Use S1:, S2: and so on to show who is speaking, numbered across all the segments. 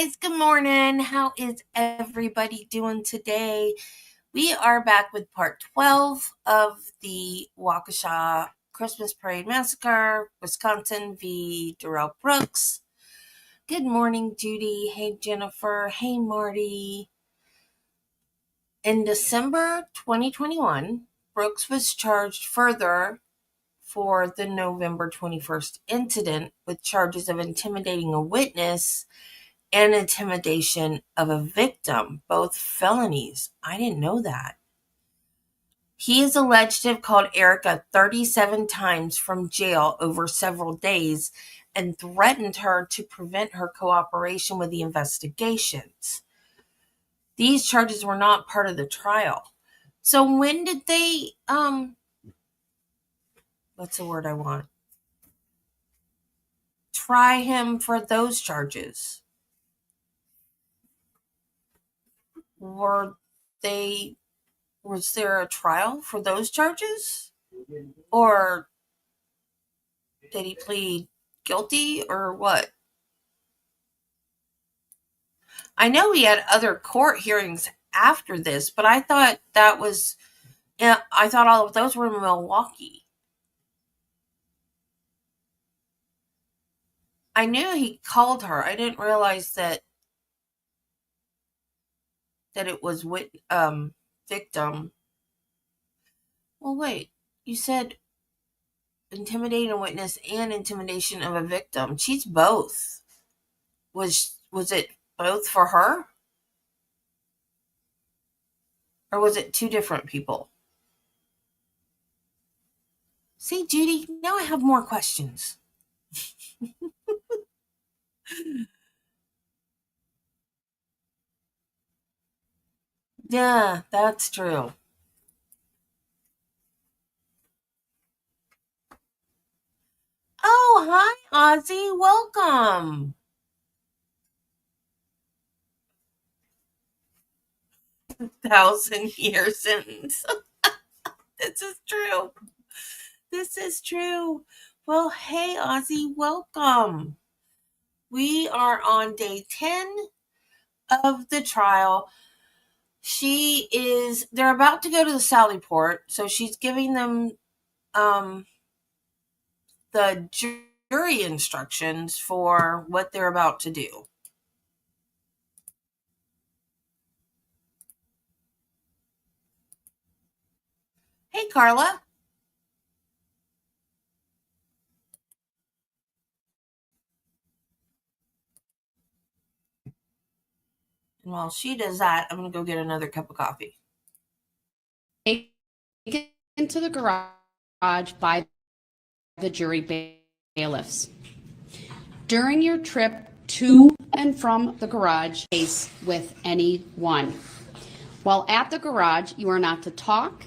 S1: guys, good morning. How is everybody doing today? We are back with part 12 of the Waukesha Christmas Parade Massacre, Wisconsin v. Darrell Brooks. Good morning, Judy. Hey, Jennifer. Hey, Marty. In December 2021, Brooks was charged further for the November 21st incident with charges of intimidating a witness and intimidation of a victim, both felonies. I didn't know that. He is alleged to have called Erica 37 times from jail over several days and threatened her to prevent her cooperation with the investigations. These charges were not part of the trial. So when did they, what's the word I want? Try him for those charges? Was there a trial for those charges? Or did he plead guilty or what? I know he had other court hearings after this, but I thought I thought all of those were in Milwaukee. I knew he called her. I didn't realize that it was victim. Well, wait. You said intimidating a witness and intimidation of a victim. She's both. Was it both for her? Or was it two different people? See, Judy, now I have more questions. Yeah, that's true. Oh, hi, Ozzy. Welcome. 1,000-year sentence. This is true. This is true. Well, hey, Ozzy, welcome. We are on day 10 of the trial. They're about to go to the Sally Port, so she's giving them the jury instructions for what they're about to do. Hey, Carla. And while she does that, I'm going to go get another cup of coffee.
S2: Taken into the garage by the jury bailiffs. During your trip to and from the garage, case with anyone. While at the garage, you are not to talk,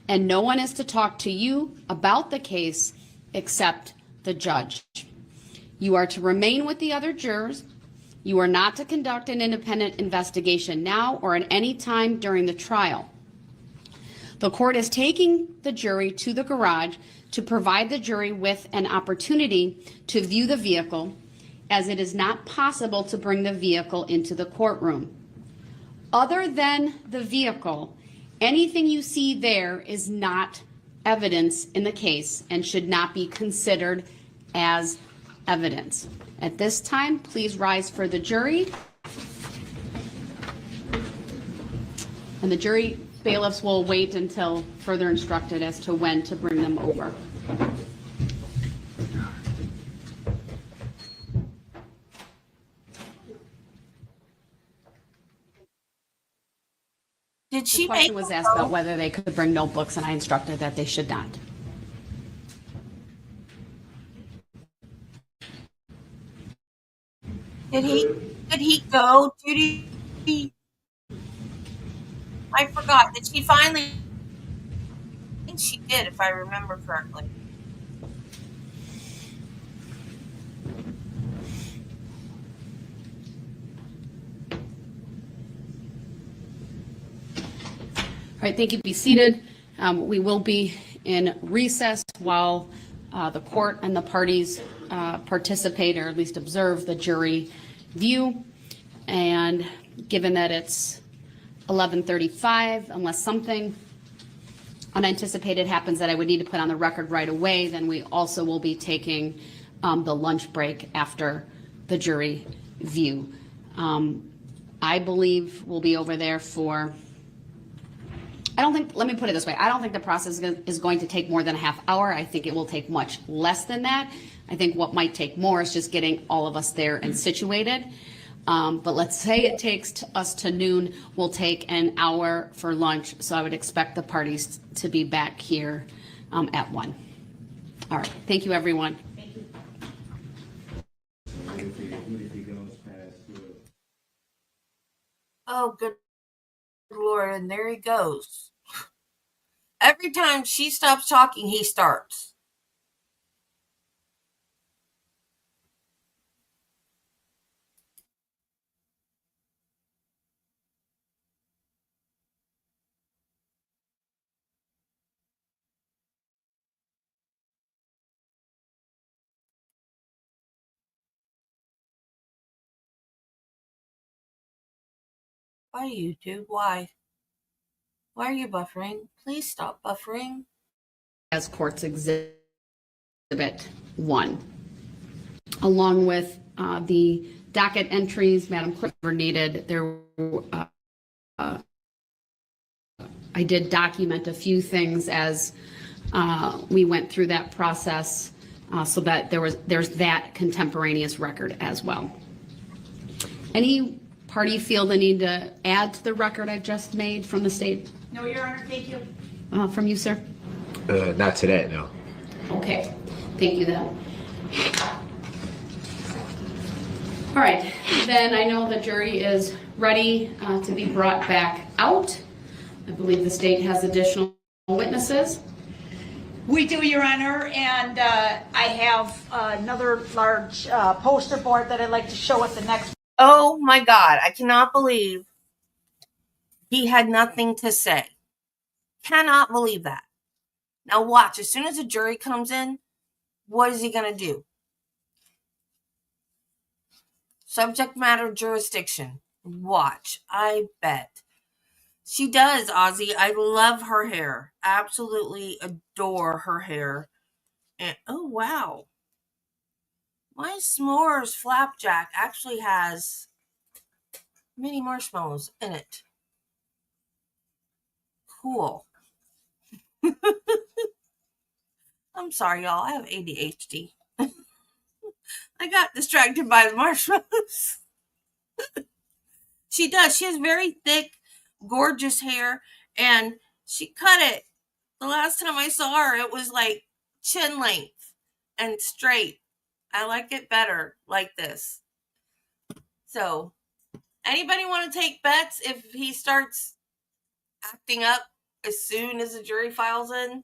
S2: and no one is to talk to you about the case except the judge. You are to remain with the other jurors. You are not to conduct an independent investigation now or at any time during the trial. The court is taking the jury to the garage to provide the jury with an opportunity to view the vehicle, as it is not possible to bring the vehicle into the courtroom. Other than the vehicle, anything you see there is not evidence in the case and should not be considered as evidence. At this time, please rise for the jury. And the jury bailiffs will wait until further instructed as to when to bring them over.
S1: Did she
S2: The question was asked about whether they could bring notebooks, and I instructed that they should not.
S1: Did he go, Judy? I forgot. Did she finally? I think she did, if I remember correctly.
S2: All right, thank you. Be seated. We will be in recess while the court and the parties participate, or at least observe, the jury view. And given that it's 11:35, unless something unanticipated happens that I would need to put on the record right away, then we also will be taking the lunch break after the jury view. I believe we'll be over there for, let me put it this way, I don't think the process is going to take more than a half hour. I think it will take much less than that. I think what might take more is just getting all of us there and situated. But let's say it takes us to noon, we'll take an hour for lunch. So I would expect the parties to be back here at 1. All right, thank you, everyone.
S3: Thank you.
S1: Oh, good Lord, and there he goes. Every time she stops talking, he starts. Why, YouTube? Why? Why are you buffering? Please stop buffering.
S2: As Courts Exhibit 1, along with the docket entries, Madam Clerk, were needed. I did document a few things as we went through that process, so that there's that contemporaneous record as well. Any party feel the need to add to the record I just made from the state?
S3: No, Your Honor, thank you.
S2: From you, sir?
S4: Not to that, no.
S2: Okay, thank you then. All right, then I know the jury is ready to be brought back out. I believe the state has additional witnesses.
S3: We do, Your Honor, and I have another large poster board that I'd like to show at the next.
S1: Oh my God, I cannot believe he had nothing to say. Cannot believe that. Now watch, as soon as the jury comes in, what is he going to do? Subject matter jurisdiction. Watch, I bet. She does, Ozzy. I love her hair. Absolutely adore her hair. And oh, wow. My s'mores flapjack actually has mini marshmallows in it. Cool. I'm sorry, y'all. I have ADHD. I got distracted by the marshmallows. She does. She has very thick, gorgeous hair, and she cut it. The last time I saw her, it was like chin length and straight. I like it better like this. So, anybody want to take bets if he starts acting up as soon as the jury files in?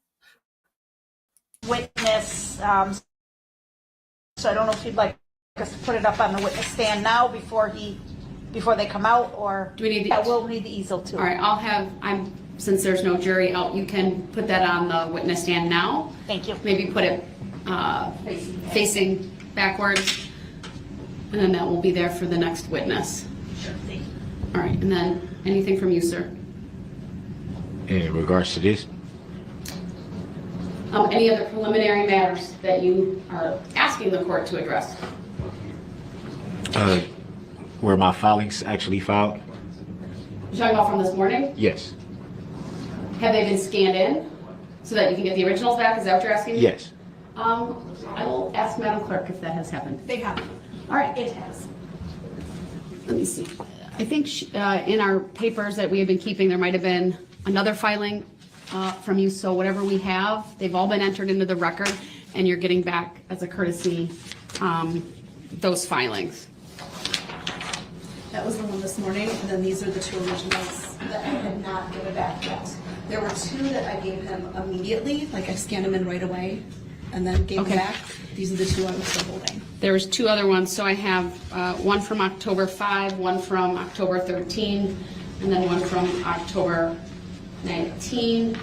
S3: Witness, so I don't know if you'd like us to put it up on the witness stand now before they come out, or
S2: Do we need the?
S3: yeah, we'll need the easel too.
S2: All right, since there's no jury out, you can put that on the witness stand now.
S3: Thank you.
S2: Maybe put it facing backwards, and then that will be there for the next witness.
S3: Sure, thank you.
S2: All right, and then anything from you, sir?
S4: In regards to this,
S2: Any other preliminary matters that you are asking the court to address?
S4: were my filings actually filed?
S2: You're talking about from this morning?
S4: Yes.
S2: Have they been scanned in so that you can get the originals back? Is that what you're asking?
S4: Yes.
S2: I will ask Madam Clerk if that has happened.
S3: They have.
S2: All right.
S3: It has.
S2: Let me see. I think in our papers that we have been keeping, there might have been another filing from you. So whatever we have, they've all been entered into the record, and you're getting back as a courtesy those filings.
S5: That was the one this morning, and then these are the two originals that I had not given back yet. There were two that I gave him immediately, like I scanned them in right away, and then gave them back. These are the two I was still holding.
S2: There was two other ones, so I have one from October 5, one from October 13, and then one from October 19.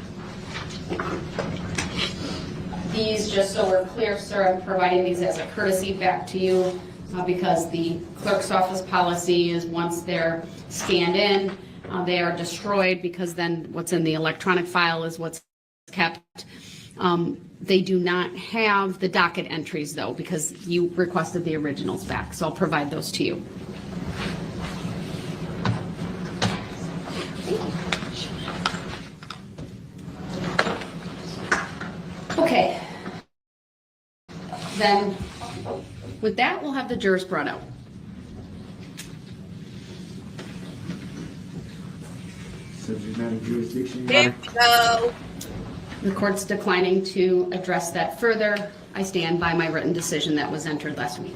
S2: These, just so we're clear, sir, I'm providing these as a courtesy back to you because the clerk's office policy is once they're scanned in, they are destroyed, because then what's in the electronic file is what's kept. They do not have the docket entries though, because you requested the originals back, so I'll provide those to you. Okay. Then with that, we'll have the jurors brought out.
S6: Subject matter jurisdiction. Your
S1: There
S6: Honor.
S1: we go.
S2: The court's declining to address that further. I stand by my written decision that was entered last week.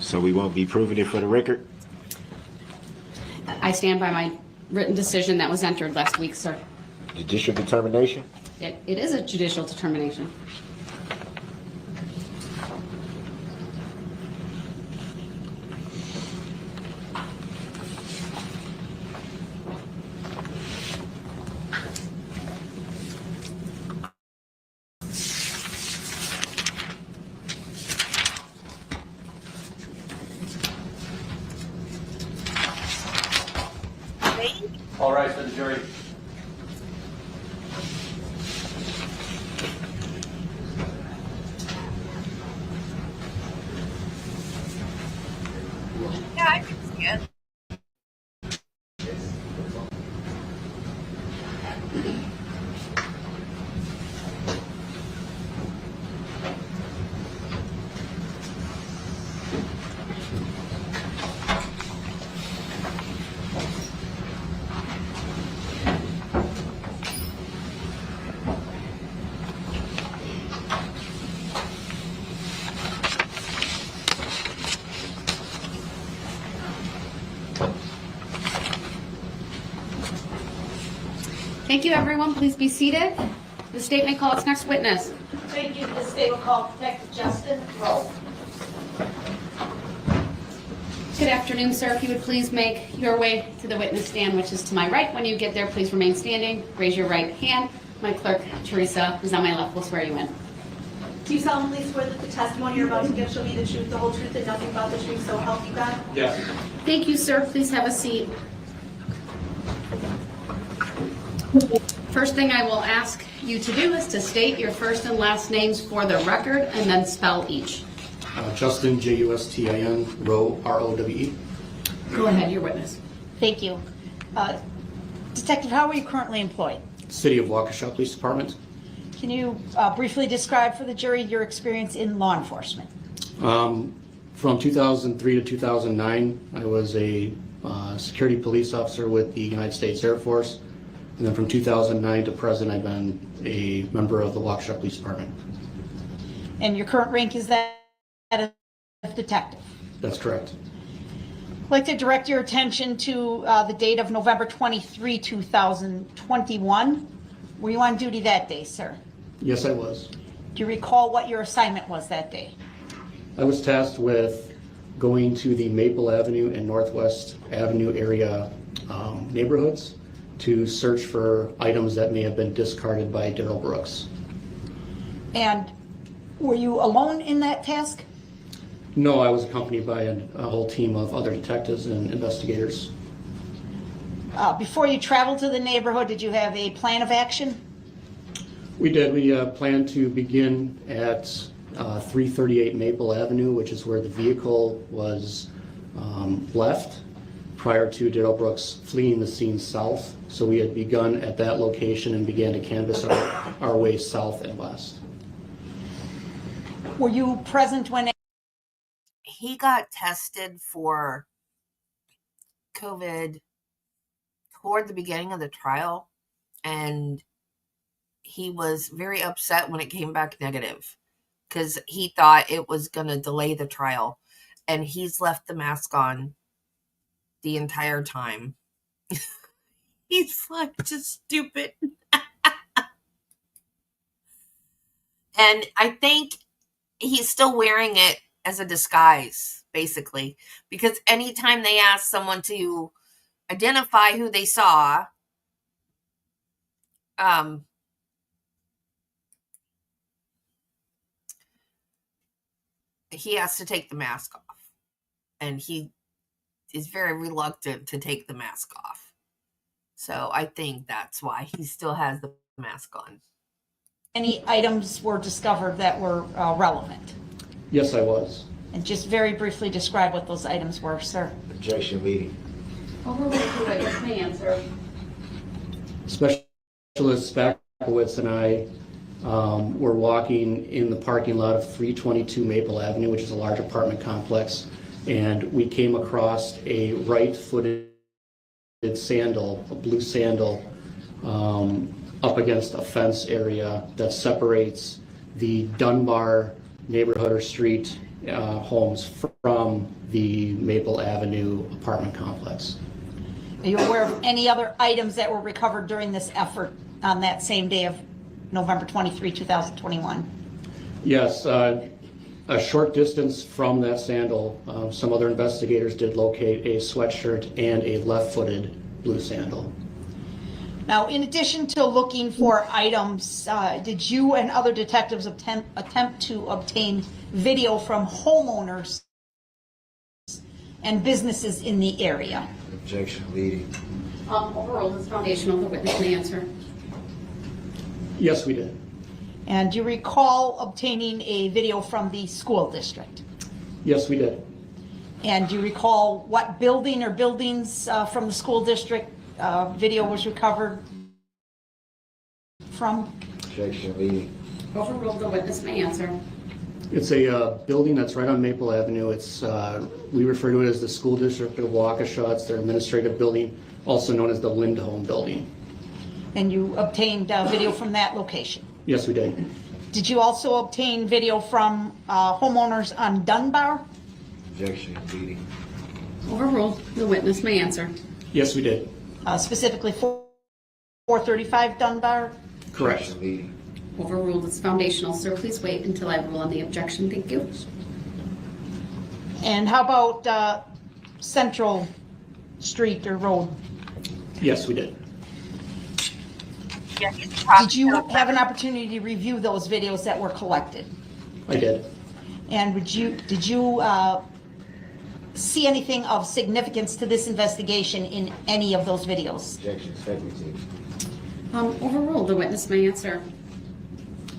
S4: So we won't be proving it for the record?
S2: I stand by my written decision that was entered last week, sir.
S4: Judicial determination?
S2: It is a judicial determination.
S7: All rise for the jury.
S1: Yeah, I can see it.
S2: Thank you, everyone. Please be seated. The state may call its next witness.
S3: Thank you. The state will call Detective Justin Rowe.
S2: Good afternoon, sir. If you would please make your way to the witness stand, which is to my right. When you get there, please remain standing. Raise your right hand. My clerk, Teresa, who's on my left, will swear you in.
S5: Do you solemnly swear that the testimony you're about to give shall be the truth, the whole truth, and nothing but the truth, so help you God?
S7: Yes.
S2: Thank you, sir. Please have a seat. First thing I will ask you to do is to state your first and last names for the record and then spell each.
S6: Justin, Justin, Rowe, Rowe.
S2: Go ahead, your witness.
S3: Thank you. Detective, how are you currently employed?
S6: City of Waukesha Police Department.
S3: Can you briefly describe for the jury your experience in law enforcement?
S6: From 2003 to 2009, I was a security police officer with the United States Air Force. And then from 2009 to present, I've been a member of the Waukesha Police Department.
S3: And your current rank is that of detective?
S6: That's correct.
S3: I'd like to direct your attention to the date of November 23, 2021. Were you on duty that day, sir?
S6: Yes, I was.
S3: Do you recall what your assignment was that day?
S6: I was tasked with going to the Maple Avenue and Northwest Avenue area neighborhoods to search for items that may have been discarded by Darrell Brooks.
S3: And were you alone in that task?
S6: No, I was accompanied by a whole team of other detectives and investigators.
S3: Before you traveled to the neighborhood, did you have a plan of action?
S6: We did. We planned to begin at 338 Maple Avenue, which is where the vehicle was left prior to Darrell Brooks fleeing the scene south. So we had begun at that location and began to canvass our way south and west.
S3: Were you present when
S1: He got tested for COVID toward the beginning of the trial, and he was very upset when it came back negative because he thought it was going to delay the trial, and he's left the mask on the entire time. He's like just stupid. And I think he's still wearing it as a disguise, basically, because anytime they ask someone to identify who they saw, he has to take the mask off. and he is very reluctant to take the mask off. So I think that's why he still has the mask on.
S3: Any items were discovered that were relevant?
S6: Yes, I was.
S3: And just very briefly describe what those items were, sir.
S4: Objection, leading.
S2: Overruled. The witness may answer.
S6: Specialist Spackowitz and I were walking in the parking lot of 322 Maple Avenue, which is a large apartment complex, and we came across a right-footed sandal, a blue sandal, up against a fence area that separates the Dunbar neighborhood or street homes from the Maple Avenue apartment complex.
S3: Are you aware of any other items that were recovered during this effort on that same day of November 23, 2021?
S6: Yes, a short distance from that sandal, some other investigators did locate a sweatshirt and a left-footed blue sandal.
S3: Now, in addition to looking for items, did you and other detectives attempt to obtain video from homeowners and businesses in the area?
S4: Objection, leading.
S2: Overruled. It's foundational. The witness may answer.
S6: Yes, we did.
S3: And do you recall obtaining a video from the school district?
S6: Yes, we did.
S3: And do you recall what building or buildings from the school district video was recovered from?
S4: Objection, leading.
S2: Overruled. The witness may answer.
S6: It's a building that's right on Maple Avenue. It's we refer to it as the School District of Waukesha. It's their administrative building, also known as the Lindholm Building.
S3: And you obtained video from that location?
S6: Yes, we did.
S3: Did you also obtain video from homeowners on Dunbar?
S4: Objection, leading.
S2: Overruled. The witness may answer.
S6: Yes, we did.
S3: Specifically 435 Dunbar?
S6: Correct.
S4: Objection, leading.
S2: Overruled. It's foundational. Sir, please wait until I rule on the objection. Thank you.
S3: And how about Central Street or Road?
S6: Yes, we did.
S3: Did you have an opportunity to review those videos that were collected?
S6: I did.
S3: And did you see anything of significance to this investigation in any of those videos?
S4: Objection, speculative.
S2: Overruled. The witness may answer.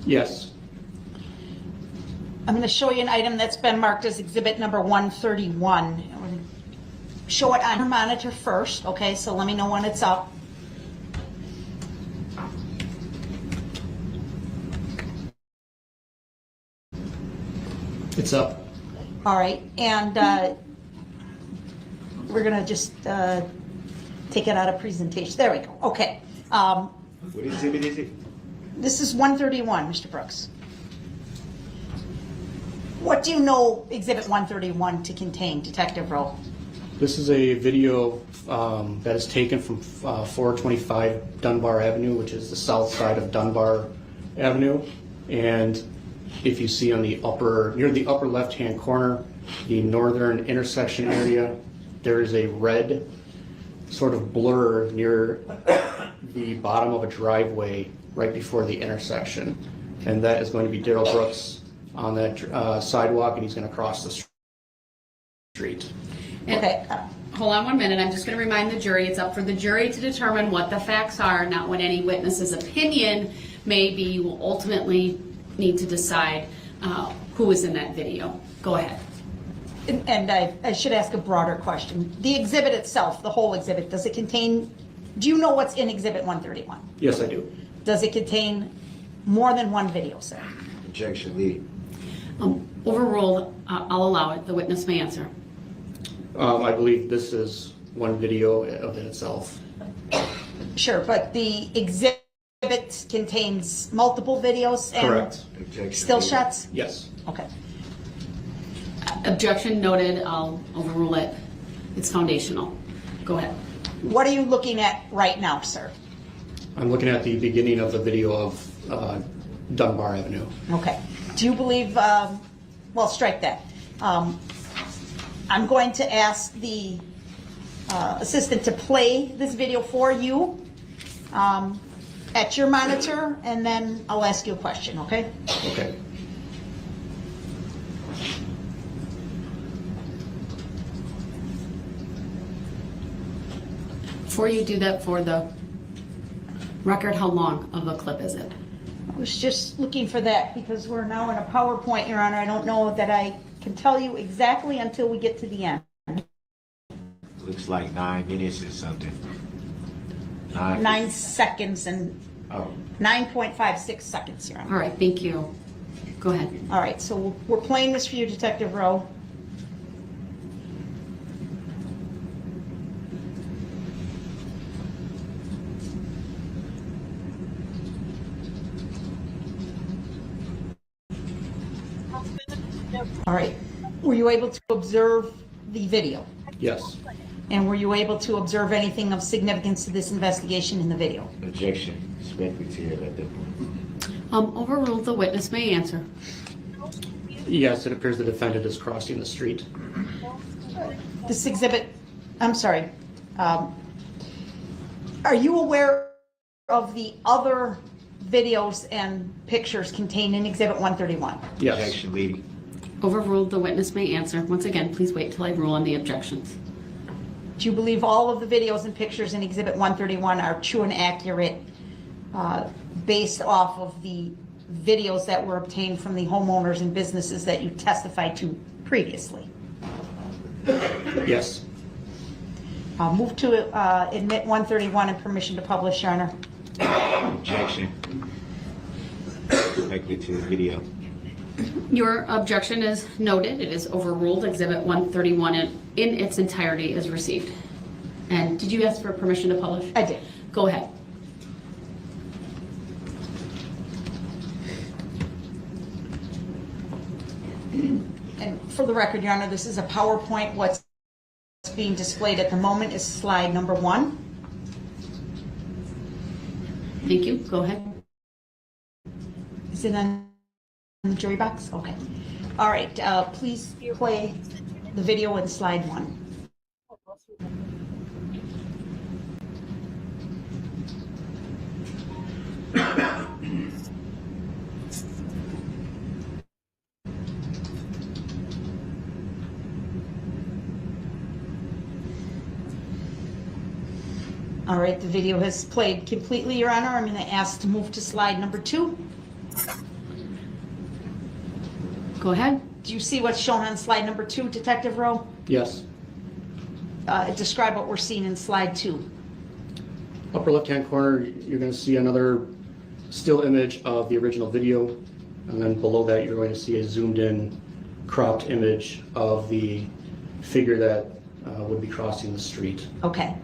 S6: Yes.
S3: I'm going to show you an item that's been marked as exhibit number 131. I'm going to show it on your monitor first, okay? So let me know when it's up.
S6: It's up.
S3: All right, and we're going to just take it out of presentation. There we go. Okay.
S4: What exhibit is it?
S3: This is 131, Mr. Brooks. What do you know Exhibit 131 to contain, Detective Rowe?
S6: This is a video that is taken from 425 Dunbar Avenue, which is the south side of Dunbar Avenue. And if you see on the near the upper left-hand corner, the northern intersection area, there is a red sort of blur near the bottom of a driveway right before the intersection. And that is going to be Darrell Brooks on that sidewalk, and he's going to cross the street.
S3: Okay.
S2: Hold on 1 minute. I'm just going to remind the jury it's up for the jury to determine what the facts are, not what any witness's opinion may be. You will ultimately need to decide who is in that video. Go ahead.
S3: And I should ask a broader question. The exhibit itself, the whole exhibit, does it contain, do you know what's in Exhibit 131?
S6: Yes, I do.
S3: Does it contain more than one video, sir?
S4: Objection, leading.
S2: Overruled. I'll allow it. The witness may answer.
S6: I believe this is one video of it itself.
S3: Sure, but the exhibit contains multiple videos and
S6: Correct.
S4: Objection,
S3: still
S4: leading.
S3: shots?
S6: Yes.
S3: Okay.
S2: Objection noted. I'll overrule it. It's foundational. Go ahead.
S3: What are you looking at right now, sir?
S6: I'm looking at the beginning of the video of Dunbar Avenue.
S3: Okay. Do you believe, well, strike that. I'm going to ask the assistant to play this video for you at your monitor, and then I'll ask you a question, okay?
S6: Okay.
S2: Before you do that, for the record, how long of a clip is it?
S3: I was just looking for that because we're now in a PowerPoint, Your Honor. I don't know that I can tell you exactly until we get to the end.
S4: Looks like 9 minutes or something.
S3: 9 seconds and
S4: Oh,
S3: 9.56 seconds, Your Honor.
S2: All right, thank you. Go ahead.
S3: All right, so we're playing this for you, Detective Rowe. All right, were you able to observe the video?
S6: Yes.
S3: And were you able to observe anything of significance to this investigation in the video?
S4: objection. Speculative at that point.
S2: Overruled, the witness may answer.
S6: Yes, it appears the defendant is crossing the street.
S3: This exhibit, I'm sorry, are you aware of the other videos and pictures contained in Exhibit 131?
S6: Yes.
S4: Objection, leading.
S2: Overruled, the witness may answer. Once again, please wait till I rule on the objections.
S3: Do you believe all of the videos and pictures in Exhibit 131 are true and accurate based off of the videos that were obtained from the homeowners and businesses that you testified to previously?
S6: Yes.
S3: I'll move to admit 131 and permission to publish, Your Honor.
S4: Objection. Speculative video.
S2: Your objection is noted. It is overruled. Exhibit 131 in its entirety is received. And did you ask for permission to publish?
S3: I did.
S2: Go ahead.
S3: And for the record, Your Honor, this is a PowerPoint. What's being displayed at the moment is slide number 1.
S2: Thank you. Go ahead.
S3: Is it on the jury box? Okay. All right, please play the video in slide 1. All right, the video has played completely, Your Honor. I'm going to ask to move to slide number 2.
S2: Go ahead.
S3: Do you see what's shown on slide number 2, Detective Rowe?
S6: Yes.
S3: Describe what we're seeing in slide 2.
S6: Upper left-hand corner, you're going to see another still image of the original video. And then below that, you're going to see a zoomed-in, cropped image of the figure that would be crossing the street.
S3: Okay.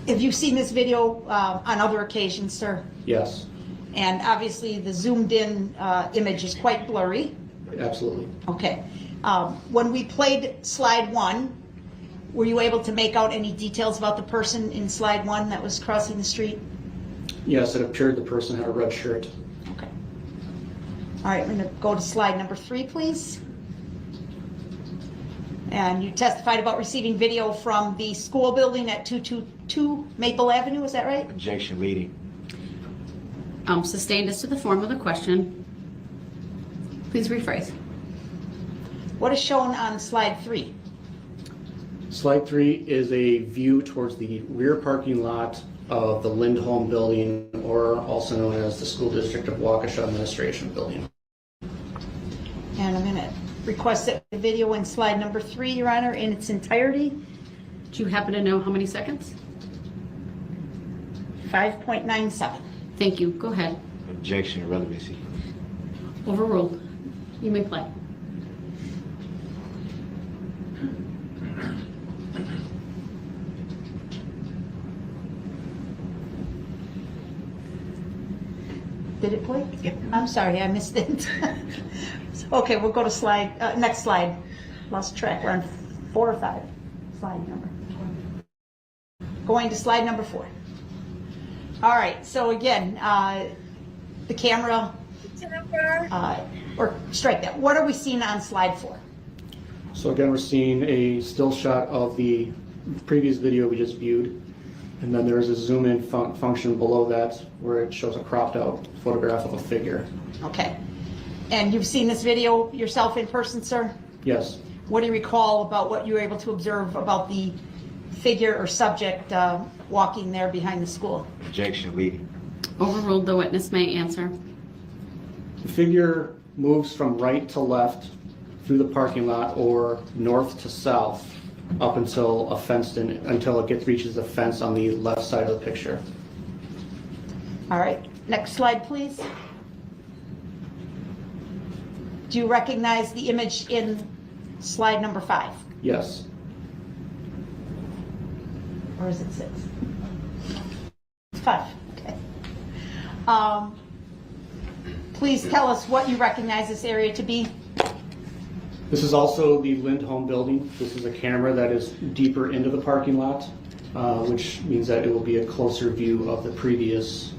S3: Have you seen this video on other occasions, sir?
S6: Yes.
S3: And obviously, the zoomed-in image is quite blurry.
S6: Absolutely.
S3: Okay. When we played slide 1, were you able to make out any details about the person in slide 1 that was crossing the street?
S6: Yes, it appeared the person had a red shirt.
S3: Okay. All right, we're going to go to slide number 3, please. And you testified about receiving video from the school building at 222 Maple Avenue, is that right?
S4: Objection, leading.
S2: Sustained as to the form of the question. Please rephrase.
S3: What is shown on slide 3?
S6: Slide 3 is a view towards the rear parking lot of the Lindholm building, or also known as the School District of Waukesha Administration Building.
S3: And I'm going to request that the video in slide number 3, Your Honor, in its entirety.
S2: Do you happen to know how many seconds?
S3: 5.97.
S2: Thank you. Go ahead.
S4: Objection, relevancy.
S2: Overruled. You may play.
S3: Did it play? Yep. I'm sorry, I missed it. Okay, we'll go to slide, next slide. Lost track, we're on 4 or 5. Slide number. Going to slide number 4. All right, so again, the camera, or strike that. What are we seeing on slide 4?
S6: So again, we're seeing a still shot of the previous video we just viewed. And then there's a zoom in function below that where it shows a cropped out photograph of a figure.
S3: Okay. And you've seen this video yourself in person, sir?
S6: Yes.
S3: What do you recall about what you were able to observe about the figure or subject walking there behind the school?
S4: Objection, leading.
S2: Overruled, the witness may answer.
S6: The figure moves from right to left through the parking lot or north to south up until until it reaches the fence on the left side of the picture.
S3: All right, next slide, please. Do you recognize the image in slide number 5?
S6: Yes.
S3: Or is it 6? It's 5, okay. Please tell us what you recognize this area to be.
S6: This is also the Lindholm building. This is a camera that is deeper into the parking lot, which means that it will be a closer view of the previous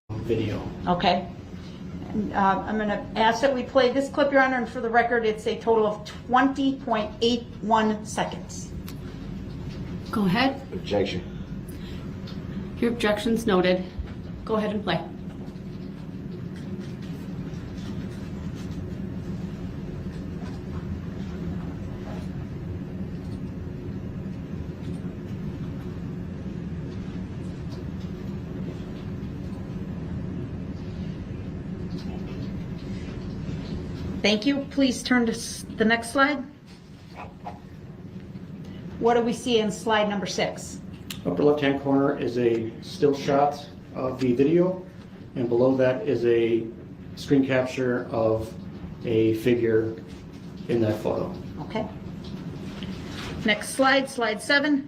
S6: video.
S3: Okay. And, I'm going to ask that we play this clip, Your Honor, and for the record, it's a total of 20.81 seconds.
S2: Go ahead.
S4: Objection.
S2: Your objection's noted. Go ahead and play.
S3: Thank you. Please turn to the next slide. What do we see in slide number 6?
S6: Upper left-hand corner is a still shot of the video, and below that is a screen capture of a figure in that photo.
S3: Okay. Next slide, slide 7.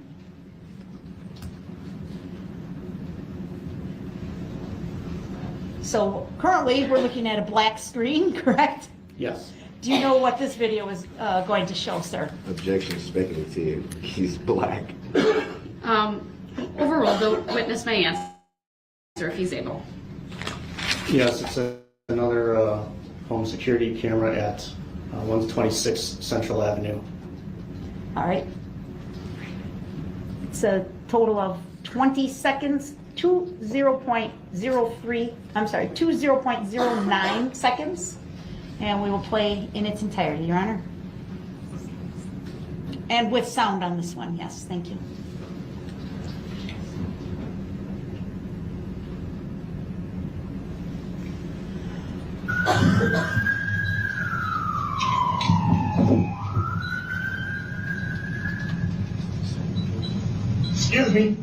S3: So currently we're looking at a black screen, correct?
S6: Yes.
S3: Do you know what this video is going to show, sir?
S4: Objection, speculative. He's black.
S2: Overruled, the witness may answer if he's able.
S6: Yes, it's another home security camera at 126 Central Avenue.
S3: All right. It's a total of 20 seconds, 20.09 seconds. And we will play in its entirety, Your Honor. And with sound on this one, yes, thank you.
S6: Excuse me.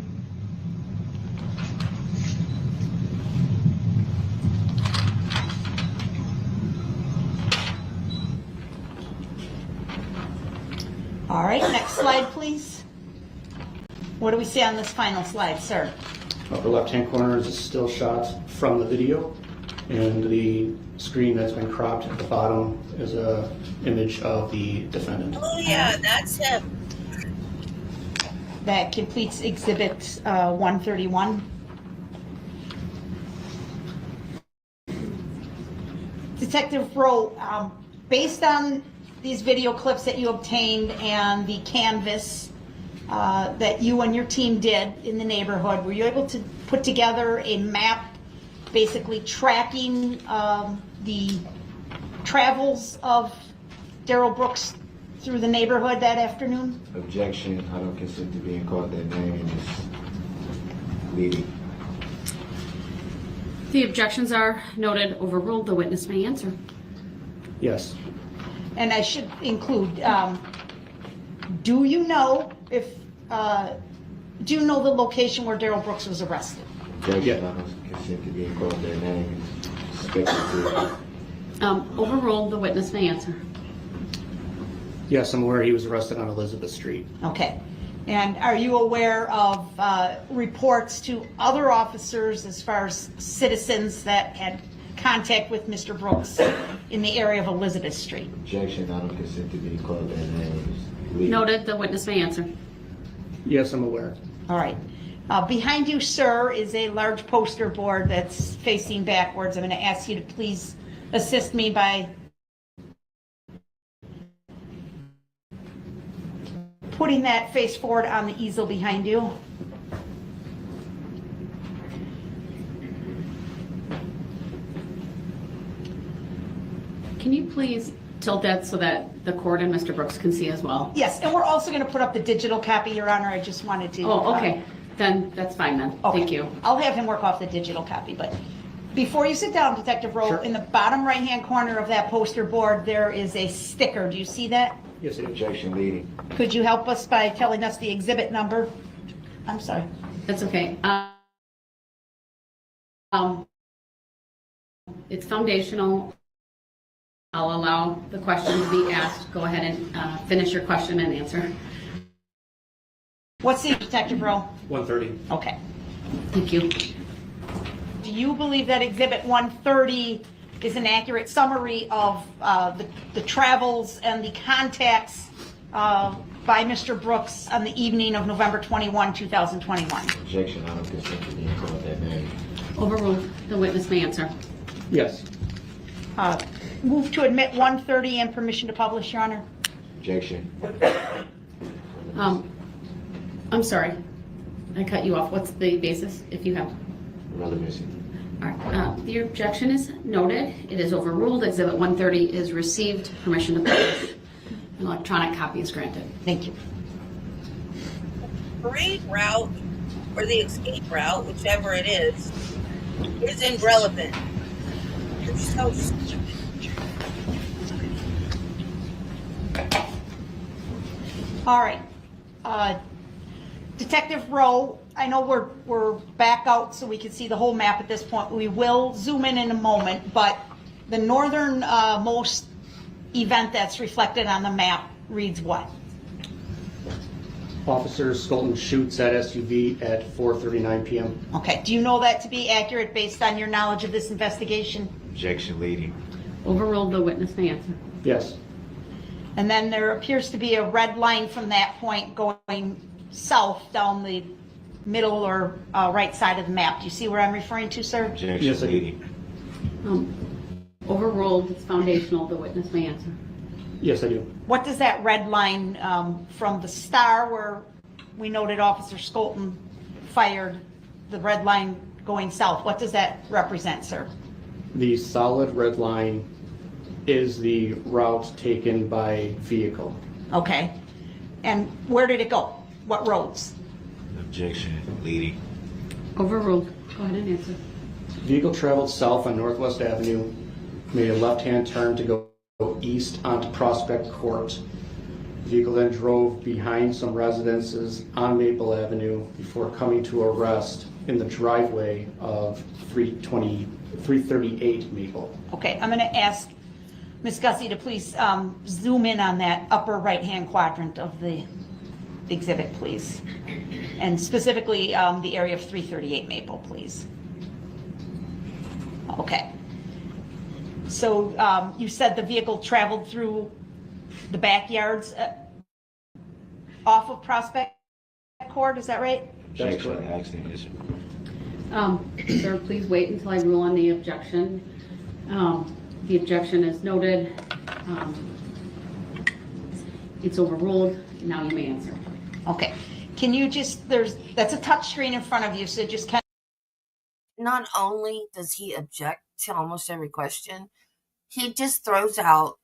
S3: All right, next slide, please. What do we see on this final slide, sir?
S6: Upper left-hand corner is a still shot from the video, and the screen that's been cropped at the bottom is a image of the defendant.
S1: Oh yeah, that's him.
S3: That completes Exhibit 131. Detective Rowe, based on these video clips that you obtained and the canvas that you and your team did in the neighborhood, were you able to put together a map basically tracking the travels of Darrell Brooks through the neighborhood that afternoon?
S4: Objection, I don't consent to being called that name in this meeting.
S2: The objections are noted. Overruled, the witness may answer.
S6: Yes.
S3: And I should include, do you know the location where Darrell Brooks was arrested?
S4: Objection, I don't consent to being called that name. Speculative.
S2: Overruled, the witness may answer.
S6: Yes, I'm aware he was arrested on Elizabeth Street.
S3: Okay. And are you aware of reports to other officers as far as citizens that had contact with Mr. Brooks in the area of Elizabeth Street?
S4: Objection, I don't consent to being called that name.
S2: Noted, the witness may answer.
S6: Yes, I'm aware.
S3: All right. Behind you, sir, is a large poster board that's facing backwards. I'm going to ask you to please assist me by putting that face forward on the easel behind you.
S2: Can you please tilt that so that the court and Mr. Brooks can see as well?
S3: Yes, and we're also going to put up the digital copy, Your Honor. I just wanted to.
S2: Oh, okay. Then that's fine then.
S3: Okay.
S2: Thank you.
S3: I'll have him work off the digital copy, but before you sit down, Detective Rowe,
S6: Sure.
S3: in the bottom right-hand corner of that poster board, there is a sticker. Do you see that?
S6: Yes, it is.
S4: Objection leading.
S3: Could you help us by telling us the exhibit number? I'm sorry.
S2: That's okay. It's foundational. I'll allow the question to be asked. Go ahead and finish your question and answer.
S3: What's the Detective Rowe?
S6: 130.
S3: Okay.
S2: Thank you.
S3: Do you believe that Exhibit 130 is an accurate summary of the travels and the contacts by Mr. Brooks on the evening of November 21, 2021?
S4: Objection, I don't consent to being called that name.
S2: Overruled. The witness may answer.
S6: Yes.
S3: Move to admit 130 and permission to publish, Your Honor.
S4: Objection.
S2: I'm sorry. I cut you off. What's the basis, if you have?
S4: Relevancy.
S2: All right. The objection is noted. It is overruled. Exhibit 130 is received. Permission to publish. An electronic copy is granted.
S3: Thank you.
S1: Parade route or the escape route, whichever it is irrelevant. You're so stupid.
S3: All right. Detective Rowe, I know we're back out so we can see the whole map at this point. We will zoom in a moment, but the northernmost event that's reflected on the map reads what?
S6: Officer Skolton shoots at SUV at 4:39 p.m.
S3: Okay. Do you know that to be accurate based on your knowledge of this investigation?
S4: Objection leading.
S2: Overruled. The witness may answer.
S6: Yes.
S3: And then there appears to be a red line from that point going south down the middle or right side of the map. Do you see where I'm referring to, sir?
S4: Objection
S6: Yes, I do.
S4: leading.
S2: Overruled. It's foundational. The witness may answer.
S6: Yes, I do.
S3: What does that red line from the star where we noted Officer Skolton fired, the red line going south, what does that represent, sir?
S6: The solid red line is the route taken by vehicle.
S3: Okay. And where did it go? What roads?
S4: Objection leading.
S2: Overruled. Go ahead and answer.
S6: Vehicle traveled south on Northwest Avenue, made a left-hand turn to go east onto Prospect Court. The vehicle then drove behind some residences on Maple Avenue before coming to a rest in the driveway of 338 Maple.
S3: Okay, I'm going to ask Ms. Gussie to please zoom in on that upper right-hand quadrant of the exhibit, please. And specifically the area of 338 Maple, please. Okay. So you said the vehicle traveled through the backyards off of Prospect Court, is that right?
S4: Objection accident, yes, sir.
S2: Sir, please wait until I rule on the objection. The objection is noted. It's overruled. Now you may answer.
S3: Okay. Can you just, that's a touch screen in front of you, so just kind
S1: Not only does he object to almost every question, he just throws out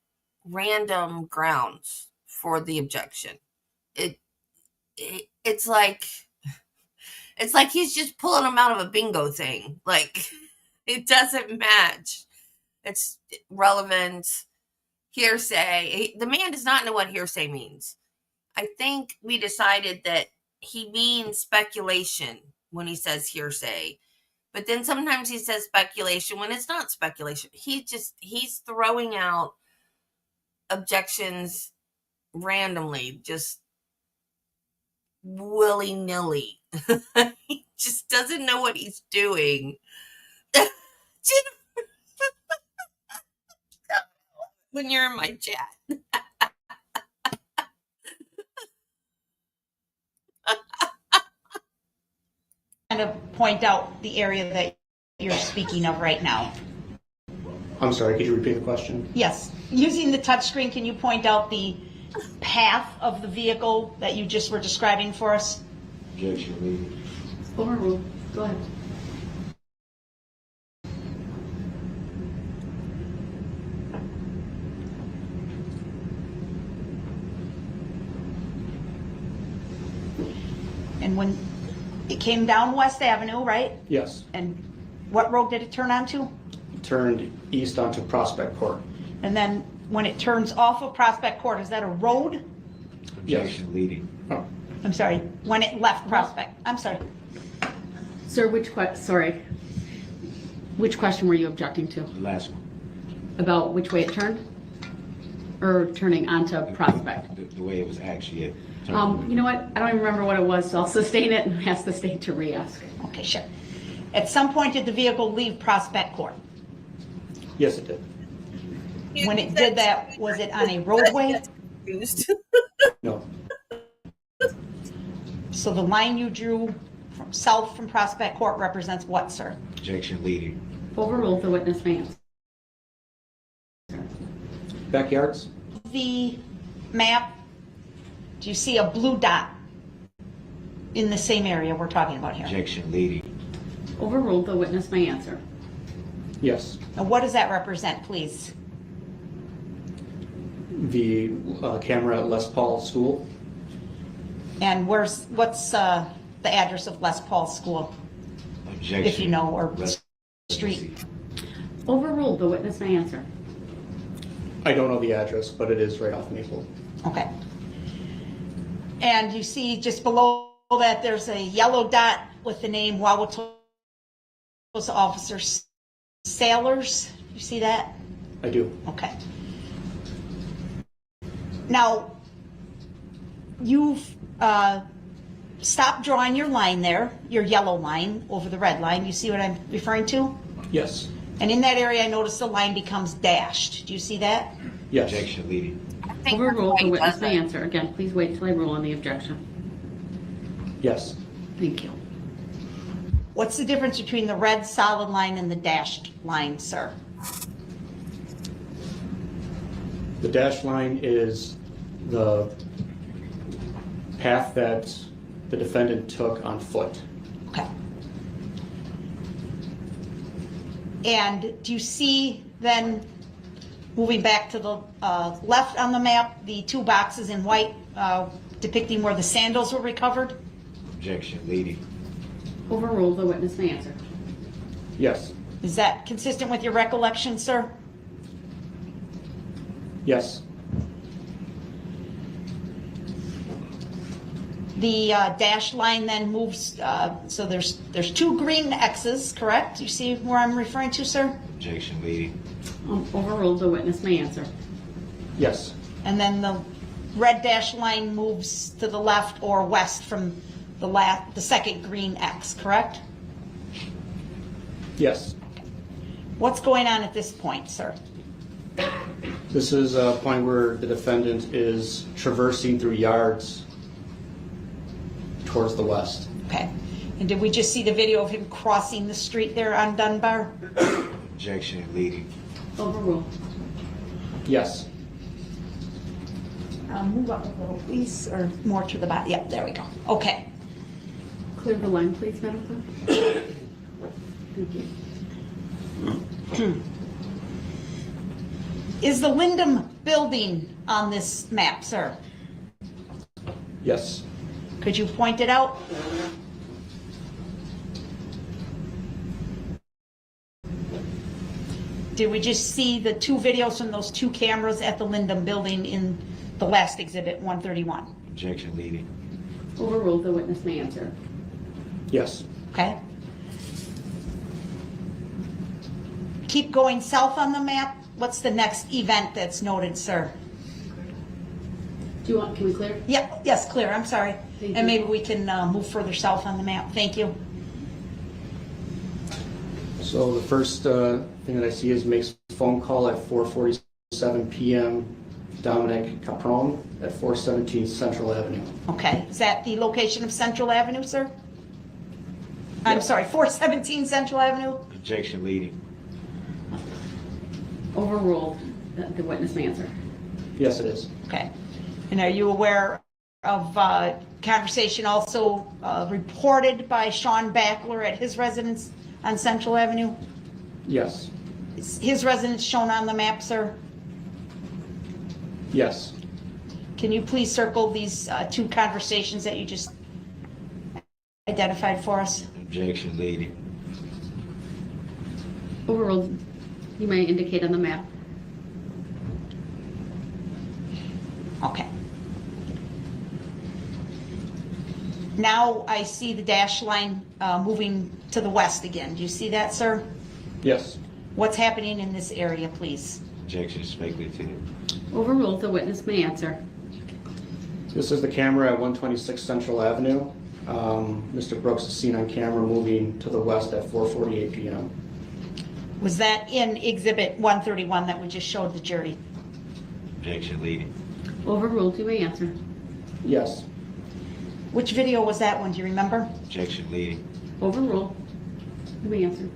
S1: random grounds for the objection. It's like he's just pulling them out of a bingo thing. Like, it doesn't match. It's relevant, hearsay. The man does not know what hearsay means. I think we decided that he means speculation when he says hearsay. But then sometimes he says speculation when it's not speculation. He's throwing out objections randomly, just willy-nilly. He just doesn't know what he's doing. When you're in my chat.
S3: of point out the area that you're speaking of right now.
S6: I'm sorry, could you repeat the question?
S3: Yes. Using the touchscreen, can you point out the path of the vehicle that you just were describing for us?
S4: Objection leading.
S2: Overruled. Go ahead.
S3: And when it came down West Avenue, right?
S6: Yes.
S3: And what road did it turn onto?
S6: Turned east onto Prospect Court.
S3: And then when it turns off of Prospect Court, is that a road?
S4: Objection leading.
S6: Oh,
S3: I'm sorry, when it left Prospect. I'm sorry.
S2: Sir, which question were you objecting to?
S4: The last one.
S2: About which way it turned? Or turning onto Prospect?
S4: The way it was actually.
S2: You know what? I don't even remember what it was, so I'll sustain it and ask the state to re-ask.
S3: Okay, sure. At some point, did the vehicle leave Prospect Court?
S6: yes, it did.
S3: When it did that, was it on a roadway?
S1: Confused.
S6: No.
S3: So the line you drew from south from Prospect Court represents what, sir?
S4: Objection leading.
S2: Overruled, the witness may answer.
S6: Backyards?
S3: The map, do you see a blue dot in the same area we're talking about here?
S4: Objection leading.
S2: Overruled, the witness may answer.
S6: Yes.
S3: Now, what does that represent, please?
S6: The camera at Les Paul School?
S3: And what's the address of Les Paul School,
S4: Objection.
S3: if you know, or
S4: Let's
S3: street?
S4: proceed.
S2: Overruled, the witness may answer.
S6: I don't know the address, but it is right off Maple.
S3: Okay. And you see just below that there's a yellow dot with the name Waukesha Officer Sailors. You see that?
S6: I do.
S3: Okay. Now, you've stopped drawing your line there, your yellow line over the red line. You see what I'm referring to?
S6: Yes.
S3: And in that area, I notice the line becomes dashed. Do you see that?
S6: Yes.
S4: Objection leading.
S1: I think
S2: Overruled, the
S1: White
S2: witness
S1: does
S2: may
S1: it.
S2: answer. Again, please wait till I rule on the objection.
S6: Yes.
S2: Thank you.
S3: What's the difference between the red solid line and the dashed line, sir?
S6: The dashed line is the path that the defendant took on foot.
S3: Okay. And do you see then, moving back to the left on the map, the two boxes in white depicting where the sandals were recovered?
S4: Objection leading.
S2: Overruled, the witness may answer.
S6: Yes.
S3: Is that consistent with your recollection, sir?
S6: Yes.
S3: The dashed line then moves, so there's two green X's, correct? You see where I'm referring to, sir?
S4: Objection leading.
S2: Overruled, the witness may answer.
S6: Yes.
S3: And then the red dashed line moves to the left or west from the second green X, correct?
S6: Yes.
S3: What's going on at this point, sir?
S6: This is a point where the defendant is traversing through yards towards the west.
S3: Okay. And did we just see the video of him crossing the street there on Dunbar?
S4: Objection leading.
S2: Overruled.
S6: Yes.
S3: Move up a little, please, or more to the back. Yep, there we go. Okay.
S2: Clear the line, please, Madam Clerk. Thank you.
S3: Is the Wyndham building on this map, sir?
S6: Yes.
S3: Could you point it out? Did we just see the two videos from those two cameras at the Wyndham building in the last exhibit, 131?
S4: Objection leading.
S2: Overruled, the witness may answer.
S6: Yes.
S3: Okay. Keep going south on the map. What's the next event that's noted, sir?
S2: Do you want, can we clear?
S3: Yep, yes, clear, I'm sorry.
S2: Thank
S3: And
S2: you.
S3: maybe we can move further south on the map. Thank you.
S6: So the first thing that I see is makes a phone call at 4:47 p.m. Dominic Capron at 417 Central Avenue.
S3: Okay, is that the location of Central Avenue, sir? I'm
S6: Yes.
S3: sorry, 417 Central Avenue?
S4: Objection leading.
S2: Overruled, the witness may answer.
S6: Yes, it is.
S3: Okay. And are you aware of conversation also reported by Sean Backler at his residence on Central Avenue?
S6: Yes.
S3: Is his residence shown on the map, sir?
S6: Yes.
S3: Can you please circle these two conversations that you just identified for us?
S4: Objection, lady.
S2: Overruled. You may indicate on the map.
S3: Okay. Now I see the dash line moving to the west again. Do you see that, sir?
S6: Yes.
S3: What's happening in this area, please?
S4: Objection, speculative.
S2: Overruled. The witness may answer.
S6: This is the camera at 126 Central Avenue. Mr. Brooks is seen on camera moving to the west at 4:48 p.m.
S3: Was that in Exhibit 131 that we just showed the jury?
S4: Objection, lady.
S2: Overruled. You may answer.
S6: Yes.
S3: Which video was that one? Do you remember?
S4: Objection, lady.
S2: Overruled. You may answer.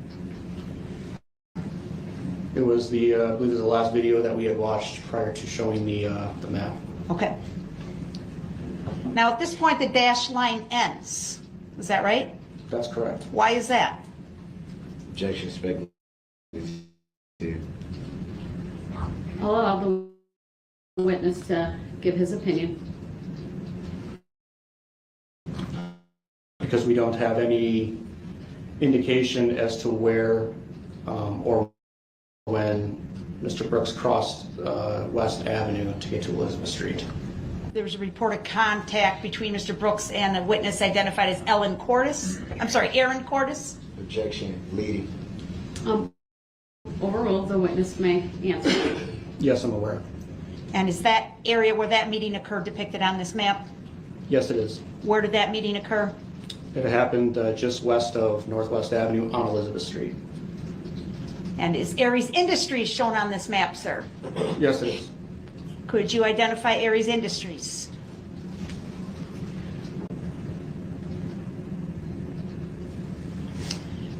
S6: It was the, I believe it was the last video that we had watched prior to showing the map.
S3: Okay. Now at this point, the dash line ends. Is that right?
S6: That's correct.
S3: Why is that?
S4: Objection, speculative.
S2: I'll allow the witness to give his opinion.
S6: Because we don't have any indication as to where or when Mr. Brooks crossed West Avenue to get to Elizabeth Street.
S3: There was a reported contact between Mr. Brooks and a witness identified as Aaron Cordes.
S4: Objection, lady.
S2: Overruled. The witness may answer.
S6: Yes, I'm aware.
S3: And is that area where that meeting occurred depicted on this map?
S6: Yes, it is.
S3: Where did that meeting occur?
S6: It happened just west of Northwest Avenue on Elizabeth Street.
S3: And is Aries Industries shown on this map, sir?
S6: Yes, it is.
S3: Could you identify Aries Industries?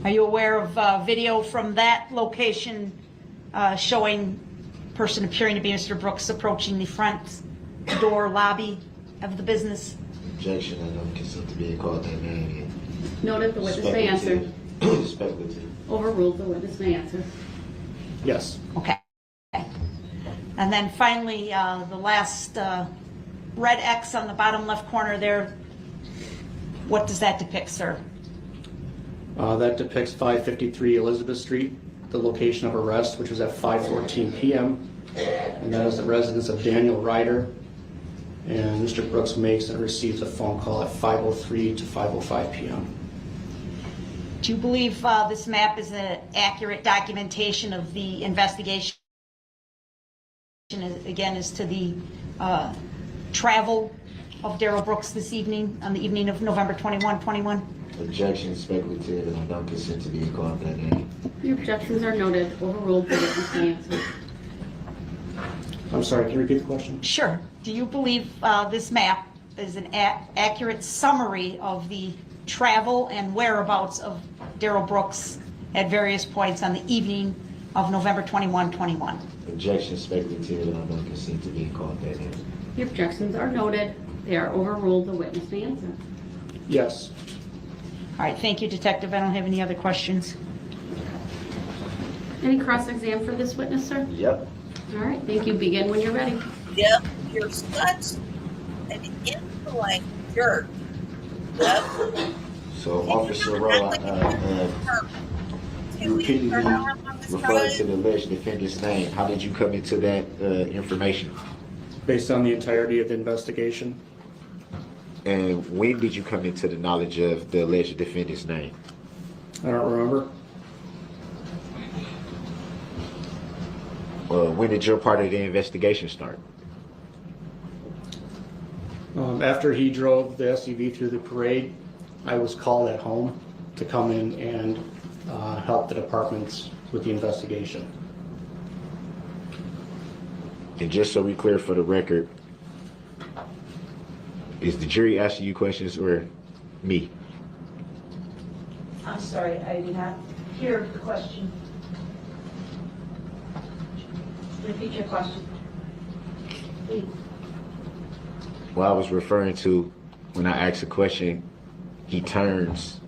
S3: Are you aware of video from that location showing person appearing to be Mr. Brooks approaching the front door lobby of the business?
S4: Objection, I don't consent to being called that name yet.
S2: Noted. The witness may answer.
S4: Speculative.
S2: Overruled. The witness may answer.
S6: Yes.
S3: Okay. And then finally, the last red X on the bottom left corner there, what does that depict, sir?
S6: That depicts 553 Elizabeth Street, the location of arrest, which was at 5:14 p.m. And that is the residence of Daniel Ryder. And Mr. Brooks makes and receives a phone call at 5:03 to 5:05 p.m.
S3: Do you believe this map is an accurate documentation of the investigation, again, as to the travel of Darrell Brooks this evening, on the evening of November 21?
S4: Objection, speculative, and I don't consent to being called that name.
S2: Your objections are noted. Overruled. The witness may answer.
S6: I'm sorry, can you repeat the question?
S3: Sure. Do you believe this map is an accurate summary of the travel and whereabouts of Darrell Brooks at various points on the evening of November 21?
S4: Objection, speculative, and I don't consent to being called that name.
S2: Your objections are noted. They are overruled. The witness may answer.
S6: Yes.
S3: All right, thank you, Detective. I don't have any other questions.
S2: Any cross-exam for this witness, sir?
S4: Yep.
S2: All right, thank you. Begin when you're ready.
S1: Yep, you're such an impolite jerk. Yep.
S4: So, Officer Rowe, you repeatedly referred to the alleged defendant's name. How did you come into that information?
S6: Based on the entirety of the investigation.
S4: And when did you come into the knowledge of the alleged defendant's name?
S6: I don't remember.
S4: When did your part of the investigation start?
S6: After he drove the SUV through the parade, I was called at home to come in and help the departments with the investigation.
S4: And just so we clear for the record, is the jury asking you questions or me?
S3: I'm sorry, I did not hear the question. Repeat your question, please.
S4: Well, I was referring to when I ask a question, he turns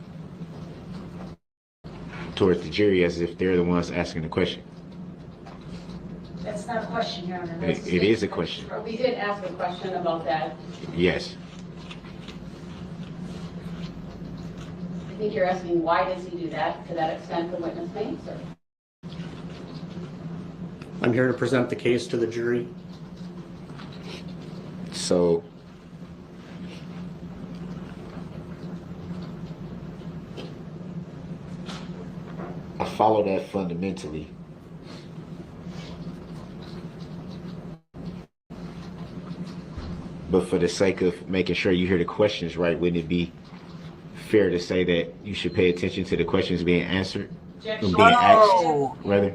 S4: towards the jury as if they're the ones asking the question.
S3: That's not a question, Your Honor.
S4: It is a question.
S2: We did ask a question about that.
S4: Yes.
S2: think you're asking why does he do that? To that extent, the witness may answer.
S6: I'm here to present the case to the jury.
S4: So, I follow that fundamentally. But for the sake of making sure you hear the questions right, wouldn't it be fair to say that you should pay attention to the questions being answered? Or being
S1: Oh.
S4: asked, rather?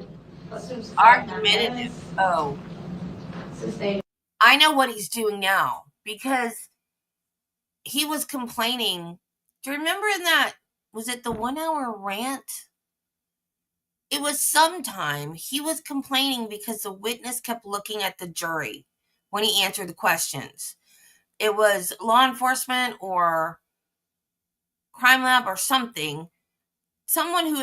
S1: Argumentative. Oh.
S2: Sustained.
S1: I know what he's doing now because he was complaining. Do you remember in that, was it the 1 hour rant? It was sometime he was complaining because the witness kept looking at the jury when he answered the questions. It was law enforcement or crime lab or something. Someone who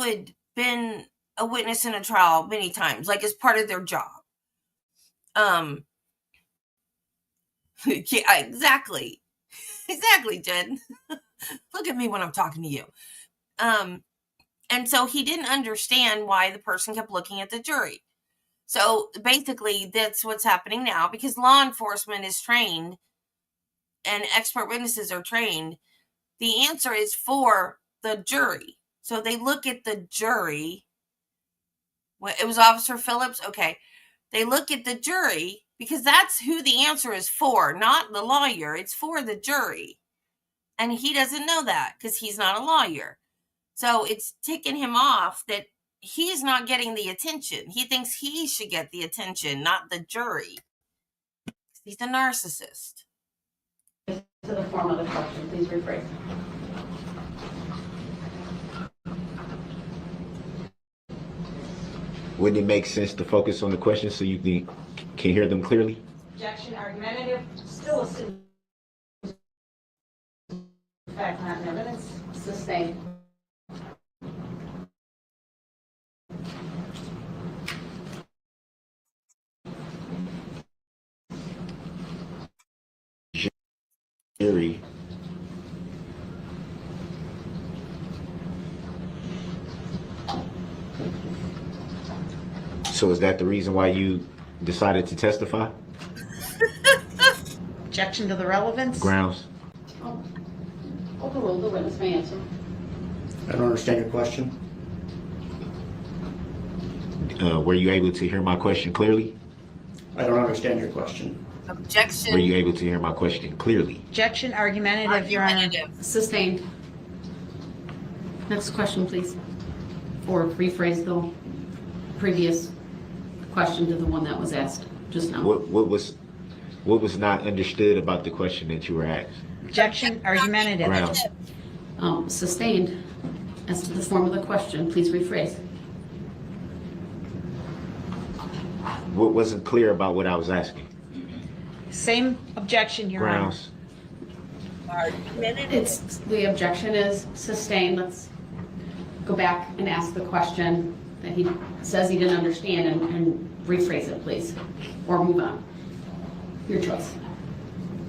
S1: had been a witness in a trial many times, like as part of their job. Yeah, exactly, Jen. Look at me when I'm talking to you. And so he didn't understand why the person kept looking at the jury. So basically, that's what's happening now because law enforcement is trained and expert witnesses are trained. The answer is for the jury. So they look at the jury. It was Officer Phillips. Okay. They look at the jury because that's who the answer is for, not the lawyer. It's for the jury. And he doesn't know that because he's not a lawyer. So it's ticking him off that he's not getting the attention. He thinks he should get the attention, not the jury. He's a narcissist.
S2: To the form of the question, please rephrase.
S4: Wouldn't it make sense to focus on the questions so you can hear them clearly?
S3: Objection argumentative, still assume fact, not evidence.
S2: Sustained.
S4: Jury. So is that the reason why you decided to testify?
S3: Objection to the relevance.
S4: Grounds?
S2: Overruled, the witness may answer.
S6: I don't understand your question.
S4: Were you able to hear my question clearly?
S6: I don't understand your question.
S1: Objection.
S4: Were you able to hear my question clearly?
S3: Objection argumentative, Your Honor.
S2: Sustained. Next question, please. Or rephrase the previous question to the one that was asked just now.
S4: What was not understood about the question that you were asked?
S3: Objection argumentative.
S4: Grounds?
S2: Sustained. As to the form of the question, please rephrase.
S4: What wasn't clear about what I was asking?
S3: Same objection, Your Honor.
S4: Grounds?
S2: It's the objection is sustained. Let's go back and ask the question that he says he didn't understand and rephrase it, please, or move on. Your choice.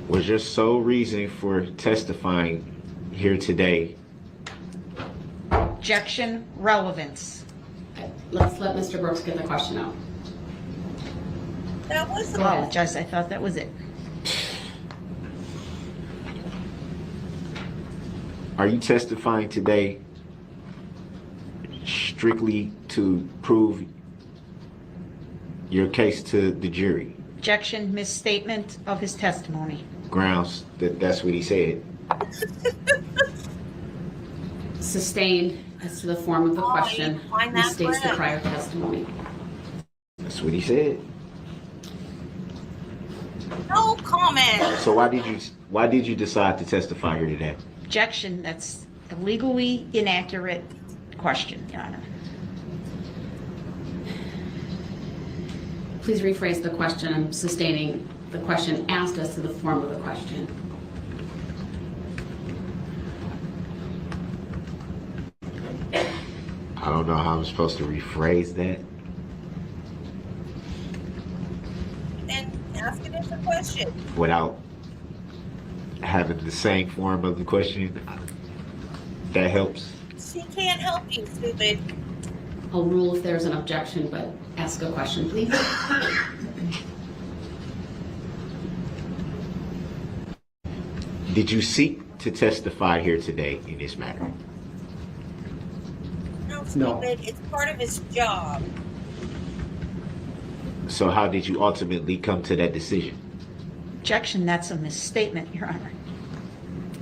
S4: Was your sole reason for testifying here today?
S3: Objection relevance.
S2: Let's let Mr. Brooks get the question out.
S1: That was
S2: Go ahead.
S3: Apologize, I thought that was it.
S4: Are you testifying today strictly to prove your case to the jury?
S3: Objection, misstatement of his testimony.
S4: Grounds? That's what he said.
S2: Sustained as to the form of the question
S1: find that
S2: misstates the
S1: word.
S2: prior testimony.
S4: That's what he said.
S1: no comment.
S4: So why did you decide to testify here today?
S3: Objection, that's a legally inaccurate question, Your Honor.
S2: Please rephrase the question. I'm sustaining the question asked as to the form of the question.
S4: I don't know how I'm supposed to rephrase that.
S1: And ask a different question.
S4: Without having the same form of the question. That helps.
S1: She can't help you, stupid.
S2: I'll rule if there's an objection, but ask a question, please.
S4: Did you seek to testify here today in this matter?
S1: No, stupid.
S6: No.
S1: It's part of his job.
S4: So how did you ultimately come to that decision?
S3: Objection, that's a misstatement, Your Honor.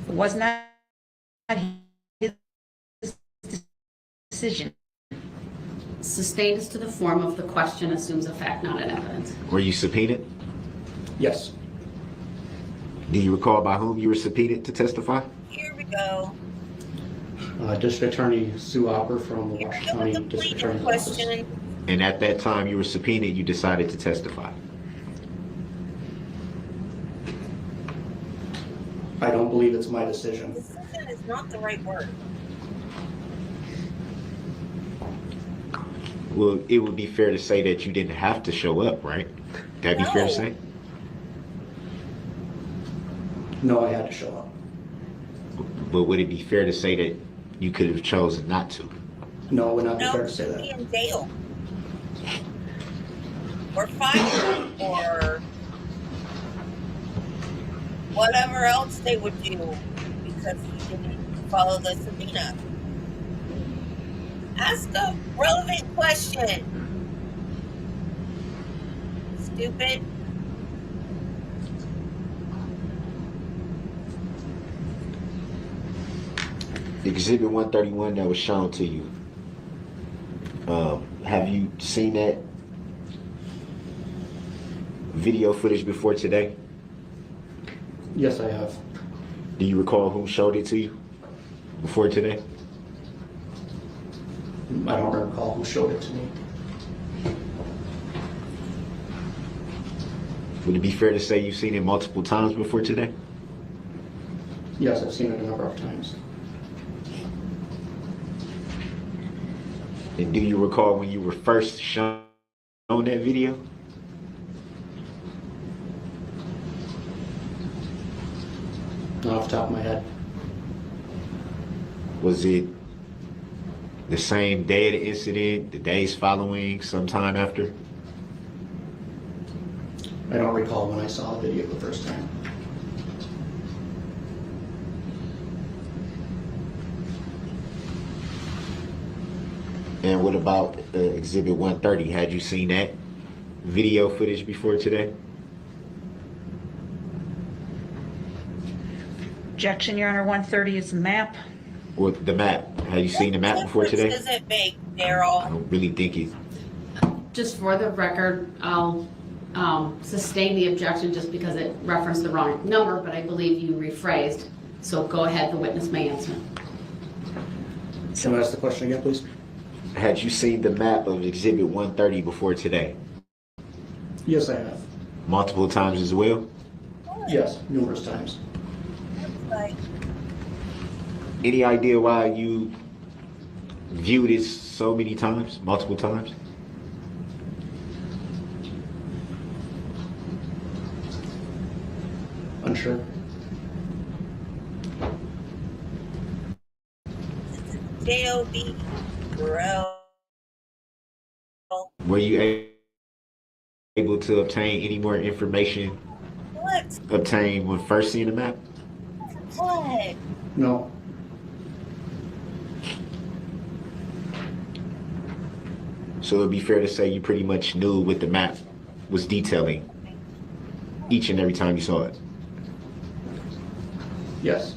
S3: It was not his decision.
S2: Sustained as to the form of the question assumes a fact, not an evidence.
S4: Were you subpoenaed?
S6: Yes.
S4: Do you recall by whom you were subpoenaed to testify?
S1: Here we go.
S6: District Attorney Sue Opper from the
S1: Here we
S6: Waukesha
S1: go
S6: County
S1: with the
S6: District
S1: pleaded
S6: Attorney's Office.
S1: question.
S4: And at that time you were subpoenaed, you decided to testify.
S6: I don't believe it's my decision.
S1: Decision is not the right word.
S4: Well, it would be fair to say that you didn't have to show up, right? That'd be fair to
S1: No.
S4: say?
S6: No, I had to show up.
S4: But would it be fair to say that you could have chosen not to?
S6: No, it would not be
S1: No,
S6: fair to say
S1: be
S6: that.
S1: in jail. Or fired, or whatever else they would do because you didn't follow the subpoena. Ask a relevant question. Stupid.
S4: Exhibit 131 that was shown to you. Have you seen that video footage before today?
S6: Yes, I have.
S4: Do you recall who showed it to you before today?
S6: I don't recall who showed it to me.
S4: Would it be fair to say you've seen it multiple times before today?
S6: Yes, I've seen it a number of times.
S4: And do you recall when you were first shown that video?
S6: Not off the top of my head.
S4: Was it the same day of the incident, the days following, sometime after?
S6: I don't recall when I saw the video the first time.
S4: And what about Exhibit 130? Had you seen that video footage before today?
S3: Objection, Your Honor, 130 is the map.
S4: Or the map? Had you seen the map before today?
S1: What difference does it make,
S4: I
S1: Darrell?
S4: don't really think it.
S2: Just for the record, I'll sustain the objection just because it referenced the wrong number, but I believe you rephrased. So go ahead, the witness may answer.
S6: Can I ask the question again, please?
S4: Had you seen the map of Exhibit 130 before today?
S6: Yes, I have.
S4: Multiple times as well?
S6: Yes, numerous times.
S1: Like,
S4: Any idea why you viewed it so many times, multiple times?
S6: Unsure.
S1: J.O.B. Darrell.
S4: Were you able to obtain any more information
S1: What?
S4: obtained when first seeing the map?
S1: What?
S6: No.
S4: So it'd be fair to say you pretty much knew what the map was detailing each and every time you saw it.
S6: Yes.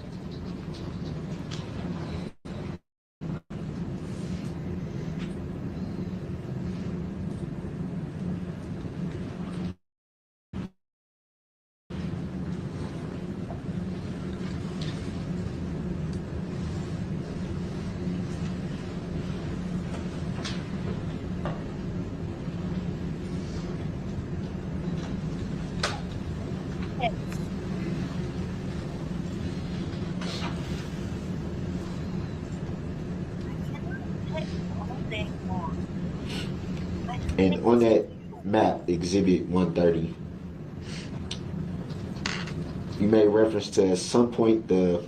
S4: And on that map, Exhibit 130, you made reference to at some point the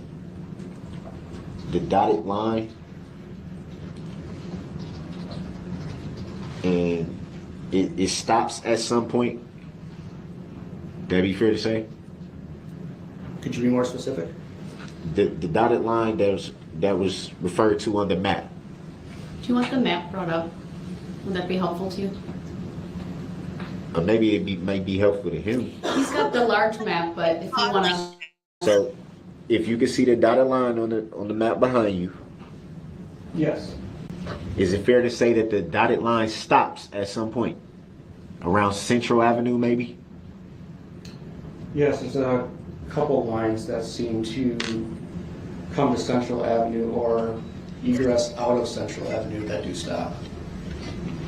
S4: the dotted line, and it stops at some point. That'd be fair to say.
S6: Could you be more specific?
S4: The dotted line that was referred to on the map.
S2: Do you want the map brought up? Would that be helpful to you?
S4: Or maybe might be helpful to him.
S2: He's got the large map, but if you want to...
S4: So, if you can see the dotted line on the map behind you,
S6: Yes.
S4: is it fair to say that the dotted line stops at some point? Around Central Avenue, maybe?
S6: Yes, there's a couple lines that seem to come to Central Avenue or egress out of Central Avenue that do stop.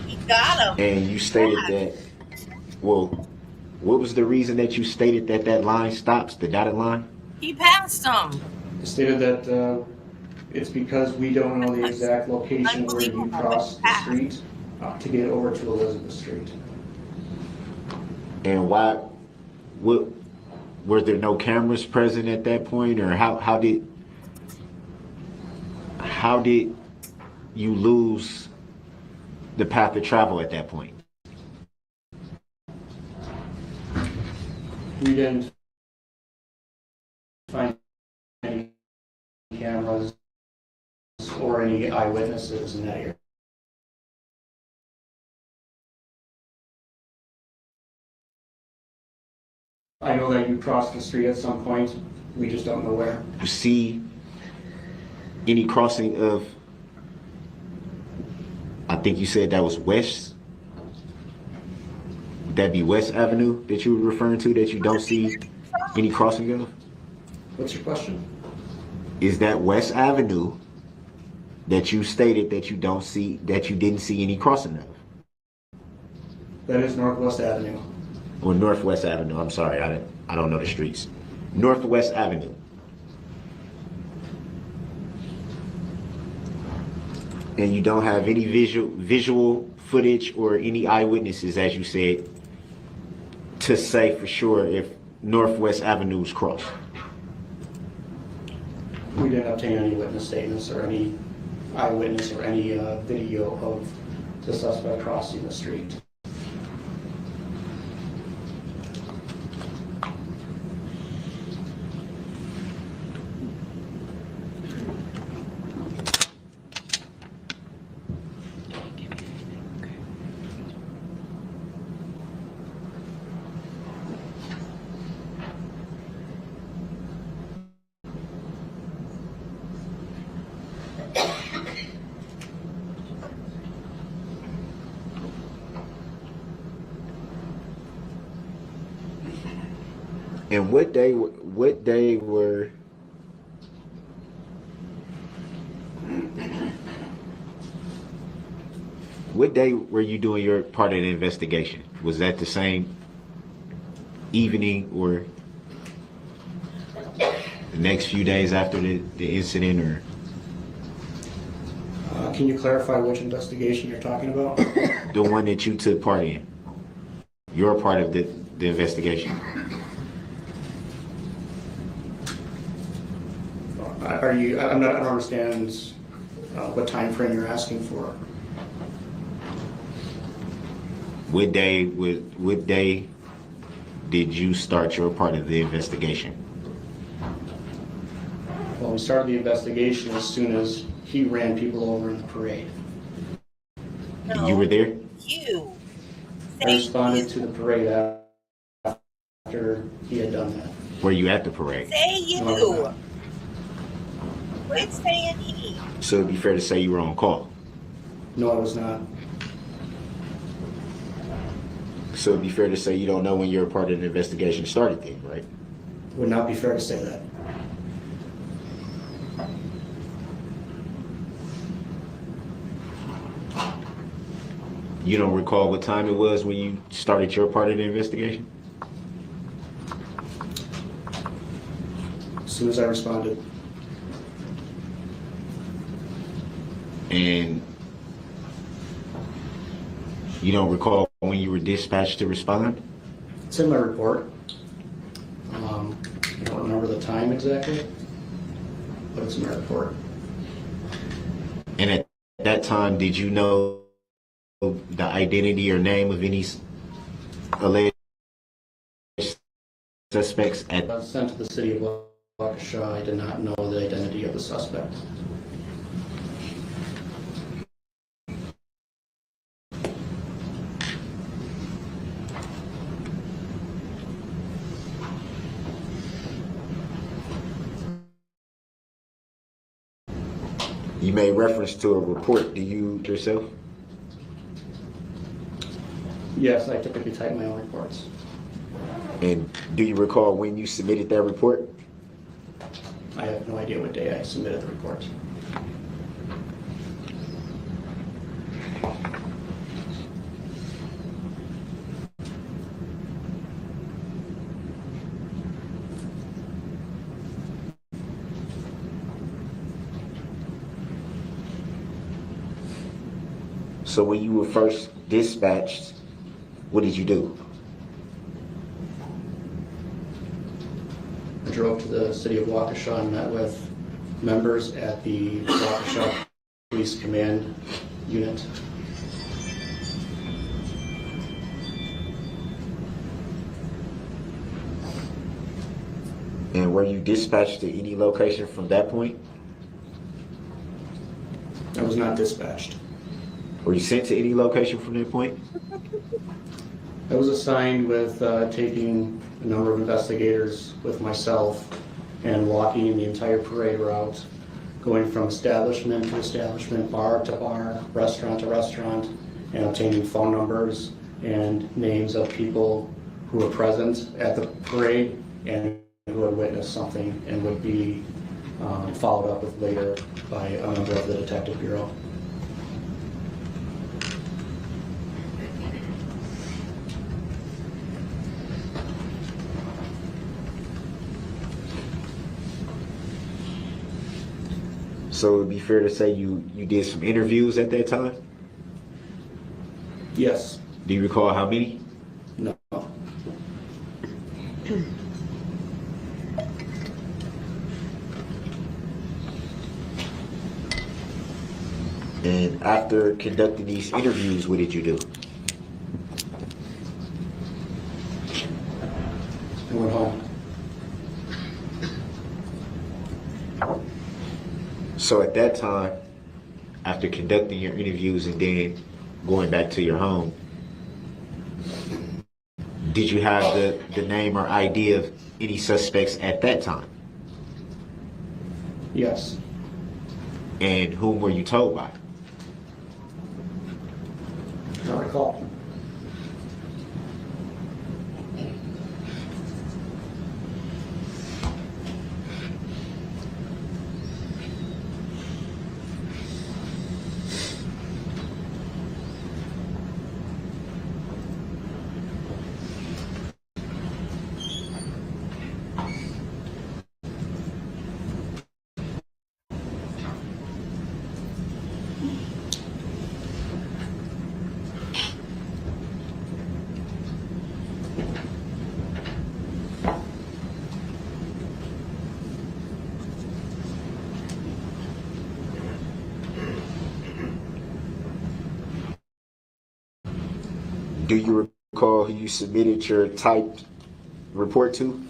S1: You got him.
S4: And you stated that, well, what was the reason that you stated that line stops, the dotted line?
S1: He passed him.
S6: It stated that it's because we don't know the exact location where you cross the street to get over to Elizabeth Street.
S4: And were there no cameras present at that point, or how did you lose the path of travel at that point?
S6: We didn't find any cameras or any eyewitnesses in that area. I know that you crossed the street at some point. We just don't know where.
S4: You see any crossing of, I think you said that was West? Would that be West Avenue that you were referring to, that you don't see any crossing of?
S6: What's your question?
S4: Is that West Avenue that you stated that you didn't see any crossing of?
S6: That is Northwest Avenue.
S4: Or Northwest Avenue, I'm sorry, I don't know the streets. Northwest Avenue. And you don't have any visual footage or any eyewitnesses, as you said, to say for sure if Northwest Avenue was crossed.
S6: We didn't obtain any witness statements or any eyewitness or any video of the suspect crossing the street.
S4: And what day were you doing your part of the investigation? Was that the same evening or the next few days after the incident, or?
S6: Can you clarify which investigation you're talking about?
S4: The one that you took part in. Your part of the investigation.
S6: I don't understand what time frame you're asking for.
S4: What day did you start your part of the investigation?
S6: Well, we started the investigation as soon as he ran people over in the parade.
S4: No, you were there?
S1: You.
S6: I responded to the parade after he had done that.
S4: Were you at the parade?
S1: Say you.
S6: No,
S1: Quit saying he.
S4: So it'd be fair to say you were on call.
S6: no, I was not.
S4: So it'd be fair to say you don't know when your part of the investigation started then, right?
S6: Would not be fair to say that.
S4: You don't recall what time it was when you started your part of the investigation?
S6: As soon as I responded.
S4: And you don't recall when you were dispatched to respond?
S6: It's in my report. I don't remember the time exactly, but it's in my report.
S4: And at that time, did you know the identity or name of any alleged suspects
S6: I was sent to the city of Waukesha. I did not know the identity of the suspect.
S4: You made reference to a report. Do you yourself?
S6: Yes, I typically type my own reports.
S4: And do you recall when you submitted that report?
S6: I have no idea what day I submitted the report.
S4: So when you were first dispatched, what did you do?
S6: I drove to the city of Waukesha and met with members at the Waukesha Police Command Unit.
S4: And were you dispatched to any location from that point?
S6: I was not dispatched.
S4: Were you sent to any location from that point?
S6: I was assigned with taking a number of investigators with myself and walking the entire parade route, going from establishment to establishment, bar to bar, restaurant to restaurant, and obtaining phone numbers and names of people who were present at the parade and who had witnessed something and would be followed up with later by a member of the Detective Bureau.
S4: So it would be fair to say you did some interviews at that time?
S6: Yes.
S4: Do you recall how many?
S6: No.
S4: And after conducting these interviews, what did you do?
S6: I went home.
S4: So at that time, after conducting your interviews and then going back to your home, did you have the name or ID of any suspects at that time?
S6: Yes.
S4: And whom were you told by?
S6: I don't recall.
S4: Do you recall who you submitted your typed report to?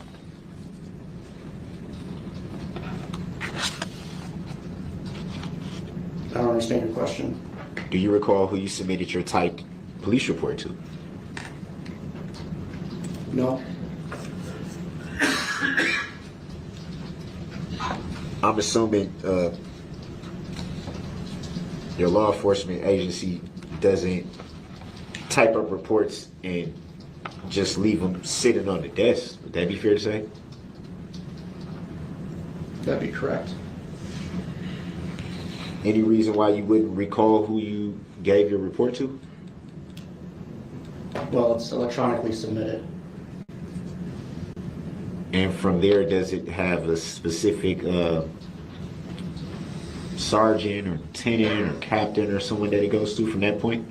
S6: I don't understand your question.
S4: Do you recall who you submitted your typed police report to?
S6: No.
S4: I'm assuming your law enforcement agency doesn't type up reports and just leave them sitting on the desk. Would that be fair to say?
S6: That'd be correct.
S4: Any reason why you wouldn't recall who you gave your report to?
S6: Well, it's electronically submitted.
S4: And from there, does it have a specific sergeant or lieutenant or captain or someone that it goes to from that point?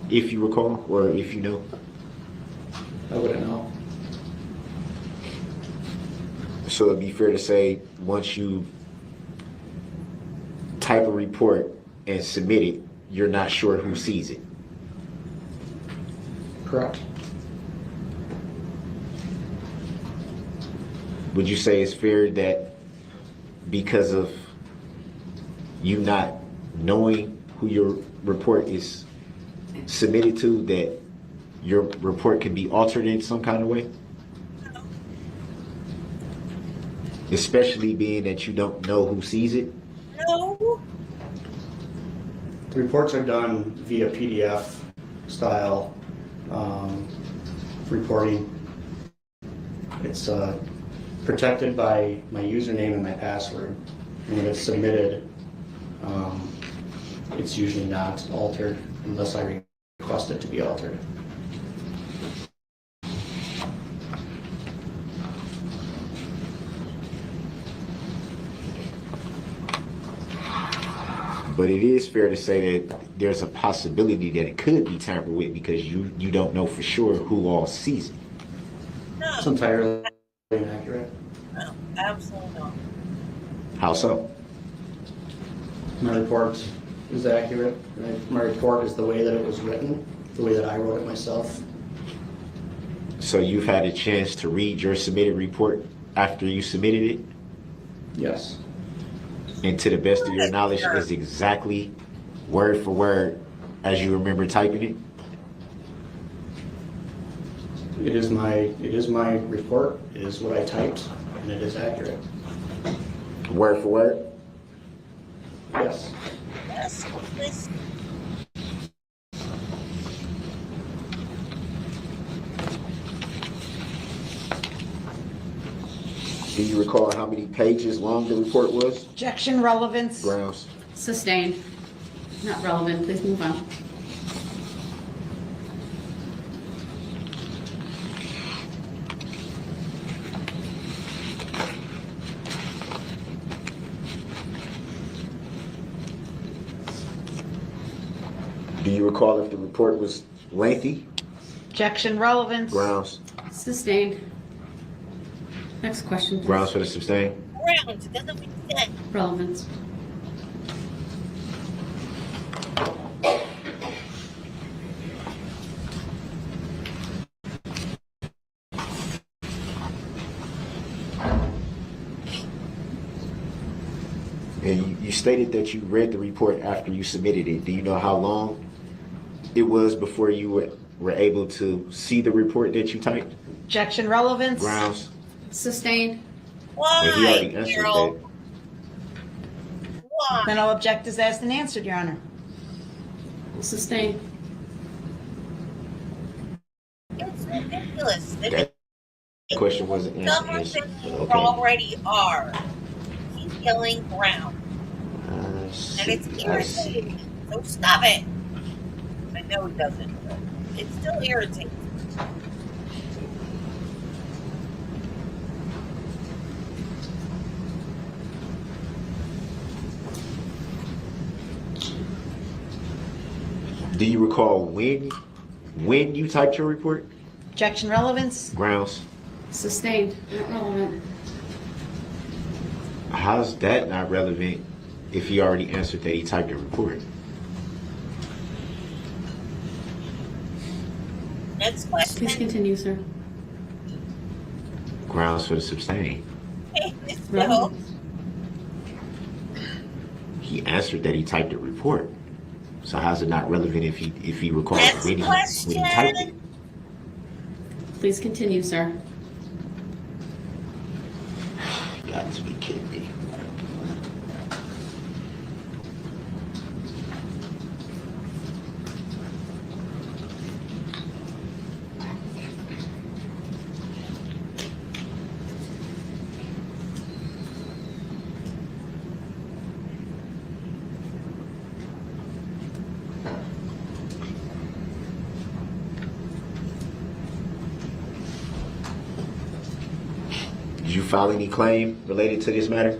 S4: If you recall, or if you know?
S6: I wouldn't know.
S4: So it'd be fair to say once you type a report and submit it, you're not sure who sees it.
S6: Correct.
S4: Would you say it's fair that because of you not knowing who your report is submitted to, that your report can be altered in some kind of way? Especially being that you don't know who sees it?
S1: No.
S6: The reports are done via PDF style reporting. It's protected by my username and my password. And when it's submitted, it's usually not altered unless I request it to be altered.
S4: But it is fair to say that there's a possibility that it could be tampered with because you don't know for sure who all sees it.
S6: It's entirely inaccurate.
S1: No, absolutely not.
S4: How so?
S6: My report is accurate. My report is the way that it was written, the way that I wrote it myself.
S4: So you've had a chance to read your submitted report after you submitted it?
S6: Yes.
S4: And to the best of your knowledge, is exactly word for word as you remember typing it?
S6: It is my report. It is what I typed, and it is accurate.
S4: Word for word?
S6: Yes.
S1: Yes, please.
S4: Do you recall how many pages long the report was?
S3: Objection, relevance.
S4: Grounds.
S2: Sustained. Not relevant. Please move on.
S4: Do you recall if the report was lengthy?
S3: Objection, relevance.
S4: Grounds.
S2: Sustained. Next question, please.
S4: Grounds for the sustain?
S1: Grounds. It doesn't make sense.
S2: Relevance.
S4: And you stated that you read the report after you submitted it. Do you know how long it was before you were able to see the report that you typed?
S3: Objection, relevance.
S4: Grounds.
S2: Sustained.
S1: Why?
S4: Well, he already answered
S1: Darrell?
S4: that.
S1: Why?
S3: Then all object is asked and answered, Your Honor.
S2: Sustained.
S1: It's ridiculous.
S4: That question wasn't
S1: Someone
S4: answered.
S1: that you
S4: Okay.
S1: already are. He's yelling ground.
S4: I
S1: And
S4: see.
S1: it's
S4: I see.
S1: irritating. So stop it. I know he doesn't, but it's still irritating.
S4: Do you recall when you typed your report?
S3: Objection, relevance.
S4: Grounds.
S2: Sustained. Not relevant.
S4: How's that not relevant if he already answered that he typed a report?
S1: Next question.
S2: Please continue, sir.
S4: Grounds for the sustain.
S1: Hey, Miss Bill.
S2: Relevant.
S4: He answered that he typed a report. So how's it not relevant if he recalls
S1: Next
S4: when he
S1: question.
S4: typed it?
S2: Please continue, sir.
S4: You got to be kidding me. Did you file any claim related to this matter?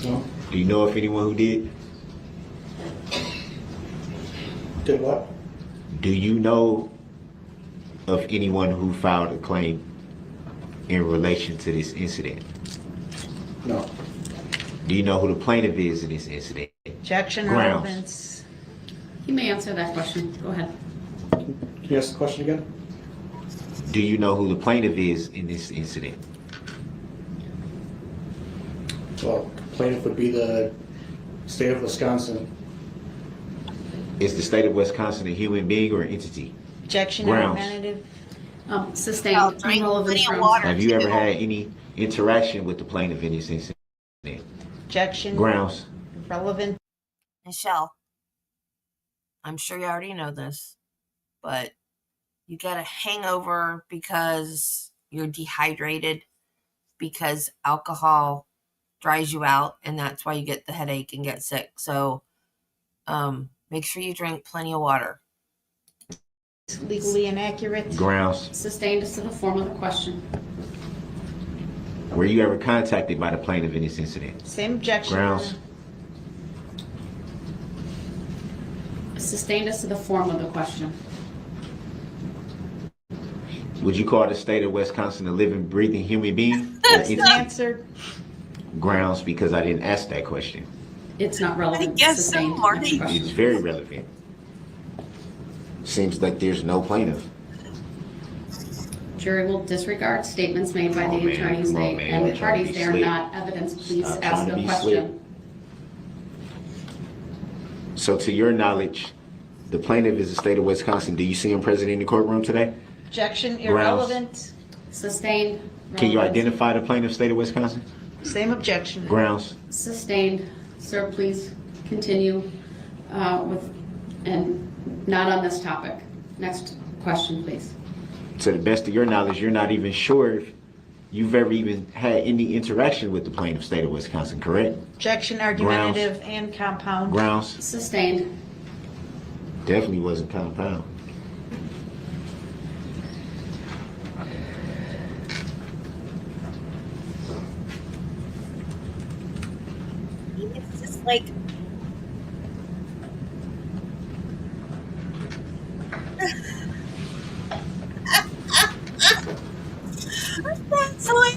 S6: No.
S4: Do you know if anyone who did?
S6: Did what?
S4: Do you know of anyone who filed a claim in relation to this incident?
S6: No.
S4: Do you know who the plaintiff is in this incident?
S3: Objection,
S4: Grounds.
S3: relevance.
S2: You may answer that question. Go ahead.
S6: Can you ask the question again?
S4: Do you know who the plaintiff is in this incident?
S6: Well, plaintiff would be the state of Wisconsin.
S4: Is the state of Wisconsin a human being or an entity?
S3: Objection,
S4: Grounds.
S3: argumentative.
S2: Sustained.
S1: I'll drink
S2: Relevant
S1: plenty of
S2: grounds.
S1: water.
S4: Have you ever had any interaction with the plaintiff in this incident?
S3: Objection.
S4: Grounds.
S3: Relevant.
S1: Michelle, I'm sure you already know this, but you got a hangover because you're dehydrated, because alcohol dries you out, and that's why you get the headache and get sick. So make sure you drink plenty of water.
S3: Legally inaccurate.
S4: Grounds.
S2: Sustained as to the form of the question.
S4: Were you ever contacted by the plaintiff in this incident?
S3: Same objection.
S4: Grounds.
S2: Sustained as to the form of the question.
S4: Would you call the state of Wisconsin a living, breathing human being? Or entity?
S3: Answered.
S4: Grounds, because I didn't ask that question.
S2: It's not relevant.
S1: I guess so,
S2: Sustained.
S1: Marty.
S2: Next question.
S4: It's very relevant. Seems like there's no plaintiff.
S2: Jury will disregard statements made by
S4: Come
S2: the
S4: on, man.
S2: attorneys
S4: Come on,
S2: they,
S4: man.
S2: and
S4: You're
S2: the
S4: trying to
S2: parties.
S4: be
S2: They are
S4: slick.
S2: not evidence. Please
S4: Stop
S2: ask
S4: trying to
S2: the
S4: be
S2: question.
S4: So to your knowledge, the plaintiff is the state of Wisconsin. Do you see him present in the courtroom today?
S3: Objection,
S4: Grounds.
S3: irrelevant.
S2: Sustained.
S4: Can you
S2: relevant.
S4: identify the plaintiff, state of Wisconsin?
S3: Same objection.
S4: Grounds.
S2: Sustained. Sir, please continue with, and not on this topic. Next question, please.
S4: To the best of your knowledge, you're not even sure if you've ever even had any interaction with the plaintiff, state of Wisconsin, correct?
S3: Objection, argumentative, and compound.
S4: Grounds.
S2: Sustained.
S4: Definitely wasn't compound.
S1: It's just like that's like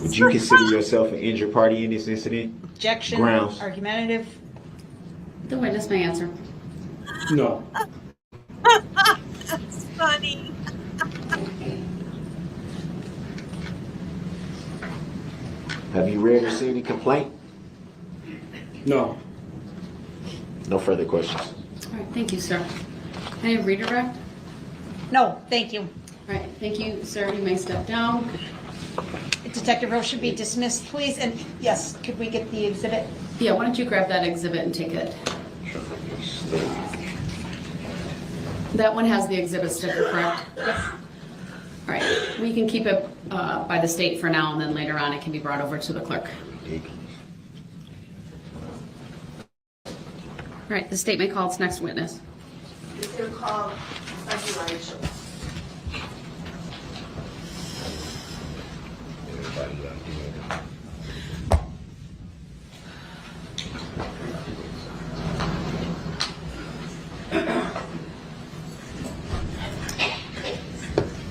S4: Would you consider yourself an injured party in this incident?
S3: Objection,
S4: Grounds.
S3: argumentative.
S2: The witness may answer.
S6: No.
S1: that's funny.
S4: Have you read or seen any complaint?
S6: No.
S4: No further questions.
S2: All right, thank you, sir. Can I redirect?
S3: No, thank you.
S2: All right, thank you, sir. You may step down.
S3: Detective Rowe should be dismissed, please. And yes, could we get the exhibit?
S2: Yeah, why don't you grab that exhibit and take it? That one has the exhibit sticker, correct?
S3: Yes.
S2: All right, we can keep it by the state for now, and then later on it can be brought over to the clerk. All right, the state may call its next witness.
S5: Is there a call? Rachel.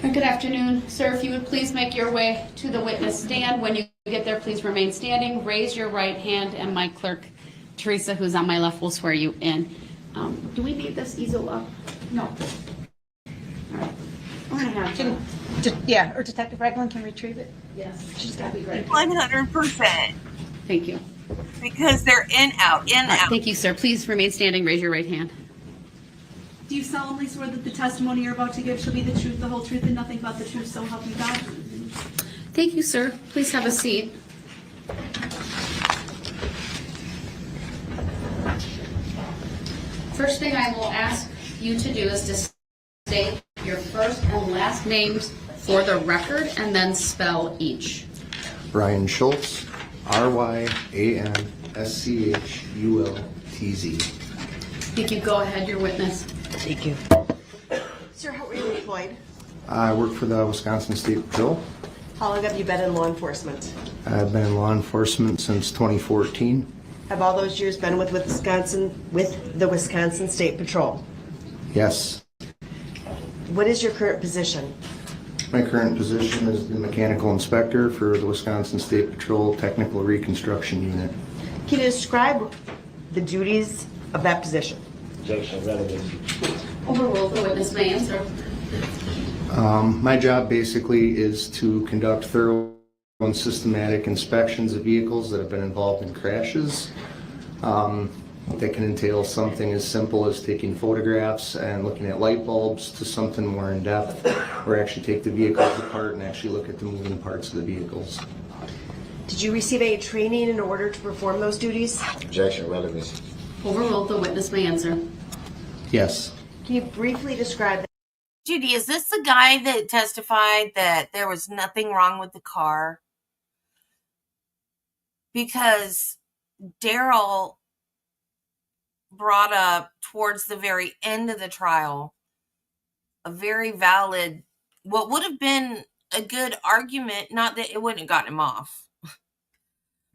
S2: Good afternoon, sir. If you would please make your way to the witness stand. When you get there, please remain standing. Raise your right hand, and my clerk, Teresa, who's on my left, will swear you in. Do we need this easel up? No. All right. I'm gonna have.
S3: Yeah, or Detective Ragland can retrieve it.
S2: Yes, she's got to be right.
S1: 100%.
S2: Thank you.
S1: Because they're in, out, in,
S2: All right,
S1: out.
S2: thank you, sir. Please remain standing. Raise your right hand.
S5: Do you solemnly swear that the testimony you're about to give shall be the truth, the whole truth, and nothing but the truth, so help you God?
S2: Thank you, sir. Please have a seat. First thing I will ask you to do is to state your first and last names for the record and then spell each.
S8: Ryan Schultz, RyanSchultz.
S2: Thank you. Go ahead, your witness.
S3: Thank you.
S5: Sir, how are you employed?
S8: I work for the Wisconsin State Patrol.
S5: How long have you been in law enforcement?
S8: I've been in law enforcement since 2014.
S5: Have all those years been with the Wisconsin State Patrol?
S8: Yes.
S5: What is your current position?
S8: My current position is the mechanical inspector for the Wisconsin State Patrol Technical Reconstruction Unit.
S9: Can you describe the duties of that position?
S4: Objection, relevancy.
S2: Overruled. The witness may answer.
S8: My job basically is to conduct thorough and systematic inspections of vehicles that have been involved in crashes. That can entail something as simple as taking photographs and looking at light bulbs to something more in depth, or actually take the vehicles apart and actually look at the moving parts of the vehicles.
S9: Did you receive any training in order to perform those duties?
S4: Objection, relevancy.
S2: Overruled. The witness may answer.
S8: Yes.
S9: Can you briefly describe that?
S1: Judy, is this the guy that testified that there was nothing wrong with the car? Because Darrell brought up towards the very end of the trial a very valid, what would have been a good argument, not that it wouldn't have gotten him off,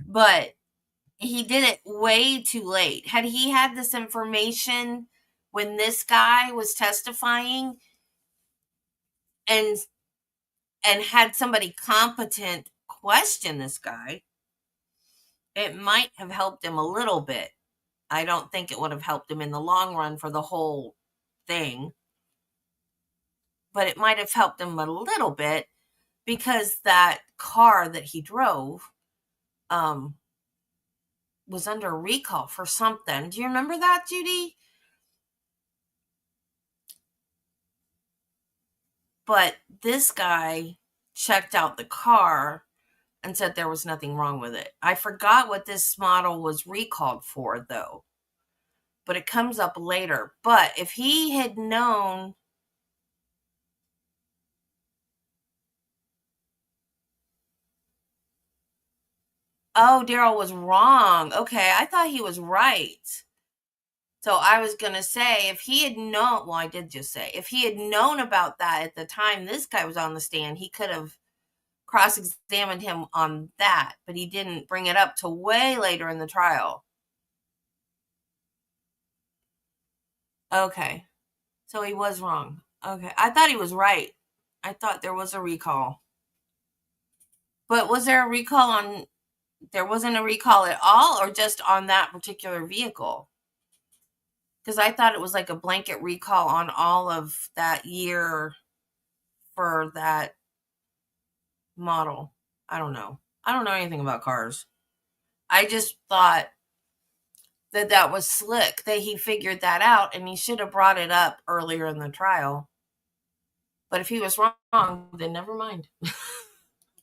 S1: but he did it way too late. Had he had this information when this guy was testifying and had somebody competent question this guy, it might have helped him a little bit. I don't think it would have helped him in the long run for the whole thing, but it might have helped him a little bit because that car that he drove was under recall for something. Do you remember that, Judy? But this guy checked out the car and said there was nothing wrong with it. I forgot what this model was recalled for, though. But it comes up later. But if he had known... Oh, Darrell was wrong. Okay, I thought he was right. So I was going to say, if he had known... Well, I did just say. If he had known about that at the time this guy was on the stand, he could have cross-examined him on that, but he didn't bring it up till way later in the trial. Okay, so he was wrong. Okay, I thought he was right. I thought there was a recall. But was there a recall on... There wasn't a recall at all, or just on that particular vehicle? Because I thought it was like a blanket recall on all of that year for that model. I don't know. I don't know anything about cars. I just thought that was slick, that he figured that out, and he should have brought it up earlier in the trial. But if he was wrong, then never mind.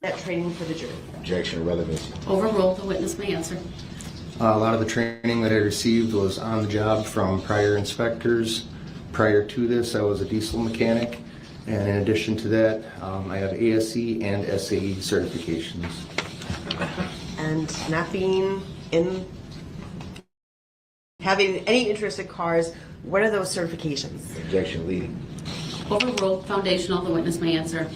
S9: That training for the jury.
S4: Objection, relevancy.
S2: Overruled. The witness may answer.
S8: A lot of the training that I received was on the job from prior inspectors. Prior to this, I was a diesel mechanic. And in addition to that, I have ASE and SAE certifications.
S9: And not being in, having any interest in cars, what are those certifications?
S4: Objection, leading.
S2: Overruled. Foundational. The witness may answer.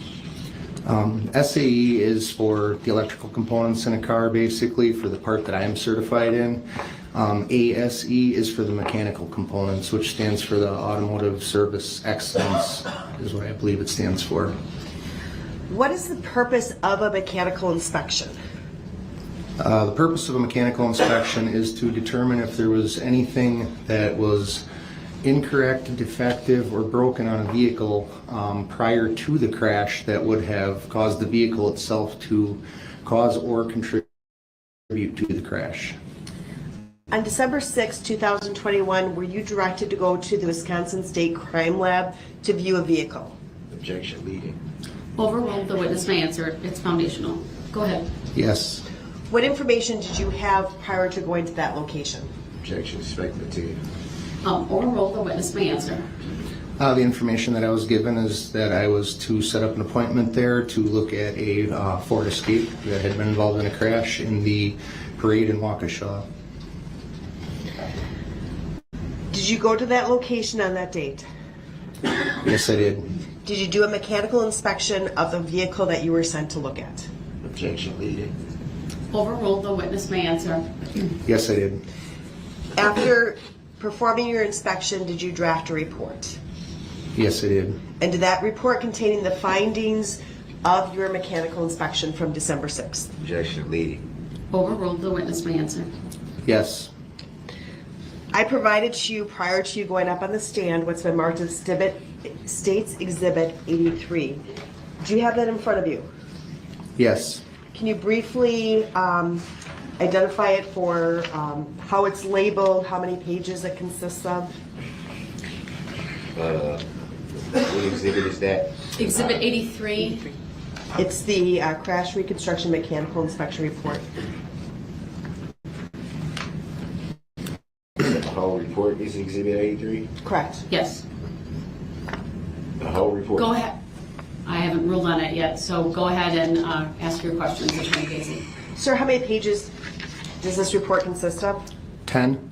S8: SAE is for the electrical components in a car, basically, for the part that I am certified in. ASE is for the mechanical components, which stands for the Automotive Service Excellence, is what I believe it stands for.
S9: What is the purpose of a mechanical inspection?
S8: The purpose of a mechanical inspection is to determine if there was anything that was incorrect, defective, or broken on a vehicle prior to the crash that would have caused the vehicle itself to cause or contribute to the crash.
S9: On December 6, 2021, were you directed to go to the Wisconsin State Crime Lab to view a vehicle?
S4: Objection, leading.
S2: Overruled. The witness may answer. It's foundational. Go ahead.
S8: Yes.
S9: What information did you have prior to going to that location?
S4: Objection, speculative.
S2: Overruled. The witness may answer.
S6: The information that I was given is that I was to set up an appointment there to look at a Ford Escape that had been involved in a crash in the parade in Waukesha.
S9: Did you go to that location on that date?
S6: Yes, I did.
S9: Did you do a mechanical inspection of the vehicle that you were sent to look at?
S4: Objection, leading.
S2: Overruled. The witness may answer.
S6: Yes, I did.
S9: After performing your inspection, did you draft a report?
S6: Yes, I did.
S9: And did that report containing the findings of your mechanical inspection from December 6th?
S4: Objection, leading.
S2: Overruled. The witness may answer.
S8: Yes.
S9: I provided to you prior to you going up on the stand what's been marked as State's Exhibit 83. Do you have that in front of you?
S8: Yes.
S9: Can you briefly identify it for how it's labeled, how many pages it consists of?
S4: What exhibit is that?
S2: Exhibit 83.
S9: It's the Crash Reconstruction Mechanical Inspection Report.
S4: The whole report is exhibit 83?
S9: Correct.
S2: Yes.
S4: The whole report?
S2: Go ahead. I haven't ruled on it yet, so go ahead and ask your questions, Attorney Casey.
S9: Sir, how many pages does this report consist of?
S8: 10.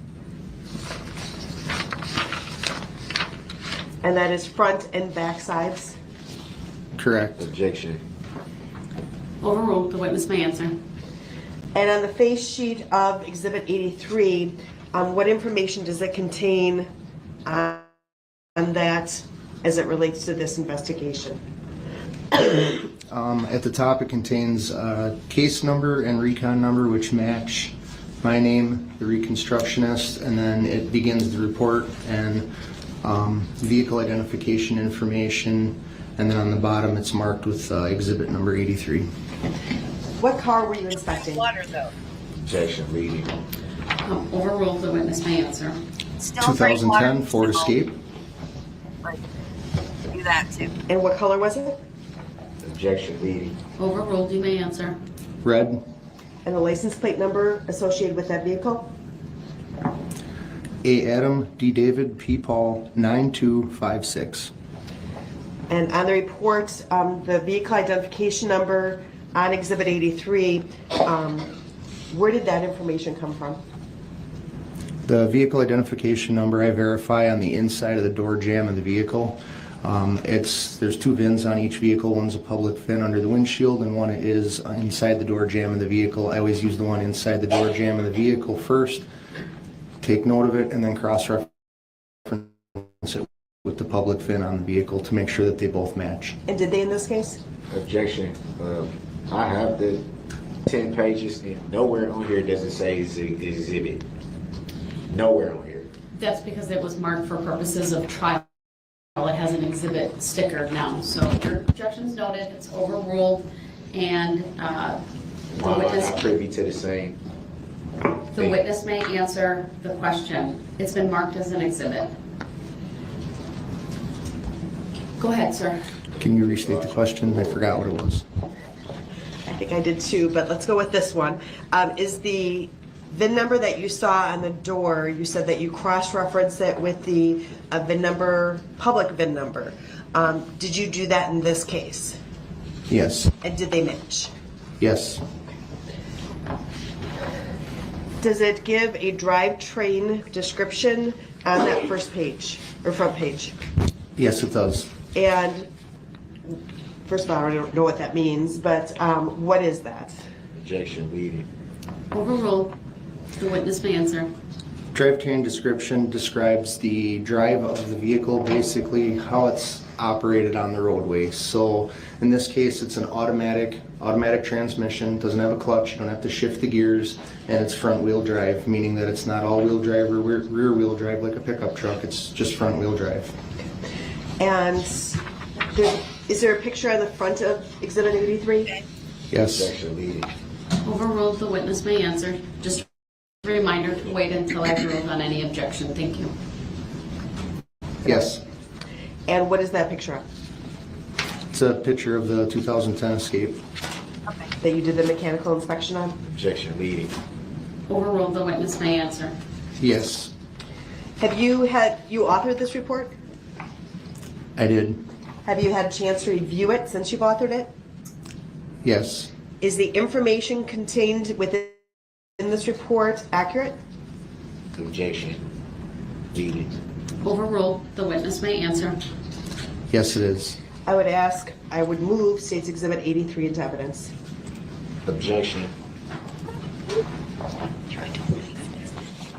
S9: And that is front and back sides?
S8: Correct.
S4: Objection.
S2: Overruled. The witness may answer.
S9: And on the face sheet of Exhibit 83, what information does it contain on that as it relates to this investigation?
S8: At the top, it contains case number and recon number, which match my name, the reconstructionist, and then it begins the report and vehicle identification information, and then on the bottom, it's marked with exhibit number 83.
S9: What car were you inspecting?
S4: Objection, leading.
S2: Overruled. The witness may answer.
S8: 2010 Ford Escape.
S1: Do that too.
S9: And what color was it?
S4: Objection, leading.
S2: Overruled. You may answer.
S8: Red.
S9: And the license plate number associated with that vehicle?
S8: A. Adam, D. David, P. Paul, 9256.
S9: And on the report, the vehicle identification number on Exhibit 83, where did that information come from?
S8: The vehicle identification number I verify on the inside of the door jamb of the vehicle. There's two VINs on each vehicle. One's a public VIN under the windshield, and one is inside the door jamb of the vehicle. I always use the one inside the door jamb of the vehicle first, take note of it, and then cross-reference it with the public VIN on the vehicle to make sure that they both match.
S9: And did they in this case?
S4: Objection. I have the 10 pages, and nowhere on here does it say it's an exhibit. Nowhere on here.
S2: That's because it was marked for purposes of trial. It has an exhibit sticker now. So your objection's noted. It's overruled, and the
S4: Why am I
S2: witness.
S4: not privy to the same?
S2: The witness may answer the question. It's been marked as an exhibit. Go ahead, sir.
S8: Can you restate the question? I forgot what it was.
S9: I think I did too, but let's go with this one. Is the VIN number that you saw on the door, you said that you cross-referenced it with the VIN number, public VIN number. Did you do that in this case?
S8: Yes.
S9: And did they match?
S8: Yes.
S9: Does it give a drivetrain description on that first page or front page?
S8: Yes, it does.
S9: And first of all, I don't know what that means, but what is that?
S4: Objection, leading.
S2: Overruled. The witness may answer.
S8: Drivetrain description describes the drive of the vehicle, basically how it's operated on the roadway. So in this case, it's an automatic transmission, doesn't have a clutch, you don't have to shift the gears, and it's front wheel drive, meaning that it's not all wheel drive or rear wheel drive like a pickup truck, it's just front wheel drive.
S9: And is there a picture on the front of Exhibit 83?
S8: Yes.
S4: Objection, leading.
S2: Overruled. The witness may answer. Just a reminder to wait until I've ruled on any objection. Thank you.
S8: Yes.
S9: And what is that picture of?
S8: It's a picture of the 2010 Escape.
S9: That you did the mechanical inspection on?
S4: Objection, leading.
S2: Overruled. The witness may answer.
S8: Yes.
S9: Have you authored this report?
S8: I did.
S9: Have you had a chance to review it since you've authored it?
S8: Yes.
S9: Is the information contained within this report accurate?
S4: Objection, leading.
S2: Overruled. The witness may answer.
S8: Yes, it is.
S9: I would move State's Exhibit 83 into evidence.
S4: Objection.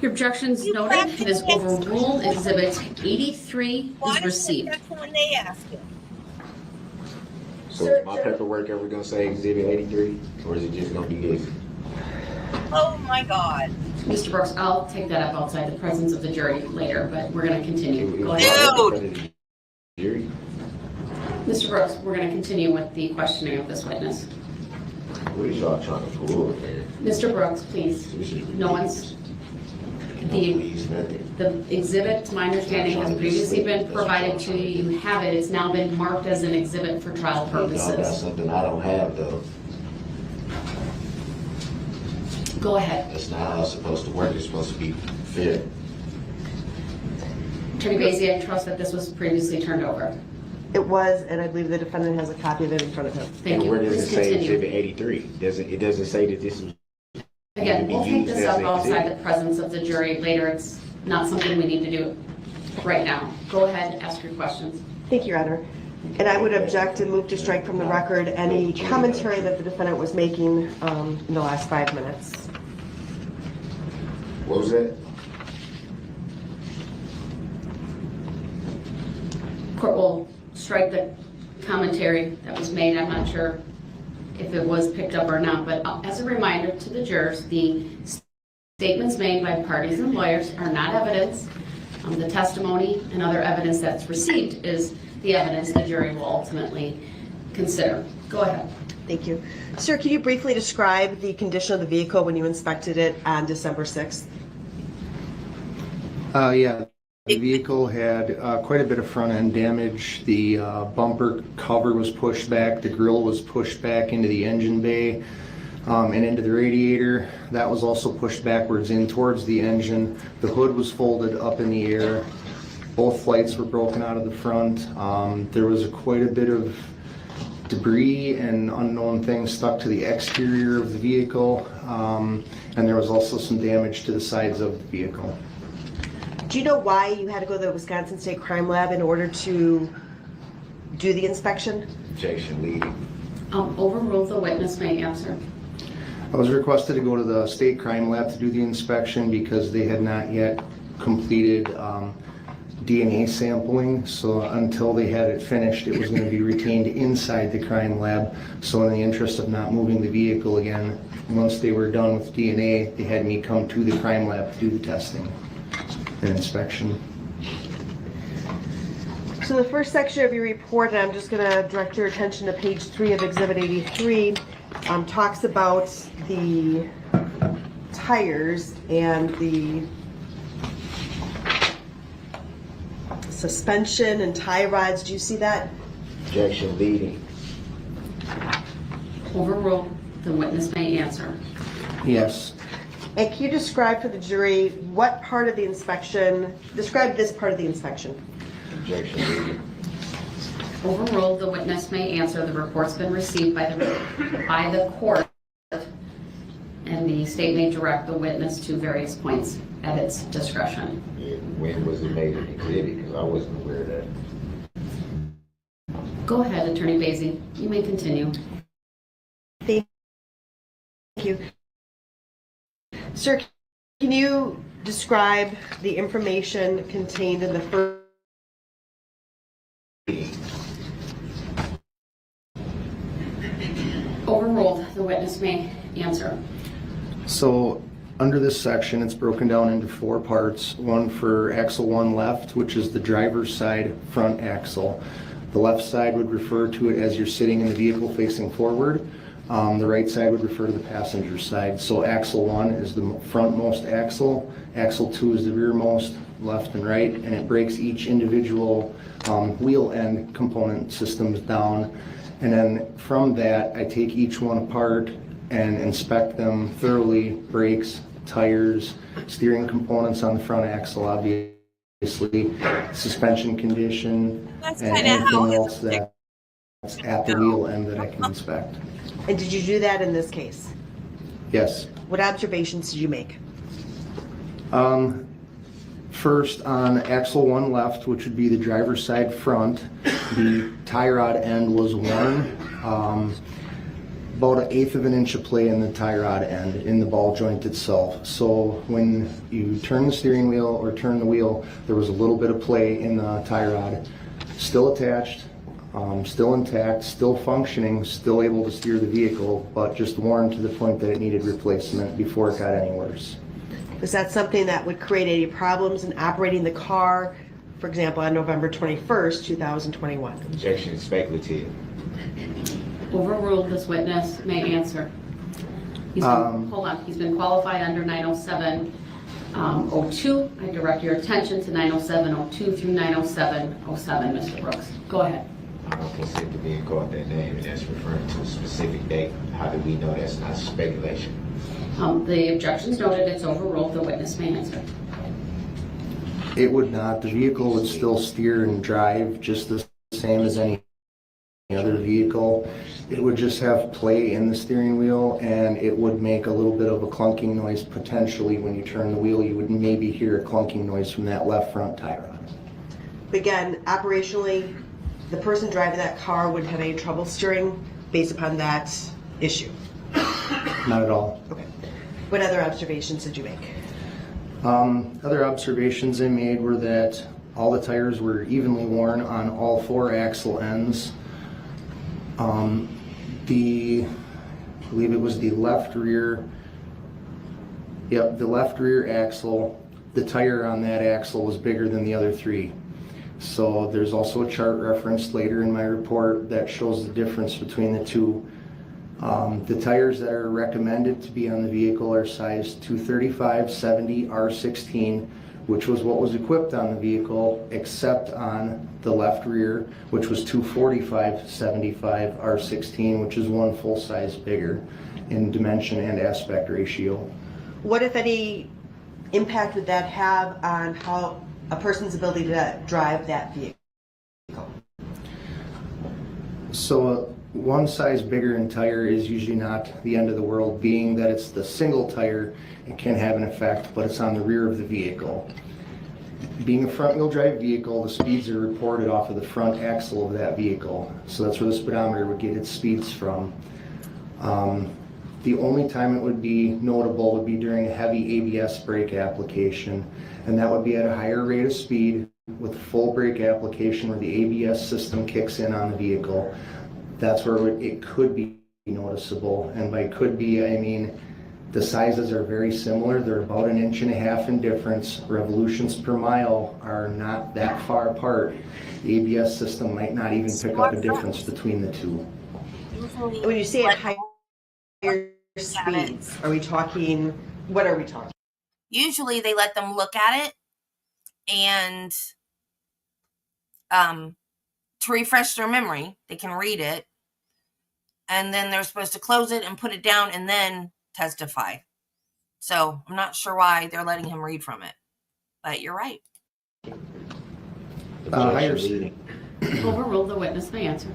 S2: Your objection's noted. It is overruled. Exhibit 83 is received.
S1: When they ask it.
S4: So is my paperwork ever gonna say Exhibit 83, or is it just gonna be this?
S1: Oh my God.
S2: Mr. Brooks, I'll take that up outside the presence of the jury later, but we're going to continue. Go
S4: It-
S2: ahead.
S4: it- Jury?
S2: Mr. Brooks, we're going to continue with the questioning of this witness.
S4: What is y'all trying to pull, man?
S2: Mr. Brooks, please.
S4: This is
S2: No one's,
S4: Please, nothing.
S2: the exhibit, to my understanding, has previously been provided to you. You have it. It's now been marked as an exhibit for trial
S4: Y'all got
S2: purposes.
S4: something I don't have, though.
S2: Go ahead.
S4: That's not how it's supposed to work. It's supposed to be fair.
S2: Attorney Basie, I trust that this was previously turned over.
S9: It was, and I believe the defendant has a copy of it in front of him.
S2: Thank
S4: And
S2: you.
S4: where does
S2: Please
S4: it say
S2: continue.
S4: Exhibit 83? It doesn't say that this is.
S2: Again, we'll take this
S4: Used
S2: up
S4: as an
S2: outside
S4: exhibit.
S2: the presence of the jury later. It's not something we need to do right now. Go ahead, ask your questions.
S9: Thank you, Your Honor. And I would object and move to strike from the record any commentary that the defendant was making in the last 5 minutes.
S4: What was that?
S2: Court will strike the commentary that was made. I'm not sure if it was picked up or not, but as a reminder to the jurors, the statements made by parties and lawyers are not evidence. The testimony and other evidence that's received is the evidence the jury will ultimately consider. Go ahead.
S9: Thank you. Sir, can you briefly describe the condition of the vehicle when you inspected it on December 6th?
S8: Yeah, the vehicle had quite a bit of front end damage. The bumper cover was pushed back, the grille was pushed back into the engine bay and into the radiator. That was also pushed backwards in towards the engine. The hood was folded up in the air. Both lights were broken out of the front. There was quite a bit of debris and unknown things stuck to the exterior of the vehicle, and there was also some damage to the sides of the vehicle.
S9: Do you know why you had to go to the Wisconsin State Crime Lab in order to do the inspection?
S4: Objection leading.
S2: Overrule, the witness may answer.
S8: I was requested to go to the state crime lab to do the inspection because they had not yet completed DNA sampling. So until they had it finished, it was going to be retained inside the crime lab. So in the interest of not moving the vehicle again, once they were done with DNA, they had me come to the crime lab to do the testing and inspection.
S9: So the first section of your report, and I'm just going to direct your attention to page 3 of Exhibit 83, talks about the tires and the suspension and tie rods. Do you see that?
S4: Objection leading.
S2: Overrule, the witness may answer.
S8: Yes.
S9: And can you describe for the jury what part of the inspection, describe this part of the inspection?
S4: Objection leading.
S2: Overrule, the witness may answer. The report's been received by the court, and the state may direct the witness to various points at its discretion.
S4: And when was it made an exhibit? Because I wasn't aware of that.
S2: Go ahead, Attorney Basie. You may continue.
S9: Thank you. Sir, can you describe the information contained in the first?
S2: Overruled, the witness may answer.
S8: So under this section, it's broken down into 4 parts. One for axle 1 left, which is the driver's side front axle. The left side would refer to it as you're sitting in the vehicle facing forward. The right side would refer to the passenger side. So axle 1 is the frontmost axle. Axle 2 is the rearmost, left and right, and it breaks each individual wheel end component systems down. And then from that, I take each one apart and inspect them thoroughly: brakes, tires, steering components on the front axle, obviously, suspension condition,
S1: That's
S8: and
S1: kinda how
S8: anything
S1: it's
S8: else that's at the wheel end that I can inspect.
S9: And did you do that in this case?
S8: Yes.
S9: What observations did you make?
S8: First, on axle 1 left, which would be the driver's side front, the tie rod end was worn. About 1/8 of an inch of play in the tie rod end, in the ball joint itself. So when you turn the steering wheel or turn the wheel, there was a little bit of play in the tie rod. Still attached, still intact, still functioning, still able to steer the vehicle, but just worn to the point that it needed replacement before it got any worse.
S9: Was that something that would create any problems in operating the car, for example, on November 21st, 2021?
S4: Objection speculative.
S2: Overruled. This witness may answer. Hold on. He's been qualified under 907-02. I direct your attention to 907-02 through 907-07, Mr. Brooks. Go ahead.
S4: I don't consider being called that name, and that's referring to a specific date. How do we know that's not speculation?
S2: The objection's noted. It's overruled. The witness may answer.
S8: It would not. The vehicle would still steer and drive just the same as any other vehicle. It would just have play in the steering wheel, and it would make a little bit of a clunking noise potentially when you turn the wheel. You would maybe hear a clunking noise from that left front tire on it.
S9: Again, operationally, the person driving that car wouldn't have any trouble steering based upon that issue.
S8: Not at all.
S9: Okay. What other observations did you make?
S8: Other observations I made were that all the tires were evenly worn on all 4 axle ends. I believe it was the left rear, the left rear axle, the tire on that axle was bigger than the other 3. So there's also a chart referenced later in my report that shows the difference between the 2. The tires that are recommended to be on the vehicle are size 235/70 R16, which was what was equipped on the vehicle, except on the left rear, which was 245/75 R16, which is 1 full size bigger in dimension and aspect ratio.
S9: What, if any, impact would that have on how a person's ability to drive that vehicle?
S8: So 1 size bigger in tire is usually not the end of the world, being that it's the single tire. It can have an effect, but it's on the rear of the vehicle. Being a front-wheel drive vehicle, the speeds are reported off of the front axle of that vehicle. So that's where the speedometer would get its speeds from. The only time it would be notable would be during a heavy ABS brake application, and that would be at a higher rate of speed with full brake application where the ABS system kicks in on the vehicle. That's where it could be noticeable, and by could be, I mean the sizes are very similar. They're about 1.5 inches in difference. Revolutions per mile are not that far apart. The ABS system might not even pick up a difference between the 2.
S9: When you say at higher speeds, are we talking, what are we talking?
S1: Usually they let them look at it and to refresh their memory, they can read it, and then they're supposed to close it and put it down and then testify. So I'm not sure why they're letting him read from it, but you're right.
S8: Higher
S2: Overruled. The witness may answer.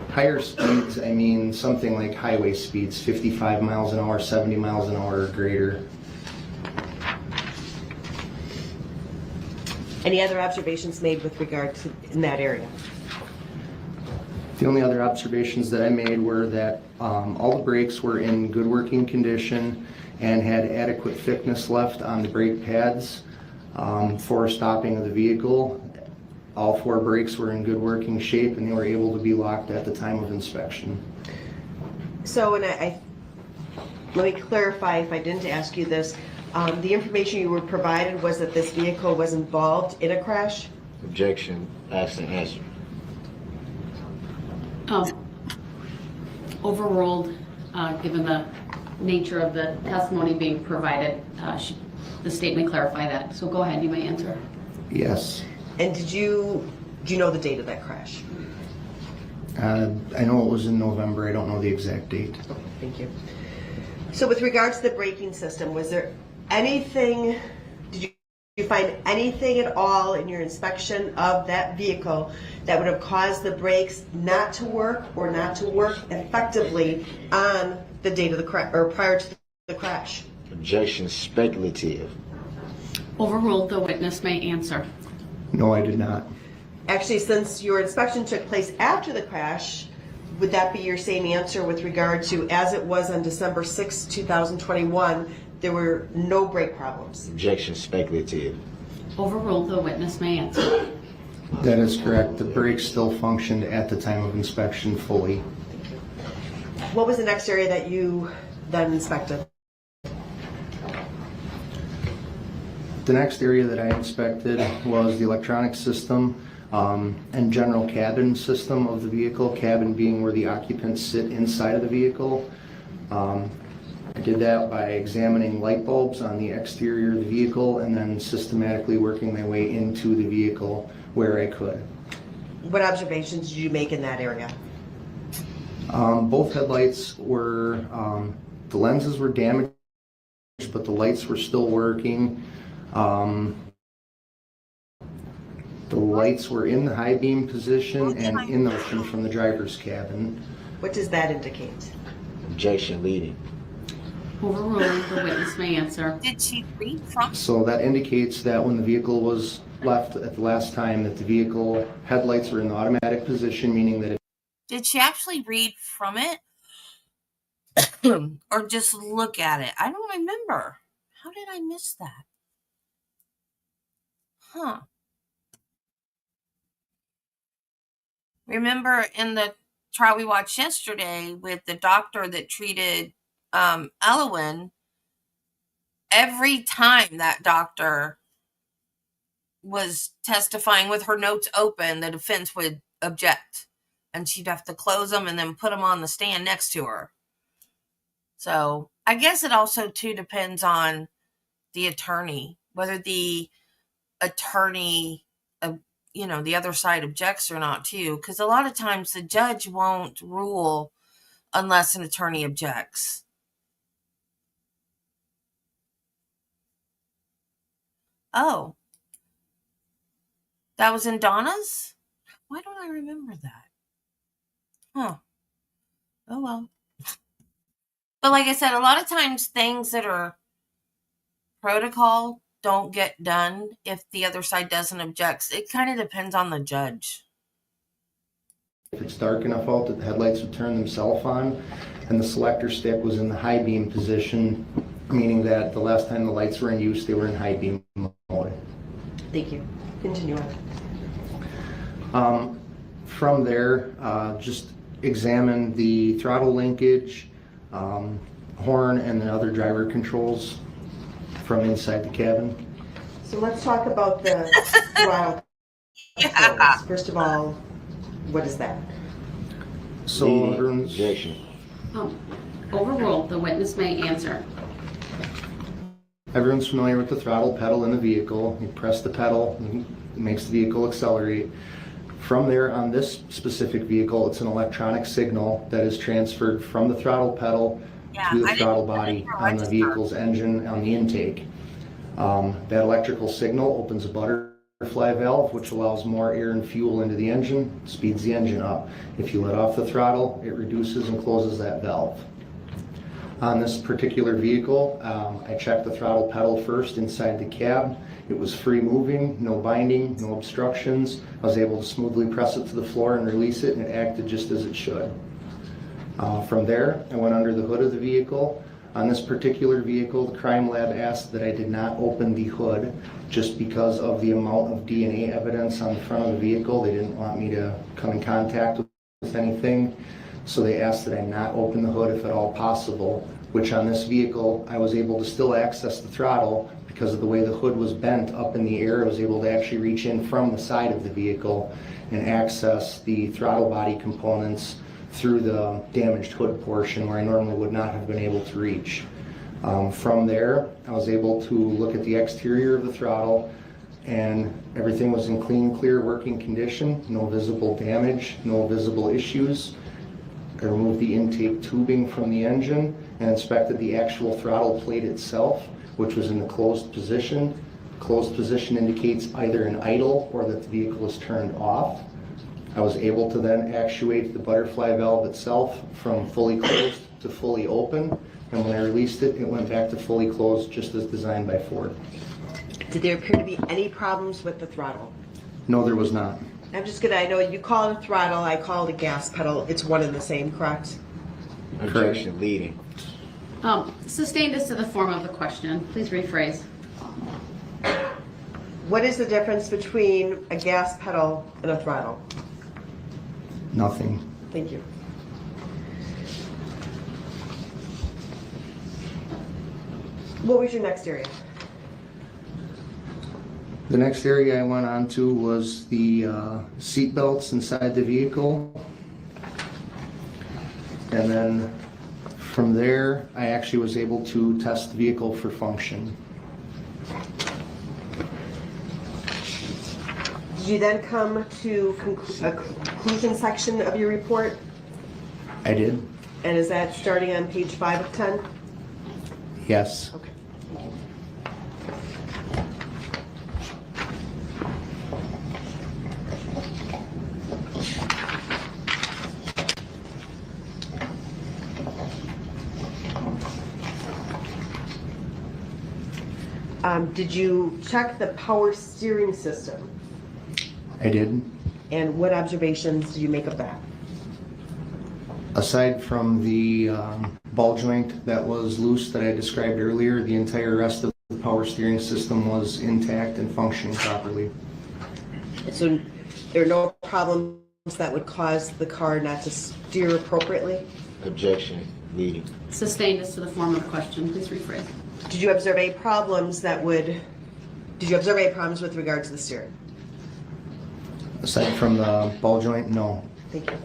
S8: Higher speeds, I mean something like highway speeds, 55 miles an hour, 70 miles an hour or greater.
S9: Any other observations made with regard to in that area?
S8: The only other observations that I made were that all the brakes were in good working condition and had adequate thickness left on the brake pads for stopping of the vehicle. All 4 brakes were in good working shape and they were able to be locked at the time of inspection.
S9: So, and let me clarify if I didn't ask you this. The information you were provided was that this vehicle was involved in a crash?
S4: Objection. Ask and answer.
S2: Overruled. Given the nature of the testimony being provided, the state may clarify that. So go ahead, you may answer.
S8: Yes.
S9: And do you know the date of that crash?
S8: I know it was in November. I don't know the exact date.
S9: Okay, thank you. So with regards to the braking system, was there anything, did you find anything at all in your inspection of that vehicle that would have caused the brakes not to work or not to work effectively on the date of the crash or prior to the crash?
S4: Objection speculative.
S2: Overruled. The witness may answer.
S8: No, I did not.
S9: Actually, since your inspection took place after the crash, would that be your same answer with regard to, as it was on December 6, 2021, there were no brake problems?
S4: Objection speculative.
S2: Overruled. The witness may answer.
S8: That is correct. The brakes still functioned at the time of inspection fully.
S9: What was the next area that you then inspected?
S8: The next area that I inspected was the electronic system and general cabin system of the vehicle, cabin being where the occupants sit inside of the vehicle. I did that by examining light bulbs on the exterior of the vehicle and then systematically working my way into the vehicle where I could.
S9: What observations did you make in that area?
S8: Both headlights were, the lenses were damaged, but the lights were still working. The lights were in the high beam position and in motion from the driver's cabin.
S9: What does that indicate?
S4: Objection leading.
S2: Overruled, the witness may answer.
S1: Did she read from?
S8: So that indicates that when the vehicle was left at the last time, that the vehicle headlights were in the automatic position, meaning that it.
S1: Did she actually read from it? Or just look at it? I don't remember. How did I miss that? Huh. Remember in the trial we watched yesterday with the doctor that treated Elwyn, every time that doctor was testifying with her notes open, the defense would object. And she'd have to close them and then put them on the stand next to her. So I guess it also, too, depends on the attorney, whether the attorney, the other side objects or not, too. Because a lot of times the judge won't rule unless an attorney objects. Oh. That was in Donna's? Why don't I remember that? Huh. Oh, well. But like I said, a lot of times things that are protocol don't get done if the other side doesn't object. It kind of depends on the judge.
S8: If it's dark enough out that the headlights would turn themselves on, and the selector stick was in the high beam position, meaning that the last time the lights were in use, they were in high beam mode.
S9: Thank you. Continue
S8: on. From there, just examine the throttle linkage, horn, and the other driver controls from inside the cabin.
S9: So let's talk about the throttle.
S1: Yeah.
S9: First of all, what is that?
S8: So,
S4: Objection.
S2: Overruled, the witness may answer.
S8: everyone's familiar with the throttle pedal in the vehicle. You press the pedal, and it makes the vehicle accelerate. From there, on this specific vehicle, it's an electronic signal that is transferred from the throttle pedal to the throttle body on the vehicle's engine on the intake. That electrical signal opens a butterfly valve, which allows more air and fuel into the engine, speeds the engine up. If you let off the throttle, it reduces and closes that valve. On this particular vehicle, I checked the throttle pedal first inside the cab. It was free moving, no binding, no obstructions. I was able to smoothly press it to the floor and release it, and it acted just as it should. From there, I went under the hood of the vehicle. On this particular vehicle, the crime lab asked that I did not open the hood just because of the amount of DNA evidence on the front of the vehicle. They didn't want me to come in contact with anything, so they asked that I not open the hood if at all possible, which on this vehicle, I was able to still access the throttle because of the way the hood was bent up in the air. I was able to actually reach in from the side of the vehicle and access the throttle body components through the damaged hood portion where I normally would not have been able to reach. From there, I was able to look at the exterior of the throttle, and everything was in clean, clear working condition, no visible damage, no visible issues. I removed the intake tubing from the engine and inspected the actual throttle plate itself, which was in the closed position. Closed position indicates either an idle or that the vehicle is turned off. I was able to then actuate the butterfly valve itself from fully closed to fully open, and when I released it, it went back to fully closed just as designed by Ford.
S9: Did there appear to be any problems with the throttle?
S8: No, there was not.
S9: I know you call it a throttle, I call it a gas pedal. It's one and the same, correct?
S4: Objection leading.
S2: Sustained as to the form of the question. Please rephrase.
S9: What is the difference between a gas pedal and a throttle?
S8: Nothing.
S9: Thank you. What was your next area?
S8: The next area I went on to was the seat belts inside the vehicle. And then from there, I actually was able to test the vehicle for function.
S9: Did you then come to a conclusion section of your report?
S8: I did.
S9: And is that starting on page 5 of 10?
S8: Yes.
S9: Okay. Did you check the power steering system?
S8: I did.
S9: And what observations did you make of that?
S8: Aside from the ball joint that was loose that I described earlier, the entire rest of the power steering system was intact and functioning properly.
S9: So there are no problems that would cause the car not to steer appropriately?
S4: Objection, leading.
S2: Sustained as to the form of the question. Please rephrase.
S9: Did you observe any problems with regard to the steering?
S8: Aside from the ball joint, no.
S9: Thank you.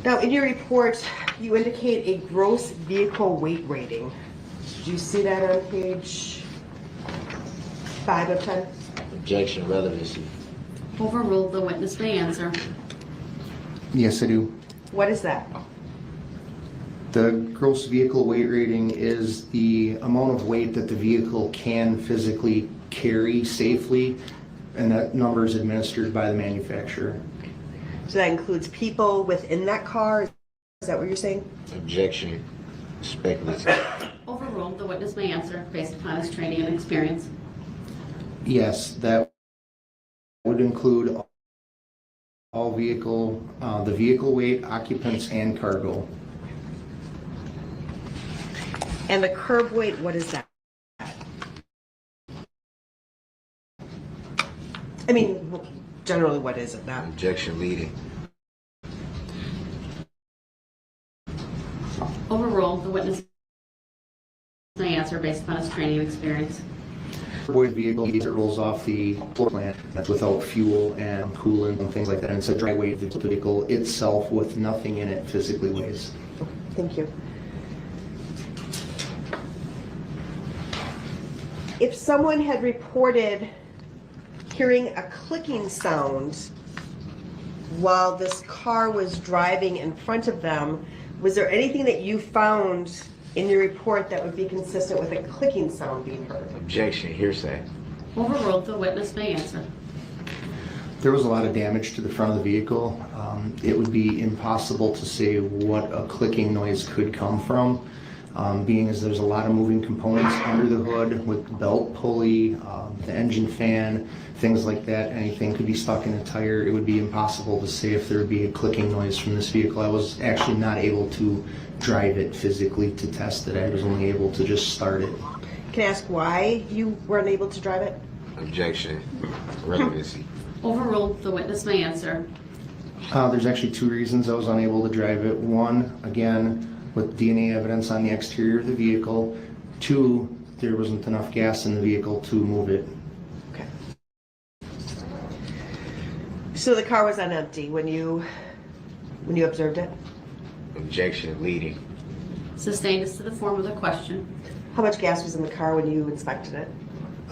S9: Now, in your report, you indicate a gross vehicle weight rating. Do you see that on page 5 of 10?
S4: Objection, relevancy.
S2: Overruled. The witness may answer.
S8: Yes, I do.
S9: What is that?
S8: The gross vehicle weight rating is the amount of weight that the vehicle can physically carry safely, and that number is administered by the manufacturer.
S9: So that includes people within that car? Is that what you're saying?
S4: Objection, speculative.
S2: Overruled. The witness may answer based upon his training and experience.
S8: Yes, that would include all vehicle, the vehicle weight, occupants, and cargo.
S9: And the curb weight, what is that? I mean, generally, what is it now?
S4: Objection, leading.
S2: Overruled. The witness may answer based upon his training and experience.
S8: Void vehicle it rolls off the floor plan. That's without fuel and coolant and things like that. And it's a dry weight the vehicle itself with nothing in it physically weighs.
S9: Thank you. If someone had reported hearing a clicking sound while this car was driving in front of them, was there anything that you found in your report that would be consistent with a clicking sound being heard?
S4: Objection, hearsay.
S2: Overruled. The witness may answer.
S8: There was a lot of damage to the front of the vehicle. It would be impossible to say what a clicking noise could come from, being as there's a lot of moving components under the hood with the belt pulley, the engine fan, things like that. Anything could be stuck in a tire. It would be impossible to say if there would be a clicking noise from this vehicle. I was actually not able to drive it physically to test it. I was only able to just start it.
S9: Can I ask why you were unable to drive it?
S4: Objection, relevancy.
S2: Overruled. The witness may answer.
S8: There's actually two reasons I was unable to drive it. One, again, with DNA evidence on the exterior of the vehicle. Two, there wasn't enough gas in the vehicle to move it.
S9: Okay. So the car was on empty when you observed it?
S4: Objection, leading.
S2: Sustained as to the form of the question.
S9: How much gas was in the car when you inspected it?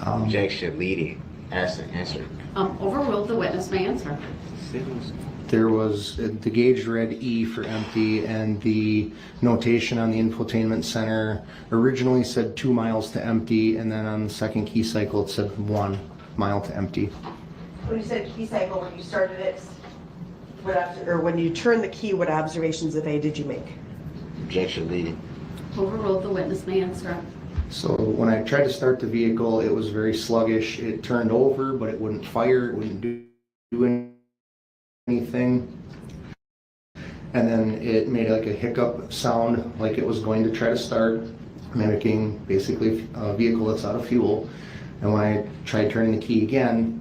S4: Objection, leading. Answer.
S2: Overruled. The witness may answer.
S8: There was, the gauge read E for empty, and the notation on the infotainment center originally said 2 miles to empty, and then on the second key cycle it said 1 mile to empty.
S9: When you said key cycle, when you started it, or when you turned the key, what observations, if any, did you make?
S4: Objection, leading.
S2: Overruled. The witness may answer.
S8: So when I tried to start the vehicle, it was very sluggish. It turned over, but it wouldn't fire, it wouldn't do anything. And then it made like a hiccup sound, like it was going to try to start. mimicking basically a vehicle that's out of fuel. And when I tried turning the key again,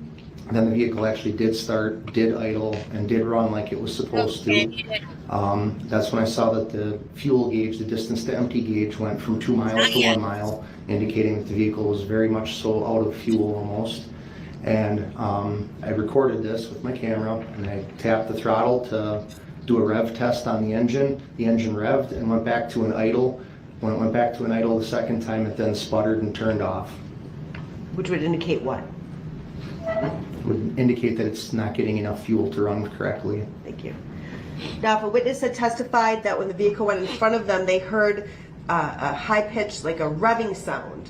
S8: then the vehicle actually did start, did idle, and did run like it was supposed to. That's when I saw that the fuel gauge, the distance to empty gauge, went from 2 miles to 1 mile, indicating that the vehicle was very much so out of fuel almost. And I recorded this with my camera, and I tapped the throttle to do a rev test on the engine. The engine revved and went back to an idle. When it went back to an idle the second time, it then sputtered and turned off.
S9: Which would indicate what?
S8: Would indicate that it's not getting enough fuel to run correctly.
S9: Thank you. Now, if a witness had testified that when the vehicle went in front of them, they heard a high-pitched, like a revving sound,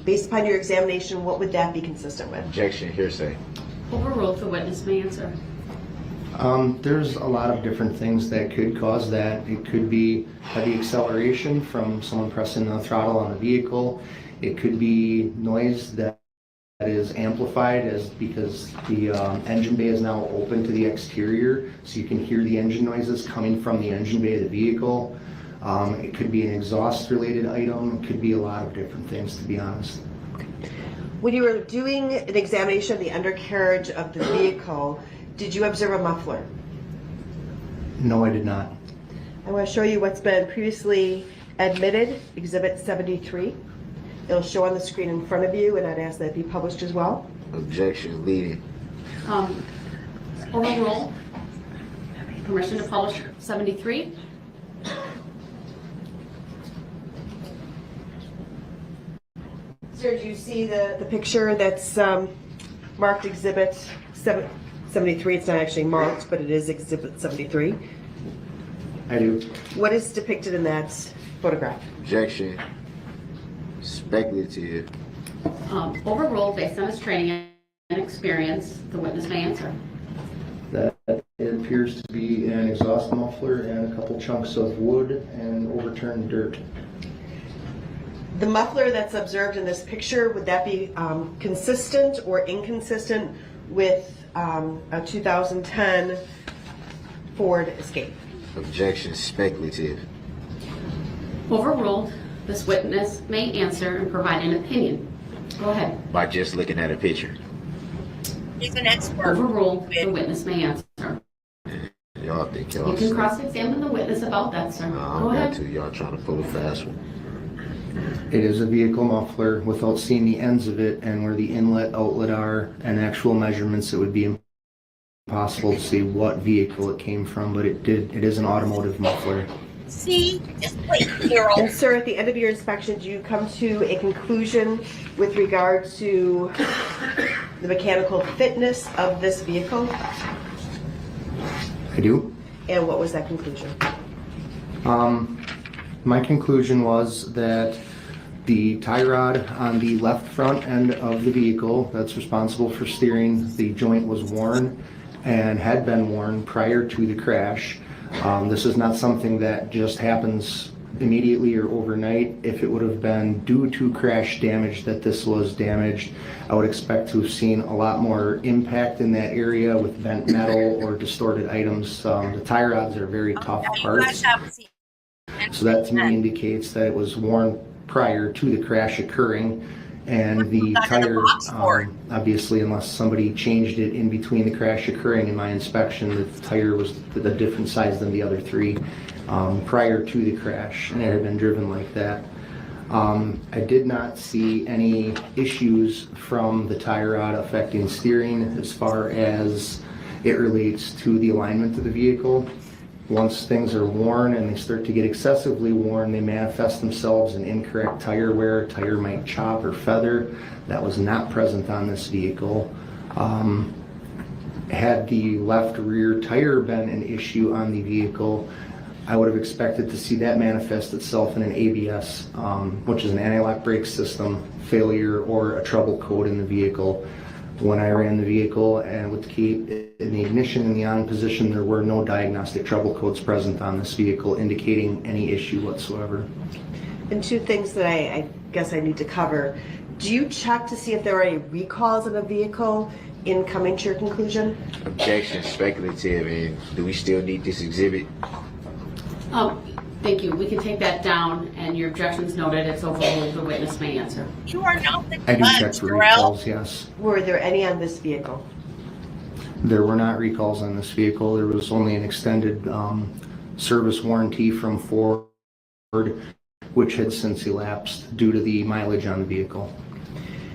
S9: based upon your examination, what would that be consistent with?
S4: Objection, hearsay.
S2: Overruled. The witness may answer.
S8: There's a lot of different things that could cause that. It could be heavy acceleration from someone pressing the throttle on the vehicle. It could be noise that is amplified because the engine bay is now open to the exterior, so you can hear the engine noises coming from the engine bay of the vehicle. It could be an exhaust related item. It could be a lot of different things, to be honest.
S9: When you were doing an examination of the undercarriage of the vehicle, did you observe a muffler?
S8: No, I did not.
S9: I want to show you what's been previously admitted, Exhibit 73. It'll show on the screen in front of you, and I'd ask that it be published as well.
S4: Objection, leading.
S2: Overruled. Permission to publish 73.
S9: Sir, do you see the picture that's marked Exhibit 73? It's not actually marked, but it is Exhibit 73.
S8: I do.
S9: What is depicted in that photograph?
S4: Objection, speculative.
S2: Overruled based on his training and experience. The witness may answer.
S8: That it appears to be an exhaust muffler and a couple chunks of wood and overturned dirt.
S9: The muffler that's observed in this picture, would that be consistent or inconsistent with a 2010 Ford Escape?
S4: Objection, speculative.
S2: Overruled. This witness may answer and provide an opinion. Go ahead.
S4: By just looking at a picture.
S1: He's an expert.
S2: Overruled. The witness may answer.
S4: Y'all think y'all
S2: You can cross-examine the witness about that, sir.
S4: I
S2: Go
S4: don't
S2: ahead.
S4: got to. Y'all trying to pull a fast one.
S8: It is a vehicle muffler. Without seeing the ends of it and where the inlet outlet are and actual measurements, it would be impossible to see what vehicle it came from, but it is an automotive muffler.
S1: See, just wait, Carol.
S9: And sir, at the end of your inspection, do you come to a conclusion with regard to the mechanical fitness of this vehicle?
S8: I do.
S9: And what was that conclusion?
S8: My conclusion was that the tie rod on the left front end of the vehicle that's responsible for steering, the joint was worn and had been worn prior to the crash. This is not something that just happens immediately or overnight. If it would have been due to crash damage that this was damaged, I would expect to have seen a lot more impact in that area with bent metal or distorted items. The tie rods are very tough parts. So that to me indicates that it was worn prior to the crash occurring, and the tire, obviously, unless somebody changed it in between the crash occurring in my inspection, the tire was a different size than the other three prior to the crash, and it had been driven like that. I did not see any issues from the tie rod affecting steering as far as it relates to the alignment of the vehicle. Once things are worn and they start to get excessively worn, they manifest themselves in incorrect tire wear. Tire might chop or feather. That was not present on this vehicle. Had the left rear tire been an issue on the vehicle, I would have expected to see that manifest itself in an ABS, which is an anti-lock brake system failure or a trouble code in the vehicle. When I ran the vehicle and with the key in the ignition in the on position, there were no diagnostic trouble codes present on this vehicle indicating any issue whatsoever.
S9: And two things that I guess I need to cover. Do you check to see if there are any recalls in a vehicle in coming to your conclusion?
S4: Objection, speculative, and do we still need this exhibit?
S2: Thank you. We can take that down, and your objection's noted. It's overruled. The witness may answer.
S1: You are not the
S8: I do check
S1: judge,
S8: for
S1: Darrell.
S8: recalls, yes.
S9: Were there any on this vehicle?
S8: There were not recalls on this vehicle. There was only an extended service warranty from Ford, which had since elapsed due to the mileage on the vehicle.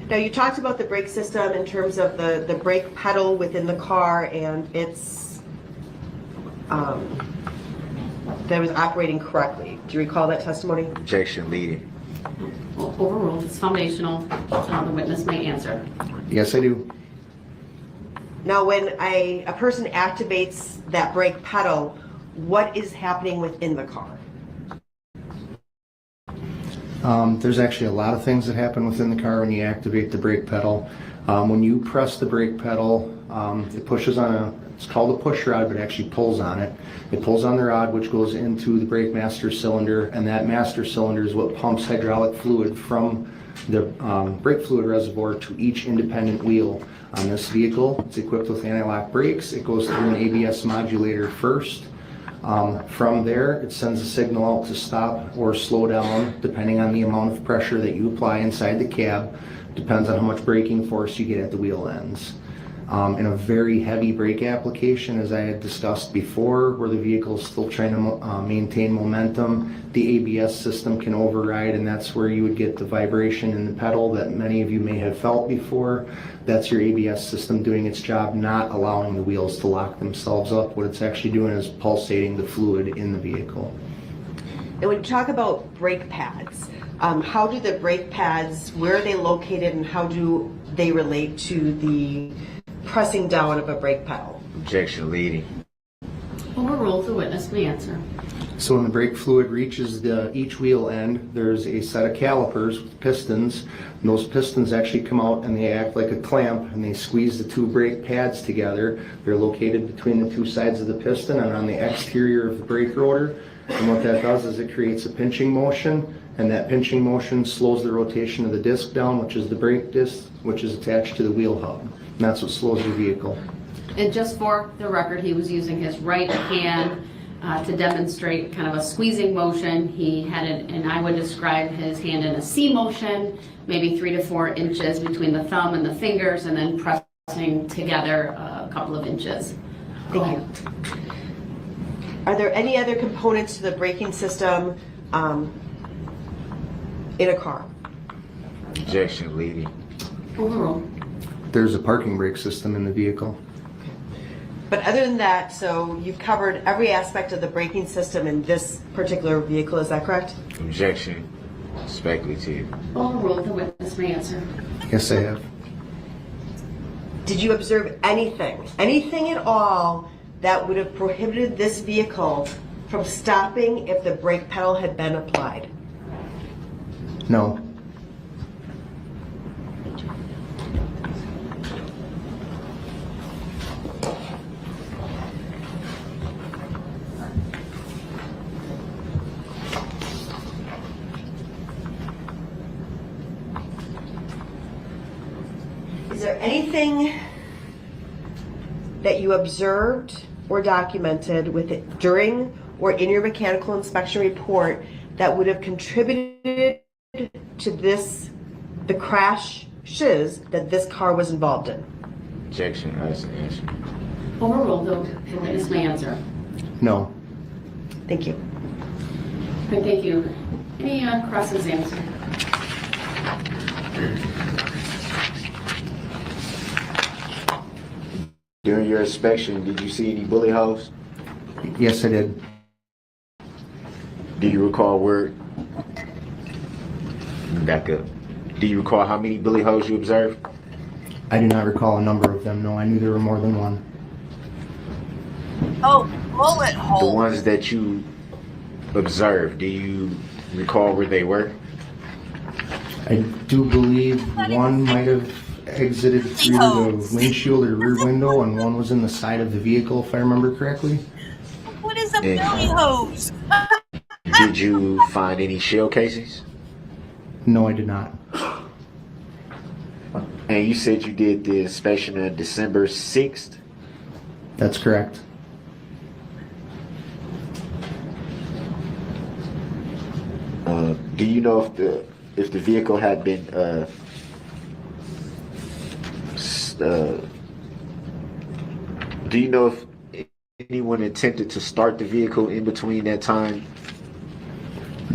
S9: Now, you talked about the brake system in terms of the brake pedal within the car and its, that it was operating correctly. Do you recall that testimony?
S4: Objection leading.
S2: Overruled. It's foundational. The witness may answer.
S8: Yes, I do.
S9: Now, when a person activates that brake pedal, what is happening within the car?
S8: There's actually a lot of things that happen within the car when you activate the brake pedal. When you press the brake pedal, it pushes on it's called a push rod, but it actually pulls on it. It pulls on the rod, which goes into the brake master cylinder, and that master cylinder is what pumps hydraulic fluid from the brake fluid reservoir to each independent wheel. On this vehicle, it's equipped with anti-lock brakes. It goes through an ABS modulator first. From there, it sends a signal out to stop or slow down, depending on the amount of pressure that you apply inside the cab. Depends on how much braking force you get at the wheel ends. In a very heavy brake application, as I had discussed before, where the vehicle is still trying to maintain momentum, the ABS system can override, and that's where you would get the vibration in the pedal that many of you may have felt before. That's your ABS system doing its job, not allowing the wheels to lock themselves up. What it's actually doing is pulsating the fluid in the vehicle.
S9: And when you talk about brake pads, how do the brake pads, where are they located, and how do they relate to the pressing down of a brake pedal?
S4: Objection leading.
S2: Overruled. The witness may answer.
S8: So when the brake fluid reaches each wheel end, there's a set of calipers with pistons, and those pistons actually come out and they act like a clamp, and they squeeze the two brake pads together. They're located between the two sides of the piston and on the exterior of the brake rotor, and what that does is it creates a pinching motion, and that pinching motion slows the rotation of the disc down, which is the brake disc, which is attached to the wheel hub, and that's what slows the vehicle.
S2: And just for the record, he was using his right hand to demonstrate kind of a squeezing motion. He had it, and I would describe his hand in a C motion, maybe 3 to 4 inches between the thumb and the fingers, and then pressing together a couple of inches.
S9: Thank you. Are there any other components to the braking system in a car?
S4: Objection leading.
S2: Overruled.
S8: There's a parking brake system in the vehicle.
S9: But other than that, so you've covered every aspect of the braking system in this particular vehicle, is that correct?
S4: Objection speculative.
S2: Overruled. The witness may answer.
S8: Yes, I have.
S9: Did you observe anything at all that would have prohibited this vehicle from stopping if the brake pedal had been applied?
S8: No.
S9: Is there anything that you observed or documented with it during or in your mechanical inspection report that would have contributed to the crashes that this car was involved in?
S4: Objection as an answer.
S2: Overruled. The witness may answer.
S8: No.
S9: Thank you.
S2: Okay, thank you. Any cross-examination?
S4: During your inspection, did you see any bullet holes?
S8: Yes, I did.
S4: Do you recall where? Back up. Do you recall how many bullet holes you observed?
S8: I do not recall a number of them. No, I knew there were more than one.
S1: Oh, bullet
S4: The
S1: hole.
S4: ones that you observed, do you recall where they were?
S8: I do believe one might have exited through the windshield or rear window, and one was in the side of the vehicle, if I remember correctly.
S1: What is a billy hose?
S4: Did you find any shell casings?
S8: No, I did not.
S4: And you said you did the inspection on December 6th?
S8: That's correct.
S4: Do you know if the vehicle had been do you know if anyone attempted to start the vehicle in between that time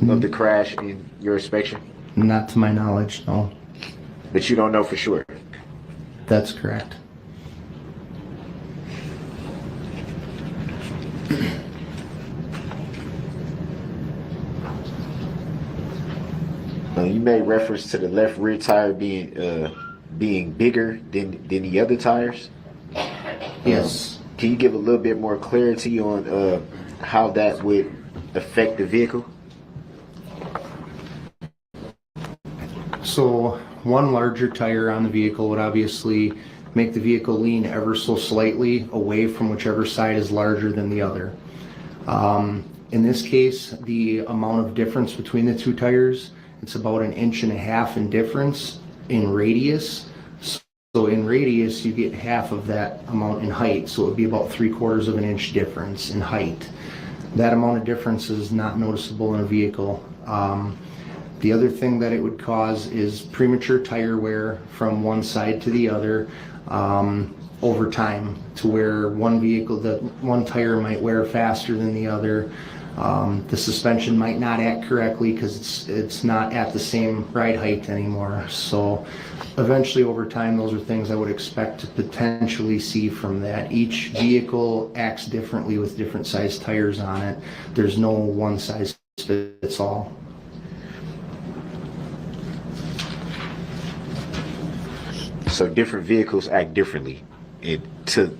S4: of the crash and your inspection?
S8: Not to my knowledge, no.
S4: But you don't know for sure.
S8: That's correct.
S4: You made reference to the left rear tire being bigger than the other tires.
S8: Yes.
S4: Can you give a little bit more clarity on how that would affect the vehicle?
S8: So one larger tire on the vehicle would obviously make the vehicle lean ever so slightly away from whichever side is larger than the other. In this case, the amount of difference between the two tires, it's about 1.5 inches in difference in radius. So in radius, you get half of that amount in height. So it would be about 3/4 inch difference in height. That amount of difference is not noticeable in a vehicle. The other thing that it would cause is premature tire wear from one side to the other over time, to where one tire might wear faster than the other. The suspension might not act correctly because it's not at the same ride height anymore. So eventually over time, those are things I would expect to potentially see from that. Each vehicle acts differently with different size tires on it. There's no one size fits all.
S4: So different vehicles act differently to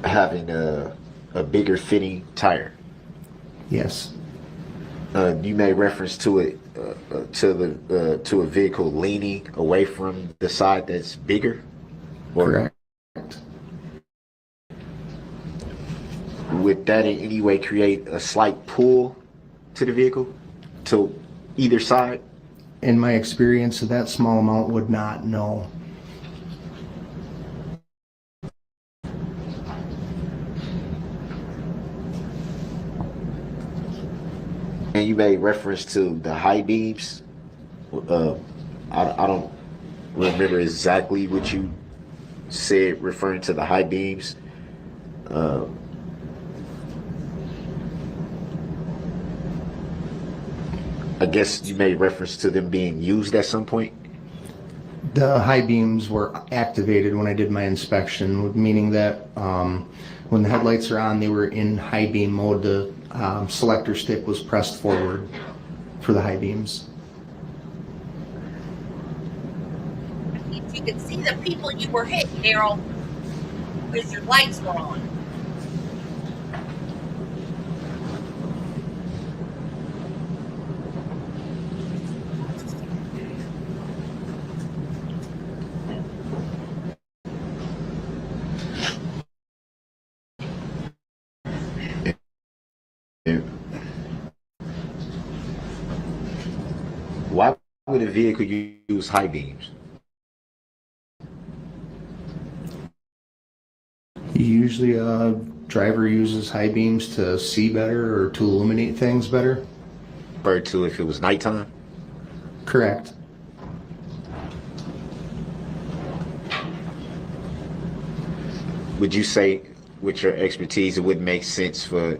S4: having a bigger fitting tire.
S8: Yes.
S4: You made reference to it to a vehicle leaning away from the side that's bigger.
S8: Correct.
S4: Would that in any way create a slight pull to the vehicle to either side?
S8: In my experience, that small amount would not, no.
S4: And you made reference to the high beams. I don't remember exactly what you said referring to the high beams. I guess you made reference to them being used at some point.
S8: The high beams were activated when I did my inspection, meaning that when the headlights are on, they were in high beam mode. The selector stick was pressed forward for the high beams.
S1: You could see the people you were hitting, Darrell, because your lights were on.
S4: Why would a vehicle use high beams?
S8: Usually a driver uses high beams to see better or to illuminate things better.
S4: Referred to if it was nighttime?
S8: Correct.
S4: Would you say, with your expertise, it wouldn't make sense for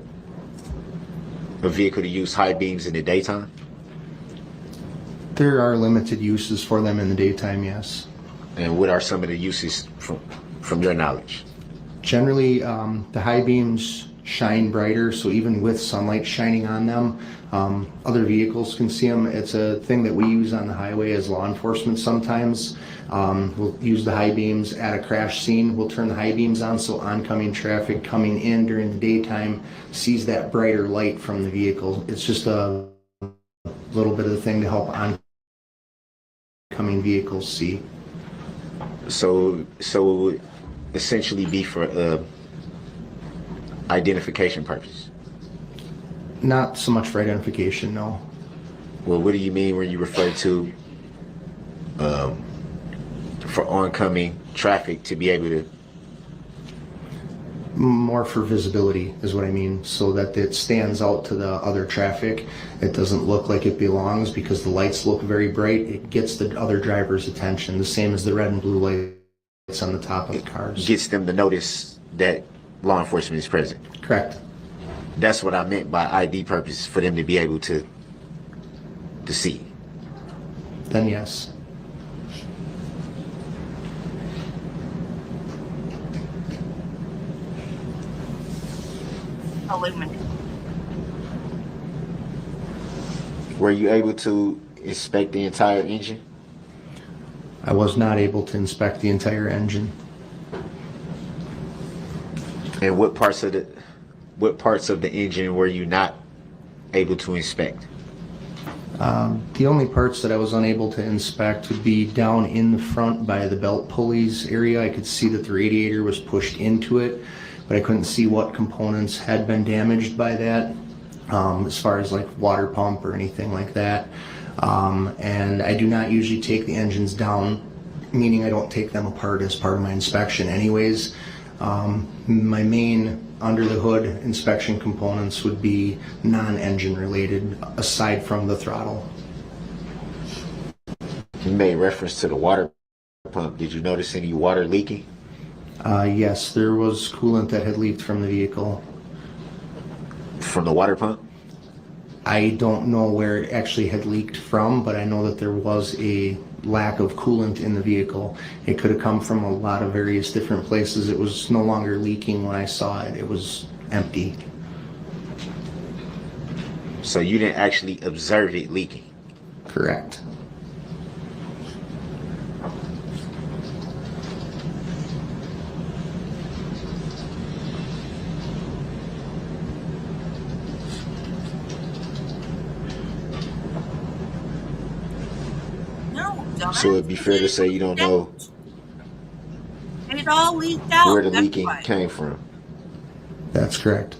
S4: a vehicle to use high beams in the daytime?
S8: There are limited uses for them in the daytime, yes.
S4: And what are some of the uses from your knowledge?
S8: Generally, the high beams shine brighter, so even with sunlight shining on them, other vehicles can see them. It's a thing that we use on the highway as law enforcement sometimes. We'll use the high beams at a crash scene. We'll turn the high beams on so oncoming traffic coming in during the daytime sees that brighter light from the vehicle. It's just a little bit of the thing to help oncoming vehicles see.
S4: So it would essentially be for identification purposes?
S8: Not so much for identification, no.
S4: Well, what do you mean when you refer to for oncoming traffic to be able to?
S8: More for visibility is what I mean, so that it stands out to the other traffic. It doesn't look like it belongs because the lights look very bright. It gets the other driver's attention, the same as the red and blue lights on the top of the cars.
S4: Gets them to notice that law enforcement is present.
S8: Correct.
S4: That's what I meant by ID purposes, for them to be able to see.
S8: Then yes.
S1: Illuminate.
S4: Were you able to inspect the entire engine?
S8: I was not able to inspect the entire engine.
S4: And what parts of the engine were you not able to inspect?
S8: The only parts that I was unable to inspect would be down in the front by the belt pulleys area. I could see that the radiator was pushed into it, but I couldn't see what components had been damaged by that, as far as like water pump or anything like that. And I do not usually take the engines down, meaning I don't take them apart as part of my inspection anyways. My main under the hood inspection components would be non-engine related, aside from the throttle.
S4: You made reference to the water pump. Did you notice any water leaking?
S8: Yes, there was coolant that had leaked from the vehicle.
S4: From the water pump?
S8: I don't know where it actually had leaked from, but I know that there was a lack of coolant in the vehicle. It could have come from a lot of various different places. It was no longer leaking when I saw it. It was empty.
S4: So you didn't actually observe it leaking?
S8: Correct.
S1: No, dumbass.
S4: So it'd be fair to say you don't know
S1: It all leaked out.
S4: where the
S1: That's
S4: leaking
S1: why.
S4: came from.
S8: That's correct.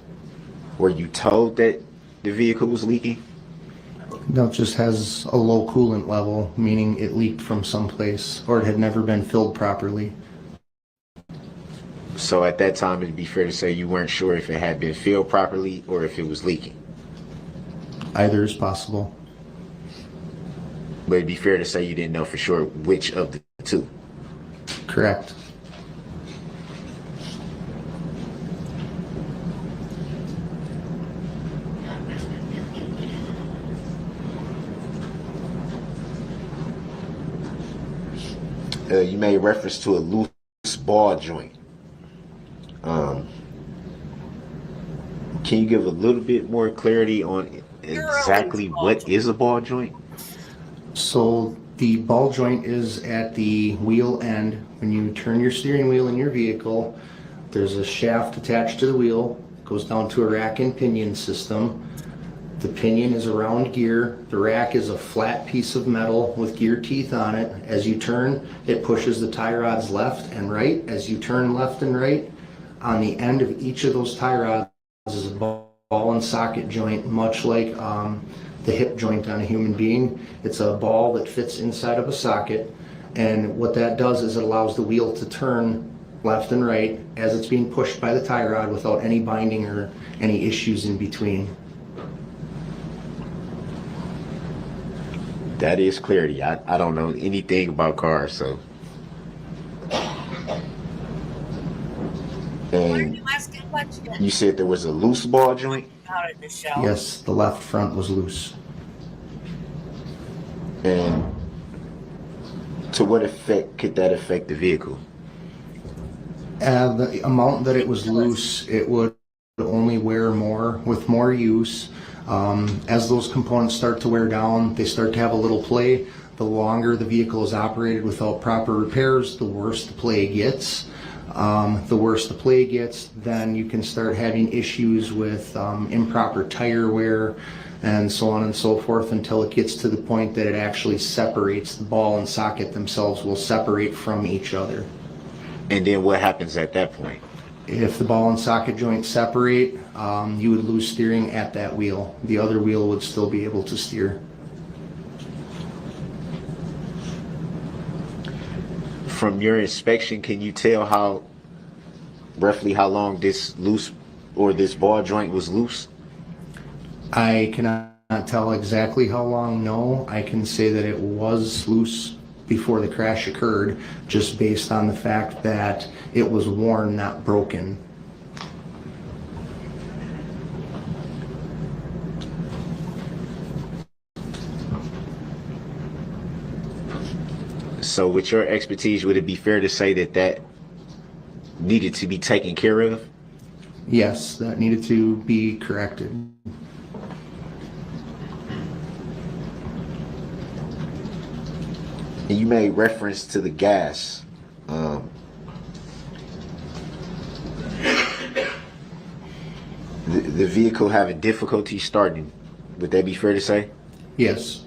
S4: Were you told that the vehicle was leaking?
S8: No, it just has a low coolant level, meaning it leaked from someplace or it had never been filled properly.
S4: So at that time, it'd be fair to say you weren't sure if it had been filled properly or if it was leaking.
S8: Either is possible.
S4: But it'd be fair to say you didn't know for sure which of the two.
S8: Correct.
S4: You made reference to a loose ball joint. Can you give a little bit more clarity on exactly what is a ball joint?
S8: So the ball joint is at the wheel end. When you turn your steering wheel in your vehicle, there's a shaft attached to the wheel, goes down to a rack and pinion system. The pinion is a round gear. The rack is a flat piece of metal with gear teeth on it. As you turn, it pushes the tie rods left and right. As you turn left and right, on the end of each of those tie rods is a ball and socket joint, much like the hip joint on a human being. It's a ball that fits inside of a socket, and what that does is it allows the wheel to turn left and right as it's being pushed by the tie rod without any binding or any issues in between.
S4: That is clarity. I don't know anything about cars, so.
S1: Why are
S4: And
S1: you asking questions?
S4: you said there was a loose ball joint?
S1: Out of the show.
S8: Yes, the left front was loose.
S4: And to what effect could that affect the vehicle?
S8: The amount that it was loose, it would only wear more with more use. As those components start to wear down, they start to have a little play. The longer the vehicle is operated without proper repairs, the worse the play gets. The worse the play gets, then you can start having issues with improper tire wear and so on and so forth, until it gets to the point that it actually separates. The ball and socket themselves will separate from each other.
S4: And then what happens at that point?
S8: If the ball and socket joints separate, you would lose steering at that wheel. The other wheel would still be able to steer.
S4: From your inspection, can you tell how roughly how long this ball joint was loose?
S8: I cannot tell exactly how long, no. I can say that it was loose before the crash occurred, just based on the fact that it was worn, not broken.
S4: So with your expertise, would it be fair to say that that needed to be taken care of?
S8: Yes, that needed to be corrected.
S4: And you made reference to the gas. The vehicle having difficulty starting. Would that be fair to say?
S8: Yes.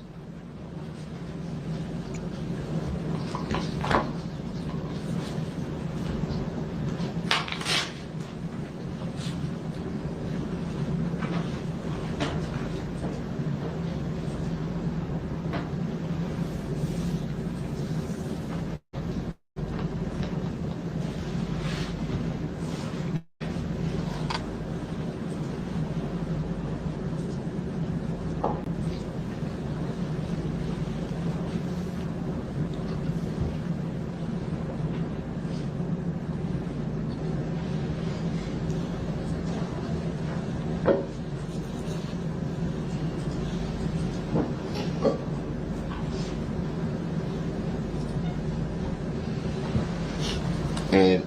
S4: And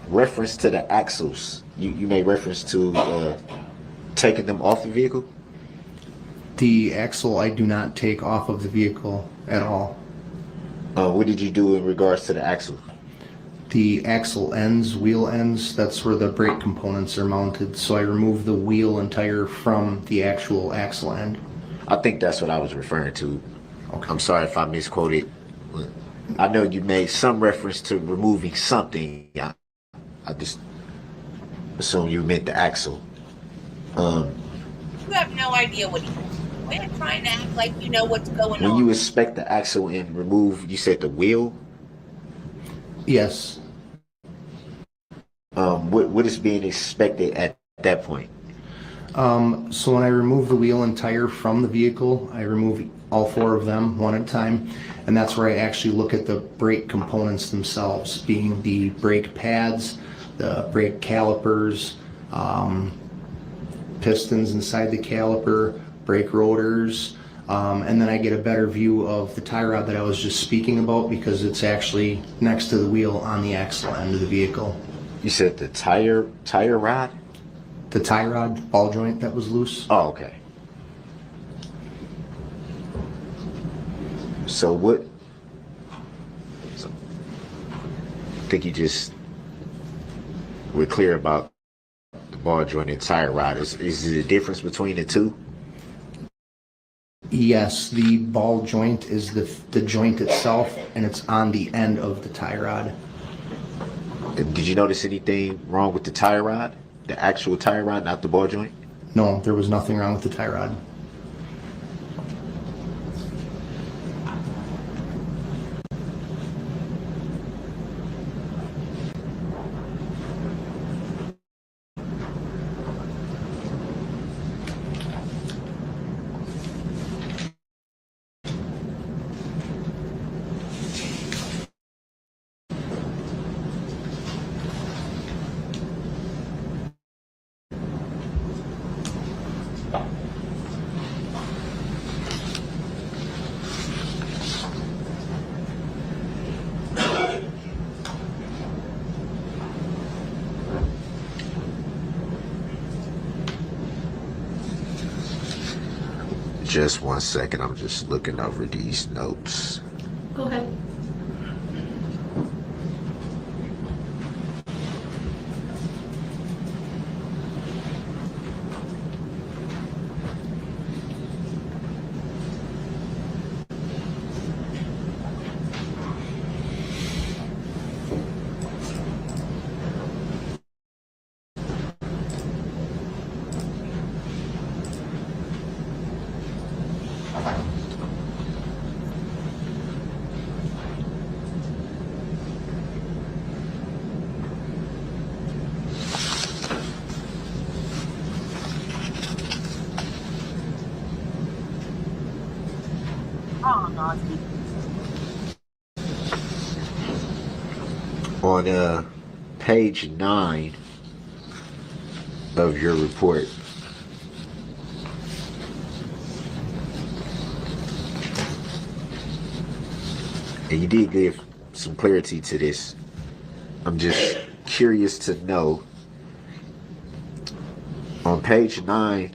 S4: reference to the axles, you made reference to taking them off the vehicle?
S8: The axle I do not take off of the vehicle at all.
S4: What did you do in regards to the axle?
S8: The axle ends, wheel ends, that's where the brake components are mounted. So I remove the wheel and tire from the actual axle end.
S4: I think that's what I was referring to.
S8: Okay.
S4: I'm sorry if I misquoted. I know you made some reference to removing something. I just assume you meant the axle.
S1: You have no idea what he's doing. We're trying to act like you know what's going
S4: When
S1: on.
S4: you inspect the axle and remove, you said the wheel?
S8: Yes.
S4: What is being expected at that point?
S8: So when I remove the wheel and tire from the vehicle, I remove all four of them one at a time. And that's where I actually look at the brake components themselves, being the brake pads, the brake calipers, pistons inside the caliper, brake rotors, and then I get a better view of the tie rod that I was just speaking about because it's actually next to the wheel on the axle end of the vehicle.
S4: You said the tire rod?
S8: The tie rod ball joint that was loose.
S4: Oh, okay. So what? So, I think you just were clear about the ball joint and tire rod. Is there a difference between the two?
S8: Yes, the ball joint is the joint itself, and it's on the end of the tie rod.
S4: Did you notice anything wrong with the tie rod? The actual tie rod, not the ball joint?
S8: No, there was nothing wrong with the tie rod.
S4: Just 1 second, I'm just looking over these notes.
S5: Go ahead.
S1: Oh, Nazi.
S4: On page 9 of your report, and you did give some clarity to this. I'm just curious to know, on page 9,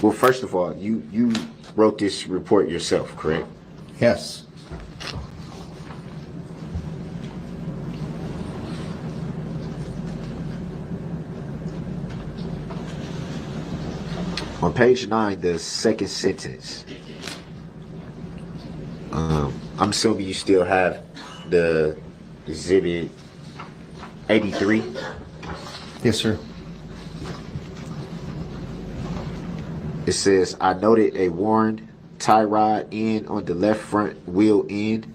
S4: well, first of all, you wrote this report yourself, correct?
S8: Yes.
S4: On page 9, the second sentence, I'm assuming you still have the exhibit 83.
S8: Yes, sir.
S4: It says, I noted a worn tie rod end on the left front wheel end.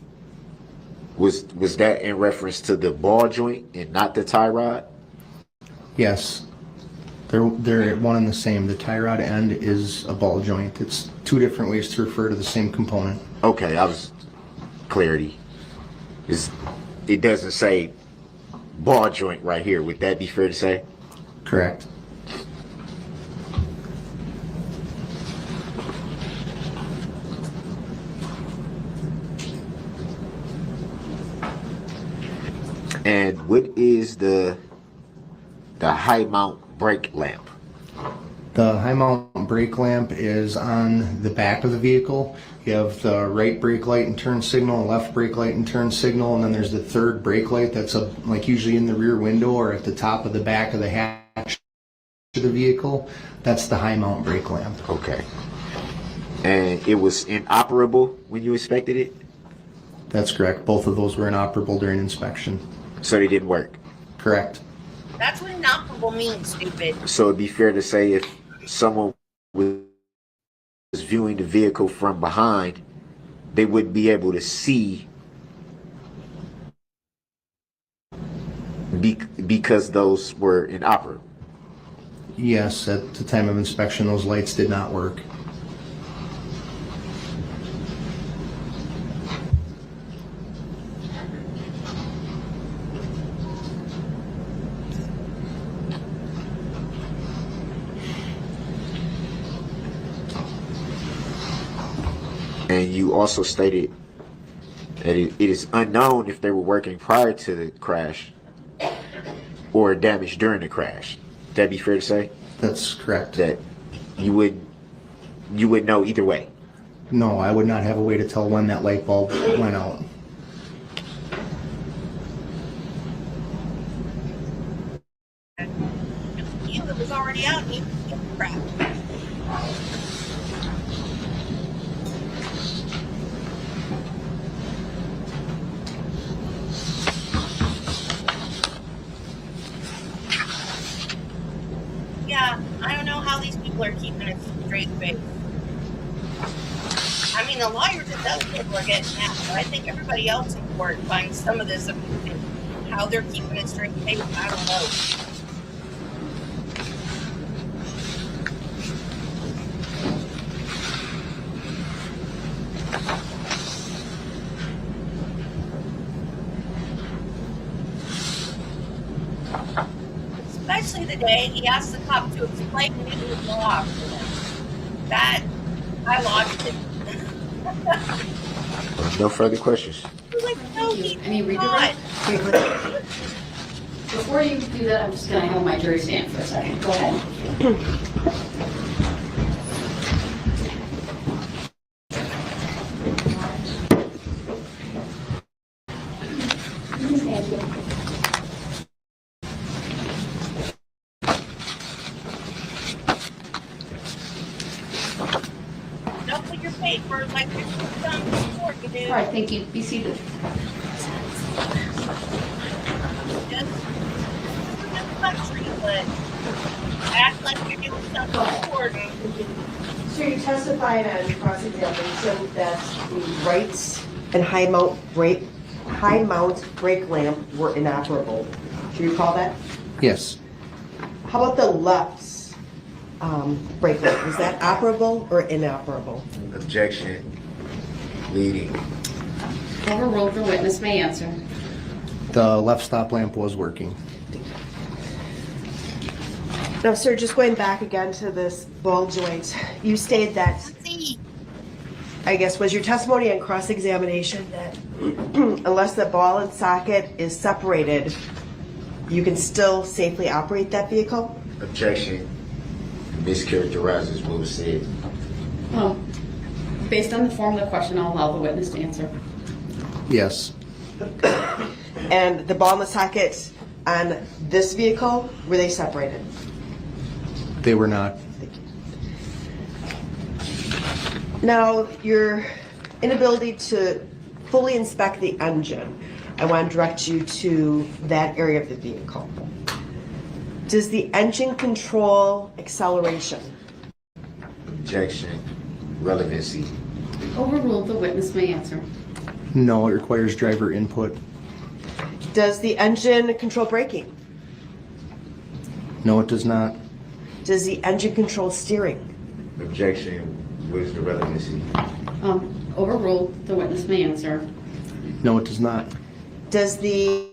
S4: Was that in reference to the ball joint and not the tie rod?
S8: Yes. They're one and the same. The tie rod end is a ball joint. It's two different ways to refer to the same component.
S4: Okay, I was clarity. It doesn't say ball joint right here. Would that be fair to say?
S8: Correct.
S4: And what is the high mount brake lamp?
S8: The high mount brake lamp is on the back of the vehicle. You have the right brake light and turn signal, left brake light and turn signal, and then there's the third brake light that's like usually in the rear window or at the top of the back of the hatch of the vehicle. That's the high mount brake lamp.
S4: Okay. And it was inoperable when you inspected it?
S8: That's correct. Both of those were inoperable during inspection.
S4: So they didn't work?
S8: Correct.
S1: That's what inoperable means, stupid.
S4: So it'd be fair to say if someone was viewing the vehicle from behind, they wouldn't be able to see because those were inoperable.
S8: Yes, at the time of inspection, those lights did not work.
S4: And you also stated that it is unknown if they were working prior to the crash or damaged during the crash. That'd be fair to say?
S8: That's correct.
S4: That you would know either way.
S8: No, I would not have a way to tell when that light bulb went out.
S1: It was already out and you crap. Yeah, I don't know how these people are keeping a straight face. I mean, the lawyers and those people are getting mad, but I think everybody else in court finds some of this amusing. How they're keeping a straight face, I don't know. Especially the day he asked the cop to explain to me who was law for them. That, I lost it.
S4: No further questions.
S1: I was like, no, he
S2: Any
S1: did not.
S2: redirect? Before you do that, I'm just going to hold my jury stand for a second. Go ahead.
S1: Don't put your papers like you're done before you do.
S2: All right, thank you. Be seated.
S1: Just in the country, but act like you're doing something important.
S9: So you testified on cross-examination that the rights and high mount brake lamp were inoperable. Do you recall that?
S8: Yes.
S9: How about the lefts brake light. Was that operable or inoperable?
S4: Objection. Leading.
S2: Overruled, the witness may answer.
S8: The left stop lamp was working.
S9: Now, sir, just going back again to this ball joint, you stated that,
S1: See,
S9: I guess, was your testimony on cross-examination that unless the ball and socket is separated, you can still safely operate that vehicle?
S4: Objection. Mischaracterizes what was said.
S2: Based on the form of the question, I'll allow the witness to answer.
S8: Yes.
S9: And the ball and the socket on this vehicle, were they separated?
S8: They were not.
S9: Now, your inability to fully inspect the engine, I want to direct you to that area of the vehicle. Does the engine control acceleration?
S4: Objection. Relevancy.
S2: Overruled, the witness may answer.
S8: No, it requires driver input.
S9: Does the engine control braking?
S8: No, it does not.
S9: Does the engine control steering?
S4: Objection. What is the relevancy?
S2: Overruled, the witness may answer.
S8: No, it does not.
S9: Does the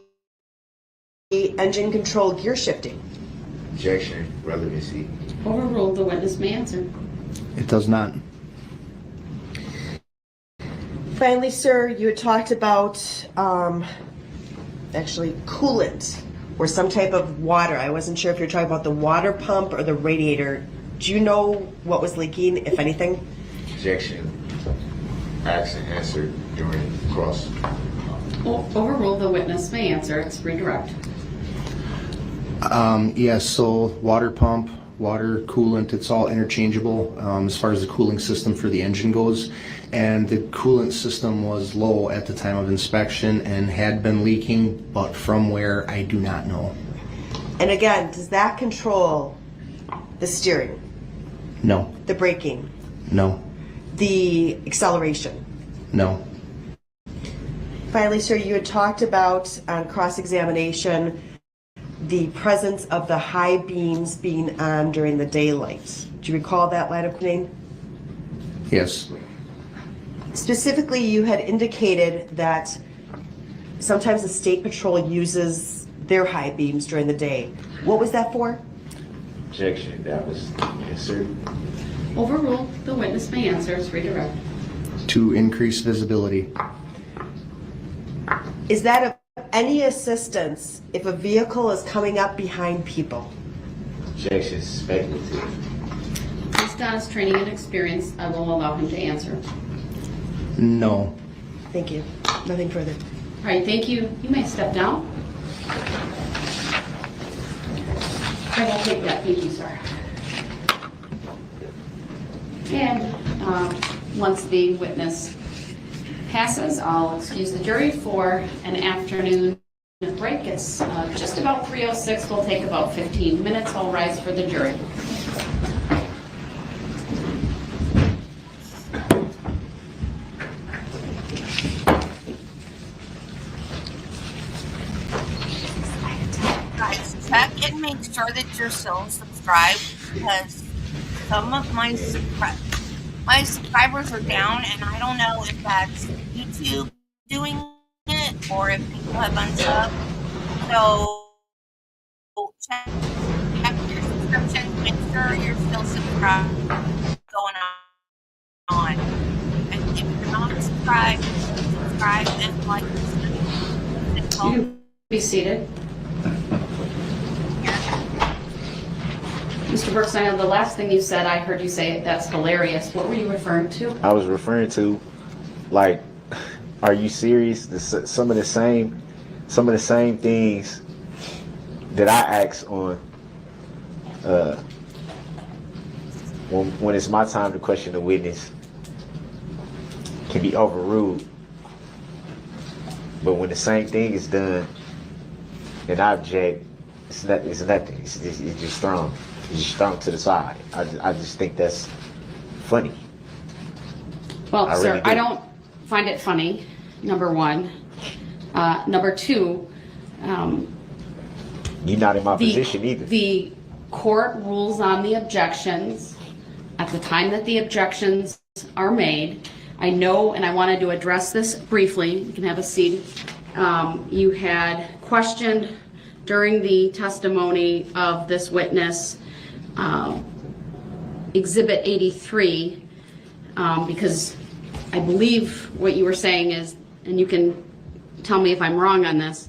S9: engine control gear shifting?
S4: Objection. Relevancy.
S2: Overruled, the witness may answer.
S8: It does not.
S9: Finally, sir, you had talked about actually coolant or some type of water. I wasn't sure if you're talking about the water pump or the radiator. Do you know what was leaking, if anything?
S4: Objection. Asked and answered during cross.
S2: Overruled, the witness may answer. It's redirect.
S8: Yes, so water pump, water coolant, it's all interchangeable as far as the cooling system for the engine goes. And the coolant system was low at the time of inspection and had been leaking, but from where, I do not know.
S9: And again, does that control the steering,
S8: No,
S9: the braking,
S8: no,
S9: the acceleration?
S8: no.
S9: Finally, sir, you had talked about on cross-examination the presence of the high beams being on during the daylight. Do you recall that line of questioning?
S8: Yes,
S9: Specifically, you had indicated that sometimes the state patrol uses their high beams during the day. What was that for?
S4: Objection. That was answered.
S2: Overruled, the witness may answer. It's redirect.
S8: to increase visibility.
S9: Is that of any assistance if a vehicle is coming up behind people?
S4: Objection. Speculative.
S2: Based on his training and experience, I will allow him to answer.
S8: No.
S9: Thank you. Nothing further.
S2: All right, thank you. You may step down. I will take that. Thank you, sir. And once the witness passes, I'll excuse the jury for an afternoon break. It's just about 3:06. We'll take about 15 minutes. I'll rise for the jury.
S1: Guys, check and make sure that you're still subscribed because some of my subscribers are down, and I don't know if that's YouTube doing it or if people have unsubbed. So check your subscriptions, make sure you're still subscribed. Going on, and if you're not subscribed, subscribe and like this.
S2: You can be seated. Mr. Brooks, I know the last thing you said, I heard you say that's hilarious. What were you referring to?
S4: I was referring to, like, are you serious? Some of the same things that I ask on when it's my time to question the witness can be overruled. But when the same thing is done and I object, it's nothing. It's just thrown. It's just thrown to the side. I just think that's funny.
S2: Well,
S4: I
S2: sir,
S4: really do.
S2: I don't find it funny, number one. Number two,
S4: You're not in my position either.
S2: the court rules on the objections, at the time that the objections are made, I know, and I wanted to address this briefly, you can have a seat. You had questioned during the testimony of this witness, Exhibit 83, because I believe what you were saying is, and you can tell me if I'm wrong on this,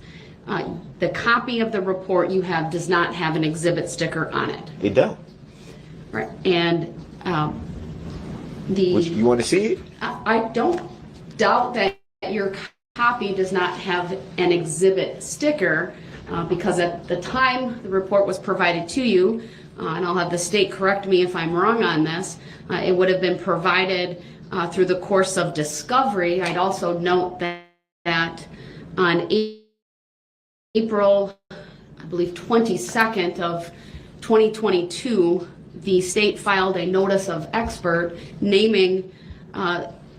S2: the copy of the report you have does not have an exhibit sticker on it.
S4: It don't.
S2: Right, and
S4: You want to see it?
S2: I don't doubt that your copy does not have an exhibit sticker because at the time the report was provided to you, and I'll have the state correct me if I'm wrong on this, it would have been provided through the course of discovery. I'd also note that on April, I believe 22nd of 2022, the state filed a notice of expert naming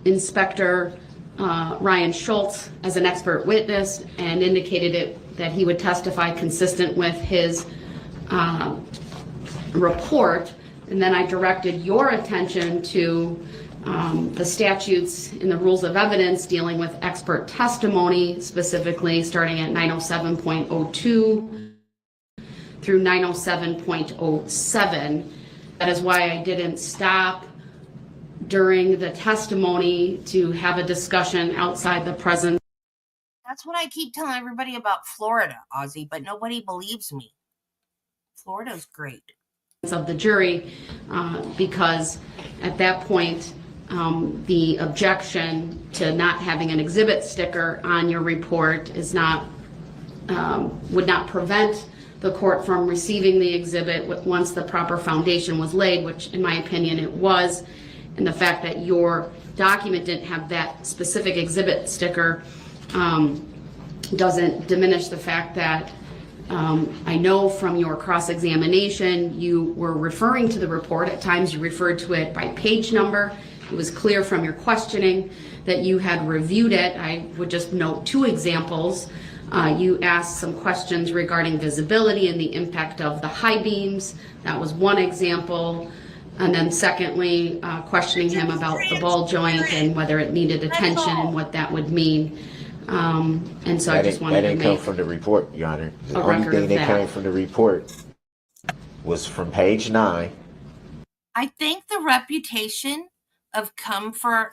S2: Inspector Ryan Schultz as an expert witness and indicated that he would testify consistent with his report. And then I directed your attention to the statutes in the rules of evidence dealing with expert testimony, specifically starting at 907.02 through 907.07. That is why I didn't stop during the testimony to have a discussion outside the presence.
S1: That's what I keep telling everybody about Florida, Ozzy, but nobody believes me. Florida's great.
S2: Of the jury, because at that point, the objection to not having an exhibit sticker on your report is not, would not prevent the court from receiving the exhibit once the proper foundation was laid, which in my opinion it was. And the fact that your document didn't have that specific exhibit sticker doesn't diminish the fact that I know from your cross-examination you were referring to the report. At times you referred to it by page number. It was clear from your questioning that you had reviewed it. I would just note two examples. You asked some questions regarding visibility and the impact of the high beams. That was one example. And then secondly, questioning him about the ball joint and whether it needed attention and what that would mean. And so I just wanted to make...
S4: That didn't come from the report, Your Honor. The
S2: a
S4: only
S2: record
S4: thing
S2: of
S4: that
S2: that.
S4: came from the report was from page 9.
S1: I think the reputation of come for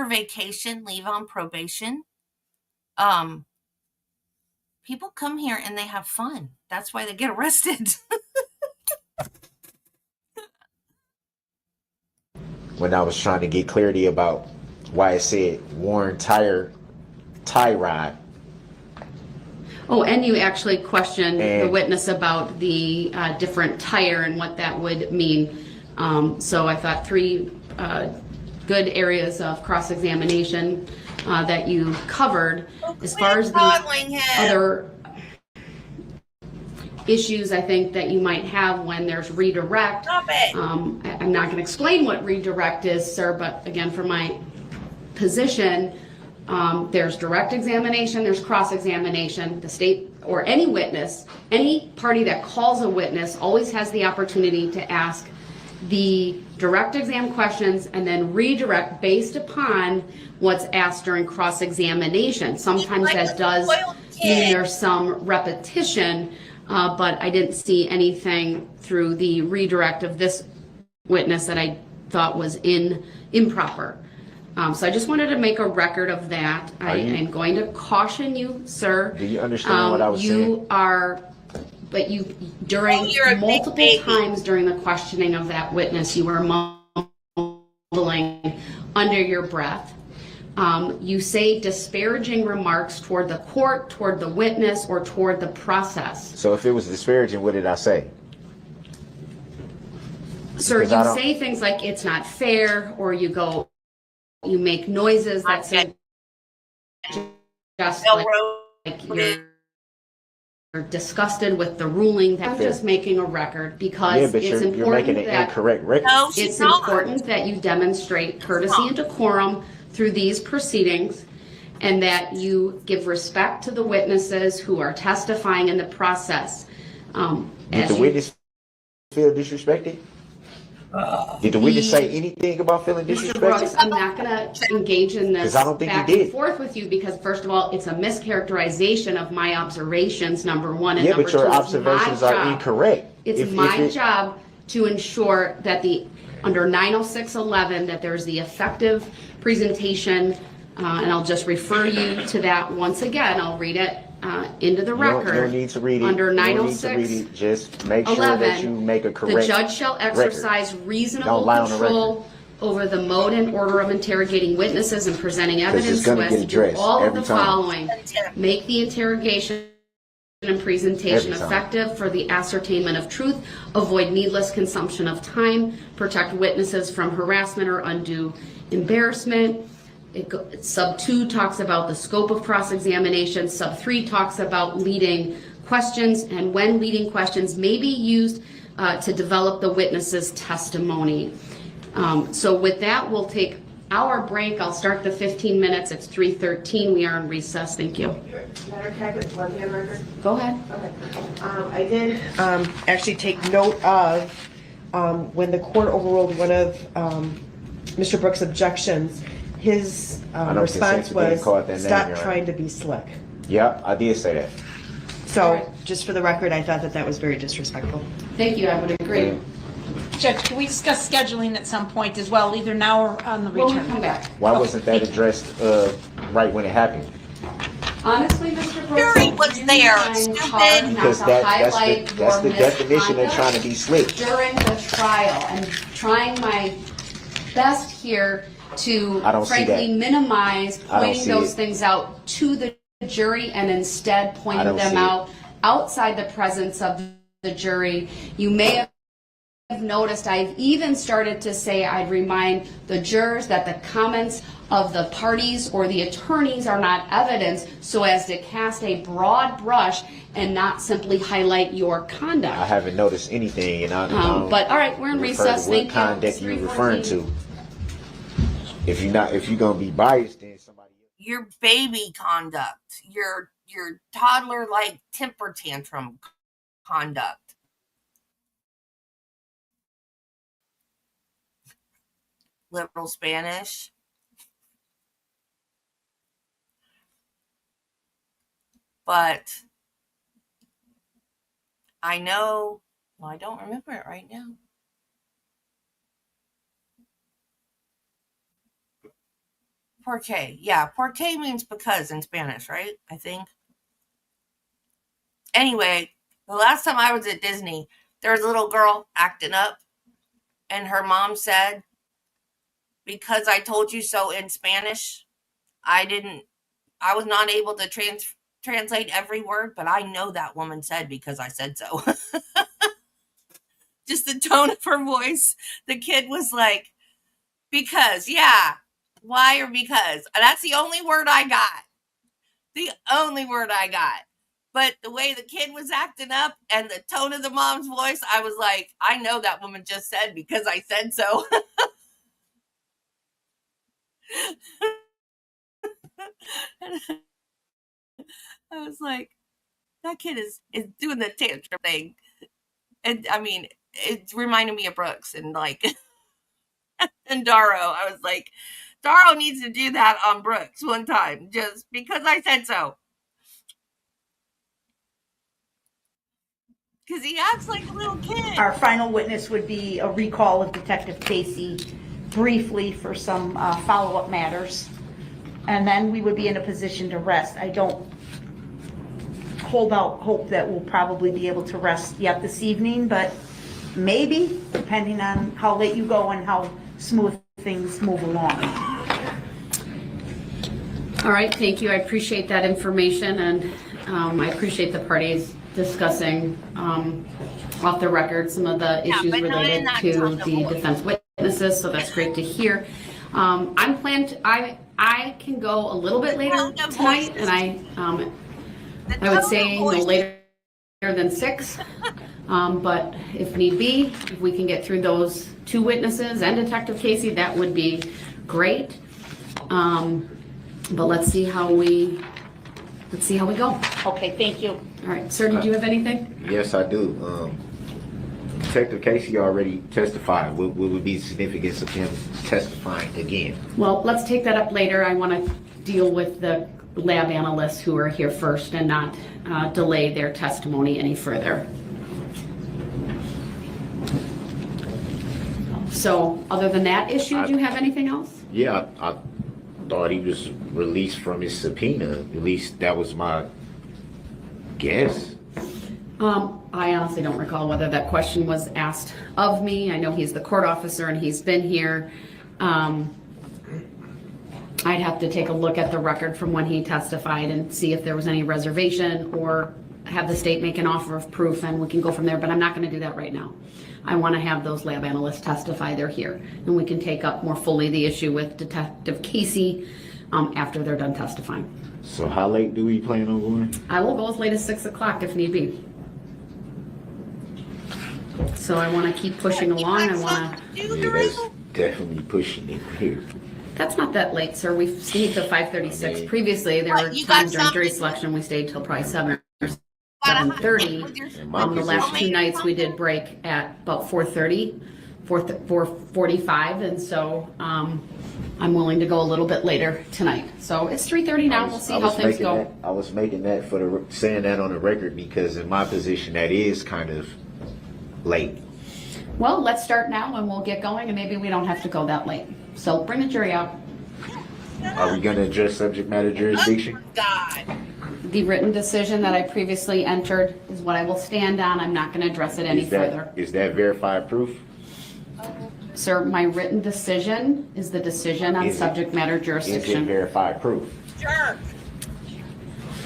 S1: vacation, leave on probation. People come here and they have fun. That's why they get arrested.
S4: When I was trying to get clarity about why it said worn tie rod.
S2: Oh, and you actually questioned the
S4: And-
S2: witness about the different tire and what that would mean. So I thought three good areas of cross-examination that you covered. As far as the other issues I think that you might have when there's redirect,
S1: Stop it.
S2: I'm not going to explain what redirect is, sir, but again, for my position, there's direct examination, there's cross-examination. The state or any witness, any party that calls a witness always has the opportunity to ask the direct exam questions and then redirect based upon what's asked during cross-examination. Sometimes that does mean there's some repetition, but I didn't see anything through the redirect of this witness that I thought was improper. So I just wanted to make a record of that. I am going to caution you, sir.
S4: Do you understand what I was saying?
S2: You are, but you, during multiple times during the questioning of that witness, you were mumbling under your breath. You say disparaging remarks toward the court, toward the witness, or toward the process.
S4: So if it was disparaging, what did I say?
S2: Sir,
S4: Because I
S2: you
S4: don't-
S2: say things like it's not fair, or you make noises that say just like you're disgusted with the ruling. I'm just making a record because
S4: Yeah, but
S2: it's
S4: you're
S2: important
S4: making an
S2: that
S4: incorrect record.
S1: No, she's
S2: it's
S1: not.
S2: important that you demonstrate courtesy and decorum through these proceedings, and that you give respect to the witnesses who are testifying in the process.
S4: Did
S2: As
S4: the
S2: you-
S4: witness feel disrespected? Did the witness say anything about feeling
S2: Mr. Brooks,
S4: disrespected?
S2: I'm not going to engage in this
S4: 'Cause I don't think he
S2: back and
S4: did.
S2: forth with you because, first of all, it's a mischaracterization of my observations, number one, and
S4: Yeah,
S2: number
S4: but
S2: two,
S4: your
S2: it's my
S4: observations are
S2: job.
S4: incorrect.
S2: It's
S4: If
S2: my
S4: it-
S2: job to ensure that under 90611, that there's the effective presentation, and I'll just refer you to that once again. I'll read it into the
S4: You
S2: record.
S4: don't need to read it.
S2: Under
S4: You don't need to read
S2: 906.
S4: it. Just make sure that you make a correct
S2: The judge shall exercise
S4: record.
S2: reasonable
S4: Don't lie on the
S2: control over the mode and order of interrogating witnesses and presenting
S4: it's
S2: evidence
S4: gonna
S2: so
S4: get
S2: as to do
S4: addressed
S2: all of
S4: every
S2: the
S4: time.
S2: following. Make the interrogation and presentation
S4: Every time.
S2: effective for the ascertainment of truth, avoid needless consumption of time, protect witnesses from harassment or undue embarrassment. Sub 2 talks about the scope of cross-examination. Sub 3 talks about leading questions, and when leading questions may be used to develop the witness's testimony. So with that, we'll take our break. I'll start the 15 minutes. It's 3:13. We are in recess. Thank you.
S9: Matter of fact, one thing on record.
S2: Go ahead.
S9: I did actually take note of when the court overruled one of Mr. Brooks' objections, his
S4: don't
S9: response
S4: consent to being
S9: was,
S4: called that name,
S9: stop
S4: Your Honor."
S9: trying to be slick.
S4: Yeah, I did say that.
S9: So, just for the record, I thought that that was very disrespectful.
S2: Thank you. I would agree.
S3: Judge, can we discuss scheduling at some point as well, either now or on the
S2: We'll
S3: return?
S2: come back.
S4: Why wasn't that addressed right when it happened?
S2: Honestly, Mr. Brooks,
S1: Jury was
S2: I'm
S1: there,
S2: trying
S1: stupid.
S2: hard not
S4: Because
S2: to
S4: that's
S2: highlight
S4: the
S2: your
S4: definition of trying to be
S2: misconduct
S4: slick.
S2: during the trial, and trying my best here to
S4: I don't see
S2: frankly
S4: that.
S2: minimize
S4: I don't
S2: pointing
S4: see
S2: those
S4: it.
S2: things out to the jury and instead
S4: I
S2: pointing
S4: don't
S2: them
S4: see it.
S2: out outside the presence of the jury. You may have noticed I've even started to say I'd remind the jurors that the comments of the parties or the attorneys are not evidence, so as to cast a broad brush and not simply highlight your conduct.
S4: I haven't noticed anything, and I don't
S2: But all right, we're in
S4: refer to
S2: recess.
S4: what
S2: Thank you.
S4: conduct
S2: It's
S4: you're referring
S2: 3:14.
S4: to. If you're gonna be biased, then somebody else.
S1: Your baby conduct, your toddler like temper tantrum conduct. Liberal Spanish. But I know, well, I don't remember it right now. Porque. Yeah, porque means because in Spanish, right? I think. Anyway, the last time I was at Disney, there was a little girl acting up, and her mom said, because I told you so in Spanish, I was not able to translate every word, but I know that woman said because I said so. Just the tone of her voice. The kid was like, because, yeah. Why or because? That's the only word I got. The only word I got. But the way the kid was acting up and the tone of the mom's voice, I was like, I know that woman just said because I said so. I was like, that kid is doing the tantrum thing. And I mean, it reminded me of Brooks and like, and Darrow. I was like, Darrow needs to do that on Brooks one time, just because I said so. Because he acts like a little kid.
S3: Our final witness would be a recall of Detective Casey briefly for some follow-up matters. And then we would be in a position to rest. I don't hold out hope that we'll probably be able to rest yet this evening, but maybe, depending on how late you go and how smooth things move along.
S2: All right, thank you. I appreciate that information, and I appreciate the parties discussing off the record some of the issues
S1: but not in
S2: related
S1: that
S2: to
S1: tone of
S2: the
S1: voice.
S2: defense witnesses, so that's great to hear. I'm planned, I can go a little bit later
S1: Tone of
S2: tonight,
S1: voice.
S2: and
S1: The
S2: I would
S1: tone
S2: say
S1: of
S2: no
S1: voice.
S2: later than 6. But if need be, if we can get through those 2 witnesses and Detective Casey, that would be great. But let's see how we go.
S3: Okay, thank you.
S2: All right, sir, did you have anything?
S4: Yes, I do. Detective Casey already testified. What would be the significance of him testifying again?
S2: Well, let's take that up later. I want to deal with the lab analysts who are here first and not delay their testimony any further. So other than that issue, do you have anything else?
S4: Yeah, I thought he was released from his subpoena. At least that was my guess.
S2: I honestly don't recall whether that question was asked of me. I know he's the court officer and he's been here. I'd have to take a look at the record from when he testified and see if there was any reservation, or have the state make an offer of proof and we can go from there, but I'm not going to do that right now. I want to have those lab analysts testify. They're here, and we can take up more fully the issue with Detective Casey after they're done testifying.
S4: So how late do we plan on going?
S2: I will go as late as 6 o'clock if need be. So I want to keep pushing along. I want to.
S4: Yeah, that's definitely pushing it here.
S2: That's not that late, sir. We've stayed till 5:36. Previously, there were
S1: You got
S2: times during jury
S1: something?
S2: selection we stayed till probably 7 or 7:30. The last two nights we did break at about 4:30, 4:45, and so I'm willing to go a little bit later tonight. So it's 3:30 now. We'll see how things go.
S4: I was making that for saying that on the record because in my position that is kind of late.
S2: Well, let's start now and we'll get going, and maybe we don't have to go that late. So bring the jury out.
S4: Are we going to address subject matter jurisdiction?
S1: God.
S2: The written decision that I previously entered is what I will stand on. I'm not going to address it any further.
S4: Is that verified proof?
S2: Sir, my written decision is the decision on subject matter
S4: Is it
S2: jurisdiction.
S4: verified proof?
S1: Sure.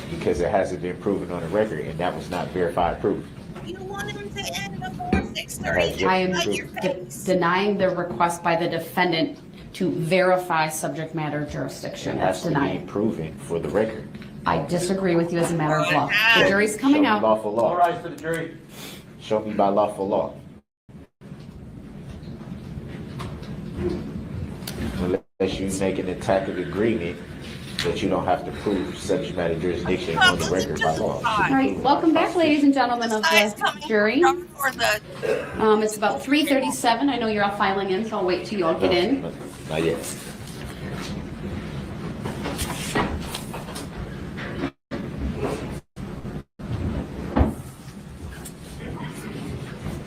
S4: Because it hasn't been proven on the record, and that was not verified proof.
S1: You want him to end before 6:30?
S2: I am
S1: Shut your face.
S2: denying the request by the defendant to verify subject matter jurisdiction.
S4: It
S2: That's
S4: has to be
S2: denied.
S4: proven for the record.
S2: I disagree with you as a matter of law. The jury's coming
S4: Show me
S2: out.
S4: lawful
S7: All
S4: law.
S7: rise for the jury.
S4: Show me by lawful law. Unless you make an tacit agreement that you don't have to prove subject matter jurisdiction on the record by law.
S2: All right, welcome back, ladies and gentlemen of
S1: Guys
S2: the
S1: coming
S2: jury.
S1: for the
S2: It's about 3:37. I know you're all filing in, so I'll wait till you all get in.
S4: Not yet.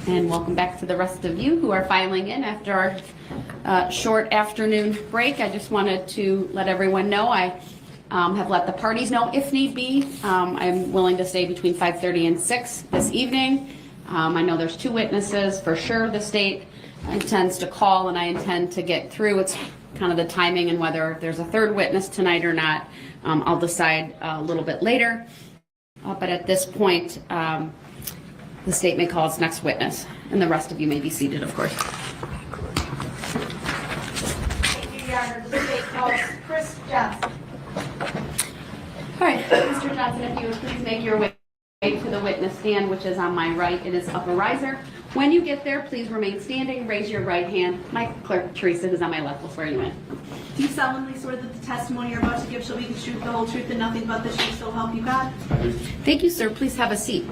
S2: And welcome back to the rest of you who are filing in after our short afternoon break. I just wanted to let everyone know I have let the parties know if need be. I'm willing to stay between 5:30 and 6 this evening. I know there's 2 witnesses for sure. The state intends to call, and I intend to get through. It's kind of the timing and whether there's a 3rd witness tonight or not. I'll decide a little bit later. But at this point, the state may call its next witness, and the rest of you may be seated, of course.
S3: The state calls Chris Johnson.
S2: All right, Mr. Johnson, if you would please make your way to the witness stand, which is on my right. It is up a riser. When you get there, please remain standing, raise your right hand. My clerk, Teresa, who's on my left, will swear you in.
S5: Do you solemnly swear that the testimony you're about to give shall be the truth, the whole truth, and nothing but the truth, so help you God?
S2: Thank you, sir. Please have a seat.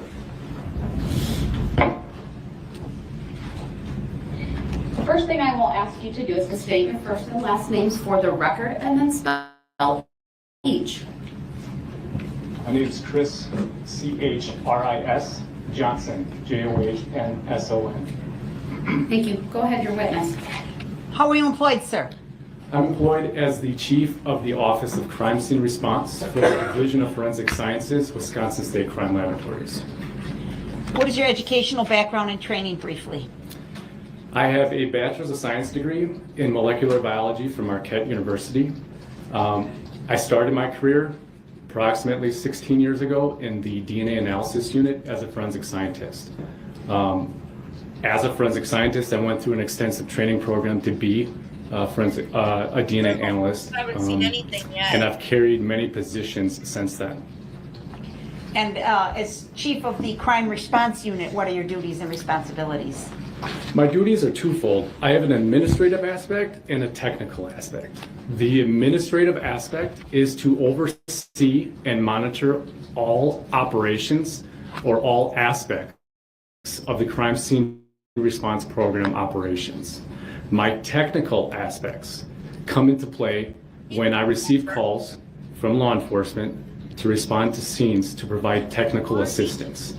S2: The first thing I will ask you to do is to state your first and last names for the record, and then spell each.
S10: My name is Chris, C-H-R-I-S, Johnson, J-O-H-N-S-O-N.
S2: Thank you. Go ahead, your witness.
S3: How are you employed, sir?
S10: I'm employed as the Chief of the Office of Crime Scene Response for the Division of Forensic Sciences, Wisconsin State Crime Laboratories.
S3: What is your educational background and training briefly?
S10: I have a Bachelor's of Science degree in molecular biology from Marquette University. I started my career approximately 16 years ago in the DNA analysis unit as a forensic scientist. As a forensic scientist, I went through an extensive training program to be a DNA analyst.
S1: I haven't seen anything yet.
S10: And I've carried many positions since then.
S3: And as chief of the crime response unit, what are your duties and responsibilities?
S10: My duties are twofold. I have an administrative aspect and a technical aspect. The administrative aspect is to oversee and monitor all operations or all aspects of the crime scene response program operations. My technical aspects come into play when I receive calls from law enforcement to respond to scenes to provide technical assistance.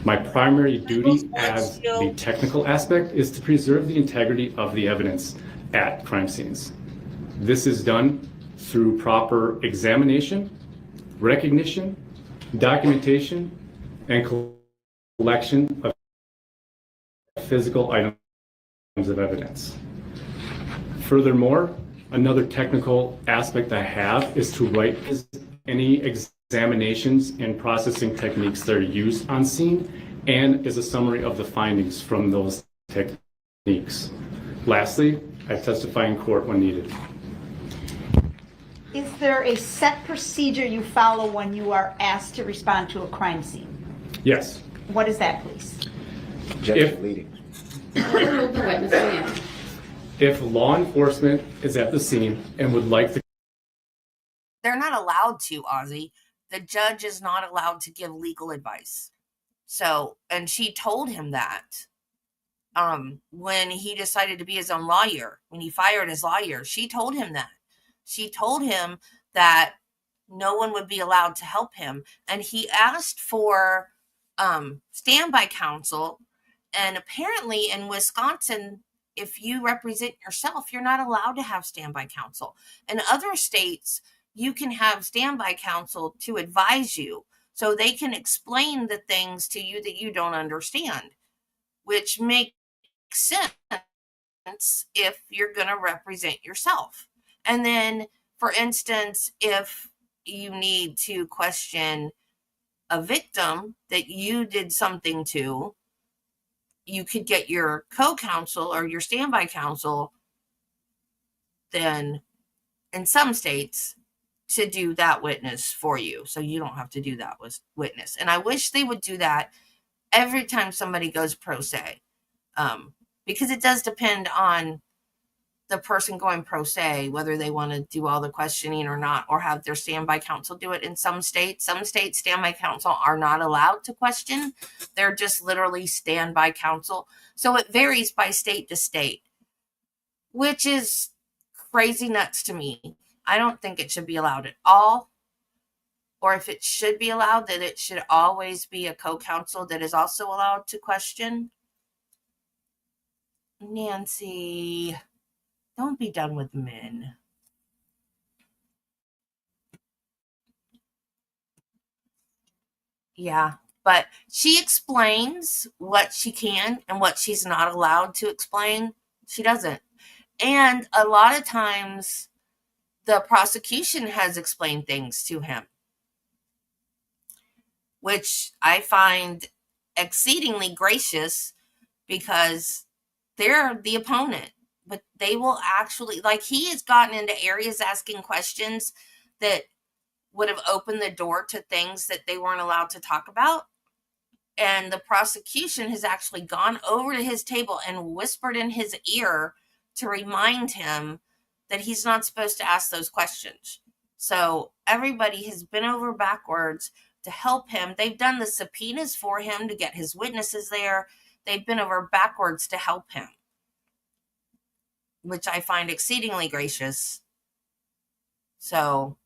S10: My primary duty as the technical aspect is to preserve the integrity of the evidence at crime scenes. This is done through proper examination, recognition, documentation, and collection of physical items of evidence. Furthermore, another technical aspect I have is to write any examinations and processing techniques that are used on scene, and is a summary of the findings from those techniques. Lastly, I testify in court when needed.
S3: Is there a set procedure you follow when you are asked to respond to a crime scene?
S10: Yes.
S3: What is that, please?
S4: Judge leading.
S2: Overrule the witness stand.
S10: If law enforcement is at the scene and would like to
S1: They're not allowed to, Ozzy. The judge is not allowed to give legal advice. So, and she told him that when he decided to be his own lawyer, when he fired his lawyer, she told him that. She told him that no one would be allowed to help him. And he asked for standby counsel. And apparently in Wisconsin, if you represent yourself, you're not allowed to have standby counsel. In other states, you can have standby counsel to advise you so they can explain the things to you that you don't understand, which makes sense if you're going to represent yourself. And then, for instance, if you need to question a victim that you did something to, you could get your co-counsel or your standby counsel then in some states to do that witness for you. So you don't have to do that witness. And I wish they would do that every time somebody goes pro se, because it does depend on the person going pro se, whether they want to do all the questioning or not, or have their standby counsel do it. In some states, standby counsel are not allowed to question. They're just literally standby counsel. So it varies by state to state, which is crazy nuts to me. I don't think it should be allowed at all. Or if it should be allowed, that it should always be a co-counsel that is also allowed to question. Nancy, don't be done with men. Yeah, but she explains what she can and what she's not allowed to explain. She doesn't. And a lot of times the prosecution has explained things to him, which I find exceedingly gracious because they're the opponent. But they will actually, like, he has gotten into areas asking questions that would have opened the door to things that they weren't allowed to talk about. And the prosecution has actually gone over to his table and whispered in his ear to remind him that he's not supposed to ask those questions. So everybody has been over backwards to help him. They've done the subpoenas for him to get his witnesses there. They've been over backwards to help him, which I find exceedingly gracious. So,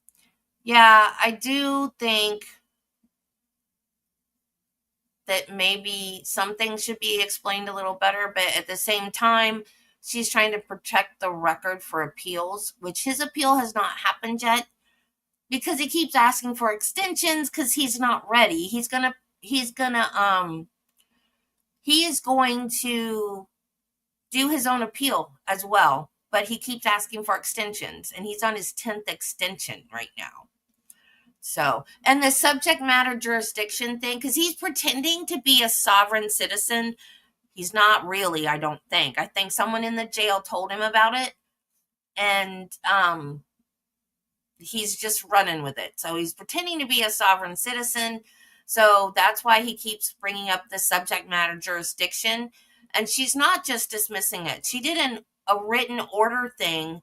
S1: yeah, I do think that maybe some things should be explained a little better, but at the same time, she's trying to protect the record for appeals, which his appeal has not happened yet because he keeps asking for extensions because he's not ready. He is going to do his own appeal as well, but he keeps asking for extensions, and he's on his 10th extension right now. So, and the subject matter jurisdiction thing, because he's pretending to be a sovereign citizen. He's not really, I don't think. I think someone in the jail told him about it, and he's just running with it. So he's pretending to be a sovereign citizen. So that's why he keeps bringing up the subject matter jurisdiction. And she's not just dismissing it. She did a written order thing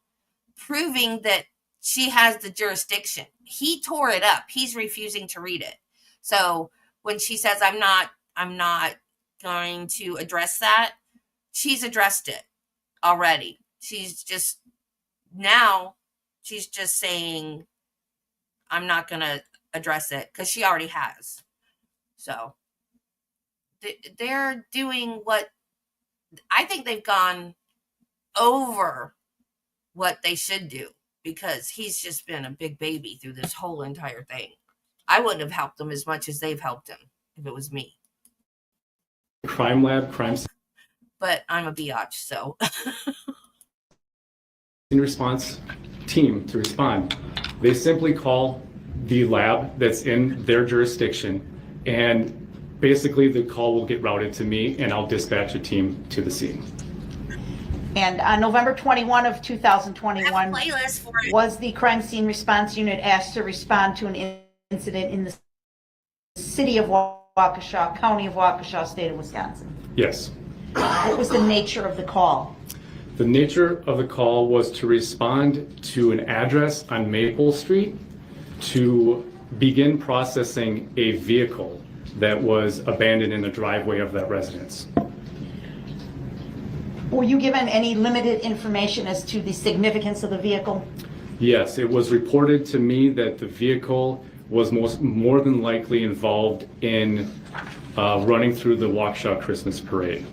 S1: proving that she has the jurisdiction. He tore it up. He's refusing to read it. So when she says, I'm not going to address that, she's addressed it already. She's just saying, I'm not going to address it, because she already has. So they're doing what I think they've gone over what they should do, because he's just been a big baby through this whole entire thing. I wouldn't have helped him as much as they've helped him if it was me.
S10: Crime lab, crime
S1: But I'm a biatch, so.
S10: response team to respond. They simply call the lab that's in their jurisdiction, and basically the call will get routed to me, and I'll dispatch a team to the scene.
S3: And on November 21 of 2021,
S1: Playlist for it.
S3: was the crime scene response unit asked to respond to an incident in the city of Waukesha, county of Waukesha, state of Wisconsin?
S10: Yes.
S3: What was the nature of the call?
S10: The nature of the call was to respond to an address on Maple Street to begin processing a vehicle that was abandoned in the driveway of that residence.
S3: Were you given any limited information as to the significance of the vehicle?
S10: Yes, it was reported to me that the vehicle was more than likely involved in running through the Waukesha Christmas parade.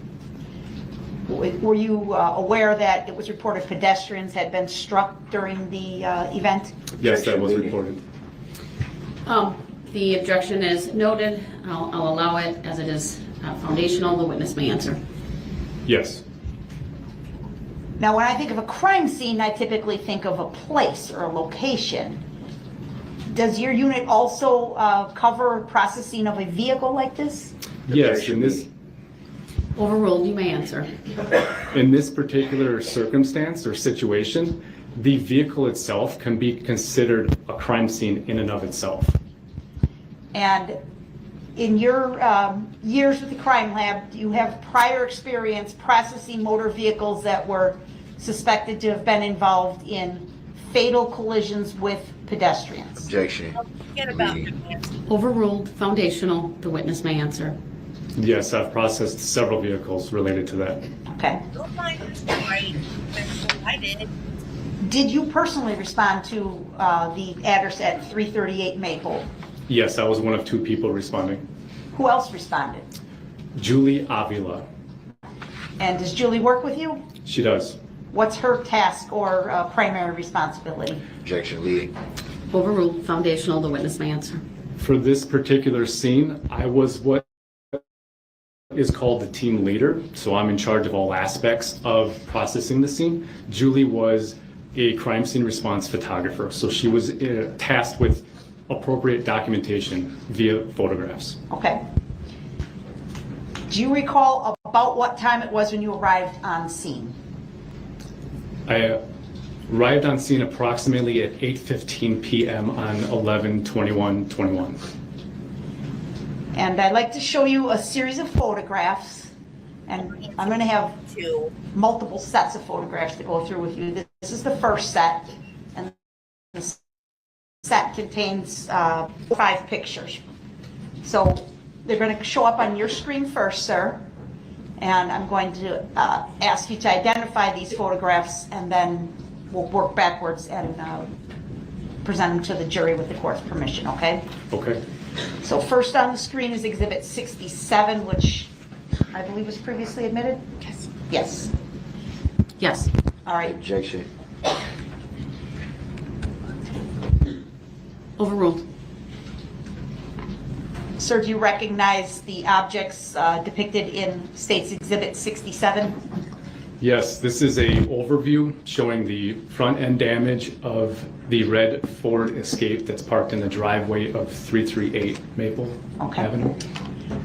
S3: Were you aware that it was reported pedestrians had been struck during the event?
S10: Yes, that was reported.
S2: The objection is noted. I'll allow it as it is foundational. The witness may answer.
S10: Yes.
S3: Now, when I think of a crime scene, I typically think of a place or a location. Does your unit also cover processing of a vehicle like this?
S10: Yes, in this
S2: Overruled. You may answer.
S10: In this particular circumstance or situation, the vehicle itself can be considered a crime scene in and of itself.
S3: And in your years with the crime lab, do you have prior experience processing motor vehicles that were suspected to have been involved in fatal collisions with pedestrians?
S4: Objection.
S1: Forget about it.
S2: Overruled. Foundational. The witness may answer.
S10: Yes, I've processed several vehicles related to that.
S3: Okay.
S1: Don't mind this right. I did.
S3: Did you personally respond to the address at 338 Maple?
S10: Yes, I was one of two people responding.
S3: Who else responded?
S10: Julie Avila.
S3: And does Julie work with you?
S10: She does.
S3: What's her task or primary responsibility?
S4: Objection, leading.
S2: Overruled. Foundational. The witness may answer.
S10: For this particular scene, I was what is called the team leader. So I'm in charge of all aspects of processing the scene. Julie was a crime scene response photographer. So she was tasked with appropriate documentation via photographs.
S3: Okay. Do you recall about what time it was when you arrived on scene?
S10: I arrived on scene approximately at 8:15 p.m. on 11/21/21.
S3: And I'd like to show you a series of photographs, and I'm going to have multiple sets of photographs to go through with you. This is the first set, and the set contains 5 pictures. So they're going to show up on your screen first, sir, and I'm going to ask you to identify these photographs, and then we'll work backwards and present them to the jury with the court's permission, okay?
S10: Okay.
S3: So first on the screen is Exhibit 67, which I believe was previously admitted? Yes. Yes.
S2: Yes.
S3: All right.
S4: Objection.
S2: Overruled.
S3: Sir, do you recognize the objects depicted in State's Exhibit 67?
S10: Yes, this is a overview showing the front end damage of the red Ford Escape that's parked in the driveway of 338 Maple
S3: Okay.
S10: Avenue.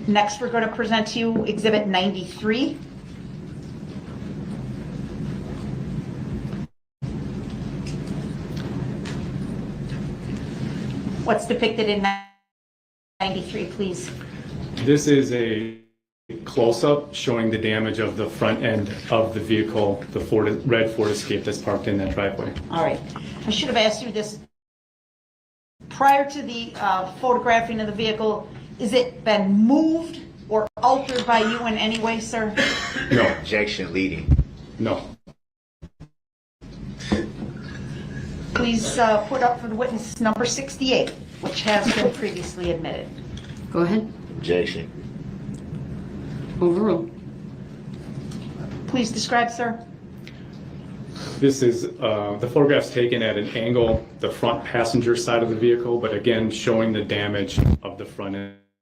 S3: Next, we're going to present to you Exhibit 93. What's depicted in 93, please?
S10: This is a close-up showing the damage of the front end of the vehicle, the red Ford Escape that's parked in that driveway.
S3: All right. I should have asked you this. Prior to the photographing of the vehicle, is it been moved or altered by you in any way, sir?
S10: No,
S4: Objection leading.
S10: no.
S3: Please put up for the witness number 68, which has been previously admitted.
S2: Go ahead.
S4: Objection.
S2: Overruled.
S3: Please describe, sir.
S10: This is the photograph's taken at an angle, the front passenger side of the vehicle, but again, showing the damage of the front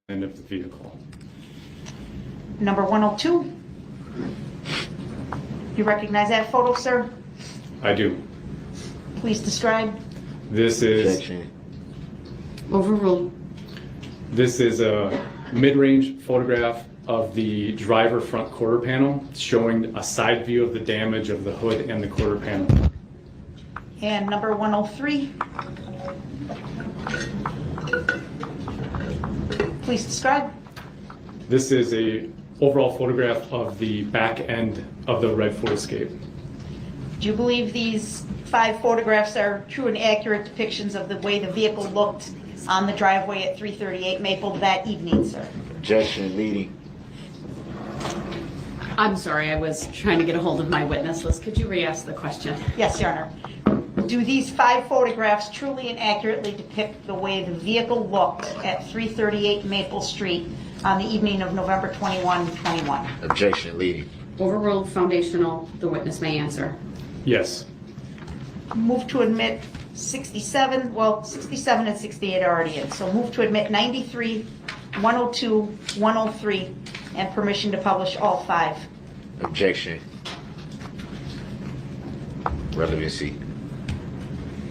S10: end of the vehicle.
S3: Number 102. You recognize that photo, sir?
S10: I do.
S3: Please describe.
S10: This is
S4: Objection.
S2: Overruled.
S10: This is a mid-range photograph of the driver front quarter panel, showing a side view of the damage of the hood and the quarter panel.
S3: And number 103. Please describe.
S10: This is a overall photograph of the back end of the red Ford Escape.
S3: Do you believe these 5 photographs are true and accurate depictions of the way the vehicle looked on the driveway at 338 Maple that evening, sir?
S4: Objection leading.
S2: I'm sorry, I was trying to get a hold of my witness list. Could you re-ask the question?
S3: Yes, Your Honor. Do these 5 photographs truly and accurately depict the way the vehicle looked at 338 Maple Street on the evening of November 21, 21?
S4: Objection leading.
S2: Overruled. Foundational. The witness may answer.
S10: Yes.
S3: Move to admit 67, well, 67 and 68 are already in, so move to admit 93, 102, 103, and permission to publish all 5.
S4: Objection. Relevancy.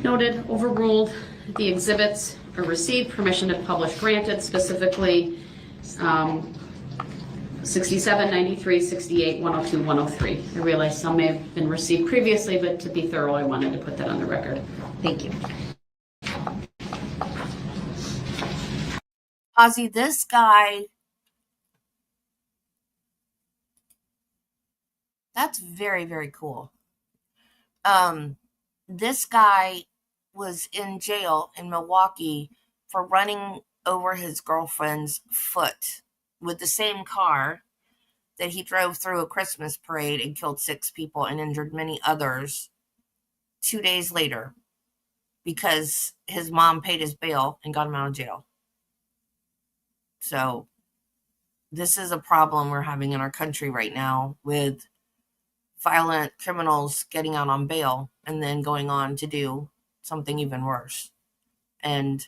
S2: Noted. Overruled. The exhibits are received. Permission to publish granted, specifically 67, 93, 68, 102, 103. I realize some may have been received previously, but to be thorough, I wanted to put that on the record.
S3: Thank you.
S1: Ozzy, this guy, that's very, very cool. This guy was in jail in Milwaukee for running over his girlfriend's foot with the same car that he drove through a Christmas parade and killed 6 people and injured many others 2 days later because his mom paid his bail and got him out of jail. So this is a problem we're having in our country right now with violent criminals getting out on bail and then going on to do something even worse. And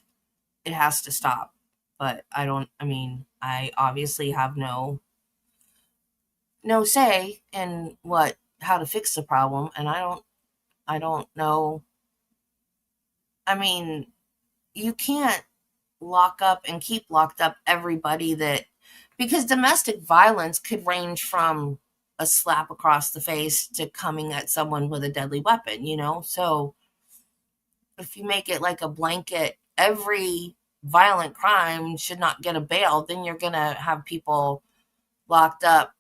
S1: it has to stop. But I obviously have no say in how to fix the problem. And I don't know. I mean, you can't lock up and keep locked up everybody because domestic violence could range from a slap across the face to coming at someone with a deadly weapon, So if you make it like a blanket, every violent crime should not get a bail, then you're going to have people locked up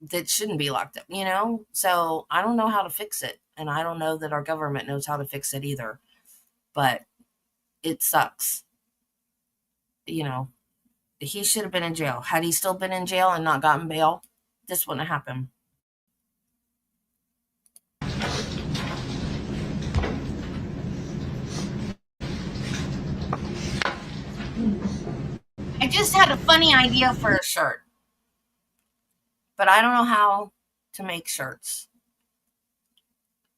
S1: that shouldn't be locked up, So I don't know how to fix it. And I don't know that our government knows how to fix it either. But it sucks. He should have been in jail. Had he still been in jail and not gotten bail, this wouldn't have happened. I just had a funny idea for a shirt. But I don't know how to make shirts.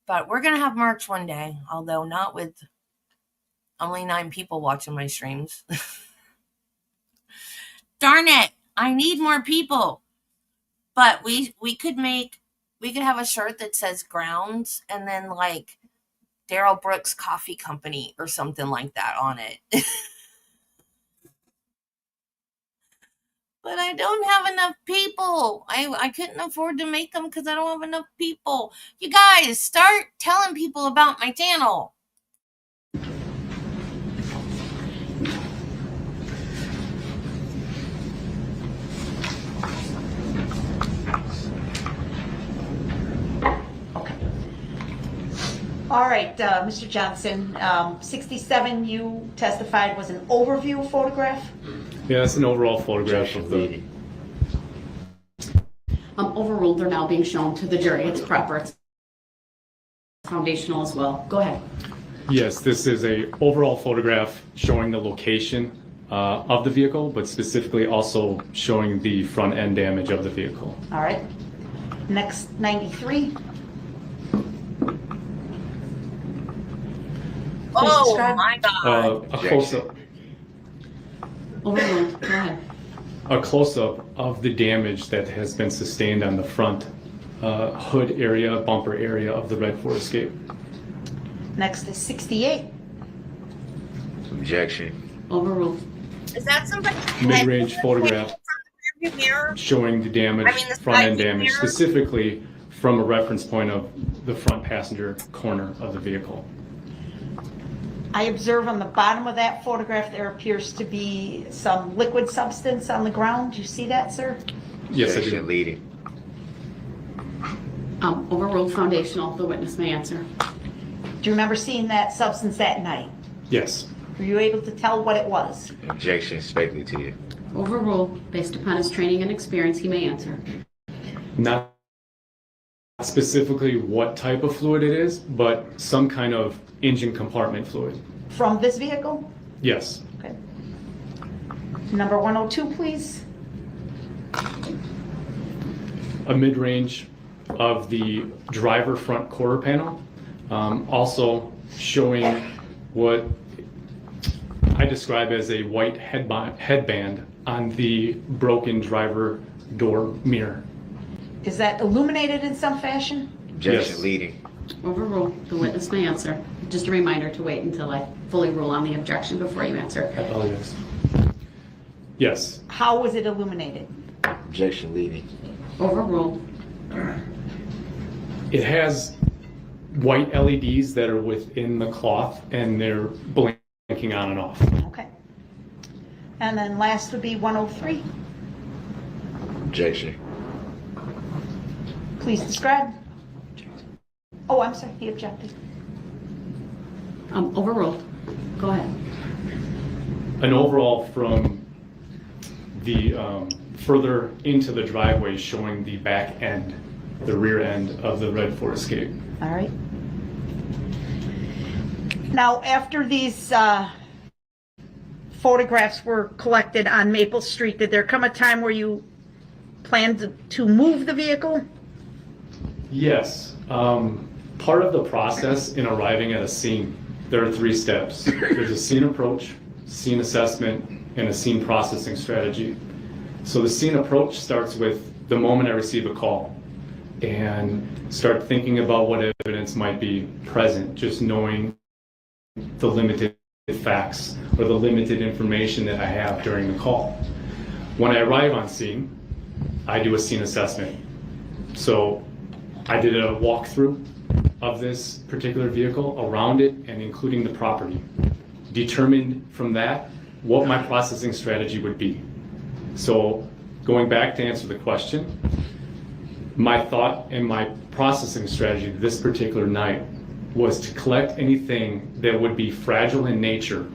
S1: But we're going to have merch one day, although not with only 9 people watching my streams. Darn it. I need more people. But we could have a shirt that says grounds and then like Darrell Brooks Coffee Company or something like that on it. But I don't have enough people. I couldn't afford to make them because I don't have enough people. You guys, start telling people about my channel.
S3: All right, Mr. Johnson, 67 you testified was an overview photograph?
S10: Yeah, it's an overall photograph of the.
S4: Leading.
S2: Overruled, they're now being shown to the jury. It's proper. It's foundational as well. Go ahead.
S10: Yes, this is a overall photograph showing the location of the vehicle, but specifically also showing the front end damage of the vehicle.
S3: All right. Next, 93.
S1: Oh
S3: describe-
S1: my God.
S10: A close-up.
S2: Overruled. Go ahead.
S10: A close-up of the damage that has been sustained on the front hood area, bumper area of the red Ford Escape.
S3: Next is 68.
S4: Objection.
S2: Overruled.
S1: Is that somebody?
S10: Mid-range photograph
S1: From the rearview mirror?
S10: showing the damage,
S1: I mean, the
S10: front end
S1: side view
S10: damage,
S1: mirror?
S10: specifically from a reference point of the front passenger corner of the vehicle.
S3: I observe on the bottom of that photograph there appears to be some liquid substance on the ground. Do you see that, sir?
S10: Yes, I
S4: Objection.
S10: do.
S4: Leading.
S2: Overruled. Foundational. The witness may answer.
S3: Do you remember seeing that substance that night?
S10: Yes.
S3: Were you able to tell what it was?
S4: Objection. Speculative.
S2: Overruled. Based upon his training and experience, he may answer.
S10: Not specifically what type of fluid it is, but some kind of engine compartment fluid.
S3: From this vehicle?
S10: Yes.
S3: Okay. Number 102, please.
S10: A mid-range of the driver front quarter panel, also showing what I describe as a white headband on the broken driver door mirror.
S3: Is that illuminated in some fashion?
S4: Objection.
S10: Yes.
S4: Leading.
S2: Overruled. The witness may answer. Just a reminder to wait until I fully rule on the objection before you answer.
S10: I apologize. Yes.
S3: How was it illuminated?
S4: Objection. Leading.
S2: Overruled.
S10: It has white LEDs that are within the cloth and they're blinking on and off.
S3: Okay. And then last would be 103.
S4: Objection.
S3: Please describe. Oh, I'm sorry, he objected.
S2: Overruled. Go ahead.
S10: An overall from the further into the driveway showing the back end, the rear end of the red Ford Escape.
S3: All right. Now, after these photographs were collected on Maple Street, did there come a time where you planned to move the vehicle?
S10: Yes. Part of the process in arriving at a scene, there are 3 steps. There's a scene approach, scene assessment, and a scene processing strategy. So the scene approach starts with the moment I receive a call and start thinking about what evidence might be present, just knowing the limited facts or the limited information that I have during the call. When I arrive on scene, I do a scene assessment. So I did a walkthrough of this particular vehicle, around it, and including the property. Determined from that what my processing strategy would be. So going back to answer the question, my thought and my processing strategy this particular night was to collect anything that would be fragile in nature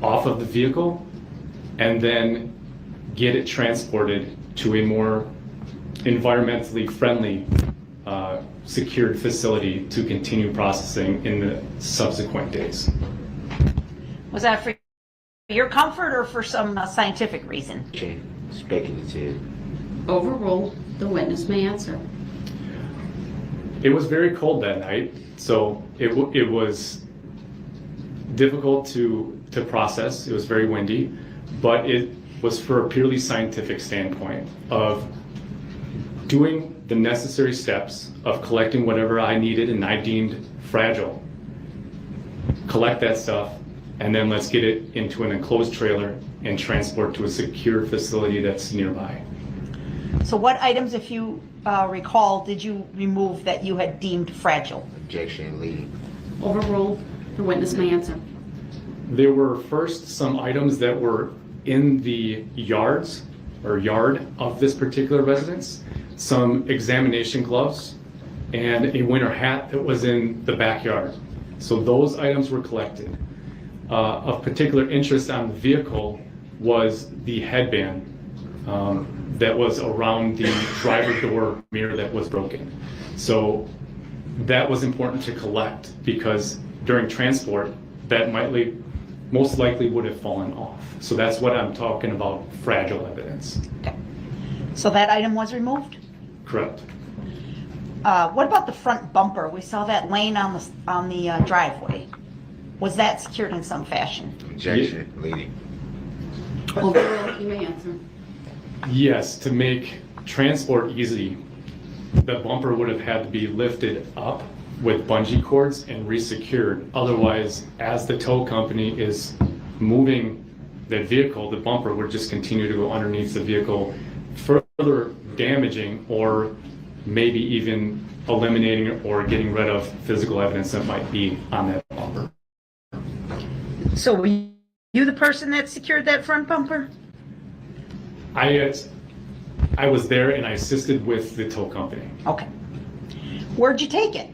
S10: off of the vehicle and then get it transported to a more environmentally friendly secured facility to continue processing in the subsequent days.
S3: Was that for your comfort or for some scientific reason?
S4: Objection. Speculative.
S2: Overruled. The witness may answer.
S10: It was very cold that night, so it was difficult to process. It was very windy, but it was for a purely scientific standpoint of doing the necessary steps of collecting whatever I needed and I deemed fragile. Collect that stuff, and then let's get it into an enclosed trailer and transport to a secure facility that's nearby.
S3: So what items, if you recall, did you remove that you had deemed fragile?
S4: Objection. Leading.
S2: Overruled. The witness may answer.
S10: There were first some items that were in the yards or yard of this particular residence, some examination gloves and a winter hat that was in the backyard. So those items were collected. Of particular interest on the vehicle was the headband that was around the driver door mirror that was broken. So that was important to collect because during transport, that most likely would have fallen off. So that's what I'm talking about, fragile evidence.
S3: Okay. So that item was removed?
S10: Correct.
S3: What about the front bumper? We saw that laying on the driveway. Was that secured in some fashion?
S4: Objection, leading.
S2: Overruled, you may answer.
S10: Yes, to make transport easy, the bumper would have had to be lifted up with bungee cords and resecured. Otherwise, as the tow company is moving the vehicle, the bumper would just continue to go underneath the vehicle, further damaging or maybe even eliminating or getting rid of physical evidence that might be on that bumper.
S3: So were you the person that secured that front bumper?
S10: I was there and I assisted with the tow company.
S3: Okay. Where'd you take it?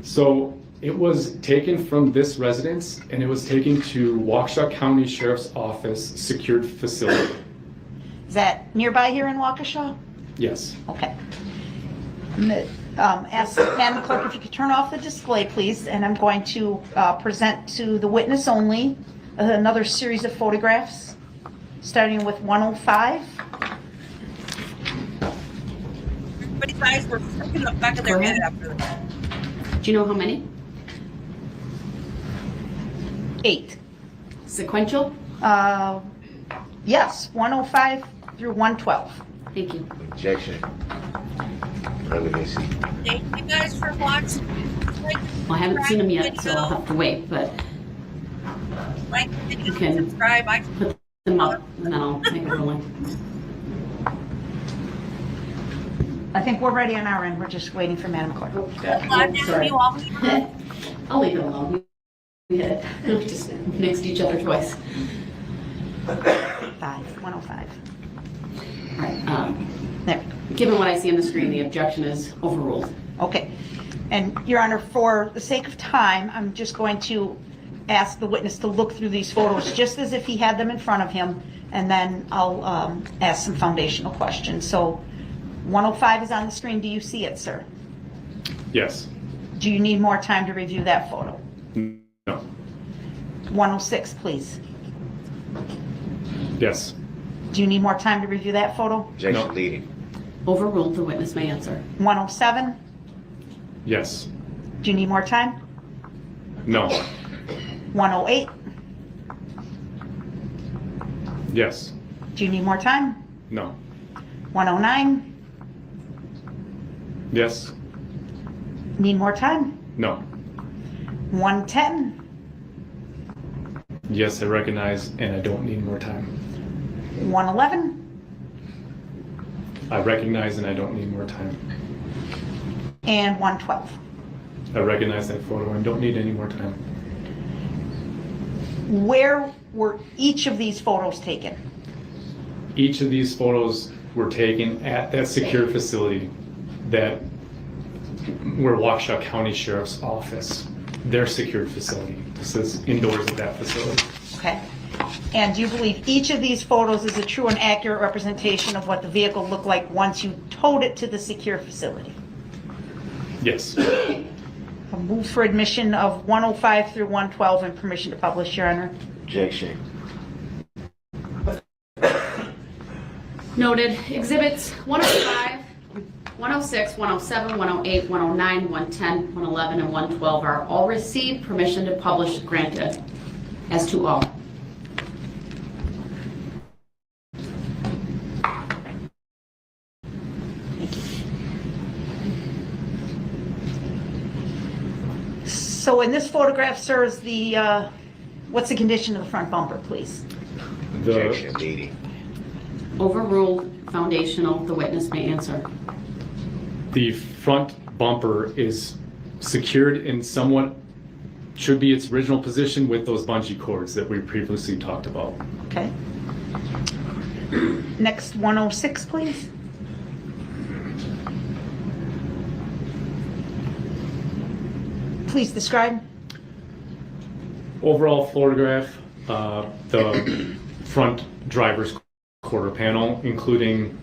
S10: So it was taken from this residence and it was taken to Waukesha County Sheriff's Office secured facility.
S3: Is that nearby here in Waukesha?
S10: Yes.
S3: Okay. Ask Madam Clerk if you could turn off the display, please, and I'm going to present to the witness only another series of photographs, starting with 105.
S1: Everybody's eyes were freaking up back of their head after that.
S2: Do you know how many?
S3: 8.
S2: Sequential?
S3: Yes, 105 through 112.
S2: Thank you.
S4: Objection. Relevancy.
S1: Thank you guys for watching.
S2: Well, I haven't seen them yet, so I'll have to wait, but
S1: Like, video,
S2: Okay.
S1: subscribe. I
S2: put them up and then I'll make a ruling.
S3: I think we're ready on our end. We're just waiting for Madam Clerk.
S1: glad to have you all.
S2: I'll leave it alone. We had just mixed each other twice.
S3: 105.
S2: All right.
S3: There we go.
S2: Given what I see on the screen, the objection is overruled.
S3: Okay. And Your Honor, for the sake of time, I'm just going to ask the witness to look through these photos just as if he had them in front of him, and then I'll ask some foundational questions. So 105 is on the screen. Do you see it, sir?
S10: Yes.
S3: Do you need more time to review that photo?
S10: No.
S3: 106, please.
S10: Yes.
S3: Do you need more time to review that photo?
S4: Objection,
S10: No.
S4: leading.
S2: Overruled, the witness may answer.
S3: 107,
S10: Yes.
S3: do you need more time?
S10: No.
S3: 108,
S10: Yes.
S3: do you need more time?
S10: No.
S3: 109,
S10: Yes.
S3: need more time?
S10: No.
S3: 110,
S10: Yes, I recognize and I don't need more time.
S3: 111,
S10: I recognize and I don't need more time.
S3: and 112.
S10: I recognize that photo and don't need any more time.
S3: Where were each of these photos taken?
S10: Each of these photos were taken at that secure facility that where Waukesha County Sheriff's Office, their secured facility. This is indoors at that facility.
S3: Okay. And do you believe each of these photos is a true and accurate representation of what the vehicle looked like once you towed it to the secure facility?
S10: Yes.
S3: A move for admission of 105 through 112 and permission to publish, Your Honor.
S4: Objection.
S2: Noted. Exhibits 105, 106, 107, 108, 109, 110, 111, and 112 are all received. Permission to publish granted as to all.
S3: So in this photograph, sir, is the, what's the condition of the front bumper, please?
S4: Objection, leading.
S2: Overruled. Foundational. The witness may answer.
S10: The front bumper is secured in somewhat, should be its original position with those bungee cords that we previously talked about.
S3: Okay. Next, 106, please. Please describe.
S10: Overall photograph, the front driver's quarter panel, including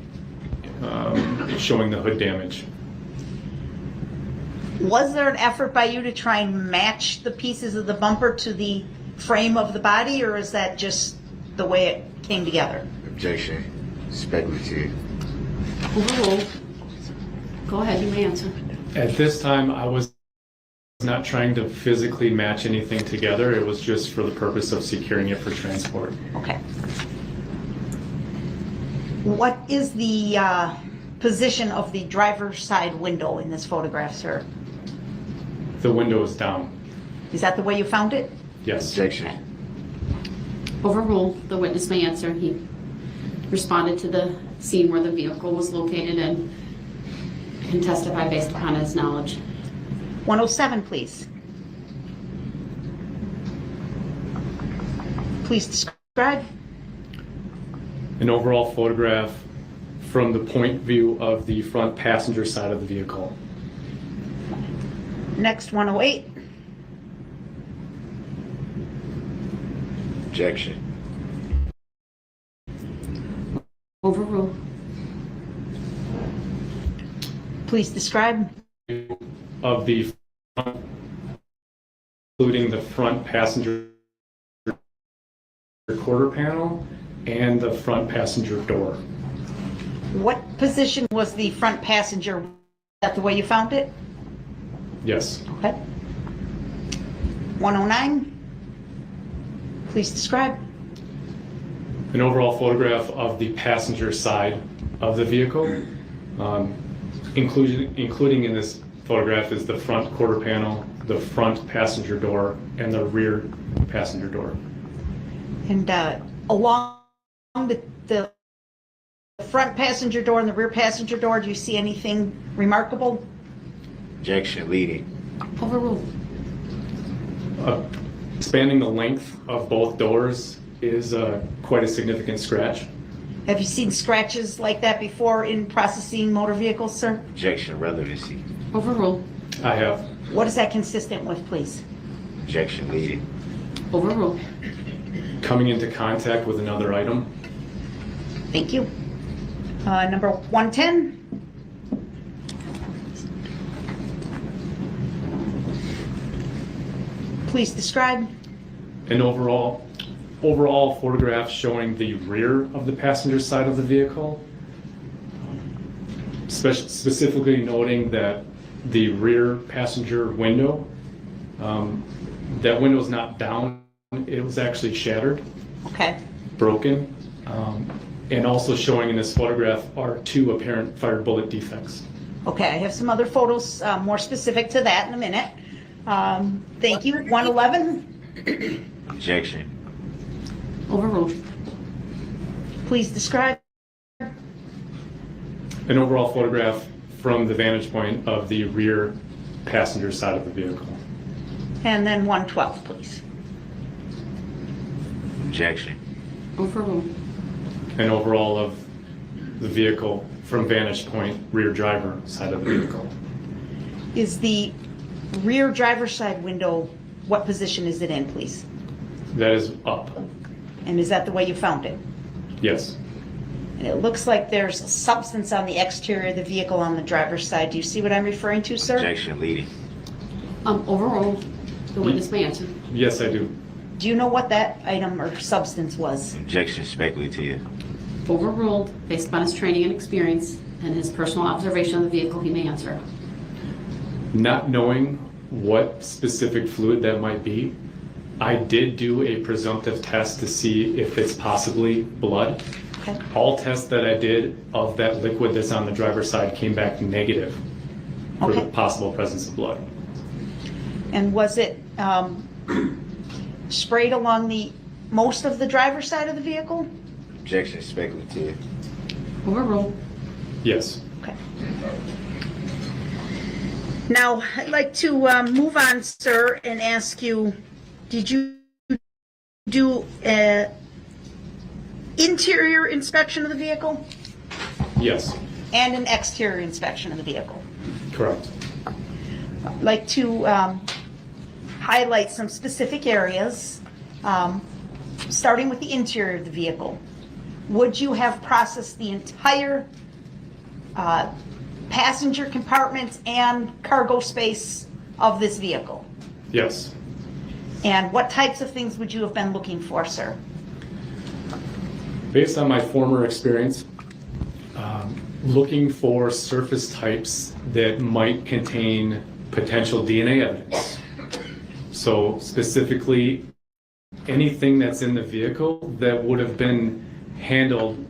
S10: showing the hood damage.
S3: Was there an effort by you to try and match the pieces of the bumper to the frame of the body, or is that just the way it came together?
S4: Objection. Speculative.
S2: Overruled. Go ahead, you may answer.
S10: At this time, I was not trying to physically match anything together. It was just for the purpose of securing it for transport.
S3: Okay. What is the position of the driver's side window in this photograph, sir?
S10: The window is down.
S3: Is that the way you found it?
S10: Yes.
S4: Objection.
S2: Overruled. The witness may answer. He responded to the scene where the vehicle was located and can testify based upon his knowledge.
S3: 107, please. Please describe.
S10: An overall photograph from the point view of the front passenger side of the vehicle.
S3: Next, 108.
S4: Objection.
S2: Overruled.
S3: Please describe.
S10: Of the front, including the front passenger quarter panel and the front passenger door.
S3: What position was the front passenger? Is that the way you found it?
S10: Yes.
S3: Okay. 109. Please describe.
S10: An overall photograph of the passenger side of the vehicle. Including in this photograph is the front quarter panel, the front passenger door, and the rear passenger door.
S3: And along the front passenger door and the rear passenger door, do you see anything remarkable?
S4: Objection. Leading.
S2: Overruled.
S10: Spanning the length of both doors is quite a significant scratch.
S3: Have you seen scratches like that before in processing motor vehicles, sir?
S4: Objection. Relevancy.
S2: Overruled.
S10: I have.
S3: What is that consistent with, please?
S4: Objection. Leading.
S2: Overruled.
S10: Coming into contact with another item.
S3: Thank you. Number 110. Please describe.
S10: An overall photograph showing the rear of the passenger side of the vehicle. Specifically noting that the rear passenger window, that window is not down, it was actually shattered,
S3: Okay.
S10: broken, and also showing in this photograph are 2 apparent fired bullet defects.
S3: Okay, I have some other photos more specific to that in a minute. Thank you. 111.
S4: Objection.
S2: Overruled.
S3: Please describe.
S10: An overall photograph from the vantage point of the rear passenger side of the vehicle.
S3: And then 112, please.
S4: Objection.
S2: Overruled.
S10: An overall of the vehicle from vantage point rear driver side of the vehicle.
S3: Is the rear driver's side window, what position is it in, please?
S10: That is up.
S3: And is that the way you found it?
S10: Yes.
S3: And it looks like there's a substance on the exterior of the vehicle on the driver's side. Do you see what I'm referring to, sir?
S4: Objection. Leading.
S2: Overruled. The witness may answer.
S10: Yes, I do.
S3: Do you know what that item or substance was?
S4: Objection. Speculative.
S2: Overruled. Based upon his training and experience and his personal observation of the vehicle, he may answer.
S10: Not knowing what specific fluid that might be, I did do a presumptive test to see if it's possibly blood.
S3: Okay.
S10: All tests that I did of that liquid that's on the driver's side came back negative for the
S3: Okay.
S10: possible presence of blood.
S3: And was it sprayed along the most of the driver's side of the vehicle?
S4: Objection. Speculative.
S2: Overruled.
S10: Yes.
S3: Okay. Now, I'd like to move on, sir, and ask you, did you do an interior inspection of the vehicle
S10: Yes.
S3: and an exterior inspection of the vehicle?
S10: Correct.
S3: I'd like to highlight some specific areas, starting with the interior of the vehicle. Would you have processed the entire passenger compartment and cargo space of this vehicle?
S10: Yes.
S3: And what types of things would you have been looking for, sir?
S10: Based on my former experience, looking for surface types that might contain potential DNA evidence. So specifically, anything that's in the vehicle that would have been handled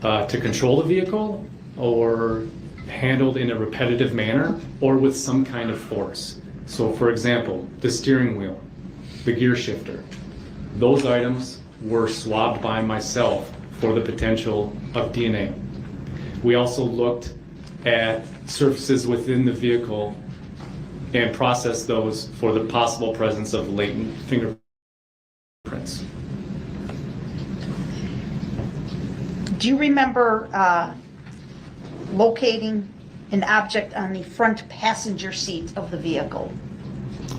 S10: to control the vehicle or handled in a repetitive manner or with some kind of force. So for example, the steering wheel, the gear shifter, those items were swabbed by myself for the potential of DNA. We also looked at surfaces within the vehicle and processed those for the possible presence of latent fingerprints.
S3: Do you remember locating an object on the front passenger seat of the vehicle?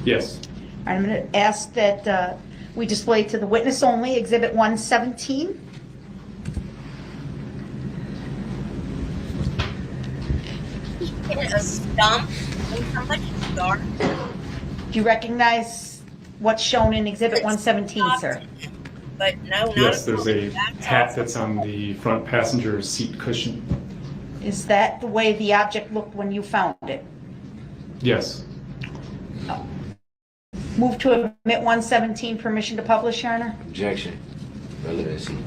S10: Yes.
S3: I'm going to ask that we display to the witness only Exhibit 117.
S1: A stump in somebody's yard.
S3: Do you recognize what's shown in Exhibit 117, sir?
S1: But no, not
S10: Yes, there's a hat that's on the front passenger seat cushion.
S3: Is that the way the object looked when you found it?
S10: Yes.
S3: Move to admit 117, permission to publish, Your Honor.
S4: Objection. Relevancy.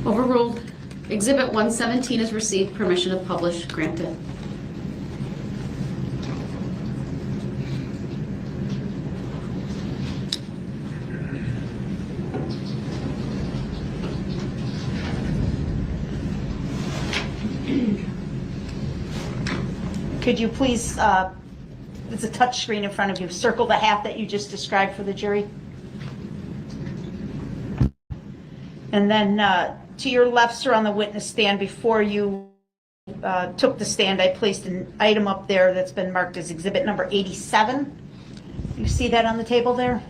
S2: Overruled. Exhibit 117 is received. Permission to publish granted.
S3: Could you please, there's a touch screen in front of you, circle the hat that you just described for the jury? And then to your left, sir, on the witness stand, before you took the stand, I placed an item up there that's been marked as exhibit number 87. You see that on the table there?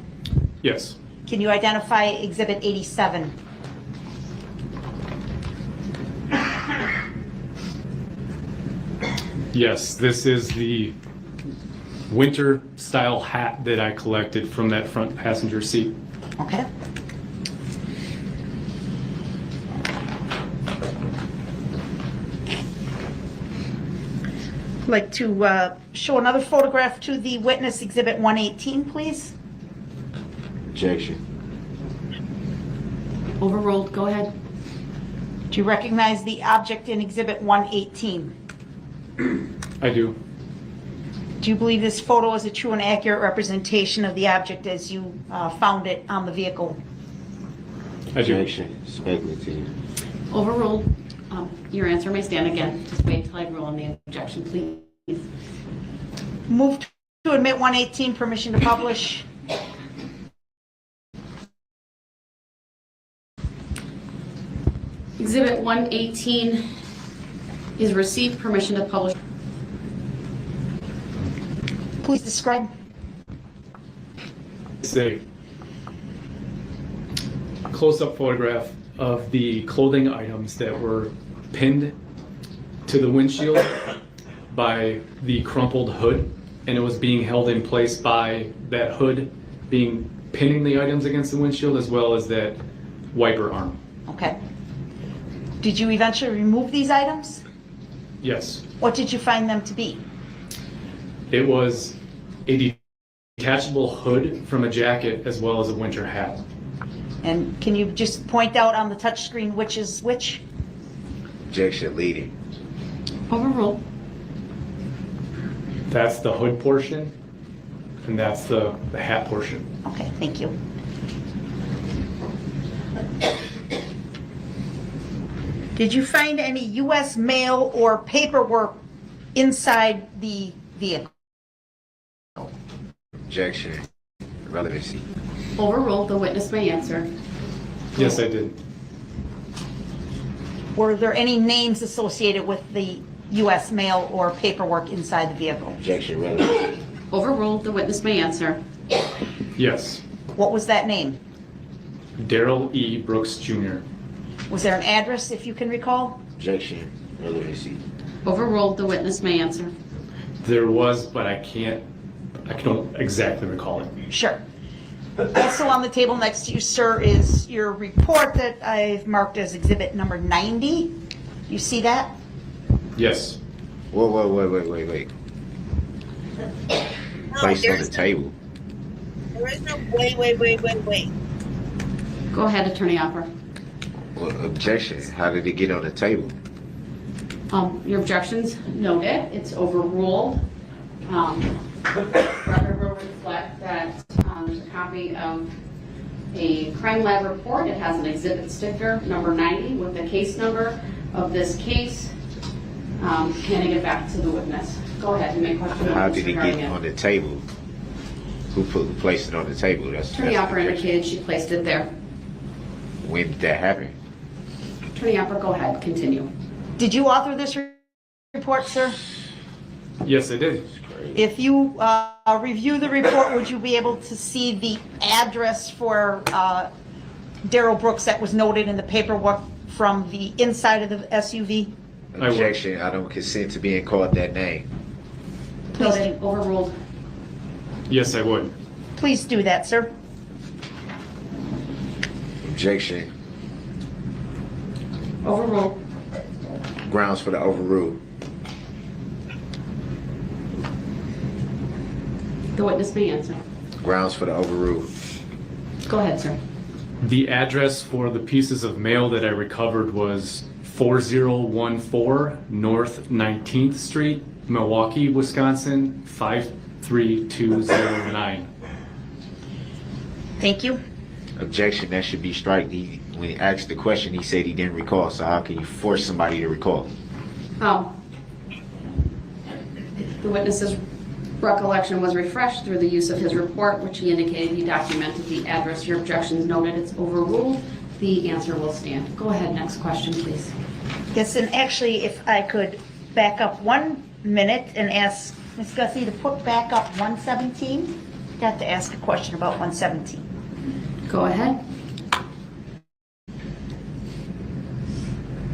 S10: Yes.
S3: Can you identify exhibit 87?
S10: Yes, this is the winter style hat that I collected from that front passenger seat.
S3: Okay. I'd like to show another photograph to the witness, exhibit 118, please.
S4: Objection.
S2: Overruled. Go ahead.
S3: Do you recognize the object in exhibit 118?
S10: I do.
S3: Do you believe this photo is a true and accurate representation of the object as you found it on the vehicle?
S10: I do.
S4: Objection. Speculative.
S2: Overruled. Your answer may stand again. Just wait until I rule on the objection, please.
S3: Move to admit 118, permission to publish.
S2: Exhibit 118 is received. Permission to publish.
S3: Please describe.
S10: It's a close-up photograph of the clothing items that were pinned to the windshield by the crumpled hood, and it was being held in place by that hood being pinning the items against the windshield as well as that wiper arm.
S3: Okay. Did you eventually remove these items?
S10: Yes.
S3: What did you find them to be?
S10: It was a detachable hood from a jacket as well as a winter hat.
S3: And can you just point out on the touch screen which is which?
S4: Objection. Leading.
S2: Overruled.
S10: That's the hood portion, and that's the hat portion.
S3: Okay, thank you. Did you find any U.S. mail or paperwork inside the vehicle?
S4: Objection. Relevancy.
S2: Overruled. The witness may answer.
S10: Yes, I did.
S3: Were there any names associated with the U.S. mail or paperwork inside the vehicle?
S4: Objection. Relevancy.
S2: Overruled. The witness may answer.
S10: Yes.
S3: What was that name?
S10: Darrell E. Brooks Jr.
S3: Was there an address, if you can recall?
S4: Objection, relevancy.
S2: Overruled. The witness may answer.
S10: There was, but I don't exactly recall it.
S3: Sure. Also on the table next to you, sir, is your report that I've marked as exhibit number 90. You see that?
S10: Yes.
S4: Wait. Placed on the table.
S1: There is no wait.
S2: Go ahead, Attorney Opera.
S4: Well, objection. How did it get on the table?
S2: Your objections noted. It's overruled. Record will reflect that there's a copy of a crime lab report. It has an exhibit sticker, number 90, with the case number of this case. Handing it back to the witness. Go ahead, you may question.
S4: How did it get on the table? Who placed it on the table?
S2: Attorney Opera indicated she placed it there.
S4: When did that happen?
S2: Attorney Opera, go ahead, continue.
S3: Did you author this report, sir?
S10: Yes, I did.
S3: If you review the report, would you be able to see the address for Darrell Brooks that was noted in the paperwork from the inside of the SUV?
S4: Objection. I don't consent to being called that name.
S2: Noted. Overruled.
S10: Yes, I would.
S3: Please do that, sir.
S4: Objection.
S2: Overruled.
S4: Grounds for the overrule.
S2: The witness may answer.
S4: Grounds for the overrule.
S2: Go ahead, sir.
S10: The address for the pieces of mail that I recovered was 4014 North 19th Street, Milwaukee, Wisconsin, 53209.
S3: Thank you.
S4: Objection. That should be strike. When he asked the question, he said he didn't recall. So how can you force somebody to recall?
S2: The witness's recollection was refreshed through the use of his report, which he indicated he documented the address. Your objections noted. It's overruled. The answer will stand. Go ahead. Next question, please.
S3: Yes, and actually, if I could back up 1 minute and ask Ms. Gussie to put back up 117. Got to ask a question about 117.
S2: Go ahead.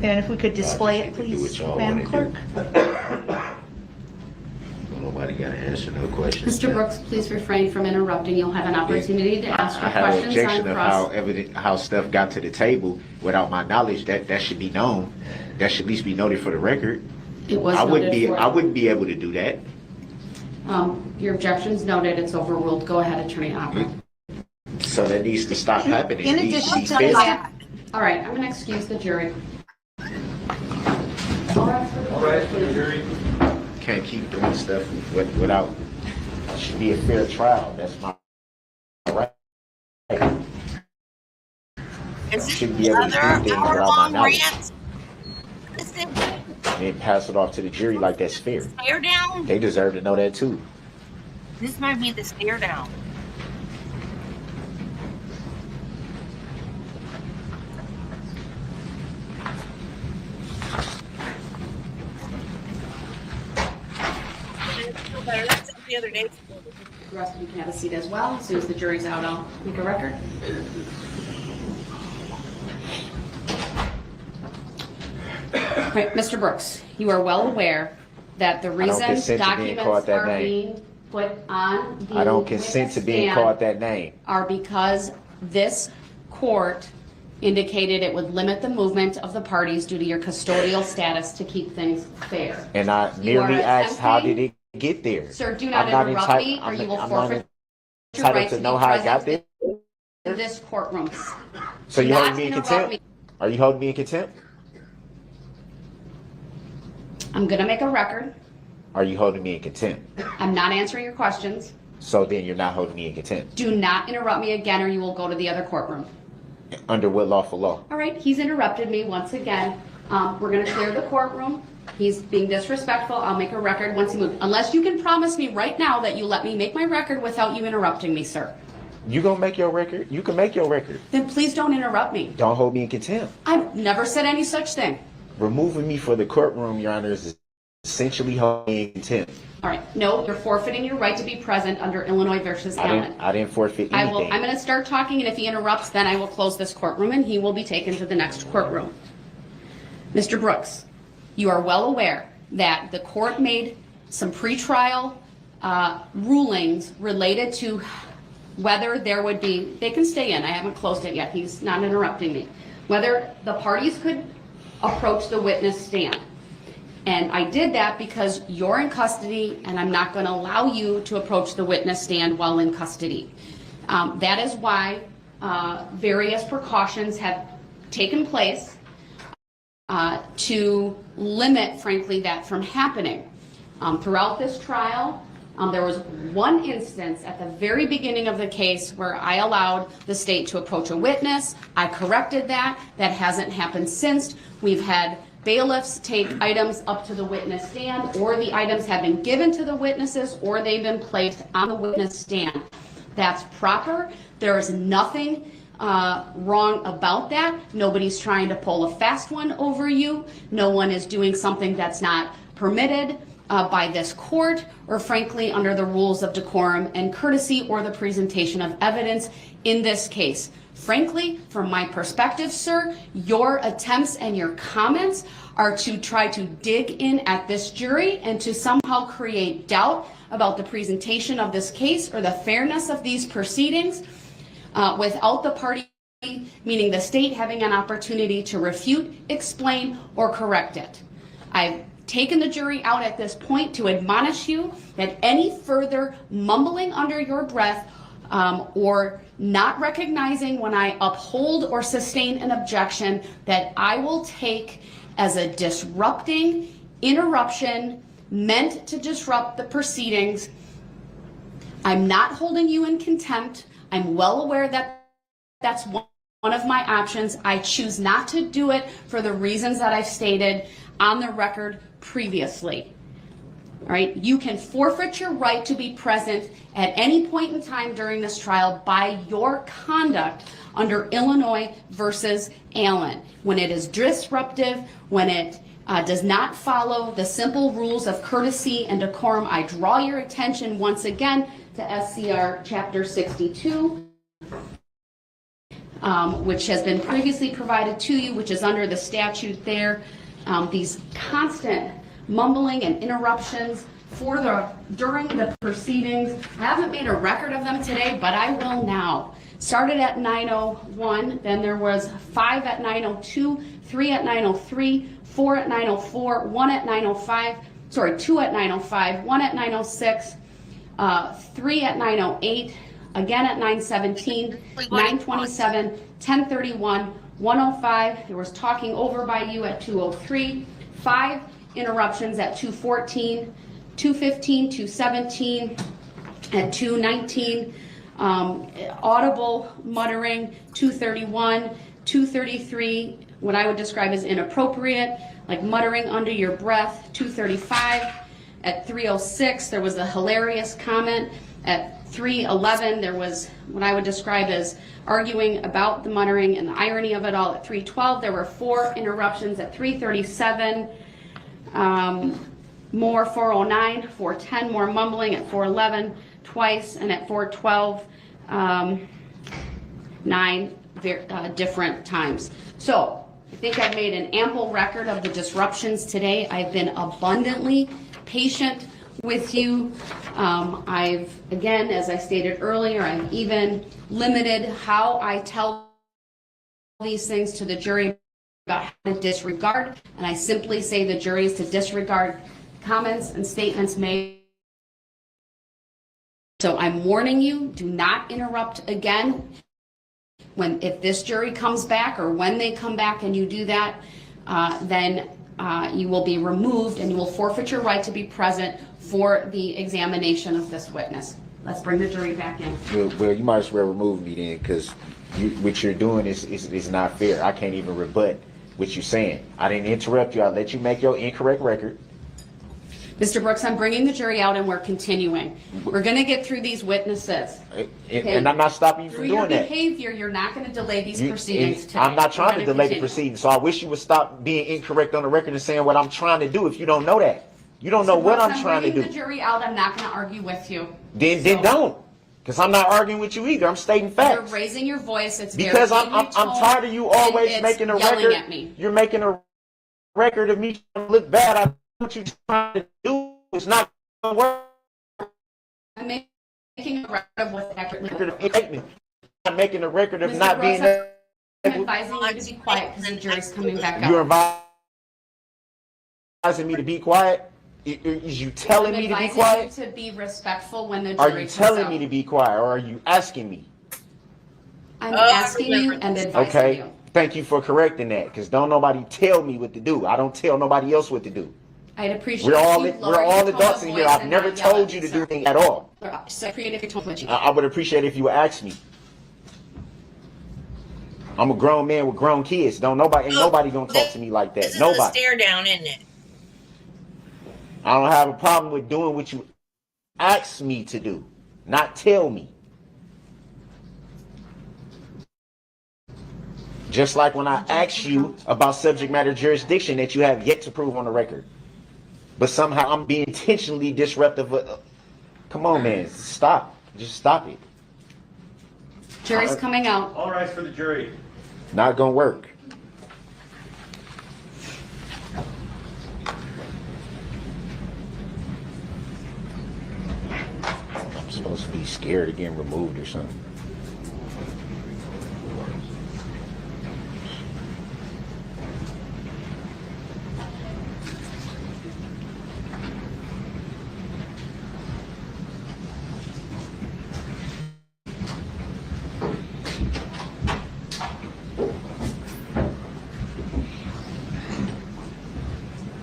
S3: And if we could display it, please, Madam Clerk.
S4: Nobody got to answer no questions.
S2: Mr. Brooks, please refrain from interrupting. You'll have an opportunity to ask
S4: I
S2: your
S4: have an
S2: questions
S4: objection
S2: on
S4: of
S2: cross.
S4: how stuff got to the table without my knowledge. That should be known. That should at least be noted for the record.
S2: It was
S4: I wouldn't
S2: noted
S4: be.
S2: for-
S4: I wouldn't be able to do that.
S2: Your objections noted. It's overruled. Go ahead, Attorney Opera.
S4: So that needs to stop happening.
S3: In
S4: It needs to
S3: addition
S4: be
S3: to
S4: fixed.
S3: that,
S2: All right, I'm going to excuse the jury.
S7: All right, for the jury.
S4: Can't keep doing stuff without. It should be a fair trial. That's my right.
S1: Is
S4: Shouldn't
S1: this
S4: be able to do
S1: another
S4: things without my
S1: hour-long
S4: knowledge.
S1: rant? Is it
S4: And pass it off to the jury like that's fair.
S1: stare down?
S4: They deserve to know that too.
S1: This might be the stare down. The other day.
S2: The rest of you can have a seat as well. As soon as the jury's out, I'll make a record. Right, Mr. Brooks, you are well aware that the reason
S4: consent to being called
S2: documents
S4: that
S2: are
S4: name.
S2: being put on the
S4: I don't consent to being
S2: witness
S4: called
S2: stand
S4: that name.
S2: are because this court indicated it would limit the movement of the parties due to your custodial status to keep things fair.
S4: And I
S2: You are
S4: merely asked, how did
S2: attempting-
S4: it get there?
S2: Sir, do not
S4: I'm not
S2: interrupt
S4: entitled-
S2: me, or
S4: I'm
S2: you will
S4: not- I'm not
S2: forfeit your
S4: entitled
S2: right
S4: to
S2: to
S4: know
S2: be
S4: how I got
S2: present
S4: there.
S2: in this courtroom.
S4: So
S2: Do
S4: you
S2: not
S4: holding me in
S2: interrupt
S4: contempt?
S2: me.
S4: Are you holding me in contempt?
S2: I'm gonna make a record.
S4: Are you holding me in contempt?
S2: I'm not answering your questions.
S4: So then you're not holding me in contempt.
S2: Do not interrupt me again, or you will go to the other courtroom.
S4: Under what lawful law?
S2: All right, he's interrupted me once again. We're gonna clear the courtroom. He's being disrespectful. I'll make a record once he moves. Unless you can promise me right now that you let me make my record without you interrupting me, sir.
S4: You gonna make your record? You can make your record.
S2: Then please don't interrupt me.
S4: Don't hold me in contempt.
S2: I've never said any such thing.
S4: Removing me for the courtroom, Your Honor, is essentially holding in contempt.
S2: All right, no, you're forfeiting your right to be present under Illinois versus Allen.
S4: I didn't forfeit anything.
S2: I'm going to start talking, and if he interrupts, then I will close this courtroom, and he will be taken to the next courtroom. Mr. Brooks, you are well aware that the court made some pretrial rulings related to whether there would be, they can stay in, I haven't closed it yet, he's not interrupting me, whether the parties could approach the witness stand. And I did that because you're in custody and I'm not going to allow you to approach the witness stand while in custody. That is why various precautions have taken place to limit, frankly, that from happening. Throughout this trial, there was one instance at the very beginning of the case where I allowed the state to approach a witness. I corrected that. That hasn't happened since. We've had bailiffs take items up to the witness stand, or the items have been given to the witnesses, or they've been placed on the witness stand. That's proper. There is nothing wrong about that. Nobody's trying to pull a fast one over you. No one is doing something that's not permitted by this court, or frankly under the rules of decorum and courtesy or the presentation of evidence in this case. Frankly, from my perspective, sir, your attempts and your comments are to try to dig in at this jury and to somehow create doubt about the presentation of this case or the fairness of these proceedings without the party, meaning the state, having an opportunity to refute, explain, or correct it. I've taken the jury out at this point to admonish you that any further mumbling under your breath or not recognizing when I uphold or sustain an objection, that I will take as a disrupting interruption meant to disrupt the proceedings. I'm not holding you in contempt. I'm well aware that that's one of my options. I choose not to do it for the reasons that I've stated on the record previously. All right, you can forfeit your right to be present at any point in time during this trial by your conduct under Illinois versus Allen. When it is disruptive, when it does not follow the simple rules of courtesy and decorum, I draw your attention once again to SCR Chapter 62, which has been previously provided to you, which is under the statute there. These constant mumbling and interruptions during the proceedings. I haven't made a record of them today, but I will now. Started at 9:01, then there was 5 at 9:02, 3 at 9:03, 4 at 9:04, 1 at 9:05, 2 at 9:05, 1 at 9:06, 3 at 9:08, again at 9:17, 9:27, 10:31, 1:05, there was talking over by you at 2:03, 5 interruptions at 2:14, 2:15, 2:17, at 2:19, audible muttering, 2:31, 2:33, what I would describe as inappropriate, like muttering under your breath, 2:35, at 3:06, there was a hilarious comment, at 3:11, there was what I would describe as arguing about the muttering and the irony of it all. At 3:12, there were 4 interruptions. At 3:37, more 4:09, 4:10, more mumbling. At 4:11, twice, and at 4:12, 9 different times. So I think I've made an ample record of the disruptions today. I've been abundantly patient with you. I've, again, as I stated earlier, I've even limited how I tell these things to the jury about how to disregard, and I simply say the jury is to disregard comments and statements made. So I'm warning you, do not interrupt again. If this jury comes back, or when they come back and you do that, then you will be removed and you will forfeit your right to be present for the examination of this witness. Let's bring the jury back in.
S4: Well, you might as well remove me then, because what you're doing is not fair. I can't even rebut what you're saying. I didn't interrupt you. I let you make your incorrect record.
S2: Mr. Brooks, I'm bringing the jury out and we're continuing. We're going to get through these witnesses.
S4: And I'm not stopping you from doing that.
S2: Through your behavior, you're not going to delay these proceedings today.
S4: I'm not trying to delay the proceedings, so I wish you would stop being incorrect on the record and saying what I'm trying to do if you don't know that. You don't know what I'm trying to do.
S2: I'm the jury out. I'm not going to argue with you.
S4: Then don't. Because I'm not arguing with you either. I'm stating facts.
S2: You're raising your voice. It's
S4: because
S2: very
S4: I'm tired of you always making a record.
S2: At me.
S4: You're making a record of me trying to look bad. I know what you're trying to do. It's not going to work.
S2: I'm making a record of what's accurately.
S4: I'm making a record of
S2: Mr.
S4: not
S2: Gross,
S4: being.
S2: I'm advising you to be quiet because the jury's coming back
S4: You're
S2: up.
S4: advising me to be quiet. Is you telling me to be quiet?
S2: I'm advising you to be respectful when the jury
S4: Are you telling me to be quiet, or are you asking me?
S2: I'm asking you and advising
S4: Okay.
S2: you.
S4: Thank you for correcting that, because don't nobody tell me what to do. I don't tell nobody else what to do.
S2: I'd appreciate
S4: We're all
S2: if you lower
S4: we're all
S2: your tone
S4: adults
S2: of
S4: in here.
S2: voice
S4: I've
S2: and
S4: never
S2: not yell
S4: told
S2: at
S4: you
S2: me,
S4: to do
S2: sir.
S4: things at all.
S2: So I appreciate if your tone was
S4: I would appreciate if you would ask me. I'm a grown man with grown kids. Ain't nobody gonna talk to me like that.
S1: This is a
S4: Nobody.
S1: stare down, isn't it?
S4: I don't have a problem with doing what you ask me to do, not tell me. Just like when I asked you about subject matter jurisdiction that you have yet to prove on the record. But somehow I'm being intentionally disruptive. Come on, man. Stop. Just stop it.
S2: Jury's coming out.
S7: All rise for the jury.
S4: Not gonna work. I'm supposed to be scared of getting removed or something.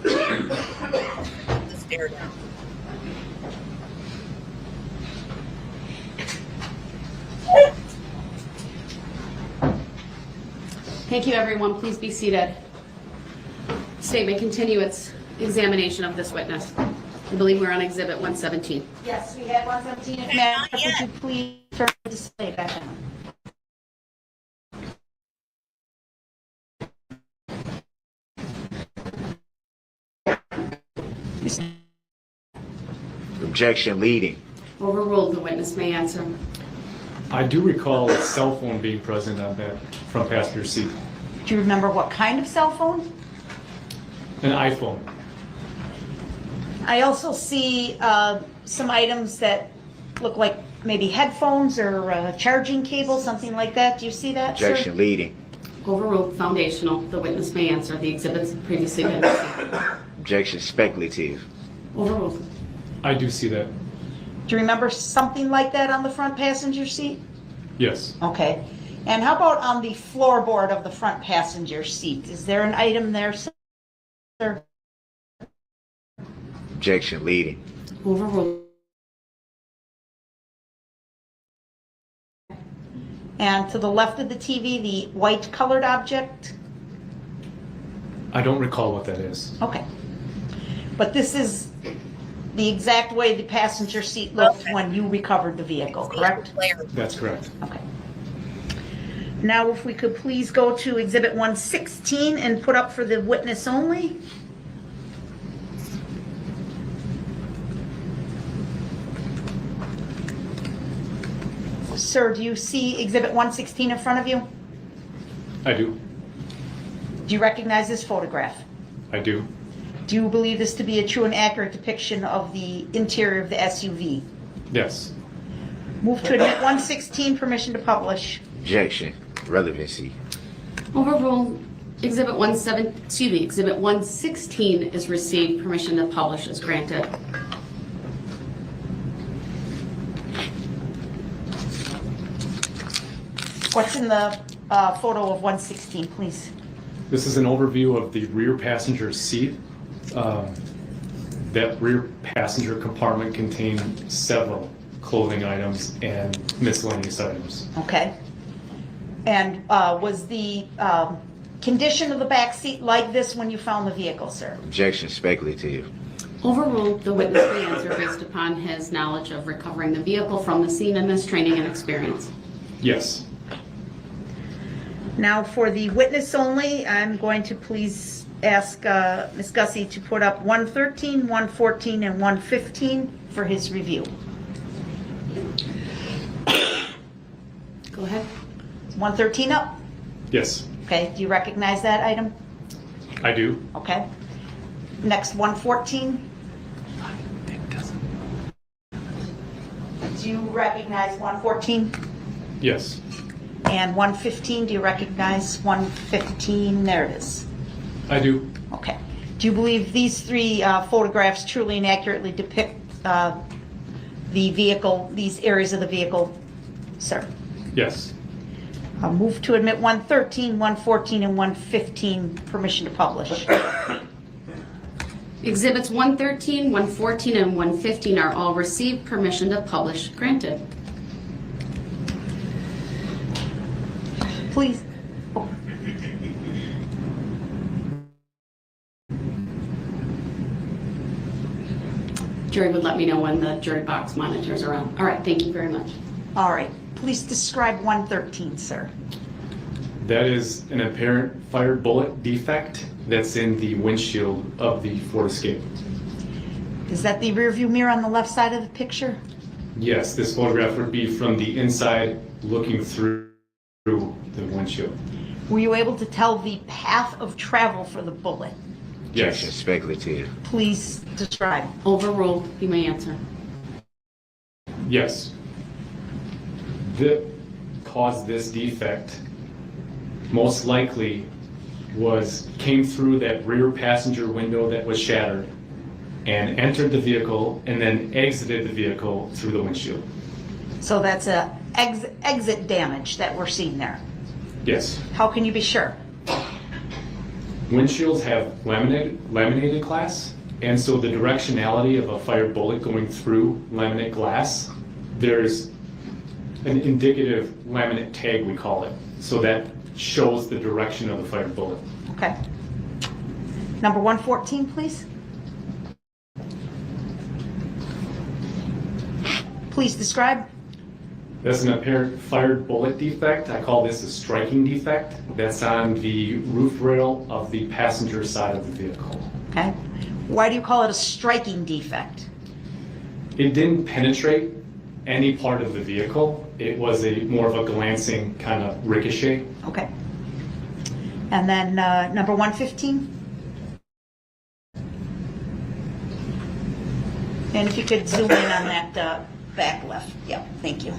S1: The stare down.
S2: Thank you, everyone. Please be seated. Statement continue its examination of this witness. I believe we're on Exhibit 117.
S3: Yes, we had 117. Madam, would you please turn the display back on?
S4: Objection leading.
S2: Overruled. The witness may answer.
S10: I do recall a cell phone being present on that front passenger seat.
S3: Do you remember what kind of cell phone?
S10: An iPhone.
S3: I also see some items that look like maybe headphones or charging cable, something like that. Do you see that, sir?
S4: Objection leading.
S2: Overruled. Foundational. The witness may answer. The exhibits previously been received.
S4: Objection speculative.
S2: Overruled.
S10: I do see that.
S3: Do you remember something like that on the front passenger seat?
S10: Yes.
S3: Okay. And how about on the floorboard of the front passenger seat? Is there an item there, sir?
S4: Objection leading.
S2: Overruled.
S3: And to the left of the TV, the white colored object?
S10: I don't recall what that is.
S3: Okay. But this is the exact way the passenger seat looked when you recovered the vehicle, correct?
S10: That's correct.
S3: Okay. Now, if we could please go to Exhibit 116 and put up for the witness only. Sir, do you see Exhibit 116 in front of you?
S10: I do.
S3: Do you recognize this photograph?
S10: I do.
S3: Do you believe this to be a true and accurate depiction of the interior of the SUV?
S10: Yes.
S3: Move to admit 116, permission to publish.
S4: Objection. Relevancy.
S2: Overruled. Exhibit 116 is received. Permission to publish is granted.
S3: What's in the photo of 116, please?
S10: This is an overview of the rear passenger seat. That rear passenger compartment contained several clothing items and miscellaneous items.
S3: Okay. And was the condition of the back seat like this when you found the vehicle, sir?
S4: Objection speculative.
S2: Overruled. The witness may answer based upon his knowledge of recovering the vehicle from the scene and his training and experience.
S10: Yes.
S3: Now, for the witness only, I'm going to please ask Ms. Gussie to put up 113, 114, and 115 for his review.
S2: Go ahead.
S3: Is 113 up?
S10: Yes,
S3: Okay, do you recognize that item?
S10: I do.
S3: Okay. Next, 114. Do you recognize 114?
S10: Yes,
S3: And 115, do you recognize 115? There it is.
S10: I do.
S3: Okay. Do you believe these three photographs truly and accurately depict the vehicle, these areas of the vehicle, sir?
S10: Yes,
S3: I'll move to admit 113, 114, and 115, permission to publish.
S2: Exhibits 113, 114, and 115 are all received. Permission to publish granted.
S3: Please.
S2: Jury would let me know when the jury box monitors are on. All right, thank you very much.
S3: All right. Please describe 113, sir.
S10: that is an apparent fired bullet defect that's in the windshield of the Ford Escape.
S3: Is that the rear view mirror on the left side of the picture?
S10: Yes, this photograph would be from the inside looking through the windshield.
S3: Were you able to tell the path of travel for the bullet?
S4: Objection,
S10: Yes,
S4: speculative.
S3: Please describe.
S2: Overruled. You may answer.
S10: yes. That caused this defect most likely came through that rear passenger window that was shattered and entered the vehicle and then exited the vehicle through the windshield.
S3: So that's a exit damage that we're seeing there.
S10: Yes.
S3: How can you be sure?
S10: Windshields have laminated glass, and so the directionality of a fired bullet going through laminate glass, there's an indicative laminate tag, we call it. So that shows the direction of the fired bullet.
S3: Okay. Number 114, please. Please describe.
S10: That's an apparent fired bullet defect. I call this a striking defect. That's on the roof rail of the passenger side of the vehicle.
S3: Okay. Why do you call it a striking defect?
S10: It didn't penetrate any part of the vehicle. It was more of a glancing kind of ricochet.
S3: Okay. And then number 115. And if you could zoom in on that back left. Yep, thank you.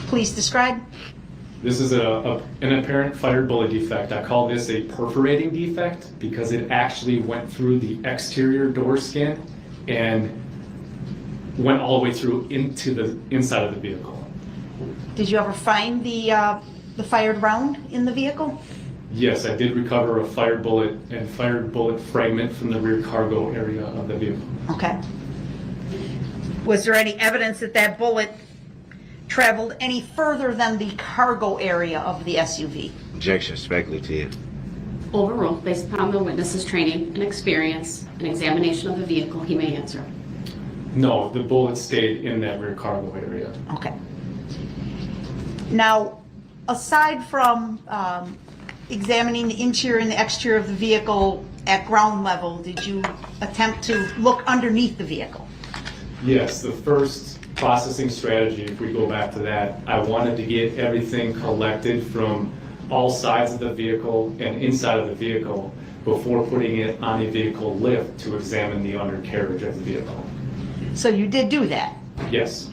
S3: Please describe.
S10: This is an apparent fired bullet defect. I call this a perforating defect because it actually went through the exterior door skin and went all the way through into the inside of the vehicle.
S3: Did you ever find the fired round in the vehicle?
S10: Yes, I did recover a fired bullet and fired bullet fragment from the rear cargo area of the vehicle.
S3: Okay. Was there any evidence that that bullet traveled any further than the cargo area of the SUV?
S4: Objection, speculative.
S2: Overruled. Based upon the witness's training and experience and examination of the vehicle, he may answer.
S10: No, the bullet stayed in that rear cargo area.
S3: Okay. Now, aside from examining the interior and the exterior of the vehicle at ground level, did you attempt to look underneath the vehicle?
S10: Yes, the first processing strategy, if we go back to that, I wanted to get everything collected from all sides of the vehicle and inside of the vehicle before putting it on a vehicle lift to examine the undercarriage of the vehicle.
S3: So you did do that.
S10: Yes.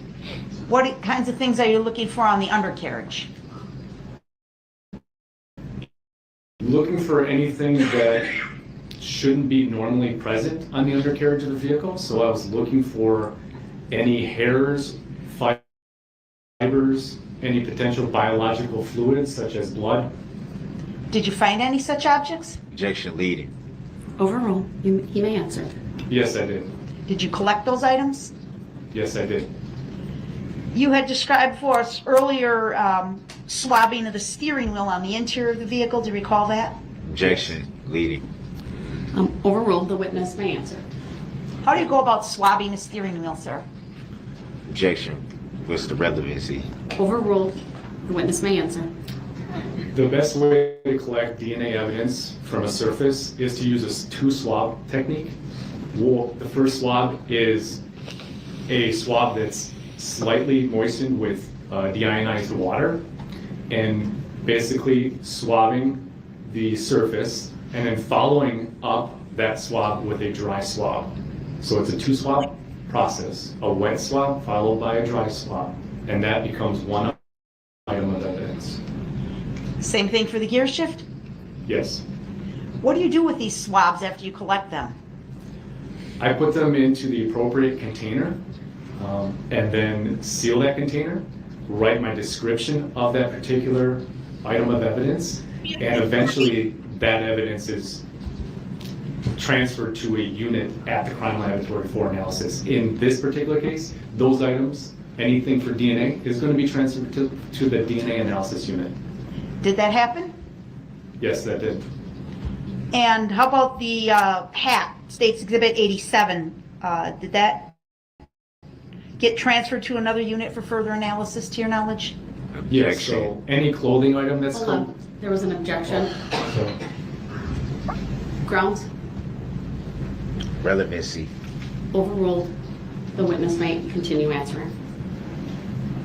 S3: What kinds of things are you looking for on the undercarriage?
S10: Looking for anything that shouldn't be normally present on the undercarriage of the vehicle. So I was looking for any hairs, fibers, any potential biological fluids such as blood.
S3: Did you find any such objects?
S4: Objection, leading.
S2: Overruled. He may answer.
S10: Yes, I did.
S3: Did you collect those items?
S10: Yes, I did.
S3: You had described for us earlier swabbing of the steering wheel on the interior of the vehicle. Do you recall that?
S4: Objection, leading.
S2: Overruled. The witness may answer.
S3: How do you go about swabbing a steering wheel, sir?
S4: Objection. What's the relevancy?
S2: Overruled. The witness may answer.
S10: The best way to collect DNA evidence from a surface is to use a two-swab technique. The first swab is a swab that's slightly moistened with deionized water, and basically swabbing the surface and then following up that swab with a dry swab. So it's a two-swab process, a wet swab followed by a dry swab, and that becomes one item of evidence.
S3: Same thing for the gear shift?
S10: Yes.
S3: What do you do with these swabs after you collect them?
S10: I put them into the appropriate container and then seal that container, write my description of that particular item of evidence, and eventually that evidence is transferred to a unit at the crime laboratory for analysis. In this particular case, those items, anything for DNA, is going to be transferred to the DNA analysis unit.
S3: Did that happen?
S10: Yes, that did.
S3: And how about the hat, State's Exhibit 87? Did that get transferred to another unit for further analysis, to your knowledge?
S10: Yes, so any clothing item that's
S2: Hold on, there was an objection.
S10: So,
S2: Grounds
S4: Relevancy.
S2: overruled. The witness may continue answering.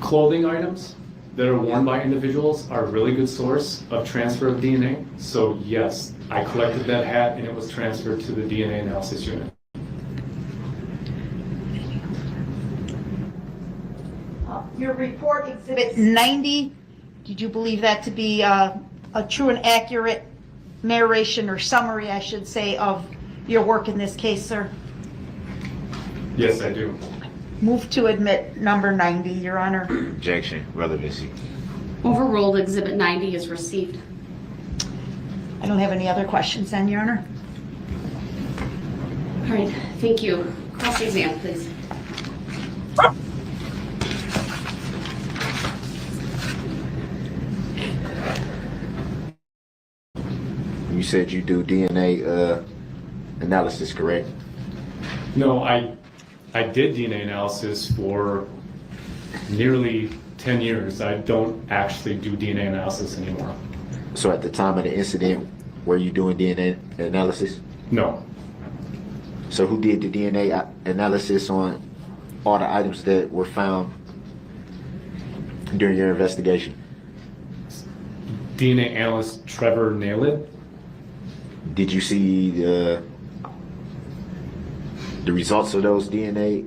S10: clothing items that are worn by individuals are a really good source of transfer of DNA. So yes, I collected that hat and it was transferred to the DNA analysis unit.
S3: Your report, Exhibit 90, did you believe that to be a true and accurate narration or summary, I should say, of your work in this case, sir?
S10: Yes, I do.
S3: Move to admit number 90, Your Honor.
S4: Objection. Relevancy.
S2: Overruled. Exhibit 90 is received.
S3: I don't have any other questions then, Your Honor.
S2: All right, thank you. Cross-exam, please.
S4: You said you do DNA analysis, correct?
S10: No, I did DNA analysis for nearly 10 years. I don't actually do DNA analysis anymore.
S4: So at the time of the incident, were you doing DNA analysis?
S10: No.
S4: So who did the DNA analysis on all the items that were found during your investigation?
S10: DNA analyst Trevor Nailed.
S4: Did you see the results of those DNA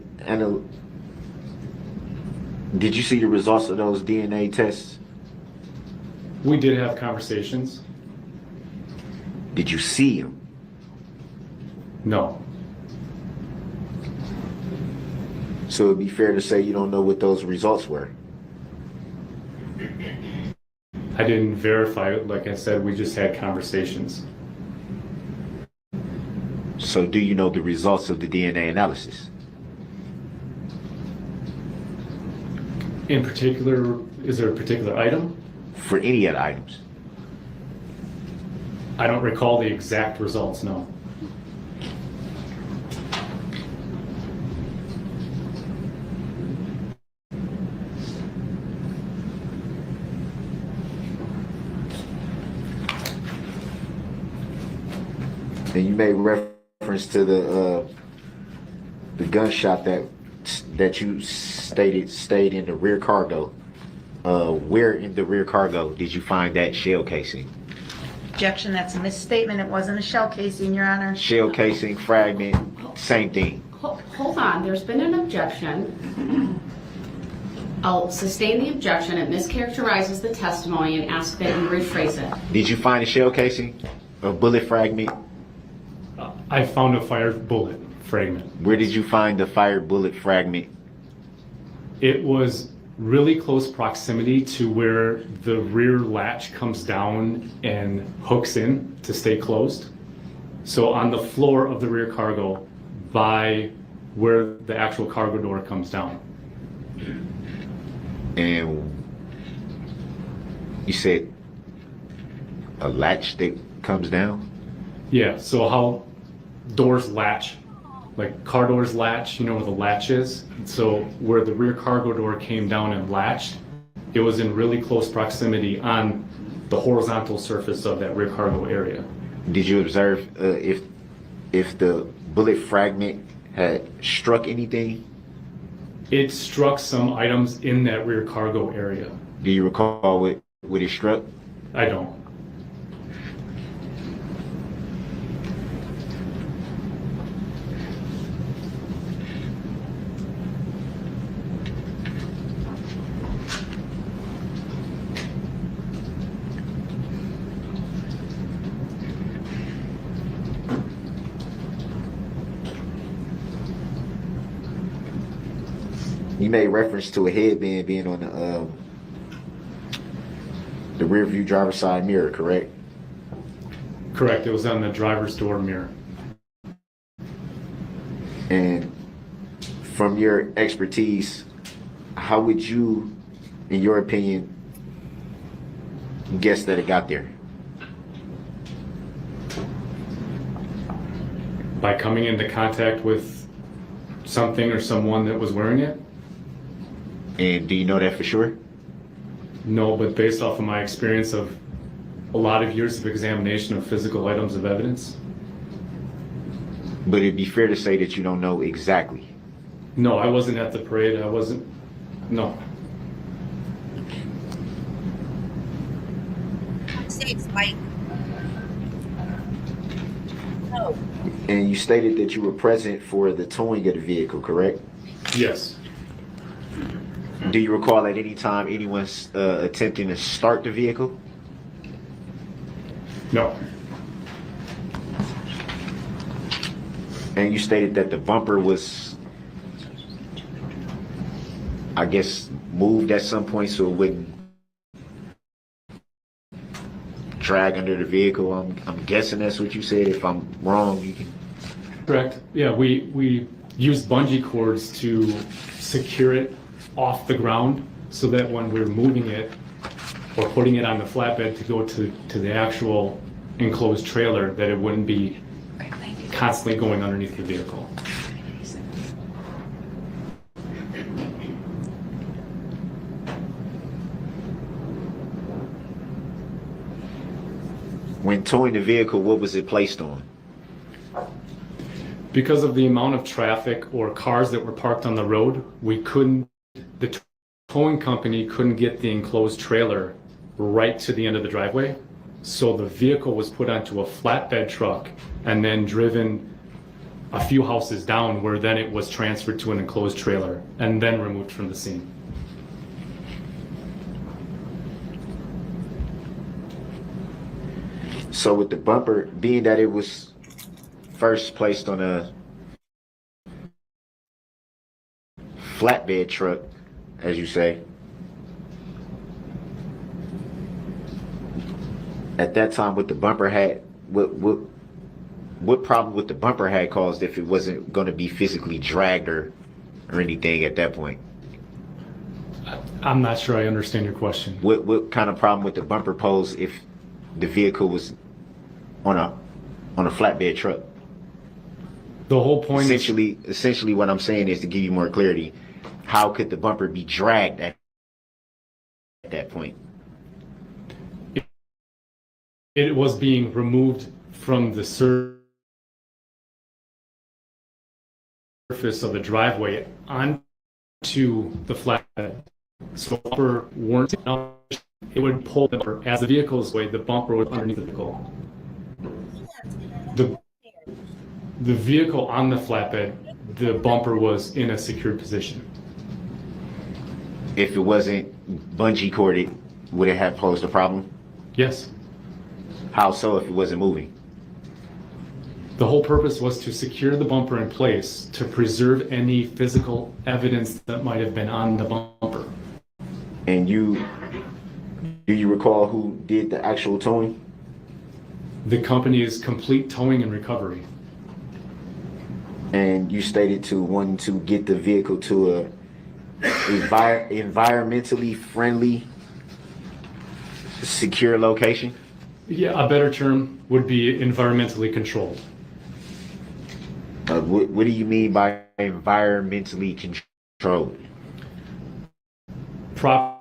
S4: Did you see the results of those DNA tests?
S10: We did have conversations.
S4: Did you see them?
S10: No.
S4: So it'd be fair to say you don't know what those results were.
S10: I didn't verify it. Like I said, we just had conversations.
S4: So do you know the results of the DNA analysis?
S10: In particular, is there a particular item?
S4: For any of the items?
S10: I don't recall the exact results, no.
S4: And you made reference to the gunshot that you stated stayed in the rear cargo. Where in the rear cargo did you find that shell casing?
S3: Objection, that's a misstatement. It wasn't a shell casing, Your Honor.
S4: Shell casing, fragment, same thing.
S2: Hold on, there's been an objection. I'll sustain the objection. It mischaracterizes the testimony and ask that you rephrase it.
S4: Did you find a shell casing, a bullet fragment?
S10: I found a fired bullet fragment.
S4: Where did you find the fired bullet fragment?
S10: It was really close proximity to where the rear latch comes down and hooks in to stay closed. So on the floor of the rear cargo by where the actual cargo door comes down.
S4: And you said a latch that comes down?
S10: Yeah, so how doors latch, like car doors latch, you know where the latch is? So where the rear cargo door came down and latched, it was in really close proximity on the horizontal surface of that rear cargo area.
S4: Did you observe if the bullet fragment had struck anything?
S10: It struck some items in that rear cargo area.
S4: Do you recall what it struck?
S10: I don't.
S4: You made reference to a headband being on the rear view driver's side mirror, correct?
S10: Correct. It was on the driver's door mirror.
S4: And from your expertise, how would you, in your opinion, guess that it got there?
S10: By coming into contact with something or someone that was wearing it?
S4: And do you know that for sure?
S10: No, but based off of my experience of a lot of years of examination of physical items of evidence.
S4: But it'd be fair to say that you don't know exactly.
S10: No, I wasn't at the parade. I wasn't. No.
S1: Say it's Mike. No.
S4: And you stated that you were present for the towing of the vehicle, correct?
S10: Yes.
S4: Do you recall at any time anyone's attempting to start the vehicle?
S10: No.
S4: And you stated that the bumper was, I guess, moved at some point so it wouldn't drag under the vehicle. I'm guessing that's what you said. If I'm wrong, you can.
S10: Correct. Yeah, we used bungee cords to secure it off the ground so that when we're moving it or putting it on the flatbed to go to the actual enclosed trailer, that it wouldn't be constantly going underneath the vehicle.
S4: When towing the vehicle, what was it placed on?
S10: Because of the amount of traffic or cars that were parked on the road, the towing company couldn't get the enclosed trailer right to the end of the driveway. So the vehicle was put onto a flatbed truck and then driven a few houses down, where then it was transferred to an enclosed trailer and then removed from the scene.
S4: So with the bumper, being that it was first placed on a flatbed truck, as you say, at that time, what the bumper had, what problem with the bumper had caused if it wasn't going to be physically dragged or anything at that point?
S10: I'm not sure I understand your question.
S4: What kind of problem would the bumper pose if the vehicle was on a flatbed truck?
S10: The whole point
S4: Essentially what I'm saying is, to give you more clarity, how could the bumper be dragged at that point?
S10: It was being removed from the surface of the driveway onto the flatbed. So the bumper weren't, it would pull the bumper. As the vehicle's way, the bumper was underneath the vehicle. The vehicle on the flatbed, the bumper was in a secured position.
S4: If it wasn't bungee corded, would it have posed a problem?
S10: Yes.
S4: How so if it wasn't moving?
S10: The whole purpose was to secure the bumper in place to preserve any physical evidence that might have been on the bumper.
S4: And do you recall who did the actual towing?
S10: The company is Complete Towing and Recovery.
S4: And you stated to wanting to get the vehicle to a environmentally friendly, secure location?
S10: Yeah, a better term would be environmentally controlled.
S4: What do you mean by environmentally controlled?
S10: Proper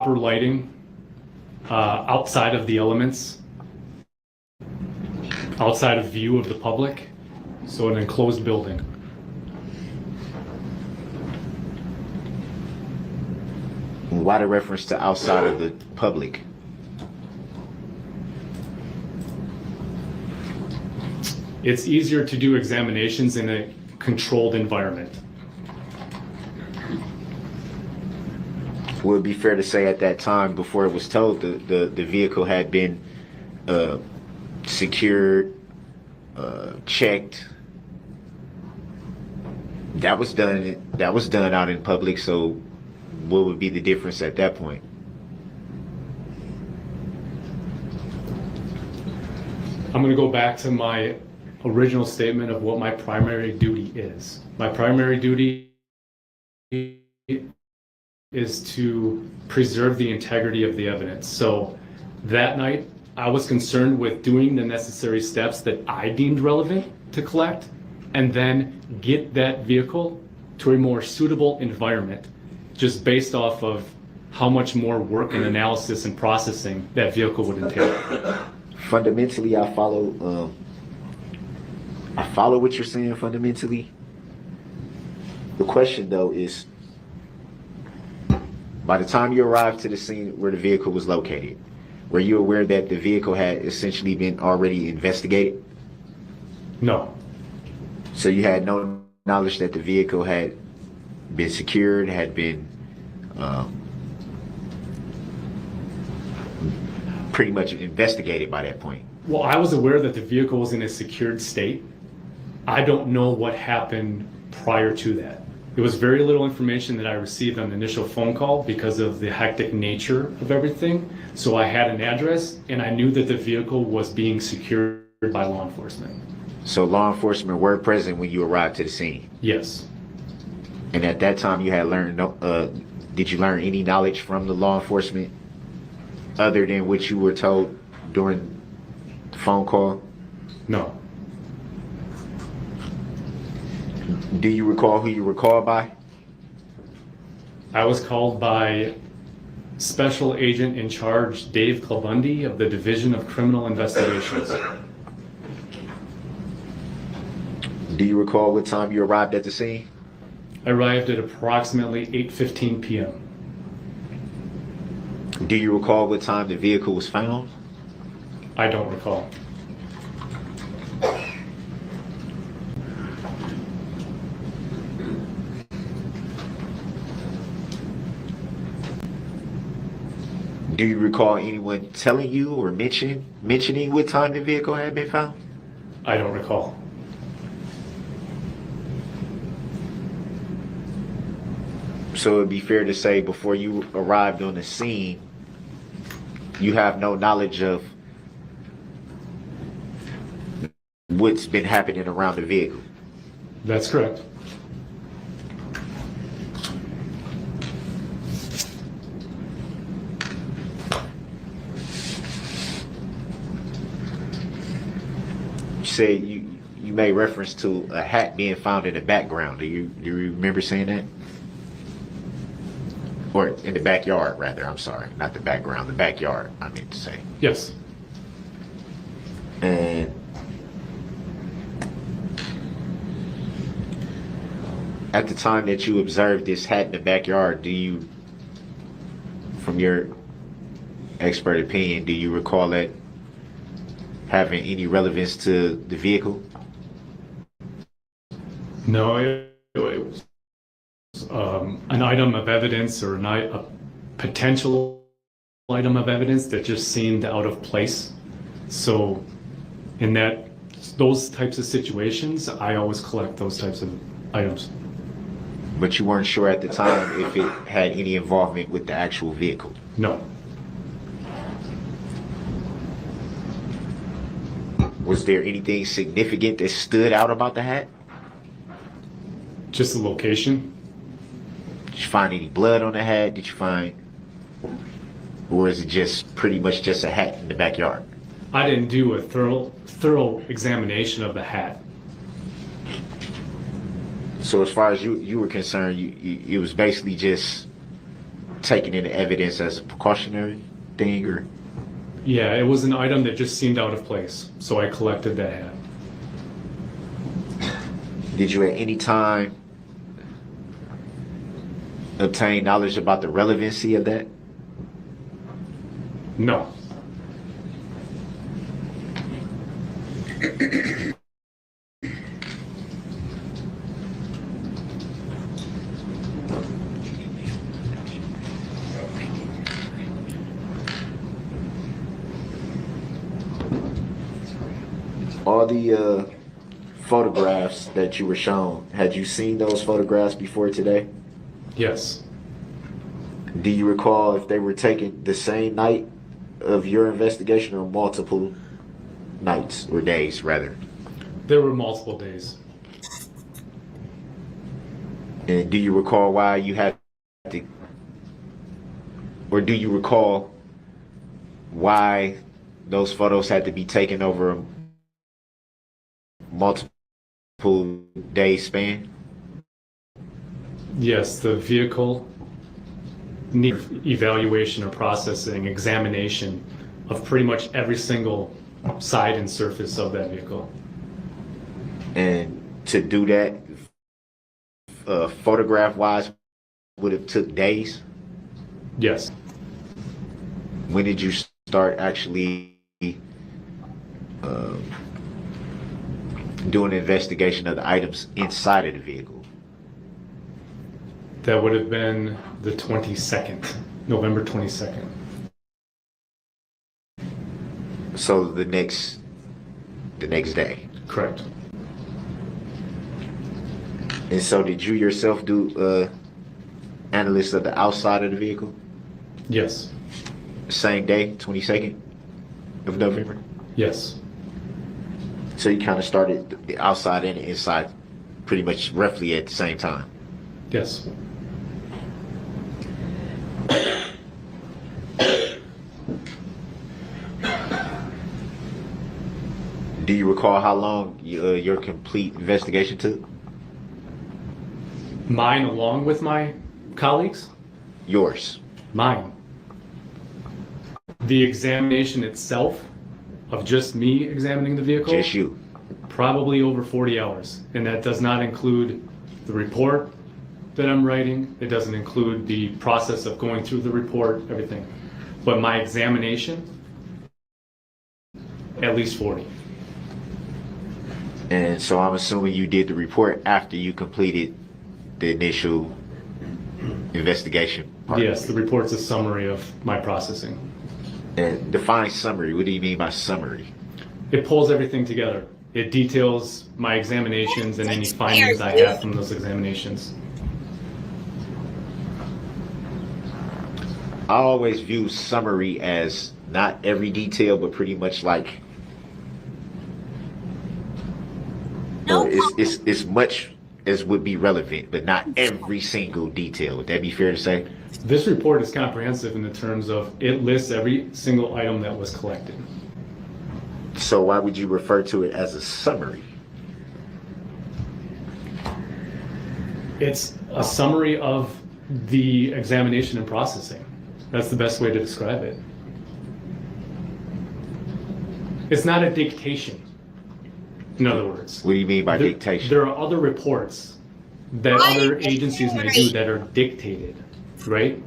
S10: lighting, outside of the elements, outside of view of the public, so an enclosed building.
S4: Why the reference to outside of the public?
S10: It's easier to do examinations in a controlled environment.
S4: Would it be fair to say at that time, before it was told, the vehicle had been secured, checked? That was done out in public. So, what would be the difference at that point?
S10: I'm going to go back to my original statement of what my primary duty is. My primary duty is to preserve the integrity of the evidence. So that night, I was concerned with doing the necessary steps that I deemed relevant to collect, and then get that vehicle to a more suitable environment, just based off of how much more work and analysis and processing that vehicle would entail.
S4: Fundamentally, I follow what you're saying fundamentally. The question though is, by the time you arrived to the scene where the vehicle was located, were you aware that the vehicle had essentially been already investigated?
S10: No.
S4: So you had no knowledge that the vehicle had been secured, had been pretty much investigated by that point?
S10: Well, I was aware that the vehicle was in a secured state. I don't know what happened prior to that. There was very little information that I received on the initial phone call because of the hectic nature of everything. So I had an address and I knew that the vehicle was being secured by law enforcement.
S4: So law enforcement were present when you arrived to the scene?
S10: Yes.
S4: And at that time you had learned, did you learn any knowledge from the law enforcement other than what you were told during the phone call?
S10: No.
S4: Do you recall who you were called by?
S10: I was called by Special Agent in Charge Dave Clabundi of the Division of Criminal Investigations.
S4: Do you recall what time you arrived at the scene?
S10: I arrived at approximately 8:15 p.m.
S4: Do you recall what time the vehicle was found?
S10: I don't recall.
S4: Do you recall anyone telling you or mentioning what time the vehicle had been found?
S10: I don't recall.
S4: So it'd be fair to say before you arrived on the scene, you have no knowledge of what's been happening around the vehicle?
S10: That's correct.
S4: You say you made reference to a hat being found in the background. Do you remember saying that? Or in the backyard, rather. I'm sorry, not the background, the backyard, I meant to say.
S10: Yes.
S4: And at the time that you observed this hat in the backyard, do you, from your expert opinion, do you recall it having any relevance to the vehicle?
S10: No, it was an item of evidence or a potential item of evidence that just seemed out of place. So in those types of situations, I always collect those types of items.
S4: But you weren't sure at the time if it had any involvement with the actual vehicle?
S10: No.
S4: Was there anything significant that stood out about the hat?
S10: Just the location.
S4: Did you find any blood on the hat? Did you find, or is it just pretty much just a hat in the backyard?
S10: I didn't do a thorough examination of the hat.
S4: So as far as you were concerned, it was basically just taking in the evidence as a precautionary? thing, or?
S10: Yeah, it was an item that just seemed out of place, so I collected that hat.
S4: Did you at any time obtain knowledge about the relevancy of that?
S10: No.
S4: All the photographs that you were shown, had you seen those photographs before today?
S10: Yes.
S4: Do you recall if they were taken the same night of your investigation or multiple nights or days, rather?
S10: There were multiple days.
S4: And do you recall why you had to, or do you recall why those photos had to be taken over a multiple day span?
S10: Yes, the vehicle need evaluation or processing, examination of pretty much every single side and surface of that vehicle.
S4: And to do that, photograph-wise, would have took days?
S10: Yes.
S4: When did you start actually doing an investigation of the items inside of the vehicle?
S10: That would have been the 22nd, November 22nd.
S4: So the next day.
S10: Correct.
S4: And so did you yourself do analysis of the outside of the vehicle?
S10: Yes.
S4: Same day, 22nd of November?
S10: Yes.
S4: So you kind of started the outside and the inside pretty much roughly at the same time?
S10: Yes.
S4: Do you recall how long your complete investigation took?
S10: Mine along with my colleagues?
S4: Yours.
S10: Mine. The examination itself of just me examining the vehicle?
S4: Just you.
S10: Probably over 40 hours. And that does not include the report that I'm writing. It doesn't include the process of going through the report, everything. But my examination, at least 40.
S4: And so I'm assuming you did the report after you completed the initial investigation part.
S10: Yes, the report's a summary of my processing.
S4: And define summary. What do you mean by summary?
S10: It pulls everything together. It details my examinations and any findings I have from those examinations.
S4: I always view summary as not every detail, but pretty much like it's much as would be relevant, but not every single detail. Would that be fair to say?
S10: This report is comprehensive in the terms of it lists every single item that was collected.
S4: So why would you refer to it as a summary?
S10: It's a summary of the examination and processing. That's the best way to describe it. It's not a dictation, in other words.
S4: What do you mean by dictation?
S10: There are other reports that other agencies may do that are dictated, right?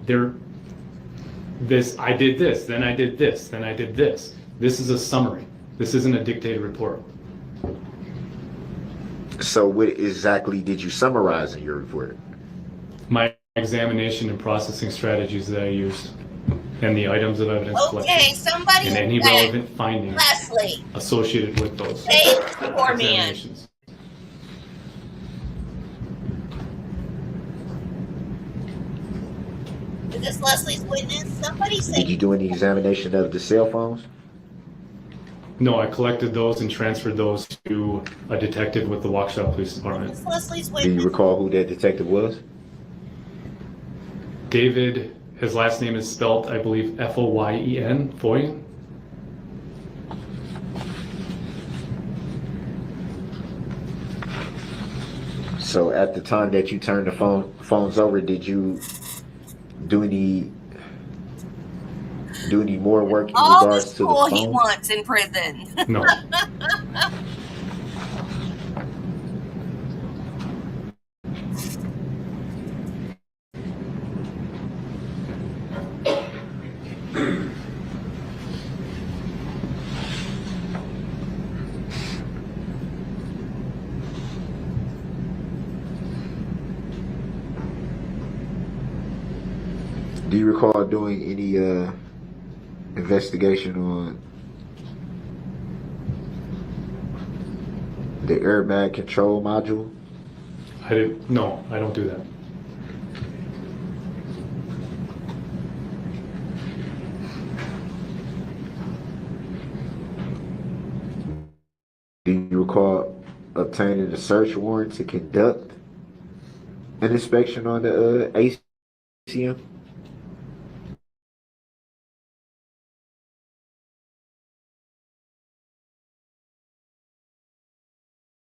S10: I did this, then I did this, then I did this. This is a summary. This isn't a dictated report.
S4: So what exactly did you summarize in your report?
S10: My examination and processing strategies that I used, and the items of evidence collected.
S1: Okay, somebody
S10: and any
S1: said,
S10: relevant findings
S1: Leslie,
S10: associated with those
S1: say it, poor man.
S10: examinations.
S1: Is this Leslie's witness? Somebody say
S4: Did you do any examination of the cell phones?
S10: No, I collected those and transferred those to a detective with the Waukesha Police Department.
S1: Is this Leslie's
S4: Do
S1: witness?
S4: you recall who that detective was?
S10: David, his last name is spelled, I believe, F-O-Y-E-N, Foyen.
S4: So at the time that you turned the phones over, did you do any do any more work in
S1: All the
S4: regards to the
S1: school he
S4: phone?
S1: wants in prison.
S10: No.
S4: Do you recall doing any investigation on the airbag control module?
S10: No, I don't do that.
S4: Do you recall obtaining a search warrant to conduct an inspection on the ACM?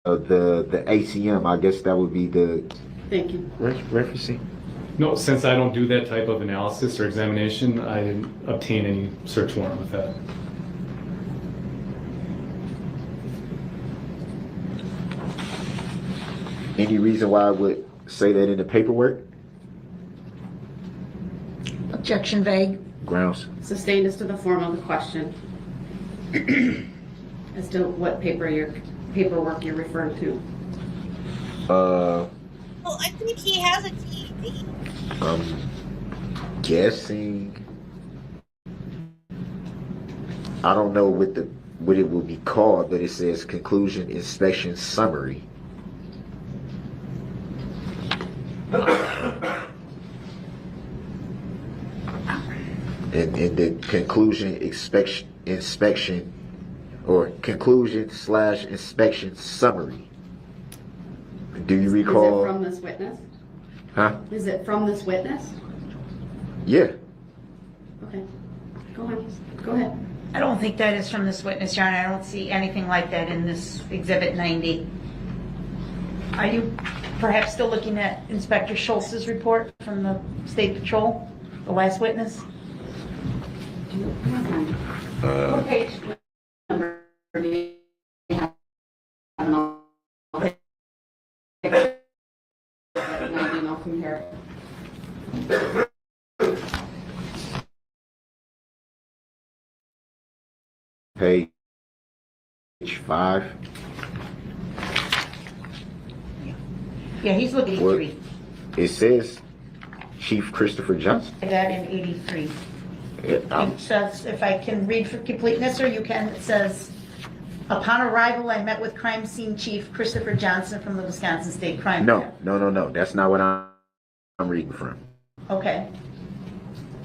S4: The ACM, I guess that would be the
S2: Thank you.
S4: referencing.
S10: No, since I don't do that type of analysis or examination, I didn't obtain any search warrant with that.
S4: Any reason why I would say that in the paperwork?
S3: Objection vague.
S4: Grounds.
S2: Sustained as to the form of the question. As to what paperwork you're referring to.
S1: Well, I think he has a TV.
S4: I'm guessing. I don't know what it will be called, but it says conclusion inspection summary. And in the conclusion inspection or conclusion/inspection summary. Do you recall?
S2: Is it from this witness?
S4: Huh?
S2: Is it from this witness?
S4: Yeah.
S2: Okay. Go ahead. Go ahead.
S3: I don't think that is from this witness, John. I don't see anything like that in this Exhibit 90. Are you perhaps still looking at Inspector Schultz's report from the State Patrol, the last witness?
S2: What page number do you have? I don't know. I'll compare.
S4: Page 5.
S3: Yeah, he's looking at
S4: What?
S3: 3.
S4: It says Chief Christopher Johnson.
S3: That in 83.
S4: I'm-
S3: It says, if I can read for completeness, or you can, it says, upon arrival, I met with crime scene chief Christopher Johnson from the Wisconsin State Crime
S4: No,
S3: Lab.
S4: no. That's not what I'm reading from.
S3: Okay.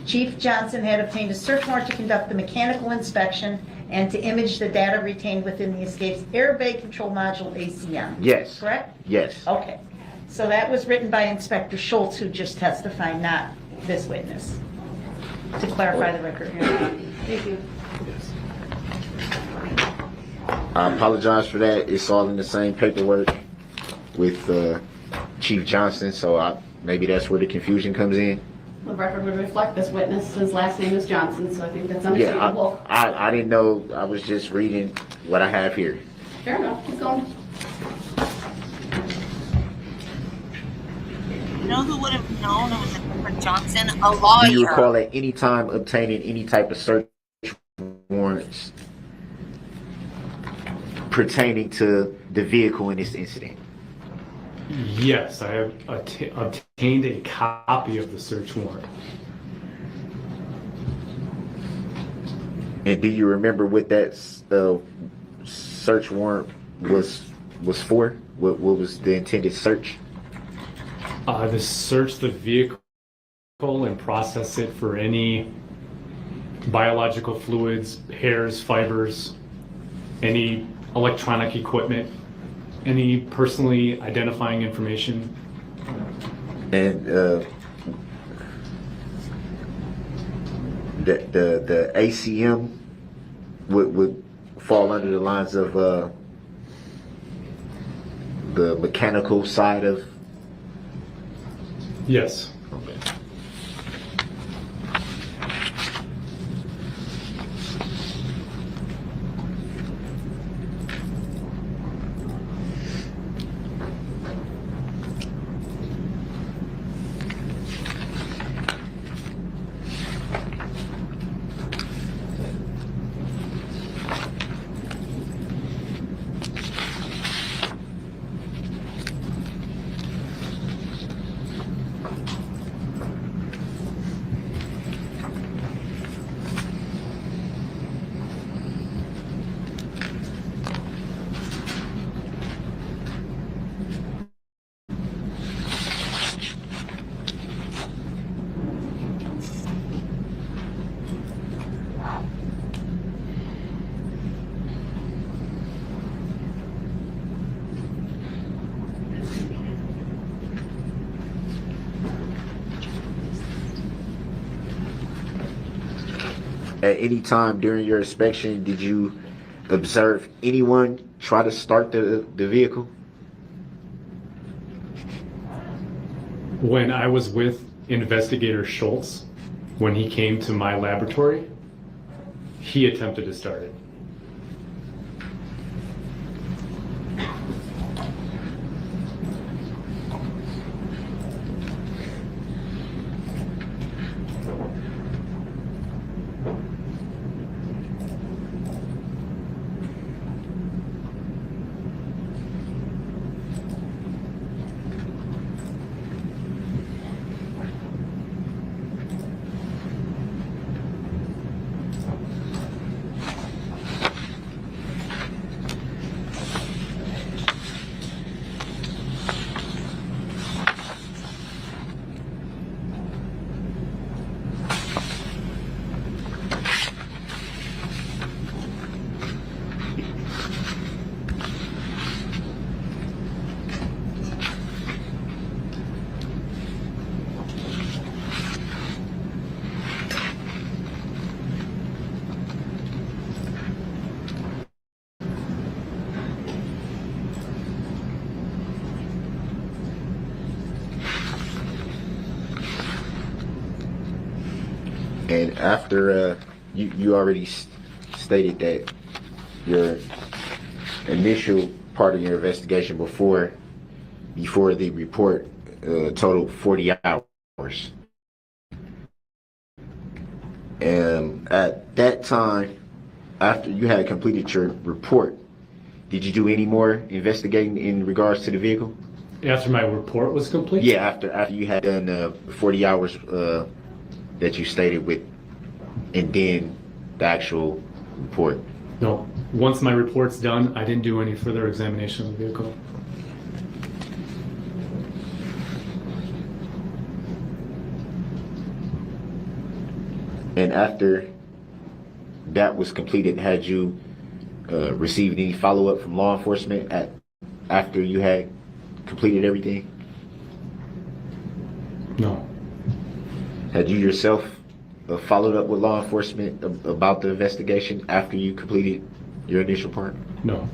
S3: Chief Johnson had obtained a search warrant to conduct the mechanical inspection and to image the data retained within the escape's airbag control module ACM.
S4: Yes.
S3: Correct?
S4: Yes.
S3: Okay. So that was written by Inspector Schultz, who just testified, not this witness. To clarify the record here.
S2: Thank you.
S4: I apologize for that. It's all in the same paperwork with Chief Johnson, so maybe that's where the confusion comes in.
S2: The record would reflect this witness. His last name is Johnson, so I think that's
S4: Yeah,
S2: understandable.
S4: I didn't know. I was just reading what I have here.
S2: Fair enough. Keep going.
S1: You know who would have known it was Christopher Johnson? A lawyer.
S4: Do you recall at any time obtaining any type of search warrants pertaining to the vehicle in this incident?
S10: Yes, I have obtained a copy of the search warrant.
S4: And do you remember what that search warrant was for? What was the intended search?
S10: To search the vehicle and process it for any biological fluids, hairs, fibers, any electronic equipment, any personally identifying information.
S4: And the ACM would fall under the lines of the mechanical side of.
S10: Yes.
S4: Okay. At any time during your inspection, did you observe anyone try to start the vehicle?
S10: When I was with Investigator Schultz, when he came to my laboratory, he attempted to start it.
S4: And after you already stated that your initial part of your investigation before the report totaled 40 hours. And at that time, after you had completed your report, did you do any more investigating in regards to the vehicle?
S10: After my report was complete?
S4: Yeah, after you had done 40 hours that you stated with, and then the actual report.
S10: No. Once my report's done, I didn't do any further examination of the vehicle.
S4: And after that was completed, had you received any follow-up from law enforcement after you had completed everything?
S10: No.
S4: Had you yourself followed up with law enforcement about the investigation after you completed your initial part?
S10: No.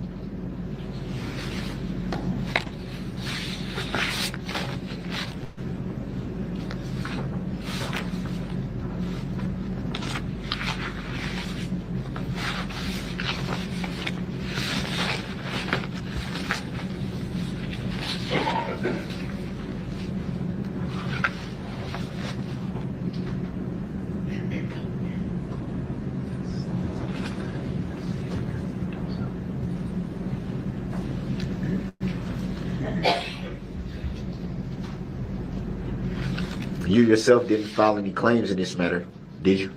S4: You yourself didn't file any claims in this matter, did you?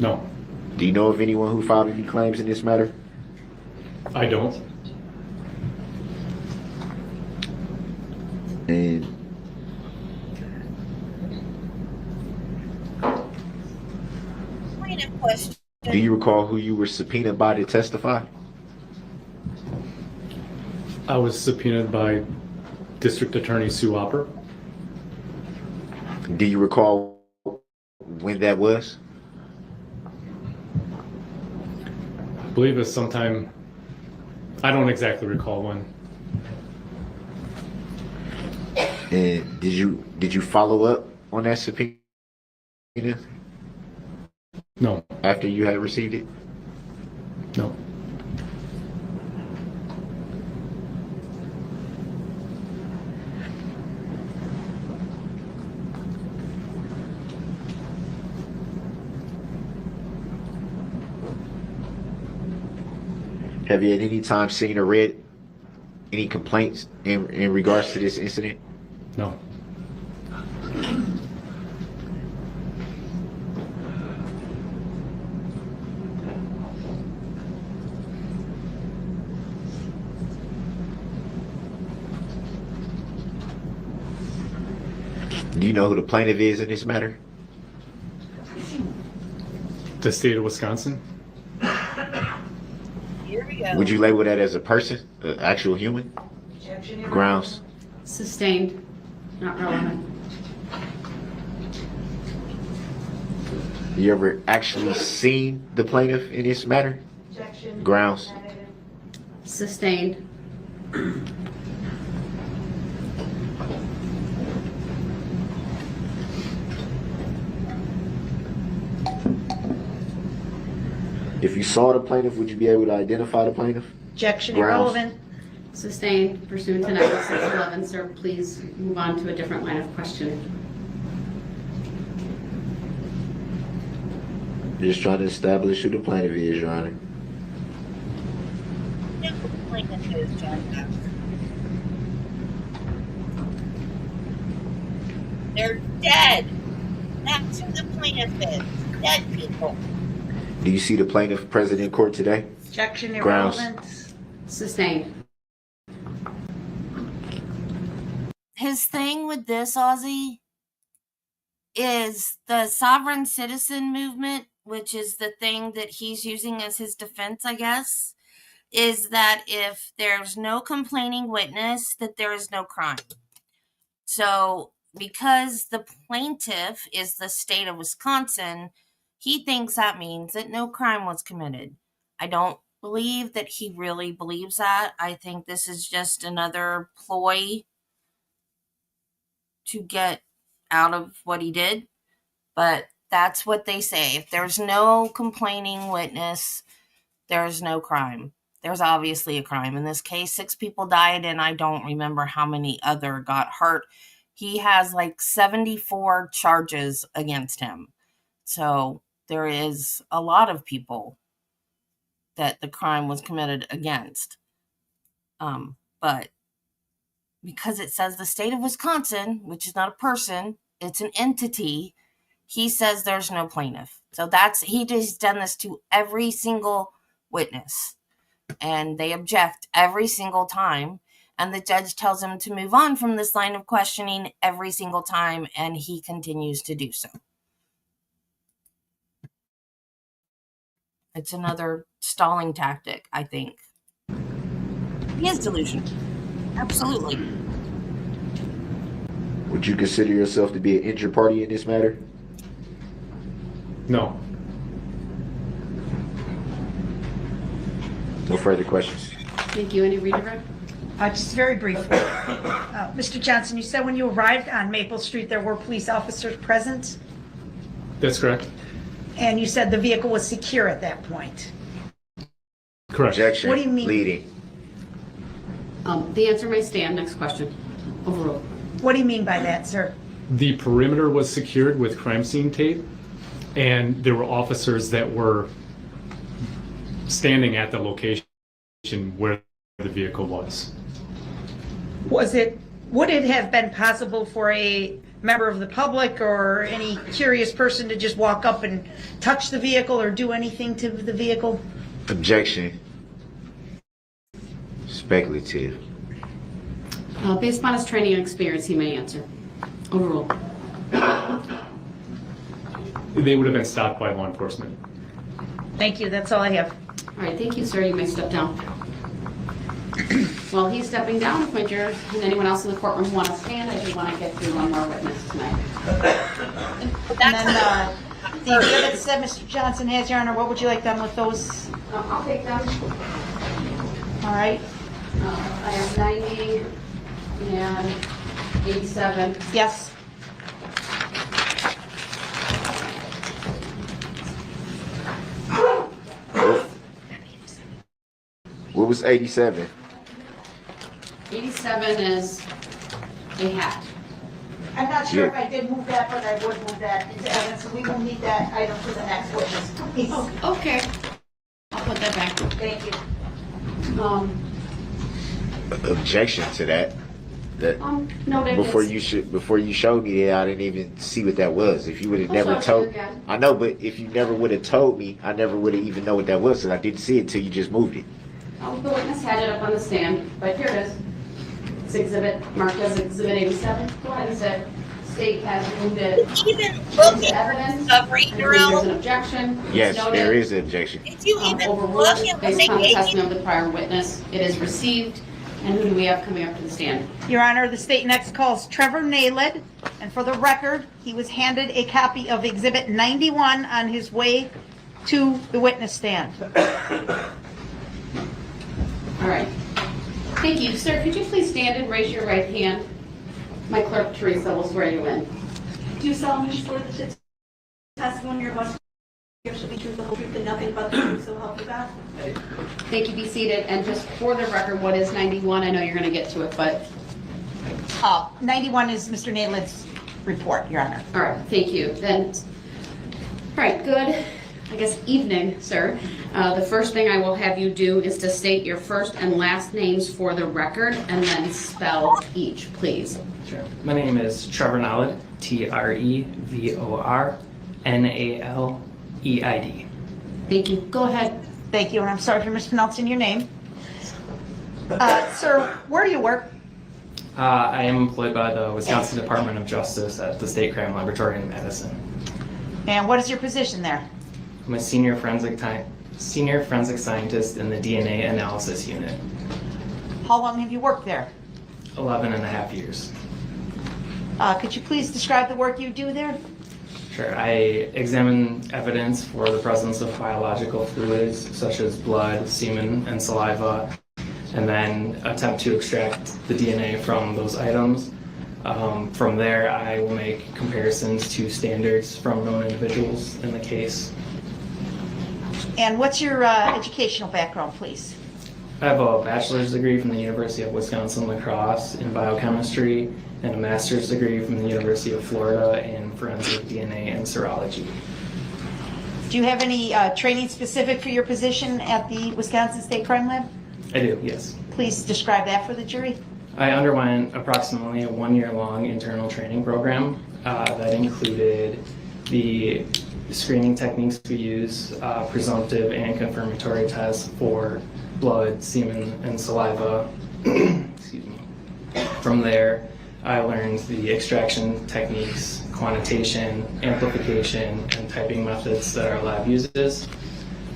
S10: No.
S4: Do you know of anyone who filed any claims in this matter?
S10: I don't.
S4: And
S1: Point of question.
S4: do you recall who you were subpoenaed by to testify?
S10: I was subpoenaed by District Attorney Sue Opper.
S4: Do you recall when that was?
S10: I believe it's sometime, I don't exactly recall when.
S4: And did you follow up on that subpoena
S10: No.
S4: after you had received it?
S10: No.
S4: Have you at any time seen or read any complaints in regards to this incident?
S10: No.
S4: Do you know who the plaintiff is in this matter?
S10: The state of Wisconsin?
S1: Here we go.
S4: Would you label that as a person, an actual human? Grounds.
S2: Sustained, not relevant.
S4: You ever actually seen the plaintiff in this matter?
S3: Objection.
S4: Grounds.
S2: Sustained.
S4: If you saw the plaintiff, would you be able to identify the plaintiff?
S3: Objection,
S4: Grounds.
S3: irrelevant.
S2: Sustained pursuant to 9611. Sir, please move on to a different line of questioning.
S4: Just trying to establish who the plaintiff is, Your Honor.
S1: They're dead. That's who the plaintiff is. Dead people.
S4: Do you see the plaintiff present in court today?
S3: Objection,
S4: Grounds.
S3: irrelevant.
S2: Sustained.
S1: His thing with this, Ozzy, is the sovereign citizen movement, which is the thing that he's using as his defense, I guess, is that if there's no complaining witness, that there is no crime. So because the plaintiff is the state of Wisconsin, he thinks that means that no crime was committed. I don't believe that he really believes that. I think this is just another ploy to get out of what he did. But that's what they say. If there's no complaining witness, there's no crime. There's obviously a crime. In this case, 6 people died, and I don't remember how many other got hurt. He has like 74 charges against him. So there is a lot of people that the crime was committed against. But because it says the state of Wisconsin, which is not a person, it's an entity, he says there's no plaintiff. So he just done this to every single witness. And they object every single time. And the judge tells him to move on from this line of questioning every single time, and he continues to do so. It's another stalling tactic, I think. He is delusional. Absolutely.
S4: Would you consider yourself to be an injured party in this matter?
S10: No.
S4: No further questions.
S2: Thank you. Any redirect?
S3: Just very briefly. Mr. Johnson, you said when you arrived on Maple Street, there were police officers present,
S10: That's correct.
S3: and you said the vehicle was secure at that point.
S10: Correct.
S4: Objection.
S3: What do you mean?
S4: Leading.
S2: The answer may stand. Next question. Overruled.
S3: What do you mean by that, sir?
S10: The perimeter was secured with crime scene tape, and there were officers that were standing at the location where the vehicle was.
S3: Would it have been possible for a member of the public or any curious person to just walk up and touch the vehicle or do anything to the vehicle?
S4: Objection. Speculative.
S2: Based upon his training and experience, he may answer. Overruled.
S10: They would have been stopped by law enforcement.
S3: Thank you, that's all I have.
S2: All right, thank you, sir. You may step down. While he's stepping down, if my jurors and anyone else in the courtroom want to stand, I do want to get through one more witness tonight.
S3: And then the exhibits that Mr. Johnson has, Your Honor, what would you like done with those?
S2: I'll take them.
S3: All right,
S2: I have 90 and 87.
S3: yes.
S4: What was 87?
S2: 87 is a hat.
S3: I'm not sure if I did move that, but I would move that into evidence, and we will need that item for the next witness, please.
S2: Okay. I'll put that back.
S3: Thank you.
S4: Objection to that.
S2: Noted.
S4: Before you showed me that, I didn't even see what that was. If you would have
S2: I'll
S4: never
S2: show it to
S4: told,
S2: you again.
S4: I know, but if you never would have told me, I never would have even know what that was, and I didn't see it until you just moved it.
S2: Oh, the witness had it up on the stand, but here it is. It's exhibit marked as exhibit 87. Go ahead and say, state has moved it
S1: Even
S2: into
S1: look
S2: evidence.
S1: at
S2: I
S1: Discovery,
S2: believe there's an
S1: Darrell.
S2: objection. It's
S4: Yes,
S2: noted.
S4: there is an objection.
S1: Did you even
S2: Overruled
S1: look at what
S2: based
S1: they
S2: upon the
S1: gave
S2: testimony
S1: you?
S2: of the prior witness. It is received, And who do we have coming up to the stand?
S3: Your Honor, the state next calls Trevor Naylid, and for the record, he was handed a copy of Exhibit 91 on his way to the witness stand.
S2: All right. Thank you. Sir, could you please stand and raise your right hand? My clerk, Teresa, will swear you in.
S5: Do you solemnly swear that the testimony you're about to give shall be true, the whole truth, and nothing but the truth, so help you God?
S2: Thank you. Be seated. And just for the record, what is 91? I know you're going to get to it, but
S3: 91 is Mr. Naylid's report, Your Honor.
S2: all right. Thank you. Then, all right. Good. I guess evening, sir. The first thing I will have you do is to state your first and last names for the record, and then spell each, please.
S11: Sure. My name is Trevor Naylid, TREVORNALEID.
S2: Thank you. Go ahead.
S3: Thank you, and I'm sorry for mispronouncing your name. Sir, where do you work?
S11: I am employed by the Wisconsin Department of Justice at the State Crime Laboratory in Madison.
S3: And what is your position there?
S11: I'm a senior forensic scientist in the DNA analysis unit.
S3: How long have you worked there?
S11: 11 and a half years.
S3: Could you please describe the work you do there?
S11: Sure. I examine evidence for the presence of biological fluids such as blood, semen, and saliva, and then attempt to extract the DNA from those items. From there, I will make comparisons to standards from known individuals in the case.
S3: And what's your educational background, please?
S11: I have a bachelor's degree from the University of Wisconsin-La Crosse in biochemistry and a master's degree from the University of Florida in forensic DNA and serology.
S3: Do you have any training specific for your position at the Wisconsin State Crime Lab?
S11: I do, yes.
S3: Please describe that for the jury.
S11: I underwent approximately a one-year-long internal training program that included the screening techniques we use, presumptive and confirmatory tests for blood, semen, and saliva. Excuse me. From there, I learned the extraction techniques, quantitation, amplification, and typing methods that our lab uses.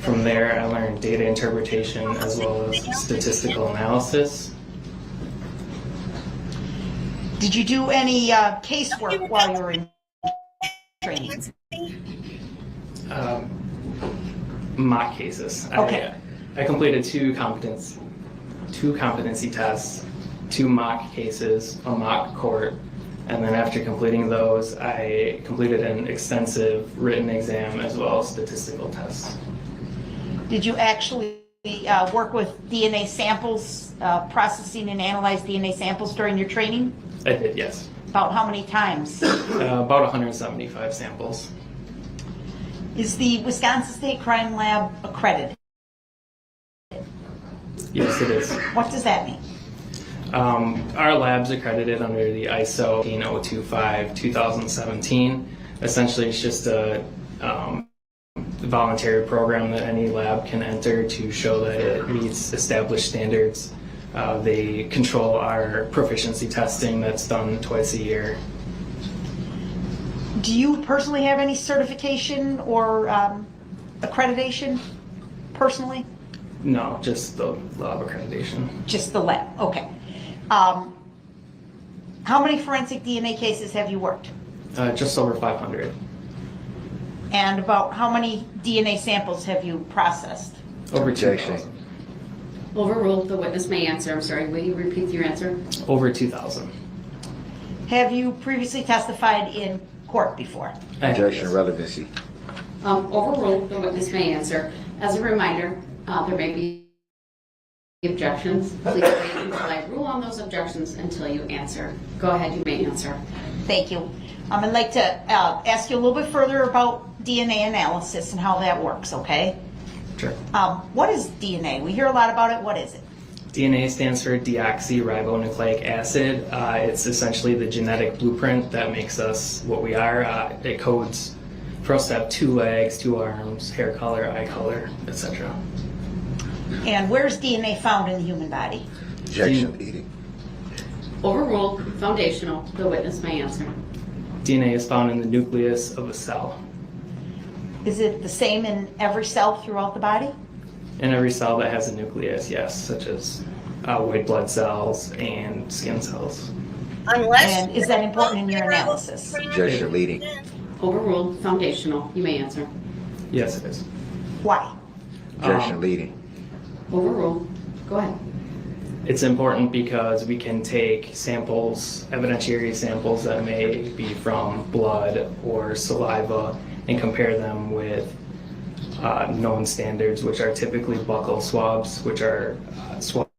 S11: From there, I learned data interpretation as well as statistical analysis.
S3: Did you do any casework while you were in training?
S11: Mock cases.
S3: Okay.
S11: I completed two competency tests, 2 mock cases, a mock court, and then after completing those, I completed an extensive written exam as well as statistical tests.
S3: Did you actually work with DNA samples, processing and analyze DNA samples during your training?
S11: I did, yes.
S3: About how many times?
S11: About 175 samples.
S3: Is the Wisconsin State Crime Lab accredited?
S11: Yes, it is.
S3: What does that mean?
S11: Our lab's accredited under the ISO 18025-2017. Essentially, it's just a voluntary program that any lab can enter to show that it meets established standards. They control our proficiency testing that's done twice a year.
S3: Do you personally have any certification or accreditation personally?
S11: No, just the lab accreditation.
S3: Just the lab, okay. How many forensic DNA cases have you worked?
S11: Just over 500.
S3: And about how many DNA samples have you processed?
S11: Over
S4: Objection.
S11: 2,000.
S2: Overruled. The witness may answer. I'm sorry. Will you repeat your answer?
S11: Over 2,000.
S3: Have you previously testified in court before?
S4: Objection, relevancy.
S2: Overruled. The witness may answer. As a reminder, there may be objections. Please wait until I rule on those objections until you answer. Go ahead. You may answer.
S3: Thank you. I'd like to ask you a little bit further about DNA analysis and how that works, okay?
S11: Sure.
S3: What is DNA? We hear a lot about it. What is it?
S11: DNA stands for deoxyribonucleic acid. It's essentially the genetic blueprint that makes us what we are. It codes for us to have 2 legs, 2 arms, hair color, eye color, etc.
S3: And where's DNA found in the human body?
S4: Objection, eating.
S2: Overruled. Foundational. The witness may answer.
S11: DNA is found in the nucleus of a cell.
S3: Is it the same in every cell throughout the body?
S11: In every cell that has a nucleus, yes, such as white blood cells and skin cells.
S1: Unless.
S3: And is that important in your analysis?
S4: Objection leading.
S2: Overruled. Foundational. You may answer.
S11: Yes, it is.
S3: Why?
S4: Objection leading.
S2: Overruled. Go ahead.
S11: It's important because we can take samples, evidentiary samples that may be from blood or saliva, and compare them with known standards, which are typically buccal swabs, which are swabs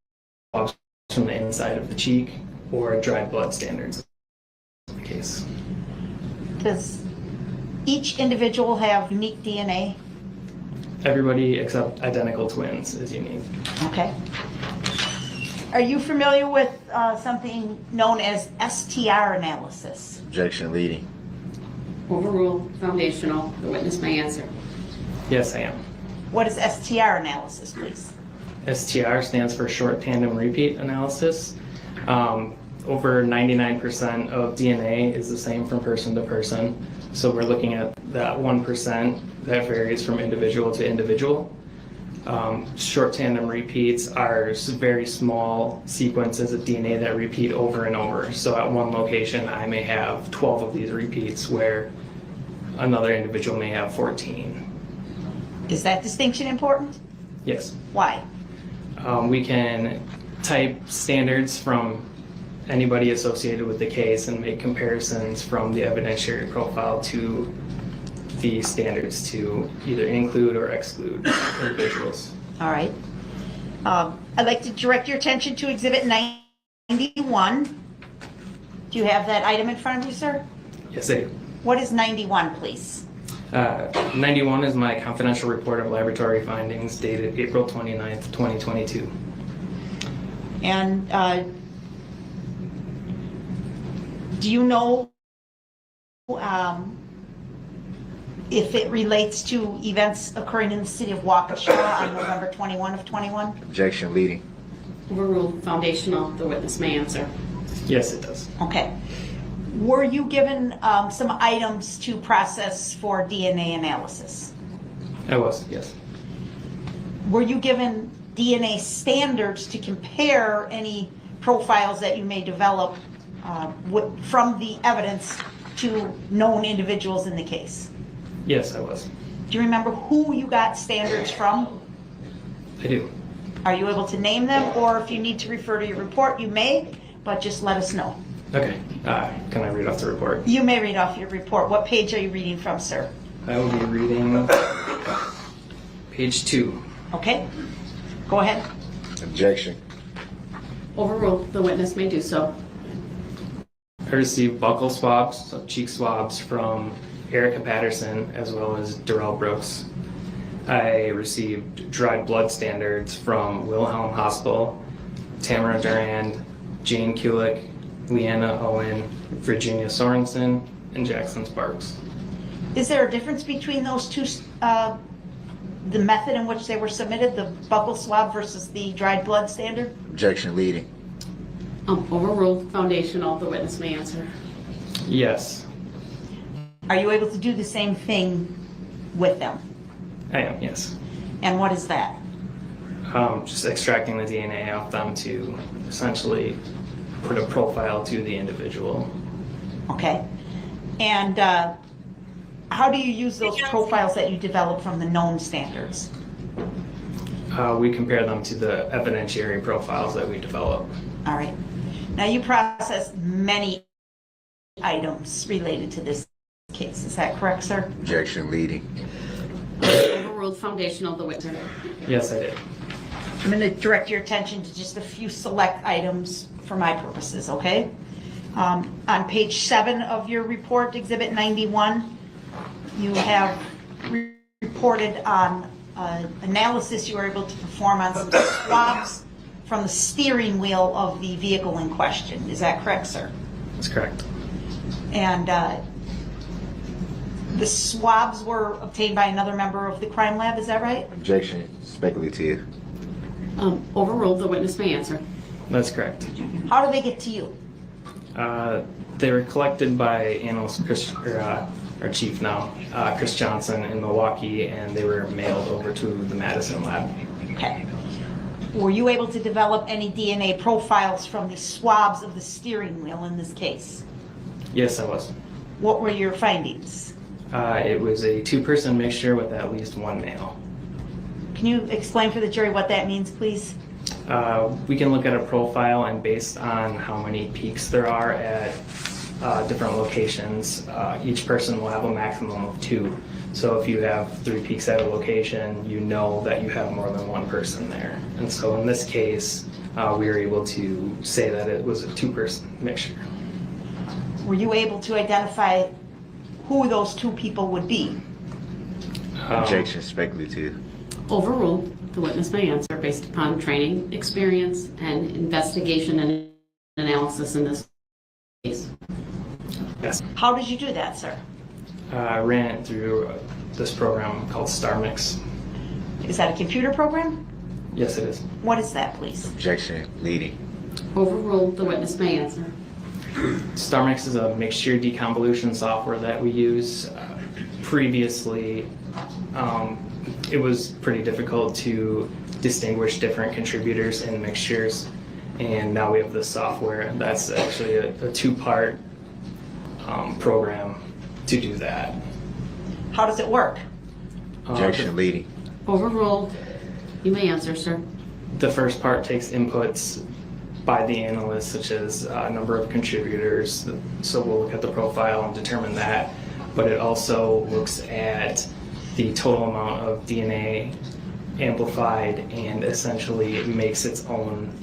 S11: from the inside of the cheek, or dried blood standards in the case.
S3: Does each individual have unique DNA?
S11: Everybody except identical twins is unique.
S3: Okay. Are you familiar with something known as STR analysis?
S4: Objection leading.
S2: Overruled. Foundational. The witness may answer.
S11: Yes, I am.
S3: What is STR analysis, please?
S11: STR stands for short tandem repeat analysis. Over 99% of DNA is the same from person to person. So we're looking at that 1% that varies from individual to individual. Short tandem repeats are very small sequences of DNA that repeat over and over. So at one location, I may have 12 of these repeats, where another individual may have 14.
S3: Is that distinction important?
S11: Yes.
S3: Why?
S11: We can type standards from anybody associated with the case and make comparisons from the evidentiary profile to the standards to either include or exclude individuals.
S3: All right. I'd like to direct your attention to Exhibit 91. Do you have that item in front of you, sir?
S11: Yes, I do.
S3: What is 91, please?
S11: 91 is my confidential report of laboratory findings dated April 29th, 2022.
S3: And do you know if it relates to events occurring in the city of Waukesha on November 21 of 21?
S4: Objection leading.
S2: Overruled. Foundational. The witness may answer.
S11: Yes, it does.
S3: Okay. Were you given some items to process for DNA analysis?
S11: I was, yes.
S3: Were you given DNA standards to compare any profiles that you may develop from the evidence to known individuals in the case?
S11: Yes, I was.
S3: Do you remember who you got standards from?
S11: I do.
S3: Are you able to name them, or if you need to refer to your report, you may, but just let us know.
S11: Okay. Can I read off the report?
S3: You may read off your report. What page are you reading from, sir?
S11: I will be reading page 2.
S3: Okay. Go ahead.
S4: Objection.
S2: Overruled. The witness may do so.
S11: I received buccal swabs, so cheek swabs from Erica Patterson as well as Darrell Brooks. I received dried blood standards from Wilhelm Hospital, Tamara Durand, Jane Kulik, Leanna Owen, Virginia Sorensen, and Jackson Sparks.
S3: Is there a difference between those two, the method in which they were submitted, the buccal swab versus the dried blood standard?
S4: Objection leading.
S2: Overruled. Foundational. The witness may answer.
S11: Yes,
S3: Are you able to do the same thing with them?
S11: I am, yes.
S3: And what is that?
S11: Just extracting the DNA off them to essentially put a profile to the individual.
S3: Okay. And how do you use those profiles that you develop from the known standards?
S11: We compare them to the evidentiary profiles that we develop.
S3: All right. Now you processed many items related to this case. Is that correct, sir?
S4: Objection leading.
S2: Overruled. Foundational. The witness.
S11: Yes, I did.
S3: I'm going to direct your attention to just a few select items for my purposes, okay? On page 7 of your report, Exhibit 91, you have reported on analysis you were able to perform on some swabs from the steering wheel of the vehicle in question. Is that correct, sir?
S11: That's correct.
S3: And the swabs were obtained by another member of the crime lab, is that right?
S4: Objection speculative.
S2: Overruled. The witness may answer.
S11: That's correct.
S3: How do they get to you?
S11: They were collected by analyst Chris, our chief now, Chris Johnson in Milwaukee, and they were mailed over to the Madison lab.
S3: Okay. Were you able to develop any DNA profiles from the swabs of the steering wheel in this case?
S11: Yes, I was.
S3: What were your findings?
S11: It was a two-person mixture with at least one male.
S3: Can you explain for the jury what that means, please?
S11: We can look at a profile, and based on how many peaks there are at different locations, each person will have a maximum of 2. So if you have 3 peaks at a location, you know that you have more than one person there. And so in this case, we were able to say that it was a 2-person mixture.
S3: Were you able to identify who those 2 people would be?
S4: Objection, speculative.
S2: Overruled. The witness may answer based upon training, experience, and investigation and analysis in this case.
S11: Yes.
S3: How did you do that, sir?
S11: I ran it through this program called StarMix.
S3: Is that a computer program?
S11: Yes, it is.
S3: What is that, please?
S4: Objection, leading.
S2: Overruled. The witness may answer.
S11: StarMix is a mixture deconvolution software that we use. Previously, it was pretty difficult to distinguish different contributors in mixtures, and now we have this software that's actually a 2-part program to do that.
S3: How does it work?
S4: Objection, leading.
S2: Overruled. You may answer, sir.
S11: The first part takes inputs by the analyst, such as number of contributors, so we'll look at the profile and determine that, but it also looks at the total amount of DNA amplified and essentially makes its own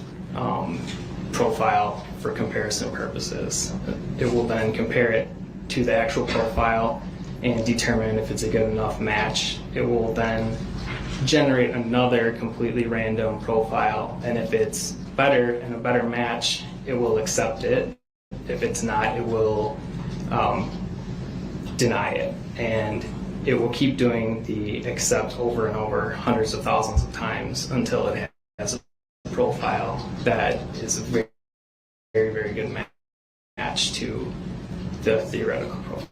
S11: profile for comparison purposes. It will then compare it to the actual profile and determine if it's a good enough match. It will then generate another completely random profile, and if it's better and a better match, it will accept it. If it's not, it will deny it, and it will keep doing the accept over and over hundreds of thousands of times until it has a profile that is a very, very, very good match to the theoretical profile.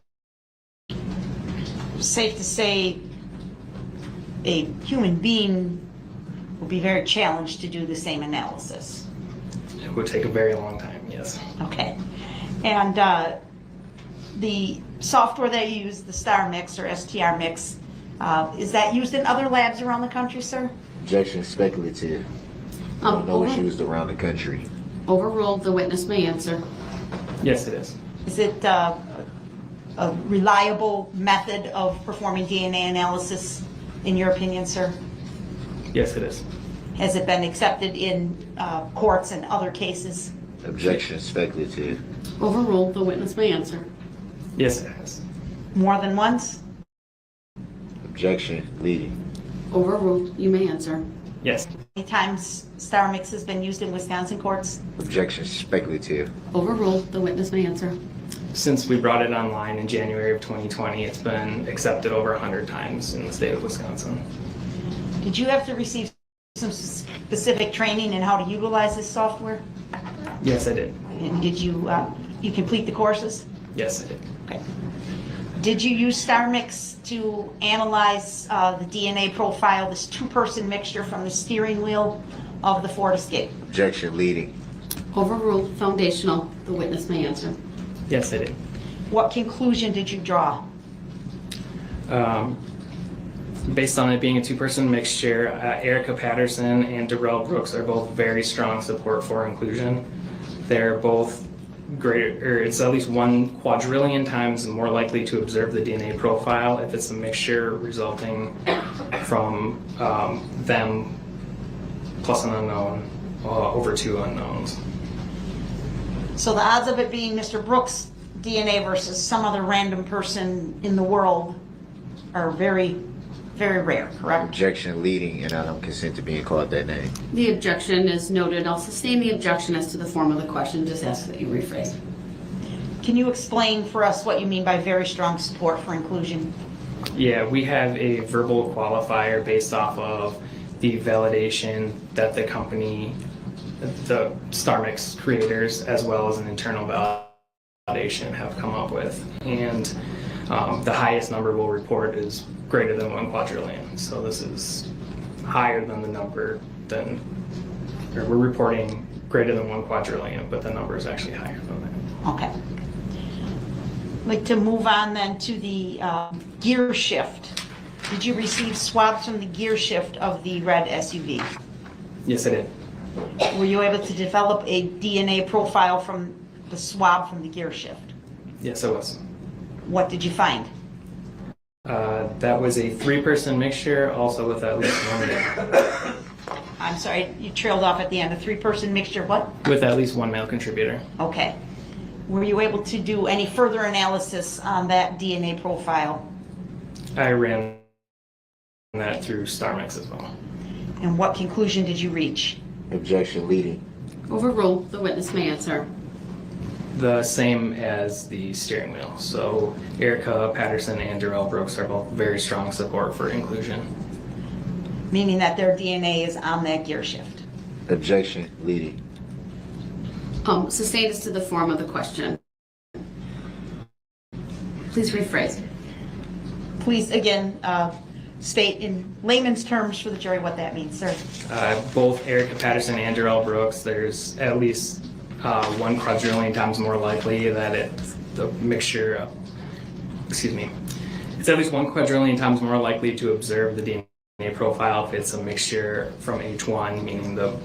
S3: Safe to say a human being will be very challenged to do the same analysis.
S11: It would take a very long time, yes.
S3: Okay. And the software that you use, the StarMix or STRMix, is that used in other labs around the country, sir?
S4: Objection, speculative. I don't know it's used around the country.
S2: Overruled. The witness may answer.
S11: Yes, it is.
S3: Is it a reliable method of performing DNA analysis, in your opinion, sir?
S11: Yes, it is.
S3: Has it been accepted in courts and other cases?
S4: Objection, speculative.
S2: Overruled. The witness may answer.
S11: Yes, it has.
S3: More than once?
S4: Objection, leading.
S2: Overruled. You may answer.
S11: Yes.
S3: How many times StarMix has been used in Wisconsin courts?
S4: Objection, speculative.
S2: Overruled. The witness may answer.
S11: Since we brought it online in January of 2020, it's been accepted over 100 times in the state of Wisconsin.
S3: Did you have to receive some specific training in how to utilize this software?
S11: Yes, I did.
S3: And did you complete the courses?
S11: Yes, I did.
S3: Okay. Did you use StarMix to analyze the DNA profile, this 2-person mixture from the steering wheel of the Ford Escape?
S4: Objection, leading.
S2: Overruled. Foundational. The witness may answer.
S11: Yes, I did.
S3: What conclusion did you draw?
S11: Based on it being a 2-person mixture, Erica Patterson and Darrell Brooks are both very strong support for inclusion. They're both greater, or it's at least 1 quadrillion times more likely to observe the DNA profile if it's a mixture resulting from them plus an unknown over 2 unknowns.
S3: So the odds of it being Mr. Brooks' DNA versus some other random person in the world are very, very rare, correct?
S4: Objection, leading, and I don't consent to being called that name.
S2: The objection is noted. I'll sustain the objection as to the form of the question. Just ask that you rephrase.
S3: Can you explain for us what you mean by very strong support for inclusion?
S11: Yeah, we have a verbal qualifier based off of the validation that the company, the StarMix creators, as well as an internal validation have come up with. And the highest number we'll report is greater than 1 quadrillion. So this is higher than the number than or we're reporting greater than 1 quadrillion, but the number is actually higher than that.
S3: Okay. I'd like to move on then to the gear shift. Did you receive swabs from the gear shift of the red SUV?
S11: Yes, I did.
S3: Were you able to develop a DNA profile from the swab from the gear shift?
S11: Yes, I was.
S3: What did you find?
S11: That was a 3-person mixture, also with at least 1 male.
S3: I'm sorry, you trailed off at the end. A 3-person mixture, what?
S11: With at least 1 male contributor.
S3: Okay. Were you able to do any further analysis on that DNA profile?
S11: I ran that through StarMix as well.
S3: And what conclusion did you reach?
S4: Objection leading.
S2: Overruled. The witness may answer.
S11: The same as the steering wheel. So Erica Patterson and Darrell Brooks are both very strong support for inclusion.
S3: Meaning that their DNA is on that gear shift.
S4: Objection leading.
S2: Sustained as to the form of the question. Please rephrase.
S3: Please, again, state in layman's terms for the jury what that means, sir.
S11: Both Erica Patterson and Darrell Brooks, there's at least 1 quadrillion times more likely that it's the mixture of, it's at least 1 quadrillion times more likely to observe the DNA profile if it's a mixture from H1, meaning the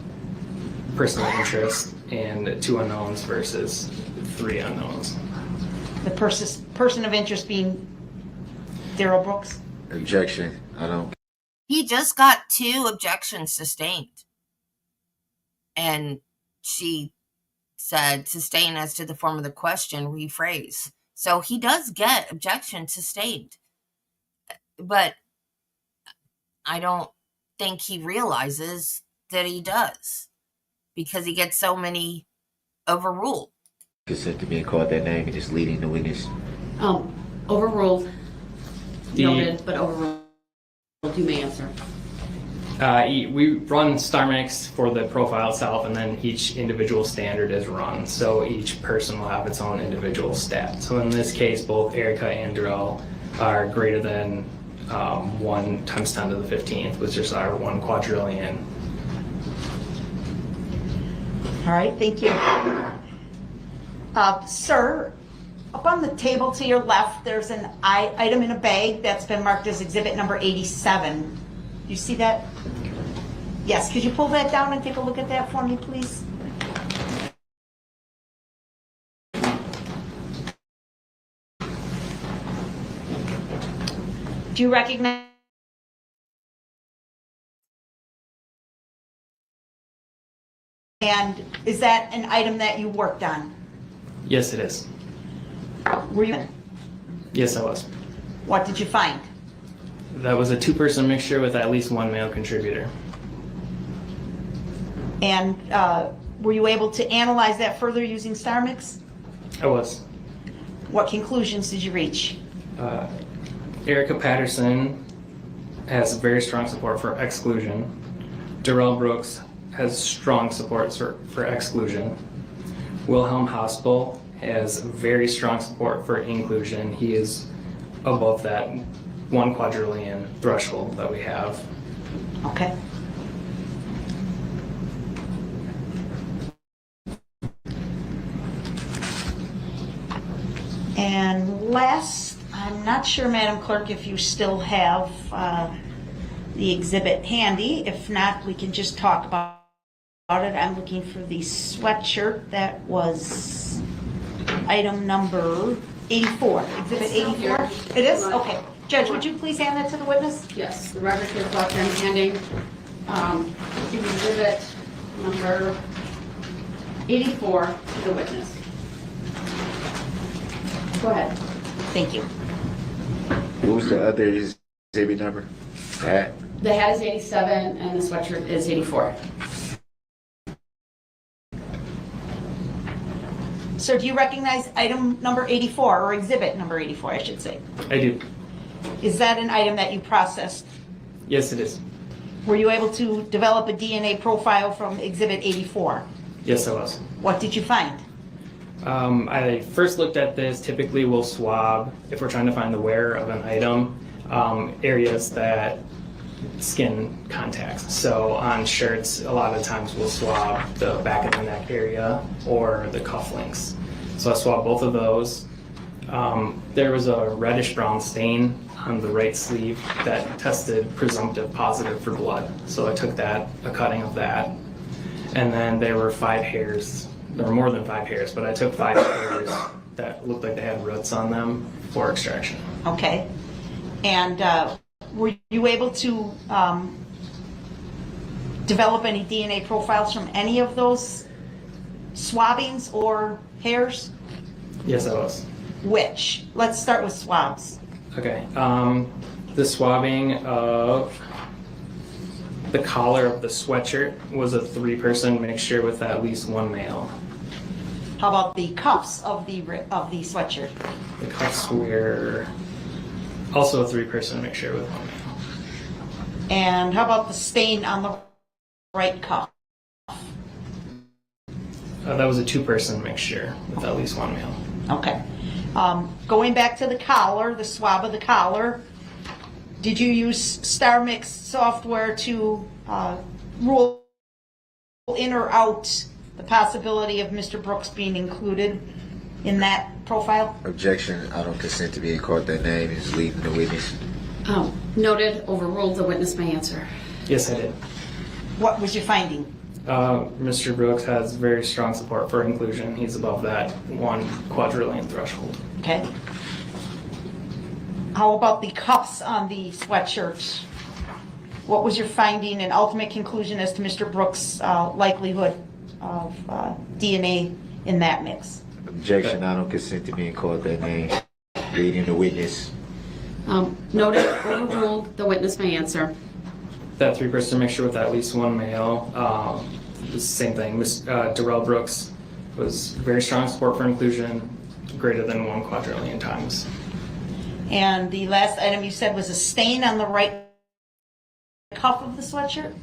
S11: person of interest, and 2 unknowns versus 3 unknowns.
S3: The person of interest being Darrell Brooks?
S4: Objection. I don't.
S1: He just got 2 objections sustained. And she said, sustain as to the form of the question, rephrase. So he does get objection sustained. But I don't think he realizes that he does, because he gets so many overruled.
S4: Consent to being called that name and just leading the witness.
S2: Overruled. Noted, but overruled. You may answer.
S11: We run StarMix for the profile itself, and then each individual standard is run. So each person will have its own individual stat. So in this case, both Erica and Darrell are greater than 1 times 10 to the 15th, which is our 1 quadrillion.
S3: All right, thank you. Sir, up on the table to your left, there's an item in a bag that's been marked as exhibit number 87. Do you see that? Yes, could you pull that down and take a look at that for me, please? Do you recognize? And is that an item that you worked on?
S11: Yes, it is.
S3: Were you?
S11: Yes, I was.
S3: What did you find?
S11: That was a 2-person mixture with at least 1 male contributor.
S3: And were you able to analyze that further using StarMix?
S11: I was.
S3: What conclusions did you reach?
S11: Erica Patterson has very strong support for exclusion. Darrell Brooks has strong support for exclusion. Wilhelm Hospital has very strong support for inclusion. He is above that 1 quadrillion threshold that we have.
S3: Okay. And last, I'm not sure, Madam Clerk, if you still have the exhibit handy. If not, we can just talk about it. I'm looking for the sweatshirt that was item number 84, exhibit 84. It is? Okay. Judge, would you please hand that to the witness?
S2: Yes, the record reflects I'm handing exhibit number 84 to the witness. Go ahead.
S3: Thank you.
S4: What was the other exhibit number? Hat?
S2: The hat is 87 and the sweatshirt is 84.
S3: So do you recognize item number 84, or exhibit number 84, I should say?
S11: I do.
S3: Is that an item that you processed?
S11: Yes, it is.
S3: Were you able to develop a DNA profile from exhibit 84?
S11: Yes, I was.
S3: What did you find?
S11: I first looked at this. Typically, we'll swab, if we're trying to find the wearer of an item, areas that skin contacts. So on shirts, a lot of times we'll swab the back of the neck area or the cufflinks. So I swabbed both of those. There was a reddish brown stain on the right sleeve that tested presumptive positive for blood. So I took that, a cutting of that. And then there were 5 hairs. There were more than 5 hairs, but I took 5 hairs that looked like they had roots on them for extraction.
S3: Okay. And were you able to develop any DNA profiles from any of those swabbings or hairs?
S11: Yes, I was.
S3: Which? Let's start with swabs.
S11: Okay. The swabbing of the collar of the sweatshirt was a 3-person mixture with at least 1 male.
S3: How about the cuffs of the sweatshirt?
S11: The cuffs were also a 3-person mixture with 1 male.
S3: And how about the stain on the right cuff?
S11: That was a 2-person mixture with at least 1 male.
S3: Okay. Going back to the collar, the swab of the collar, did you use StarMix software to rule in or out the possibility of Mr. Brooks being included in that profile?
S4: Objection, I don't consent to being called that name and is leading the witness.
S2: Noted, overruled, the witness may answer.
S11: Yes, I did.
S3: What was your finding?
S11: Mr. Brooks has very strong support for inclusion. He's above that 1 quadrillion threshold.
S3: Okay. How about the cuffs on the sweatshirt? What was your finding and ultimate conclusion as to Mr. Brooks' likelihood of DNA in that mix?
S4: Objection, I don't consent to being called that name. Leading the witness.
S2: Noted, overruled, the witness may answer.
S11: That 3-person mixture with at least 1 male, the same thing. Darrell Brooks was very strong support for inclusion, greater than 1 quadrillion times.
S3: And the last item you said was a stain on the right cuff of the sweatshirt?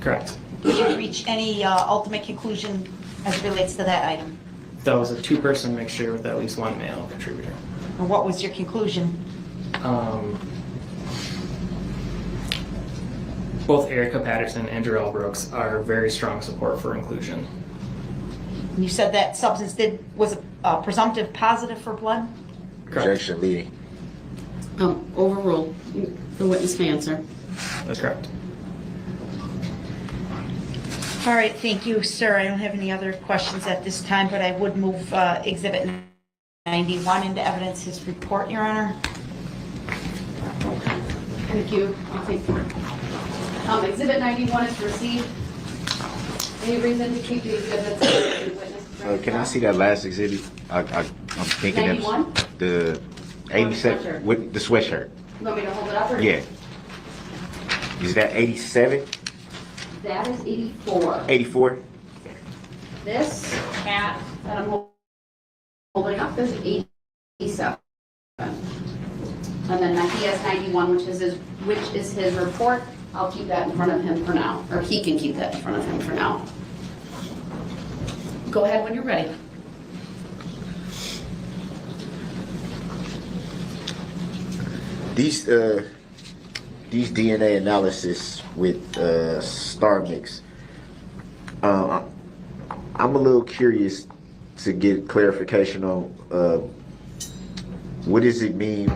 S11: Correct.
S3: Did you reach any ultimate conclusion as it relates to that item?
S11: That was a 2-person mixture with at least 1 male contributor.
S3: And what was your conclusion?
S11: Both Erica Patterson and Darrell Brooks are very strong support for inclusion.
S3: You said that substance was a presumptive positive for blood?
S11: Correct.
S4: Objection, leading.
S2: Overruled, the witness may answer.
S11: That's correct.
S3: All right, thank you, sir. I don't have any other questions at this time, but I would move Exhibit 91 into evidence, his report, Your Honor.
S2: Thank you. I'll take Exhibit 91 is received. Any reason to keep the exhibits?
S4: Can I see that last exhibit? I'm thinking
S2: 91?
S4: of the 87 with the sweatshirt.
S2: You want me to hold it up? Or?
S4: Yeah. Is that 87?
S2: That is 84.
S4: 84?
S2: This cat that I'm holding up is 87. And then he has 91, which is his report. I'll keep that in front of him for now, or he can keep that in front of him for now. Go ahead when you're ready.
S4: These DNA analysis with StarMix, I'm a little curious to get clarification on what does it mean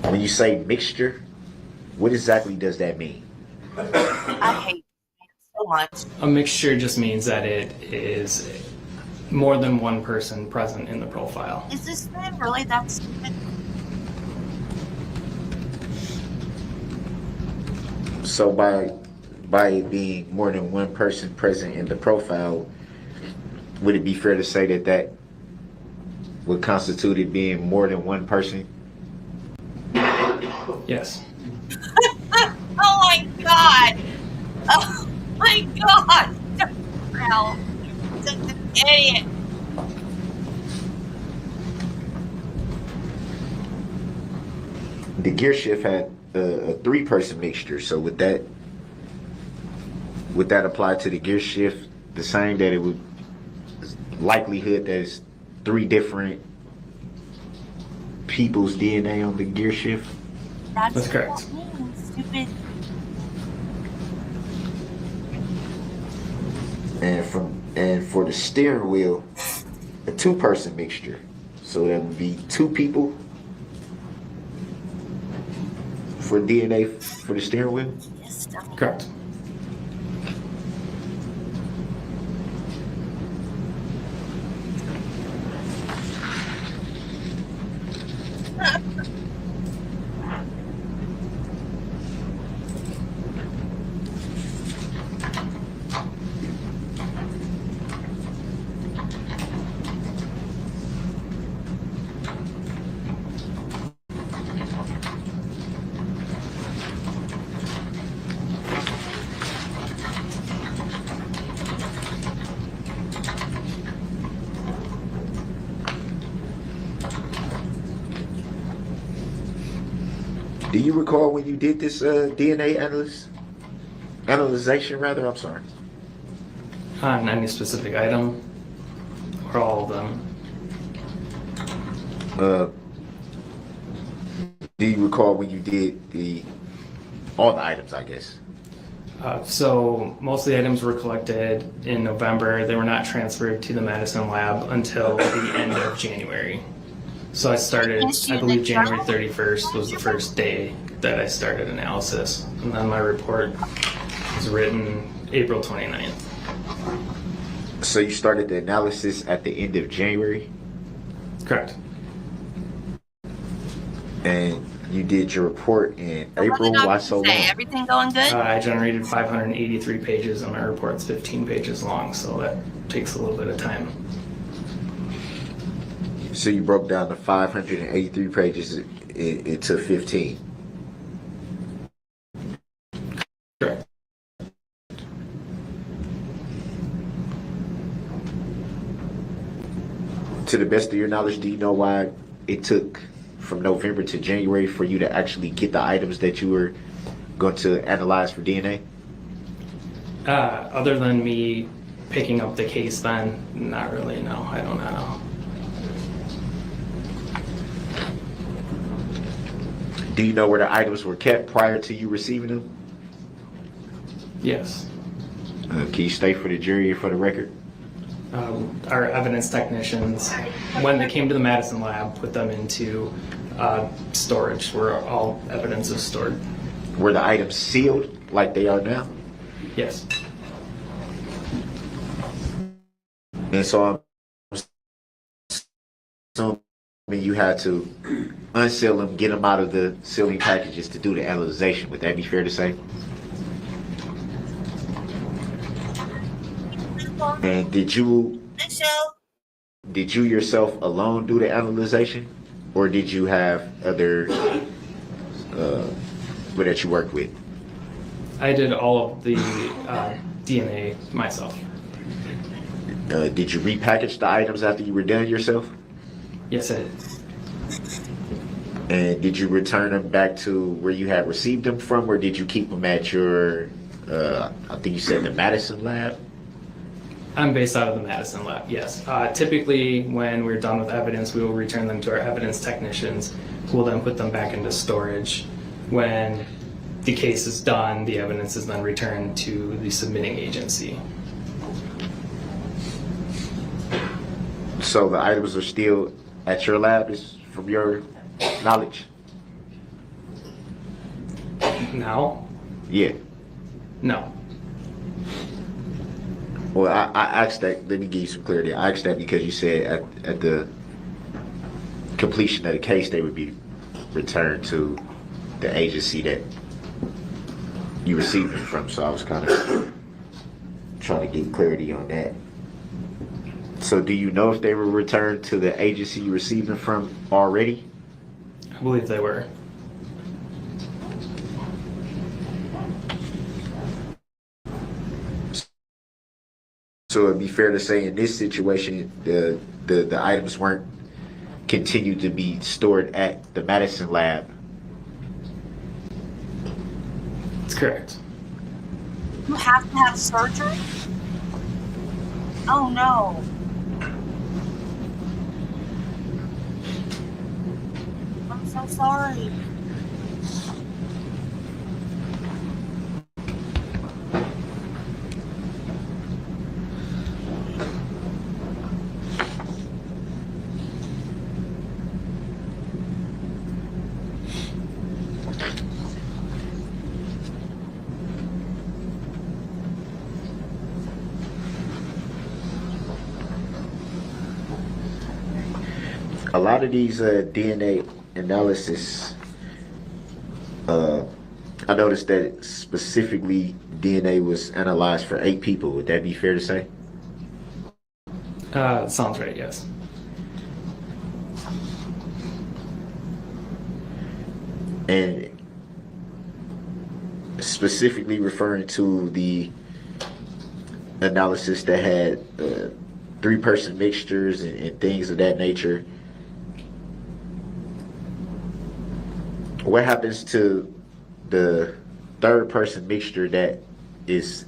S4: when you say mixture? What exactly does that mean?
S1: I hate it so much.
S11: A mixture just means that it is more than 1 person present in the profile.
S1: Is this man really that stupid?
S4: So by it being more than 1 person present in the profile, would it be fair to say that that would constitute it being more than 1 person?
S11: Yes.
S1: Oh my god! Oh my god! Darrell, you're such an idiot.
S4: The gear shift had a 3-person mixture, so would that apply to the gear shift the same, that it would likelihood that it's 3 different people's DNA on the gear shift?
S1: That's
S11: That's
S1: what
S11: correct.
S1: that means, stupid.
S4: And for the steering wheel, a two-person mixture. So that would be two people for DNA for the steering wheel.
S1: Yes, dummy.
S11: Correct.
S4: Do you recall when you did this DNA analyzation rather? I'm sorry.
S11: On any specific item or all of them?
S4: Do you recall when you did all the items, I guess?
S11: So most of the items were collected in November. They were not transferred to the medicine lab until the end of January. So I started, I believe January 31st was the first day that I started analysis. And then my report was written April 29th.
S4: So you started the analysis at the end of January?
S11: Correct.
S4: And you did your report in April? Why so long?
S1: Everything going good?
S11: I generated 583 pages and my report's 15 pages long, so that takes a little bit of time.
S4: So you broke down the 583 pages into 15.
S11: Correct.
S4: To the best of your knowledge, do you know why it took from November to January for you to actually get the items that you were going to analyze for DNA?
S11: Other than me picking up the case then, not really, no, I don't know.
S4: Do you know where the items were kept prior to you receiving them?
S11: Yes.
S4: Can you state for the jury or for the record?
S11: Our evidence technicians, when they came to the Madison lab, put them into storage where all evidence is stored.
S4: Were the items sealed like they are now?
S11: Yes.
S4: And so you had to unseal them, get them out of the sealing packages to do the analyzation. Would that be fair to say? And did you yourself alone do the analyzation, or did you have other that you worked with?
S11: I did all of the DNA myself.
S4: Did you repackage the items after you were done yourself?
S11: Yes, I did.
S4: And did you return them back to where you had received them from, or did you keep them at your, I think you said the Madison lab?
S11: I'm based out of the Madison lab, yes. Typically, when we're done with evidence, we will return them to our evidence technicians, who will then put them back into storage. When the case is done, the evidence is then returned to the submitting agency.
S4: So the items are still at your lab, is from your knowledge?
S11: Now?
S4: Yeah.
S11: No.
S4: Well, I asked that, let me give you some clarity. I asked that because you said at the completion of the case, they would be returned to the agency that you received them from. So I was kind of trying to get clarity on that. So do you know if they were returned to the agency you received them from already?
S11: I believe they were.
S4: So it'd be fair to say in this situation, the items weren't continued to be stored at the Madison lab.
S11: That's correct.
S1: You have to have surgery? Oh no. I'm so sorry.
S4: A lot of these DNA analysis, I noticed that specifically DNA was analyzed for 8 people. Would that be fair to say?
S11: Sounds right, yes.
S4: And specifically referring to the analysis that had 3-person mixtures and things of that nature, what happens to the 3rd-person mixture that is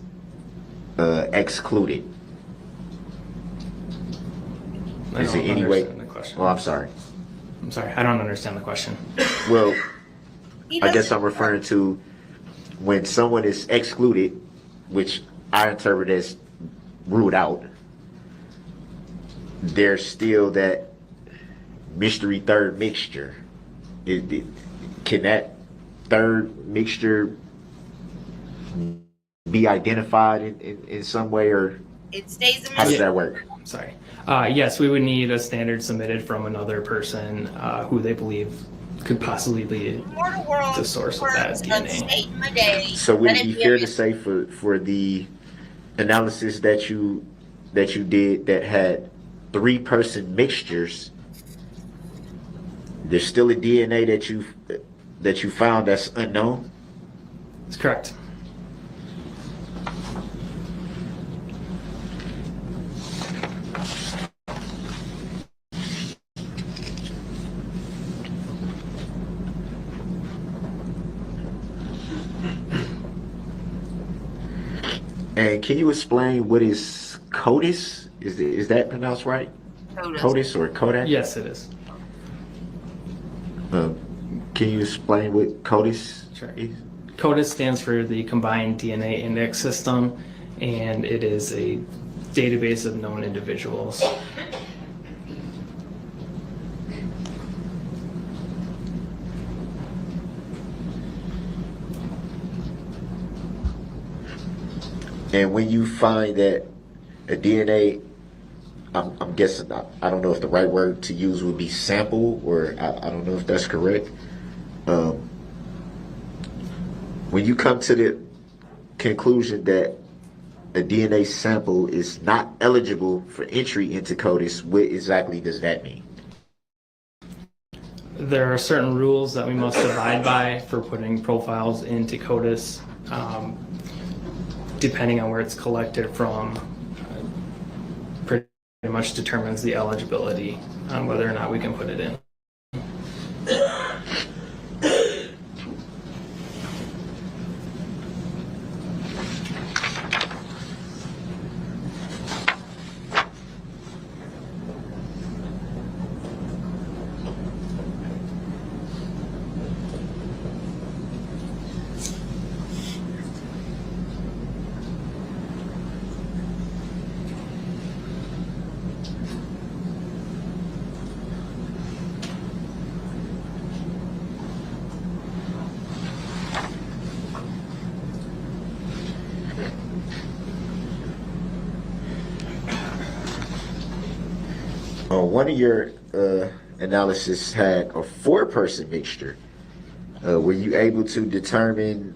S4: excluded? Is it any way?
S11: The question.
S4: Oh, I'm sorry.
S11: I'm sorry, I don't understand the question.
S4: Well, I guess I'm referring to when someone is excluded, which I interpret as ruled out, there's still that mystery 3rd mixture. Can that 3rd mixture be identified in some way, or
S1: It stays a
S4: how does
S1: mystery.
S4: that work?
S11: Sorry. Yes, we would need a standard submitted from another person who they believe could possibly be the source of that DNA.
S4: So would it be fair to say for the analysis that you did that had 3-person mixtures, there's still a DNA that you found that's unknown?
S11: That's correct.
S4: And can you explain what is CODIS? Is that pronounced right? CODIS or Kodak?
S11: Yes, it is.
S4: Can you explain what CODIS
S11: Sure.
S4: is?
S11: CODIS stands for the Combined DNA Index System, and it is a database of known individuals.
S4: And when you find that a DNA, I'm guessing, I don't know if the right word to use would be sample, or I don't know if that's correct. When you come to the conclusion that a DNA sample is not eligible for entry into CODIS, what exactly does that mean?
S11: There are certain rules that we must abide by for putting profiles into CODIS. Depending on where it's collected from, pretty much determines the eligibility on whether or not we can put it in.
S4: One of your analysis had a 4-person mixture. Were you able to determine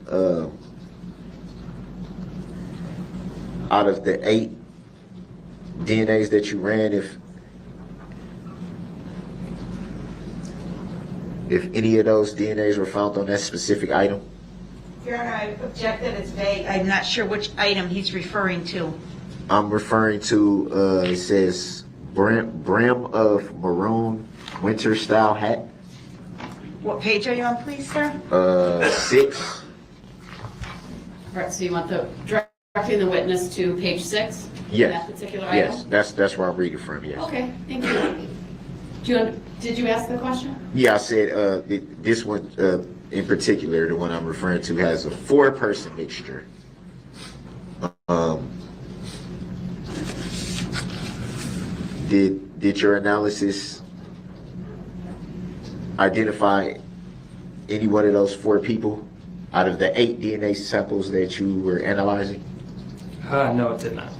S4: out of the 8 DNAs that you ran if any of those DNAs were found on that specific item?
S3: Your Honor, I object that it's vague. I'm not sure which item he's referring to.
S4: I'm referring to, it says brim of maroon winter style hat.
S3: What page are you on, please, sir?
S4: 6.
S2: All right, so you want directing the witness to page 6?
S4: Yes.
S2: That particular
S4: Yes,
S2: item?
S4: that's where I'm reading from, yes.
S2: Okay, thank you. Did you ask the question?
S4: Yeah, I said this one in particular, the one I'm referring to, has a 4-person mixture. Did your analysis identify any one of those 4 people out of the 8 DNA samples that you were analyzing?
S11: No, it did not.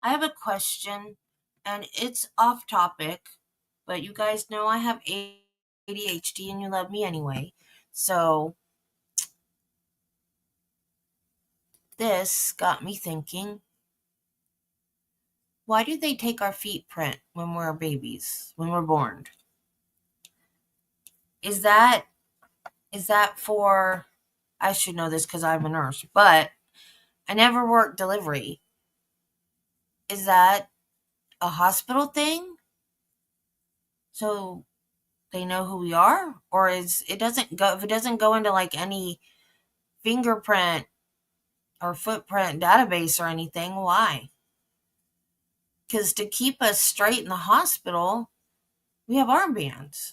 S1: I have a question, and it's off topic, but you guys know I have ADHD and you love me anyway. So this got me thinking, why do they take our feet print when we're babies, when we're born? Is that for, I should know this because I'm a nurse, but I never worked delivery. Is that a hospital thing? So they know who we are? Or if it doesn't go into like any fingerprint or footprint database or anything, why? Because to keep us straight in the hospital, we have armbands.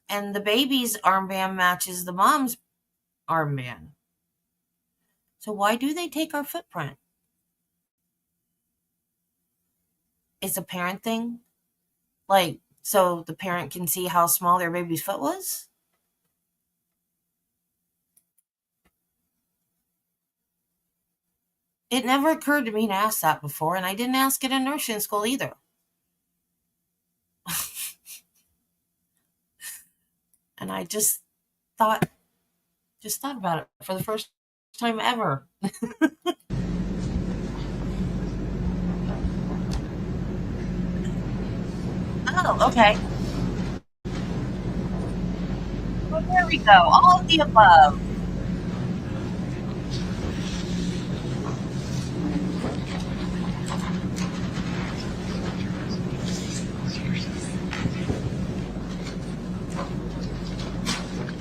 S1: And the baby's armband matches the mom's armband. So why do they take our footprint? It's a parent thing? Like, so the parent can see how small their baby's foot was? It never occurred to me to ask that before, and I didn't ask it in nursing school either. And I just thought about it for the first time ever. Oh, okay. Well, there we go. All of the above.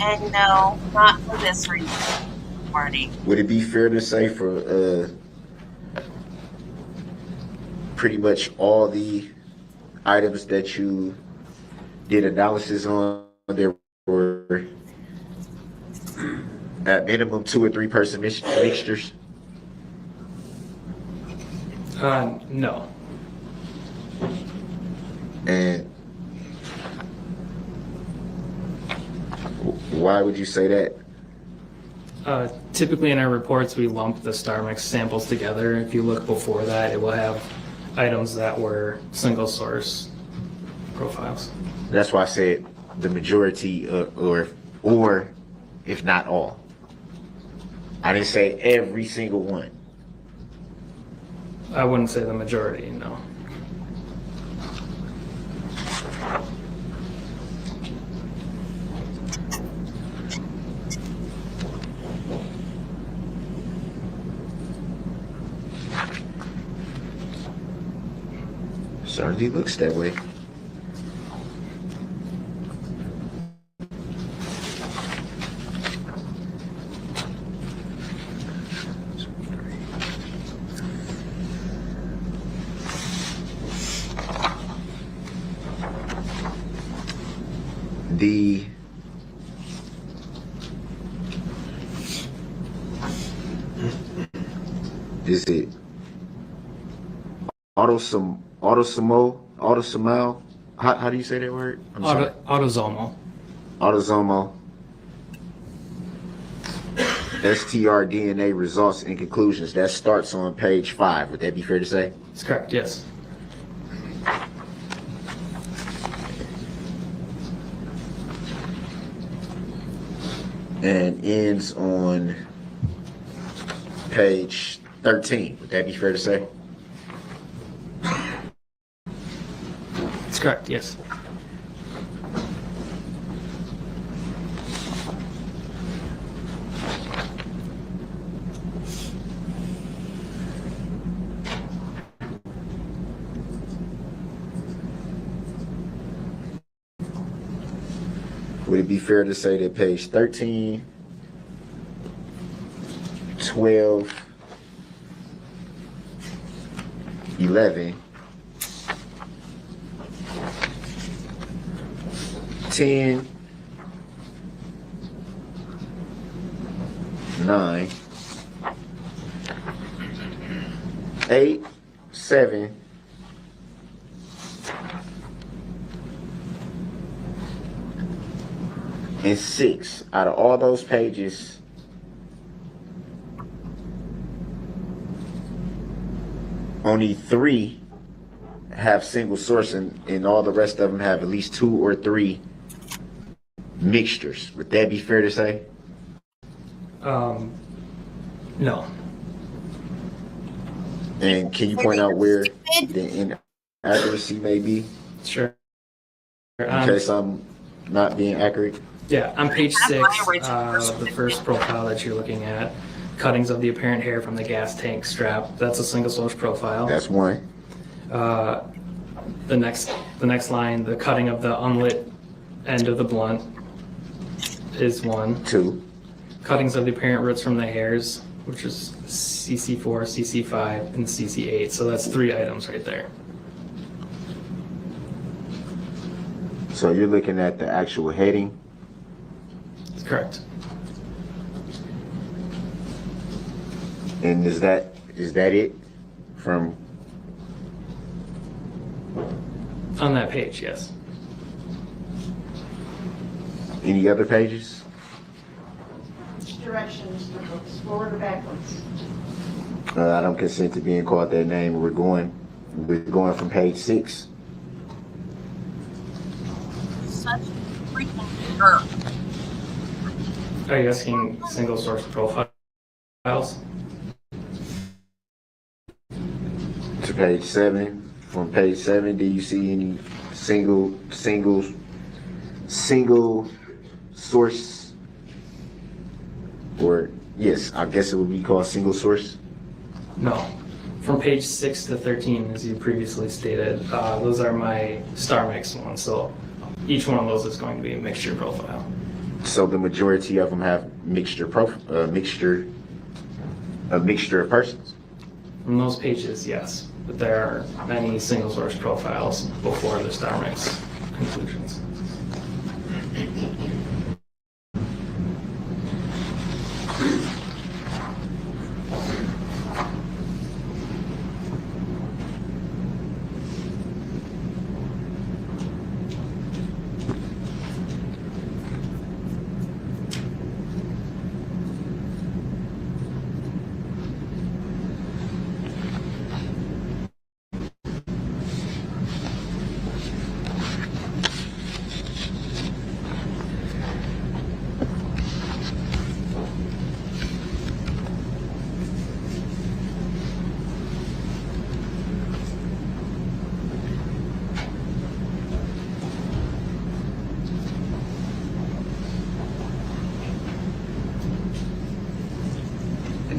S1: And no, not for this reason, Marty.
S4: Would it be fair to say for pretty much all the items that you did analysis on, there were at minimum 2 or 3 person mixtures?
S11: No.
S4: And why would you say that?
S11: Typically in our reports, we lump the star mix samples together. If you look before that, it will have items that were single source profiles.
S4: That's why I said the majority, or if not all. I didn't say every single one.
S11: I wouldn't say the majority, no.
S4: Certainly looks that way. Is it autosomal? How do you say that word? I'm sorry.
S11: Autosomal.
S4: Autosomal. STR-DNA results and conclusions. That starts on page 5. Would that be fair to say?
S11: That's correct, yes.
S4: And ends on page 13. Would that be fair to say?
S11: That's correct, yes.
S4: would it be fair to say that page 13, 12, 11, 10, 9, 8, 7, and 6, out of all those pages, only 3 have single source, and all the rest of them have at least 2 or 3 mixtures. Would that be fair to say?
S11: No.
S4: And can you point out where the inaccuracy may be?
S11: Sure.
S4: In case I'm not being accurate.
S11: Yeah, on page 6, the first profile that you're looking at, cuttings of the apparent hair from the gas tank strap, that's a single source profile.
S4: That's one.
S11: The next line, the cutting of the unlit end of the blunt is 1.
S4: 2.
S11: Cuttings of the apparent roots from the hairs, which is CC4, CC5, and CC8. So that's 3 items right there.
S4: So you're looking at the actual heading.
S11: That's correct.
S4: And is that it from?
S11: On that page, yes.
S4: Any other pages?
S3: Which direction, Mr. Brooks? Forward or backwards?
S4: I don't consent to being called that name. We're going from page 6.
S1: Such freaking jerk.
S11: Are you asking single source profiles?
S4: To page 7. From page 7, do you see any single source? Or yes, I guess it would be called single source.
S11: No. From page 6 to 13, as you previously stated, those are my star mix ones. So each one of those is going to be a mixture profile.
S4: So the majority of them have mixture of persons.
S11: From those pages, yes. But there are many single source profiles before the star mix conclusions.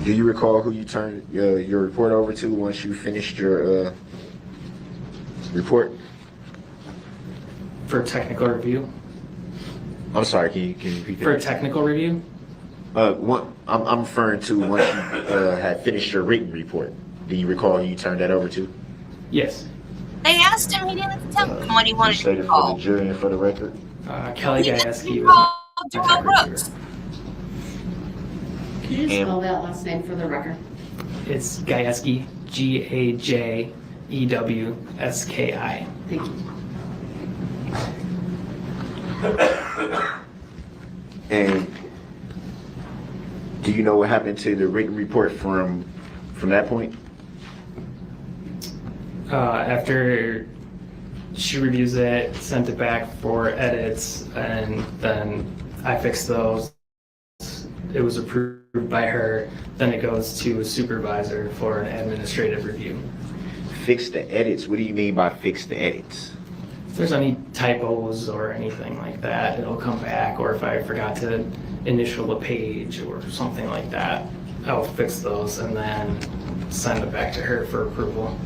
S4: Do you recall who you turned your report over to once you finished your report?
S11: For technical review?
S4: I'm sorry, can you repeat that?
S11: For technical review?
S4: I'm referring to once you had finished your written report. Do you recall who you turned that over to?
S11: Yes.
S1: They asked him, he didn't tell them what he wanted to
S4: Stated for
S1: call.
S4: the jury and for the record.
S11: Kelly
S1: He
S11: Gajewski
S1: called
S11: was
S1: Darrell Brooks.
S2: Can you
S4: And-
S2: spell that last name for the record?
S11: It's Gajewski, Gajewski.
S2: Thank you.
S4: And do you know what happened to the written report from that point?
S11: After she reviews it, sent it back for edits, and then I fixed those. It was approved by her. Then it goes to a supervisor for an administrative review.
S4: Fix the edits. What do you mean by fix the edits?
S11: If there's any typos or anything like that, it'll come back. Or if I forgot to initial a page or something like that, I'll fix those and then send it back to her for approval.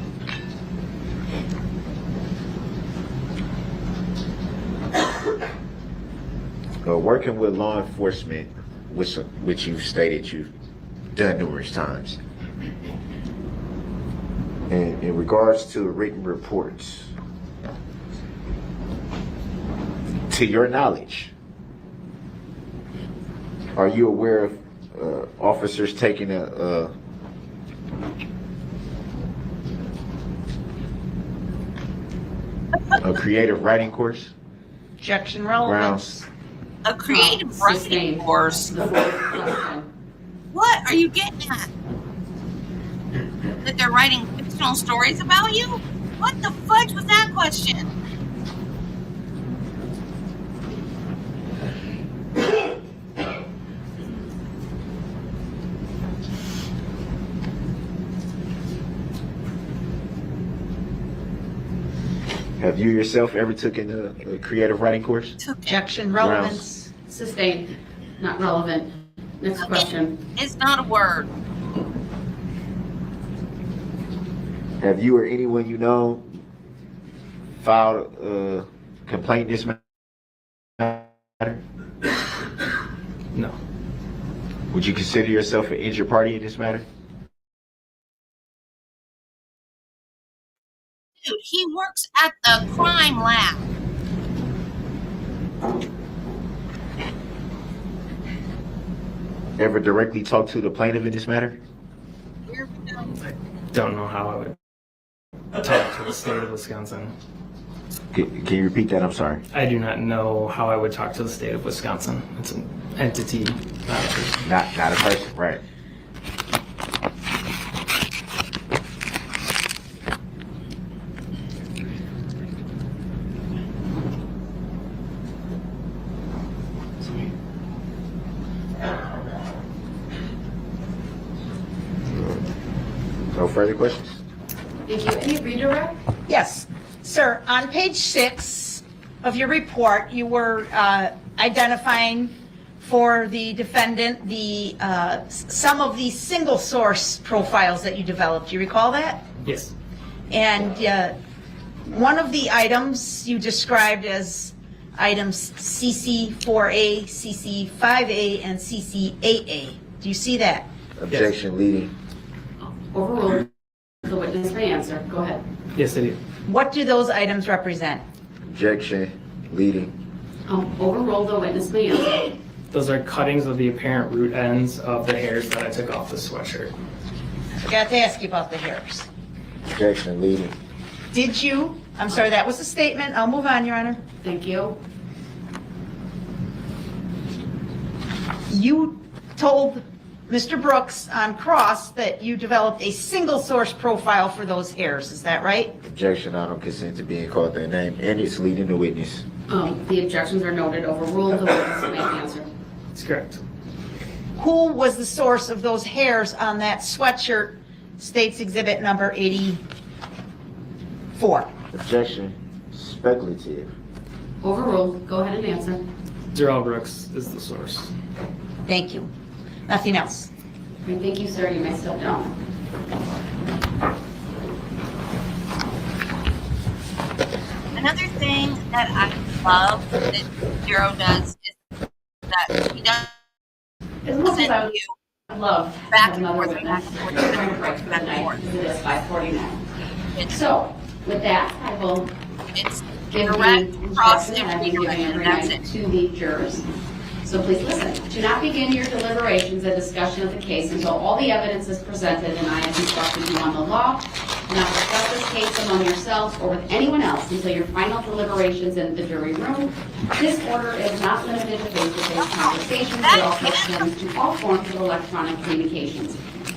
S4: Working with law enforcement, which you've stated you've done numerous times. And in regards to written reports, to your knowledge, are you aware of officers taking a creative writing course?
S3: Objection, relevance.
S1: A creative writing
S2: Sustained.
S1: course.
S2: The fourth question.
S1: What are you getting at? That they're writing fictional stories about you? What the fudge was that question?
S4: Have you yourself ever taken a creative writing course?
S3: Objection, relevance.
S2: Sustained. Not relevant. Next question.
S1: It's not a word.
S4: Have you or anyone you know filed a complaint in this matter?
S11: No.
S4: Would you consider yourself an injured party in this matter?
S1: Dude, he works at the crime lab.
S4: Ever directly talk to the plaintiff in this matter?
S1: Here we go.
S11: I don't know how I would talk to the state of Wisconsin.
S4: Can you repeat that? I'm sorry.
S11: I do not know how I would talk to the state of Wisconsin. It's an entity, not a person.
S4: Not a person, right? No further questions?
S2: Thank you. Any redirect?
S3: Yes. Sir, on page 6 of your report, you were identifying for the defendant the some of the single source profiles that you developed. Do you recall that?
S11: Yes.
S3: And one of the items you described as items CC4A, CC5A, and CC8A. Do you see that?
S4: Objection leading.
S2: Overruled. The witness may answer. Go ahead.
S11: Yes, I do.
S3: What do those items represent?
S4: Objection leading.
S2: Overruled. The witness may answer.
S11: Those are cuttings of the apparent root ends of the hairs that I took off the sweatshirt.
S3: Forgot to ask you about the hairs.
S4: Objection leading.
S3: Did you, I'm sorry, that was a statement. I'll move on, Your Honor.
S2: Thank you.
S3: You told Mr. Brooks on cross that you developed a single source profile for those hairs. Is that right?
S4: Objection, I don't consent to being called their name, and it's leading the witness.
S2: The objections are noted. Overruled. The witness may answer.
S11: That's correct.
S3: Who was the source of those hairs on that sweatshirt, State's Exhibit number 84?
S4: Objection speculative.
S2: Overruled. Go ahead and answer.
S11: Darrell Brooks is the source.
S3: Thank you. Nothing else.
S2: Okay, thank you, sir. You may step down.
S1: Another thing that I love that Darrell does is that he does
S2: As much as I
S1: send
S2: would
S1: you
S2: love to
S1: back
S2: have
S1: and
S2: another
S1: forth,
S2: witness,
S1: back and forth,
S2: we're trying to break for the
S1: back and
S2: night
S1: forth.
S2: because it is 5:49. So, with that, I will
S1: It's
S2: give
S1: direct
S2: the
S1: cross
S2: instruction
S1: and
S2: I've been giving
S1: redirect,
S2: every
S1: and that's
S2: night
S1: it.
S2: to the jurors. So please listen. Do not begin your deliberations and discussion of the case until all the evidence is presented and I have instructed you on the law. Do not discuss this case among yourselves or with anyone else until your final deliberations in the jury room. This order is not limited to face-to-face conversations, but also extends to all forms of electronic communications.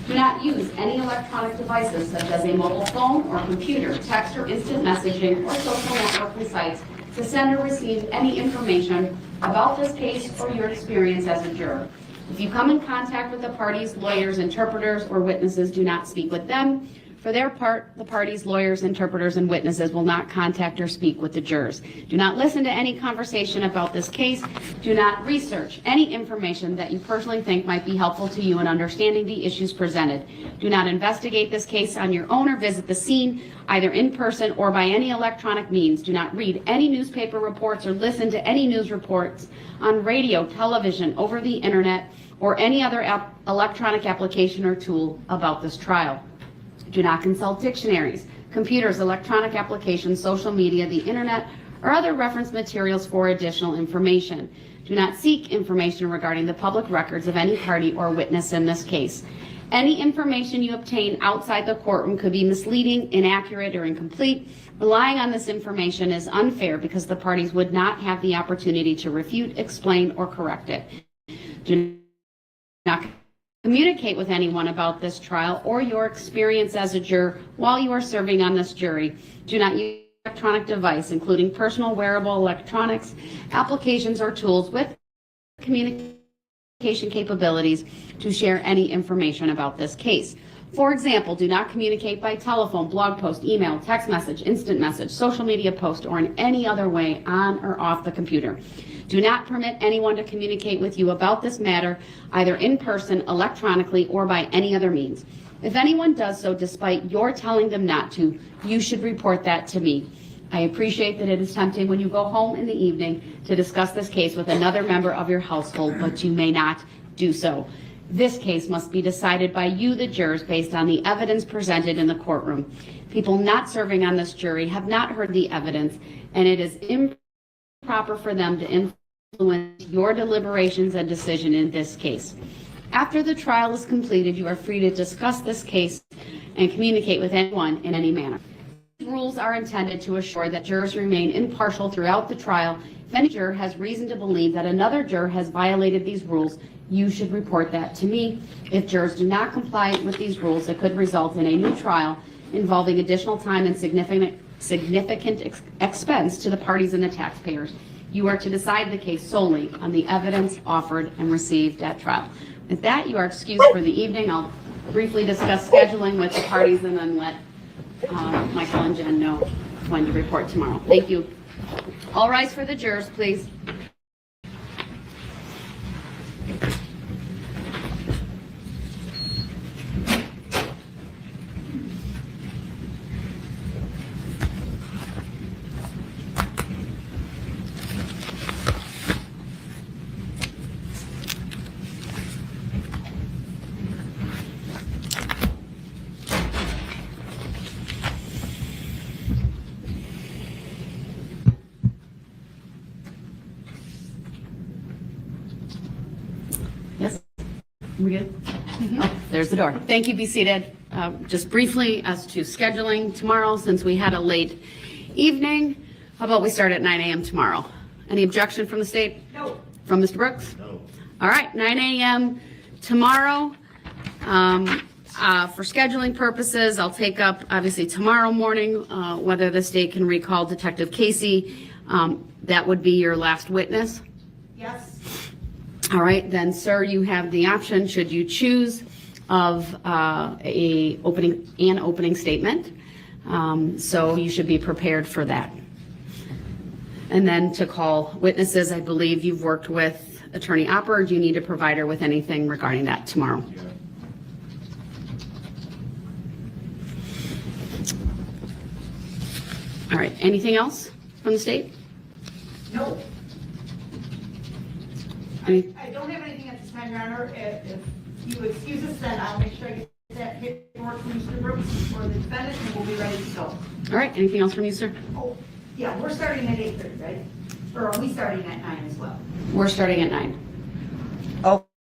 S2: Do not use any electronic devices such as a mobile phone or computer, text or instant messaging, or social networking sites to send or receive any information about this case or your experience as a juror. If you come in contact with the parties, lawyers, interpreters, or witnesses, do not speak with them. For their part, the parties, lawyers, interpreters, and witnesses will not contact or speak with the jurors. Do not listen to any conversation about this case. Do not research any information that you personally think might be helpful to you in understanding the issues presented. Do not investigate this case on your own or visit the scene, either in person or by any electronic means. Do not read any newspaper reports or listen to any news reports on radio, television, over the internet, or any other electronic application or tool about this trial. Do not consult dictionaries, computers, electronic applications, social media, the internet, or other reference materials for additional information. Do not seek information regarding the public records of any party or witness in this case. Any information you obtain outside the courtroom could be misleading, inaccurate, or incomplete. Relying on this information is unfair because the parties would not have the opportunity to refute, explain, or correct it. Do not communicate with anyone about this trial or your experience as a juror while you are serving on this jury. Do not use electronic device, including personal wearable electronics, applications, or tools with communication capabilities to share any information about this case. For example, do not communicate by telephone, blog post, email, text message, instant message, social media post, or in any other way on or off the computer. Do not permit anyone to communicate with you about this matter, either in person, electronically, or by any other means. If anyone does so despite your telling them not to, you should report that to me. I appreciate that it is tempting when you go home in the evening to discuss this case with another member of your household, but you may not do so. This case must be decided by you, the jurors, based on the evidence presented in the courtroom. People not serving on this jury have not heard the evidence, and it is improper for them to influence your deliberations and decision in this case. After the trial is completed, you are free to discuss this case and communicate with anyone in any manner. These rules are intended to assure that jurors remain impartial throughout the trial. If any juror has reason to believe that another juror has violated these rules, you should report that to me. If jurors do not comply with these rules, it could result in a new trial involving additional time and significant expense to the parties and the taxpayers. You are to decide the case solely on the evidence offered and received at trial. With that, you are excused for the evening. I'll briefly discuss scheduling with the parties and then let Michael and Jen know when to report tomorrow. Thank you. All rise for the jurors, please. Yes, we good? Oh, there's the door. Thank you. Be seated. Just briefly as to scheduling tomorrow, since we had a late evening, how about we start at 9 a.m. tomorrow? Any objection from the state?
S3: No.
S2: From Mr. Brooks? No. All right, 9 a.m. tomorrow. For scheduling purposes, I'll take up, obviously, tomorrow morning, whether the state can recall Detective Casey. That would be your last witness.
S3: Yes.
S2: All right, then, sir, you have the option, should you choose, of an opening statement. So you should be prepared for that. And then to call witnesses, I believe you've worked with Attorney Opper, or do you need to provide her with anything regarding that tomorrow?
S4: Yeah.
S2: All right, anything else from the state?
S3: No.
S2: Any-
S3: I don't have anything at this time, Your Honor. If you excuse us, then I'll make sure I get that paperwork from Mr. Brooks for the defendant, and we'll be ready to go.
S2: All right, anything else from you, sir?
S3: Oh, yeah, we're starting at 8:30, right? Or are we starting at 9 as well?
S2: We're starting at 9.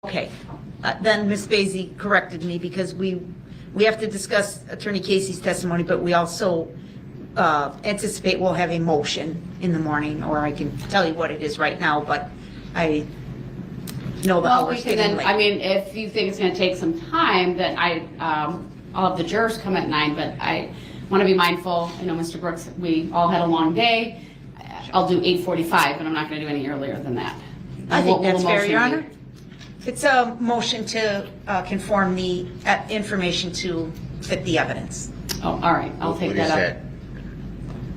S12: Okay, then Ms. Basie corrected me because we have to discuss Attorney Casey's testimony, but we also anticipate we'll have a motion in the morning, or I can tell you what it is right now, but I know the
S2: Well,
S12: hours
S2: we can
S12: getting
S2: then,
S12: late.
S2: I mean, if you think it's going to take some time, then I'll have the jurors come at 9, but I want to be mindful. I know, Mr. Brooks, we all had a long day. I'll do 8:45, but I'm not going to do any earlier than that.
S12: I think
S2: Will
S12: that's
S2: the
S12: fair,
S2: motion
S12: Your
S2: be-
S12: Honor. It's a motion to conform the information to fit the evidence.
S2: Oh, all right, I'll take
S4: What
S2: that
S4: is
S2: up.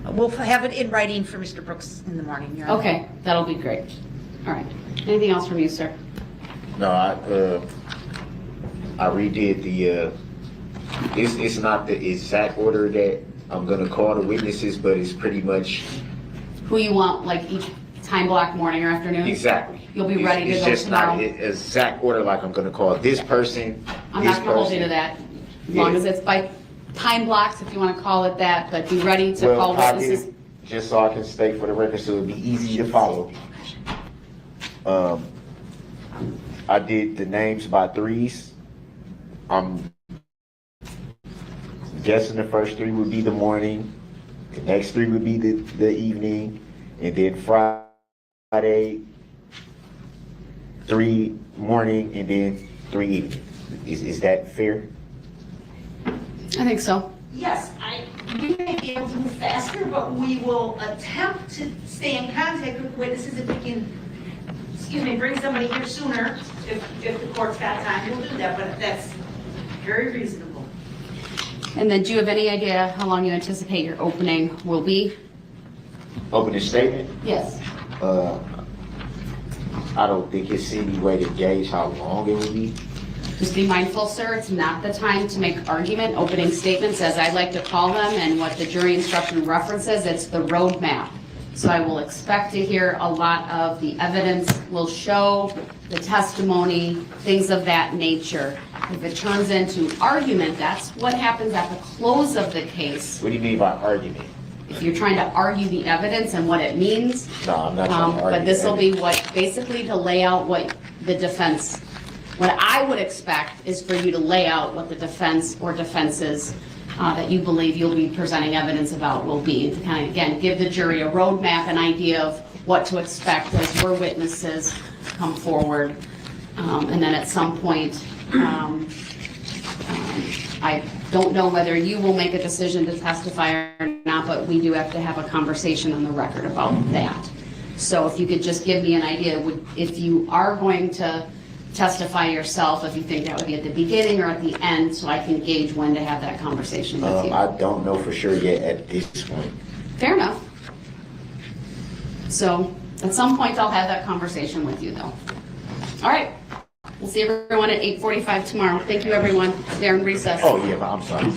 S4: that?
S12: We'll have it in writing for Mr. Brooks in the morning. Your Honor.
S2: Okay, that'll be great. All right. Anything else from you, sir?
S4: No, I redid the, it's not the exact order that I'm gonna call the witnesses, but it's pretty much
S2: Who you want, like each time block, morning or afternoon?
S4: exactly.
S2: You'll be ready to
S4: It's
S2: go
S4: just not
S2: tomorrow?
S4: an exact order, like I'm gonna call this person,
S2: I'm
S4: this
S2: not gonna hold you to
S4: person.
S2: that, as long
S4: Yeah.
S2: as it's by time blocks, if you wanna call it that, but be ready to
S4: Well,
S2: call
S4: I did
S2: witnesses.
S4: it just so I can state for the record, so it'd be easy to follow. I did the names by threes. I'm guessing the first three would be the morning, the next three would be the evening, and then Friday, 3 morning, and then 3 evening. Is that fair?
S2: I think so.
S12: Yes, we may be able to move faster, but we will attempt to stay in contact with witnesses if we can, bring somebody here sooner, if the court's got time, we'll do that, but that's very reasonable.
S2: And then do you have any idea how long you anticipate your opening will be?
S4: Opening statement?
S2: Yes.
S4: I don't think it's any way to gauge how long it will be.
S2: Just be mindful, sir, it's not the time to make argument, opening statements, as I like to call them, and what the jury instruction references, it's the roadmap. So I will expect to hear a lot of the evidence will show, the testimony, things of that nature. If it turns into argument, that's what happens at the close of the case.
S4: What do you mean by argument?
S2: If you're trying to argue the evidence and what it means.
S4: No, I'm not trying to argue.
S2: But this will be what, basically to lay out what the defense, what I would expect is for you to lay out what the defense or defenses that you believe you'll be presenting evidence about will be, to kind of, again, give the jury a roadmap, an idea of what to expect as your witnesses come forward. And then at some point, I don't know whether you will make a decision to testify or not, but we do have to have a conversation on the record about that. So if you could just give me an idea, if you are going to testify yourself, if you think that would be at the beginning or at the end, so I can gauge when to have that conversation with you.
S4: I don't know for sure yet at this point.
S2: Fair enough. So at some point, I'll have that conversation with you, though. All right. We'll see everyone at 8:45 tomorrow. Thank you, everyone. They're in recess.
S4: Oh, yeah, I'm sorry.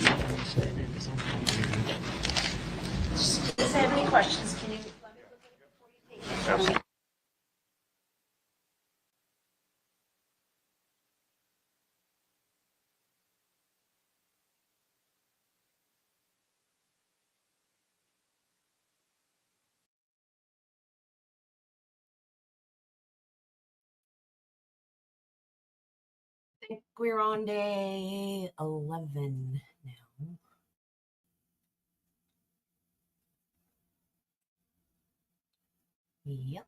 S12: Does have any questions, can you let me look at it before you take it?
S4: Absolutely.
S1: I think we're on day 11 now. Yep.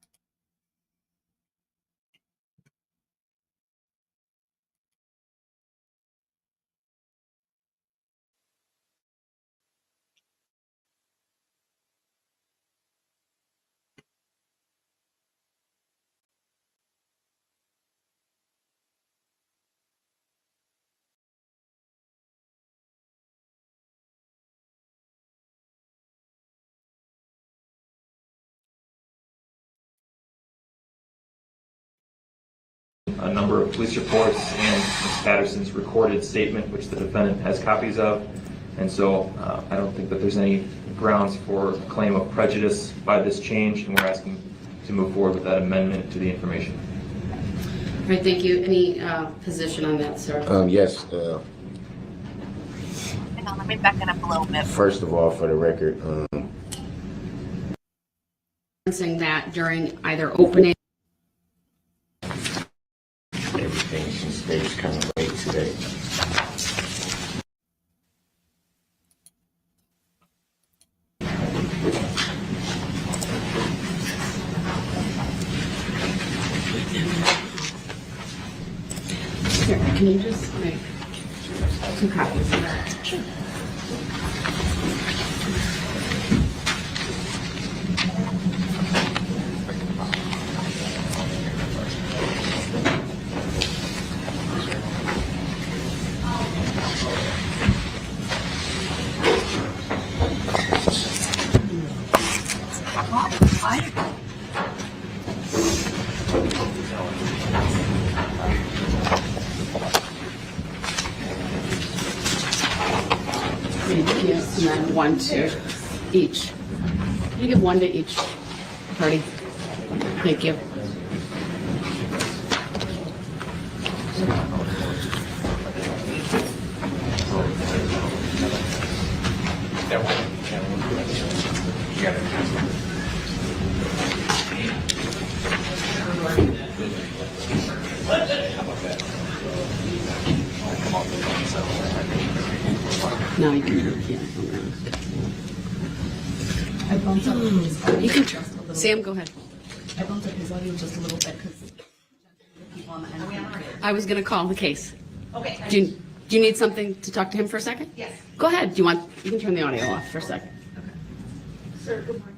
S7: A number of police reports and Ms. Patterson's recorded statement, which the defendant has copies of. And so I don't think that there's any grounds for a claim of prejudice by this change, and we're asking to move forward with that amendment to the information.
S2: All right, thank you. Any position on that, sir?
S4: Yes,
S1: Hang on, let me back it up a little bit.
S4: first of all, for the record,
S2: Saying that during either opening.
S4: everything since they was kind of late today.
S2: Here, can you just make 2 copies of that? Sure. Yes, and then one to each. You give one to each party. Thank you. No, you can. Yeah,
S5: I bumped up his audio
S2: you can.
S5: just a little.
S2: Sam, go ahead.
S5: I bumped up his audio just a little bit because the people on the end.
S2: I was going to call the case.
S12: Okay.
S2: Do you need something to talk to him for a second?
S12: Yes.
S2: Go ahead. You can turn the audio off for a second.
S12: Sir, good morning.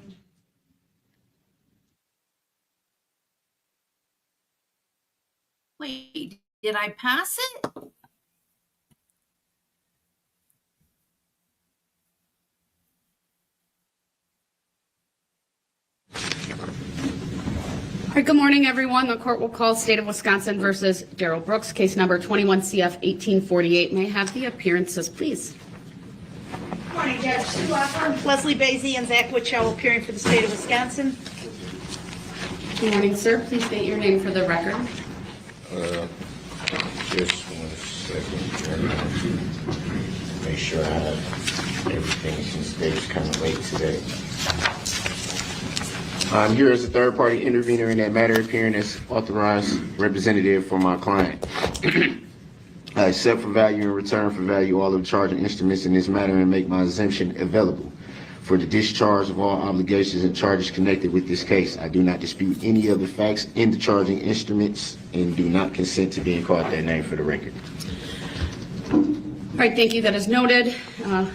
S1: Wait, did I pass it?
S2: All right, good morning, everyone. The court will call State of Wisconsin versus Darrell Brooks, case number 21 CF 1848. May I have the appearances, please?
S12: Good morning, Judge Sue Offer, Leslie Basie, and Zach Witchow appearing for the state of Wisconsin.
S2: Good morning, sir. Please state your name for the record.
S4: Just 1 second. Make sure I have everything since Dave's coming late today. I'm here as a third-party intervener in that matter, appearing as authorized representative for my client. I accept for value in return for value all of the charging instruments in this matter and make my exemption available for the discharge of all obligations and charges connected with this case. I do not dispute any of the facts in the charging instruments and do not consent to being called that name for the record.
S2: All right, thank you. That is noted.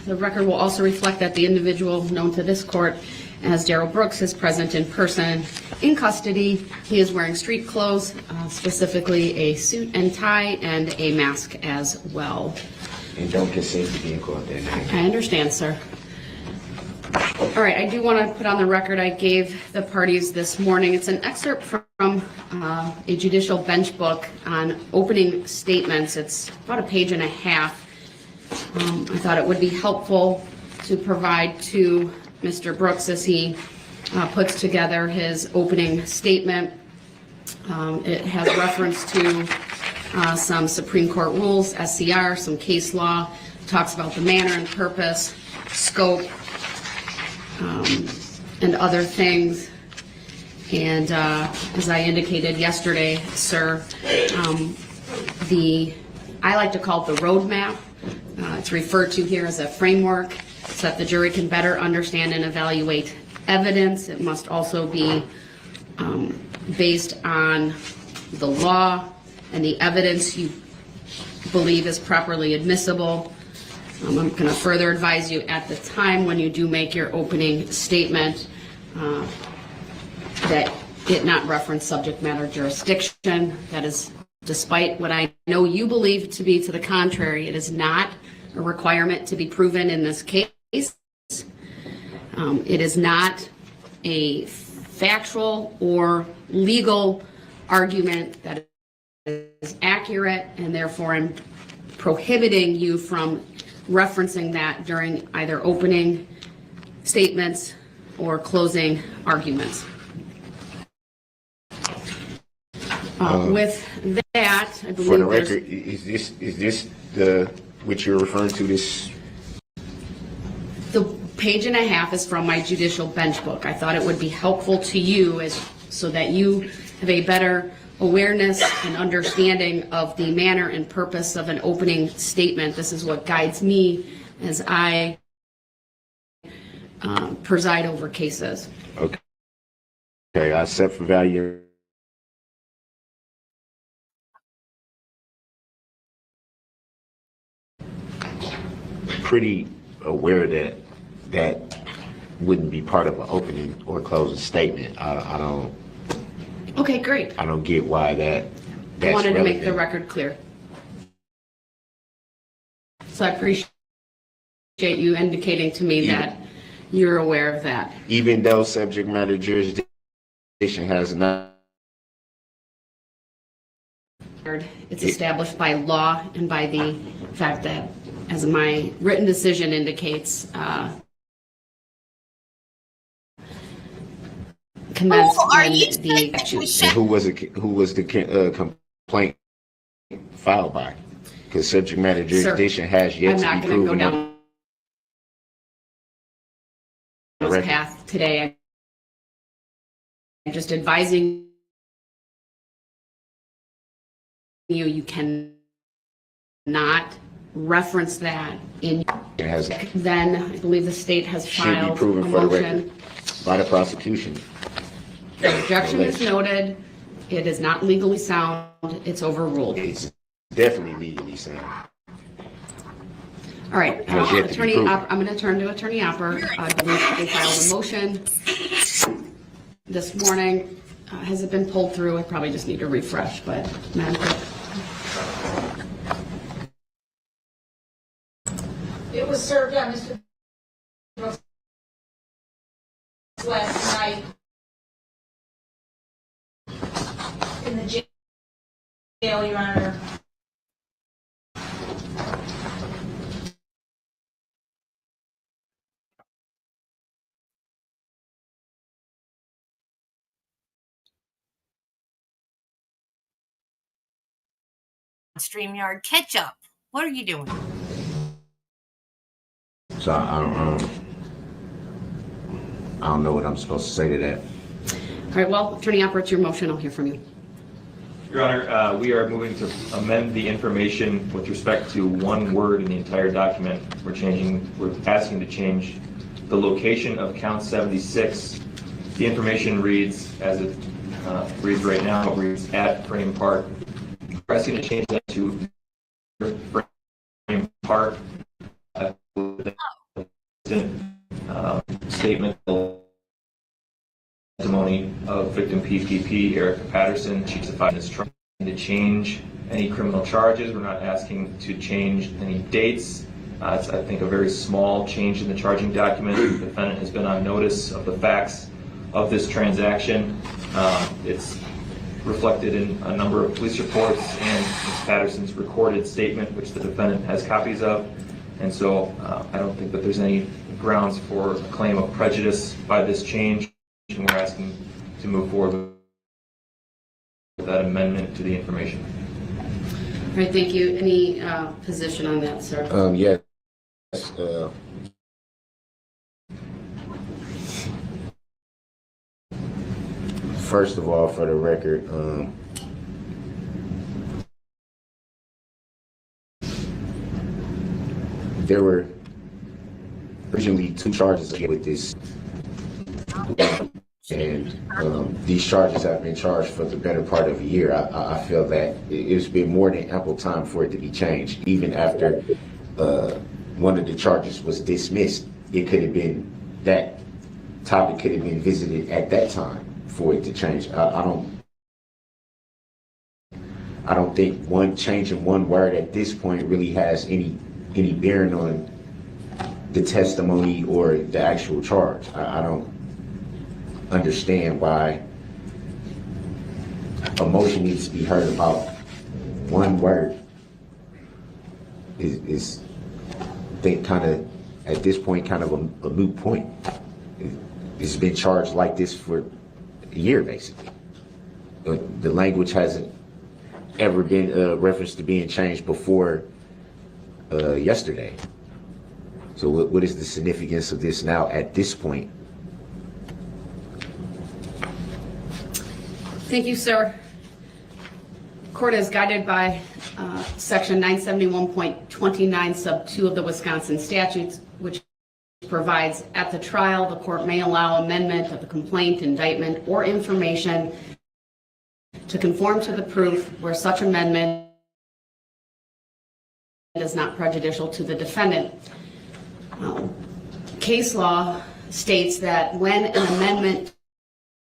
S2: The record will also reflect that the individual known to this court as Darrell Brooks is present in person in custody. He is wearing street clothes, specifically a suit and tie and a mask as well.
S4: And don't consent to being called that name.
S2: I understand, sir. All right, I do want to put on the record I gave the parties this morning. It's an excerpt from a judicial bench book on opening statements. It's about a page and a half. I thought it would be helpful to provide to Mr. Brooks as he puts together his opening statement. It has reference to some Supreme Court rules, SCR, some case law, talks about the manner and purpose, scope, and other things. And as I indicated yesterday, sir, I like to call it the roadmap. It's referred to here as a framework so that the jury can better understand and evaluate evidence. It must also be based on the law and the evidence you believe is properly admissible. I'm going to further advise you at the time when you do make your opening statement that it not reference subject matter jurisdiction. That is, despite what I know you believe to be to the contrary, it is not a requirement to be proven in this case. It is not a factual or legal argument that is accurate, and therefore I'm prohibiting you from referencing that during either opening statements or closing arguments. With that, I believe
S4: For the record, is this the which you're referring to? This
S2: the page and a half is from my judicial bench book. I thought it would be helpful to you so that you have a better awareness and understanding of the manner and purpose of an opening statement. This is what guides me as I preside over cases.
S4: okay. Okay, I accept for value. Pretty aware that that wouldn't be part of an opening or closing statement. I don't.
S2: Okay, great.
S4: I don't get why that's
S2: I wanted to make the
S4: relevant.
S2: record clear. So I appreciate you indicating to me that you're aware of that.
S4: Even though subject matter jurisdiction has not.
S2: It's established by law and by the fact that as my written decision indicates, commenced
S1: Oh, are
S2: when
S1: you
S2: the
S1: saying that we
S2: statute.
S4: And who was the complaint filed by? Because subject matter jurisdiction has yet
S2: I'm
S4: to
S2: not
S4: be
S2: going to go
S4: proven on
S2: down
S4: the
S2: this
S4: record.
S2: path today. I'm just advising you cannot reference that in.
S4: It has
S2: Then I believe the state has
S4: should be
S2: filed a
S4: proven for the
S2: motion.
S4: record by the prosecution.
S2: The objection is noted. It is not legally sound. It's overruled.
S4: It's definitely legally sound.
S2: All right,
S4: Has yet to be
S2: Attorney,
S4: proven.
S2: I'm going to turn to Attorney Opper. I believe they filed a motion this morning. Has it been pulled through? I probably just need to refresh, but Madam Clerk.
S3: It was served on Mr. Brooks last night in the jail, Your Honor.
S1: StreamYard catch up. What are you doing?
S4: So I don't know what I'm supposed to say to that.
S2: All right, well, Attorney Opper, it's your motion. I'll hear from you.
S7: Your Honor, we are moving to amend the information with respect to one word in the entire document. We're asking to change the location of count 76. The information reads, as it reads right now, it reads at Frame Park. We're asking to change that to Frame Park. Statement testimony of victim PPP, Erica Patterson. She testified in this trial to change any criminal charges. We're not asking to change any dates. It's, I think, a very small change in the charging document. The defendant has been on notice of the facts of this transaction. It's reflected in a number of police reports and Ms. Patterson's recorded statement, which the defendant has copies of. And so I don't think that there's any grounds for a claim of prejudice by this change, and we're asking to move forward with that amendment to the information.
S2: All right, thank you. Any position on that, sir?
S4: Yes. First of all, for the record, there were originally 2 charges with this, and these charges have been charged for the better part of a year. I feel that it's been more than ample time for it to be changed. Even after one of the charges was dismissed, it could have been, that topic could have been visited at that time for it to change. I don't think one change in one word at this point really has any bearing on the testimony or the actual charge. I don't understand why a motion needs to be heard about one word. Is I think kind of at this point kind of a moot point. It's been charged like this for a year basically. The language hasn't ever been referenced to being changed before yesterday. So what is the significance of this now at this point?
S2: Thank you, sir. Court is guided by section 971.29 sub 2 of the Wisconsin statutes, which provides at the trial, the court may allow amendment of the complaint, indictment, or information to conform to the proof where such amendment is not prejudicial to the defendant. Case law states that when an amendment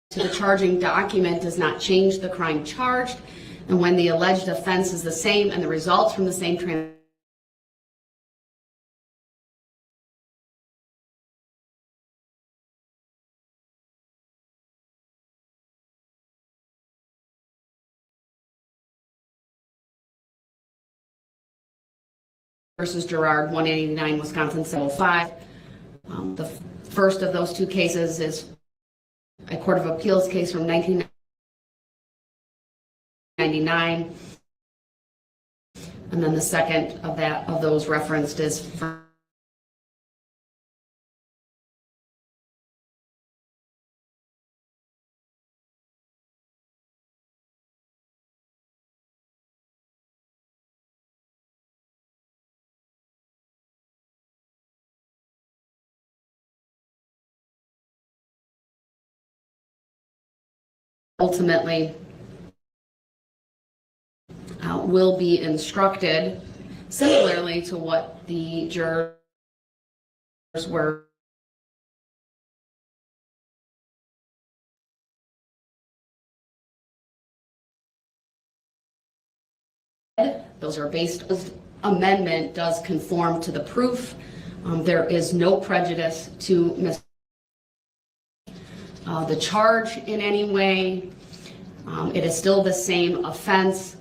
S2: to the charging document does not change the crime charged, and when the alleged offense is the same and the results from the same transaction versus Gerard, 189 Wisconsin 705. The first of those two cases is a Court of Appeals case from 1999. And then the second of those referenced is from ultimately will be instructed similarly to what the jurors were those are based. Amendment does conform to the proof. There is no prejudice to the charge in any way. It is still the same offense.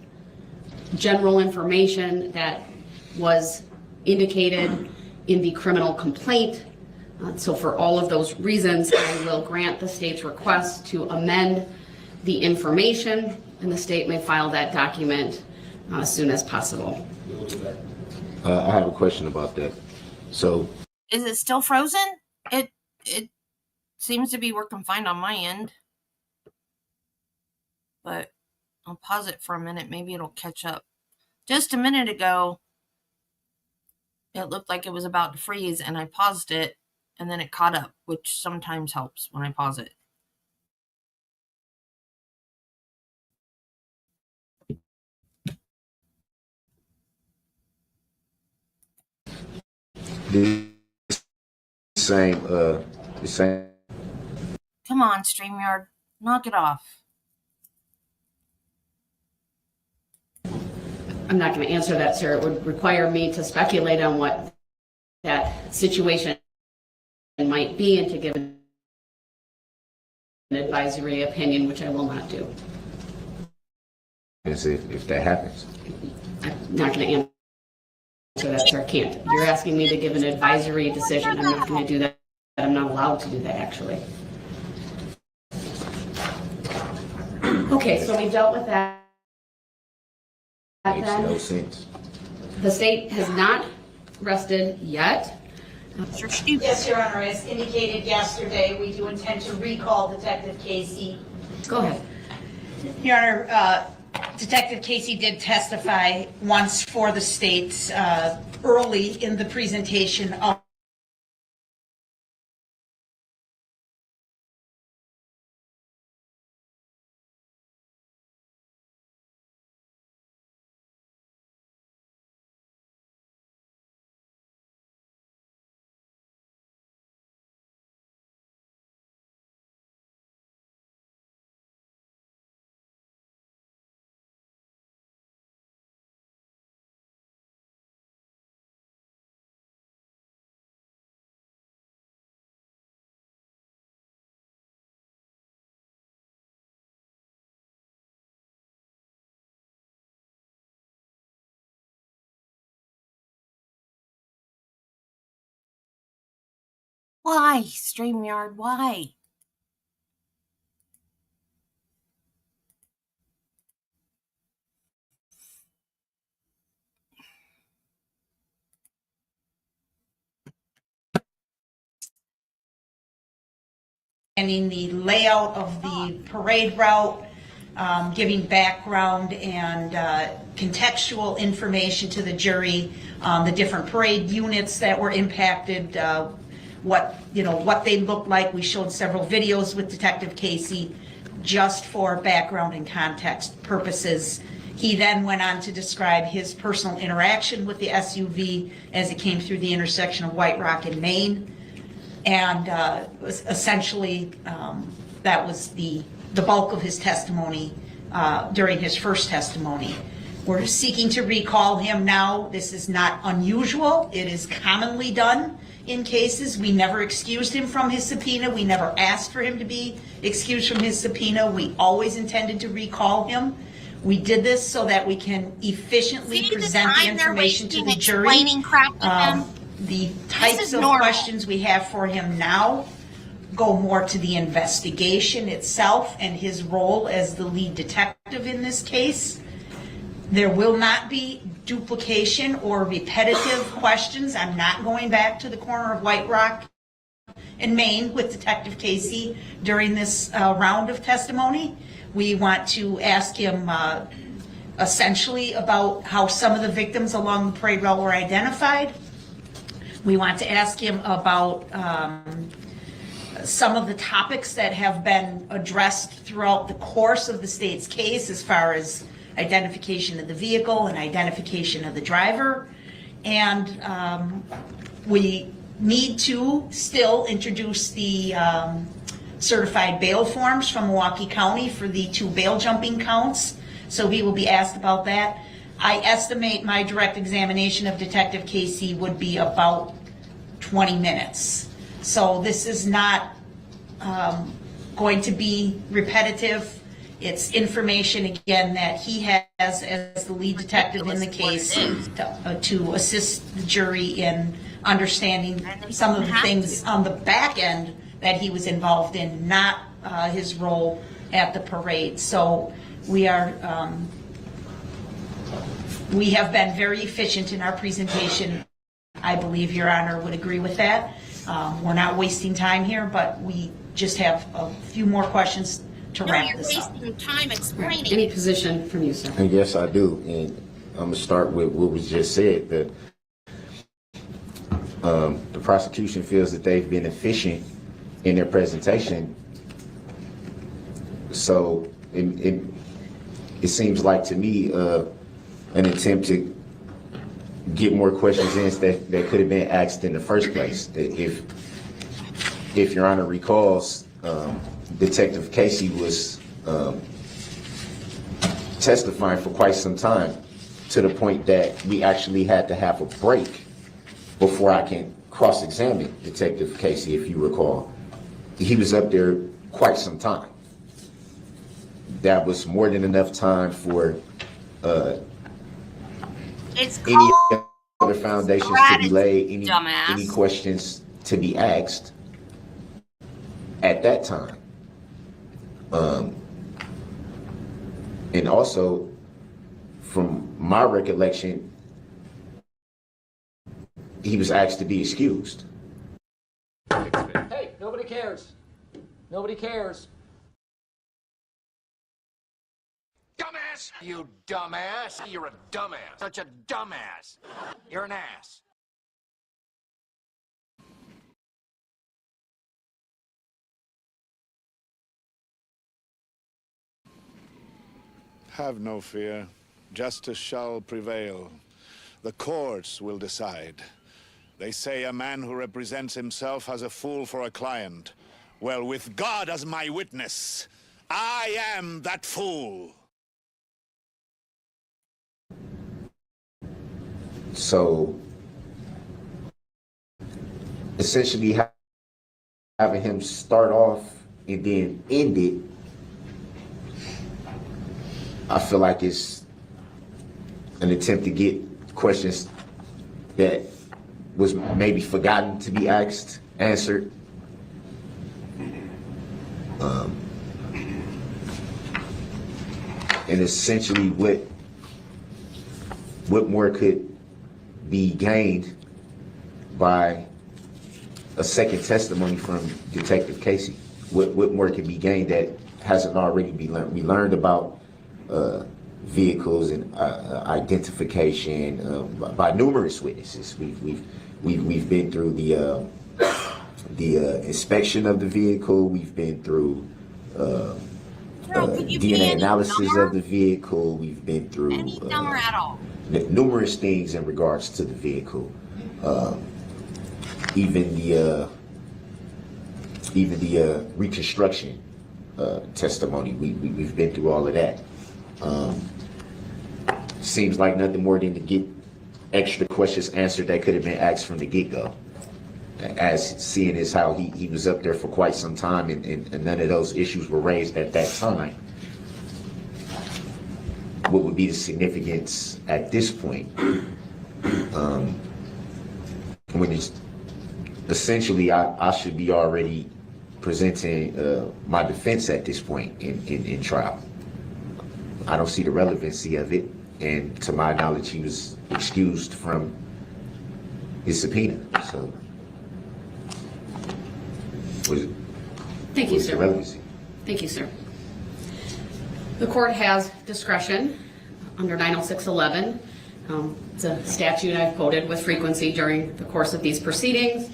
S2: General information that was indicated in the criminal complaint. So for all of those reasons, I will grant the state's request to amend the information, and the state may file that document as soon as possible.
S4: I have a question about that. So,
S1: Is it still frozen? It seems to be working fine on my end. But I'll pause it for a minute. Maybe it'll catch up. Just a minute ago, it looked like it was about to freeze, and I paused it, and then it caught up, which sometimes helps when I pause it.
S4: the same.
S1: Come on, StreamYard. Knock it off.
S2: I'm not going to answer that, sir. It would require me to speculate on what that situation might be and to give an advisory opinion, which I will not do.
S4: If that happens.
S2: I'm not going to answer that, sir. I can't. You're asking me to give an advisory decision. I'm not going to do that. I'm not allowed to do that, actually. Okay, so we dealt with that.
S4: Makes no sense.
S2: The state has not rested yet.
S12: Yes, Your Honor, as indicated yesterday, we do intend to recall Detective Casey.
S2: Go ahead.
S12: Your Honor, Detective Casey did testify once for the state early in the presentation of
S1: Why, StreamYard? Why?
S12: the layout of the parade route, giving background and contextual information to the jury, the different parade units that were impacted, what they looked like. We showed several videos with Detective Casey just for background and context purposes. He then went on to describe his personal interaction with the SUV as it came through the intersection of White Rock and Main. And essentially, that was the bulk of his testimony during his first testimony. We're seeking to recall him now. This is not unusual. It is commonly done in cases. We never excused him from his subpoena. We never asked for him to be excused from his subpoena. We always intended to recall him. We did this so that we can efficiently
S1: See the
S12: present the
S1: time they're
S12: information to
S1: wasting
S12: the jury.
S1: explaining crap to them?
S12: The types
S1: is
S12: of
S1: normal.
S12: questions we have for him now go more to the investigation itself and his role as the lead detective in this case. There will not be duplication or repetitive questions. I'm not going back to the corner of White Rock in Maine with Detective Casey during this round of testimony. We want to ask him essentially about how some of the victims along the parade route were identified. We want to ask him about some of the topics that have been addressed throughout the course of the state's case as far as identification of the vehicle and identification of the driver. And we need to still introduce the certified bail forms from Milwaukee County for the 2 bail jumping counts. So he will be asked about that. I estimate my direct examination of Detective Casey would be about 20 minutes. So this is not going to be repetitive. It's information, again, that he has as the lead detective in the case to assist the jury in understanding some of the things on the back end that he was involved in, not his role at the parade. So we are, we have been very efficient in our presentation. I believe Your Honor would agree with that. We're not wasting time here, but we just have a few more questions to wrap this up.
S1: You're wasting time explaining.
S2: Any position from you, sir?
S4: And yes, I do. And I'm gonna start with what was just said. That the prosecution feels that they've been efficient in their presentation. So it seems like to me an attempt to get more questions in that could have been asked in the first place. If Your Honor recalls, Detective Casey was testifying for quite some time, to the point that we actually had to have a break before I can cross-examine Detective Casey, if you recall. He was up there quite some time. That was more than enough time for
S1: It's
S4: any
S1: called
S4: other foundations to be laid, any questions to be asked at that time. And also, from my recollection, he was asked to be excused.
S13: Hey, nobody cares. Nobody cares.
S14: Dumbass! You dumbass! You're a dumbass. Such a dumbass. You're an ass.
S15: Have no fear. Justice shall prevail. The courts will decide. They say a man who represents himself has a fool for a client. Well, with God as my witness, I am that fool.
S4: So, essentially having him start off and then end it, I feel like it's an attempt to get questions that was maybe forgotten to be asked, answered. And essentially what more could be gained by a second testimony from Detective Casey? What more can be gained that hasn't already been learned? We learned about vehicles and identification by numerous witnesses. We've been through the inspection of the vehicle. We've been through DNA analysis of the vehicle. We've been through
S1: any dumber at all.
S4: Numerous things in regards to the vehicle. Even the reconstruction testimony. We've been through all of that. Seems like nothing more than to get extra questions answered that could have been asked from the get-go. As seeing as how he was up there for quite some time and none of those issues were raised at that time. what would be the significance at this point? When it's essentially, I should be already presenting my defense at this point in trial. I don't see the relevancy of it, and to my knowledge, he was excused from his subpoena. So,
S2: Thank you, sir.
S4: Relevancy?
S2: Thank you, sir. The court has discretion under 90611. It's a statute I've quoted with frequency during the course of these proceedings.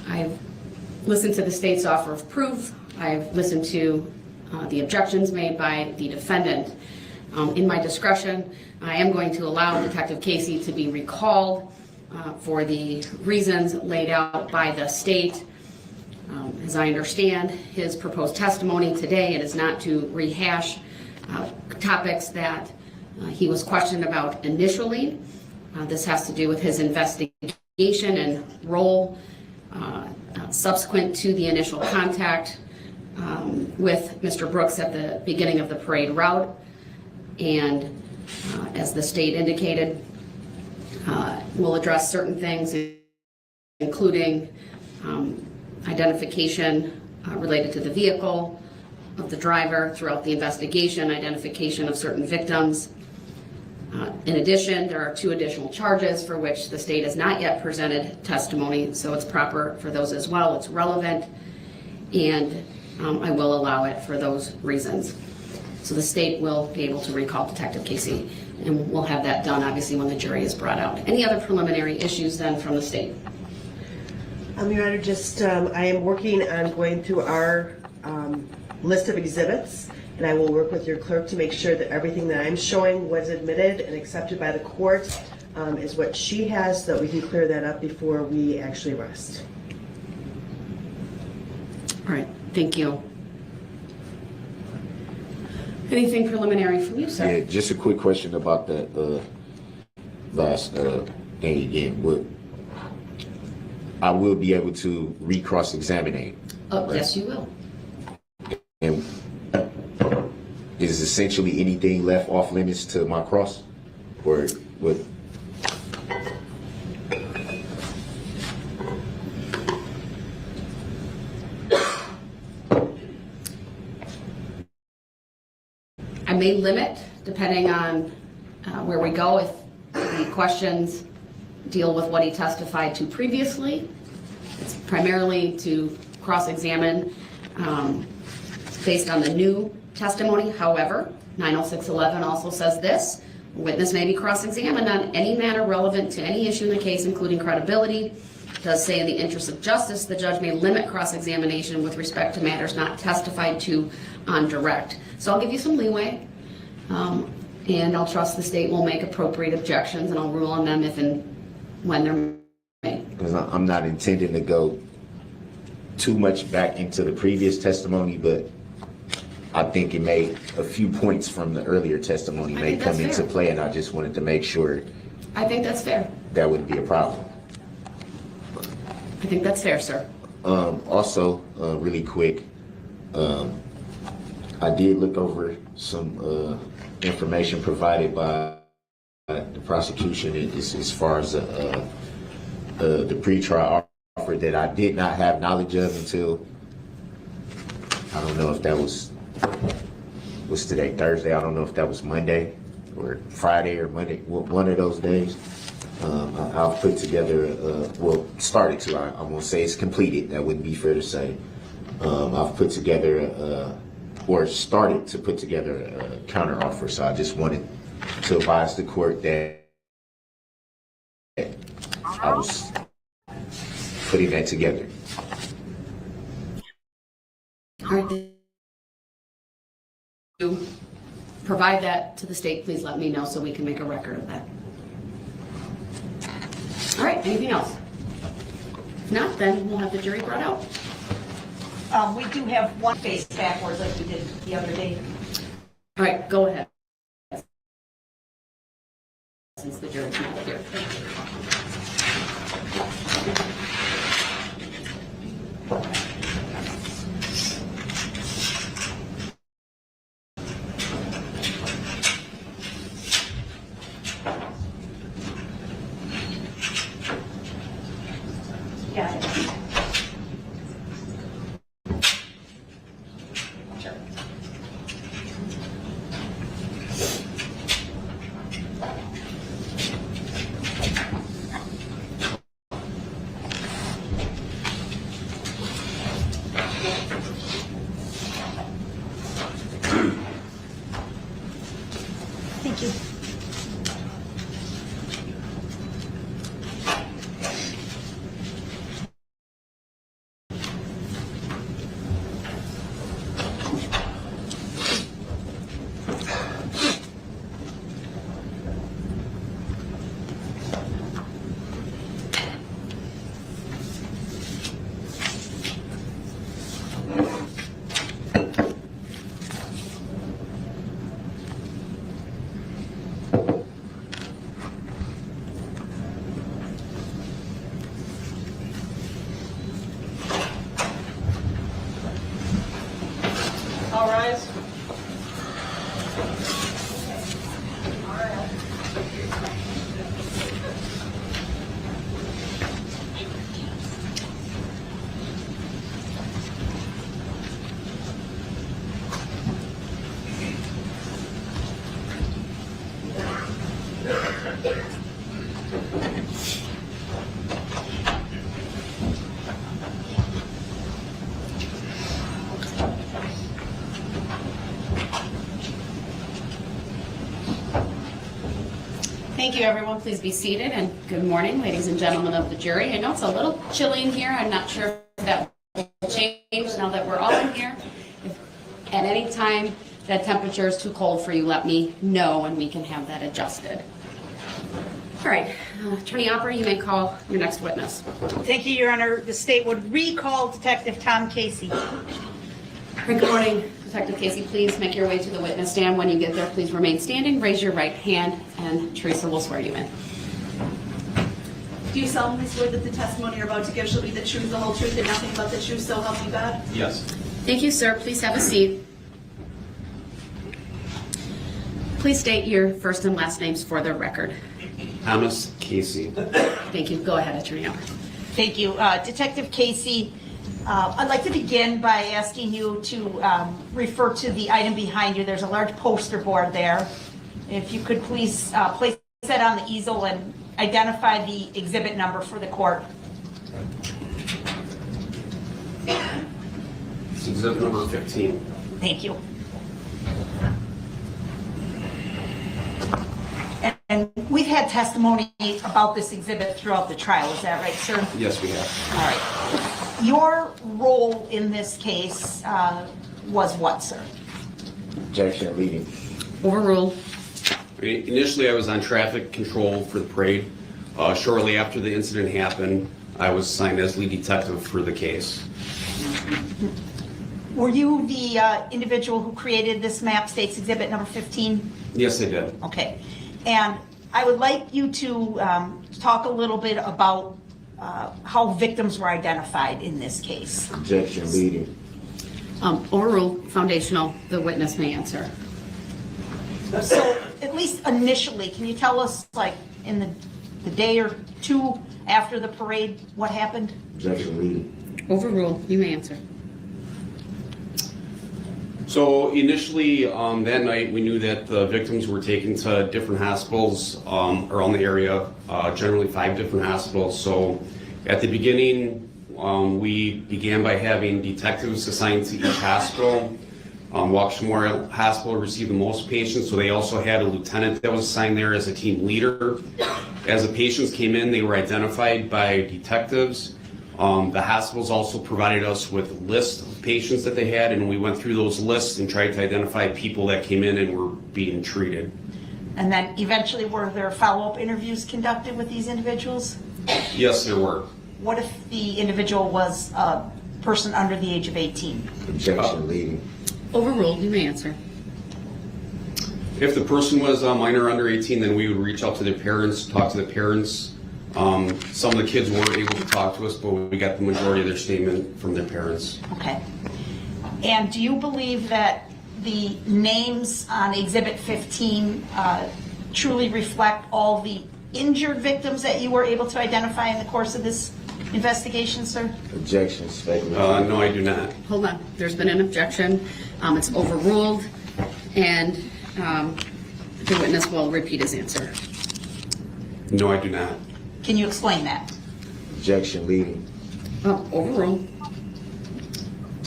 S2: I've listened to the state's offer of proof. I've listened to the objections made by the defendant. In my discretion, I am going to allow Detective Casey to be recalled for the reasons laid out by the state. As I understand his proposed testimony today, it is not to rehash topics that he was questioned about initially. This has to do with his investigation and role subsequent to the initial contact with Mr. Brooks at the beginning of the parade route. And as the state indicated, we'll address certain things, including identification related to the vehicle of the driver throughout the investigation, identification of certain victims. In addition, there are 2 additional charges for which the state has not yet presented testimony, so it's proper for those as well. It's relevant, and I will allow it for those reasons. So the state will be able to recall Detective Casey, and we'll have that done, obviously, when the jury is brought out. Any other preliminary issues then from the state?
S9: Your Honor, just I am working on going through our list of exhibits, and I will work with your clerk to make sure that everything that I'm showing was admitted and accepted by the court is what she has, so that we can clear that up before we actually rest.
S2: All right, thank you. Anything preliminary from you, sir?
S4: Yeah, just a quick question about the last thing again. I will be able to re-cross-examine.
S2: Oh, yes, you will.
S4: And is essentially anything left off limits to my cross, or what?
S2: I may limit, depending on where we go, if the questions deal with what he testified to previously. It's primarily to cross-examine based on the new testimony. However, 90611 also says this: a witness may be cross-examined on any matter relevant to any issue in the case, including credibility. It does say in the interest of justice, the judge may limit cross-examination with respect to matters not testified to on direct. So I'll give you some leeway, and I'll trust the state will make appropriate objections, and I'll rule on them if and when they're made.
S4: Because I'm not intending to go too much back into the previous testimony, but I think it made a few points from the earlier testimony may come into play, and I just wanted to make sure.
S2: I think that's fair.
S4: That wouldn't be a problem.
S2: I think that's fair, sir.
S4: Also, really quick, I did look over some information provided by the prosecution as far as the pretrial offer that I did not have knowledge of until, I don't know if that was, what's today, Thursday? I don't know if that was Monday or Friday or Monday, one of those days. I've put together, started to, I won't say it's completed, that wouldn't be fair to say. I've put together, or started to put together a counter offer, so I just wanted to advise the court that I was putting that together.
S2: All right. To provide that to the state, please let me know so we can make a record of that. All right, anything else? If not, then we'll have the jury brought out.
S3: We do have one face backwards like we did the other day.
S2: All right, go ahead. Since the jury's not here. Thank you, everyone. Please be seated, and good morning, ladies and gentlemen of the jury. I know it's a little chilly in here. I'm not sure if that will change now that we're all in here. If at any time that temperature is too cold for you, let me know, and we can have that adjusted. All right, Attorney Opera, you may call your next witness.
S12: Thank you, Your Honor. The state would recall Detective Tom Casey.
S2: Good morning, Detective Casey. Please make your way to the witness stand. When you get there, please remain standing, raise your right hand, and Teresa will swear you in.
S5: Do you solemnly swear that the testimony you're about to give shall be the truth, the whole truth, and nothing but the truth, so help you God?
S10: Yes.
S2: Thank you, sir. Please have a seat. Please state your first and last names for the record.
S16: Thomas Casey.
S2: Thank you. Go ahead, Attorney Opera.
S12: Thank you. Detective Casey, I'd like to begin by asking you to refer to the item behind you. There's a large poster board there. If you could please place that on the easel and identify the exhibit number for the court.
S16: It's exhibit number 15.
S12: Thank you. And we've had testimony about this exhibit throughout the trial. Is that right, sir?
S16: Yes, we have.
S12: All right. Your role in this case was what, sir?
S4: Objection, leading.
S2: Overruled.
S16: Initially, I was on traffic control for the parade. Shortly after the incident happened, I was assigned as lead detective for the case.
S12: Were you the individual who created this map, States Exhibit number 15?
S16: Yes, I did.
S12: Okay. And I would like you to talk a little bit about how victims were identified in this case.
S4: Objection, leading.
S2: Overruled. Foundational. The witness may answer.
S12: So, at least initially, can you tell us, like, in the day or two after the parade, what happened?
S4: Objection, leading.
S2: Overruled. You may answer.
S16: So initially, that night, we knew that the victims were taken to different hospitals around the area, generally 5 different hospitals. So at the beginning, we began by having detectives assigned to each hospital. Waukesha Memorial Hospital received the most patients, so they also had a lieutenant that was assigned there as a team leader. As the patients came in, they were identified by detectives. The hospitals also provided us with lists of patients that they had, and we went through those lists and tried to identify people that came in and were being treated.
S12: And then eventually, were there follow-up interviews conducted with these individuals?
S16: Yes, there were.
S12: What if the individual was a person under the age of 18?
S4: Objection, leading.
S2: Overruled. You may answer.
S16: If the person was a minor under 18, then we would reach out to their parents, talk to the parents. Some of the kids weren't able to talk to us, but we got the majority of their statement from their parents.
S12: Okay. And do you believe that the names on Exhibit 15 truly reflect all the injured victims that you were able to identify in the course of this investigation, sir?
S4: Objection, speculative.
S16: No, I do not.
S2: Hold on. There's been an objection. It's overruled, and the witness will repeat his answer.
S16: No, I do not.
S12: Can you explain that?
S4: Objection, leading.
S2: Overruled.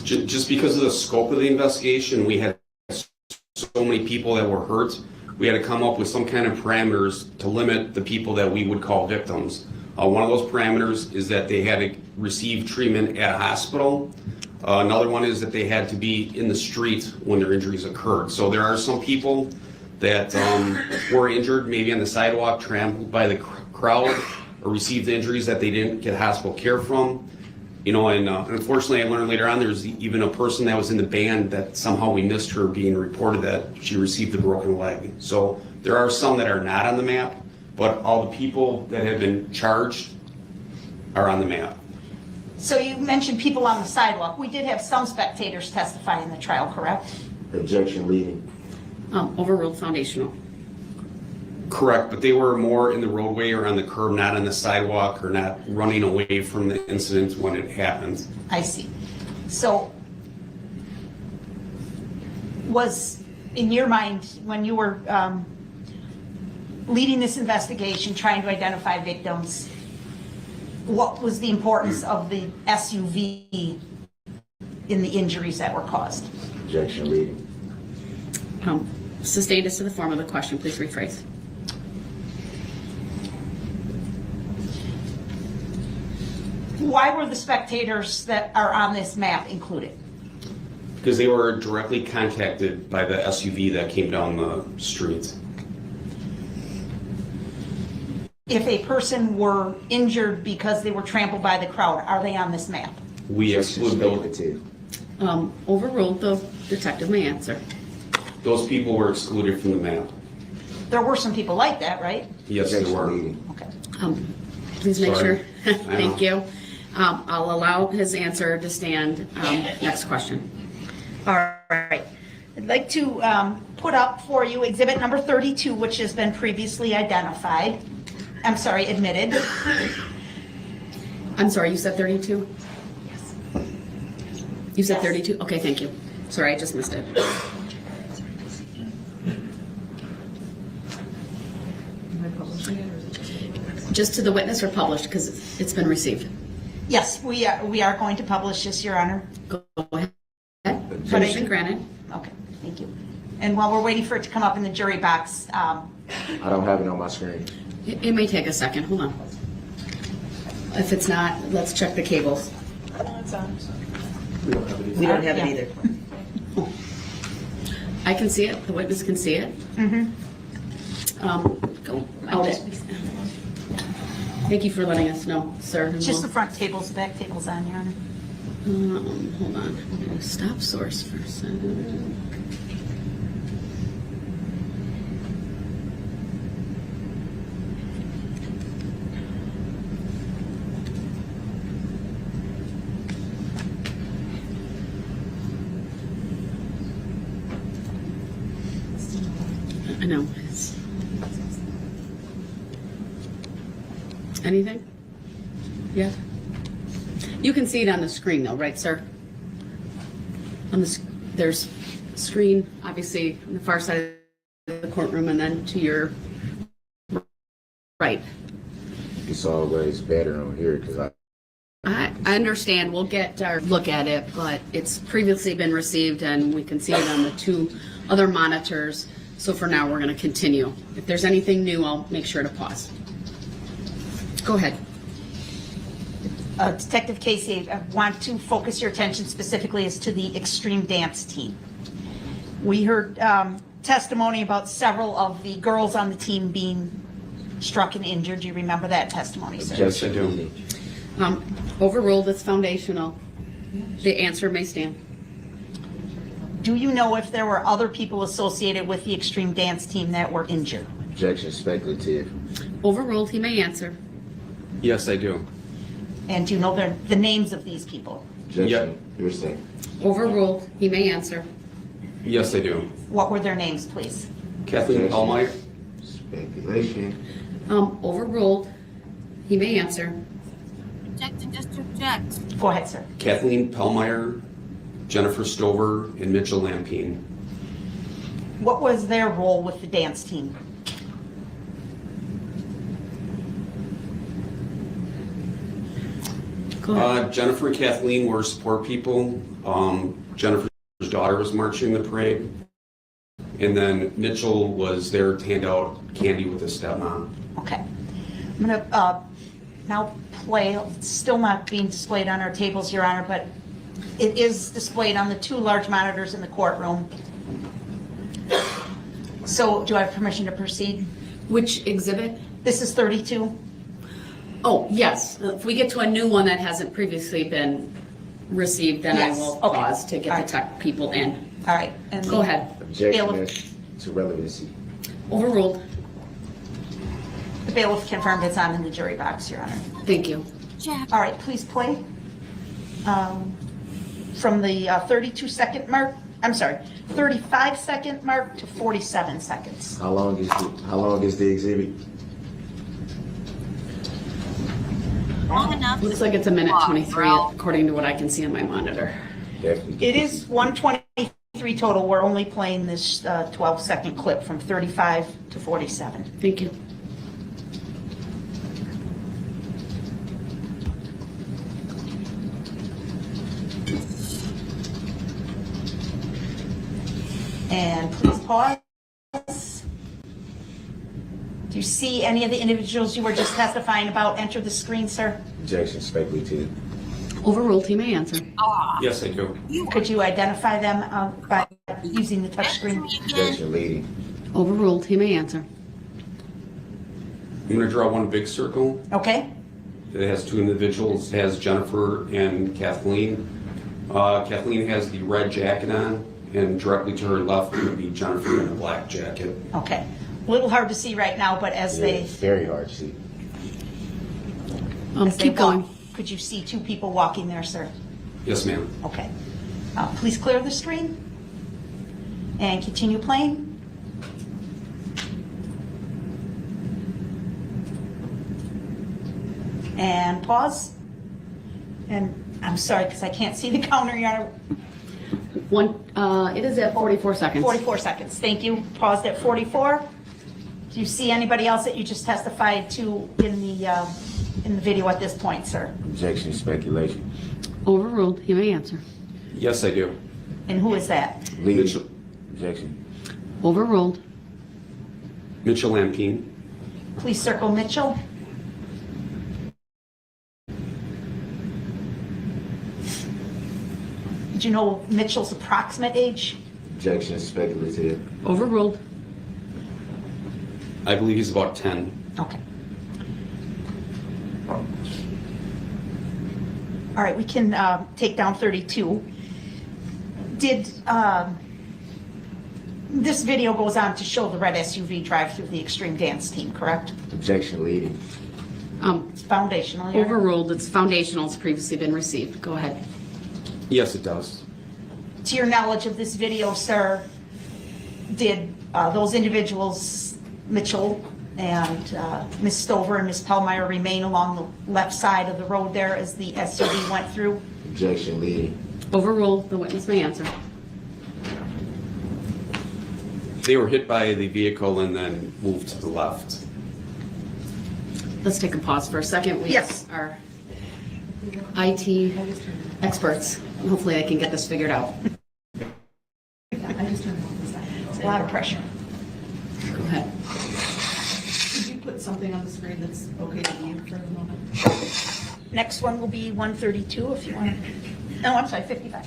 S16: Just because of the scope of the investigation, we had so many people that were hurt. We had to come up with some kind of parameters to limit the people that we would call victims. One of those parameters is that they had to receive treatment at a hospital. Another one is that they had to be in the street when their injuries occurred. So there are some people that were injured, maybe on the sidewalk, trampled by the crowd, or received injuries that they didn't get hospital care from. You know, and unfortunately I learned later on there's even a person that was in the band that somehow we missed her being reported that she received a broken leg. So there are some that are not on the map, but all the people that have been charged are on the map.
S12: So you mentioned people on the sidewalk. We did have some spectators testify in the trial, correct?
S4: Objection, leading.
S2: Overruled. Foundational.
S16: Correct, but they were more in the roadway or on the curb, not on the sidewalk, or not running away from the incident when it happened.
S12: I see. So was, in your mind, when you were
S3: leading this investigation, trying to identify victims, what was the importance of the SUV in the injuries that were caused?
S4: Objection, leading.
S2: Sustained as to the form of the question. Please rephrase.
S3: Why were the spectators that are on this map included?
S16: Because they were directly contacted by the SUV that came down the street.
S3: If a person were injured because they were trampled by the crowd, are they on this map?
S16: We exclude those.
S2: Overruled. The detective may answer.
S16: Those people were excluded from the map.
S3: There were some people like that, right?
S16: Yes, there were.
S3: Okay.
S2: Please make
S16: Sorry.
S2: sure. Thank you. I'll allow his answer to stand. Next question.
S3: All right. I'd like to put up for you exhibit number 32, which has been previously identified. I'm sorry, admitted.
S2: I'm sorry, you said 32? Yes. You said 32? Okay, thank you. Sorry, I just missed it. Just to the witness or published, because it's been received?
S3: Yes, we are going to publish this, Your Honor.
S2: Go ahead. Permission granted.
S3: Okay, thank you. And while we're waiting for it to come up in the jury box,
S4: I don't have it on my screen.
S2: It may take a second. Hold on. If it's not, let's check the cables.
S9: We don't have it either.
S2: I can see it. The witness can see it. Go out it. Thank you for letting us know, sir.
S3: just the front tables, the back tables on, Your Honor.
S2: Hold on. I'm going to stop source for a second. I know. Anything? Yeah. You can see it on the screen though, right, sir? There's screen, obviously, on the far side of the courtroom, and then to your right.
S4: It's always better on here because
S2: I understand. We'll get our look at it, but it's previously been received, and we can see it on the two other monitors. So for now, we're going to continue. If there's anything new, I'll make sure to pause. Go ahead.
S3: Detective Casey, I want to focus your attention specifically as to the extreme dance team. We heard testimony about several of the girls on the team being struck and injured. Do you remember that testimony, sir?
S16: Yes, I do.
S2: Overruled. It's foundational. The answer may stand.
S3: Do you know if there were other people associated with the extreme dance team that were injured?
S4: objection, speculative.
S2: Overruled. He may answer.
S16: Yes, I do.
S3: And do you know the names of these people?
S4: Objection, hearsay.
S2: Overruled. He may answer.
S16: Yes, I do.
S3: What were their names, please?
S16: Kathleen Pellmeyer.
S4: Speculation.
S2: Overruled. He may answer.
S1: Objection, just to object.
S3: Go ahead, sir.
S16: Kathleen Pellmeyer, Jennifer Stover, and Mitchell Lampine.
S3: What was their role with the dance team?
S16: Jennifer and Kathleen were support people. Jennifer's daughter was marching the parade. And then Mitchell was there to hand out candy with his stepmom.
S3: Okay. I'm going to now play, it's still not being displayed on our tables, Your Honor, but it is displayed on the two large monitors in the courtroom. So do I have permission to proceed?
S2: Which exhibit?
S3: This is 32.
S2: Oh, yes. If we get to a new one that hasn't previously been received, then
S3: Yes.
S2: I will
S3: Okay.
S2: pause to get the tech people in.
S3: All right. And
S2: Go ahead.
S4: Objection
S3: bailiff,
S4: to relevancy.
S2: Overruled.
S3: the bailiff confirmed it's on in the jury box, Your Honor.
S2: Thank you.
S3: All right, please play. From the 32-second mark, I'm sorry, 35-second mark to 47 seconds.
S4: How long is the exhibit?
S1: Long enough.
S2: Looks like it's a minute
S1: Wow,
S2: 23
S1: bro.
S2: according to what I can see on my monitor.
S4: Definitely.
S3: It is 1:23
S12: 53 total. We're only playing this 12-second clip from 35 to 47.
S2: Thank you.
S12: And please pause. Do you see any of the individuals you were just testifying about enter the screen, sir?
S4: Objection, speculative.
S2: Overruled. He may answer.
S16: Yes, I do.
S12: Could you identify them by using the touch screen?
S4: Objection, leading.
S2: Overruled. He may answer.
S16: I'm going to draw one big circle.
S12: Okay.
S16: It has two individuals. It has Jennifer and Kathleen. Kathleen has the red jacket on, and directly to her left would be Jennifer in a black jacket.
S12: Okay. A little hard to see right now, but as they
S4: Very hard to see.
S12: as they
S2: Keep
S12: walk,
S2: going.
S12: could you see two people walking there, sir?
S16: Yes, ma'am.
S12: Okay. Please clear the screen and continue playing. And pause. And I'm sorry because I can't see the counter, Your Honor.
S2: It is at 44 seconds.
S12: 44 seconds. Thank you. Paused at 44. Do you see anybody else that you just testified to in the video at this point, sir?
S4: Objection, speculation.
S2: Overruled. He may answer.
S16: Yes, I do.
S12: And who is that?
S4: Leading.
S16: Mitchell,
S4: Objection.
S2: Overruled.
S16: Mitchell Lampkin.
S12: Please circle Mitchell. Did you know Mitchell's approximate age?
S4: Objection, speculative.
S2: Overruled.
S16: I believe he's about 10.
S12: Okay. All right, we can take down 32. Did this video goes on to show the red SUV drive through the extreme dance team, correct?
S4: Objection, leading.
S12: It's foundational. Your Honor.
S2: Overruled. It's foundational. It's previously been received. Go ahead.
S16: Yes, it does.
S12: To your knowledge of this video, sir, did those individuals, Mitchell and Ms. Stover and Ms. Pellmeyer, remain along the left side of the road there as the SUV went through?
S4: Objection, leading.
S2: Overruled. The witness may answer.
S16: They were hit by the vehicle and then moved to the left.
S2: Let's take a pause for a second. We
S12: Yes.
S2: are IT experts. Hopefully they can get this figured out.
S12: It's a lot of pressure.
S2: Go ahead.
S5: Could you put something on the screen that's okay to you for the moment?
S12: Next one will be 132 if you want to. No, I'm sorry, 55.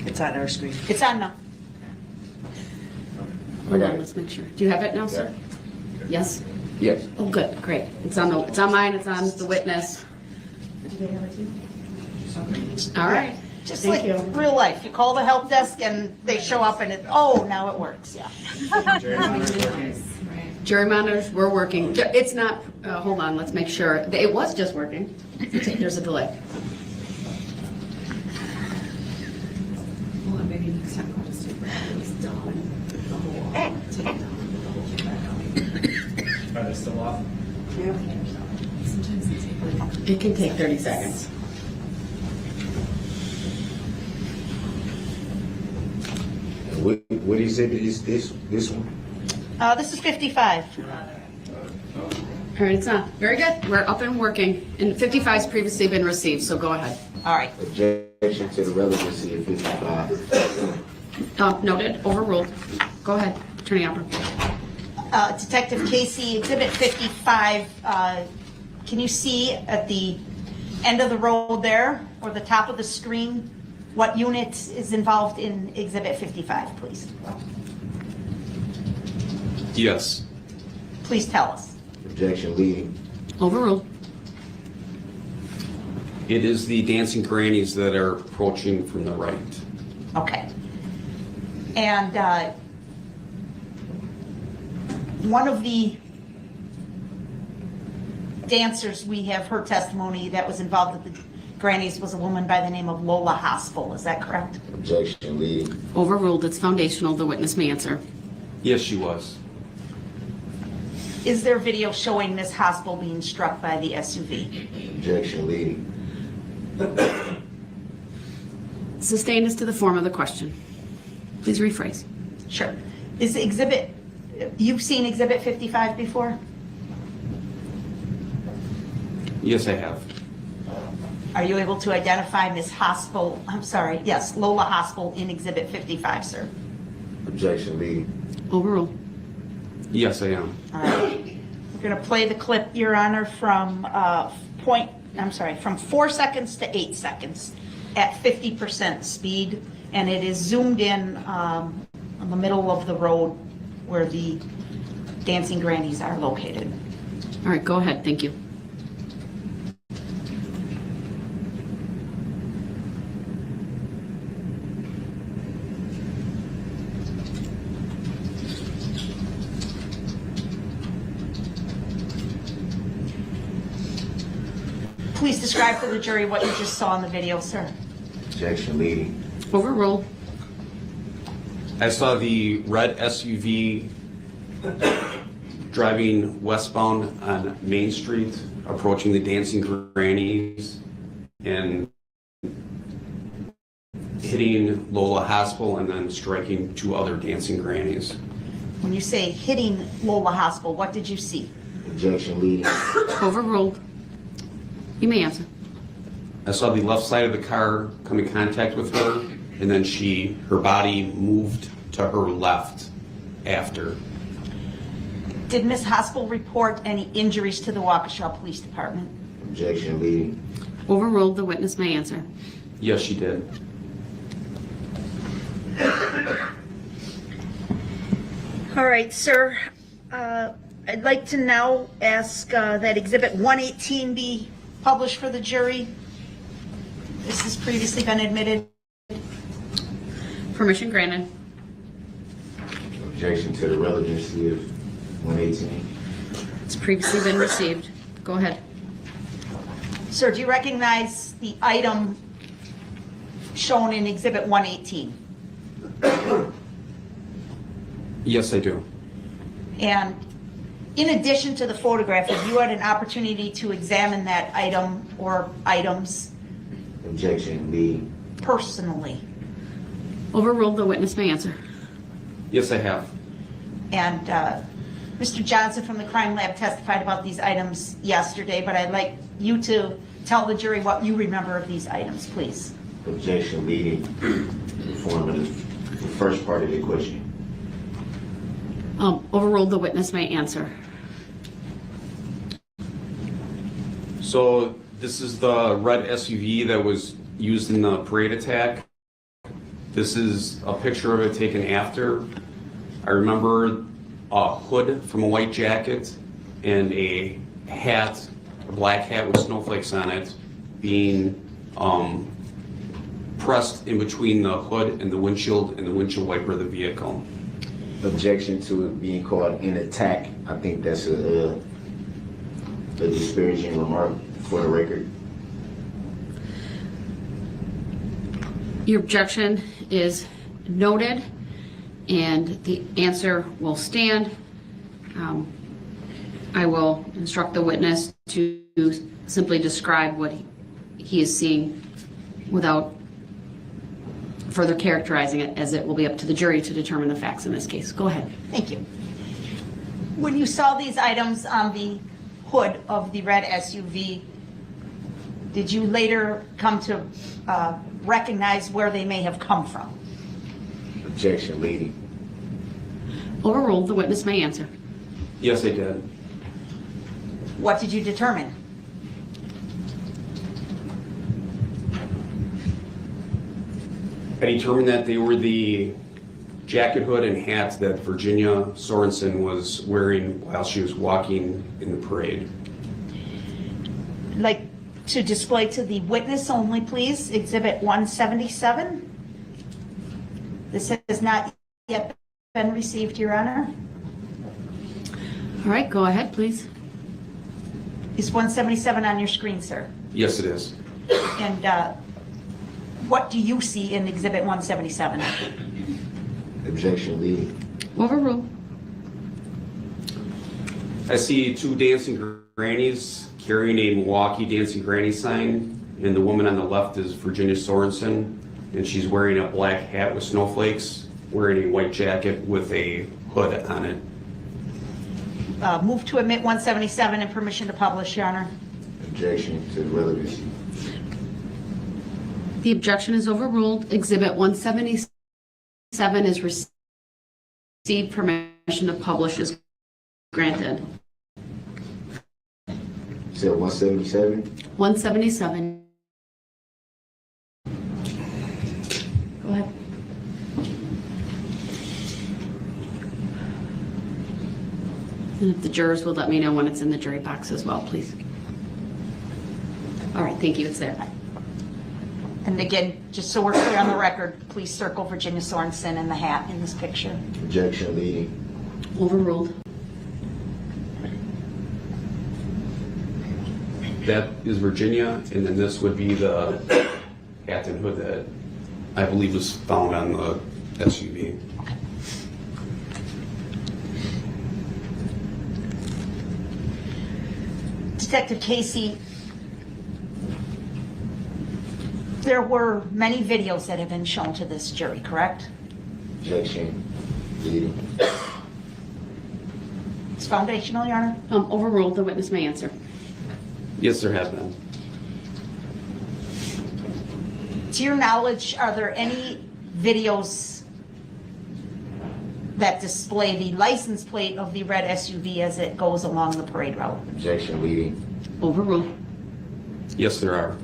S9: It's on our screen.
S12: It's on now.
S2: Hold on, let's make sure. Do you have it now, sir? Yes?
S4: Yes.
S2: Oh, good, great. It's on mine, it's on the witness.
S5: Do they have it too?
S2: All right.
S12: Just
S2: Thank
S12: like
S2: you.
S12: real life. You call the help desk and they show up and now it works, yeah.
S2: Jury monitors, we're working. It's not, hold on, let's make sure. It was just working. There's a delay.
S5: Well, maybe next time I'll just take those down. The whole, take down the whole thing back up.
S11: Are they still off?
S5: Sometimes they take like.
S2: It can take 30 seconds.
S4: What do you say this one?
S12: This is 55.
S2: All right, it's on. Very good. We're up and working. And 55's previously been received, so go ahead.
S12: All right.
S4: Objection to the relevancy of 55.
S2: Noted. Overruled. Go ahead, Attorney Opera.
S12: Detective Casey, Exhibit 55, can you see at the end of the road there, or the top of the screen, what unit is involved in Exhibit 55, please?
S16: Yes.
S12: Please tell us.
S4: Objection, leading.
S2: Overruled.
S16: It is the dancing grannies that are approaching from the right.
S12: Okay. And one of the dancers, we have her testimony that was involved with the grannies was a woman by the name of Lola Hospital. Is that correct?
S4: Objection, leading.
S2: Overruled. It's foundational. The witness may answer.
S16: Yes, she was.
S12: Is there video showing Miss Hospital being struck by the SUV?
S4: Objection, leading.
S2: Sustained is to the form of the question. Please rephrase.
S12: Sure. You've seen Exhibit 55 before?
S16: Yes, I have.
S12: Are you able to identify Lola Hospital in Exhibit 55, sir?
S4: Objection, leading.
S2: Overruled.
S16: Yes, I am.
S12: All right. We're going to play the clip, Your Honor, from 4 seconds to 8 seconds at 50% speed, and it is zoomed in on the middle of the road where the dancing grannies are located.
S2: All right, go ahead. Thank you.
S12: Please describe for the jury what you just saw in the video, sir.
S4: Objection, leading.
S2: Overruled.
S16: I saw the red SUV driving westbound on Main Street, approaching the dancing grannies and hitting Lola Hospital and then striking 2 other dancing grannies.
S12: When you say hitting Lola Hospital, what did you see?
S4: Objection, leading.
S2: Overruled. You may answer.
S16: I saw the left side of the car come in contact with her, and then her body moved to her left after.
S12: Did Ms. Hospital report any injuries to the Waukesha Police Department?
S4: Objection, leading.
S2: Overruled. The witness may answer.
S16: Yes, she did.
S12: All right, sir. I'd like to now ask that Exhibit 118 be published for the jury. This has previously been admitted.
S2: Permission granted.
S4: Objection to the relevancy of 118.
S2: It's previously been received. Go ahead.
S12: Sir, do you recognize the item shown in Exhibit 118?
S16: Yes, I do.
S12: And in addition to the photograph, have you had an opportunity to examine that item or items
S4: Objection, leading.
S12: personally?
S2: Overruled. The witness may answer.
S16: Yes, I have.
S12: And Mr. Johnson from the crime lab testified about these items yesterday, but I'd like you to tell the jury what you remember of these items, please.
S4: Objection, leading. The form of the first part of the question.
S2: Overruled. The witness may answer.
S16: So this is the red SUV that was used in the parade attack. This is a picture of it taken after. I remember a hood from a white jacket and a hat, a black hat with snowflakes on it, being pressed in between the hood and the windshield wiper of the vehicle.
S4: Objection to it being called an attack. I think that's a disparaging remark for the record.
S2: Your objection is noted, and the answer will stand. I will instruct the witness to simply describe what he is seeing without further characterizing it, as it will be up to the jury to determine the facts in this case. Go ahead.
S12: Thank you. When you saw these items on the hood of the red SUV, did you later come to recognize where they may have come from?
S4: Objection, leading.
S2: Overruled. The witness may answer.
S16: Yes, I did.
S12: What did you determine?
S16: I determined that they were the jacket, hood, and hat that Virginia Sorensen was wearing while she was walking in the parade.
S12: Like to display to the witness only, please, Exhibit 177. This has not yet been received, Your Honor.
S2: All right, go ahead, please.
S12: Is 177 on your screen, sir?
S16: Yes, it is.
S12: And what do you see in Exhibit 177?
S4: Objection, leading.
S2: Overruled.
S16: I see 2 dancing grannies carrying a Milwaukee Dancing Granny sign, and the woman on the left is Virginia Sorensen. and she's wearing a black hat with snowflakes, wearing a white jacket with a hood on it.
S12: Move to admit 177 and permission to publish, Your Honor.
S4: Objection to relevancy.
S2: The objection is overruled. Exhibit 177 is received. Permission to publish is granted.
S4: You said 177?
S2: 177. Go ahead. And if the jurors will let me know when it's in the jury box as well, please. All right, thank you, it's there.
S12: And again, just so we're clear on the record, please circle Virginia Sorensen in the hat in this picture.
S4: Objection leading.
S2: Overruled.
S16: That is Virginia, and then this would be the hat and hood that I believe was found on the SUV.
S12: Detective Casey, there were many videos that have been shown to this jury, correct?
S4: Objection leading.
S12: It's foundational, Your Honor?
S2: Overruled. The witness may answer.
S16: Yes, there have been.
S12: To your knowledge, are there any videos that display the license plate of the red SUV as it goes along the parade route?
S4: Objection leading.
S2: Overruled.
S16: Yes, there are.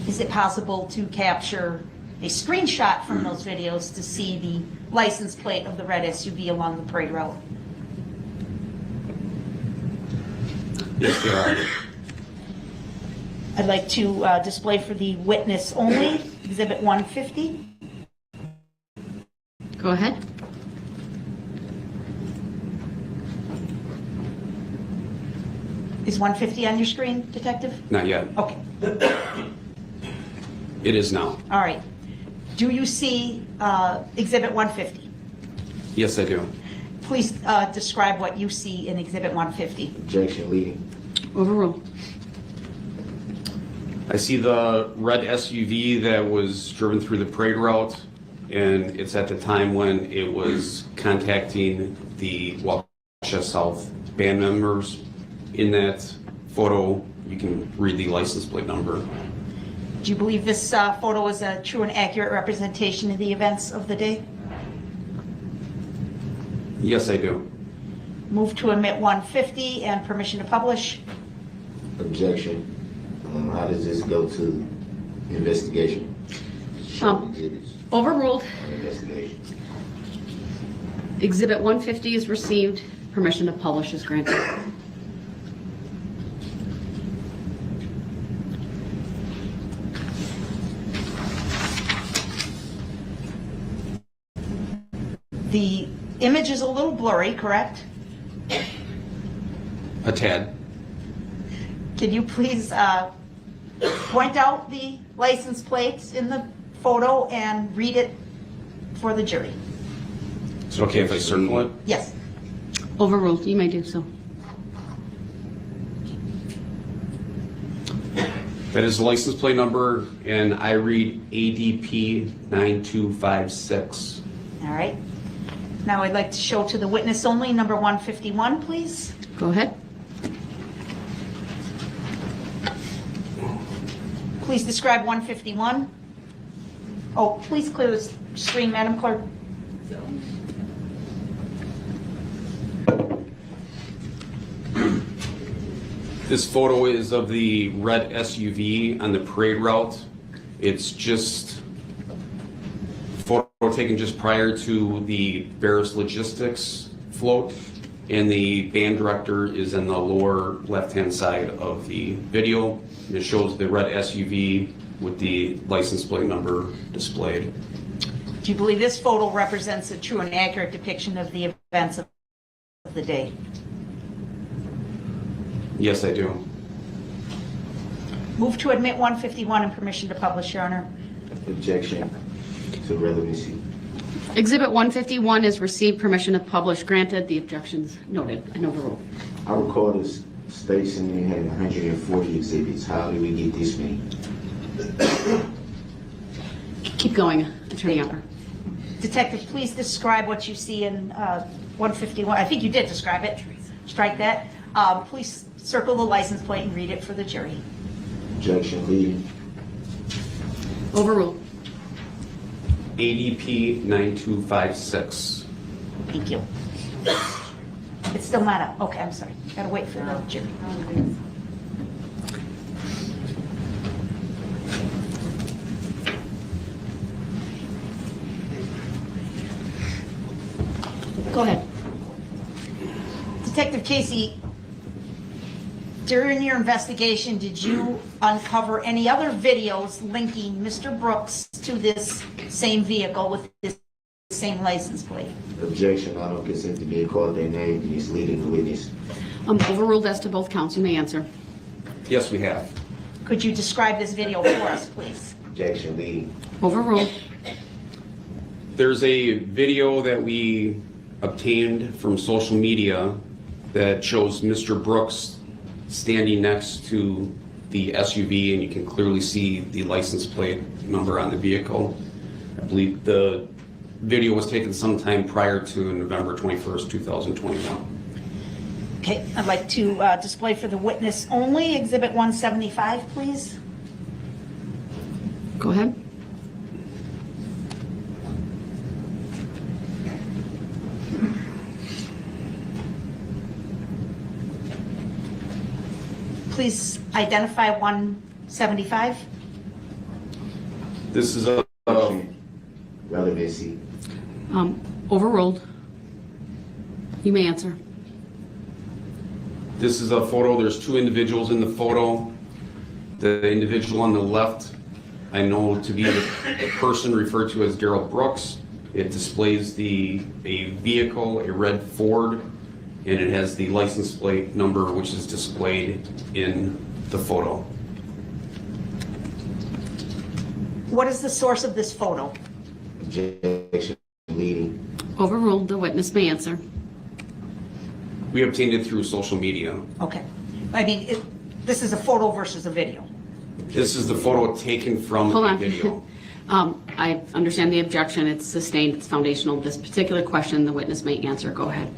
S12: Is it possible to capture a screenshot from those videos to see the license plate of the red SUV along the parade route?
S16: Yes, there are.
S12: I'd like to display for the witness only, Exhibit 150.
S2: Go ahead.
S12: Is 150 on your screen, Detective?
S16: Not yet.
S12: Okay.
S16: It is now.
S12: All right. Do you see Exhibit 150?
S16: Yes, I do.
S12: Please describe what you see in Exhibit 150.
S4: Objection leading.
S2: Overruled.
S16: I see the red SUV that was driven through the parade route, and it's at the time when it was contacting the Waukesha South band members. In that photo, you can read the license plate number.
S12: Do you believe this photo is a true and accurate representation of the events of the day?
S16: Yes, I do.
S12: Move to admit 150 and permission to publish.
S4: Objection. How does this go to investigation? Exhibits.
S2: Overruled.
S4: Investigation.
S2: Exhibit 150 is received. Permission to publish is granted.
S12: The image is a little blurry, correct?
S16: A tad.
S12: Can you please point out the license plates in the photo and read it for the jury?
S16: Is it okay if I circle it?
S12: Yes.
S2: Overruled. You may do so.
S16: That is the license plate number, and I read ADP 9256.
S12: All right. Now I'd like to show to the witness only number 151, please.
S2: Go ahead.
S12: Please describe 151. Oh, please clear the screen, Madam Clerk.
S16: This photo is of the red SUV on the parade route. It's just a photo taken just prior to the Barris Logistics float, and the band director is in the lower left-hand side of the video. It shows the red SUV with the license plate number displayed.
S12: Do you believe this photo represents a true and accurate depiction of the events of the day?
S16: Yes, I do.
S12: Move to admit 151 and permission to publish, Your Honor.
S4: Objection to relevancy.
S2: Exhibit 151 is received. Permission to publish granted. The objections noted and overruled.
S4: I recall this station we had 140 exhibits. How did we get this many?
S2: Keep going, Attorney Upper.
S12: Detective, please describe what you see in 151. I think you did describe it. Strike that. Please circle the license plate and read it for the jury.
S4: Objection, leading.
S2: Overruled.
S16: ADP 9256.
S12: Thank you. It's still not up. Okay, I'm sorry. Gotta wait for the jury. Go ahead. Detective Casey, during your investigation, did you uncover any other videos linking Mr. Brooks to this same vehicle with this same license plate?
S4: Objection, I don't consent to being called their name and misleading the witness.
S2: Overruled as to both counts. You may answer.
S16: Yes, we have.
S12: Could you describe this video for us, please?
S4: Objection, leading.
S2: Overruled.
S16: There's a video that we obtained from social media that shows Mr. Brooks standing next to the SUV, and you can clearly see the license plate number on the vehicle. I believe the video was taken sometime prior to November 21st, 2021.
S12: Okay, I'd like to display for the witness only Exhibit 175, please.
S2: Go ahead.
S12: Please identify 175.
S16: This is a
S4: Relevancy.
S2: Overruled. You may answer.
S16: This is a photo. There's two individuals in the photo. The individual on the left, I know to be the person referred to as Darrell Brooks. It displays a vehicle, a red Ford, and it has the license plate number, which is displayed in the photo.
S12: What is the source of this photo?
S4: Objection, leading.
S2: Overruled. The witness may answer.
S16: We obtained it through social media.
S12: Okay. I mean, this is a photo versus a video.
S16: This is the photo taken from
S2: Hold
S16: the
S2: on.
S16: video.
S2: I understand the objection. It's sustained. It's foundational. This particular question, the witness may answer. Go ahead.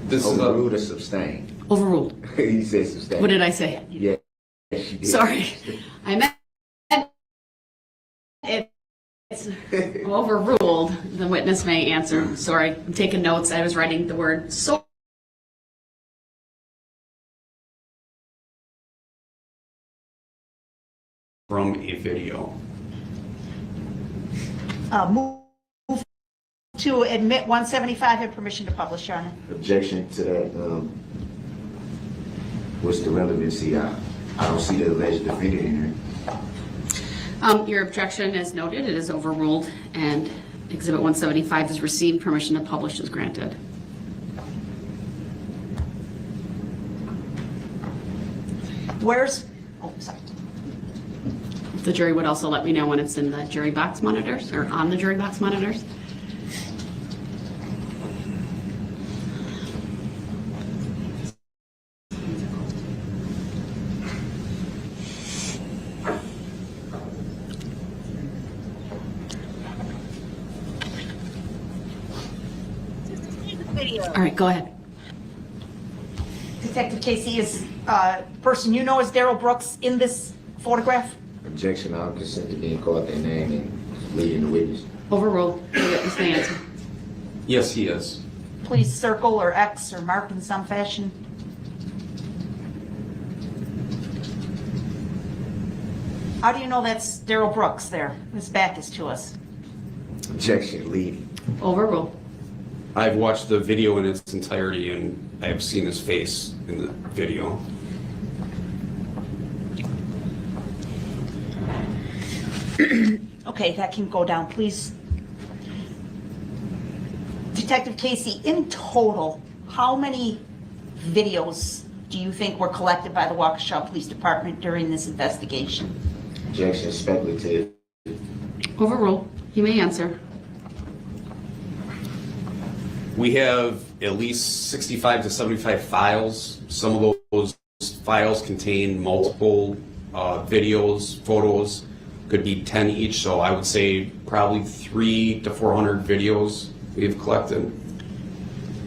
S16: This is
S4: Overruled or sustained?
S2: Overruled.
S4: You said sustained.
S2: What did I say?
S4: Yeah. Yes, you did.
S2: Sorry. I meant it's overruled. The witness may answer. Sorry. I'm taking notes. I was writing the word so.
S16: From a video.
S12: Move to admit 175 and permission to publish, Your Honor.
S4: Objection to that. What's the relevancy? I don't see the alleged defendant in here.
S2: Your objection is noted. It is overruled, and Exhibit 175 is received. Permission to publish is granted.
S12: Where's, oh, sorry.
S2: The jury would also let me know when it's in the jury box monitors or on the jury box monitors. All right, go ahead.
S12: Detective Casey, is person you know as Darrell Brooks in this photograph?
S4: Objection, I don't consent to being called their name and leading the witness.
S2: Overruled. The witness may answer.
S16: Yes, he is.
S12: Please circle or X or mark in some fashion. How do you know that's Darrell Brooks there? His back is to us.
S4: Objection, leading.
S2: Overruled.
S16: I've watched the video in its entirety and I have seen his face in the video.
S12: Okay, that can go down, please. Detective Casey, in total, how many videos do you think were collected by the Waukesha Police Department during this investigation?
S4: Objection, speculative.
S2: Overruled. You may answer.
S16: We have at least 65 to 75 files. Some of those files contain multiple videos, photos, could be 10 each, so I would say probably 300 to 400 videos we've collected.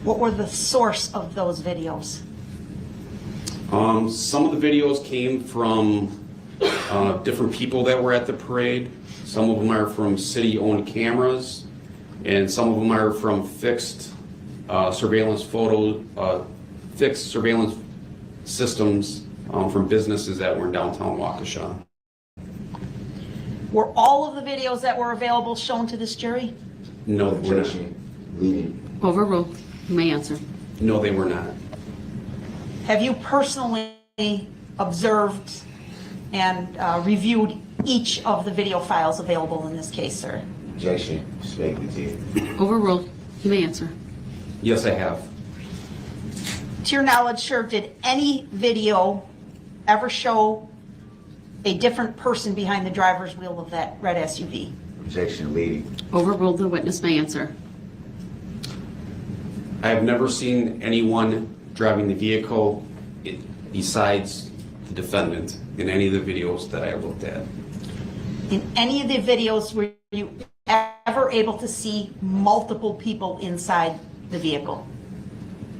S3: What were the source of those videos?
S16: Some of the videos came from different people that were at the parade. Some of them are from city-owned cameras, and some of them are from fixed surveillance systems from businesses that were in downtown Waukesha.
S3: Were all of the videos that were available shown to this jury?
S16: No, they were not.
S4: Leading.
S2: Overruled. You may answer.
S16: No, they were not.
S3: Have you personally observed and reviewed each of the video files available in this case, sir?
S4: Objection. Speculative.
S2: Overruled. You may answer.
S16: Yes, I have.
S3: To your knowledge, sir, did any video ever show a different person behind the driver's wheel of that red SUV?
S4: Objection. Leading.
S2: Overruled. The witness may answer.
S16: I have never seen anyone driving the vehicle besides the defendant in any of the videos that I looked at.
S3: In any of the videos, were you ever able to see multiple people inside the vehicle?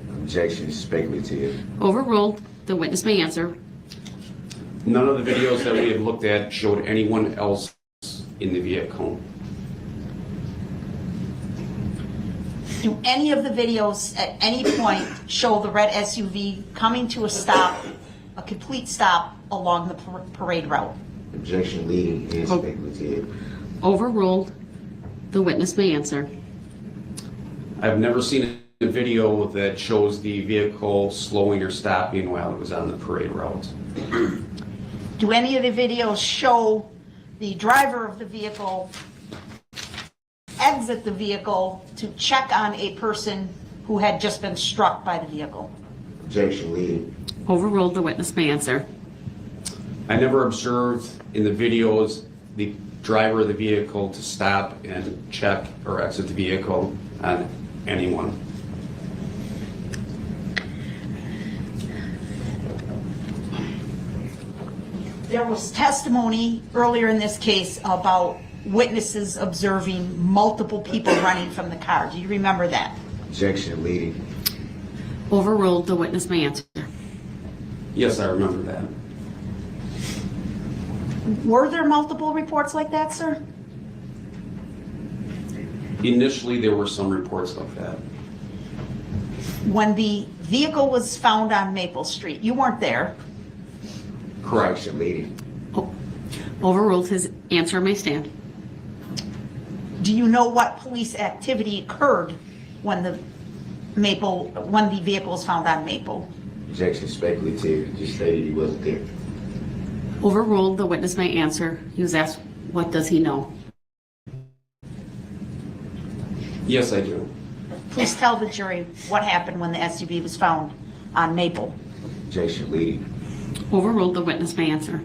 S4: Objection. Speculative.
S2: Overruled. The witness may answer.
S16: None of the videos that we have looked at showed anyone else in the vehicle.
S3: Do any of the videos at any point show the red SUV coming to a stop, a complete stop along the parade route?
S4: Objection. Leading and speculative.
S2: Overruled. The witness may answer.
S16: I've never seen a video that shows the vehicle slowing or stopping while it was on the parade route.
S3: Do any of the videos show the driver of the vehicle exit the vehicle to check on a person who had just been struck by the vehicle?
S4: Objection. Leading.
S2: Overruled. The witness may answer.
S16: I never observed in the videos the driver of the vehicle to stop and check or exit the vehicle on anyone.
S3: There was testimony earlier in this case about witnesses observing multiple people running from the car. Do you remember that?
S4: Objection. Leading.
S2: Overruled. The witness may answer.
S16: Yes, I remember that.
S3: Were there multiple reports like that, sir?
S16: Initially, there were some reports like that.
S3: When the vehicle was found on Maple Street, you weren't there.
S16: Correct.
S4: Leading.
S2: Overruled. His answer may stand.
S3: Do you know what police activity occurred when the vehicle was found on Maple?
S4: Objection. Speculative. Just stated he wasn't there.
S2: Overruled. The witness may answer. He was asked, what does he know?
S16: Yes, I do.
S3: Please tell the jury what happened when the SUV was found on Maple.
S4: Objection. Leading.
S2: Overruled. The witness may answer.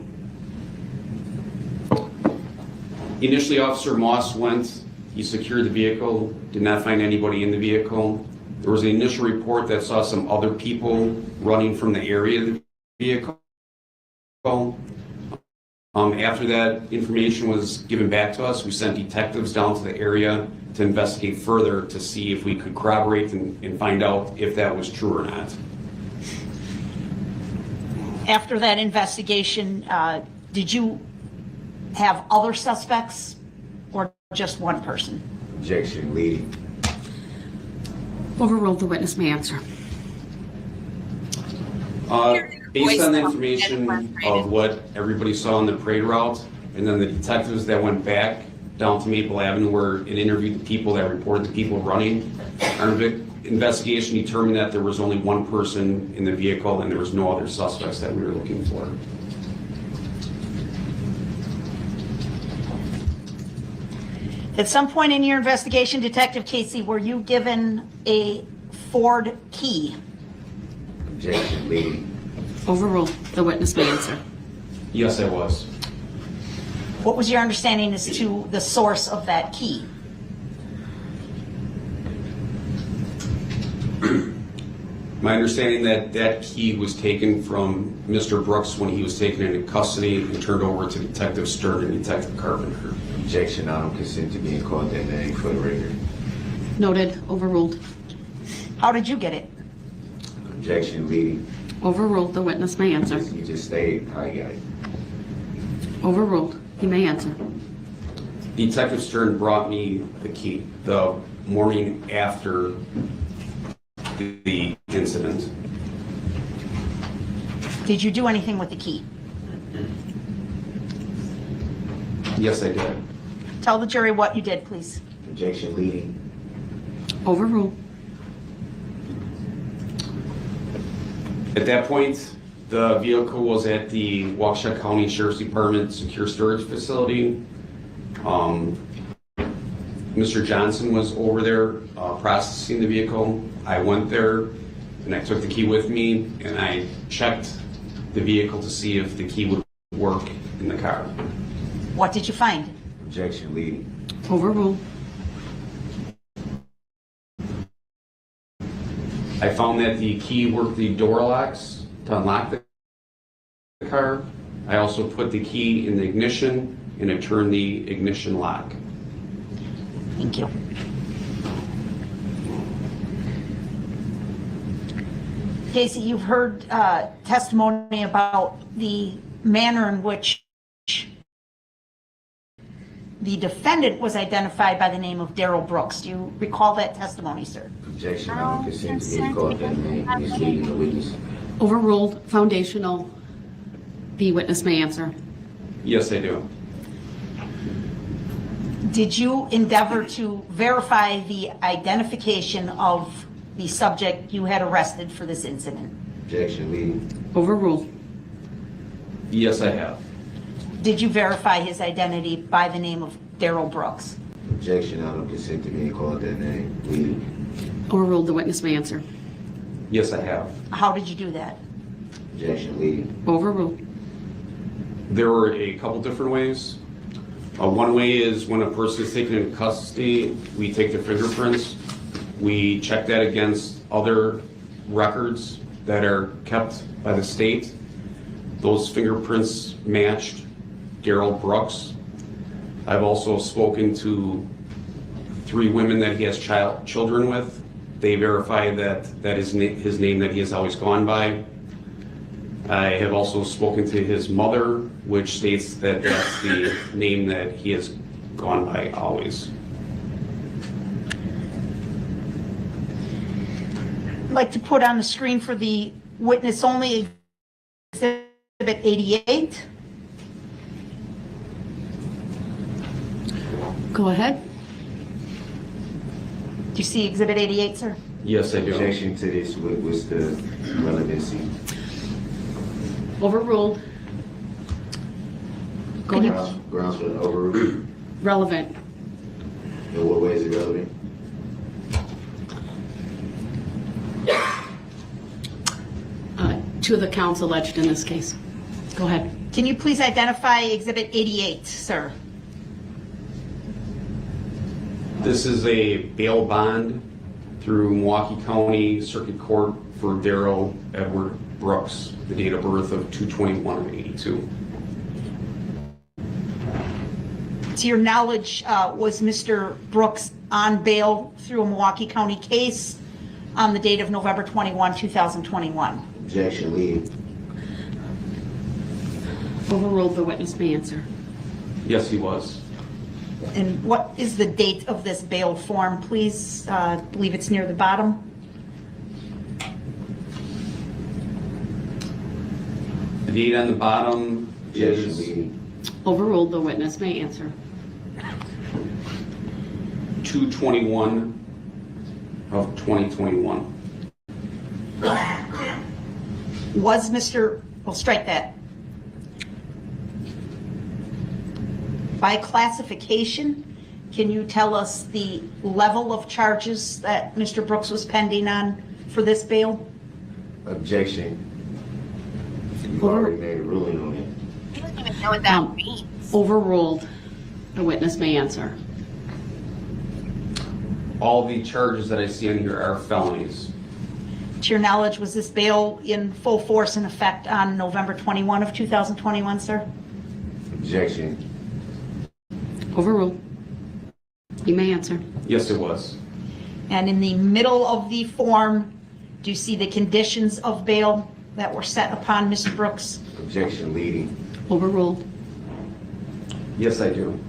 S16: Initially, Officer Moss went, he secured the vehicle, did not find anybody in the vehicle. There was an initial report that saw some other people running from the area of the vehicle. After that information was given back to us, we sent detectives down to the area to investigate further to see if we could corroborate and find out if that was true or not.
S3: After that investigation, did you have other suspects or just one person?
S4: Objection. Leading.
S2: Overruled. The witness may answer.
S16: Based on the information of what everybody saw on the parade route, and then the detectives that went back down to Maple Avenue and interviewed the people that reported the people running, our investigation determined that there was only one person in the vehicle and there was no other suspects that we were looking for.
S3: At some point in your investigation, Detective Casey, were you given a Ford key?
S4: Objection. Leading.
S2: Overruled. The witness may answer.
S16: Yes, I was.
S3: What was your understanding as to the source of that key?
S16: My understanding that that key was taken from Mr. Brooks when he was taken into custody and turned over to Detective Stern and Detective Carpenter.
S4: Objection, I don't consent to being called that name for the record.
S2: Noted. Overruled.
S12: How did you get it?
S4: Objection, leading.
S2: Overruled. The witness may answer.
S4: You just stated how you got it.
S2: Overruled. He may answer.
S16: Detective Stern brought me the key the morning after the incident.
S12: Did you do anything with the key?
S16: Yes, I did.
S12: Tell the jury what you did, please.
S4: Objection, leading.
S2: Overruled.
S16: At that point, the vehicle was at the Waukesha County Sheriff's Department Secure Storage Facility. Mr. Johnson was over there processing the vehicle. I went there and I took the key with me and I checked the vehicle to see if the key would work in the car.
S12: What did you find?
S4: Objection, leading.
S2: Overruled.
S16: I found that the key worked the door locks to unlock the car. I also put the key in the ignition and it turned the ignition lock.
S12: Thank you. Casey, you've heard testimony about the manner in which the defendant was identified by the name of Darrell Brooks. Do you recall that testimony, sir?
S4: Objection, I don't consent to being called that name. Misleading the witness.
S2: Overruled. Foundational. The witness may answer.
S16: Yes, I do.
S12: Did you endeavor to verify the identification of the subject you had arrested for this incident?
S4: Objection, leading.
S2: Overruled.
S16: Yes, I have.
S12: Did you verify his identity by the name of Darrell Brooks?
S4: Objection, I don't consent to being called that name. Leading.
S2: Overruled. The witness may answer.
S16: Yes, I have.
S12: How did you do that?
S4: Objection, leading.
S2: Overruled.
S16: There were a couple different ways. One way is when a person is taken into custody, we take their fingerprints. We check that against other records that are kept by the state. Those fingerprints matched Darrell Brooks. I've also spoken to 3 women that he has children with. They verify that is his name that he has always gone by. I have also spoken to his mother, which states that that's the name that he has gone by always.
S12: I'd like to put on the screen for the witness only Exhibit 88.
S2: Go ahead.
S12: Do you see Exhibit 88, sir?
S16: Yes, I do.
S4: Objection to this was the relevancy.
S2: Overruled. Go ahead.
S4: Grounds for the overrule.
S2: Relevant.
S4: In what way is it relevant?
S2: To the counts alleged in this case. Go ahead.
S12: Can you please identify Exhibit 88, sir?
S16: This is a bail bond through Milwaukee County Circuit Court for Darrell Edward Brooks, the date of birth of 2/21/82.
S12: To your knowledge, was Mr. Brooks on bail through a Milwaukee County case on the date of November 21, 2021?
S4: Objection, leading.
S2: Overruled. The witness may answer.
S16: Yes, he was.
S12: And what is the date of this bail form, please? I believe it's near the bottom.
S16: The date on the bottom
S4: Objection,
S16: is
S4: leading.
S2: Overruled. The witness may answer.
S16: 2/21 of 2021.
S12: Was Mr., we'll strike that. By classification, can you tell us the level of charges that Mr. Brooks was pending on for this bail?
S4: Objection. You've already made a ruling on it.
S1: I don't even know what that means.
S2: Overruled. The witness may answer.
S16: All the charges that I see on here are felonies.
S12: To
S3: To your knowledge, was this bail in full force and effect on November 21 of 2021, sir?
S4: Objection.
S2: Overruled. You may answer.
S16: Yes, it was.
S3: And in the middle of the form, do you see the conditions of bail that were set upon Mr. Brooks?
S4: Objection leading.
S2: Overruled.
S16: Yes, I do.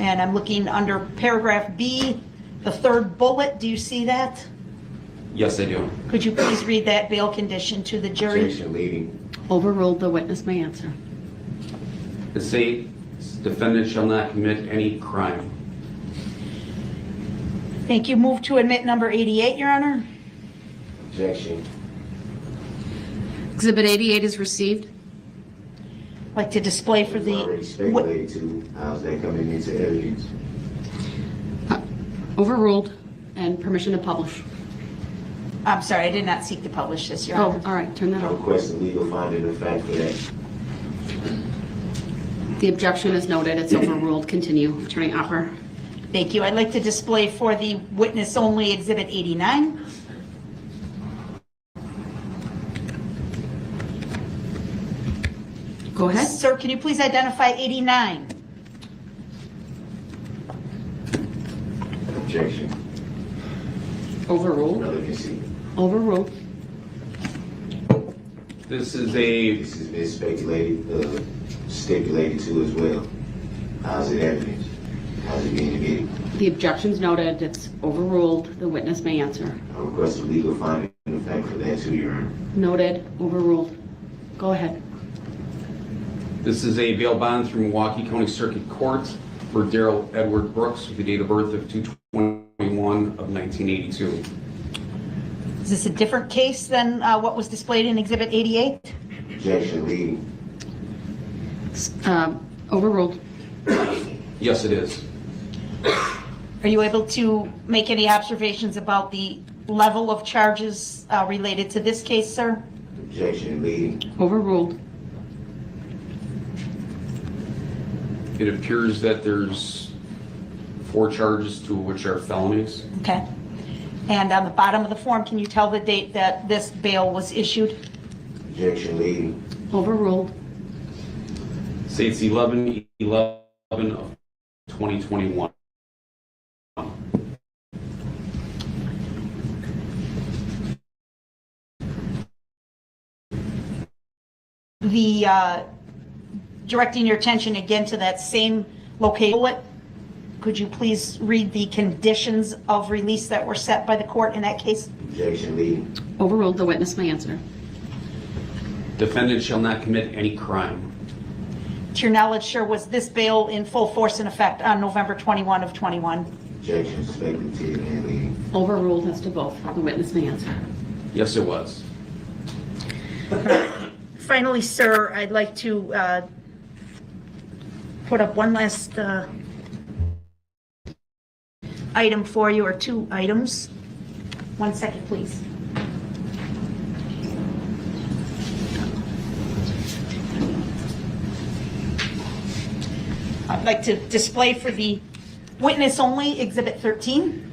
S3: And I'm looking under paragraph B, the third bullet. Do you see that?
S16: Yes, I do.
S3: Could you please read that bail condition to the jury?
S4: Objection leading.
S2: Overruled. The witness may answer.
S16: The state defendant shall not commit any crime.
S3: Thank you. Move to admit number 88, Your Honor.
S4: Objection.
S2: Exhibit 88 is received.
S3: I'd like to display for the...
S4: Already speculated to. How's that coming into evidence?
S2: Overruled. And permission to publish.
S3: I'm sorry, I did not seek to publish this, Your Honor.
S2: Oh, all right. Turn that
S4: I
S2: off.
S4: request a legal finding of fact for that.
S2: The objection is noted. It's overruled. Continue. Attorney Opper.
S3: Thank you. I'd like to display for the witness only Exhibit 89.
S2: Go ahead.
S3: Sir, can you please identify 89?
S4: Objection.
S2: Overruled.
S4: Relevancy.
S2: Overruled.
S16: This has
S4: been speculated, stipulated to as well. How's it evidence? How's it being admitted?
S2: The objection's noted. It's overruled. The witness may answer.
S4: I request a legal finding of fact for that too, Your Honor.
S2: Noted. Overruled. Go ahead.
S16: This is a bail bond through Milwaukee County Circuit Court for Darrell Edward Brooks with the date of birth of 2/21 of 1982.
S3: Is this a different case than what was displayed in Exhibit 88?
S4: Objection leading.
S2: Overruled.
S16: Yes, it is.
S3: Are you able to make any observations about the level of charges related to this case, sir?
S4: Objection leading.
S2: Overruled.
S16: It appears that there's 4 charges, 2 of which are felonies.
S3: Okay. And on the bottom of the form, can you tell the date that this bail was issued?
S4: Objection leading.
S2: Overruled.
S16: States 11/11 of 2021.
S3: The directing your attention again to that same location, could you please read the conditions of release that were set by the court in that case?
S4: Objection leading.
S2: Overruled. The witness may answer.
S16: Defendant shall not commit any crime.
S3: To your knowledge, sir, was this bail in full force and effect on November 21 of 21?
S4: Objection speculative and leading.
S2: Overruled as to both. The witness may answer.
S16: Yes, it was.
S3: Finally, sir, I'd like to put up one last item for you, or 2 items. 1 second, please. I'd like to display for the witness only Exhibit 13.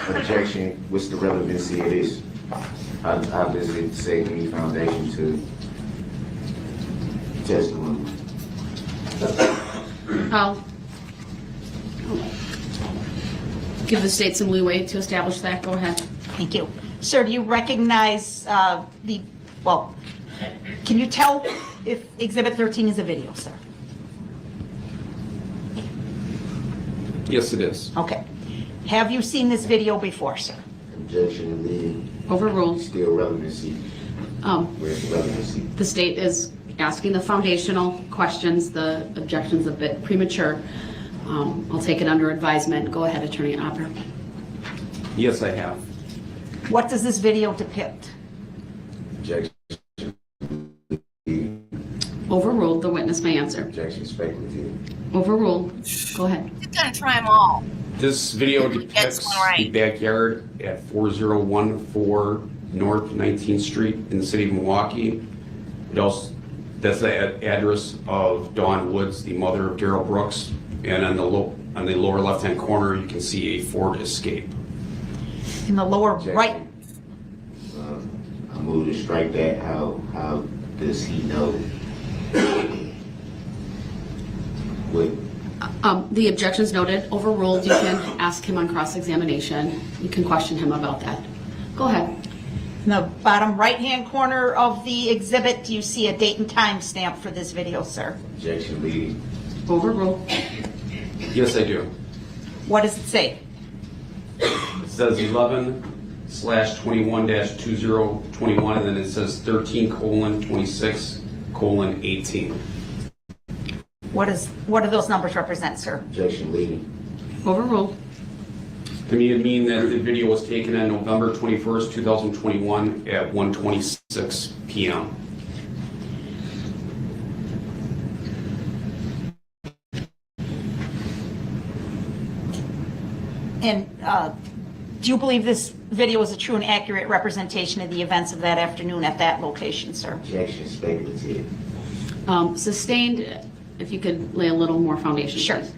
S4: Objection. What's the relevancy of this? How does it say any foundation to testimony?
S2: I'll give the state some leeway to establish that. Go ahead.
S3: Thank you. Sir, do you recognize can you tell if Exhibit 13 is a video, sir?
S16: Yes, it is.
S3: Okay. Have you seen this video before, sir?
S4: Objection leading.
S2: Overruled.
S4: Still relevancy. Where's the relevancy?
S2: The state is asking the foundational questions. The objection's a bit premature. I'll take it under advisement. Go ahead, Attorney Opper.
S16: Yes, I have.
S3: What does this video depict?
S4: Objection leading.
S2: Overruled. The witness may answer.
S4: Objection speculative.
S2: Overruled. Go ahead.
S1: You're gonna try them all.
S16: This video depicts the backyard at 4014 North 19th Street in the city of Milwaukee. That's the address of Dawn Woods, the mother of Darrell Brooks. And on the lower left-hand corner, you can see a Ford Escape.
S12: In the lower right.
S4: I move to strike that. How does he know? What?
S2: The objections noted, overruled. You can ask him on cross-examination. You can question him about that. Go ahead.
S12: In the bottom right-hand corner of the exhibit, do you see a date and time stamp for this video, sir?
S4: Objection leading.
S2: Overruled.
S16: Yes, I do.
S12: What does it say?
S16: It says 11/21-2021, and then it says 13:26:18.
S12: What do those numbers represent, sir?
S4: Objection leading.
S2: Overruled.
S16: To me, it means that the video was taken on November 21st, 2021 at 1:26 p.m.
S12: And do you believe this video is a true and accurate representation of the events of that afternoon at that location, sir?
S4: Objection speculative.
S2: Sustained, if you could lay a little more foundation.
S12: Sure.
S2: Please.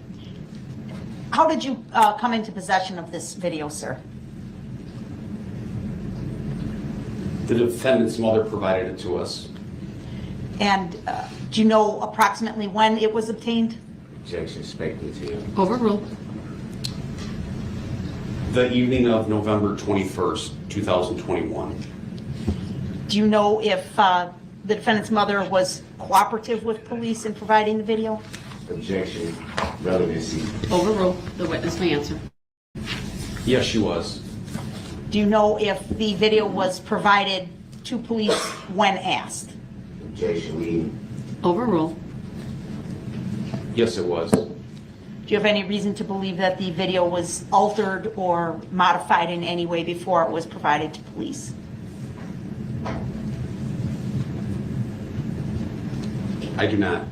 S12: How did you come into possession of this video, sir?
S16: The defendant's mother provided it to us.
S12: And do you know approximately when it was obtained?
S4: Objection speculative.
S2: Overruled.
S16: The evening of November 21st, 2021.
S12: Do you know if the defendant's mother was cooperative with police in providing the video?
S4: Objection relevancy.
S2: Overruled. The witness may answer.
S16: Yes, she was.
S12: Do you know if the video was provided to police when asked?
S4: Objection leading.
S2: Overruled.
S16: Yes, it was.
S12: Do you have any reason to believe that the video was altered or modified in any way before it was provided to police?
S16: I do not.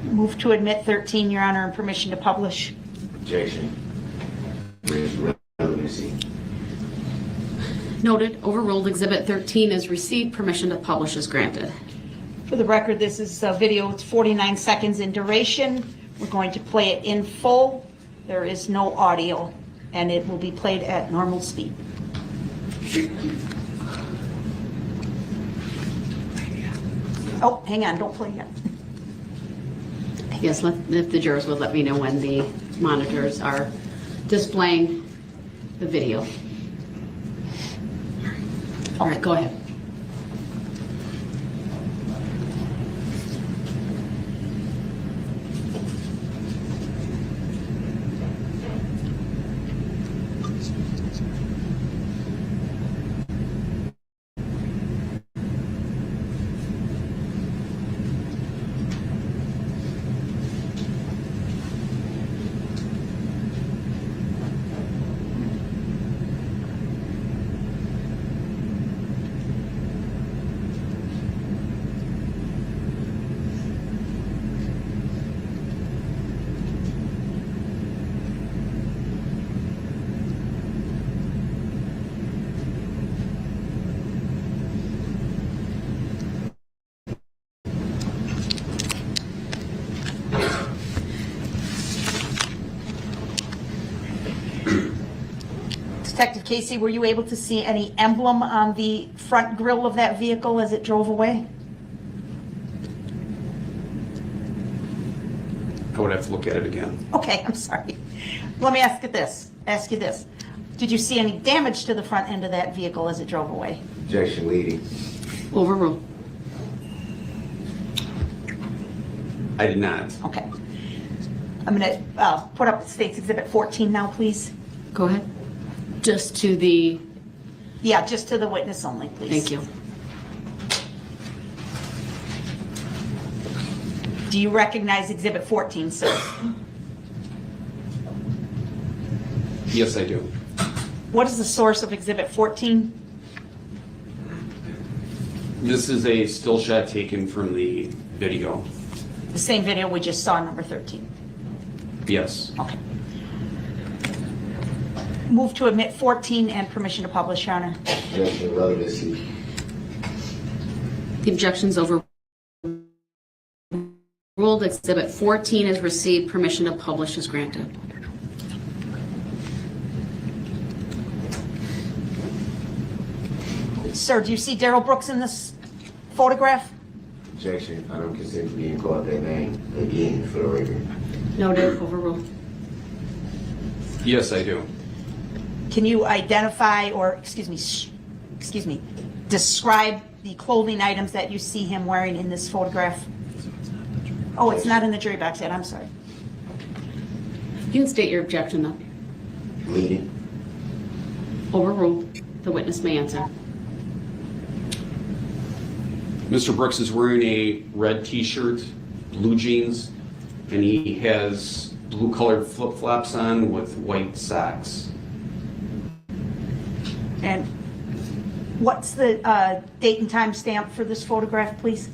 S12: Move to admit 13, Your Honor, and permission to publish.
S4: Objection. Relevancy.
S2: Noted. Overruled. Exhibit 13 is received. Permission to publish is granted.
S12: For the record, this is a video. It's 49 seconds in duration. We're going to play it in full. There is no audio, and it will be played at normal speed. Oh, hang on, don't play yet.
S2: Yes, if the jurors would let me know when the monitors are displaying the video. All right, go ahead.
S12: Detective Casey, were you able to see any emblem on the front grille of that vehicle as it drove away?
S16: I would have to look at it again.
S12: Okay, I'm sorry. Let me ask you this. Did you see any damage to the front end of that vehicle as it drove away?
S4: Objection leading.
S2: Overruled.
S16: I did not.
S12: Okay. I'm going to put up State's Exhibit 14 now, please.
S2: Go ahead. Just to the...
S12: Yeah, just to the witness only, please.
S2: Thank you.
S12: Do you recognize Exhibit 14, sir?
S16: Yes, I do.
S12: What is the source of Exhibit 14?
S16: This is a still shot taken from the video.
S12: The same video we just saw, number 13.
S16: Yes.
S12: Okay. Move to admit 14 and permission to publish, Your Honor.
S4: Objection relevancy.
S2: The objection's overruled. Overruled. Exhibit 14 is received. Permission to publish is granted.
S12: Sir, do you see Darrell Brooks in this photograph?
S4: Objection. I don't consider being called that name again for the record.
S2: Noted. Overruled.
S16: Yes, I do.
S12: Can you identify or, excuse me, describe the clothing items that you see him wearing in this photograph? Oh, it's not in the jury box yet. I'm sorry.
S2: You can state your objection, though.
S4: Pleaded.
S2: Overruled. The witness may answer.
S16: Mr. Brooks is wearing a red t-shirt, blue jeans, and he has blue colored flip-flops on with white socks.
S12: And what's the date and time stamp for this photograph, please?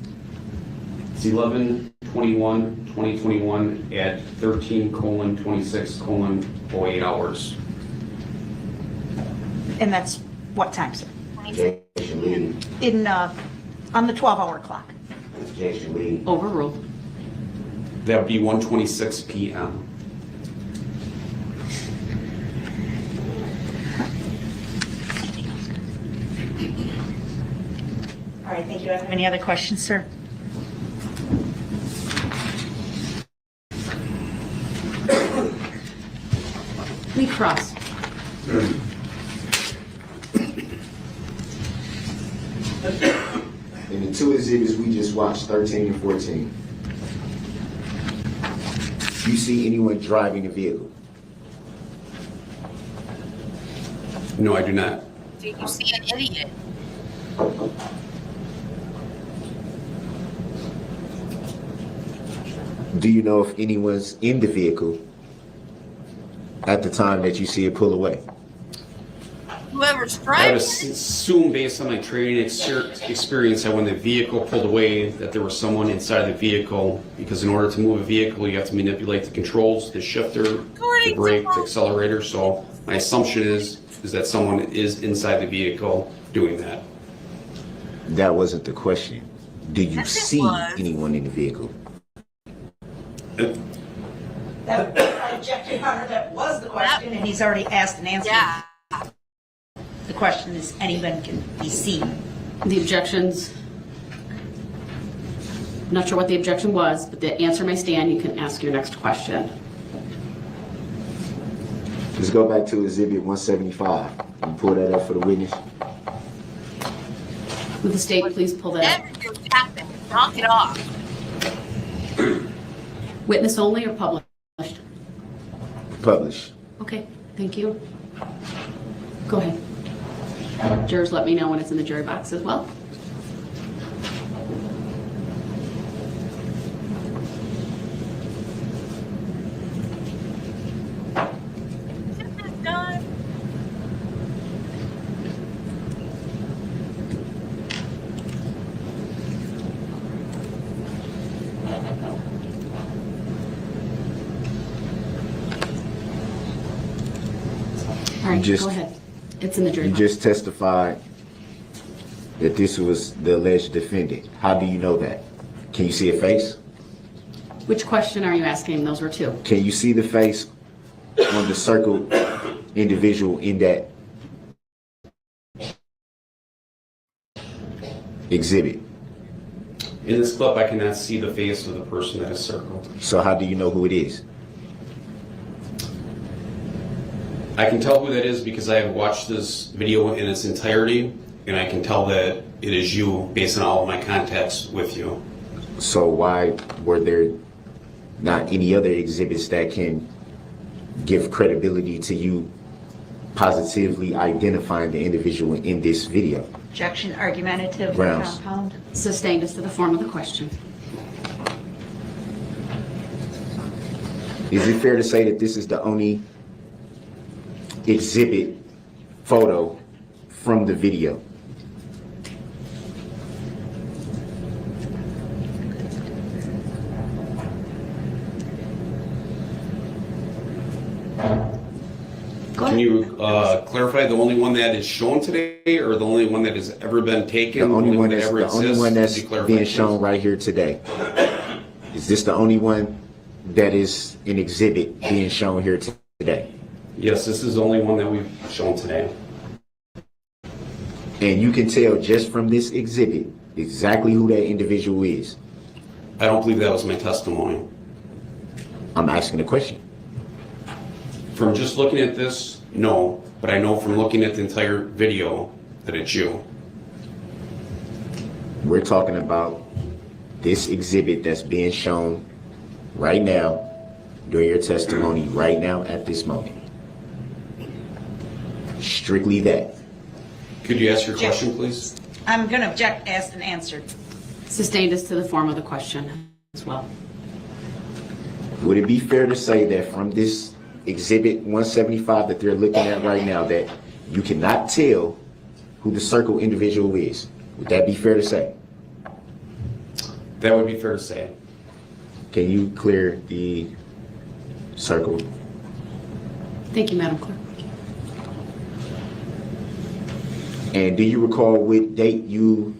S16: It's 11/21/2021 at 13:26:08 hours.
S12: And that's what time, sir?
S4: Objection. Leading.
S12: In, on the 12-hour clock.
S4: Objection. Leading.
S2: Overruled.
S16: That would be 1:26 p.m.
S12: All right, thank you. Any other questions, sir?
S2: Lee Cross.
S4: In the two exhibits we just watched, 13 and 14, you see anyone driving a vehicle?
S16: No, I do not.
S1: Did you see an idiot?
S4: Do you know if anyone's in the vehicle at the time that you see it pull away?
S1: Whoever's
S16: I
S1: driving
S16: would
S1: it.
S16: assume, based on my training experience, that when the vehicle pulled away, that there was someone inside the vehicle, because in order to move a vehicle, you have to manipulate the controls, the shifter, the brake, the accelerator. So my assumption is that someone is inside the vehicle doing that.
S4: That wasn't the question. Do you see anyone in the vehicle?
S12: That, I object, Your Honor, that was the question, and he's already asked and answered.
S1: Yeah.
S12: The question is, anyone can be seen.
S2: The objections. I'm not sure what the objection was, but the answer may stand. You can ask your next question.
S4: Let's go back to exhibit 175. You pull that up for the witness.
S2: Would the state please pull that up?
S1: Whatever you're tapping, knock it off.
S2: Witness only or published?
S4: Publish.
S2: Okay, thank you. Go ahead. Jurors, let me know when it's in the jury box as well. All right, go ahead. It's in the jury box.
S4: You just testified that this was the alleged defendant. How do you know that? Can you see a face?
S2: Which question are you asking? Those were two.
S4: Can you see the face on the circled individual in that exhibit?
S16: In this clip, I cannot see the face of the person that is circled.
S4: So how do you know who it is?
S16: I can tell who that is because I have watched this video in its entirety, and I can tell that it is you based on all of my contacts with you.
S4: So why were there not any other exhibits that can give credibility to you positively identifying the individual in this video?
S12: Objection, argumentative,
S4: Grounds.
S12: compound.
S2: Sustained as to the form of the question.
S4: Is it fair to say that this is the only exhibit photo from the video?
S16: Can you clarify the only one that is shown today, or the only one that has ever been taken?
S4: The only one
S16: that
S4: that's,
S16: ever
S4: the only
S16: exists?
S4: one that's
S16: Could you clarify,
S4: being
S16: please?
S4: shown right here today. Is this the only one that is an exhibit being shown here today?
S16: Yes, this is the only one that we've shown today.
S4: And you can tell just from this exhibit exactly who that individual is?
S16: I don't believe that was my testimony.
S4: I'm asking a question.
S16: From just looking at this, no, but I know from looking at the entire video that it's you.
S4: We're talking about this exhibit that's being shown right now during your testimony right now at this moment. Strictly that.
S16: Could you ask your question, please?
S12: I'm going to object, asked and answered.
S2: Sustained as to the form of the question as well.
S4: Would it be fair to say that from this exhibit 175 that they're looking at right now that you cannot tell who the circle individual is? Would that be fair to say?
S16: That would be fair to say.
S4: Can you clear the circle?
S2: Thank you, Madam Clerk.
S4: And do you recall what date you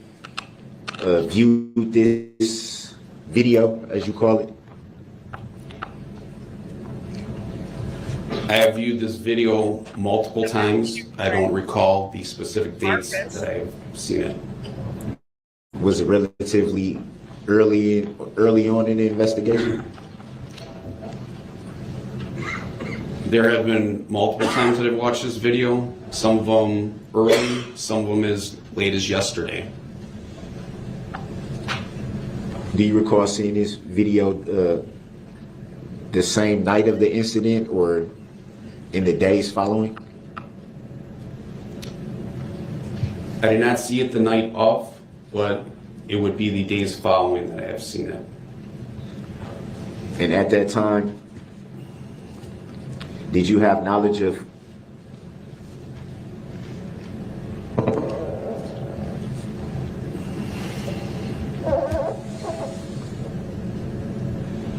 S4: viewed this video, as you call it?
S16: I have viewed this video multiple times. I don't recall the specific dates that I've seen it.
S4: Was it relatively early on in the investigation?
S16: There have been multiple times that I've watched this video. Some of them early, some of them as late as yesterday.
S4: Do you recall seeing this video the same night of the incident or in the days following?
S16: I did not see it the night of, but it would be the days following that I have seen it.
S4: And at that time, did you have knowledge of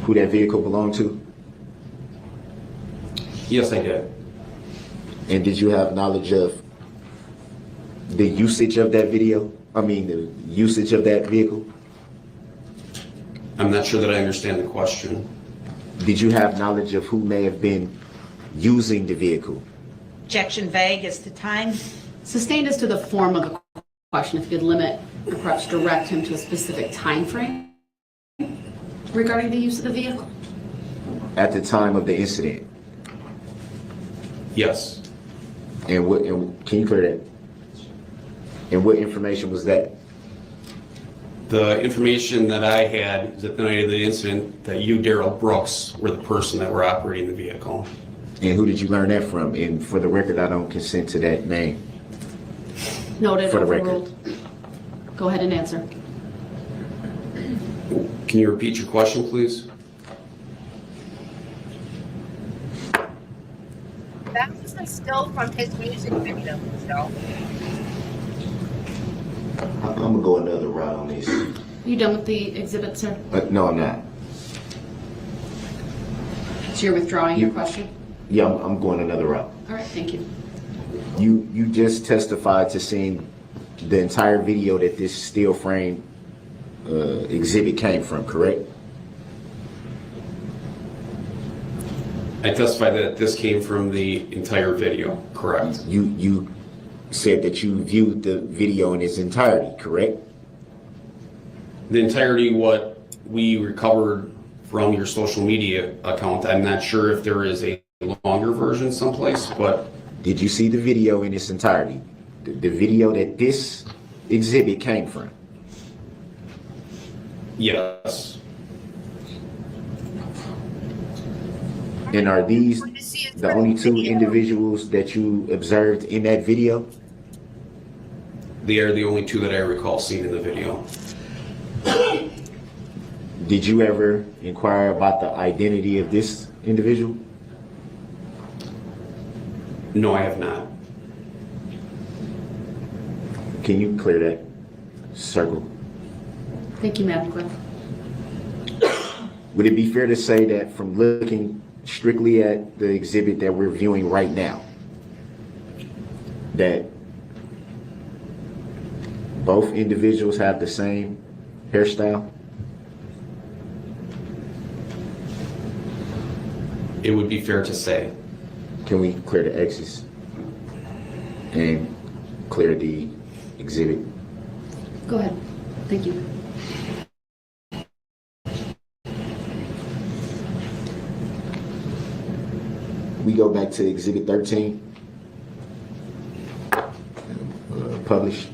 S4: who that vehicle belonged to?
S16: Yes, I did.
S4: And did you have knowledge of the usage of that video? I mean, the usage of that vehicle?
S16: I'm not sure that I understand the question.
S4: Did you have knowledge of who may have been using the vehicle?
S12: Objection vague as to time.
S2: Sustained as to the form of the question, if you could limit or perhaps direct him to a specific time frame regarding the use of the vehicle.
S4: At the time of the incident?
S16: Yes.
S4: And what? And can you clear that? And what information was that?
S16: The information that I had is at the night of the incident that you, Darrell Brooks, were the person that were operating the vehicle.
S4: And who did you learn that from? And for the record, I don't consent to that name.
S2: Noted,
S4: For the
S2: overruled. Go ahead and answer.
S16: Can you repeat your question, please?
S17: That was a still from his music video, Michelle.
S4: I'm gonna go another route on this.
S2: You done with the exhibit, sir?
S4: No, I'm not.
S2: So you're withdrawing your question?
S4: Yeah, I'm going another route.
S2: All right, thank you.
S4: You just testified to seeing the entire video that this steel frame exhibit came from, correct?
S16: I testified that this came from the entire video, correct?
S4: You said that you viewed the video in its entirety, correct?
S16: The entirety, what we recovered from your social media account. I'm not sure if there is a longer version someplace, but...
S4: Did you see the video in its entirety? The video that this exhibit came from?
S16: Yes.
S4: And are these the only two individuals that you observed in that video?
S16: They are the only two that I recall seeing in the video.
S4: Did you ever inquire about the identity of this individual?
S16: No, I have not.
S4: Can you clear that circle?
S2: Thank you, Madam Clerk.
S4: Would it be fair to say that from looking strictly at the exhibit that we're viewing right now, that both individuals have the same hairstyle?
S16: It would be fair to say.
S4: Can we clear the X's and clear the exhibit?
S2: Go ahead. Thank you.
S4: We go back to exhibit 13. Published.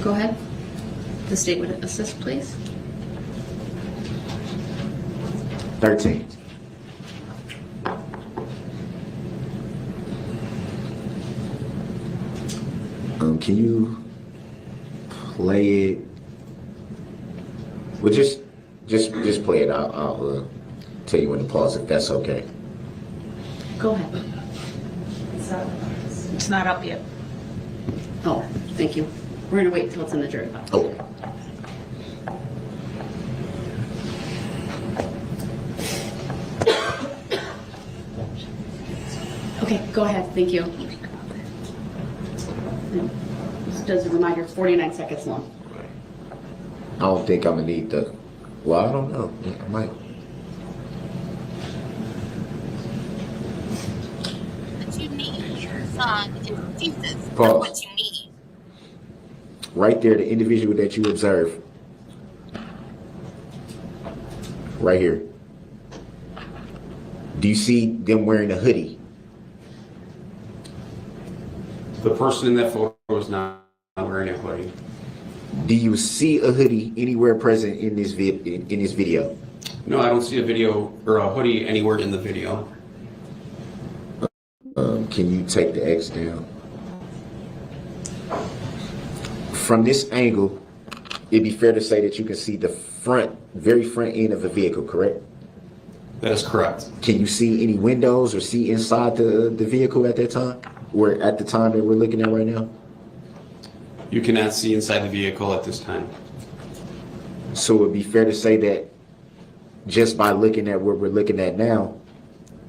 S2: Go ahead. The state would assist, please.
S4: 13. Can you play it? Well, just play it. I'll tell you when to pause if that's okay.
S2: Go ahead.
S12: It's not up yet.
S2: Oh, thank you. We're going to wait until it's in the jury box.
S4: Oh.
S2: Okay, go ahead. Thank you. Just as a reminder, 49 seconds long.
S4: I don't think I'm gonna need the. Well, I don't know. I might.
S1: What you need, son, is Jesus. That's
S4: Pause.
S1: what you need.
S4: Right there, the individual that you observe. Right here. Do you see them wearing a hoodie?
S16: The person in that photo is not wearing a hoodie.
S4: Do you see a hoodie anywhere present in this video?
S16: No, I don't see a video or a hoodie anywhere in the video.
S4: Can you take the X down? From this angle, it'd be fair to say that you can see the very front end of the vehicle, correct?
S16: That is correct.
S4: Can you see any windows or see inside the vehicle at that time? Or at the time that we're looking at right now?
S16: You cannot see inside the vehicle at this time.
S4: So it'd be fair to say that just by looking at what we're looking at now,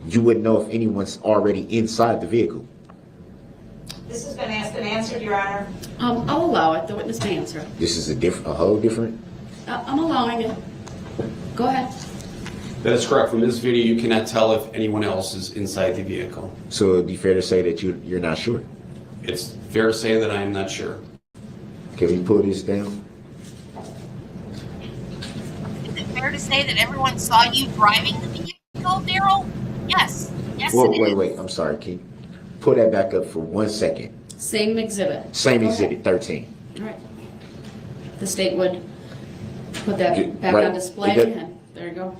S4: you wouldn't know if anyone's already inside the vehicle.
S12: This has been asked and answered, Your Honor.
S2: I'll allow it. The witness may answer.
S4: This is a whole different.
S2: I'm allowing it. Go ahead.
S16: That is correct. From this video, you cannot tell if anyone else is inside the vehicle.
S4: So it'd be fair to say that you're not sure.
S16: It's fair to say that I am not sure.
S4: Can we pull this down?
S1: Is it fair to say that everyone saw you driving the vehicle, Darrell? Yes. Yes,
S4: Whoa,
S1: it is.
S4: wait. I'm sorry. Can you pull that back up for 1 second?
S2: Same exhibit.
S4: Same
S2: Go
S4: exhibit,
S2: ahead.
S4: 13.
S2: All right. The state would put that back
S4: Right.
S2: on display.
S4: It does-
S2: And there you go.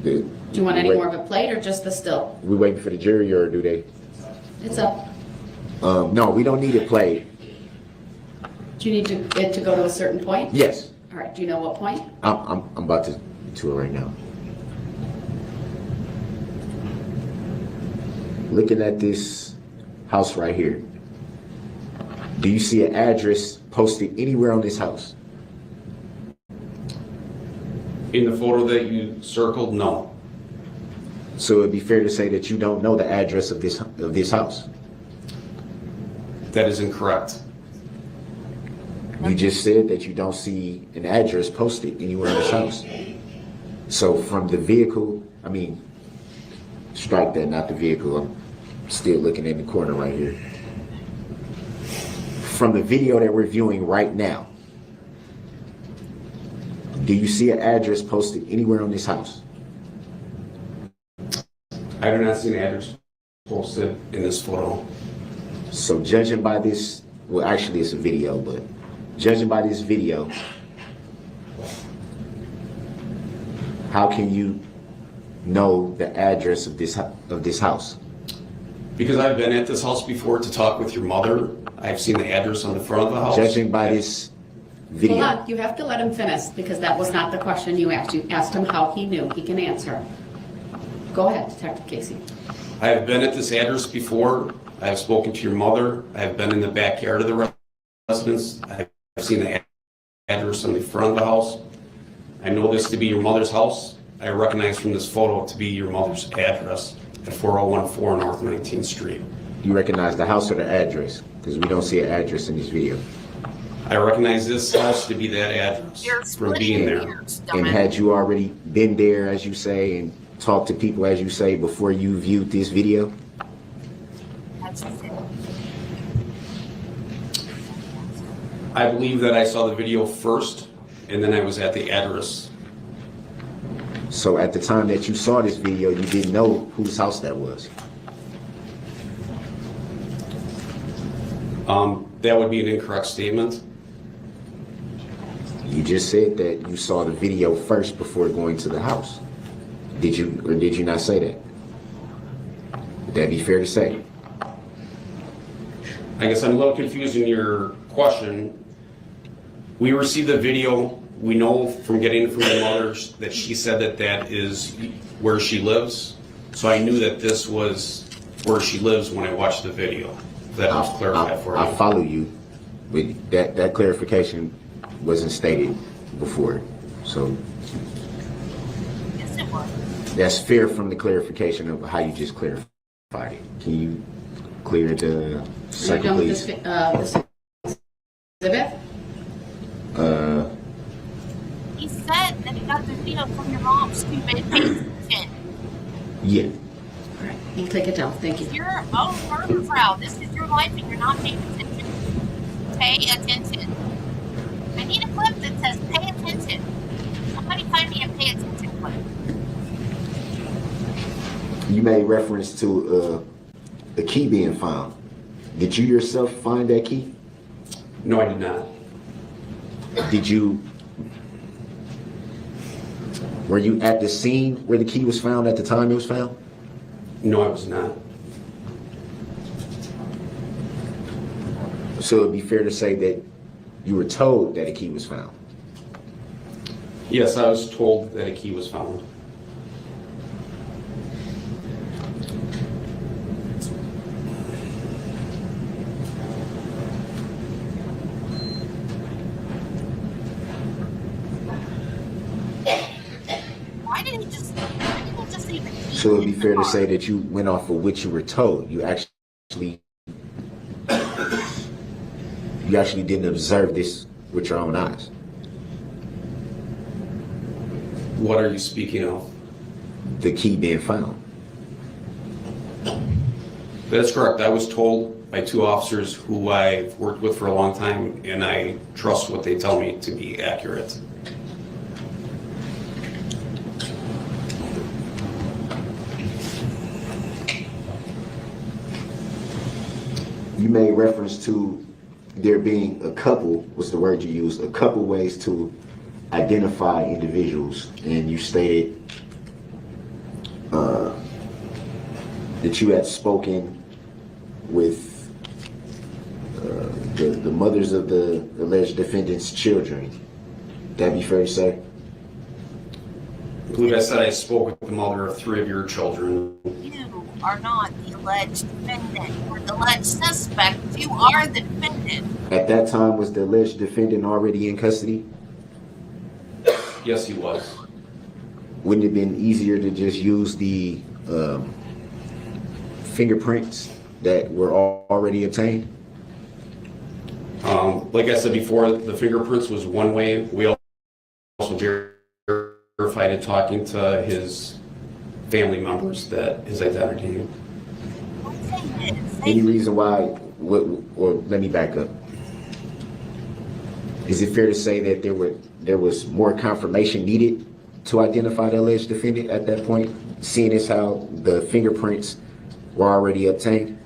S4: Do
S2: Do you want any more of a plate or just the still?
S4: we waiting for the jury or do they?
S2: It's up.
S4: No, we don't need it played.
S2: Do you need it to go to a certain point?
S4: Yes.
S2: All right. Do you know what point?
S4: I'm about to it right now. Looking at this house right here, do you see an address posted anywhere on this house?
S16: In the photo that you circled, no.
S4: So it'd be fair to say that you don't know the address of this house.
S16: That is incorrect.
S4: You just said that you don't see an address posted anywhere in this house. So from the vehicle, strike that, not the vehicle. I'm still looking in the corner right here. From the video that we're viewing right now, do you see an address posted anywhere on this house?
S16: I do not see an address posted in this photo.
S4: So judging by this, well, actually it's a video, but judging by this video, how can you know the address of this house?
S16: Because I've been at this house before to talk with your mother. I've seen the address on the front of the house.
S4: Judging by this video.
S2: Hold on. You have to let him finish because that was not the question you asked. You asked him how he knew. He can answer. Go ahead, Detective Casey.
S16: I have been at this address before. I have spoken to your mother. I have been in the backyard of the residence. I have seen the address on the front of the house. I know this to be your mother's house. I recognize from this photo to be your mother's address at 4014 North 19th Street.
S4: You recognize the house or the address? Because we don't see an address in this video.
S16: I recognize this house to be that address from being there.
S4: And had you already been there, as you say, and talked to people, as you say, before you viewed this video?
S16: I believe that I saw the video first, and then I was at the address.
S4: So at the time that you saw this video, you didn't know whose house that was?
S16: That would be an incorrect statement.
S4: You just said that you saw the video first before going to the house. Did you, or did you not say that? Would that be fair to say?
S16: I guess I'm a little confused in your question. We received the video. We know from getting it from my mother that she said that that is where she lives. So I knew that this was where she lives when I watched the video. That was clarified for you.
S4: I follow you, but that clarification wasn't stated before. So
S1: Yes, it was.
S4: that's fair from the clarification of how you just clarified it. Can you clear the circle, please?
S2: This exhibit?
S1: He said that he got the video from your mom, stupid. Pay attention.
S4: Yeah.
S2: All right, you can take it down. Thank you.
S1: You're a murder crowd. This is your life and you're not paying attention. Pay attention. I need a clip that says pay attention. Somebody find me a pay attention clip.
S4: You made reference to a key being found. Did you yourself find that key?
S16: No, I did not.
S4: Were you at the scene where the key was found at the time it was found?
S16: No, I was not.
S4: So it'd be fair to say that you were told that a key was found.
S16: Yes, I was told that a key was found.
S1: Why didn't he just leave the key?
S4: So it'd be fair to say that you went off of what you were told. You actually didn't observe this with your own eyes.
S16: What are you speaking of?
S4: The key being found.
S16: That's correct. I was told by two officers who I've worked with for a long time, and I trust what they tell me to be accurate.
S4: You made reference to there being a couple, was the word you used, a couple ways to identify individuals, and you stated that you had spoken with the mothers of the alleged defendant's children. That'd be fair to say?
S16: I believe I said I spoke with the mother of 3 of your children.
S1: You are not the alleged defendant or the alleged suspect. You are the defendant.
S4: At that time, was the alleged defendant already in custody?
S16: Yes, he was.
S4: Wouldn't it have been easier to just use the fingerprints that were already obtained?
S16: Like I said before, the fingerprints was one way. We also verified it talking to his family members that his identity.
S4: Any reason why, or let me back up. Is it fair to say that there was more confirmation needed to identify the alleged defendant at that point, seeing as how the fingerprints were already obtained?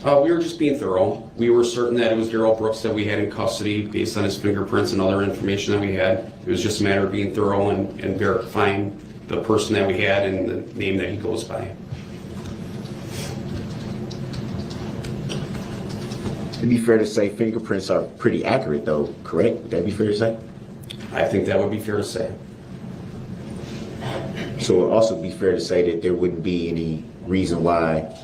S16: We were just being thorough. We were certain that it was Darrell Brooks that we had in custody based on his fingerprints and other information that we had. It was just a matter of being thorough and verifying the person that we had and the name that he goes by.
S4: It'd be fair to say fingerprints are pretty accurate though, correct? Would that be fair to say?
S16: I think that would be fair to say.
S4: So it would also be fair to say that there wouldn't be any reason why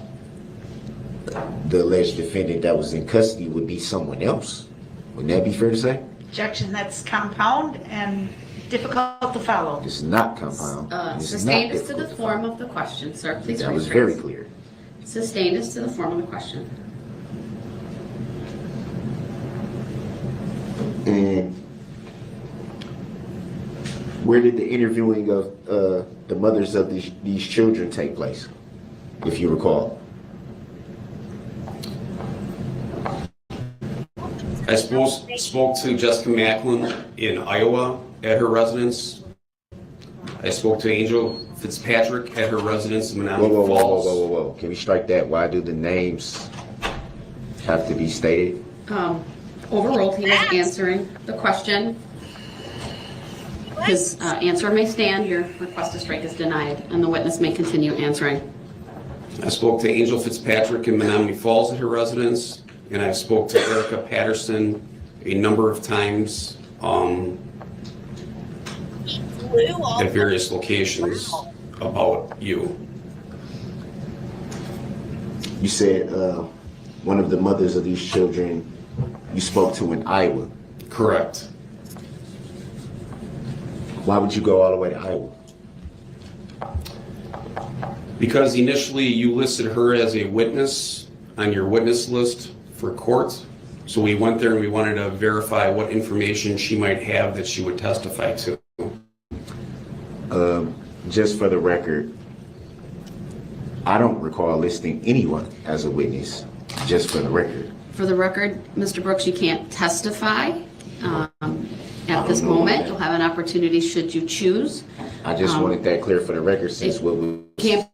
S4: the alleged defendant that was in custody would be someone else. Wouldn't that be fair to say?
S12: Objection, that's compound and difficult to follow.
S4: It's not compound. It's
S2: Sustained
S4: not
S2: is to the
S4: difficult
S2: form of the question, sir. Please
S4: That was
S2: rephrase.
S4: very clear.
S2: Sustained is to the form of the question.
S4: Where did the interviewing of the mothers of these children take place, if you recall?
S16: I spoke to Jessica Macklin in Iowa at her residence. I spoke to Angel Fitzpatrick at her residence in Menominee Falls.
S4: Whoa. Can we strike that? Why do the names have to be stated?
S2: Overruled, he was answering the question. His answer may stand, your request to strike is denied, and the witness may continue answering.
S16: I spoke to Angel Fitzpatrick in Menominee Falls at her residence, and I spoke to Erica Patterson a number of times at various locations about you.
S4: You said one of the mothers of these children you spoke to in Iowa.
S16: Correct.
S4: Why would you go all the way to Iowa?
S16: Because initially you listed her as a witness on your witness list for court. So we went there and we wanted to verify what information she might have that she would testify to.
S4: Just for the record, I don't recall listing anyone as a witness, just for the record.
S2: For the record, Mr. Brooks, you can't testify at this moment. You'll have an opportunity should you choose.
S4: I just wanted that clear for the record since what we
S2: Can't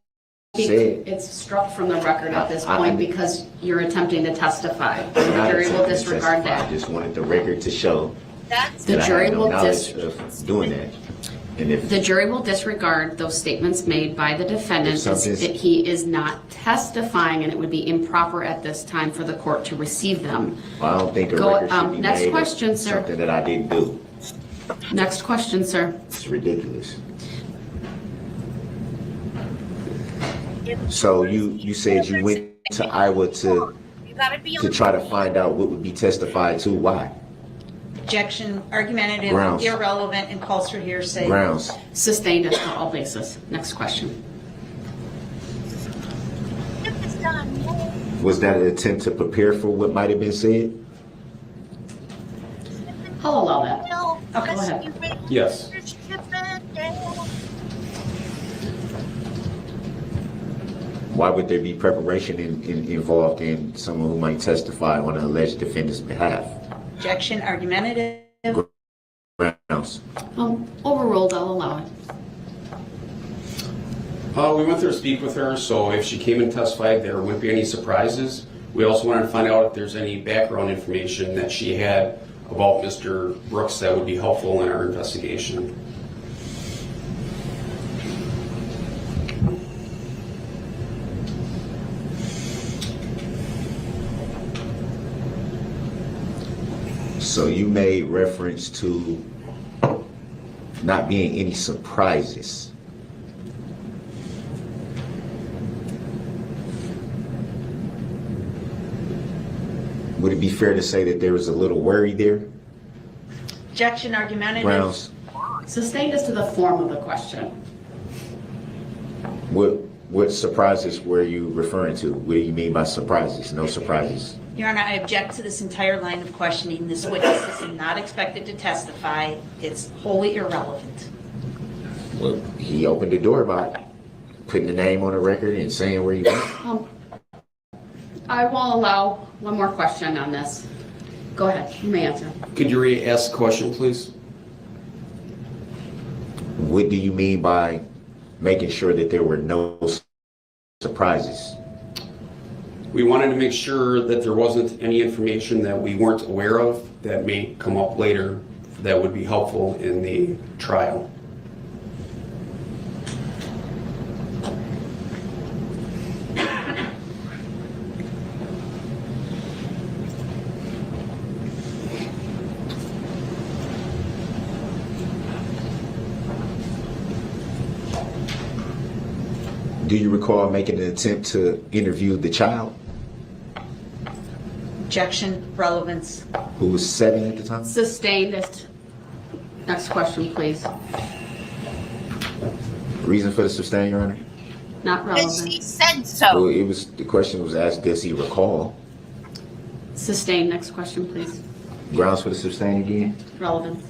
S2: be,
S4: said.
S2: it's struck from the record at this
S4: I-
S2: point because you're attempting to testify. The jury will disregard that.
S4: I just wanted the record to show
S2: The
S4: that
S2: jury
S4: I had no
S2: will
S4: knowledge of doing that. And if
S2: The jury will disregard those statements made by the defendant as
S4: something's-
S2: that he is not testifying, and it would be improper at this time for the court to receive them.
S4: I don't think a
S2: Go-
S4: record should be
S2: next
S4: made
S2: question,
S4: of
S2: sir.
S4: something that I didn't do.
S2: Next question, sir.
S4: It's ridiculous. So you said you went to Iowa to try to find out what would be testified to. Why?
S12: Objection, argumentative,
S4: Grounds.
S12: irrelevant, and calls for hearsay.
S4: Grounds.
S2: Sustained as to all bases. Next question.
S4: Was that an attempt to prepare for what might have been said?
S2: I'll allow that.
S12: Okay.
S2: Go ahead.
S16: Yes.
S4: Why would there be preparation involved in someone who might testify on an alleged defendant's behalf?
S12: Objection, argumentative.
S4: Grounds.
S2: Overruled, I'll allow it.
S16: We went there to speak with her, so if she came and testified, there wouldn't be any surprises. We also wanted to find out if there's any background information that she had about Mr. Brooks that would be helpful in our investigation.
S4: So you made reference to not being any surprises. Would it be fair to say that there was a little worry there?
S12: Objection, argumentative.
S4: Grounds.
S2: Sustained as to the form of the question.
S4: What surprises were you referring to? What do you mean by surprises? No surprises.
S12: Your Honor, I object to this entire line of questioning. This witness is not expected to testify. It's wholly irrelevant.
S4: Well, he opened the door by putting the name on the record and saying where he went.
S2: I will allow one more question on this. Go ahead, you may answer.
S16: Could you re-ask the question, please?
S4: What do you mean by making sure that there were no surprises?
S16: We wanted to make sure that there wasn't any information that we weren't aware of that may come up later that would be helpful in the trial.
S4: Do you recall making an attempt to interview the child
S12: Objection, relevance.
S4: who was 7 at the time?
S2: Sustained as to... Next question, please.
S4: Reason for the sustain, Your Honor?
S2: Not relevant.
S17: She said
S4: Well,
S17: so.
S4: the question was asked, does he recall?
S2: Sustained. Next question, please.
S4: Grounds for the sustain again?
S2: Relevant.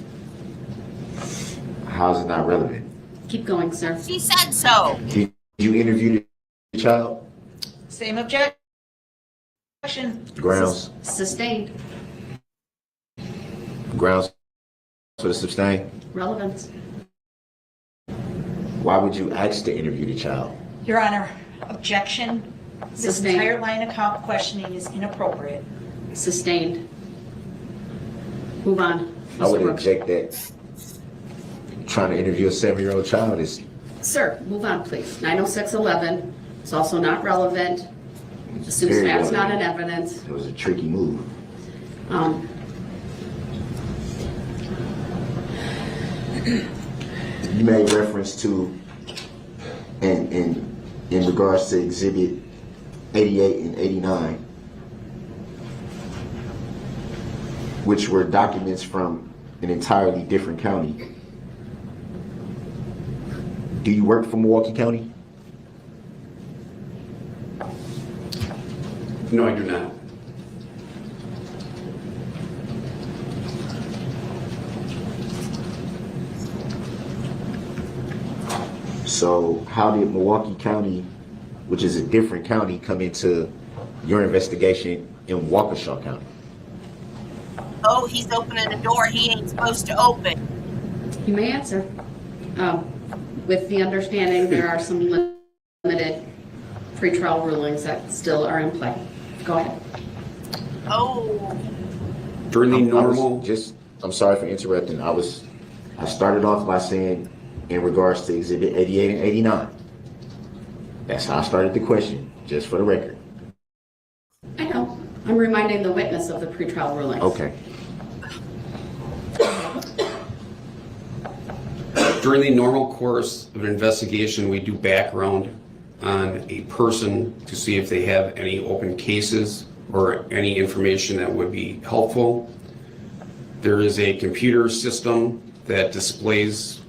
S4: How is it not relevant?
S2: Keep going, sir.
S1: She said so.
S4: Did you interview the child?
S12: Same objection.
S4: Grounds?
S2: Sustained.
S4: Grounds for the sustain?
S2: Relevance.
S4: Why would you ask to interview the child?
S3: Your Honor, objection. This
S2: Sustained.
S3: entire line of questioning is inappropriate.
S2: Sustained. Move on.
S4: I would
S2: Mr. Brooks.
S4: object that trying to interview a 7-year-old child is.
S2: Sir, move on, please. 90611. It's also not relevant. Assumes
S4: very
S2: fact's not
S4: relevant.
S2: in evidence.
S4: It was a tricky move. You made reference to, in regards to Exhibit 88 and 89, which were documents from an entirely different county. Do you work for Milwaukee County?
S16: No, I do not.
S4: So how did Milwaukee County, which is a different county, come into your investigation in Waukesha County?
S1: Oh, he's opening a door he ain't supposed to open.
S2: You may answer. With the understanding there are some limited pretrial rulings that still are in play. Go ahead.
S1: Oh.
S16: During the normal.
S4: I'm sorry for interrupting. I started off by saying in regards to Exhibit 88 and 89. That's how I started the question, just for the record.
S2: I know. I'm reminding the witness of the pretrial rulings.
S4: Okay.
S16: During the normal course of an investigation, we do background on a person to see if they have any open cases or any information that would be helpful. There is a computer system that displays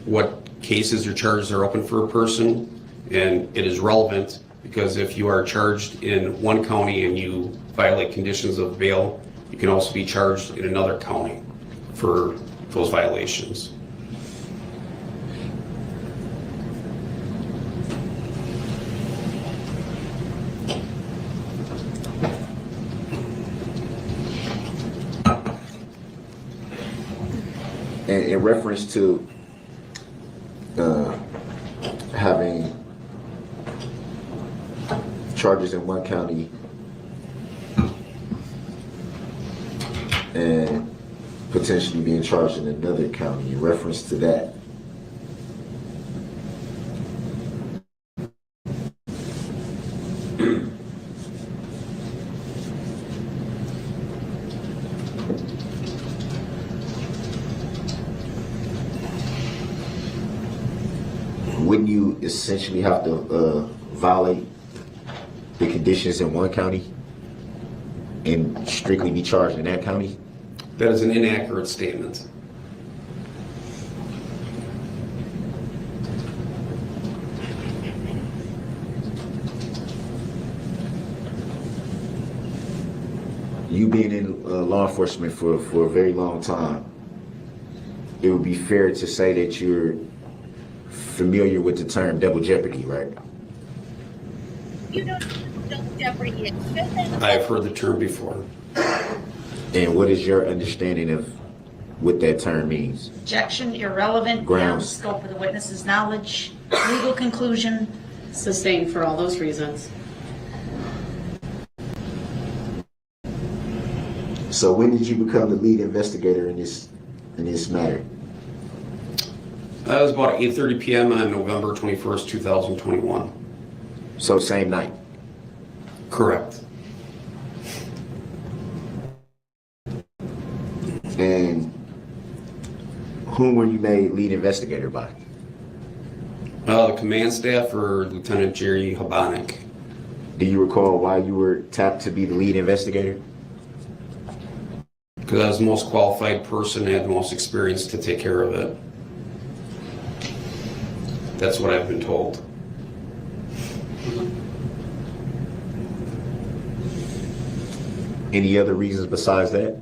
S16: what cases or charges are open for a person, and it is relevant because if you are charged in one county and you violate conditions of bail, you can also be charged in another county for those violations.
S4: And in reference to having charges in one county and potentially being charged in another county, in reference to that, wouldn't you essentially have to violate the conditions in one county and strictly be charged in that county?
S16: That is an inaccurate statement.
S4: You being in law enforcement for a very long time, it would be fair to say that you're familiar with the term double jeopardy, right?
S1: You don't double jeopardy.
S16: I've heard the term before.
S4: And what is your understanding of what that term means?
S12: Objection, irrelevant, beyond the
S4: Grounds.
S12: scope of the witness's knowledge, legal conclusion.
S2: Sustained for all those reasons.
S4: So when did you become the lead investigator in this matter?
S16: That was about 8:30 p.m. on November 21st, 2021.
S4: So same night?
S16: Correct.
S4: And whom were you made lead investigator by?
S16: The command staff or Lieutenant Jerry Habanik.
S4: Do you recall why you were tapped to be the lead investigator?
S16: Because I was the most qualified person and had the most experience to take care of it. That's what I've been told.
S4: Any other reasons besides that?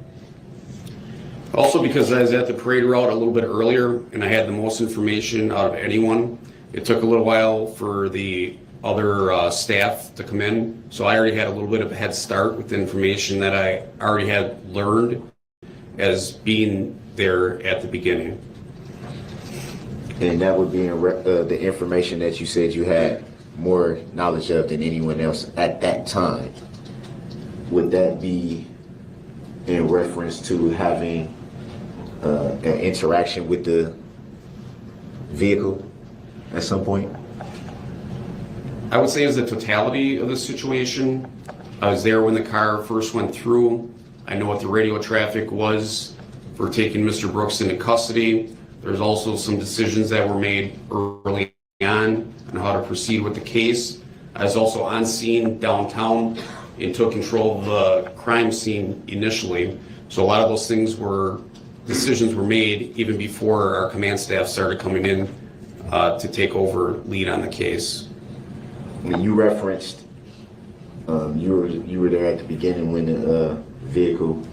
S16: Also, because I was at the parade route a little bit earlier and I had the most information out of anyone, it took a little while for the other staff to come in. So I already had a little bit of a head start with the information that I already had learned as being there at the beginning.
S4: And that would be the information that you said you had more knowledge of than anyone else at that time. Would that be in reference to having an interaction with the vehicle at some point?
S16: I would say as the totality of the situation, I was there when the car first went through. I know what the radio traffic was for taking Mr. Brooks into custody. There's also some decisions that were made early on how to proceed with the case. I was also on scene downtown and took control of the crime scene initially. So a lot of those decisions were made even before our command staff started coming in to take over lead on the case.
S4: When you referenced, you were there at the beginning when the vehicle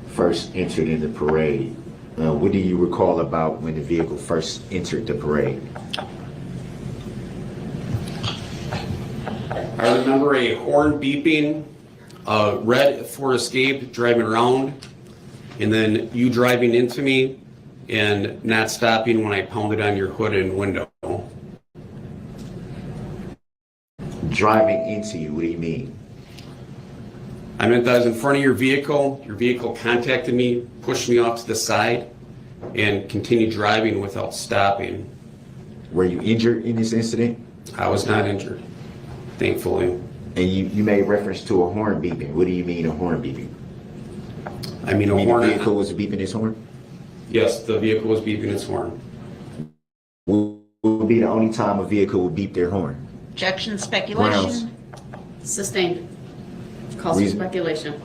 S4: first entered in the parade. What do you recall about when the vehicle first entered the parade?
S16: I remember a horn beeping, red Ford Escape driving around, and then you driving into me and not stopping when I pounded on your hood and window.
S4: Driving into you, what do you mean?
S16: I meant that I was in front of your vehicle contacted me, pushed me off to the side, and continued driving without stopping.
S4: Were you injured in this incident?
S16: I was not injured, thankfully.
S4: And you made reference to a horn beeping. What do you mean a horn beeping?
S16: I mean a horn.
S4: The vehicle was beeping its horn?
S16: Yes, the vehicle was beeping its horn.
S4: Would be the only time a vehicle would beep their horn?
S12: Objection, speculation.
S2: Sustained. Calls for speculation.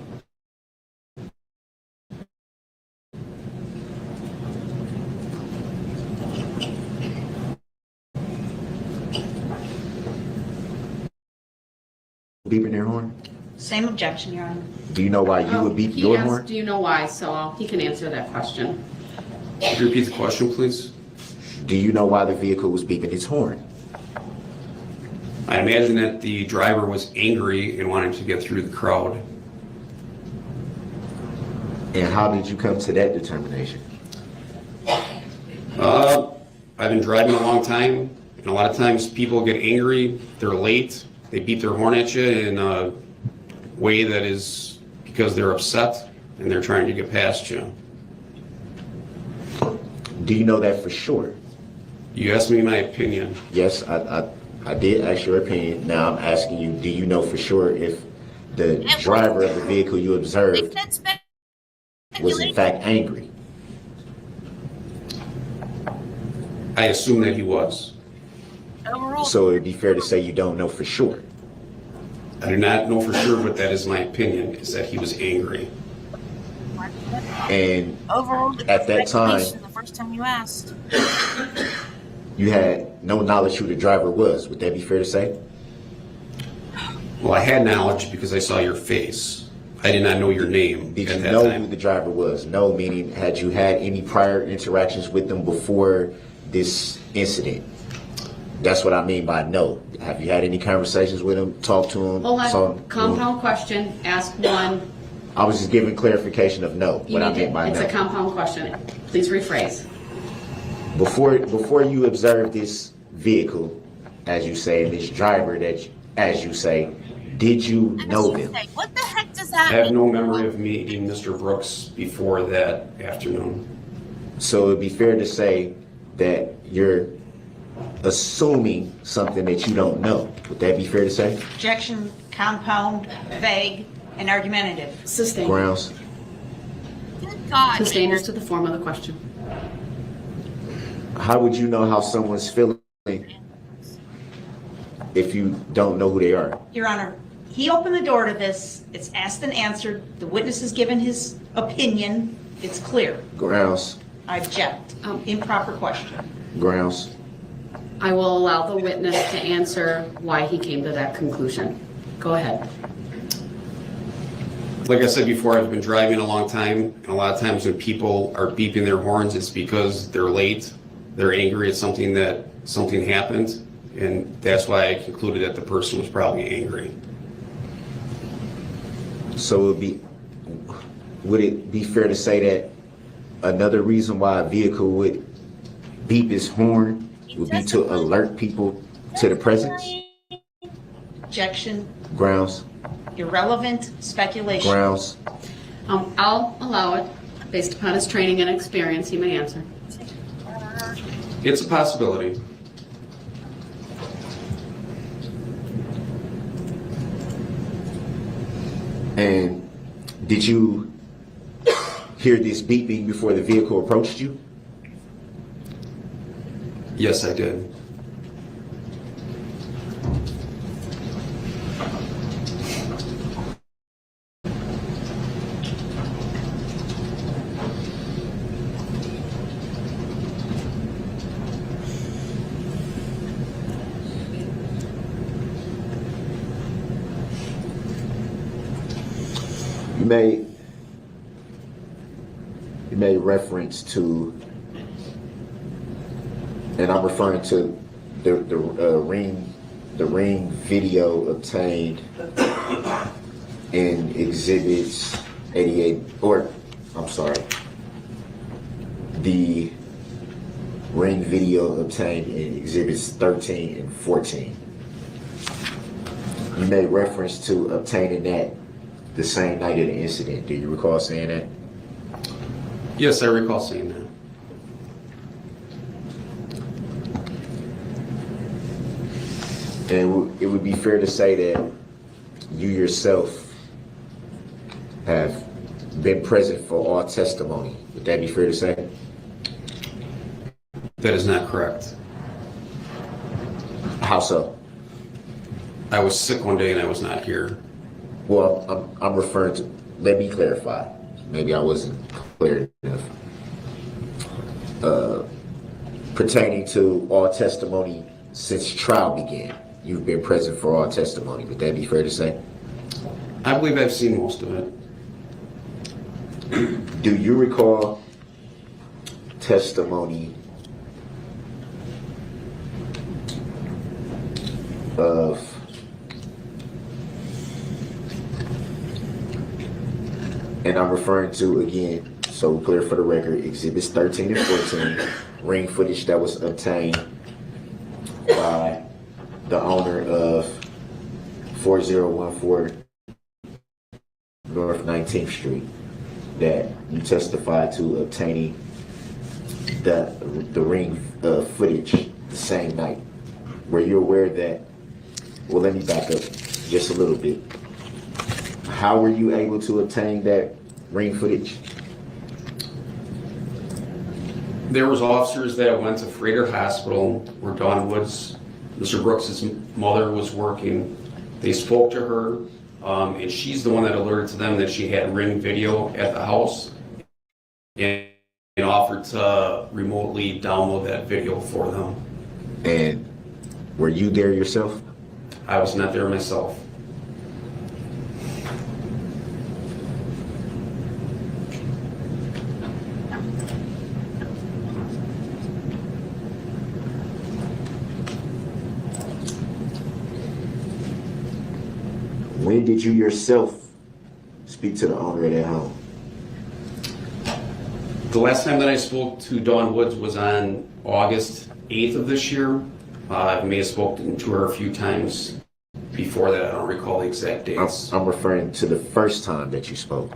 S4: Beeping their horn?
S12: Same objection, Your Honor.
S4: Do you know why you would beep your horn?
S2: Do you know why? So he can answer that question.
S16: Could you repeat the question, please?
S4: Do you know why the vehicle was beeping its horn?
S16: I imagine that the driver was angry and wanted to get through the crowd.
S4: And how did you come to that determination?
S16: I've been driving a long time, and a lot of times people get angry, they're late, they beep their horn at you in a way that is because they're upset and they're trying to get past you.
S4: Do you know that for sure?
S16: You asked me my opinion.
S4: Yes, I did ask your opinion. Now I'm asking you, do you know for sure if the driver of the vehicle you observed was in fact angry?
S16: I assume that he was.
S4: So it'd be fair to say you don't know for sure.
S16: I do not know for sure, but that is my opinion, is that he was angry.
S4: And
S1: Overruled
S4: at that time,
S1: the first time you asked.
S4: you had no knowledge who the driver was. Would that be fair to say?
S16: Well, I had knowledge because I saw your face. I did not know your name.
S4: Did you know who the driver was? No, meaning had you had any prior interactions with them before this incident? That's what I mean by no. Have you had any conversations with him, talked to him?
S2: Hold on. Compound question. Ask one.
S4: I was just giving clarification of no. What I meant by no.
S2: It's a compound question. Please rephrase.
S4: Before you observed this vehicle, as you say, and this driver that, as you say, did you know them?
S1: What the heck does
S16: I
S1: that
S16: have
S1: mean?
S16: no memory of meeting Mr. Brooks before that afternoon.
S4: So it'd be fair to say that you're assuming something that you don't know. Would that be fair to say?
S12: Objection, compound, vague, and argumentative.
S2: Sustained.
S4: Grounds?
S1: Good God.
S2: Sustained as to the form of the question.
S4: How would you know how someone's feeling if you don't know who they are?
S12: Your Honor, he opened the door to this. It's asked and answered. The witness has given his opinion. It's clear.
S4: Grounds?
S12: I object. Improper question.
S4: Grounds?
S2: I will allow the witness to answer why he came to that conclusion. Go ahead.
S16: Like I said before, I've been driving a long time, and a lot of times when people are beeping their horns, it's because they're late, they're angry at something happened, and that's why I concluded that the person was probably angry.
S4: So would it be fair to say that another reason why a vehicle would beep its horn would be to alert people to the presence?
S3: Objection,
S4: Grounds?
S3: irrelevant speculation.
S4: Grounds?
S2: I'll allow it. Based upon his training and experience, he may answer.
S16: It's a possibility.
S4: And did you hear this beeping before the vehicle approached you?
S16: Yes, I did.
S4: You made reference to, and I'm referring to the ring video obtained in exhibits 88, or I'm sorry, the ring video obtained in exhibits 13 and 14. You made reference to obtaining that the same night of the incident. Do you recall saying that?
S16: Yes, I recall saying that.
S4: And it would be fair to say that you yourself have been present for all testimony. Would that be fair to say?
S16: That is not correct.
S4: How so?
S16: I was sick one day and I was not here.
S4: Well, I'm referring to, let me clarify. Maybe I wasn't clear enough. Pertaining to all testimony since trial began, you've been present for all testimony. Would that be fair to say?
S16: I believe I've seen most of it.
S4: Do you recall testimony of and I'm referring to, again, so clear for the record, exhibits 13 and 14, ring footage that was obtained by the owner of 4014 North 19th Street, that you testified to obtaining the ring footage the same night. Were you aware that, well, let me back up just a little bit. How were you able to obtain that ring footage?
S16: There was officers that went to Freighter Hospital where Dawn Woods, Mr. Brooks' mother, was working. They spoke to her, and she's the one that alerted to them that she had ring video at the house and offered to remotely download that video for them.
S4: And were you there yourself?
S16: I was not there myself.
S4: When did you yourself speak to the owner of that home?
S16: The last time that I spoke to Dawn Woods was on August 8th of this year. I may have spoken to her a few times before that. I don't recall the exact dates.
S4: I'm referring to the first time that you spoke.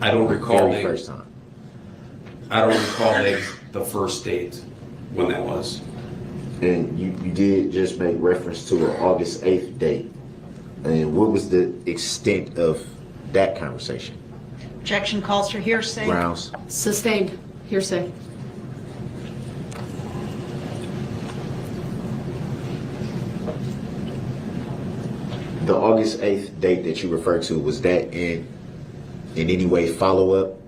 S16: I don't recall
S4: the first time.
S16: I don't recall the first date when that was.
S4: And you did just make reference to an August 8th date. And what was the extent of that conversation?
S3: Objection calls for hearsay.
S4: Grounds?
S2: Sustained. Hearsay.
S4: The August 8th date that you referred to, was that in any way follow-up?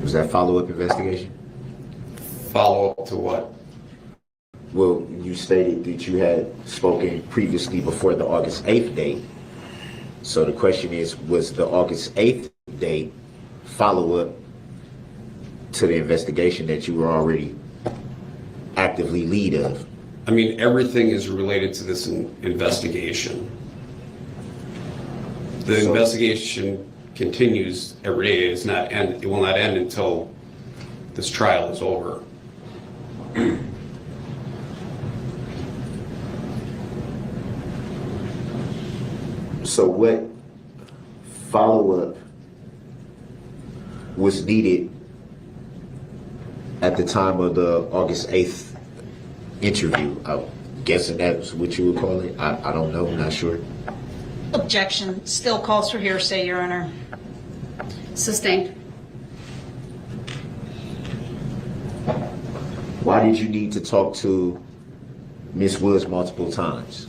S4: Was that follow-up investigation?
S16: Follow-up to what?
S4: Well, you stated that you had spoken previously before the August 8th date. So the question is, was the August 8th date follow-up to the investigation that you were already actively lead of?
S16: I mean, everything is related to this investigation. The investigation continues every day. It will not end until this trial is over.
S4: So what follow-up was needed at the time of the August 8th interview? I'm guessing that's what you would call it. I don't know, I'm not sure.
S3: Objection still calls for hearsay, Your Honor.
S2: Sustained.
S4: Why did you need to talk to Ms. Woods multiple times?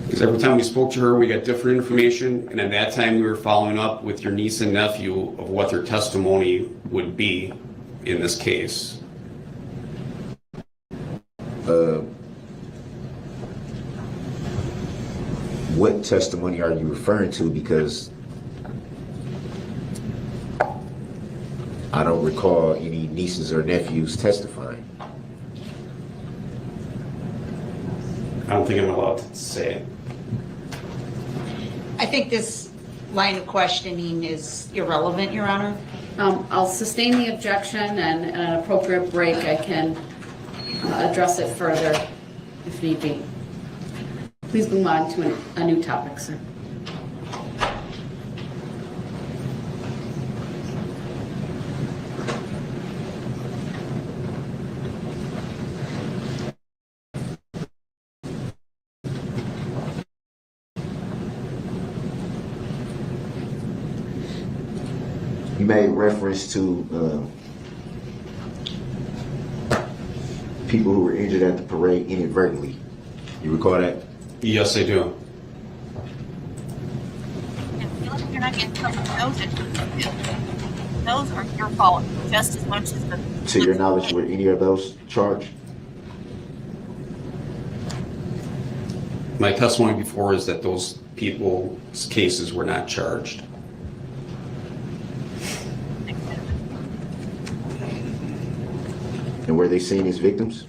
S16: Because every time we spoke to her, we got different information, and at that time we were following up with your niece and nephew of what their testimony would be in this case.
S4: What testimony are you referring to? Because I don't recall any nieces or nephews testifying.
S16: I don't think I'm allowed to say it.
S3: I think this line of questioning is irrelevant, Your Honor.
S2: I'll sustain the objection, and at an appropriate break, I can address it further if need be. Please move on to a new topic, sir.
S4: You made reference to people who were injured at the parade inadvertently. You recall that?
S16: Yes, I do.
S17: You're not getting those are your fault just as much as the.
S4: To your knowledge, were any of those charged?
S16: My testimony before is that those people's cases were not charged.
S4: And were they seen as victims?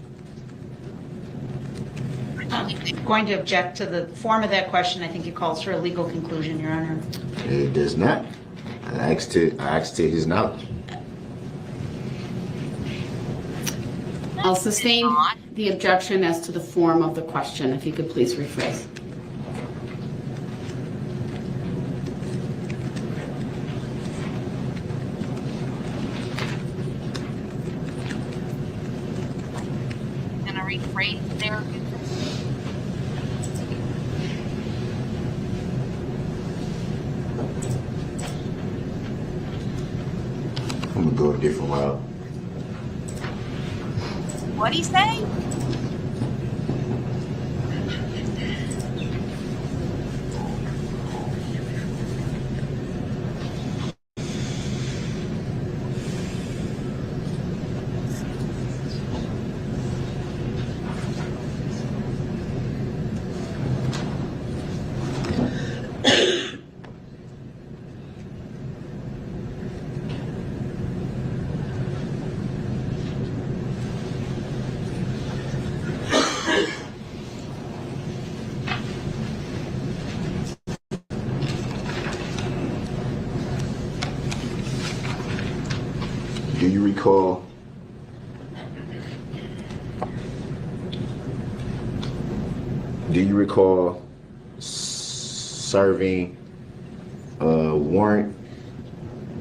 S3: I'm going to object to the form of that question. I think it calls for a legal conclusion, Your Honor.
S4: It does not. I asked to his knowledge.
S2: I'll sustain the objection as to the form of the question, if you could please rephrase.
S17: Gonna rephrase there.
S4: I'm gonna go a different route.
S17: What'd he say?
S4: Do you recall serving a warrant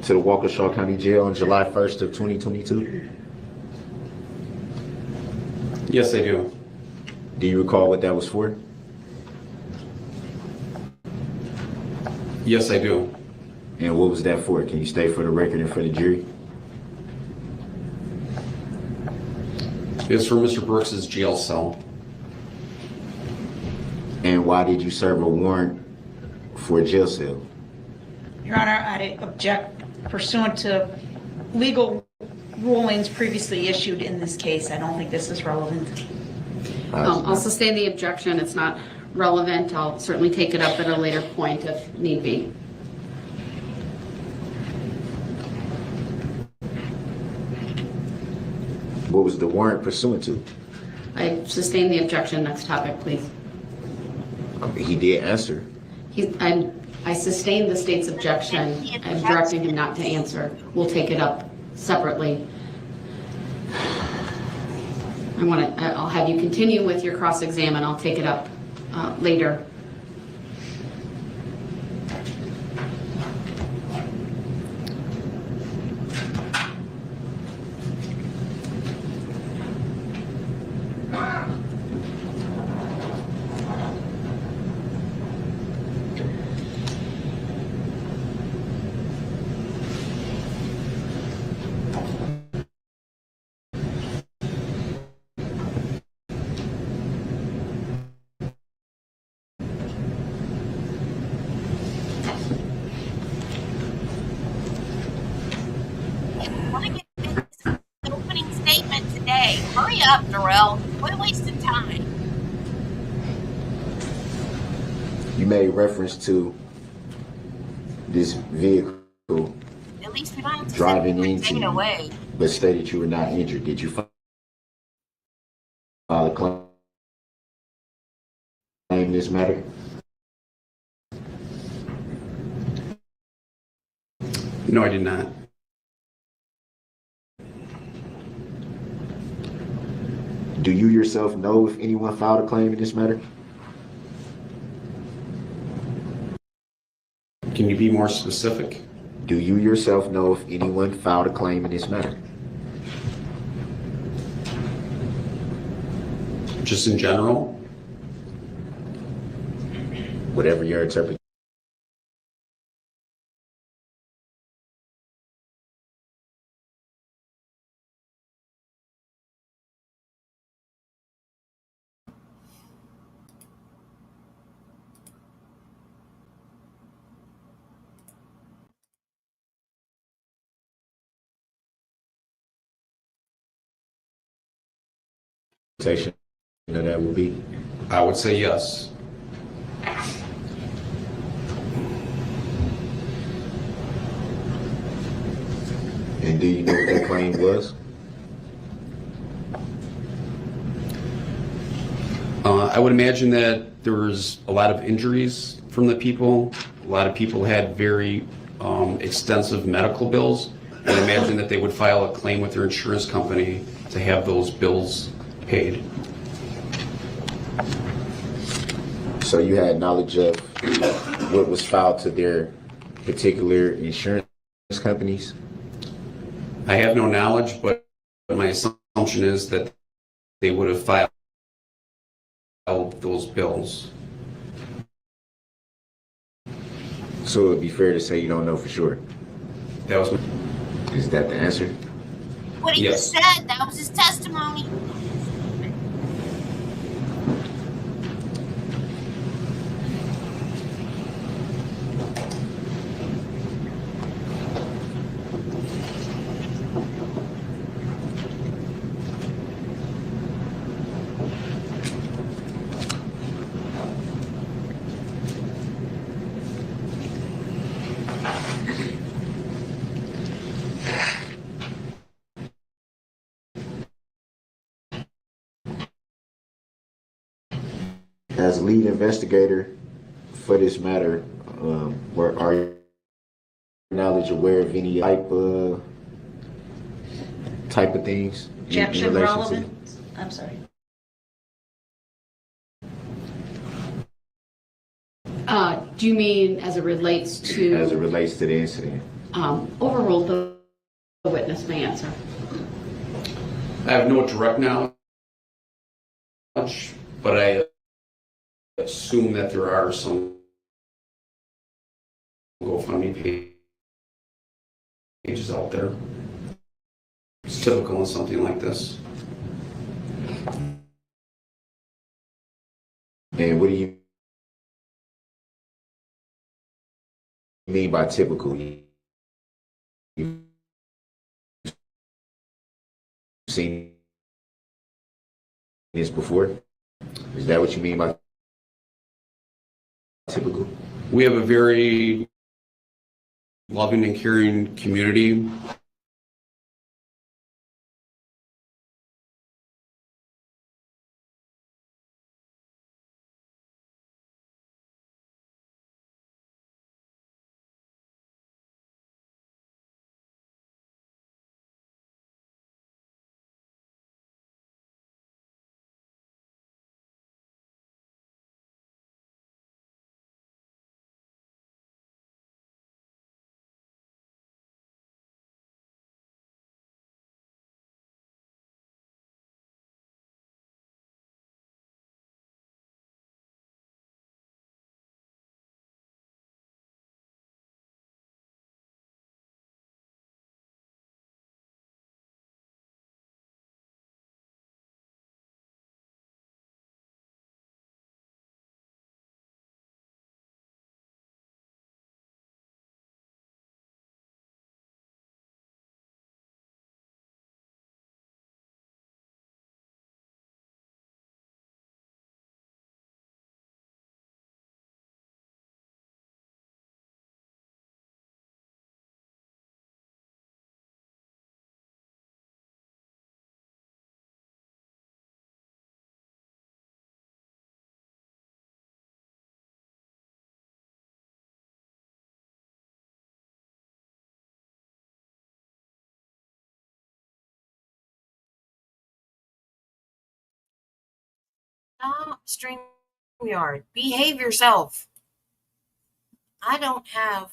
S4: to the Waukesha County Jail on July 1st of 2022?
S16: Yes, I do.
S4: Do you recall what that was for?
S16: Yes, I do.
S4: And what was that for? Can you state for the record and for the jury?
S16: It's for Mr. Brooks's jail cell.
S4: And why did you serve a warrant for a jail cell?
S3: Your Honor, I object pursuant to legal rulings previously issued in this case. I don't think this is relevant.
S2: I'll sustain the objection. It's not relevant. I'll certainly take it up at a later point if need be.
S4: What was the warrant pursuant to?
S2: I sustain the objection. Next topic, please.
S4: He did answer.
S2: I sustain the state's objection. I'm directing him not to answer. We'll take it up separately. I'll have you continue with your cross-examine. I'll take it up later.
S17: Opening statement today. Hurry up, Darrell. We're wasting time.
S4: You made reference to this vehicle
S17: At least we don't have to
S4: driving
S17: take
S4: into
S17: it
S4: you,
S17: away.
S4: but stated you were not injured. Did you file a claim in this matter?
S16: No, I did not.
S4: Do you yourself know if anyone filed a claim in this matter?
S16: Can you be more specific?
S4: Do you yourself know if anyone filed a claim in this matter?
S16: Just in general?
S4: Whatever your interpretation. That will be?
S16: I would say yes.
S4: And do you know what that claim was?
S16: I would imagine that there was a lot of injuries from the people. A lot of people had very extensive medical bills. I would imagine that they would file a claim with their insurance company to have those bills paid.
S4: So you had knowledge of what was filed to their particular insurance companies?
S16: I have no knowledge, but my assumption is that they would have filed those bills.
S4: So it would be fair to say you don't know for sure?
S16: That was my...
S4: Is that the answer?
S17: What he
S16: Yes.
S17: just said, that was his testimony.
S4: As lead investigator for this matter, are your knowledge aware of any type of things?
S3: Objection relevant? I'm sorry.
S2: Do you mean as it relates to?
S4: As it relates to the incident.
S2: Overruled, the witness may answer.
S16: I have no direct knowledge, but I assume that there are some GoFundMe pages out there. It's typical in something like this.
S4: And what do you mean by typical? You seen this before? Is that what you mean by typical?
S16: We have a very loving and caring community.
S1: Stop, StreamYard. Behave yourself. I don't have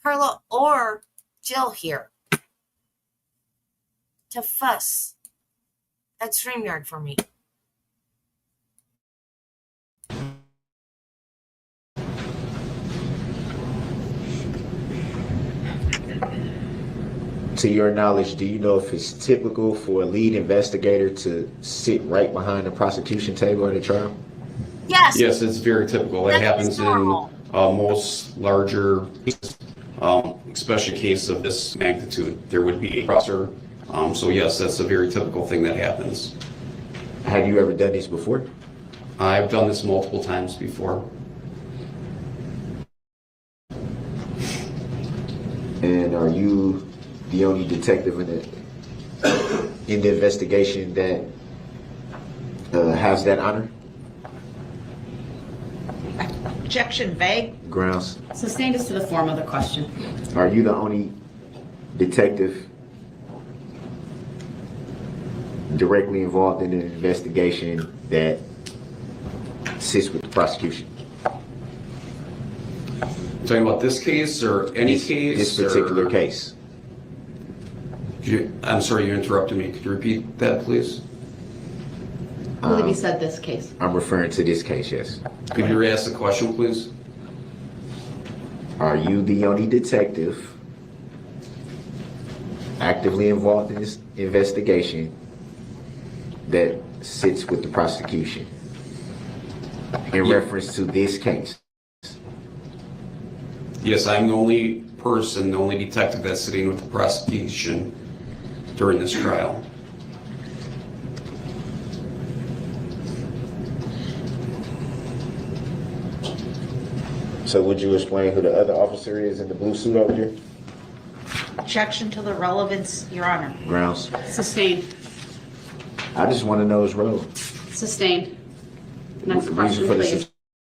S1: Carla or Jill here to fuss at StreamYard for me.
S4: To your knowledge, do you know if it's typical for a lead investigator to sit right behind the prosecution table at a trial?
S1: Yes.
S16: Yes, it's very typical. That happens in most larger cases, especially a case of this magnitude. There would be a processor. So yes, that's a very typical thing that happens.
S4: Have you ever done this before?
S16: I've done this multiple times before.
S4: And are you the only detective in the investigation that has that honor?
S12: Objection vague.
S4: Grounds.
S2: Sustained as to the form of the question.
S4: Are you the only detective directly involved in an investigation that sits with the prosecution?
S16: Talking about this case or any case?
S4: This particular case.
S16: I'm sorry, you interrupted me. Could you repeat that, please?
S2: I believe you said this case.
S4: I'm referring to this case, yes.
S16: Could you re-ask the question, please?
S4: Are you the only detective actively involved in this investigation that sits with the prosecution in reference to this case?
S16: Yes, I'm the only person, the only detective that's sitting with the prosecution during this trial.
S4: So would you explain who the other officer is in the blue suit over here?
S12: Objection to the relevance, Your Honor.
S4: Grounds.
S2: Sustained.
S4: I just want to know his role.
S2: Sustained. Next
S4: Reason
S2: question,
S4: for the
S2: please.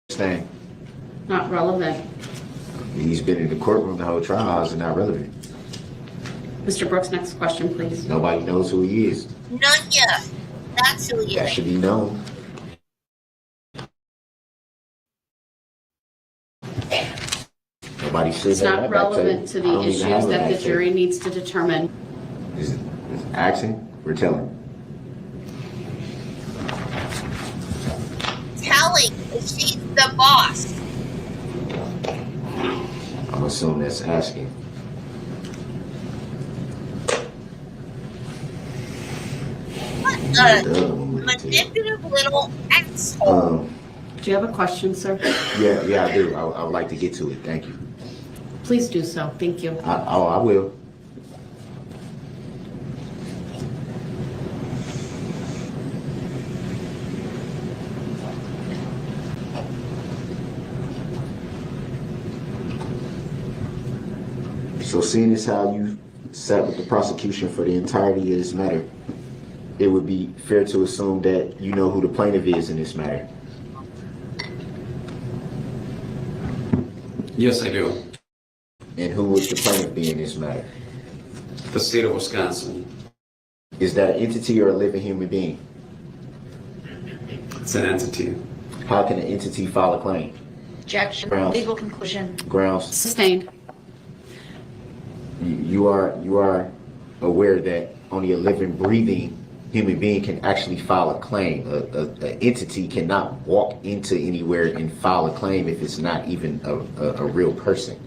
S4: sustain.
S2: Not relevant.
S4: He's been in the courtroom the whole trial. How is it not relevant?
S2: Mr. Brooks, next question, please.
S4: Nobody knows who he is.
S17: None yet. That's who he
S4: That
S17: is.
S4: should be known. Nobody says
S2: It's
S4: that.
S2: not relevant to the issues that the jury needs to determine.
S4: Is it asking or telling?
S17: Telling that she's the boss.
S4: I'm assuming that's asking.
S17: What a manipulative little asshole.
S2: Do you have a question, sir?
S4: Yeah, I do. I would like to get to it. Thank you.
S2: Please do so. Thank you.
S4: I will. So seeing as how you sat with the prosecution for the entirety of this matter, it would be fair to assume that you know who the plaintiff is in this matter.
S16: Yes, I do.
S4: And who would the plaintiff be in this matter?
S16: The state of Wisconsin.
S4: Is that an entity or a living human being?
S16: It's an entity.
S4: How can an entity file a claim?
S12: Objection.
S4: Grounds.
S12: Legal conclusion.
S4: Grounds.
S2: Sustained.
S4: You are aware that only a living, breathing human being can actually file a claim. An entity cannot walk into anywhere and file a claim if it's not even a real person.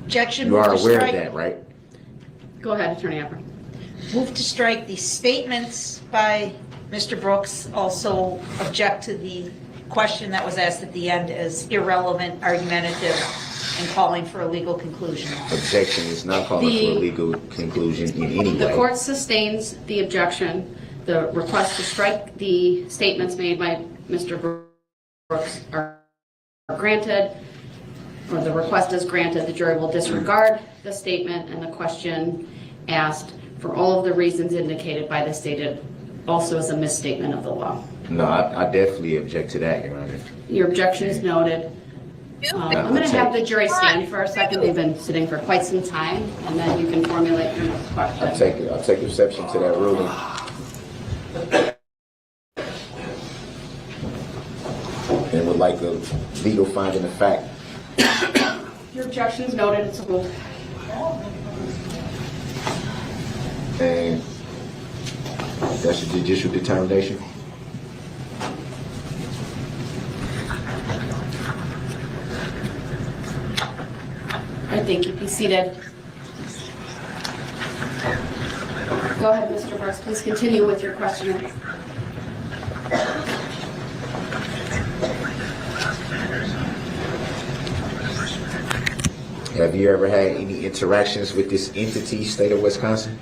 S12: Objection.
S4: You are
S12: Move to
S4: aware of
S12: strike.
S4: that, right?
S2: Go ahead, Attorney Apper.
S12: Move to strike the statements by Mr. Brooks. Also object to the question that was asked at the end as irrelevant, argumentative, and calling for a legal conclusion.
S4: Objection is not calling for a legal conclusion in any
S2: The
S4: way.
S2: court sustains the objection. The request to strike the statements made by Mr. Brooks are granted, or the request is granted. The jury will disregard the statement and the question asked for all of the reasons indicated by the stated also as a misstatement of the law.
S4: No, I definitely object to that, Your Honor.
S2: Your objection is noted. I'm going to have the jury stand for a second. They've been sitting for quite some time, and then you can formulate your next question.
S4: I'll take exception to that ruling. And would like a legal finding of fact.
S2: Your objection is noted. It's ruled.
S4: And that's a judicial determination.
S2: I think you'd be seated. Go ahead, Mr. Brooks. Please continue with your questioning.
S4: Have you ever had any interactions with this entity, state of Wisconsin?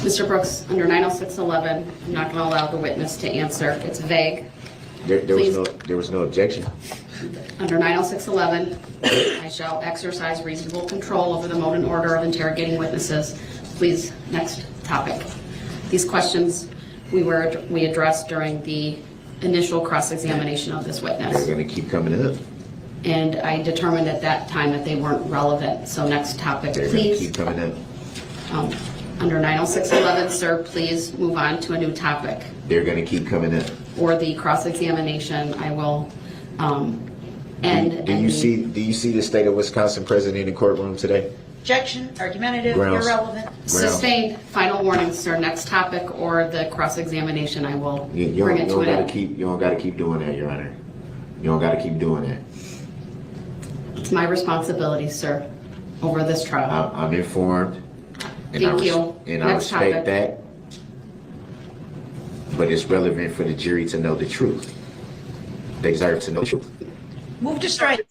S2: Mr. Brooks, under 906.11, I'm not going to allow the witness to answer. It's vague.
S4: There was no objection.
S2: Under 906.11, I shall exercise reasonable control over the mode and order of interrogating witnesses. Please, next topic. These questions we addressed during the initial cross-examination of this witness.
S4: They're going to keep coming up.
S2: And I determined at that time that they weren't relevant. So next topic,
S4: They're going to
S2: please.
S4: keep coming up.
S2: Under 906.11, sir, please move on to a new topic.
S4: They're going to keep coming up.
S2: For the cross-examination, I will end.
S4: Do you see the state of Wisconsin present in the courtroom today?
S12: Objection. Argumentative.
S4: Grounds.
S12: Irrelevant.
S2: Sustained. Final warning, sir. Next topic or the cross-examination, I will bring it to an end.
S4: You don't got to keep doing that, Your Honor. You don't got to keep doing that.
S2: It's my responsibility, sir, over this trial.
S4: I'm informed. And
S2: Thank you.
S4: And I
S2: Next
S4: respect
S2: topic.
S4: that. But it's relevant for the jury to know the truth. They deserve to know the truth.
S12: Move to strike.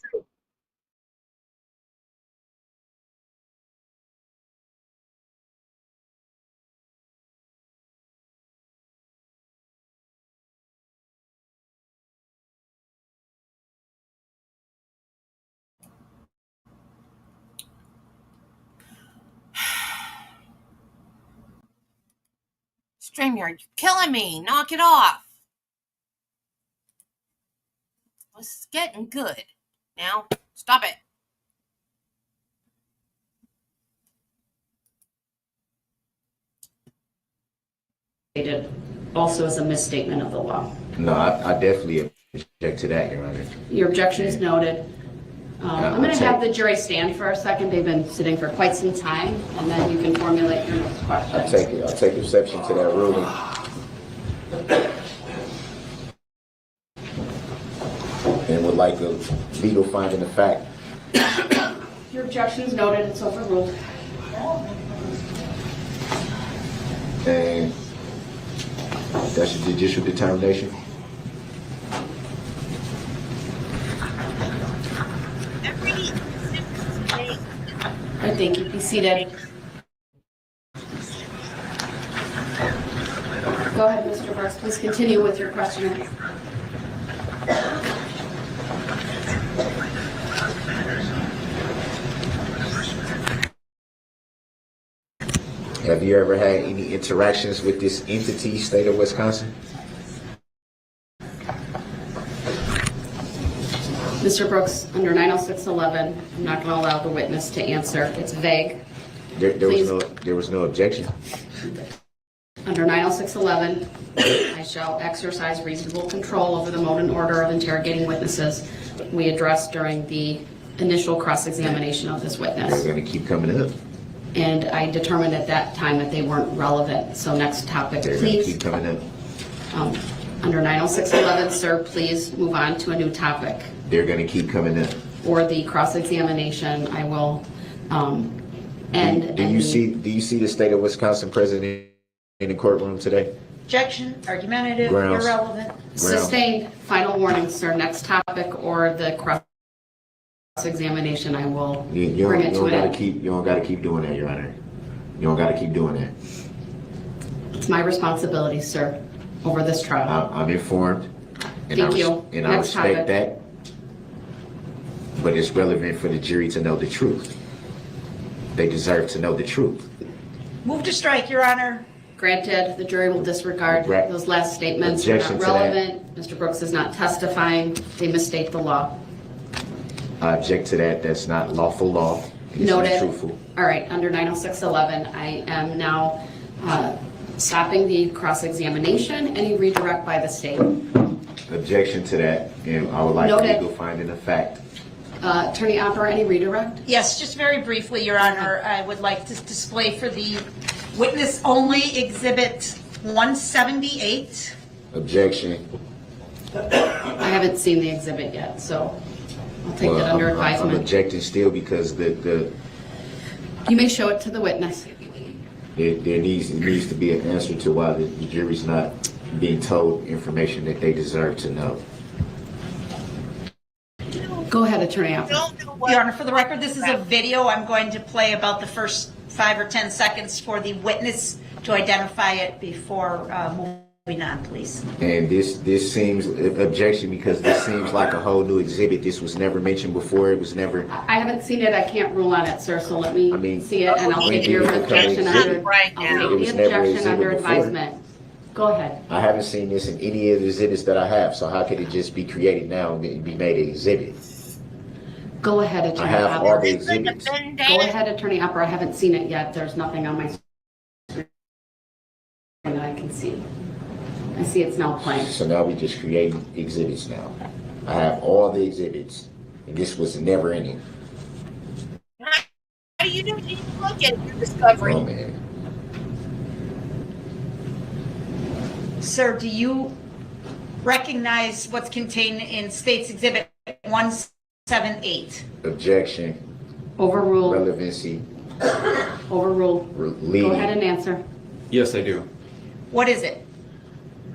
S1: StreamYard, you're killing me. Knock it off. This is getting good. Now, stop it.
S2: Also as a misstatement of the law.
S4: No, I definitely object to that, Your Honor.
S2: Your objection is noted. I'm going to have the jury stand for a second. They've been sitting for quite some time, and then you can formulate your next question.
S4: I'll take exception to that ruling. And would like a legal finding of fact.
S2: Your objection is noted. It's overruled.
S4: And that's a judicial determination.
S2: I think you'd be seated. Go ahead, Mr. Brooks. Please continue with your questioning.
S4: Have you ever had any interactions with this entity, state of Wisconsin?
S2: Mr. Brooks, under 90611, I'm not going to allow the witness to answer. It's vague.
S4: There was no objection.
S2: Under 90611, I shall exercise reasonable control over the mode and order of interrogating witnesses we addressed during the initial cross-examination of this witness.
S4: They're going to keep coming up.
S2: And I determined at that time that they weren't relevant. So next topic,
S4: They're going to
S2: please.
S4: keep coming up.
S2: Under 90611, sir, please move on to a new topic.
S4: They're going to keep coming up.
S2: For the cross-examination, I will end.
S4: Do you see the state of Wisconsin president in the courtroom today?
S12: Objection, argumentative,
S4: Grounds.
S12: irrelevant.
S2: Sustained. Final warning, sir. Next topic or the cross-examination, I will bring it to an end.
S4: You don't got to keep doing that, Your Honor. You don't got to keep doing that.
S2: It's my responsibility, sir, over this trial.
S4: I'm informed. And
S2: Thank you.
S4: And I
S2: Next
S4: respect
S2: topic.
S4: that. But it's relevant for the jury to know the truth. They deserve to know the truth.
S12: Move to strike, Your Honor.
S2: Granted, the jury will disregard those last statements. They're
S4: Objection
S2: not
S4: to that.
S2: relevant. Mr. Brooks is not testifying. They misstate the law.
S4: I object to that. That's not lawful law. It's
S2: Noted.
S4: not truthful.
S2: All right, under 90611, I am now stopping the cross-examination. Any redirect by the state?
S4: Objection to that. And I would like
S2: Noted.
S4: legal finding of fact.
S2: Attorney Opera, any redirect?
S12: Yes, just very briefly, Your Honor, I would like to display for the witness only Exhibit 178.
S4: Objection.
S2: I haven't seen the exhibit yet, so I'll take that under
S4: I'm
S2: advisement.
S4: objecting still because the
S2: You may show it to the witness.
S4: there needs to be an answer to why the jury's not being told information that they deserve to know.
S2: Go ahead, Attorney Opera.
S12: Your Honor, for the record, this is a video I'm going to play about the first 5 or 10 seconds for the witness to identify it before moving on, please.
S4: And this seems objection because this seems like a whole new exhibit. This was never mentioned before. It was never.
S2: I haven't seen it. I can't rule on it, sir, so let me see it, and I'll
S4: when
S2: take your
S4: did it become
S2: objection
S4: exhibit?
S2: under,
S1: Right
S2: I'll
S1: now.
S4: It was
S2: take the
S4: never
S2: objection under
S4: exhibit before.
S2: advisement. Go ahead.
S4: I haven't seen this in any of the exhibits that I have. So how could it just be created now and be made an exhibit?
S2: Go ahead,
S4: I
S2: Attorney
S4: have all
S2: Opera.
S4: the exhibits.
S2: Go ahead, Attorney Opera. I haven't seen it yet. There's nothing on my screen that I can see. I see it's now playing.
S4: So now we just creating exhibits now. I have all the exhibits, and this was never in it.
S17: How do you do? You look at your discovery.
S4: Oh man.
S12: Sir, do you recognize what's contained in State's Exhibit 178?
S4: Objection.
S2: Overruled.
S4: Relevancy.
S2: Overruled.
S4: Leading.
S2: Go ahead and answer.
S16: Yes, I do.
S12: What is it?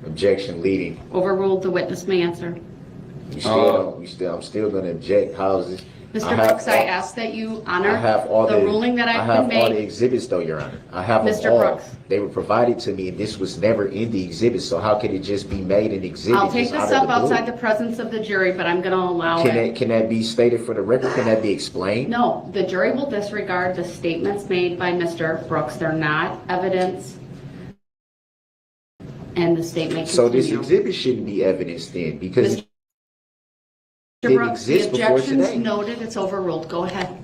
S4: Objection. Leading.
S2: Overruled. The witness may answer.
S4: You still don't. I'm still going to object. How is this?
S2: Mr. Brooks, I ask that you honor
S4: I have all
S2: the ruling that I've
S4: I have
S2: been
S4: all the
S2: made.
S4: exhibits, though, Your Honor. I have
S2: Mr.
S4: them all.
S2: Brooks.
S4: They were provided to me, and this was never in the exhibit. So how could it just be made an exhibit?
S2: I'll take
S4: just
S2: this
S4: out of
S2: up
S4: the blue?
S2: outside the presence of the jury, but I'm going to allow
S4: Can
S2: it.
S4: that be stated for the record? Can that be explained?
S2: No, the jury will disregard the statements made by Mr. Brooks. They're not evidence, and the statement
S4: So this
S2: continue.
S4: exhibit shouldn't be evidence then, because
S2: Mr.
S4: it didn't
S2: Brooks, the
S4: exist before
S2: objection's
S4: today.
S2: noted. It's overruled. Go ahead.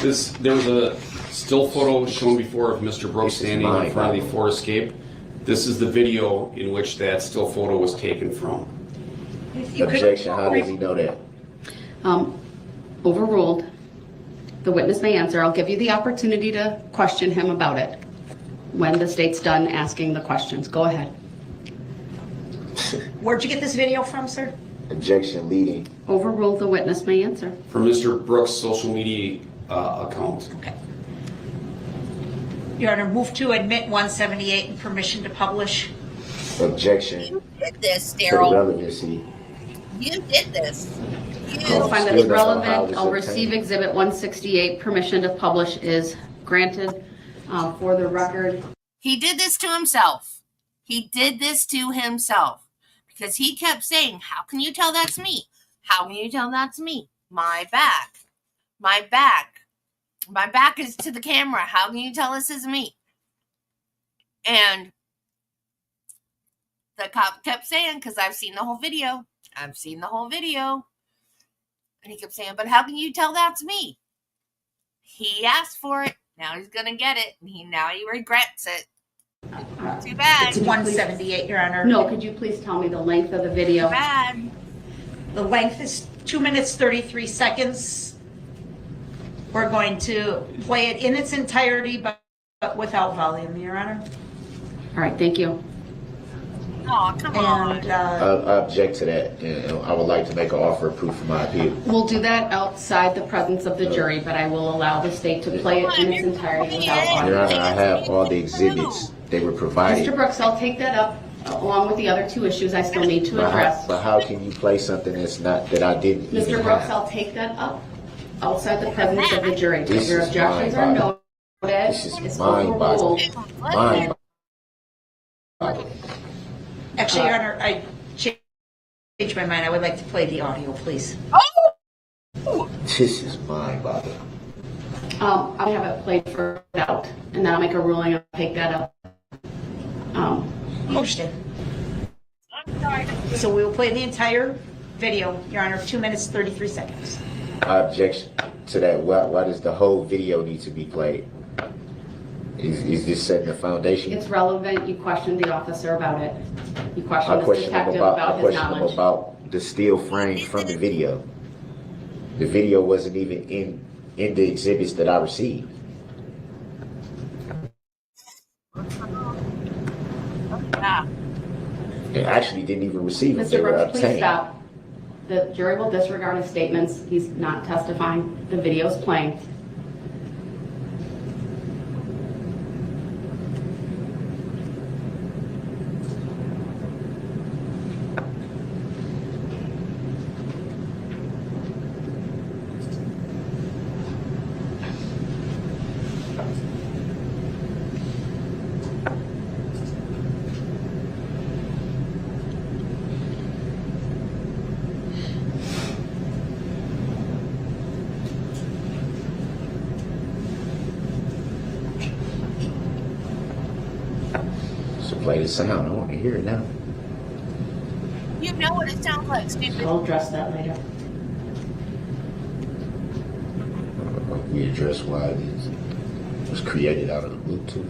S16: There was a still photo shown before of Mr. Brooks
S4: This is
S16: standing in front of the
S4: mind-boggling.
S16: Ford Escape. This is the video in which that still photo was taken from.
S4: Objection. How does he know that?
S2: Overruled. The witness may answer. I'll give you the opportunity to question him about it when the state's done asking the questions. Go ahead.
S12: Where'd you get this video from, sir?
S4: Objection. Leading.
S2: Overruled. The witness may answer.
S16: From Mr. Brooks' social media account.
S12: Okay. Your Honor, move to admit 178 and permission to publish.
S4: Objection.
S17: You did this,
S4: To
S17: Darrell.
S4: relevancy.
S17: You did this.
S2: I'll find that
S4: Still
S2: it's
S4: don't know how
S2: relevant.
S4: this
S2: I'll
S4: obtained.
S2: receive Exhibit 168. Permission to publish is granted. For the record,
S1: He did this to himself. He did this to himself because he kept saying, how can you tell that's me? How can you tell that's me? My back. My back. My back is to the camera. How can you tell this is me? And the cop kept saying, because I've seen the whole video. And he kept saying, but how can you tell that's me? He asked for it. Now he's going to get it. And now he regrets it. Too bad.
S12: It's 178, Your Honor.
S2: No, could you please tell me the length of the video?
S1: Too bad.
S12: The length is 2 minutes, 33 seconds. We're going to play it in its entirety, but without volume, Your Honor.
S2: All right, thank you.
S1: Oh, come on.
S4: I object to that, and I would like to make an offer of proof for my appeal.
S2: We'll do that outside the presence of the jury, but I will allow the state to play it in its entirety without audio.
S4: Your Honor, I have all the exhibits. They were provided.
S2: Mr. Brooks, I'll take that up along with the other two issues I still need to address.
S4: But how can you play something that I didn't even
S2: Mr. Brooks,
S4: have?
S2: I'll take that up outside the presence of the jury.
S4: This
S2: Your
S4: is
S2: objections are
S4: mind-boggling.
S2: noted.
S4: This is
S2: It's
S4: mind-boggling.
S2: overruled.
S4: Mind-boggling.
S12: Actually, Your Honor, I changed my mind. I would like to play the audio, please.
S4: This is mind-boggling.
S2: I'll have it played for out, and then I'll make a ruling. I'll take that up.
S12: Motion. So we will play the entire video, Your Honor, 2 minutes, 33 seconds.
S4: I object to that. Why does the whole video need to be played? Is this setting the foundation?
S2: It's relevant. You questioned the officer about it. You questioned
S4: I
S2: the
S4: question him
S2: detective
S4: about
S2: about his knowledge.
S4: the still frame from the video. The video wasn't even in the exhibits that I received. They actually didn't even receive them. They
S2: Mr.
S4: were
S2: Brooks, please
S4: obtained.
S2: stop. The jury will disregard his statements. He's not testifying. The video's playing.
S4: So play the sound. I want to hear it now.
S1: You know what it sounds like, stupid.
S2: I'll address that later.
S4: We address why it was created out of the Bluetooth.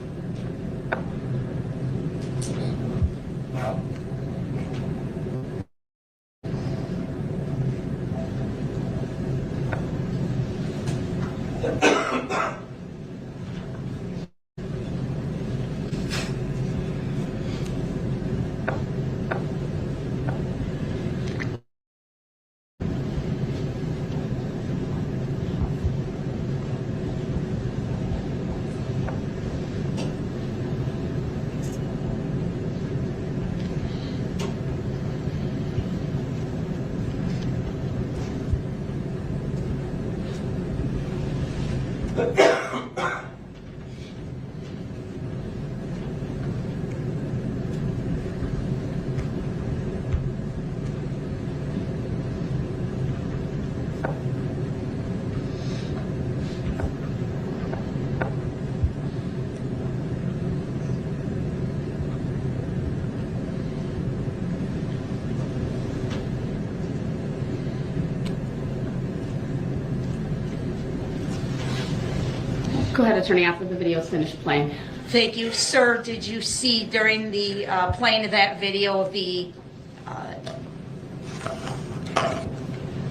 S2: Go ahead, attorney, after the video's finished playing.
S12: Thank you. Sir, did you see during the playing of that video the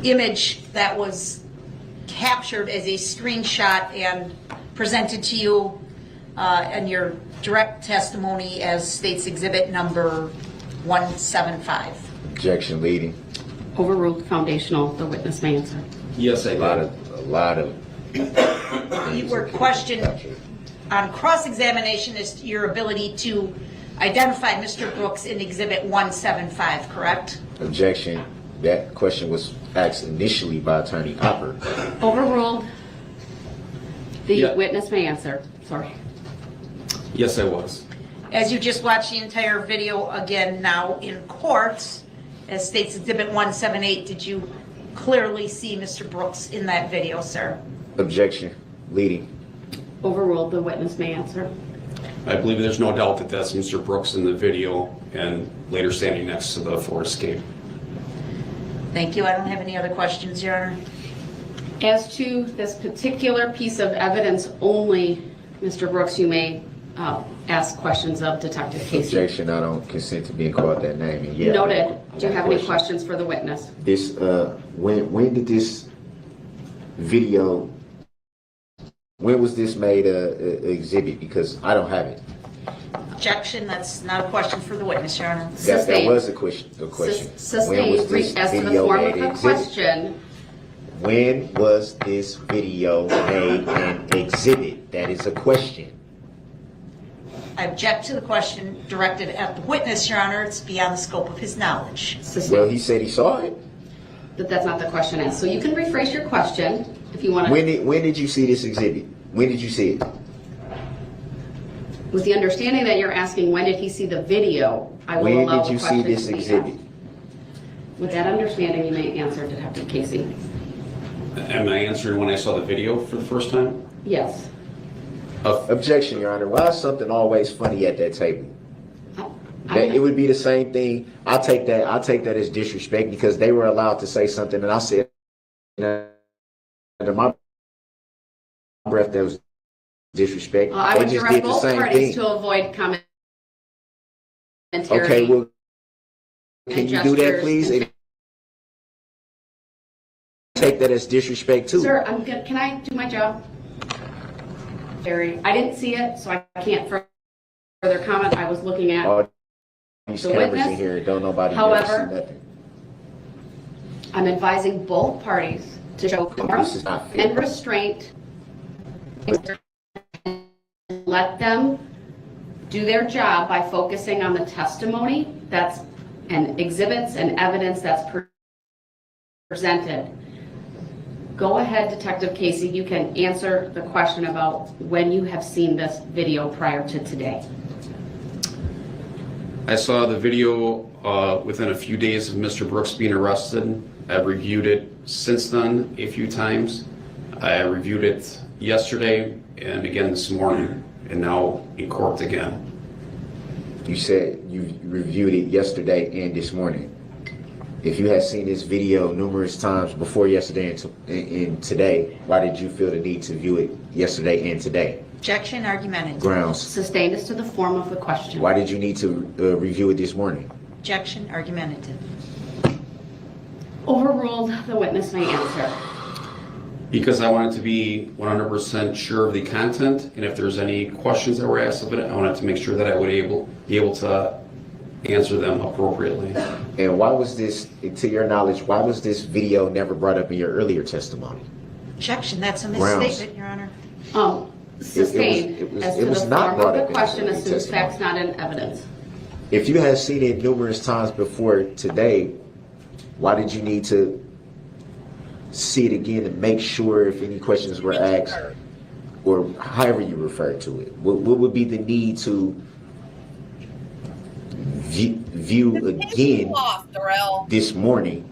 S12: image that was captured as a screenshot and presented to you in your direct testimony as states exhibit number 175?
S4: Objection leading.
S2: Overruled. Foundational. The witness may answer.
S16: Yes, I did.
S4: A lot of
S12: You were questioned on cross-examination as to your ability to identify Mr. Brooks in exhibit 175, correct?
S4: objection. That question was asked initially by Attorney Hopper.
S2: Overruled. The
S16: Yeah.
S2: witness may answer. Sorry.
S16: Yes, I was.
S12: As you just watched the entire video again now in court, as states exhibit 178, did you clearly see Mr. Brooks in that video, sir?
S4: Objection. leading?
S2: Overruled. The witness may answer.
S16: I believe there's no doubt that that's Mr. Brooks in the video and later standing next to the Ford Escape.
S12: Thank you. I don't have any other questions, Your Honor.
S2: As to this particular piece of evidence only, Mr. Brooks, you may ask questions of Detective Casey.
S4: Objection, I don't consent to being called that name. And yeah,
S2: Noted. Do you have any questions for the witness?
S4: This, when did this video, when was this made a exhibit? Because I don't have it.
S12: Objection. That's not a question for the witness, Your Honor.
S4: That was a question. When was this
S2: Sustained. As to the
S4: video
S2: form
S4: made
S2: of
S4: an
S2: the
S4: exhibit?
S2: question.
S4: When was this video made an exhibit? That is a question.
S12: I object to the question directed at the witness, Your Honor. It's beyond the scope of his knowledge.
S4: Well, he said he saw it.
S2: But that's not the question asked. So you can rephrase your question if you want to.
S4: When did you see this exhibit? When did you see it?
S2: With the understanding that you're asking when did he see the video, I will
S4: When
S2: allow
S4: did you
S2: the
S4: see
S2: question
S4: this
S2: to be
S4: exhibit?
S2: asked. With that understanding, you may answer, Detective Casey.
S16: Am I answering when I saw the video for the first time?
S2: Yes.
S4: Objection, Your Honor. Why is something always funny at that table? It would be the same thing. I'll take that as disrespect because they were allowed to say something and I said under my breath that was disrespect.
S2: I
S4: They
S2: would
S4: just
S2: direct
S4: did the
S2: both
S4: same
S2: parties
S4: thing.
S2: to avoid commentary.
S4: Okay, well, can you do that,
S2: gestures.
S4: please? And take that as disrespect too.
S2: Sir, I'm good. Can I do my job? I didn't see it, so I can't further comment. I was looking at
S4: All these
S2: the
S4: cameras
S2: witness.
S4: in here, don't nobody
S2: However,
S4: see nothing.
S2: I'm advising both parties to show
S4: This is not fair.
S2: and restraint. Let them do their job by focusing on the testimony and exhibits and evidence that's presented. Go ahead, Detective Casey. You can answer the question about when you have seen this video prior to today.
S16: I saw the video within a few days of Mr. Brooks being arrested. I've reviewed it since then a few times. I reviewed it yesterday and again this morning, and now in court again.
S4: You said you reviewed it yesterday and this morning. If you had seen this video numerous times before yesterday and today, why did you feel the need to view it yesterday and today?
S12: Objection, argumentative.
S4: Grounds.
S2: Sustained as to the form of the question.
S4: Why did you need to review it this morning?
S12: Objection, argumentative.
S2: Overruled. The witness may answer.
S16: Because I wanted to be 100% sure of the content, and if there's any questions that were asked of it, I wanted to make sure that I would be able to answer them appropriately.
S4: And why was this, to your knowledge, why was this video never brought up in your earlier testimony?
S12: Objection, that's a
S4: Grounds.
S12: misstatement, Your Honor.
S2: Sustained.
S4: It
S2: As
S4: was
S2: to the
S4: not
S2: form
S4: brought
S2: of
S4: up
S2: the
S4: in
S2: question
S4: the
S2: assumes
S4: testimony.
S2: facts not in evidence.
S4: If you had seen it numerous times before today, why did you need to see it again and make sure if any questions were asked or however you refer to it? What would be the need to view again this morning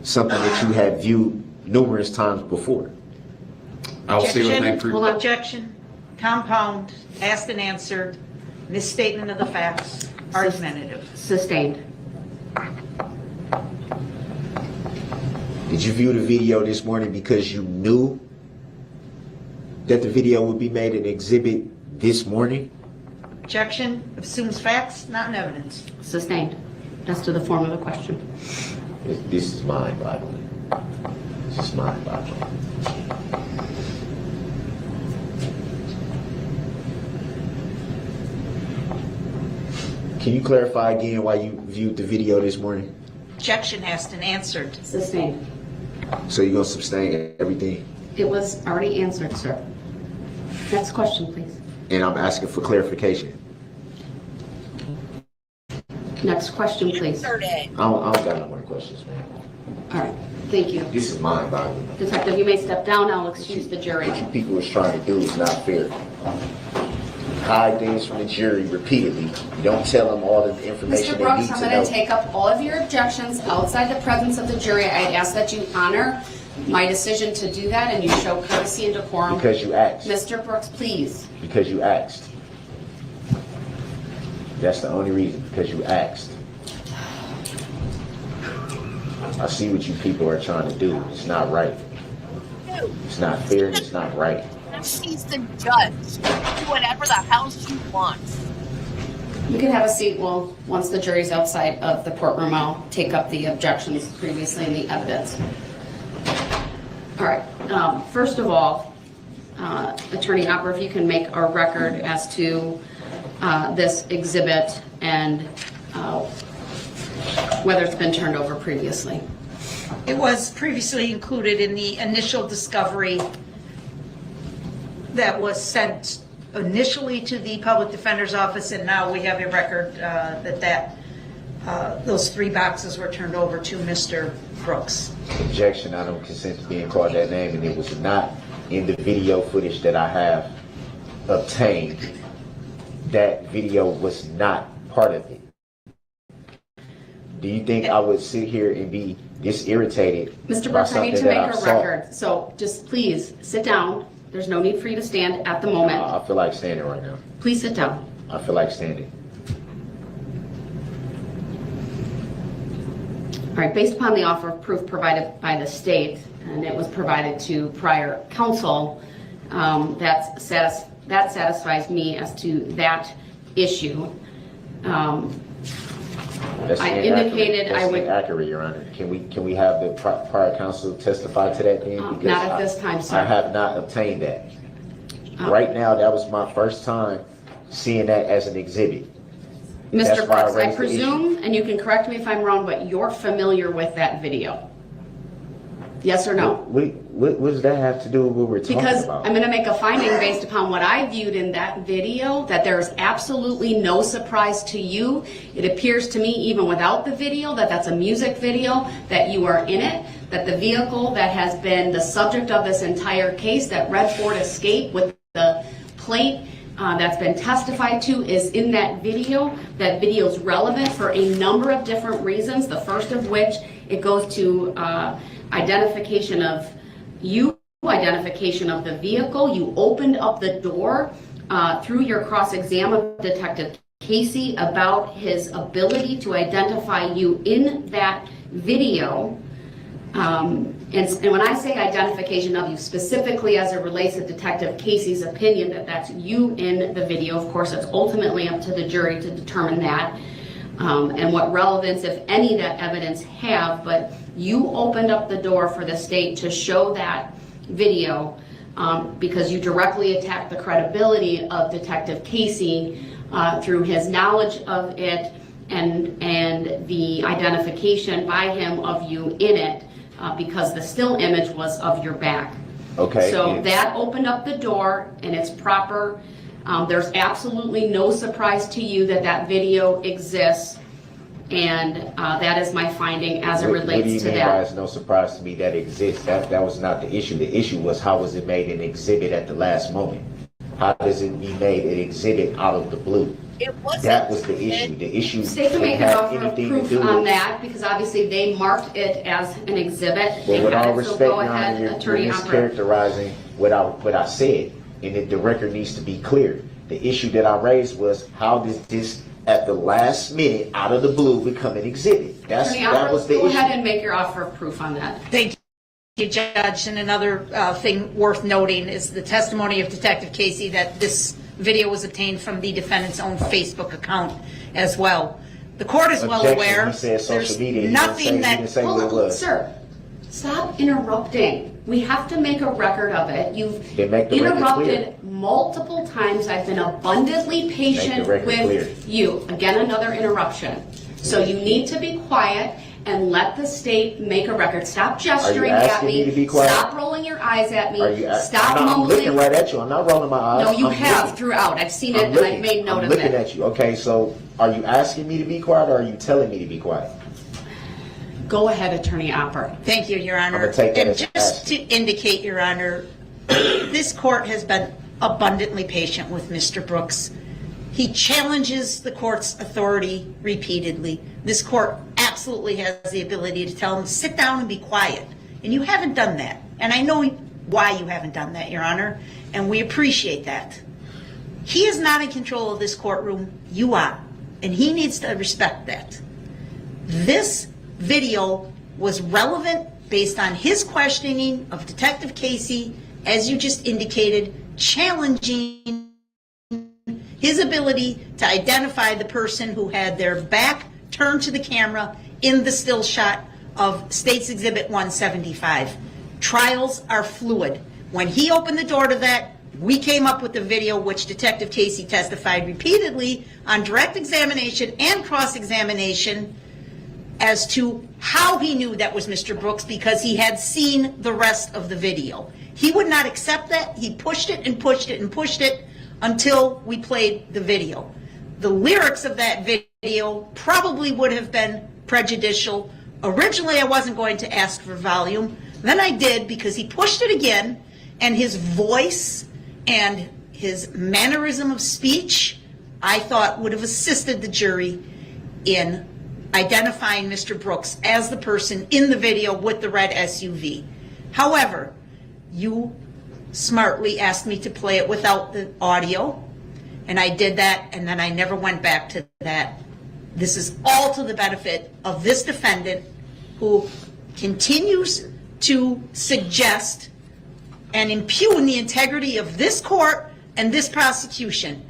S4: something that you had viewed numerous times before?
S16: I'll say with my
S12: Objection, compound, asked and answered, misstatement of the facts, argumentative.
S2: Sustained.
S4: Did you view the video this morning because you knew that the video would be made an exhibit this morning?
S12: Objection, assumes facts, not in evidence.
S2: Sustained. As to the form of the question.
S4: This is mind-boggling. This is mind-boggling. Can you clarify again why you viewed the video this morning?
S12: Objection, asked and answered.
S2: Sustained.
S4: So you're gonna sustain everything?
S2: It was already answered, sir. Next question, please.
S4: And I'm asking for clarification.
S2: Next question, please.
S4: I don't got no more questions, man.
S2: All right. Thank you.
S4: This is mind-boggling.
S2: Detective, you may step down. I'll excuse the jury.
S4: What you people was trying to do is not fair. Hide things from the jury repeatedly. You don't tell them all the information
S2: Mr.
S4: they
S2: Brooks,
S4: need
S2: I'm
S4: to
S2: going
S4: know.
S2: to take up all of your objections outside the presence of the jury. I'd ask that you honor my decision to do that, and you show courtesy and decorum.
S4: Because you asked.
S2: Mr. Brooks, please.
S4: Because you asked. That's the only reason, because you asked. I see what you people are trying to do. It's not right. It's not fair and it's not right.
S17: She's the judge. Do whatever the hell she wants.
S2: You can have a seat. Well, once the jury's outside of the courtroom, I'll take up the objections previously in the evidence. All right. First of all, Attorney Opera, if you can make a record as to this exhibit and whether it's been turned over previously.
S12: It was previously included in the initial discovery that was sent initially to the public defender's office, and now we have a record that those 3 boxes were turned over to Mr. Brooks.
S4: Objection, I don't consent to being called that name, and it was not in the video footage that I have obtained. That video was not part of it. Do you think I would sit here and be this irritated?
S2: Mr. Brooks, I need to make a record, so just please sit down. There's no need for you to stand at the moment.
S4: I feel like standing right now.
S2: Please sit down.
S4: I feel like standing.
S2: All right, based upon the offer of proof provided by the state, and it was provided to prior counsel, that satisfies me as to that issue.
S4: That's
S2: I indicated I would.
S4: Accurate, Your Honor. Can we have the prior counsel testify to that then? Because
S2: not at this time, sir.
S4: I have not obtained that. Right now, that was my first time seeing that as an exhibit.
S2: Mr. Brooks, I presume, and you can correct me if I'm wrong, but you're familiar with that video? Yes or no?
S4: What does that have to do with what we're talking about?
S2: Because I'm going to make a finding based upon what I viewed in that video, that there is absolutely no surprise to you. It appears to me, even without the video, that that's a music video, that you are in it, that the vehicle that has been the subject of this entire case, that red Ford Escape with the plate that's been testified to, is in that video. That video is relevant for a number of different reasons, the first of which it goes to identification of you, identification of the vehicle. You opened up the door through your cross-exam of Detective Casey about his ability to identify you in that video. And when I say identification of you, specifically as it relates to Detective Casey's opinion that that's you in the video, of course, it's ultimately up to the jury to determine that and what relevance, if any, that evidence have. But you opened up the door for the state to show that video because you directly attacked the credibility of Detective Casey through his knowledge of it and the identification by him of you in it. Because the still image was of your back.
S4: Okay.
S2: So that opened up the door, and it's proper. There's absolutely no surprise to you that that video exists, and that is my finding as it relates to that. What do you mean by it's no surprise to me that it exists? That was not the issue. The issue was, how was it made an exhibit at the last moment? How does it be made an exhibit out of the blue? That was the issue. The issue State can make an offer of proof on that, because obviously they marked it as an exhibit.
S4: Well, with all respect, Your Honor, you're mischaracterizing what I said, and the record needs to be clear. The issue that I raised was, how did this, at the last minute, out of the blue, become an exhibit? That was the issue.
S2: Go ahead and make your offer of proof on that.
S12: Thank you, Judge. And another thing worth noting is the testimony of Detective Casey that this video was obtained from the defendant's own Facebook account as well. The court is well aware.
S4: He said social media.
S12: Nothing that.
S4: He didn't say what it was.
S2: Sir, stop interrupting. We have to make a record of it. You've interrupted multiple times. I've been abundantly patient with you. Again, another interruption. So you need to be quiet and let the state make a record. Stop gesturing at me. Stop rolling your eyes at me. Stop mumbling.
S4: I'm looking right at you. I'm not rolling my eyes.
S2: No, you have throughout. I've seen it and I've made note of it.
S4: I'm looking at you. Okay, so are you asking me to be quiet, or are you telling me to be quiet?
S2: Go ahead, Attorney Opper.
S12: Thank you, Your Honor.
S4: I'm gonna take that
S12: and
S4: as
S12: just to indicate, Your Honor, this court has been abundantly patient with Mr. Brooks. He challenges the court's authority repeatedly. This court absolutely has the ability to tell him, sit down and be quiet. And you haven't done that. And I know why you haven't done that, Your Honor, and we appreciate that. He is not in control of this courtroom. You are. And he needs to respect that. This video was relevant based on his questioning of Detective Casey, as you just indicated, challenging his ability to identify the person who had their back turned to the camera in the still shot of State's Exhibit 175. Trials are fluid. When he opened the door to that, we came up with the video which Detective Casey testified repeatedly on direct examination and cross-examination as to how he knew that was Mr. Brooks, because he had seen the rest of the video. He would not accept that. He pushed it and pushed it and pushed it until we played the video. The lyrics of that video probably would have been prejudicial. Originally, I wasn't going to ask for volume. Then I did, because he pushed it again, and his voice and his mannerism of speech, I thought, would have assisted the jury in identifying Mr. Brooks as the person in the video with the red SUV. However, you smartly asked me to play it without the audio, and I did that, and then I never went back to that. This is all to the benefit of this defendant, who continues to suggest and impugn the integrity of this court and this prosecution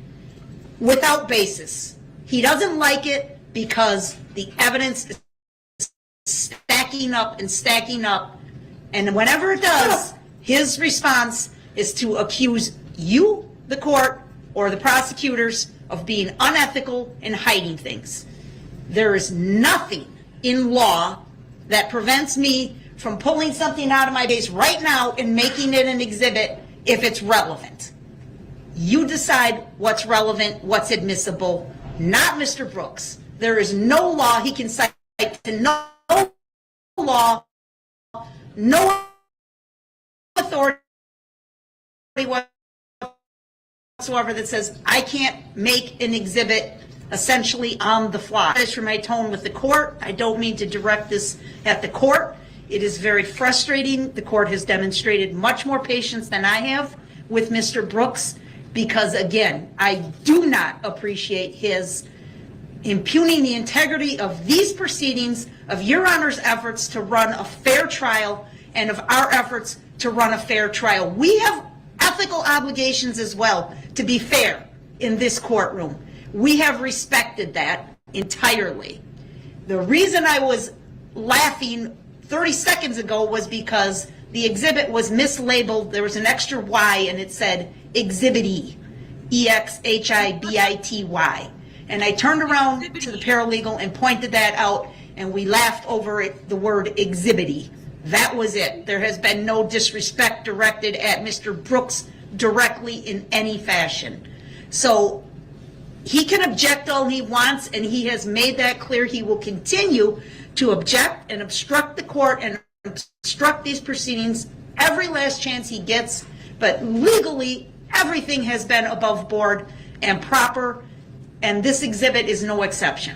S12: without basis. He doesn't like it because the evidence is stacking up and stacking up, and whenever it does, his response is to accuse you, the court, or the prosecutors of being unethical and hiding things. There is nothing in law that prevents me from pulling something out of my case right now and making it an exhibit if it's relevant. You decide what's relevant, what's admissible, not Mr. Brooks. There is no law he can cite to no law, no authority whatsoever that says I can't make an exhibit essentially on the fly. As for my tone with the court, I don't mean to direct this at the court. It is very frustrating. The court has demonstrated much more patience than I have with Mr. Brooks, because again, I do not appreciate his impugning the integrity of these proceedings, of Your Honor's efforts to run a fair trial, and of our efforts to run a fair trial. We have ethical obligations as well to be fair in this courtroom. We have respected that entirely. The reason I was laughing 30 seconds ago was because the exhibit was mislabeled. There was an extra Y and it said Exhibit E, EXHIBITY. And I turned around to the paralegal and pointed that out, and we laughed over it, the word exhibity. That was it. There has been no disrespect directed at Mr. Brooks directly in any fashion. So he can object all he wants, and he has made that clear. He will continue to object and obstruct the court and obstruct these proceedings every last chance he gets. But legally, everything has been above board and proper, and this exhibit is no exception.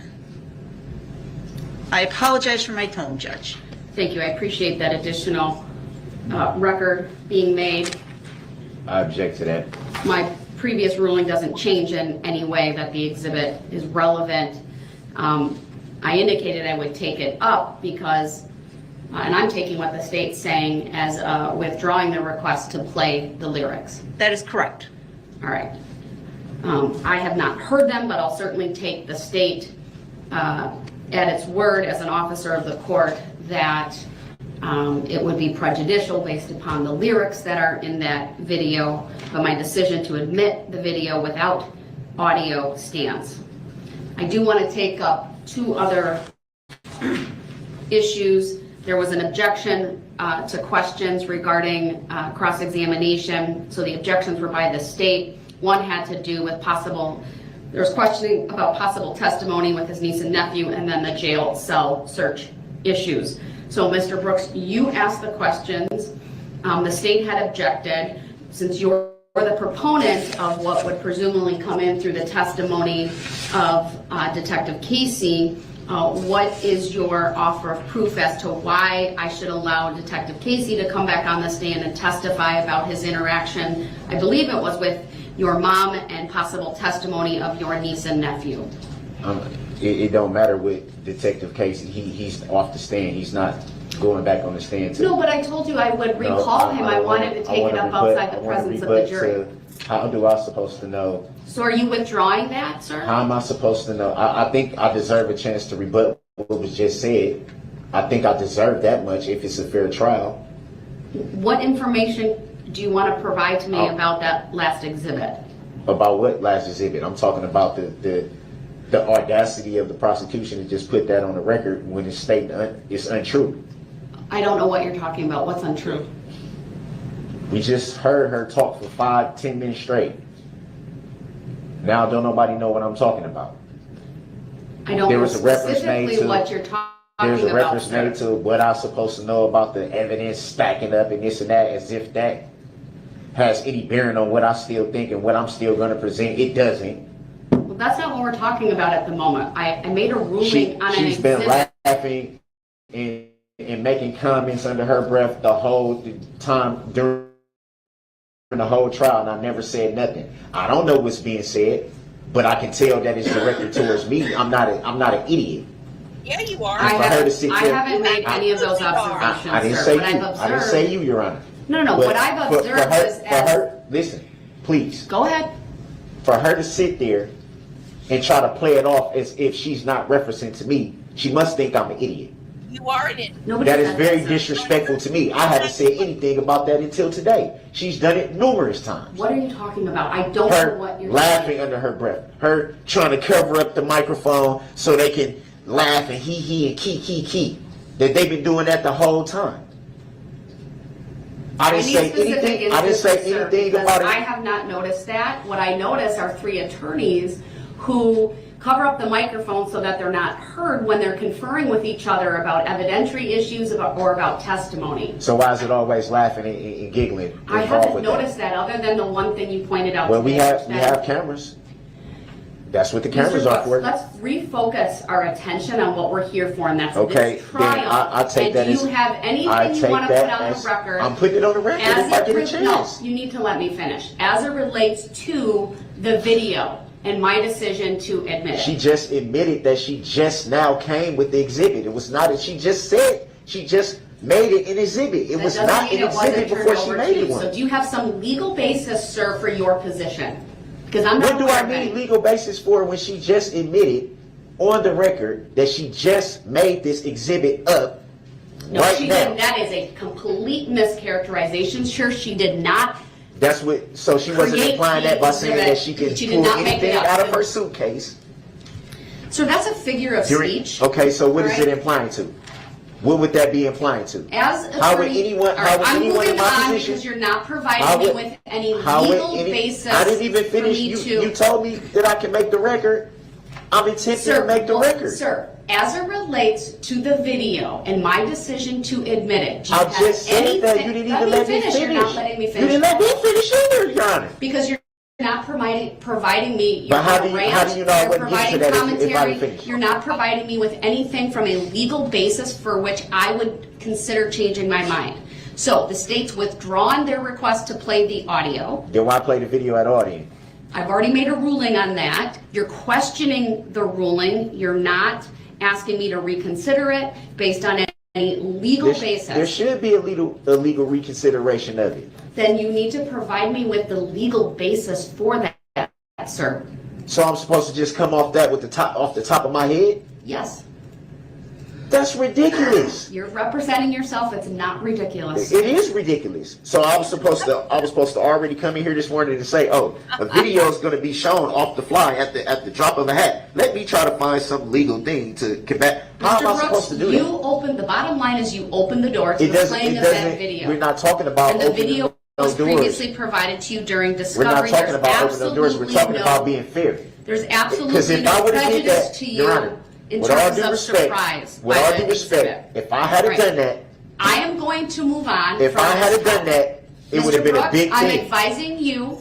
S12: I apologize for my tone, Judge.
S2: Thank you. I appreciate that additional record being made.
S4: I object to that.
S2: My previous ruling doesn't change in any way that the exhibit is relevant. I indicated I would take it up because, and I'm taking what the state's saying as withdrawing the request to play the lyrics.
S12: That is correct.
S2: All right. I have not heard them, but I'll certainly take the state at its word as an officer of the court that it would be prejudicial based upon the lyrics that are in that video, but my decision to admit the video without audio stands. I do want to take up two other issues. There was an objection to questions regarding cross-examination, so the objections were by the state. One had to do with there was questioning about possible testimony with his niece and nephew, and then the jail cell search issues. So Mr. Brooks, you asked the questions. The state had objected. Since you're the proponent of what would presumably come in through the testimony of Detective Casey, What is your offer of proof as to why I should allow Detective Casey to come back on the stand and testify about his interaction, I believe it was with your mom, and possible testimony of your niece and nephew?
S4: It don't matter with Detective Casey. He's off the stand. He's not going back on the stand.
S2: No, but I told you I would recall him. I wanted to take it up outside the presence of the jury.
S4: How do I supposed to know?
S2: So are you withdrawing that, sir?
S4: How am I supposed to know? I think I deserve a chance to rebut what was just said. I think I deserve that much if it's a fair trial.
S2: What information do you want to provide to me about that last exhibit?
S4: About what last exhibit? I'm talking about the audacity of the prosecution to just put that on the record when it's stated it's untrue.
S2: I don't know what you're talking about. What's untrue?
S4: We just heard her talk for 5-10 minutes straight. Now don't nobody know what I'm talking about.
S2: I don't know specifically what you're talking about.
S4: There's a reference made to what I'm supposed to know about the evidence stacking up and this and that, as if that has any bearing on what I still think and what I'm still going to present. It doesn't.
S2: Well, that's not what we're talking about at the moment. I made a ruling on an exhibit.
S4: She's been laughing and making comments under her breath the whole time during the whole trial, and I never said nothing. I don't know what's being said, but I can tell that it's directed towards me. I'm not an idiot.
S17: Yeah, you are.
S2: I haven't made any of those observations,
S4: I didn't
S2: sir.
S4: say
S2: What
S4: you.
S2: I've
S4: I didn't say you, Your Honor.
S2: No. What I've observed is
S4: listen, please.
S2: Go ahead.
S4: For her to sit there and try to play it off as if she's not referencing to me, she must think I'm an idiot.
S17: You are an idiot.
S4: That is very disrespectful to me. I haven't said anything about that until today. She's done it numerous times.
S2: What are you talking about? I don't know what you're
S4: laughing under her breath. Her trying to cover up the microphone so they can laugh and hee and key. That they've been doing that the whole time. I didn't say anything. I didn't say anything about it.
S2: I have not noticed that. What I notice are 3 attorneys who cover up the microphone so that they're not heard when they're conferring with each other about evidentiary issues or about testimony.
S4: So why is it always laughing and giggling?
S2: I haven't noticed that other than the one thing you pointed out.
S4: Well, we have cameras. That's what the cameras are for.
S2: Let's refocus our attention on what we're here for, and that's
S4: this trial. Then I take that
S2: as. Do you have anything you want to put on the record?
S4: I'm putting it on the record if I get a chance.
S2: No, you need to let me finish. As it relates to the video and my decision to admit it.
S4: She just admitted that she just now came with the exhibit. It was not that she just said. She just made it an exhibit. It was not an exhibit before she made it one.
S2: So do you have some legal basis, sir, for your position? Because I'm not.
S4: What do I need legal basis for when she just admitted on the record that she just made this exhibit up right now?
S2: That is a complete mischaracterization. Sure, she did not.
S4: That's what. So she wasn't implying that by saying that she can pull anything out of her suitcase.
S2: So that's a figure of speech.
S4: Okay, so what is it implying to? What would that be implying to?
S2: As attorney,
S4: how would anyone in my position?
S2: Because you're not providing me with any legal basis.
S4: I didn't even finish. You told me that I can make the record. I'm attempting to make the record.
S2: Sir, as it relates to the video and my decision to admit it,
S4: I just said that you didn't even let me finish.
S2: You're not letting me finish.
S4: You didn't let me finish either, Your Honor.
S2: Because you're not providing me.
S4: But how do you know I wouldn't get to that if I finished?
S2: You're not providing me with anything from a legal basis for which I would consider changing my mind. So the state's withdrawn their request to play the audio.
S4: Then why play the video at all then?
S2: I've already made a ruling on that. You're questioning the ruling. You're not asking me to reconsider it based on any legal basis.
S4: There should be a legal reconsideration of it.
S2: Then you need to provide me with the legal basis for that, sir.
S4: So I'm supposed to just come off that with off the top of my head?
S2: Yes.
S4: That's ridiculous.
S2: You're representing yourself. It's not ridiculous.
S4: It is ridiculous. So I was supposed to already come in here this morning and say, oh, a video is going to be shown off the fly at the drop of a hat. Let me try to find some legal thing to combat. How am I supposed to do that?
S2: The bottom line is you opened the door to the playing of that video.
S4: We're not talking about
S2: and the video was previously provided to you during discovery.
S4: We're not talking about opening the doors. We're talking about being fair.
S2: There's absolutely no prejudice to you.
S4: Your Honor, with all due respect, if I had done that,
S2: I am going to move on.
S4: If I had done that, it would have been a big thing.
S2: I'm advising you.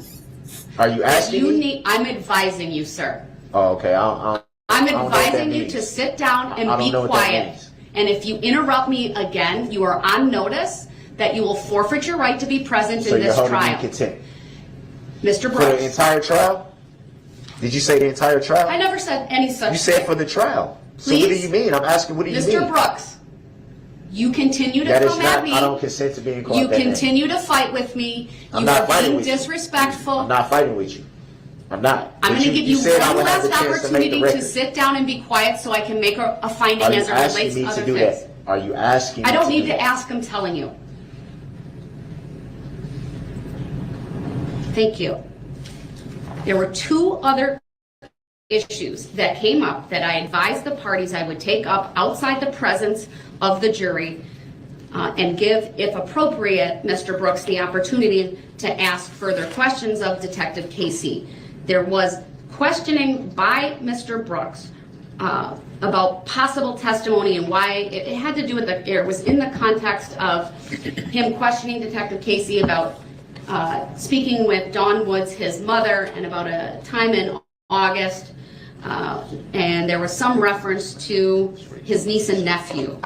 S4: Are you asking me?
S2: I'm advising you, sir.
S4: Oh, okay. I
S2: I'm
S4: I don't know what that
S2: advising you
S4: means.
S2: to sit down and
S4: I don't
S2: be
S4: know what that
S2: quiet.
S4: means.
S2: And if you interrupt me again, you are on notice that you will forfeit your right to be present
S4: So
S2: in
S4: you're
S2: this
S4: holding me in
S2: trial.
S4: contempt
S2: Mr.
S4: for the
S2: Brooks,
S4: entire trial? Did you say the entire trial?
S2: I never said any such
S4: You said
S2: thing.
S4: for the trial. So what do
S2: Please?
S4: you mean? I'm asking, what do you mean?
S2: Mr. Brooks, you continue to
S4: That is
S2: come
S4: not,
S2: at me.
S4: I don't consent to being called
S2: You
S4: that name.
S2: continue to fight with me.
S4: I'm
S2: You
S4: not
S2: are
S4: fighting
S2: being
S4: with you.
S2: disrespectful.
S4: I'm not fighting with you. I'm not.
S2: I'm
S4: But
S2: going to give you
S4: said I
S2: one
S4: would have
S2: last
S4: the chance to make the
S2: opportunity to
S4: record.
S2: sit down and be quiet so I can make a finding
S4: Are you
S2: as it relates
S4: asking
S2: to
S4: me
S2: other
S4: to do
S2: things.
S4: that? Are you asking me
S2: I don't
S4: to
S2: need
S4: do
S2: to
S4: that?
S2: ask, I'm telling you. Thank you. There were two other issues that came up that I advised the parties I would take up outside the presence of the jury and give, if appropriate, Mr. Brooks the opportunity to ask further questions of Detective Casey. There was questioning by Mr. Brooks about possible testimony and why it had to do with it was in the context of him questioning Detective Casey about speaking with Dawn Woods, his mother, and about a time in August, and there was some reference to his niece and nephew.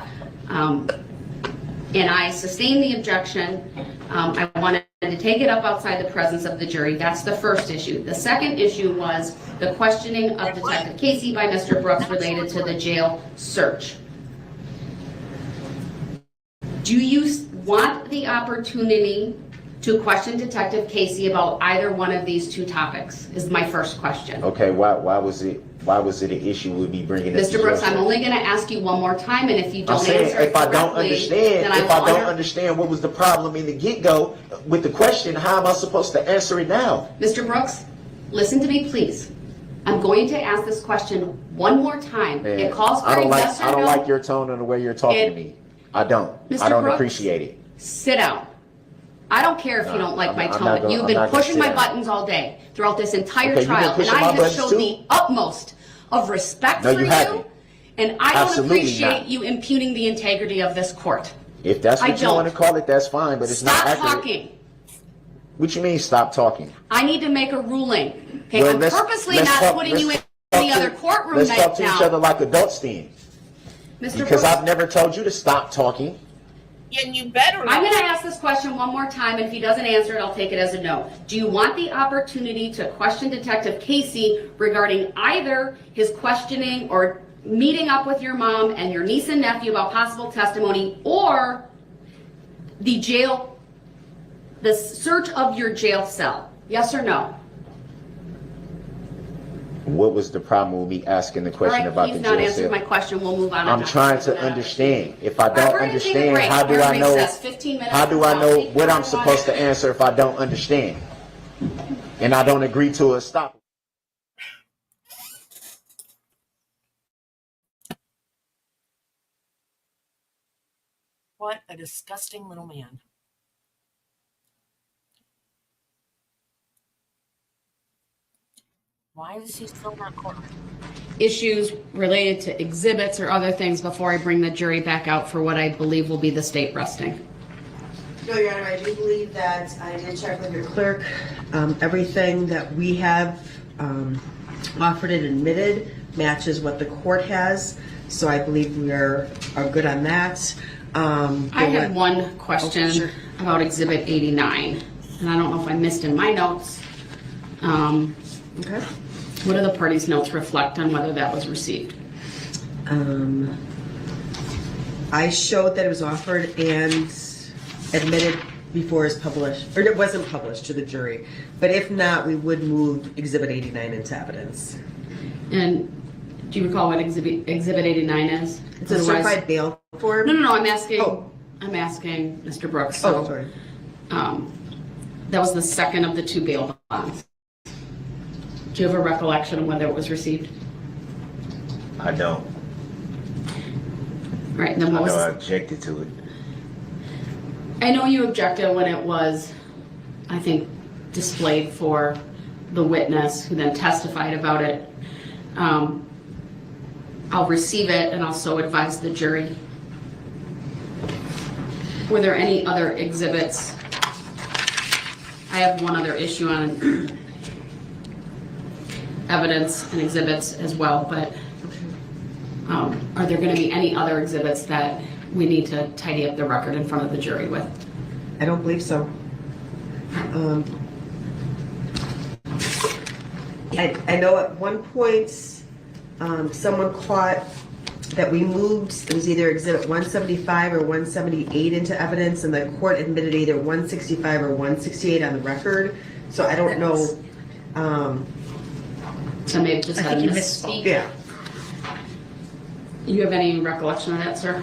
S2: And I sustained the objection. I wanted to take it up outside the presence of the jury. That's the first issue. The second issue was the questioning of Detective Casey by Mr. Brooks related to the jail search. Do you want the opportunity to question Detective Casey about either one of these two topics, is my first question.
S4: Okay, why was it an issue with me bringing this?
S2: Mr. Brooks, I'm only going to ask you one more time, and if you don't
S4: I'm saying,
S2: answer it
S4: if I don't
S2: correctly,
S4: understand,
S2: then I
S4: if I
S2: will
S4: don't understand what was the problem in the get-go with the question, how am I supposed to answer it now?
S2: Mr. Brooks, listen to me, please. I'm going to ask this question one more time.
S4: Man,
S2: It calls for
S4: I don't
S2: a
S4: like
S2: yes or
S4: I don't
S2: no.
S4: like your tone and the way you're talking to me. I don't.
S2: Mr.
S4: I don't
S2: Brooks,
S4: appreciate it.
S2: Sit down. I don't care if you don't like my
S4: I'm
S2: tone.
S4: not gonna-
S2: You've
S4: I'm
S2: been
S4: not gonna
S2: pushing
S4: sit
S2: my
S4: down.
S2: buttons all day throughout this entire
S4: Okay, you've been
S2: trial, and
S4: pushing
S2: I
S4: my
S2: have
S4: buttons
S2: showed
S4: too.
S2: the utmost of respect
S4: No,
S2: for
S4: you haven't.
S2: and I don't
S4: Absolutely
S2: appreciate
S4: not.
S2: you impugning the integrity of this court.
S4: If that's
S2: I
S4: what you
S2: don't.
S4: want to call it, that's fine, but it's
S2: Stop
S4: not accurate.
S2: talking.
S4: What you mean, stop talking?
S2: I need to make a ruling. Okay,
S4: Well,
S2: I'm
S4: let's-
S2: purposely
S4: let's
S2: not
S4: talk-
S2: putting you in
S4: let's
S2: the
S4: talk to-
S2: other courtroom
S4: Let's
S2: right
S4: talk to
S2: now.
S4: each other like adults then.
S2: Mr.
S4: Because
S2: Brooks,
S4: I've never told you to stop talking.
S1: And you better
S2: I'm going to ask this question one more time, and if he doesn't answer it, I'll take it as a no. Do you want the opportunity to question Detective Casey regarding either his questioning or meeting up with your mom and your niece and nephew about possible testimony, or the search of your jail cell? Yes or no?
S4: What was the problem with me asking the
S2: All
S4: question
S2: right,
S4: about
S2: he's
S4: the
S2: not
S4: jail
S2: answered
S4: cell?
S2: my question. We'll move on.
S4: I'm trying to understand. If I
S2: All right,
S4: don't
S2: we're gonna take a
S4: understand,
S2: break.
S4: how do
S2: We're
S4: I
S2: in
S4: know?
S2: recess, 15 minutes
S4: How do
S2: from
S4: I
S2: now.
S4: know
S2: Take
S4: what
S2: care,
S4: I'm supposed to answer if I don't understand? And I don't agree to a stop.
S1: What a disgusting little man. Why is he still not court?
S2: Issues related to exhibits or other things before I bring the jury back out for what I believe will be the state resting.
S9: No, Your Honor, I do believe that I did check with your clerk. Everything that we have offered and admitted matches what the court has, so I believe we are good on that.
S2: I had one question
S9: sure.
S2: about Exhibit 89, and I don't know if I missed in my notes.
S9: Okay.
S2: What do the parties' notes reflect on whether that was received?
S9: I showed that it was offered and admitted before it's published, or it wasn't published to the jury. But if not, we would move Exhibit 89 into evidence.
S2: And do you recall what Exhibit 89 is?
S9: It's a certified bail form.
S2: No, I'm asking. I'm asking Mr. Brooks. So,
S9: sorry.
S2: That was the second of the two bail bonds. Do you have a recollection of whether it was received?
S4: I don't.
S2: All right, and then
S4: I
S2: what
S4: know I
S2: was?
S4: objected to it.
S2: I know you objected when it was, I think, displayed for the witness who then testified about it. I'll receive it and also advise the jury. Were there any other exhibits? I have one other issue on evidence and exhibits as well, but Are there going to be any other exhibits that we need to tidy up the record in front of the jury with?
S9: I don't believe so. I know at one point someone caught that we moved, it was either exhibit 175 or 178 into evidence, and the court admitted either 165 or 168 on the record. So I don't know.
S2: So maybe just had a misspeak.
S9: Yeah.
S2: You have any recollection of that, sir?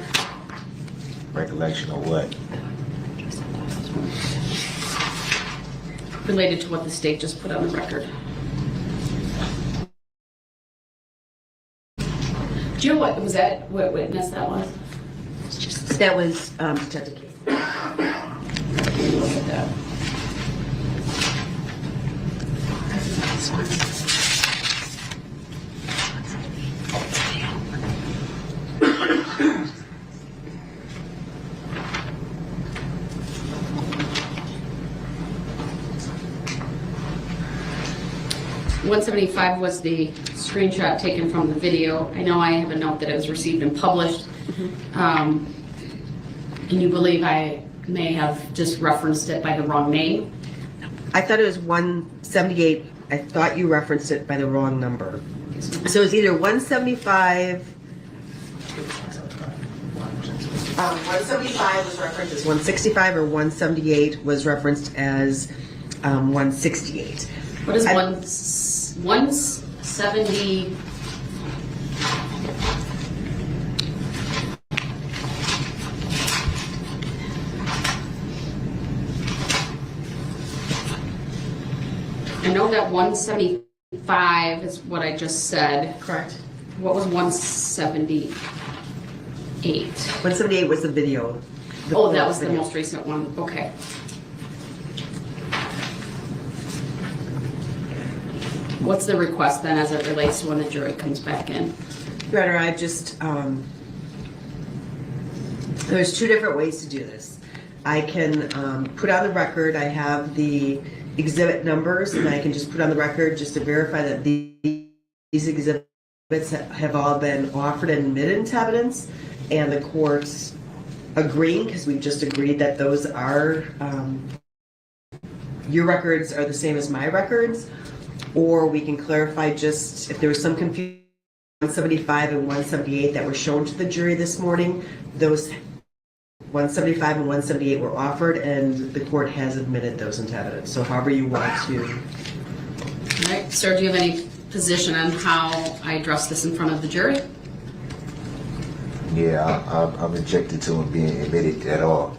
S4: Recollection of what?
S2: Related to what the state just put on the record. Do you know what was that? What witness that was?
S9: That was Detective Kate.
S2: Look at that. 175 was the screenshot taken from the video. I know I have a note that it was received and published. And you believe I may have just referenced it by the wrong name?
S9: I thought it was 178. I thought you referenced it by the wrong number. So it's either 175. 175 was referenced as 165, or 178 was referenced as 168.
S2: What is 170? I know that 175 is what I just said.
S9: Correct.
S2: What was 178?
S9: 178 was the video.
S2: Oh, that was the most recent one. Okay. What's the request then as it relates to when the jury comes back in?
S9: Your Honor, I just, there's two different ways to do this. I can put on the record, I have the exhibit numbers, and I can just put on the record just to verify that these exhibits have all been offered and admitted into evidence, and the court's agreeing, because we've just agreed that those are, your records are the same as my records. Or we can clarify just if there was some confusion, 175 and 178 that were shown to the jury this morning, those 175 and 178 were offered, and the court has admitted those into evidence. So however you want to.
S2: All right, sir, do you have any position on how I address this in front of the jury?
S4: Yeah, I'm objected to them being admitted at all.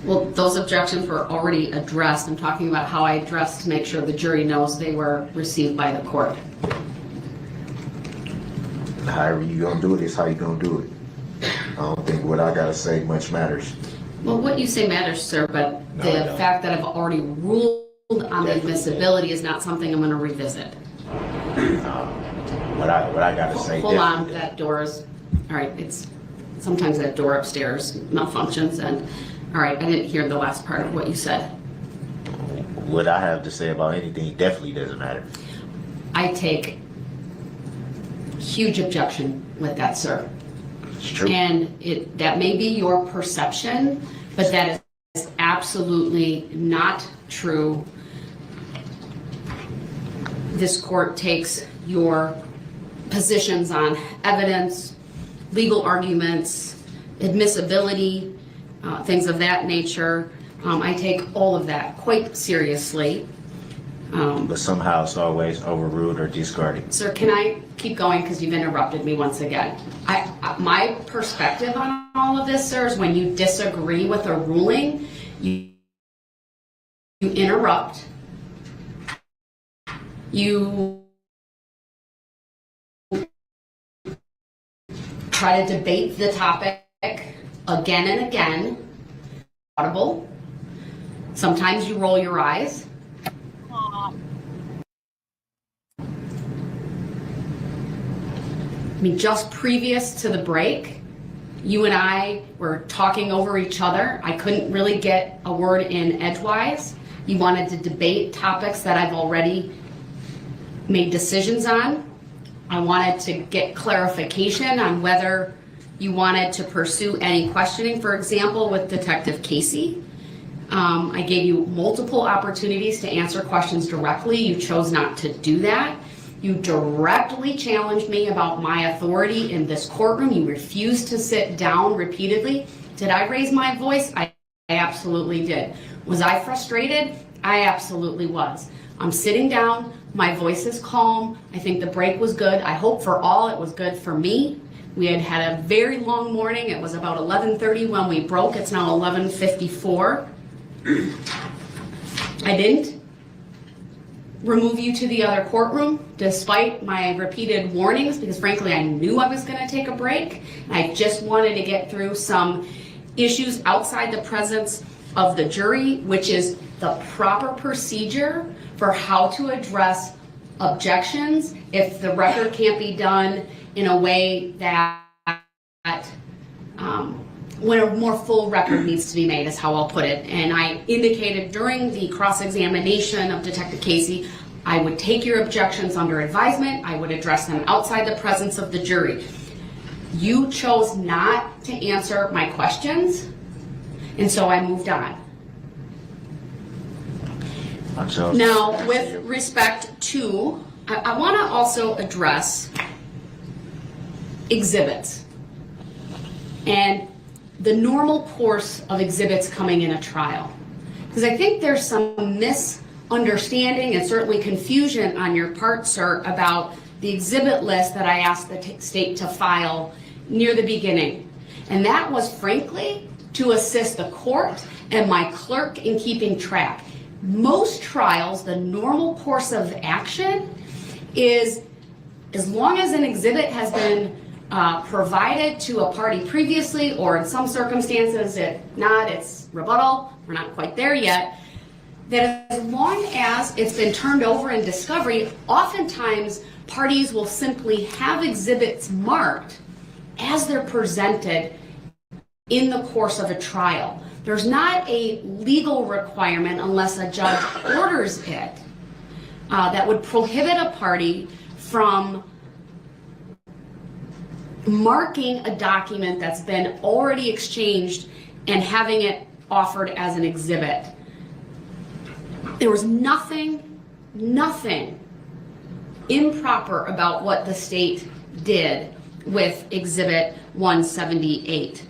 S2: Well, those objections were already addressed. I'm talking about how I addressed to make sure the jury knows they were received by the court.
S4: However you gonna do it is how you gonna do it. I don't think what I gotta say much matters.
S2: Well, what you say matters, sir, but the fact that I've already ruled on the admissibility is not something I'm going to revisit.
S4: What I gotta say.
S2: Hold on, that door is, all right, it's, sometimes that door upstairs malfunctions, and all right, I didn't hear the last part of what you said.
S4: What I have to say about anything definitely doesn't matter.
S2: I take huge objection with that, sir.
S4: It's true.
S2: And that may be your perception, but that is absolutely not true. This court takes your positions on evidence, legal arguments, admissibility, things of that nature. I take all of that quite seriously.
S4: But somehow it's always overruled or discarded.
S2: Sir, can I keep going because you've interrupted me once again? My perspective on all of this, sir, is when you disagree with a ruling, you interrupt, you try to debate the topic again and again, audible. Sometimes you roll your eyes. I mean, just previous to the break, you and I were talking over each other. I couldn't really get a word in edgewise. You wanted to debate topics that I've already made decisions on. I wanted to get clarification on whether you wanted to pursue any questioning, for example, with Detective Casey. I gave you multiple opportunities to answer questions directly. You chose not to do that. You directly challenged me about my authority in this courtroom. You refused to sit down repeatedly. Did I raise my voice? I absolutely did. Was I frustrated? I absolutely was. I'm sitting down. My voice is calm. I think the break was good. I hope for all it was good for me. We had had a very long morning. It was about 11:30 when we broke. It's now 11:54. I didn't remove you to the other courtroom despite my repeated warnings, because frankly I knew I was going to take a break. I just wanted to get through some issues outside the presence of the jury, which is the proper procedure for how to address objections if the record can't be done in a way that when a more full record needs to be made, is how I'll put it. And I indicated during the cross-examination of Detective Casey, I would take your objections under advisement. I would address them outside the presence of the jury. You chose not to answer my questions, and so I moved on. Now, with respect to, I want to also address exhibits and the normal course of exhibits coming in a trial. Because I think there's some misunderstanding and certainly confusion on your part, sir, about the exhibit list that I asked the state to file near the beginning. And that was, frankly, to assist the court and my clerk in keeping track. Most trials, the normal course of action is, as long as an exhibit has been provided to a party previously, or in some circumstances, if not, it's rebuttal, we're not quite there yet, that as long as it's been turned over in discovery, oftentimes parties will simply have exhibits marked as they're presented in the course of a trial. There's not a legal requirement, unless a judge orders it, that would prohibit a party from marking a document that's been already exchanged and having it offered as an exhibit. There was nothing improper about what the state did with Exhibit 178.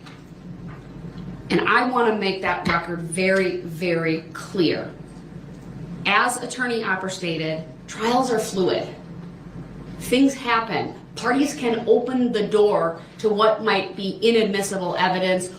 S2: And I want to make that record very, very clear. As Attorney Opper stated, trials are fluid. Things happen. Parties can open the door to what might be inadmissible evidence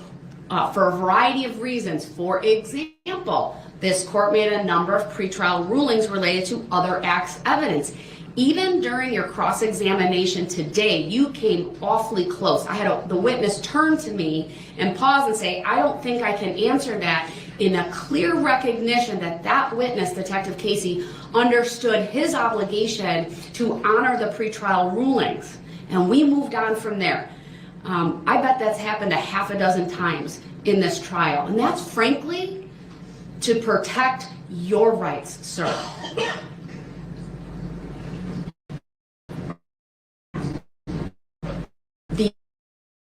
S2: for a variety of reasons. For example, this court made a number of pretrial rulings related to other acts evidence. Even during your cross-examination today, you came awfully close. I had the witness turn to me and pause and say, I don't think I can answer that, in a clear recognition that that witness, Detective Casey, understood his obligation to honor the pretrial rulings. And we moved on from there. I bet that's happened a half a dozen times in this trial. And that's frankly to protect your rights, sir.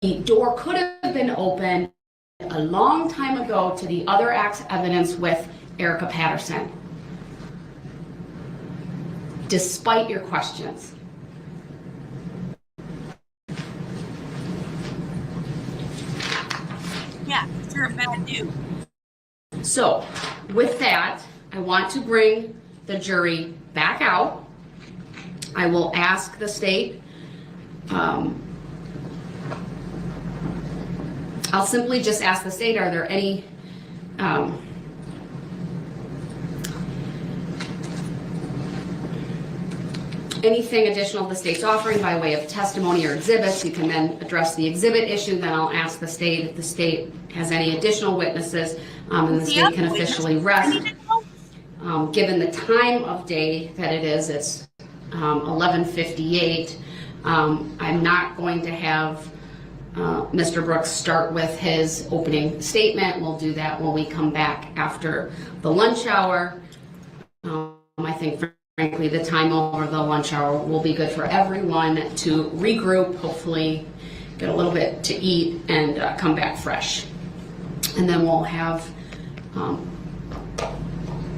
S2: The door could have been opened a long time ago to the other acts evidence with Erica Patterson, despite your questions.
S17: Yeah, you're a bad dude.
S2: So, with that, I want to bring the jury back out. I will ask the state, I'll simply just ask the state, are there any anything additional the state's offering by way of testimony or exhibits? You can then address the exhibit issue. Then I'll ask the state if the state has any additional witnesses, and the state can officially rest. Given the time of day that it is, it's 11:58. I'm not going to have Mr. Brooks start with his opening statement. We'll do that when we come back after the lunch hour. I think frankly, the time over the lunch hour will be good for everyone to regroup, hopefully get a little bit to eat, and come back fresh. And then we'll have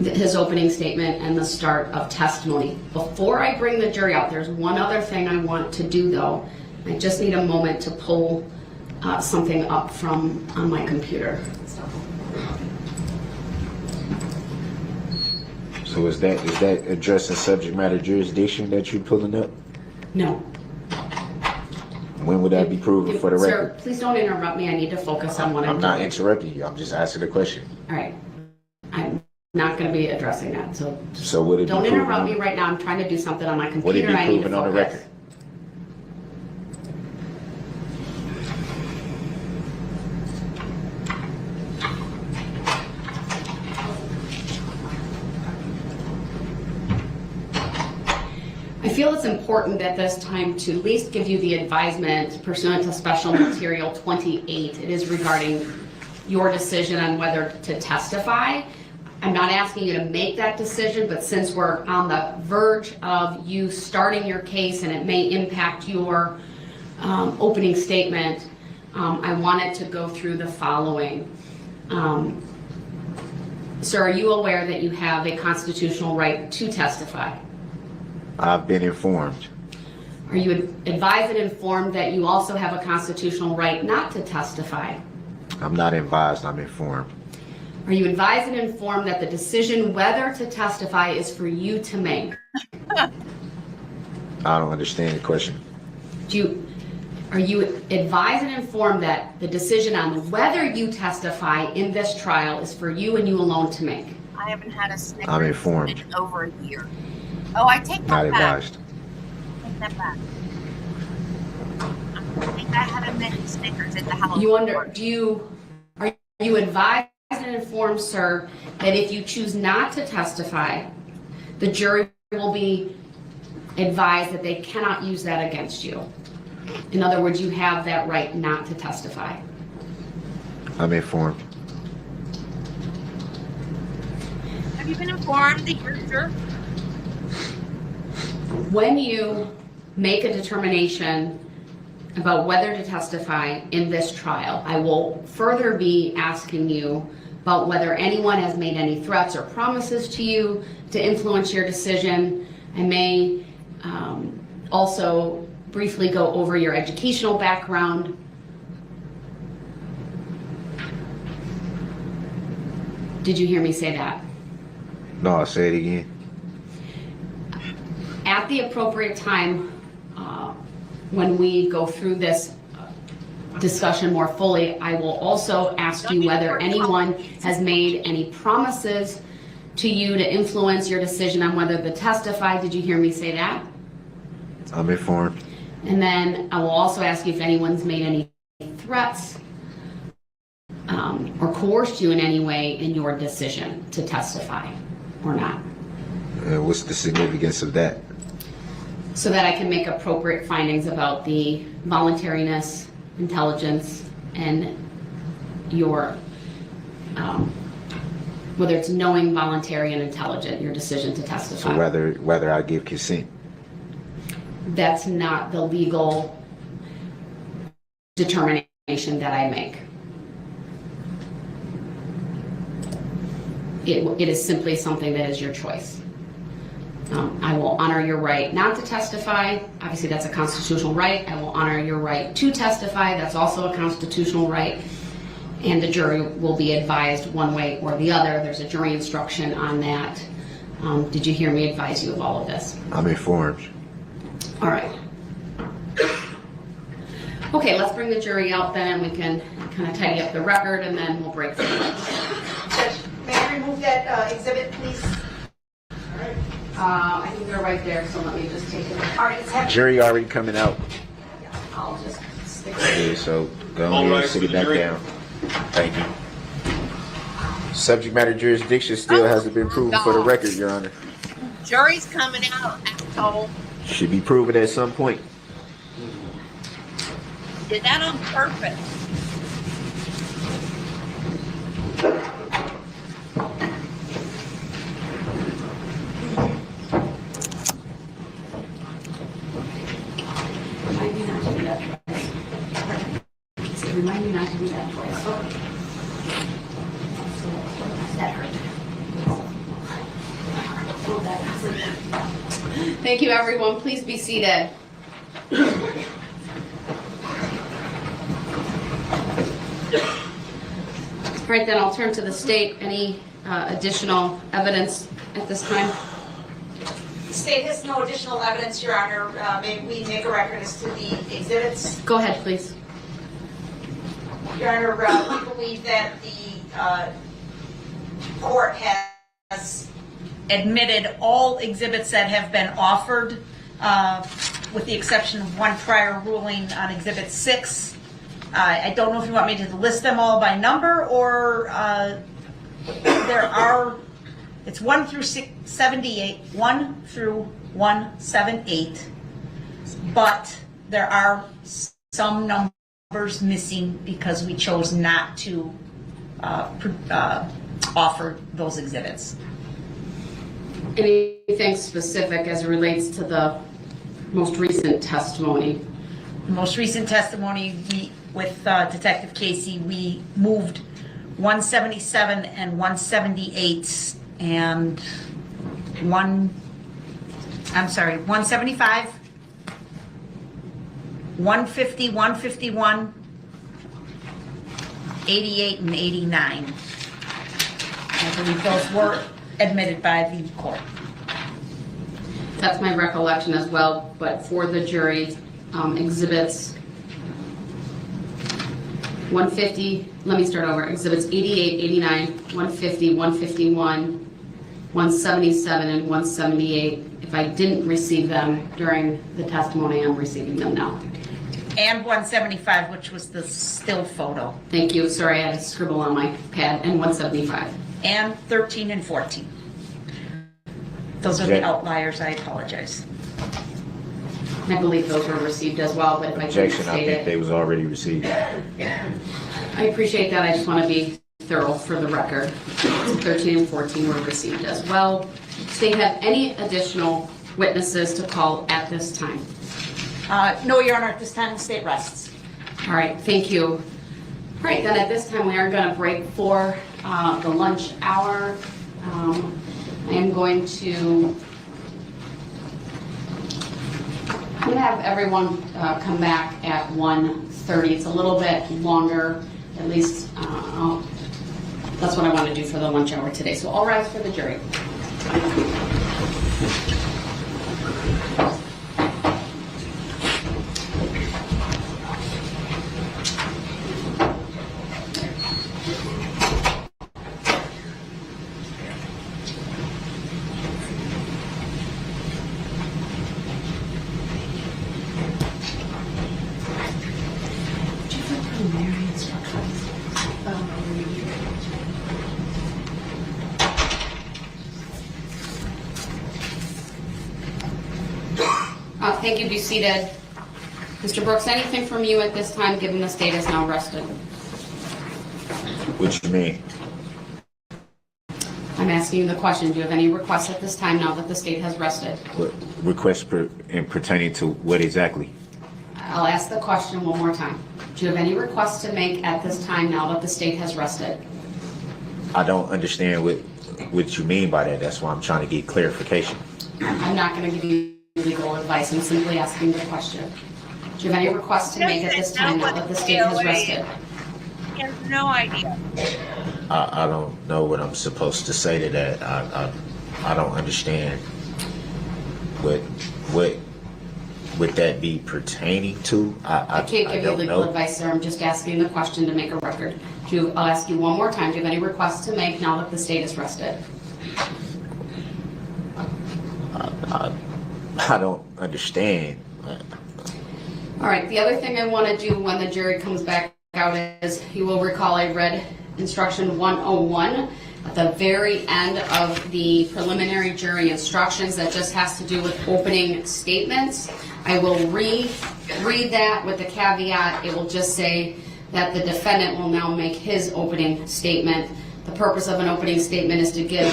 S2: his opening statement and the start of testimony. Before I bring the jury out, there's one other thing I want to do, though. I just need a moment to pull something up from on my computer.
S4: So is that addressing subject matter jurisdiction that you're pulling up?
S2: No.
S4: When would that be proven for the record?
S2: Sir, please don't interrupt me. I need to focus on what I'm doing.
S4: I'm not interrupting you. I'm just asking a question.
S2: All right. I'm not going to be addressing that.
S4: So would it
S2: don't
S4: be
S2: interrupt me right now. I'm trying to do something on my computer.
S4: Would it be
S2: and I need to
S4: proven on the
S2: focus.
S4: record?
S2: I feel it's important at this time to at least give you the advisement pursuant to Special Material 28. It is regarding your decision on whether to testify. I'm not asking you to make that decision, but since we're on the verge of you starting your case and it may impact your opening statement, I wanted to go through the following. Sir, are you aware that you have a constitutional right to testify?
S4: I've been informed.
S2: Are you advised and informed that you also have a constitutional right not to testify?
S4: I'm not advised, I'm informed.
S2: Are you advised and informed that the decision whether to testify is for you to make?
S4: I don't understand the question.
S2: Are you advised and informed that the decision on whether you testify in this trial is for you and you alone to make?
S17: I haven't had a Snickers
S4: I'm informed.
S17: in over a year. Oh, I take that
S4: Not
S17: back.
S4: advised.
S17: Take that back. I think I had a mini Snickers at the house.
S2: Are you advised and informed, sir, that if you choose not to testify, the jury will be advised that they cannot use that against you? In other words, you have that right not to testify.
S4: I'm informed.
S17: Have you been informed that you're sure?
S2: When you make a determination about whether to testify in this trial, I will further be asking you about whether anyone has made any threats or promises to you to influence your decision. I may also briefly go over your educational background. Did you hear me say that?
S4: No, I'll say it again.
S2: At the appropriate time, when we go through this discussion more fully, I will also ask you whether anyone has made any promises to you to influence your decision on whether to testify. Did you hear me say that?
S4: I'm informed.
S2: And then I will also ask you if anyone's made any threats or coerced you in any way in your decision to testify or not.
S4: What's the significance of that?
S2: So that I can make appropriate findings about the voluntariness, intelligence, and your, whether it's knowing, voluntary, and intelligent, your decision to testify.
S4: So whether I give consent.
S2: That's not the legal determination that I make. It is simply something that is your choice. I will honor your right not to testify. Obviously, that's a constitutional right. I will honor your right to testify. That's also a constitutional right. And the jury will be advised one way or the other. There's a jury instruction on that. Did you hear me advise you of all of this?
S4: I'm informed.
S2: All right. Okay, let's bring the jury out then. We can kind of tidy up the record and then we'll break through.
S3: Judge, may I remove that exhibit, please?
S2: I think they're right there, so let me just take it.
S3: All right, it's heavy.
S4: Jury already coming out.
S2: I'll just stick it.
S4: Okay, so go ahead and sit it back down. Thank you. Subject matter jurisdiction still hasn't been proven for the record, Your Honor.
S17: Jury's coming out, I'm told.
S4: Should be proven at some point.
S17: Did that on purpose.
S2: know that. Thank you, everyone. Please be seated. All right, then I'll turn to the state. Any additional evidence at this time?
S12: The state has no additional evidence, Your Honor. May we make a record as to the exhibits?
S2: Go ahead, please.
S12: Your Honor, we believe that the court has admitted all exhibits that have been offered, with the exception of one prior ruling on Exhibit 6. I don't know if you want me to list them all by number, or there are, it's 1 through 78, 1 through 178, but there are some numbers missing because we chose not to offer those exhibits.
S2: Anything specific as it relates to the most recent testimony?
S12: The most recent testimony, with Detective Casey, we moved 177 and 178 and 175, 150, 151, 88, and 89. I believe those were admitted by the court.
S2: That's my recollection as well, but for the jury, exhibits 150, let me start over, exhibits 88, 89, 150, 151, 177, and 178. If I didn't receive them during the testimony, I'm receiving them now.
S12: And 175, which was the still photo.
S2: Thank you, sorry, I had to scribble on my pad, and 175.
S12: And 13 and 14. Those are the outliers, I apologize.
S2: I believe those were received as well, but if I didn't
S4: Objection, I
S2: state
S4: think
S2: it.
S4: they was already received.
S2: I appreciate that, I just want to be thorough for the record. 13 and 14 were received as well. Do they have any additional witnesses to call at this time?
S12: No, Your Honor, at this time the state rests.
S2: All right, thank you. All right, then at this time we are going to break for the lunch hour. I am going to have everyone come back at 1:30. It's a little bit longer, at least that's what I want to do for the lunch hour today. So all rise for the jury. Thank you. Be seated. Mr. Brooks, anything from you at this time, given the state is now rested?
S4: What you mean?
S2: I'm asking you the question. Do you have any requests at this time now that the state has rested?
S4: What requests pertaining to what exactly?
S2: I'll ask the question one more time. Do you have any requests to make at this time now that the state has rested?
S4: I don't understand what you mean by that. That's why I'm trying to get clarification.
S2: I'm not going to give you legal advice. I'm simply asking the question. Do you have any requests to make at this time now that the state has rested?
S17: He has no idea.
S4: I don't know what I'm supposed to say to that. I don't understand what would that be pertaining to.
S2: I can't give you legal advice, sir. I'm just asking the question to make a record. I'll ask you one more time. Do you have any requests to make now that the state is rested?
S4: I don't understand.
S2: All right, the other thing I want to do when the jury comes back out is, you will recall I read instruction 101 at the very end of the preliminary jury instructions that just has to do with opening statements. I will read that with the caveat. It will just say that the defendant will now make his opening statement. The purpose of an opening statement is to give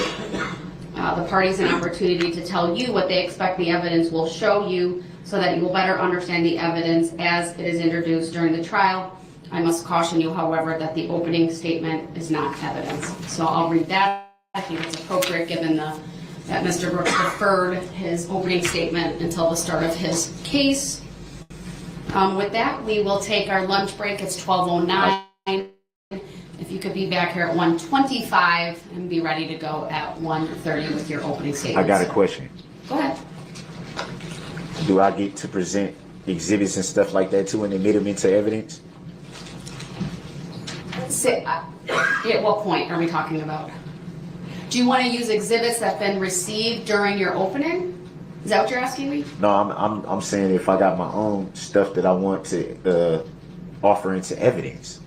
S2: the parties an opportunity to tell you what they expect the evidence will show you so that you will better understand the evidence as it is introduced during the trial. I must caution you, however, that the opening statement is not evidence. So I'll read that. I think it's appropriate given the that Mr. Brooks deferred his opening statement until the start of his case. With that, we will take our lunch break. It's 12:09. If you could be back here at 1:25 and be ready to go at 1:30 with your opening statement.
S4: I got a question.
S2: Go ahead.
S4: Do I get to present exhibits and stuff like that too and admit them into evidence?
S2: At what point are we talking about? Do you want to use exhibits that have been received during your opening? Is that what you're asking me?
S4: No, I'm saying if I got my own stuff that I want to offer into evidence,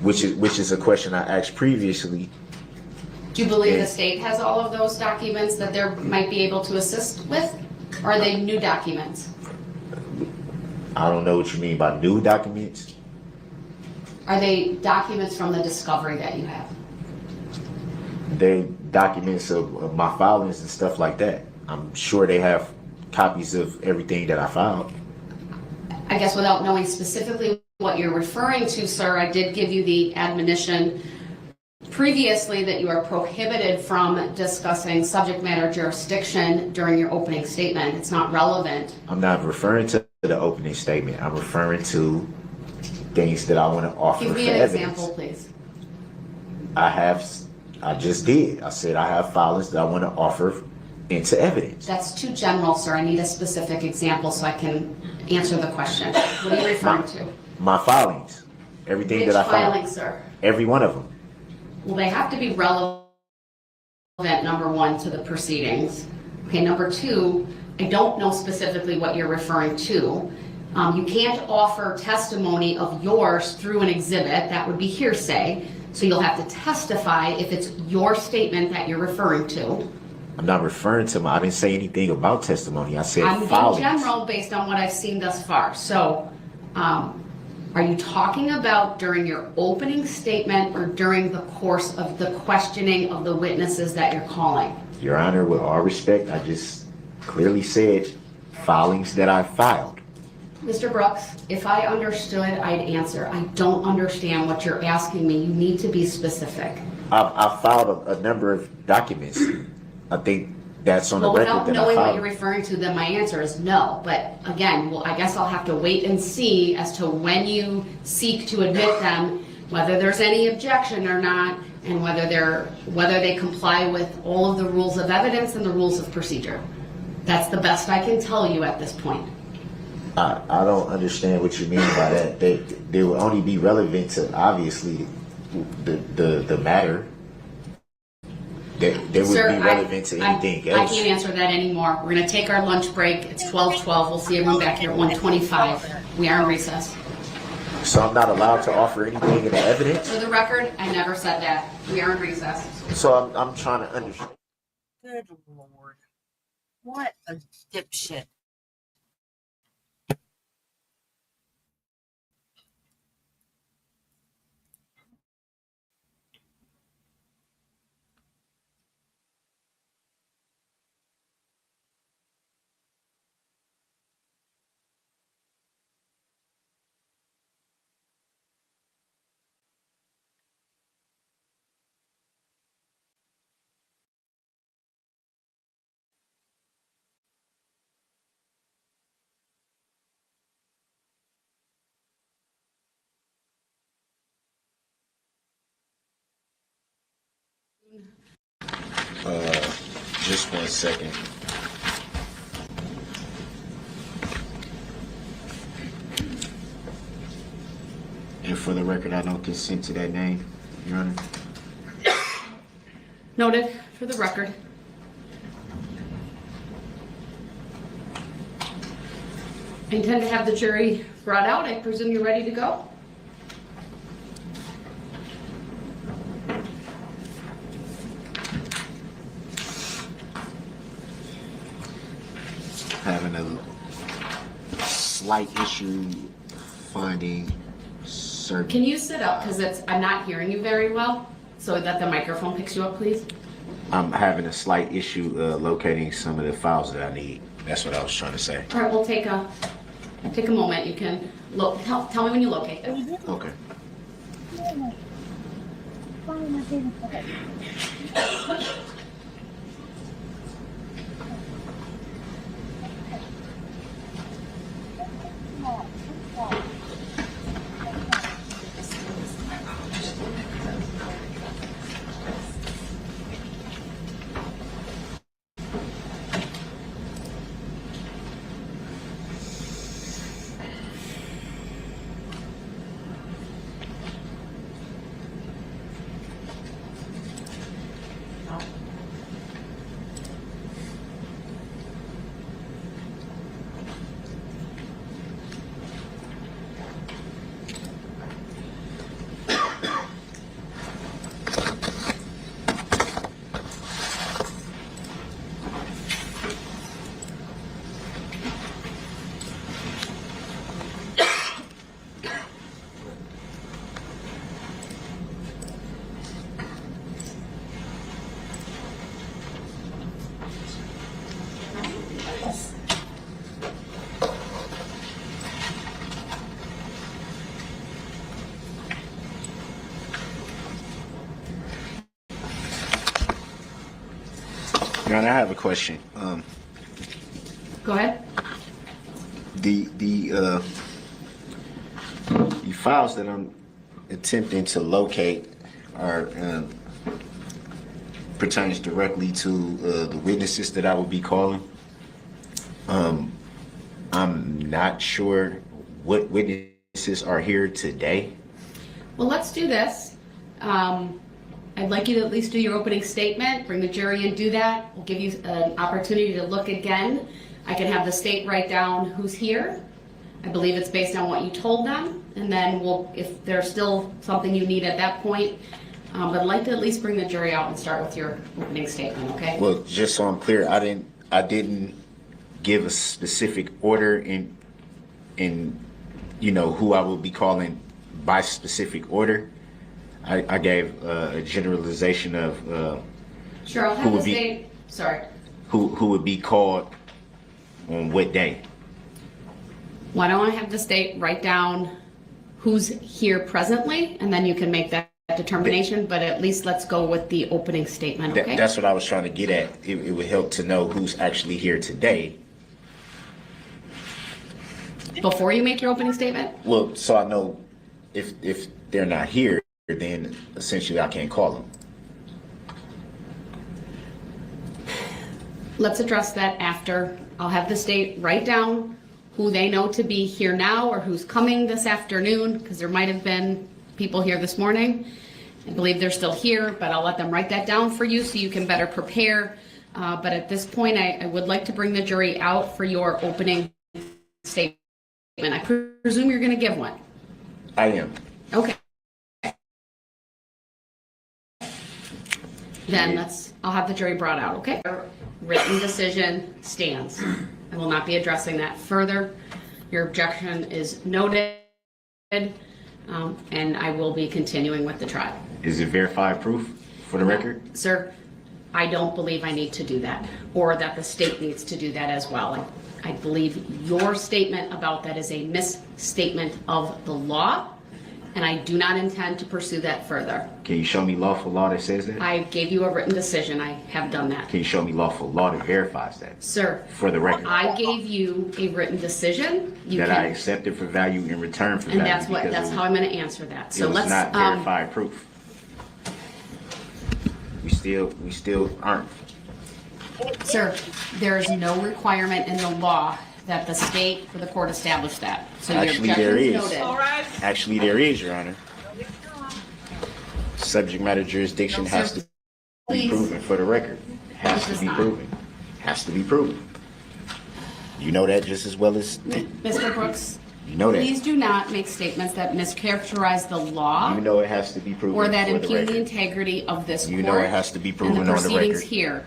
S4: which is a question I asked previously.
S2: Do you believe the state has all of those documents that they might be able to assist with? Or are they new documents?
S4: I don't know what you mean by new documents.
S2: Are they documents from the discovery that you have?
S4: They documents of my filings and stuff like that. I'm sure they have copies of everything that I filed.
S2: I guess without knowing specifically what you're referring to, sir, I did give you the admonition previously that you are prohibited from discussing subject matter jurisdiction during your opening statement. It's not relevant.
S4: I'm not referring to the opening statement. I'm referring to things that I want to offer
S2: Give me
S4: for
S2: an
S4: evidence.
S2: example, please.
S4: I just did. I said I have filings that I want to offer into evidence.
S2: That's too general, sir. I need a specific example so I can answer the question. What are you referring to?
S4: My filings. Everything
S2: Which
S4: that I filed.
S2: filings, sir?
S4: Every one of them.
S2: Well, they have to be relevant, number one, to the proceedings. Okay, number two, I don't know specifically what you're referring to. You can't offer testimony of yours through an exhibit. That would be hearsay. So you'll have to testify if it's your statement that you're referring to.
S4: I'm not referring to I didn't say anything about testimony. I said
S2: I'm
S4: filings.
S2: being general based on what I've seen thus far. So, are you talking about during your opening statement or during the course of the questioning of the witnesses that you're calling?
S4: Your Honor, with all respect, I just clearly said filings that I filed.
S2: Mr. Brooks, if I understood, I'd answer. I don't understand what you're asking me. You need to be specific.
S4: I filed a number of documents. I think that's on the
S2: Well,
S4: record
S2: without
S4: that I
S2: knowing what
S4: filed.
S2: you're referring to, then my answer is no. But again, well, I guess I'll have to wait and see as to when you seek to admit them, whether there's any objection or not, and whether they comply with all of the rules of evidence and the rules of procedure. That's the best I can tell you at this point.
S4: I don't understand what you mean by that. They will only be relevant to obviously the matter. They would
S2: Sir,
S4: be relevant to anything else.
S2: I can't answer that anymore. We're going to take our lunch break. It's 12:12. We'll see everyone back here at 1:25. We are in recess.
S4: So I'm not allowed to offer anything in the evidence?
S2: For the record, I never said that. We are in recess.
S4: So I'm trying to understand.
S1: Good Lord. What a dipshit.
S4: Just 1 second. And for the record, I don't consent to that name, Your Honor.
S2: Noted for the record. I intend to have the jury brought out. I presume you're ready to go?
S4: Having a slight issue finding certain.
S2: Can you sit up because I'm not hearing you very well, so that the microphone picks you up, please?
S4: I'm having a slight issue locating some of the files that I need. That's what I was trying to say.
S2: All right, we'll take a moment. You can look. Tell me when you locate them.
S4: Okay. Your Honor, I have a question.
S2: Go ahead.
S4: The files that I'm attempting to locate are pertains directly to the witnesses that I will be calling. I'm not sure what witnesses are here today.
S2: Well, let's do this. I'd like you to at least do your opening statement, bring the jury and do that. We'll give you an opportunity to look again. I can have the state write down who's here. I believe it's based on what you told them, and then if there's still something you need at that point, but I'd like to at least bring the jury out and start with your opening statement, okay?
S4: Well, just so I'm clear, I didn't give a specific order in who I will be calling by specific order. I gave a generalization of
S2: Sure, I'll have the state. Sorry.
S4: Who would be called on what day.
S2: Why don't I have the state write down who's here presently, and then you can make that determination, but at least let's go with the opening statement, okay?
S4: That's what I was trying to get at. It would help to know who's actually here today.
S2: Before you make your opening statement?
S4: Well, so I know if they're not here, then essentially I can't call them.
S2: Let's address that after. I'll have the state write down who they know to be here now or who's coming this afternoon, because there might have been people here this morning. I believe they're still here, but I'll let them write that down for you so you can better prepare. But at this point, I would like to bring the jury out for your opening statement. I presume you're going to give one.
S4: I am.
S2: Okay. Then I'll have the jury brought out, okay? Written decision stands. I will not be addressing that further. Your objection is noted, and I will be continuing with the trial.
S4: Is it verified proof for the record?
S2: Sir, I don't believe I need to do that, or that the state needs to do that as well. I believe your statement about that is a misstatement of the law, and I do not intend to pursue that further.
S4: Can you show me lawful law that says that?
S2: I gave you a written decision. I have done that.
S4: Can you show me lawful law that verifies that?
S2: Sir,
S4: for the record.
S2: I gave you a written decision.
S4: I accepted for value in return for value.
S2: And that's how I'm going to answer that. So let's
S4: not verified proof. We still aren't.
S2: Sir, there is no requirement in the law that the state or the court establish that. So
S4: actually,
S2: your
S4: there is.
S2: noted.
S4: Actually, there is, Your Honor. Subject matter jurisdiction has to be proven for the record. Has to be proven. Has to be proven. You know that just as well as me.
S2: Mr. Brooks,
S4: you know that.
S2: Please do not make statements that mischaracterize the law.
S4: You know it has to be proven
S2: or that
S4: for
S2: impugn
S4: the
S2: the integrity of this court.
S4: You know it has to be proven
S2: and the
S4: on the
S2: proceedings
S4: record.
S2: Here.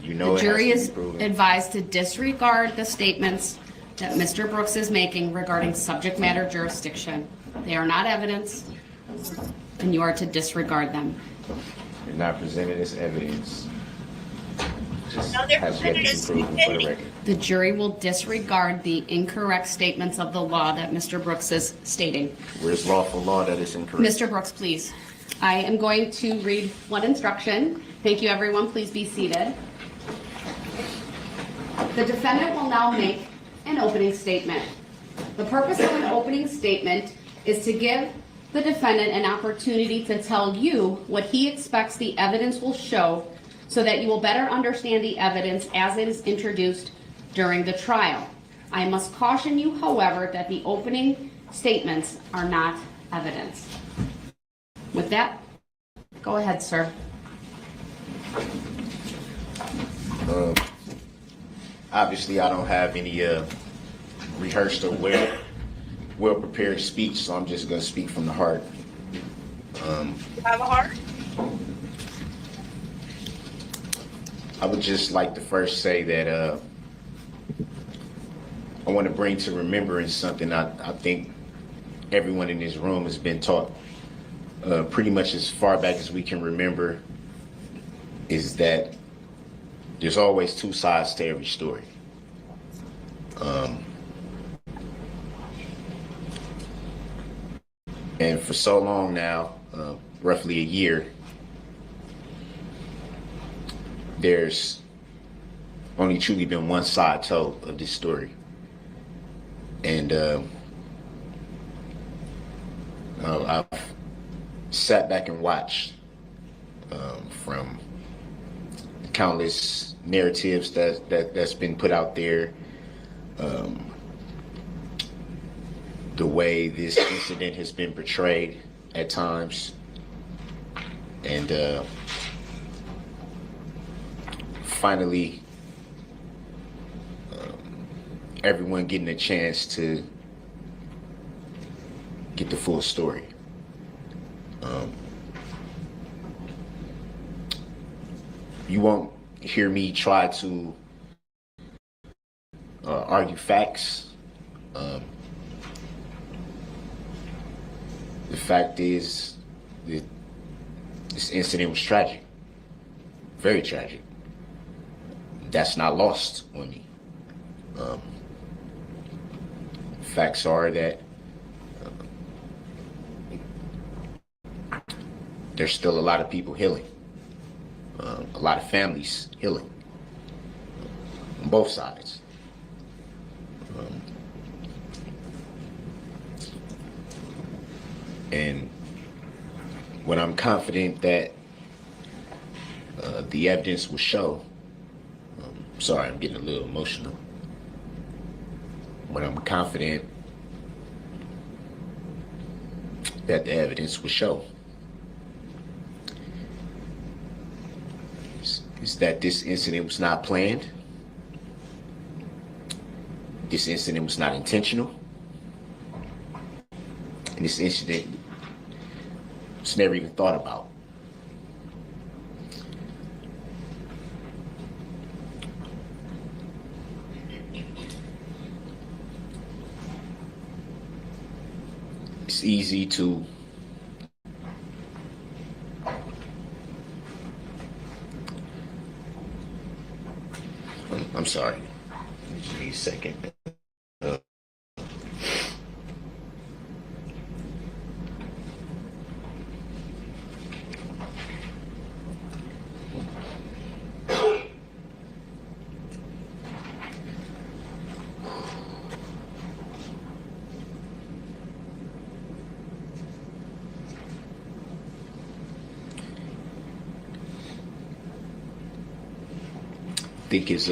S4: You know
S2: the jury
S4: it has
S2: is
S4: to be proven.
S2: advised to disregard the statements that Mr. Brooks is making regarding subject matter jurisdiction. They are not evidence, and you are to disregard them.
S4: They're not presented as evidence. Just
S17: No, they're
S4: has yet to be
S17: presented as
S4: proven for the
S17: stupidity.
S4: record.
S2: The jury will disregard the incorrect statements of the law that Mr. Brooks is stating.
S4: Where's lawful law that is incorrect?
S2: Mr. Brooks, please. I am going to read one instruction. Thank you, everyone. Please be seated. The defendant will now make an opening statement. The purpose of an opening statement is to give the defendant an opportunity to tell you what he expects the evidence will show so that you will better understand the evidence as it is introduced during the trial. I must caution you, however, that the opening statements are not evidence. With that, go ahead, sir.
S4: Obviously, I don't have any rehearsed or well-prepared speech, so I'm just going to speak from the heart.
S17: You have a heart?
S4: I would just like to first say that I want to bring to remembrance something I think everyone in this room has been taught pretty much as far back as we can remember, is that there's always two sides to every story. And for so long now, roughly a year, there's only truly been one side told of this story. And I've sat back and watched from countless narratives that's been put out there, the way this incident has been portrayed at times, and finally everyone getting a chance to get the full story. You won't hear me try to argue facts. The fact is that this incident was tragic, very tragic. That's not lost on me. Facts are that there's still a lot of people healing, a lot of families healing on both sides. And when I'm confident that the evidence will show, sorry, I'm getting a little emotional. When I'm confident that the evidence will show is that this incident was not planned. This incident was not intentional. And this incident was never even thought about. It's easy to I'm sorry. Just need a second. I think it's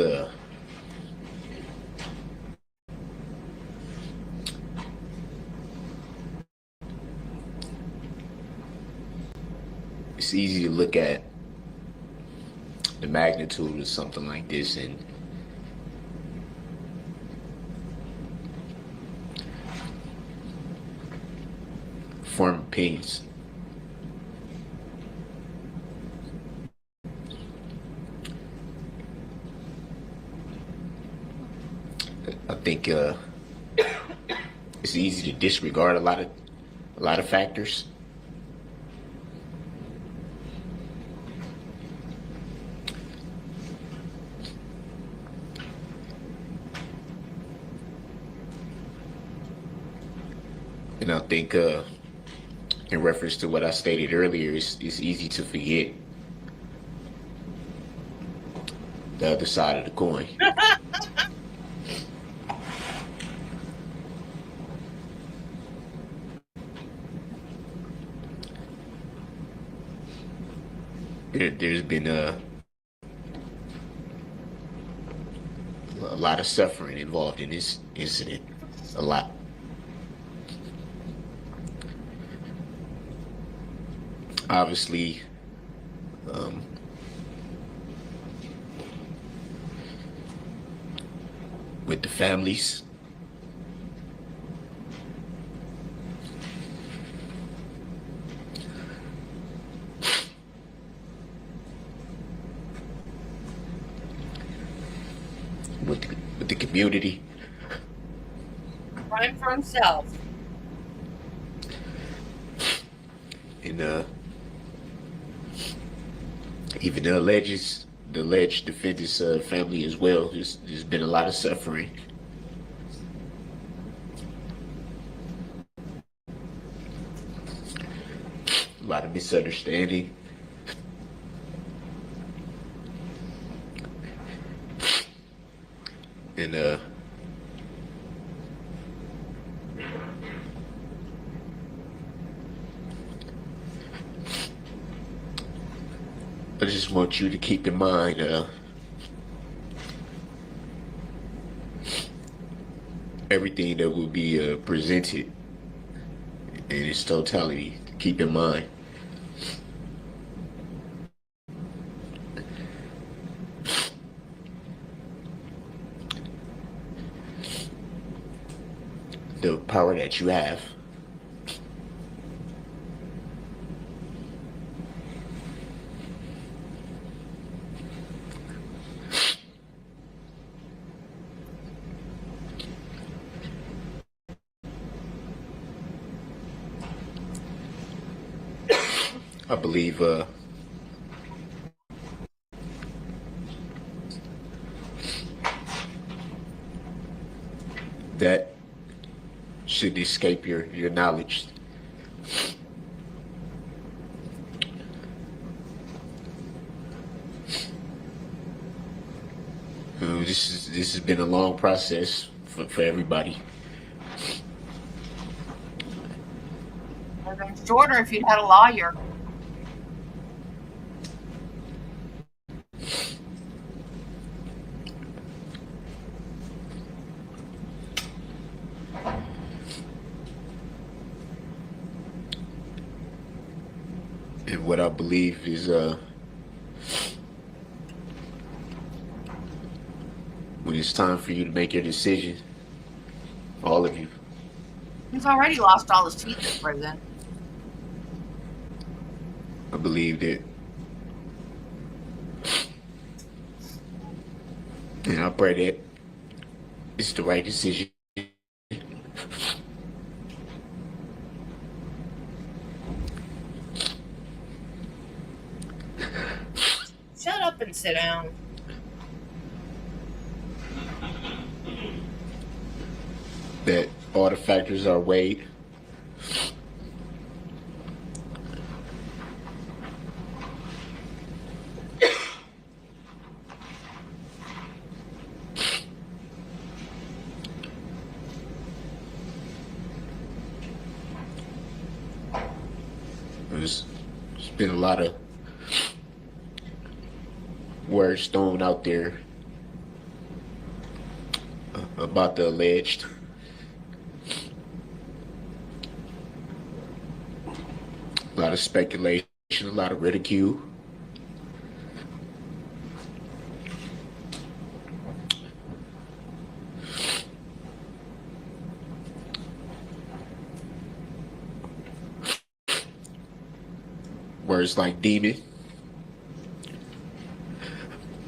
S4: easy to look at the magnitude of something like this and form opinions. I think it's easy to disregard a lot of factors. And I think in reference to what I stated earlier, it's easy to forget the other side of the coin. There's been a lot of suffering involved in this incident, a lot. Obviously, with the families, with the community.
S1: Crime for himself.
S4: And even the alleged defendant's family as well. There's been a lot of suffering. A lot of misunderstanding. And I just want you to keep in mind everything that will be presented in its totality. Keep in mind. The power that you have. I believe that should escape your knowledge. This has been a long process for everybody.
S17: It would have been shorter if you'd had a lawyer.
S4: And what I believe is when it's time for you to make your decision, all of you,
S17: He's already lost all his teeth in prison.
S4: I believe that, and I pray that it's the right decision.
S17: Shut up and sit down.
S4: That all the factors are weighed. There's been a lot of words thrown out there about the alleged. A lot of speculation, a lot of ridicule. Words like demon.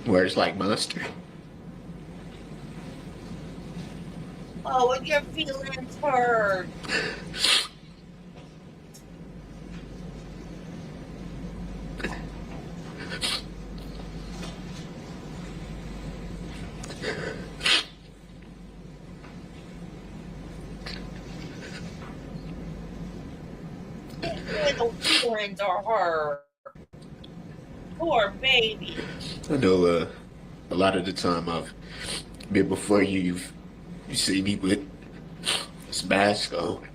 S4: Words like monster.
S17: Oh, when your feelings hurt. Little feelings are hurt. Poor baby.
S4: I know a lot of the time I've been before you see me with this mask on.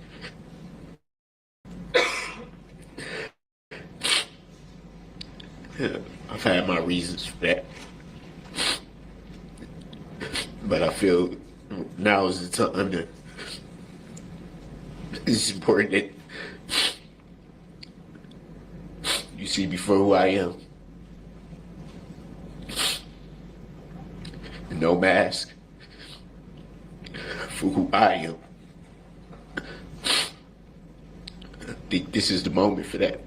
S4: I've had my reasons for that. But I feel now is the time that it's important that you see me for who I am. No mask. For who I am. I think this is the moment for that.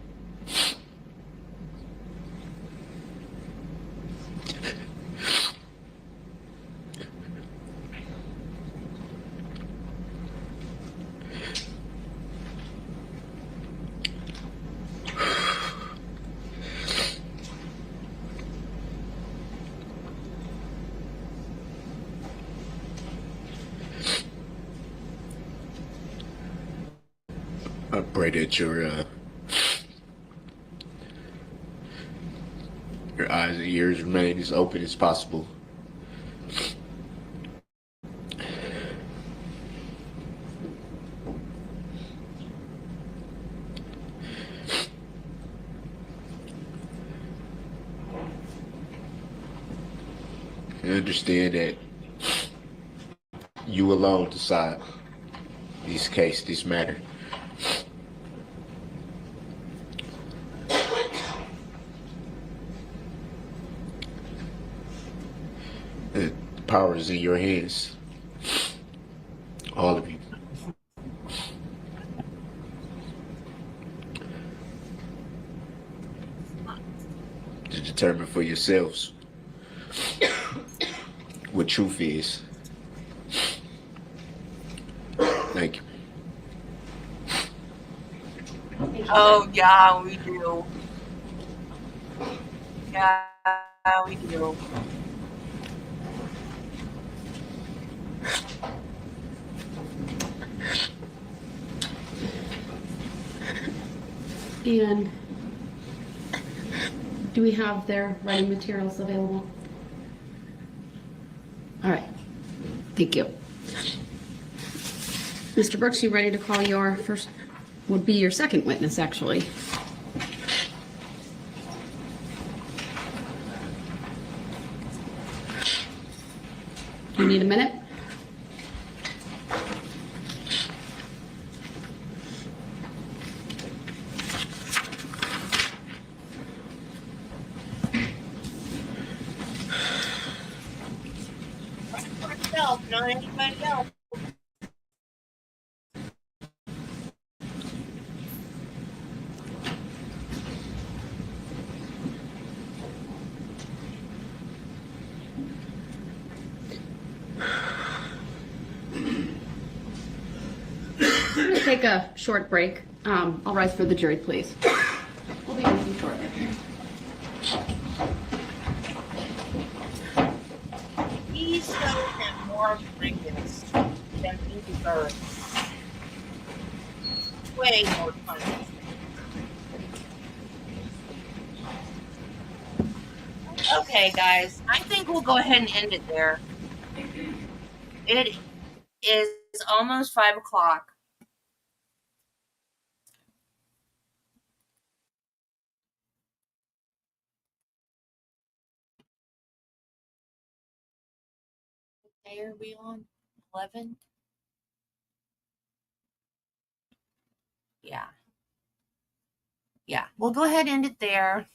S4: I pray that your eyes and ears remain as open as possible. understand that you alone decide this matter. The power is in your hands, all of you. To determine for yourselves what truth is. Thank you.
S1: Oh, yeah, we do. Yeah, we do.
S2: And do we have their writing materials available? All right, thank you. Mr. Brooks, you ready to call your first, would be your second witness, actually. You need a minute?
S17: Myself, not anybody else.
S2: We're going to take a short break. I'll rise for the jury, please. We'll be with you shortly.
S17: He showed him more kindness than he deserved. Way more kindness. Okay, guys, I think we'll go ahead and end it there. It is almost 5 o'clock. What day are we on? 11? Yeah. Yeah, we'll go ahead and end it there.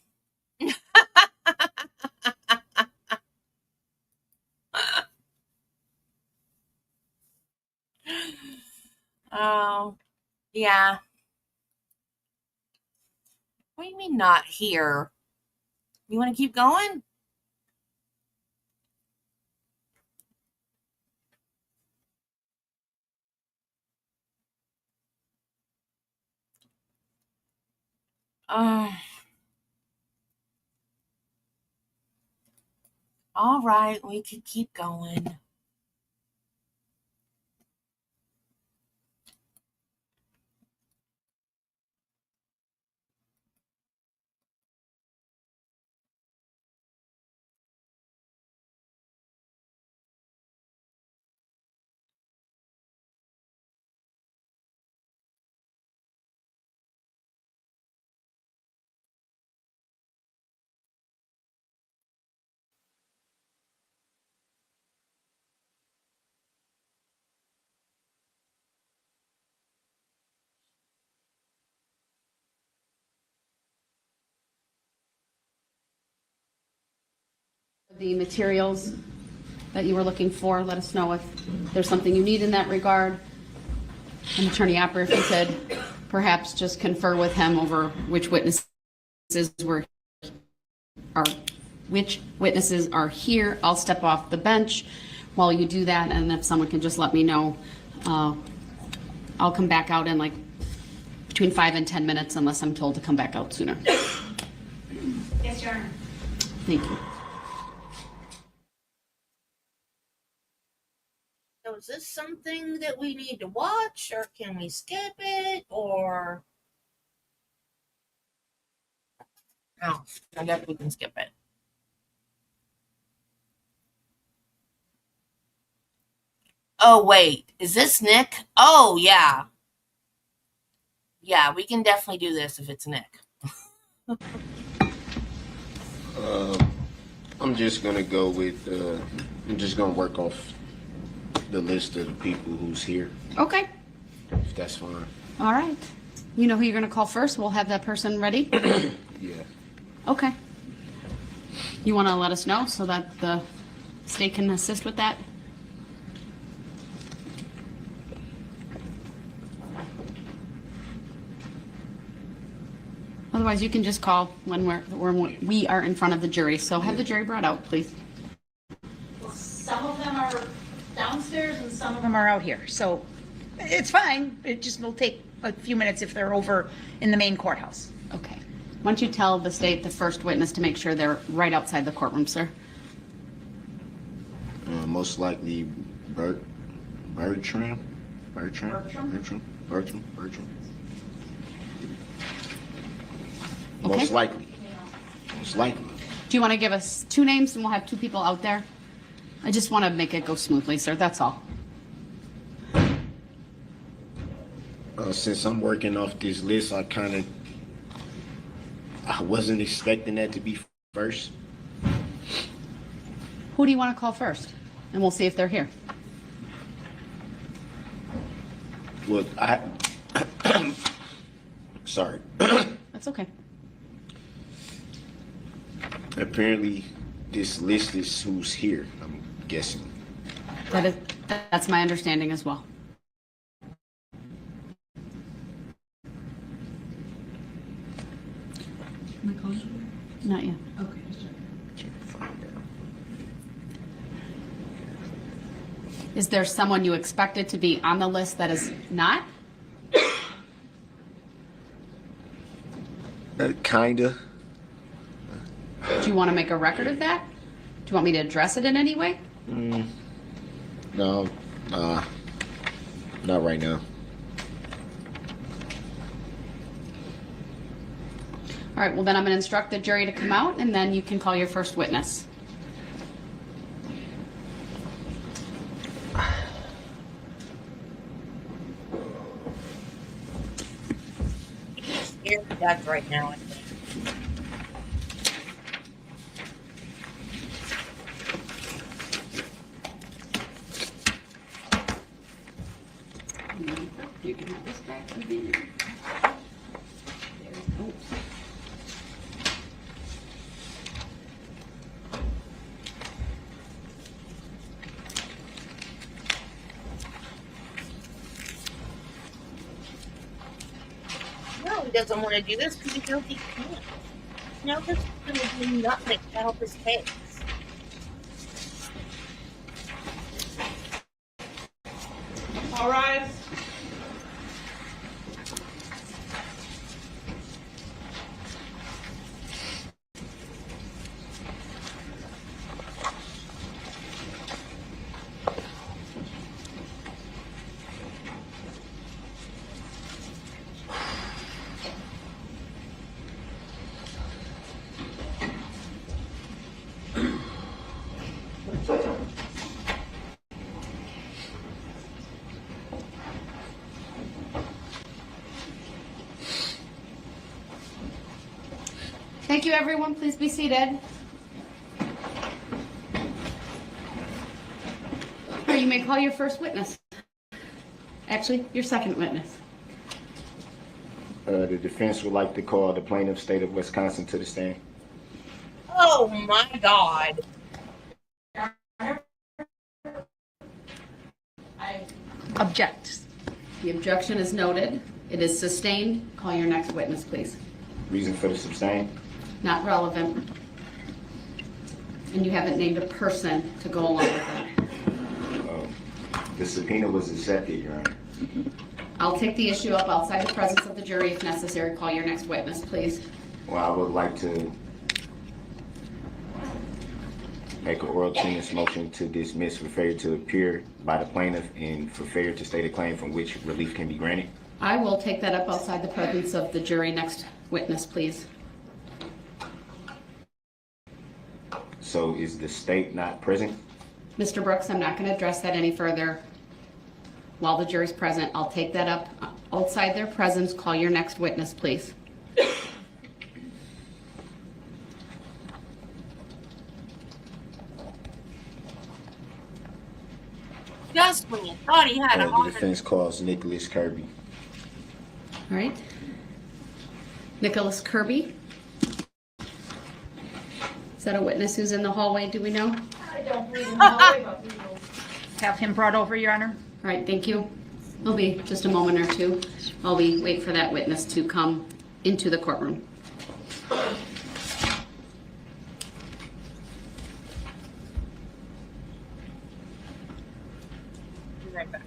S17: Oh, yeah. What do you mean not here? You want to keep going? All right, we could keep going.
S2: The materials that you were looking for, let us know if there's something you need in that regard. And Attorney Opper, if you could perhaps just confer with him over which witnesses are here. I'll step off the bench while you do that, and if someone can just let me know, I'll come back out in like between 5 and 10 minutes unless I'm told to come back out sooner.
S17: Yes, Your Honor.
S2: Thank you.
S17: So is this something that we need to watch, or can we skip it, or? No, I guess we can skip it. Oh, wait, is this Nick? Oh, yeah. Yeah, we can definitely do this if it's Nick.
S4: I'm just gonna go with I'm just gonna work off the list of the people who's here,
S2: Okay.
S4: if that's fine.
S2: All right. You know who you're going to call first? We'll have that person ready.
S4: Yeah.
S2: Okay. You want to let us know so that the state can assist with that? Otherwise, you can just call when we are in front of the jury. So have the jury brought out, please.
S12: Some of them are downstairs and some of them are out here, so it's fine. It just will take a few minutes if they're over in the main courthouse.
S2: Okay. Why don't you tell the state, the first witness, to make sure they're right outside the courtroom, sir?
S4: Most likely Bertram.
S2: Okay.
S4: Most likely. Most likely.
S2: Do you want to give us 2 names and we'll have 2 people out there? I just want to make it go smoothly, sir. That's all.
S4: Since I'm working off this list, I wasn't expecting that to be first.
S2: Who do you want to call first? And we'll see if they're here.
S4: Well, sorry.
S2: That's okay.
S4: Apparently, this list is who's here, I'm guessing.
S2: That's my understanding as well. Am I calling? Not yet. Okay. Is there someone you expected to be on the list that is not?
S4: Kinda.
S2: Do you want to make a record of that? Do you want me to address it in any way?
S4: No, not right now.
S2: All right, well then I'm going to instruct the jury to come out and then you can call your first witness.
S17: Scared to death right now, I think.
S2: You can have this back.
S17: No, he doesn't want to do this because he feels he can't. Now this is going to do nothing to help his case.
S3: All right.
S2: Thank you, everyone. Please be seated. All right, you may call your first witness. Actually, your second witness.
S4: The defense would like to call the plaintiff, state of Wisconsin, to the stand.
S17: Oh my God.
S2: I object. The objection is noted. It is sustained. Call your next witness, please.
S4: Reason for the sustain?
S2: Not relevant. And you haven't named a person to go along with that.
S4: The subpoena was accepted, Your Honor.
S2: I'll take the issue up outside the presence of the jury if necessary. Call your next witness, please.
S4: Well, I would like to make an oral tennis motion to dismiss for failure to appear by the plaintiff and for failure to state a claim from which relief can be granted.
S2: I will take that up outside the presence of the jury. Next witness, please.
S4: So is the state not present?
S2: Mr. Brooks, I'm not going to address that any further while the jury's present. I'll take that up outside their presence. Call your next witness, please.
S1: just when you thought he had a
S4: The
S1: heart attack.
S4: defense calls Nicholas Kirby.
S2: All right. Nicholas Kirby. Is that a witness who's in the hallway? Do we know?
S3: I don't believe in the hallway, but we will have him brought over, Your Honor.
S2: All right, thank you. It'll be just a moment or two while we wait for that witness to come into the courtroom.
S1: Be right back.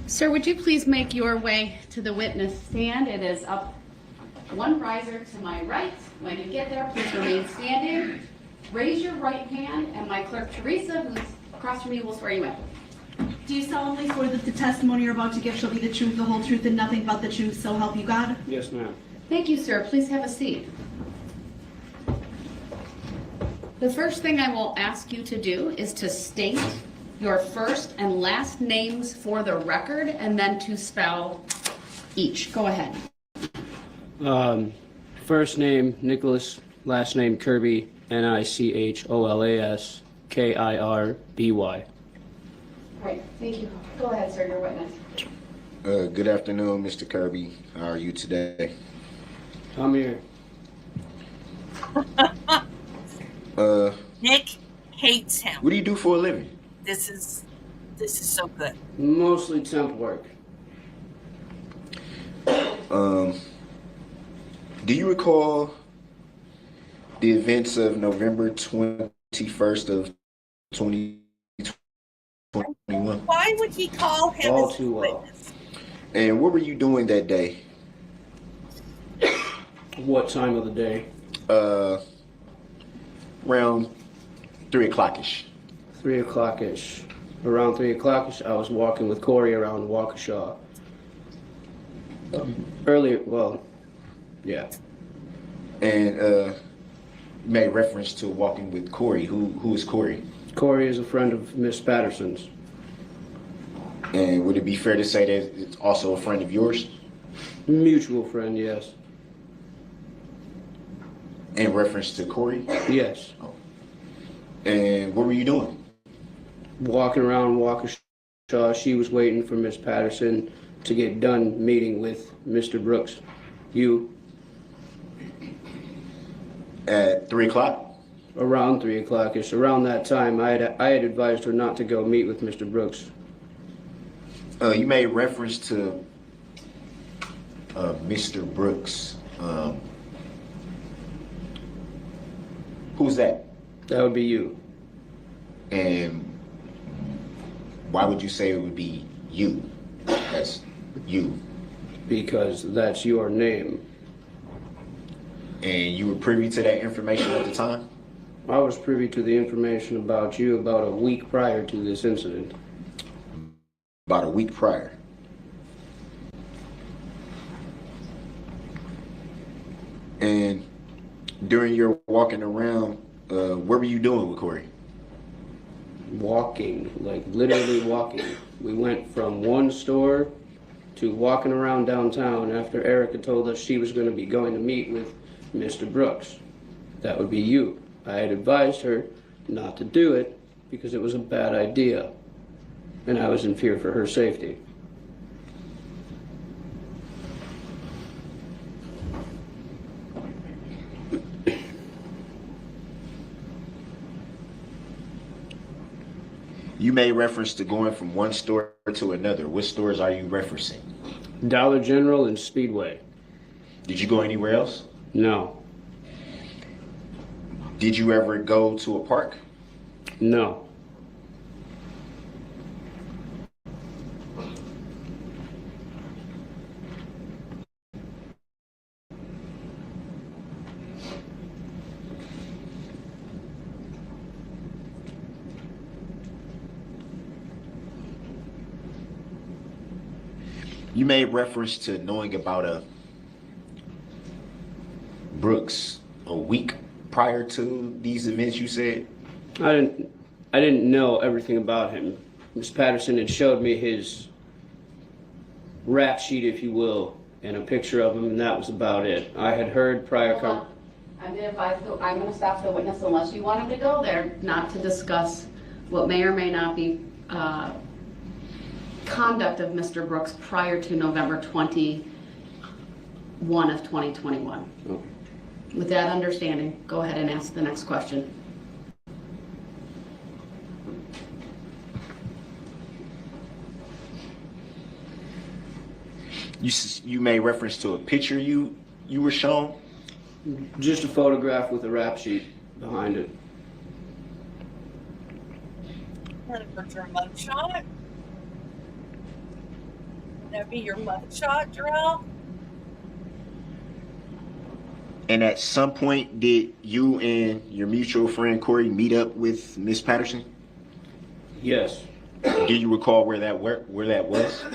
S2: Sir, would you please make your way to the witness stand? It is up one riser to my right. When you get there, please remain standing. Raise your right hand, and my clerk, Teresa, who's across from you, will swear you in.
S5: Do you solemnly swear that the testimony you're about to give shall be the truth, the whole truth, and nothing but the truth, so help you God?
S6: Yes, ma'am.
S2: Thank you, sir. Please have a seat. The first thing I will ask you to do is to state your first and last names for the record, and then to spell each. Go ahead.
S18: First name, Nicholas. Last name, Kirby. Nicholas Kirby.
S2: Great. Thank you. Go ahead, sir. Your witness.
S4: Good afternoon, Mr. Kirby. How are you today?
S18: I'm here.
S1: Nick hates him.
S4: What do you do for a living?
S1: This is so good.
S18: Mostly temp work.
S4: Do you recall the events of November 21st of 2021?
S1: Why would he call him
S18: All
S1: as
S18: too
S1: a
S18: well.
S1: witness?
S4: And what were you doing that day?
S18: What time of the day?
S4: Around 3 o'clock-ish.
S18: 3 o'clock-ish. Around 3 o'clock-ish, I was walking with Corey around Waukesha. Earlier, well, yeah.
S4: And made reference to walking with Corey. Who is Corey?
S18: Corey is a friend of Miss Patterson's.
S4: And would it be fair to say that it's also a friend of yours?
S18: Mutual friend, yes.
S4: In reference to Corey?
S18: Yes.
S4: Oh. And what were you doing?
S18: Walking around Waukesha, she was waiting for Miss Patterson to get done meeting with Mr. Brooks. You?
S4: At 3 o'clock?
S18: Around 3 o'clock-ish. Around that time, I had advised her not to go meet with Mr. Brooks.
S4: You made reference to Mr. Brooks. Who's that?
S18: That would be you.
S4: And why would you say it would be you? That's you.
S18: Because that's your name.
S4: And you were privy to that information at the time?
S18: I was privy to the information about you about a week prior to this incident.
S4: About a week prior. And during your walking around, what were you doing with Corey?
S18: Walking, like literally walking. We went from one store to walking around downtown after Erica told us she was going to be going to meet with Mr. Brooks. That would be you. I had advised her not to do it because it was a bad idea, and I was in fear for her safety.
S4: You made reference to going from one store to another. What stores are you referencing?
S18: Dollar General and Speedway.
S4: Did you go anywhere else?
S18: No.
S4: Did you ever go to a park?
S18: No.
S4: You made reference to knowing about a Brooks a week prior to these events, you said?
S18: I didn't know everything about him. Miss Patterson had showed me his rap sheet, if you will, and a picture of him, and that was about it. I had heard prior
S2: I'm going to stop the witness unless you want him to go there, not to discuss what may or may not be conduct of Mr. Brooks prior to November 21 of 2021.
S18: Okay.
S2: With that understanding, go ahead and ask the next question.
S4: You made reference to a picture you were shown?
S18: Just a photograph with a rap sheet behind it.
S17: Want to put your mugshot? Would that be your mugshot, Darrell?
S4: And at some point, did you and your mutual friend Corey meet up with Miss Patterson?
S18: Yes.
S4: Do you recall where that was?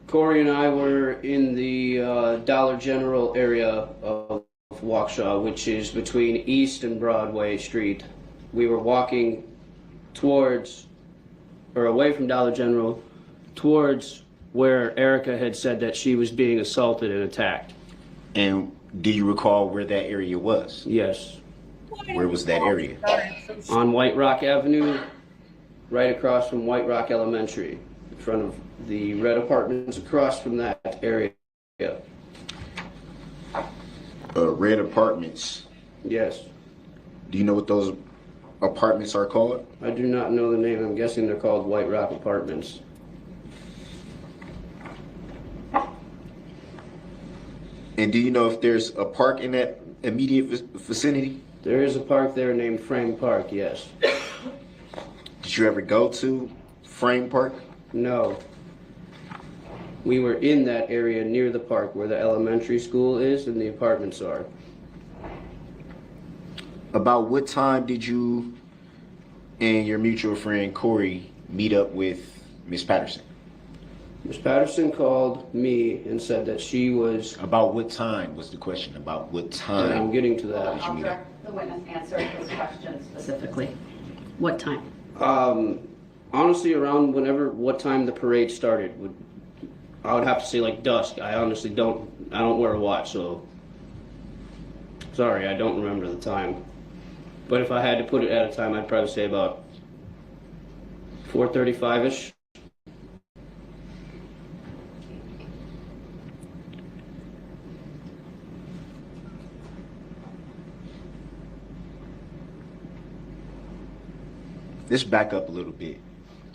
S18: Corey and I were in the Dollar General area of Waukesha, which is between East and Broadway Street. We were walking away from Dollar General towards where Erica had said that she was being assaulted and attacked.
S4: And do you recall where that area was?
S18: Yes.
S4: Where was that area?
S18: On White Rock Avenue, right across from White Rock Elementary, in front of the red apartments across from that area.
S4: Red apartments?
S18: Yes.
S4: Do you know what those apartments are called?
S18: I do not know the name. I'm guessing they're called White Rock Apartments.
S4: And do you know if there's a park in that immediate vicinity?
S18: There is a park there named Frame Park, yes.
S4: Did you ever go to Frame Park?
S18: No. We were in that area near the park where the elementary school is and the apartments are.
S4: About what time did you and your mutual friend Corey meet up with Miss Patterson?
S18: Miss Patterson called me and said that she was...
S4: About what time was the question? About what time?
S18: I'm getting to that.
S2: I'll direct the witness answer this question specifically. What time?
S18: Honestly, around what time the parade started. I would have to say like dusk. I honestly don't wear a watch, so sorry, I don't remember the time. But if I had to put it at a time, I'd probably say about 4:35-ish.
S4: Let's back up a little bit.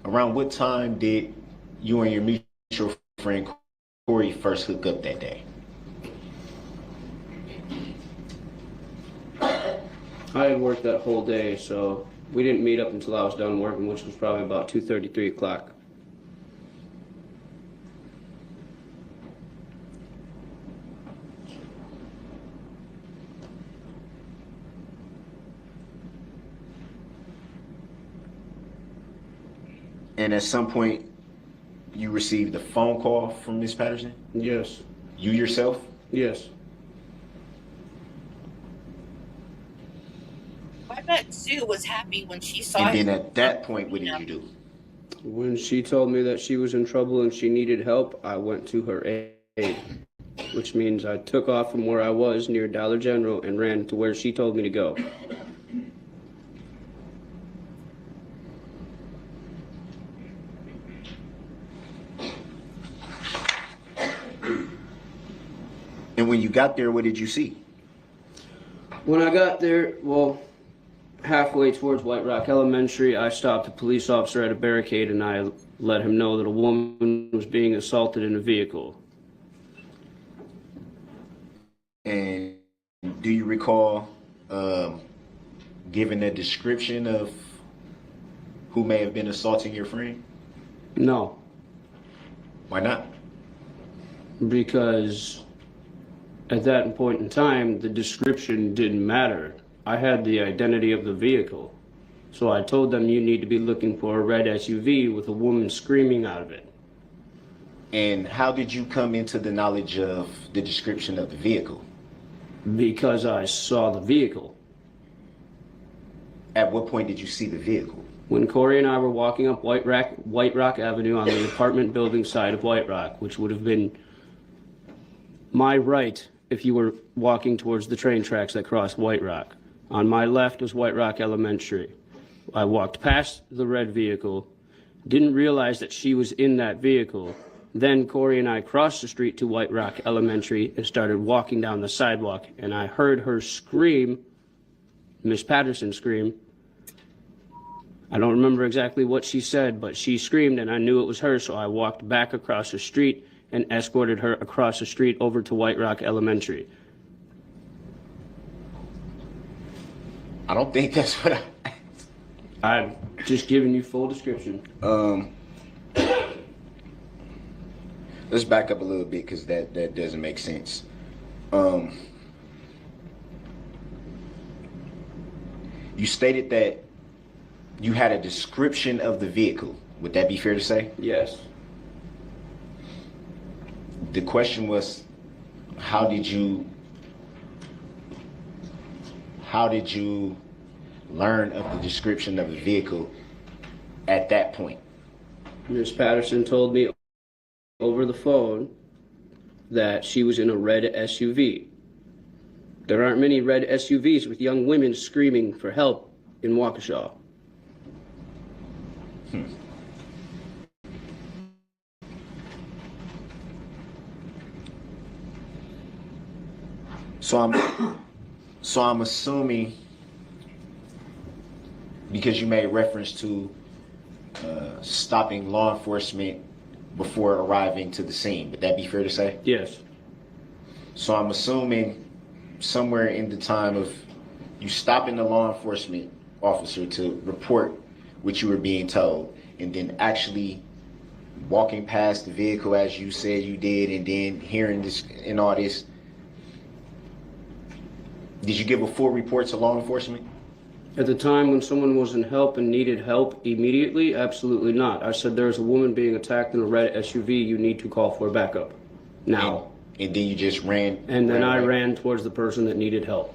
S4: Around what time did you and your mutual friend Corey first hook up that day?
S18: I had worked that whole day, so we didn't meet up until I was done working, which was probably about 2:30, 3 o'clock.
S4: And at some point, you received a phone call from Miss Patterson?
S18: Yes.
S4: You yourself?
S18: Yes.
S17: I bet Sue was happy when she saw
S4: And
S17: him.
S4: then at that point, what did you do?
S18: When she told me that she was in trouble and she needed help, I went to her aid, which means I took off from where I was near Dollar General and ran to where she told me to go.
S4: And when you got there, what did you see?
S18: When I got there, well, halfway towards White Rock Elementary, I stopped a police officer at a barricade and I let him know that a woman was being assaulted in a vehicle.
S4: And do you recall giving a description of who may have been assaulting your friend?
S18: No.
S4: Why not?
S18: Because at that point in time, the description didn't matter. I had the identity of the vehicle. So I told them you need to be looking for a red SUV with a woman screaming out of it.
S4: And how did you come into the knowledge of the description of the vehicle?
S18: Because I saw the vehicle.
S4: At what point did you see the vehicle?
S18: When Corey and I were walking up White Rock Avenue on the apartment building side of White Rock, which would have been my right if you were walking towards the train tracks that crossed White Rock. On my left was White Rock Elementary. I walked past the red vehicle, didn't realize that she was in that vehicle. Then Corey and I crossed the street to White Rock Elementary and started walking down the sidewalk, and I heard her scream, Miss Patterson scream. I don't remember exactly what she said, but she screamed and I knew it was her, so I walked back across the street and escorted her across the street over to White Rock Elementary.
S4: I don't think that's what
S18: I'm just giving you full description.
S4: Let's back up a little bit because that doesn't make sense. You stated that you had a description of the vehicle. Would that be fair to say?
S18: Yes.
S4: The question was, how did you learn of the description of the vehicle at that point?
S18: Miss Patterson told me over the phone that she was in a red SUV. There aren't many red SUVs with young women screaming for help in Waukesha.
S4: So I'm assuming, because you made reference to stopping law enforcement before arriving to the scene, would that be fair to say?
S18: Yes.
S4: So I'm assuming somewhere in the time of you stopping the law enforcement officer to report what you were being told, and then actually walking past the vehicle as you said you did, and then hearing this and all this, did you give a full report to law enforcement?
S18: At the time when someone was in help and needed help immediately, absolutely not. I said there's a woman being attacked in a red SUV, you need to call for backup. Now.
S4: And then you just ran?
S18: And then I ran towards the person that needed help.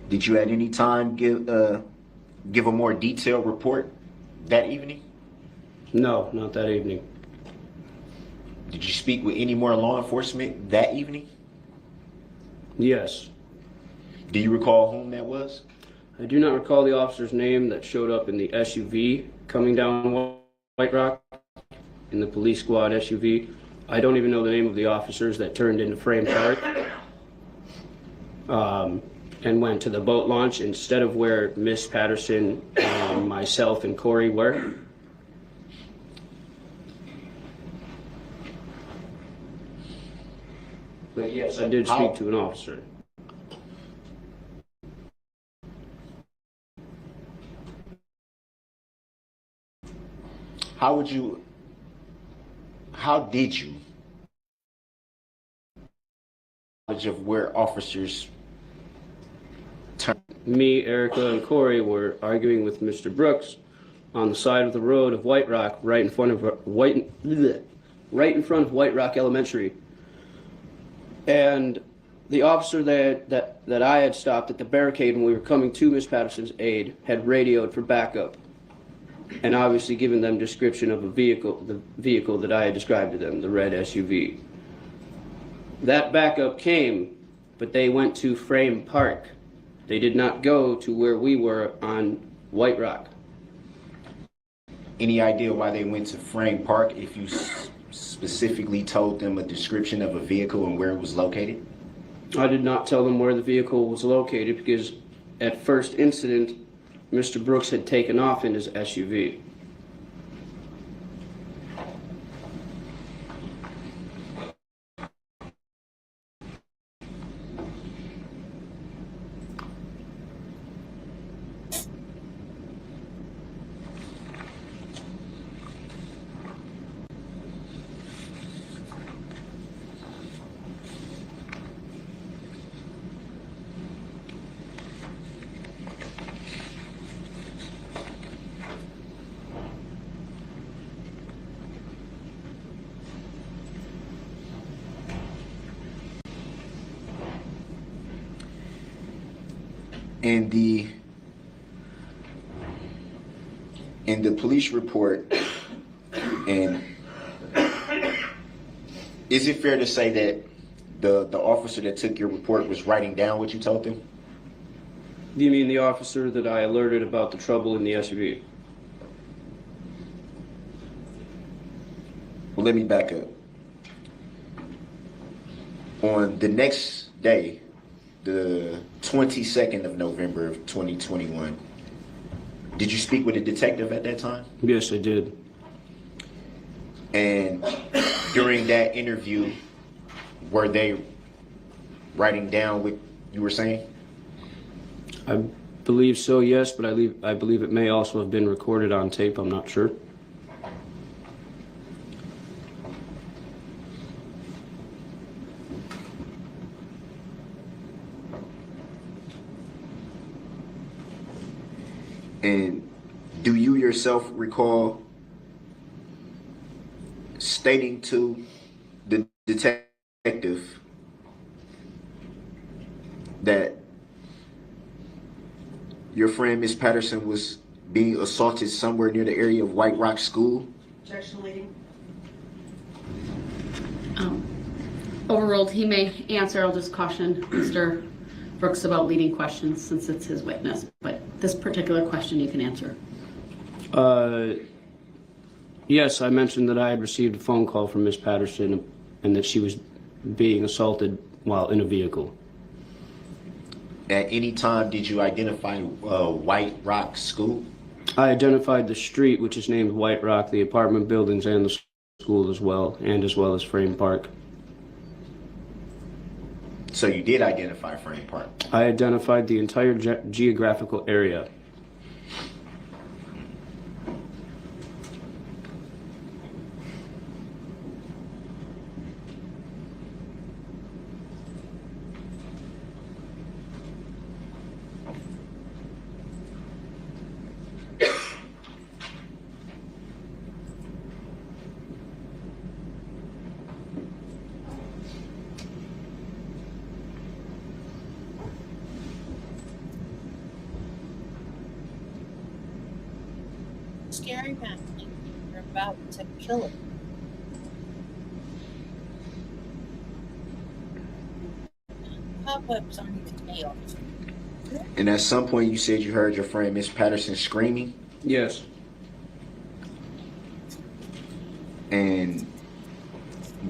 S4: Did you at any time give a more detailed report that evening?
S18: No, not that evening.
S4: Did you speak with any more law enforcement that evening?
S18: Yes.
S4: Do you recall whom that was?
S18: I do not recall the officer's name that showed up in the SUV coming down White Rock, in the police squad SUV. I don't even know the name of the officers that turned into Frame Park and went to the boat launch instead of where Miss Patterson, myself, and Corey were. But yes, I did speak to an officer.
S4: How did you knowledge of where officers turned?
S18: Me, Erica, and Corey were arguing with Mr. Brooks on the side of the road of White Rock, right in front of White Rock Elementary. And the officer that I had stopped at the barricade when we were coming to Miss Patterson's aid had radioed for backup, and obviously given them description of the vehicle that I had described to them, the red SUV. That backup came, but they went to Frame Park. They did not go to where we were on White Rock.
S4: Any idea why they went to Frame Park if you specifically told them a description of a vehicle and where it was located?
S18: I did not tell them where the vehicle was located because at first incident, Mr. Brooks had taken off in his SUV.
S4: In the police report, and is it fair to say that the officer that took your report was writing down what you told them?
S18: Do you mean the officer that I alerted about the trouble in the SUV?
S4: Well, let me back up. On the next day, the 22nd of November of 2021, did you speak with a detective at that time?
S18: Yes, I did.
S4: And during that interview, were they writing down what you were saying?
S18: I believe so, yes, but I believe it may also have been recorded on tape. I'm not sure.
S4: And do you yourself recall stating to the detective that your friend Miss Patterson was being assaulted somewhere near the area of White Rock School?
S5: Objection, lady.
S2: Overruled. He may answer. I'll just caution Mr. Brooks about leading questions since it's his witness, but this particular question you can answer.
S18: Yes, I mentioned that I had received a phone call from Miss Patterson and that she was being assaulted while in a vehicle.
S4: At any time did you identify White Rock School?
S18: I identified the street, which is named White Rock, the apartment buildings, and the school as well as Frame Park.
S4: So you did identify Frame Park?
S18: I identified the entire geographical area.
S17: Scary man. You're about to kill him. Cobwebs on his nails.
S4: And at some point you said you heard your friend Miss Patterson screaming?
S18: Yes.
S4: And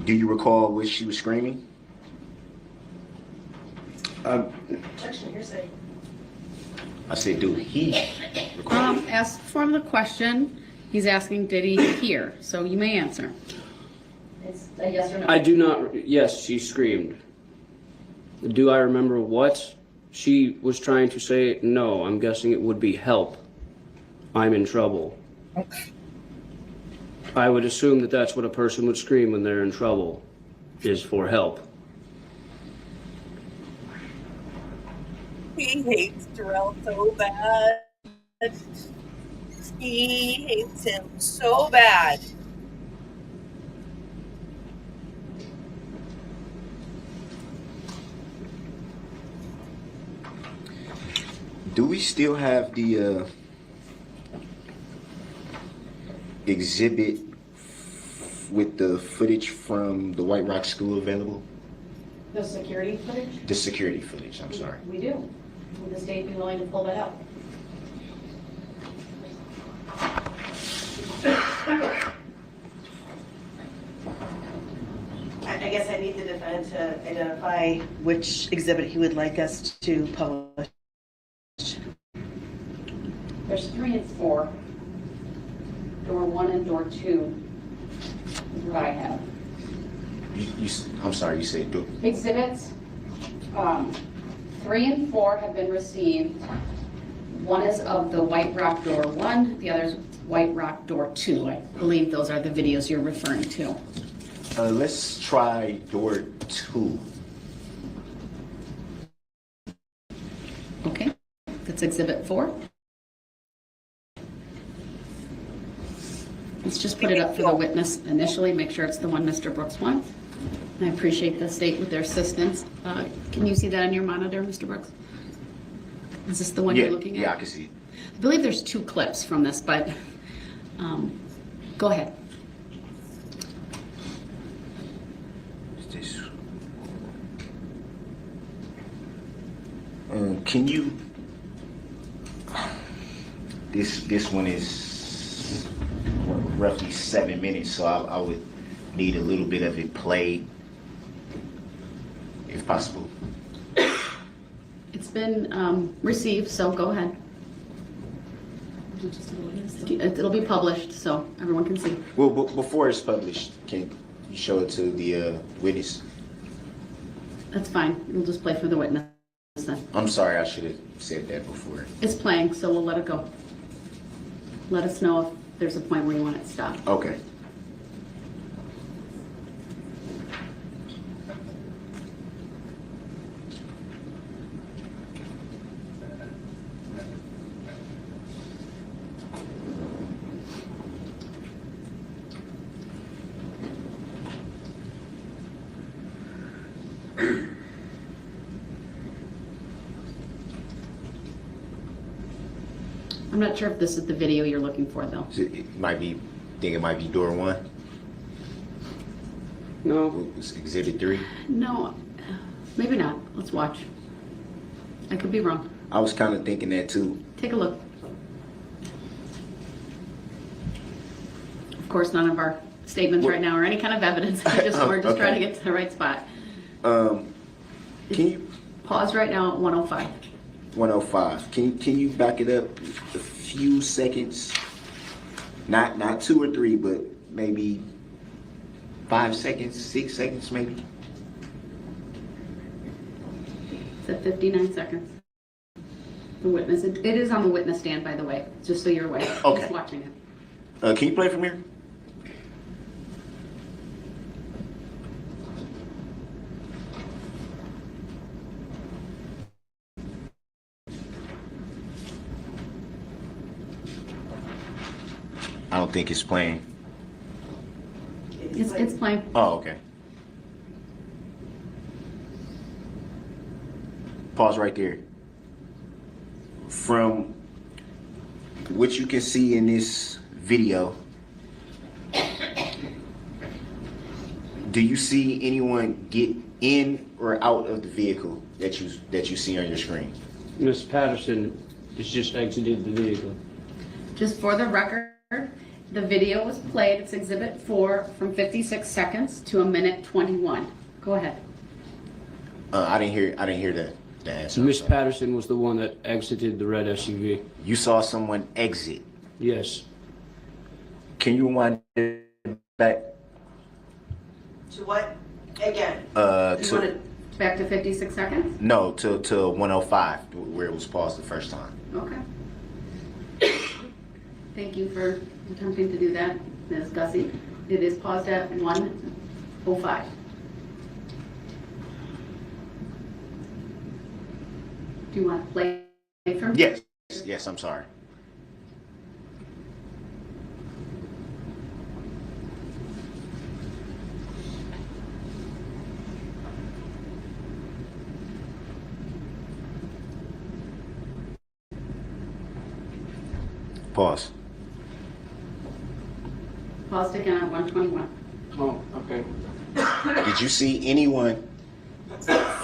S4: do you recall what she was screaming?
S5: Objection, hearsay.
S4: I said, do he?
S2: As for the question, he's asking, did he hear? So you may answer.
S5: It's a yes or no.
S18: I do not. Yes, she screamed. Do I remember what she was trying to say? No, I'm guessing it would be help. I'm in trouble. I would assume that that's what a person would scream when they're in trouble, is for help.
S17: He hates Darrell so bad. He hates him so bad.
S4: Do we still have the exhibit with the footage from the White Rock School available?
S5: The security footage?
S4: The security footage, I'm sorry.
S5: We do. Would the state be willing to pull that out?
S9: I guess I need the defendant to identify which exhibit he would like us to publish.
S2: There's 3 and 4. Door 1 and door 2 is what I have.
S4: I'm sorry, you said do.
S2: Exhibits 3 and 4 have been received. One is of the White Rock door 1, the other is White Rock door 2. I believe those are the videos you're referring to.
S4: Let's try door 2.
S2: Okay, that's exhibit 4. Let's just put it up for the witness initially, make sure it's the one Mr. Brooks wants. I appreciate the state with their assistance. Can you see that on your monitor, Mr. Brooks? Is this the one you're looking at?
S4: Yeah, I can see it.
S2: I believe there's 2 clips from this, but go ahead.
S4: Can you? This one is roughly 7 minutes, so I would need a little bit of it played, if possible.
S2: It's been received, so go ahead. It'll be published, so everyone can see.
S4: Well, before it's published, can you show it to the witness?
S2: That's fine. We'll just play for the witness then.
S4: I'm sorry, I should have said that before.
S2: It's playing, so we'll let it go. Let us know if there's a point where you want it to stop.
S4: Okay.
S2: I'm not sure if this is the video you're looking for, though.
S4: It might be. Think it might be door 1.
S18: No.
S4: It's exhibit 3.
S2: No, maybe not. Let's watch. I could be wrong.
S4: I was kind of thinking that too.
S2: Take a look. Of course, none of our statements right now are any kind of evidence. We're just trying to get to the right spot.
S4: Can you
S2: pause right now at 105?
S4: 105. Can you back it up a few seconds? Not 2 or 3, but maybe 5 seconds, 6 seconds, maybe.
S2: It's at 59 seconds. The witness. It is on the witness stand, by the way, just so you're aware.
S4: Okay.
S2: Just watching it.
S4: Can you play from here? I don't think it's playing.
S2: It's playing.
S4: Oh, okay. Pause right there. From what you can see in this video, do you see anyone get in or out of the vehicle that you see on your screen?
S18: Miss Patterson has just exited the vehicle.
S2: Just for the record, the video was played. It's exhibit 4 from 56 seconds to 1:21. Go ahead.
S4: I didn't hear the answer.
S18: Miss Patterson was the one that exited the red SUV.
S4: You saw someone exit?
S18: Yes.
S4: Can you rewind it back?
S9: To what? Again?
S2: Back to 56 seconds?
S4: No, to 105, where it was paused the first time.
S2: Okay. Thank you for attempting to do that, Ms. Gussie. It is paused at 1:05. Do you want to play from?
S4: Yes, I'm sorry. Pause.
S2: Paused again at 1:21.
S18: Oh, okay.
S4: Did you see anyone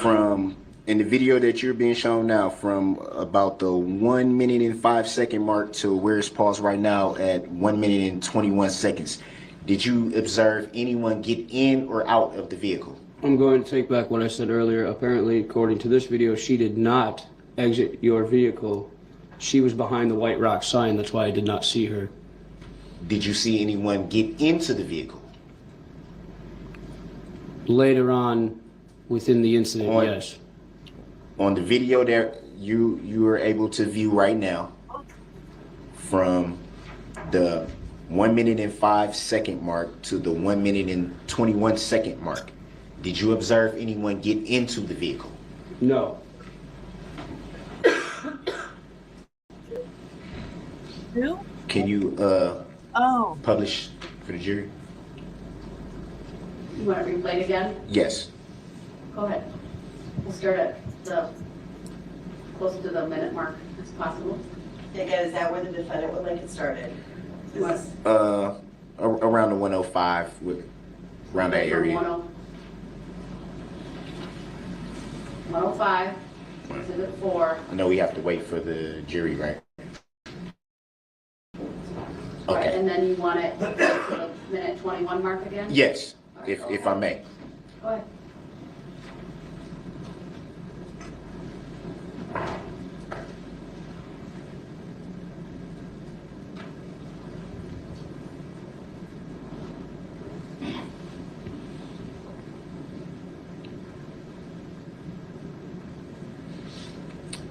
S4: from in the video that you're being shown now, from about the 1 minute and 5 second mark to where it's paused right now at 1 minute and 21 seconds, did you observe anyone get in or out of the vehicle?
S18: I'm going to take back what I said earlier. Apparently, according to this video, she did not exit your vehicle. She was behind the White Rock sign. That's why I did not see her.
S4: Did you see anyone get into the vehicle?
S18: Later on, within the incident, yes.
S4: On the video that you are able to view right now, from the 1 minute and 5 second mark to the 1 minute and 21 second mark, did you observe anyone get into the vehicle?
S18: No.
S1: Who?
S4: Can you publish for the jury?
S2: You want to replay it again?
S4: Yes.
S2: Go ahead. We'll start at the close to the minute mark as possible.
S9: Again, is that where the defendant would like it started?
S4: Around the 105, around that area.
S2: 105, exhibit 4.
S4: I know we have to wait for the jury, right?
S2: Right, and then you want it to the minute 21 mark again?
S4: Yes, if I may.
S2: Go ahead.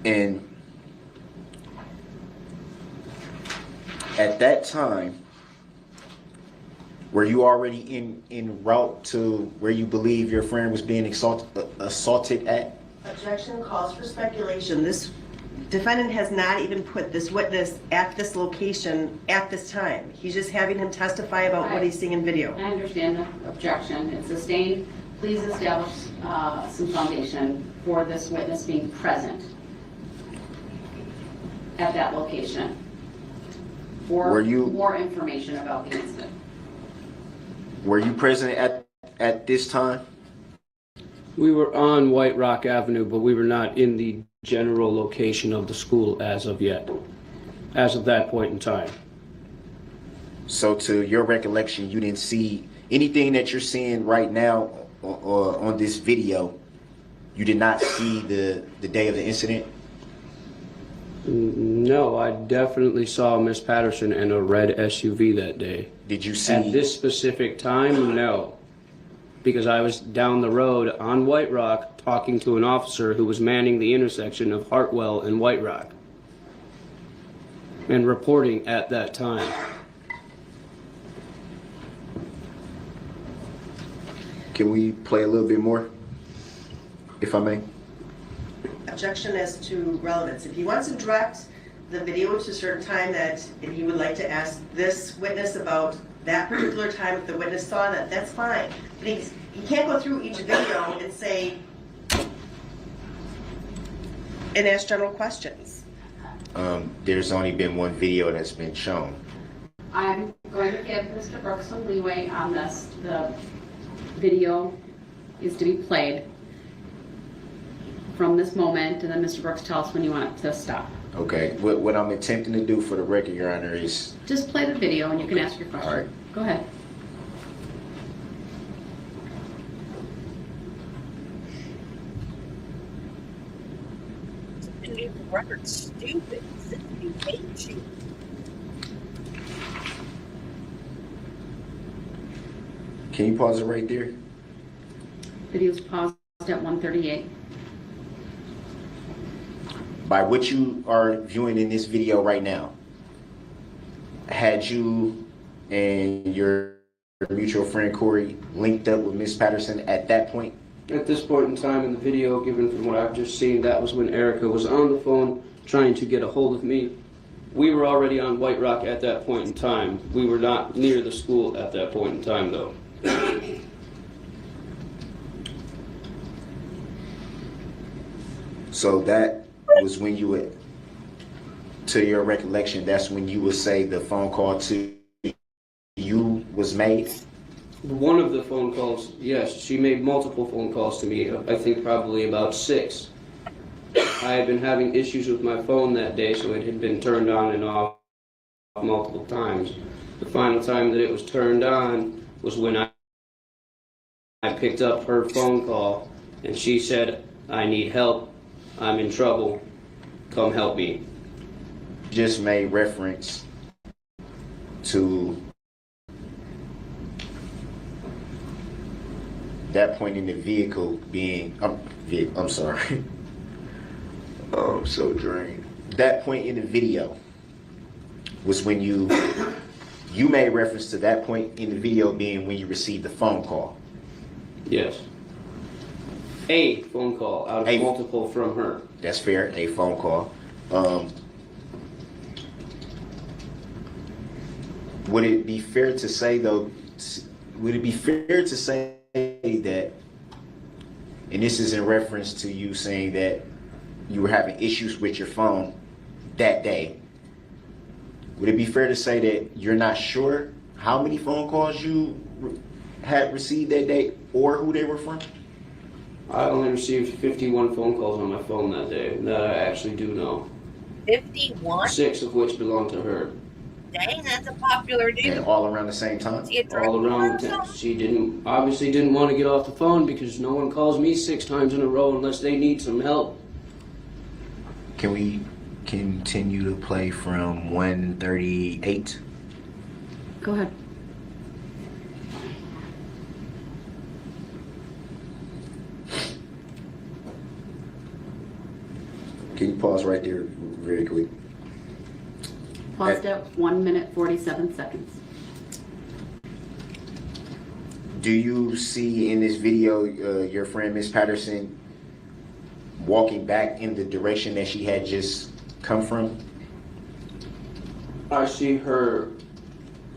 S4: And at that time, were you already en route to where you believe your friend was being assaulted at?
S9: Objection calls for speculation. This defendant has not even put this witness at this location at this time. He's just having him testify about what he's seeing in video.
S2: I understand the objection. It's sustained. Please establish some foundation for this witness being present at that location for more information about the incident.
S4: Were you present at this time?
S18: We were on White Rock Avenue, but we were not in the general location of the school as of yet, as of that point in time.
S4: So to your recollection, you didn't see anything that you're seeing right now on this video. You did not see the day of the incident?
S18: No, I definitely saw Miss Patterson in a red SUV that day.
S4: Did you see?
S18: At this specific time, no. Because I was down the road on White Rock talking to an officer who was manning the intersection of Hartwell and White Rock and reporting at that time.
S4: Can we play a little bit more, if I may?
S9: Objection as to relevance. If he wants to direct the video to a certain time that if he would like to ask this witness about that particular time if the witness saw that, that's fine. But he can't go through each video and say, and ask general questions.
S4: There's only been one video that's been shown.
S2: I'm going to give Mr. Brooks some leeway on this. The video is to be played from this moment, and then Mr. Brooks, tell us when you want it to stop.
S4: Okay. What I'm attempting to do for the record, Your Honor, is...
S2: Just play the video and you can ask your question.
S4: All right.
S2: Go ahead.
S17: The record's stupid. He hates you.
S4: Can you pause it right there?
S2: Video's paused at 1:38.
S4: By what you are viewing in this video right now, had you and your mutual friend Corey linked up with Miss Patterson at that point?
S18: At this point in time in the video, given from what I've just seen, that was when Erica was on the phone trying to get a hold of me. We were already on White Rock at that point in time. We were not near the school at that point in time, though.
S4: So that was when you would, to your recollection, that's when you would say the phone call to you was made?
S18: One of the phone calls, yes, she made multiple phone calls to me. I think probably about 6. I had been having issues with my phone that day, so it had been turned on and off multiple times. The final time that it was turned on was when I picked up her phone call, and she said, "I need help. I'm in trouble. Come help me."
S4: Just made reference to that point in the vehicle being, I'm sorry. Oh, I'm so drained. That point in the video was when you made reference to that point in the video being when you received the phone call.
S18: Yes. A phone call out of multiple from her.
S4: That's fair, a phone call. Would it be fair to say though, that, and this is in reference to you saying that you were having issues with your phone that day, would it be fair to say that you're not sure how many phone calls you had received that day or who they were from?
S18: I only received 51 phone calls on my phone that day. That I actually do know.
S17: 51?
S18: 6 of which belong to her.
S17: Dang, that's a popular dude.
S4: And all around the same time?
S18: All around the time. She obviously didn't want to get off the phone because no one calls me 6 times in a row unless they need some help.
S4: Can we continue to play from 138?
S2: Go ahead.
S4: Can you pause right there very quick?
S2: Paused at 1 minute 47 seconds.
S4: Do you see in this video your friend Miss Patterson walking back in the direction that she had just come from?
S18: I see her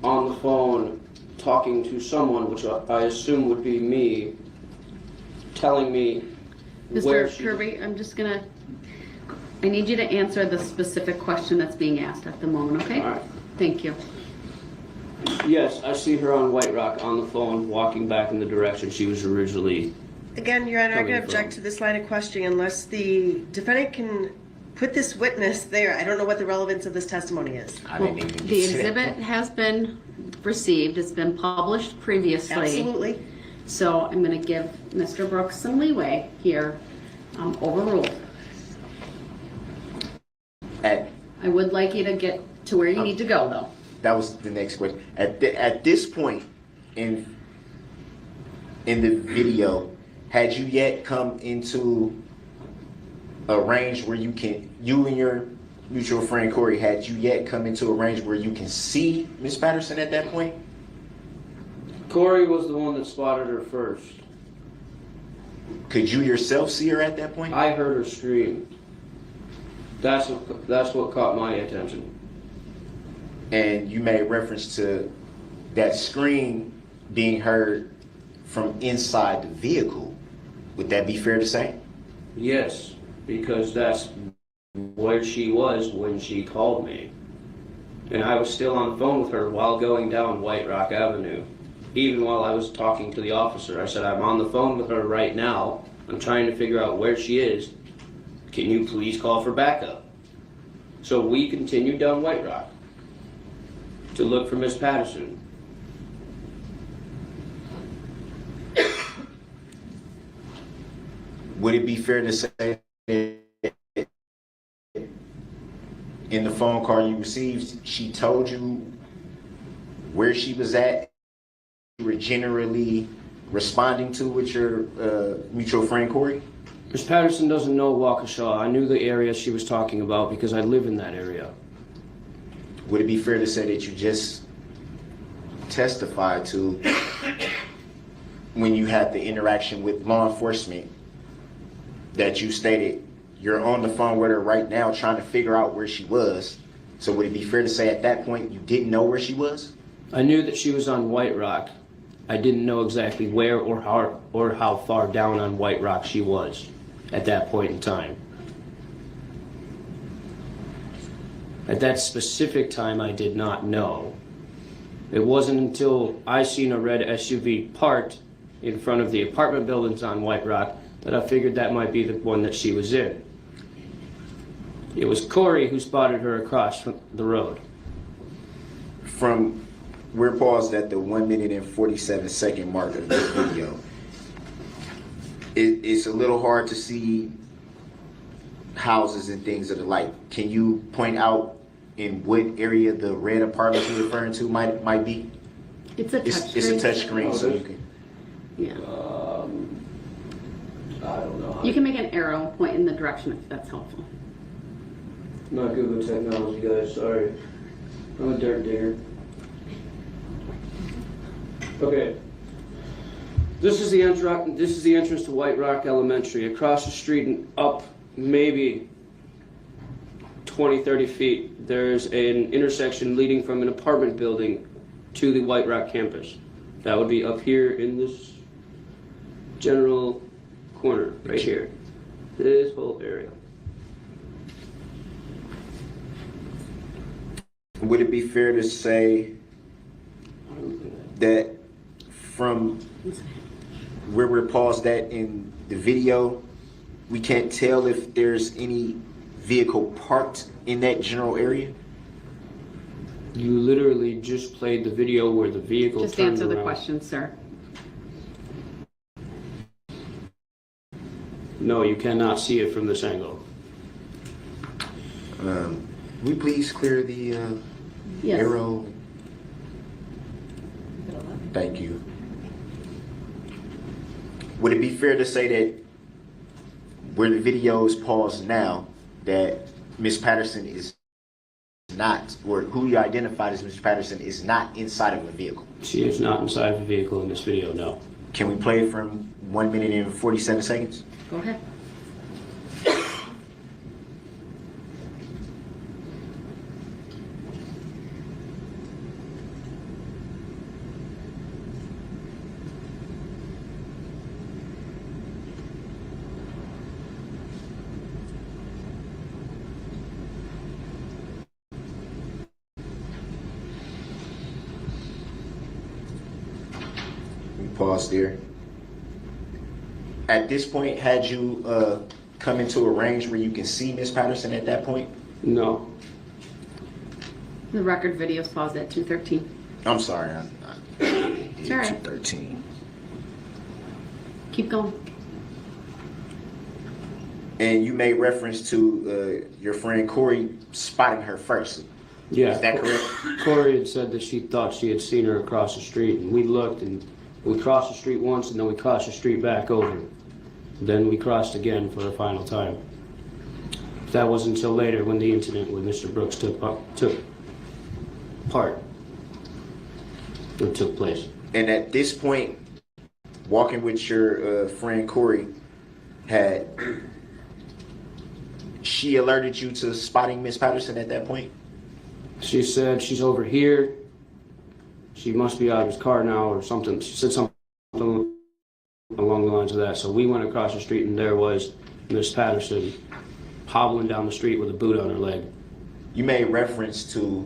S18: on the phone talking to someone, which I assume would be me, telling me where
S2: Mr. Kirby, I need you to answer the specific question that's being asked at the moment, okay?
S18: All right.
S2: Thank you.
S18: Yes, I see her on White Rock on the phone walking back in the direction she was originally.
S9: Again, Your Honor, I'm going to
S18: Coming
S9: object to this line of questioning unless the defendant can put this witness there. I don't know what the relevance of this testimony is.
S2: Well, the exhibit has been received, it's been published previously.
S9: Absolutely.
S2: So I'm going to give Mr. Brooks some leeway here. Overruled. I would like you to get to where you need to go, though.
S4: That was the next question. At this point in the video, had you yet come into a range where you and your mutual friend Corey, had you yet come into a range where you can see Miss Patterson at that point?
S18: Corey was the one that spotted her first.
S4: Could you yourself see her at that point?
S18: I heard her scream. That's what caught my attention.
S4: And you made reference to that scream being heard from inside the vehicle. Would that be fair to say?
S18: Yes, because that's where she was when she called me. And I was still on the phone with her while going down White Rock Avenue. Even while I was talking to the officer, I said, "I'm on the phone with her right now. I'm trying to figure out where she is. Can you please call for backup?" So we continued down White Rock to look for Miss Patterson.
S4: Would it be fair to say that in the phone call you received, she told you where she was at? You were generally responding to with your mutual friend Corey?
S18: Miss Patterson doesn't know Waukesha. I knew the area she was talking about because I live in that area.
S4: Would it be fair to say that you just testified to when you had the interaction with law enforcement that you stated you're on the phone with her right now trying to figure out where she was? So would it be fair to say at that point you didn't know where she was?
S18: I knew that she was on White Rock. I didn't know exactly where or how far down on White Rock she was at that point in time. At that specific time, I did not know. It wasn't until I seen a red SUV parked in front of the apartment buildings on White Rock that I figured that might be the one that she was in. It was Corey who spotted her across from the road.
S4: From, we're paused at the 1 minute and 47-second mark of this video. It's a little hard to see houses and things of the like. Can you point out in what area the red apartment you're referring to might be?
S2: It's a touch screen.
S4: It's a touch screen, so you can.
S2: Yeah.
S18: I don't know.
S2: You can make an arrow point in the direction if that's helpful.
S18: Not good with technology, guys. Sorry. I'm a dirt digger. Okay. This is the entrance to White Rock Elementary. Across the street and up maybe 20, 30 feet, there's an intersection leading from an apartment building to the White Rock campus. That would be up here in this general corner, right here. This whole area.
S4: Would it be fair to say that from where we're paused at in the video, we can't tell if there's any vehicle parked in that general area?
S18: You literally just played the video where the vehicle
S2: Just
S18: turned
S2: answer the
S18: around.
S2: question, sir.
S18: No, you cannot see it from this angle.
S4: Will we please clear the
S2: Yes.
S4: arrow? Thank you. Would it be fair to say that where the video is paused now, that Miss Patterson is not, or who you identified as Mr. Patterson is not inside of a vehicle?
S18: She is not inside of a vehicle in this video, no.
S4: Can we play it from 1 minute and 47 seconds?
S2: Go ahead.
S4: Pause there. At this point, had you come into a range where you can see Miss Patterson at that point?
S18: No.
S2: The record video's paused at 2:13.
S4: I'm sorry.
S2: It's all right.
S4: 13.
S2: Keep going.
S4: And you made reference to your friend Corey spotting her first.
S18: Yeah.
S4: Is that correct?
S18: Corey had said that she thought she had seen her across the street, and we looked, and we crossed the street once, and then we crossed the street back over. Then we crossed again for the final time. That wasn't until later when the incident with Mr. Brooks took place.
S4: And at this point, walking with your friend Corey, had she alerted you to spotting Miss Patterson at that point?
S18: She said she's over here. She must be out of his car now or something. She said something along the lines of that. So we went across the street and there was Miss Patterson hobbling down the street with a boot on her leg.
S4: You made reference to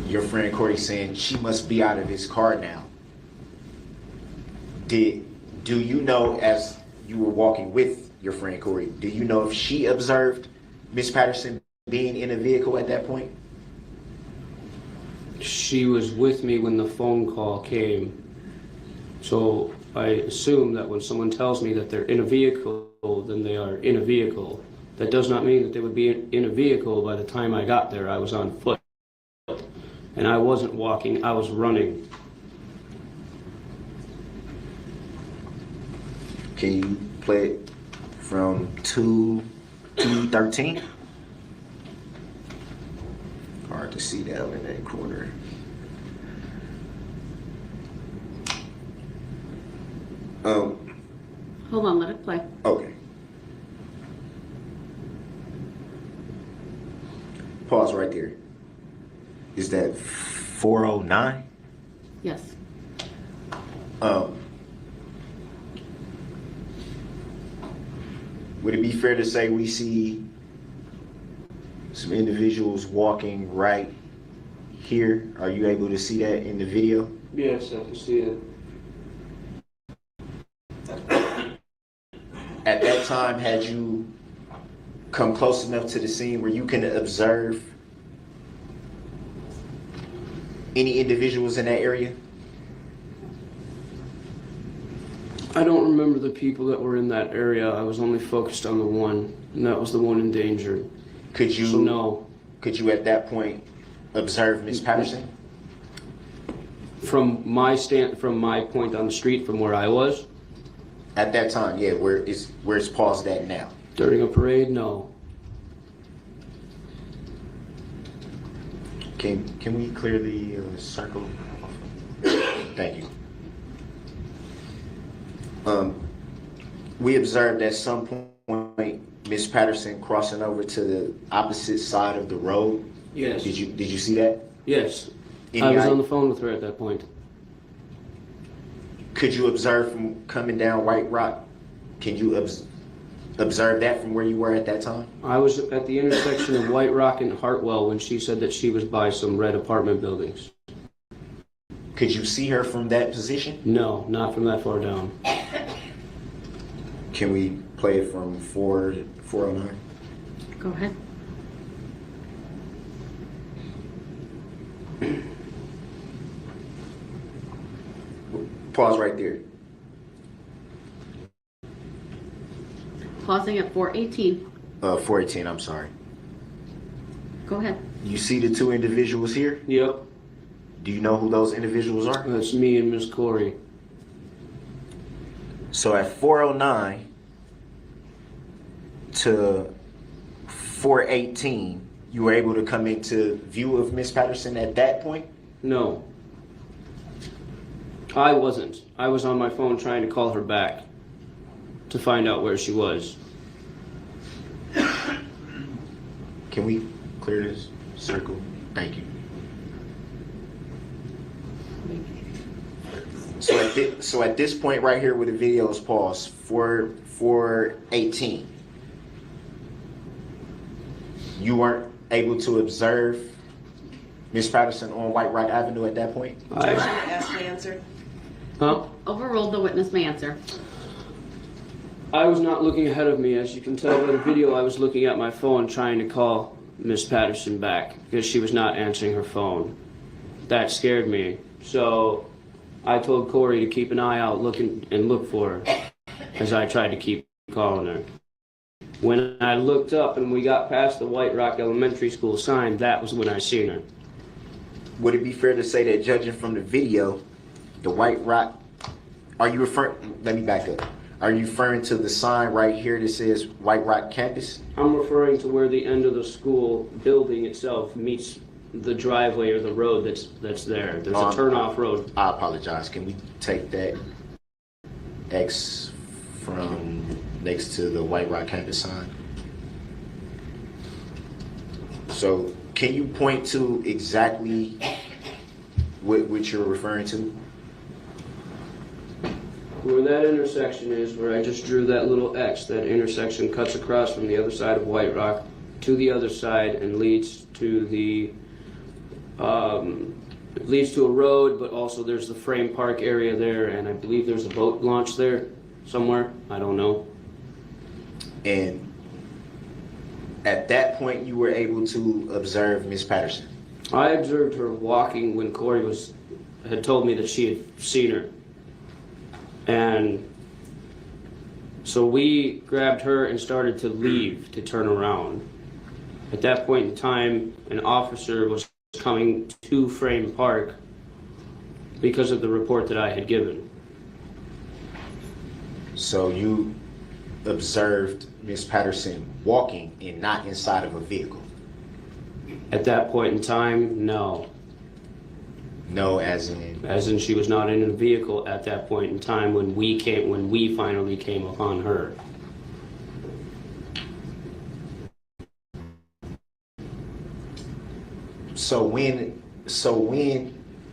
S4: your friend Corey saying she must be out of his car now. Do you know, as you were walking with your friend Corey, do you know if she observed Miss Patterson being in a vehicle at that point?
S18: She was with me when the phone call came. So I assume that when someone tells me that they're in a vehicle, then they are in a vehicle. That does not mean that they would be in a vehicle by the time I got there. I was on foot. And I wasn't walking, I was running.
S4: Can you play it from 2:13? Hard to see down in that corner.
S2: Hold on, let it play.
S4: Okay. Pause right there. Is that 4:09?
S2: Yes.
S4: Would it be fair to say we see some individuals walking right here? Are you able to see that in the video?
S18: Yes, I can see it.
S4: At that time, had you come close enough to the scene where you can observe any individuals in that area?
S18: I don't remember the people that were in that area. I was only focused on the one, and that was the one endangered.
S4: Could you?
S18: So no.
S4: Could you at that point observe Miss Patterson?
S18: From my point on the street, from where I was.
S4: At that time, yeah. Where it's paused at now?
S18: During a parade, no.
S4: Can we clear the circle? Thank you. We observed at some point Miss Patterson crossing over to the opposite side of the road.
S18: Yes.
S4: Did you see that?
S18: Yes. I was on the phone with her at that point.
S4: Could you observe from coming down White Rock? Can you observe that from where you were at that time?
S18: I was at the intersection of White Rock and Hartwell when she said that she was by some red apartment buildings.
S4: Could you see her from that position?
S18: No, not from that far down.
S4: Can we play it from 409?
S2: Go ahead.
S4: Pause right there.
S2: Pausing at 418.
S4: 418, I'm sorry.
S2: Go ahead.
S4: You see the two individuals here?
S18: Yep.
S4: Do you know who those individuals are?
S18: That's me and Miss Corey.
S4: So at 409 to 418, you were able to come into view of Miss Patterson at that point?
S18: No. I wasn't. I was on my phone trying to call her back to find out where she was.
S4: Can we clear this circle? Thank you. So at this point right here where the video is paused, 418, you weren't able to observe Miss Patterson on White Rock Avenue at that point?
S5: Asked and answered.
S18: Huh?
S2: Overruled, the witness may answer.
S18: I was not looking ahead of me. As you can tell by the video, I was looking at my phone trying to call Miss Patterson back because she was not answering her phone. That scared me. So I told Corey to keep an eye out look for her as I tried to keep calling her. When I looked up and we got past the White Rock Elementary School sign, that was when I seen her.
S4: Would it be fair to say that judging from the video, the White Rock, let me back up. Are you referring to the sign right here that says White Rock Campus?
S18: I'm referring to where the end of the school building itself meets the driveway or the road that's there. There's a turnoff road.
S4: I apologize. Can we take that X from next to the White Rock Campus sign? So can you point to exactly what you're referring to?
S18: Where that intersection is, where I just drew that little X, that intersection cuts across from the other side of White Rock to the other side and leads to a road, but also there's the frame park area there, and I believe there's a boat launch there somewhere. I don't know.
S4: And at that point, you were able to observe Miss Patterson?
S18: I observed her walking when Corey had told me that she had seen her. And so we grabbed her and started to leave to turn around. At that point in time, an officer was coming to Frame Park because of the report that I had given.
S4: So you observed Miss Patterson walking and not inside of a vehicle?
S18: At that point in time, no.
S4: No, as in?
S18: As in she was not in a vehicle at that point in time when we finally came upon her.
S4: So when,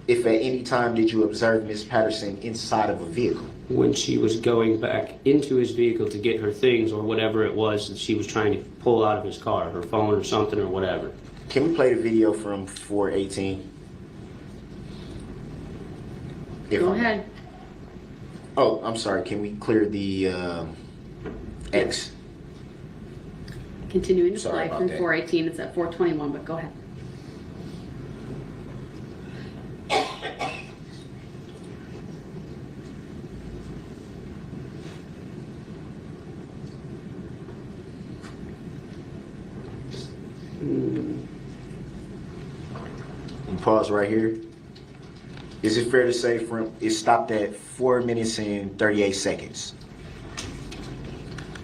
S4: if at any time did you observe Miss Patterson inside of a vehicle?
S18: When she was going back into his vehicle to get her things or whatever it was that she was trying to pull out of his car, her phone or something or whatever.
S4: Can we play the video from 418?
S2: Go ahead.
S4: Oh, I'm sorry. Can we clear the X?
S2: Continuing to
S4: Sorry
S2: play
S4: about
S2: from
S4: that.
S2: 418. It's at 421, but go ahead.
S4: And pause right here. Is it fair to say from it stopped at 4 minutes and 38 seconds?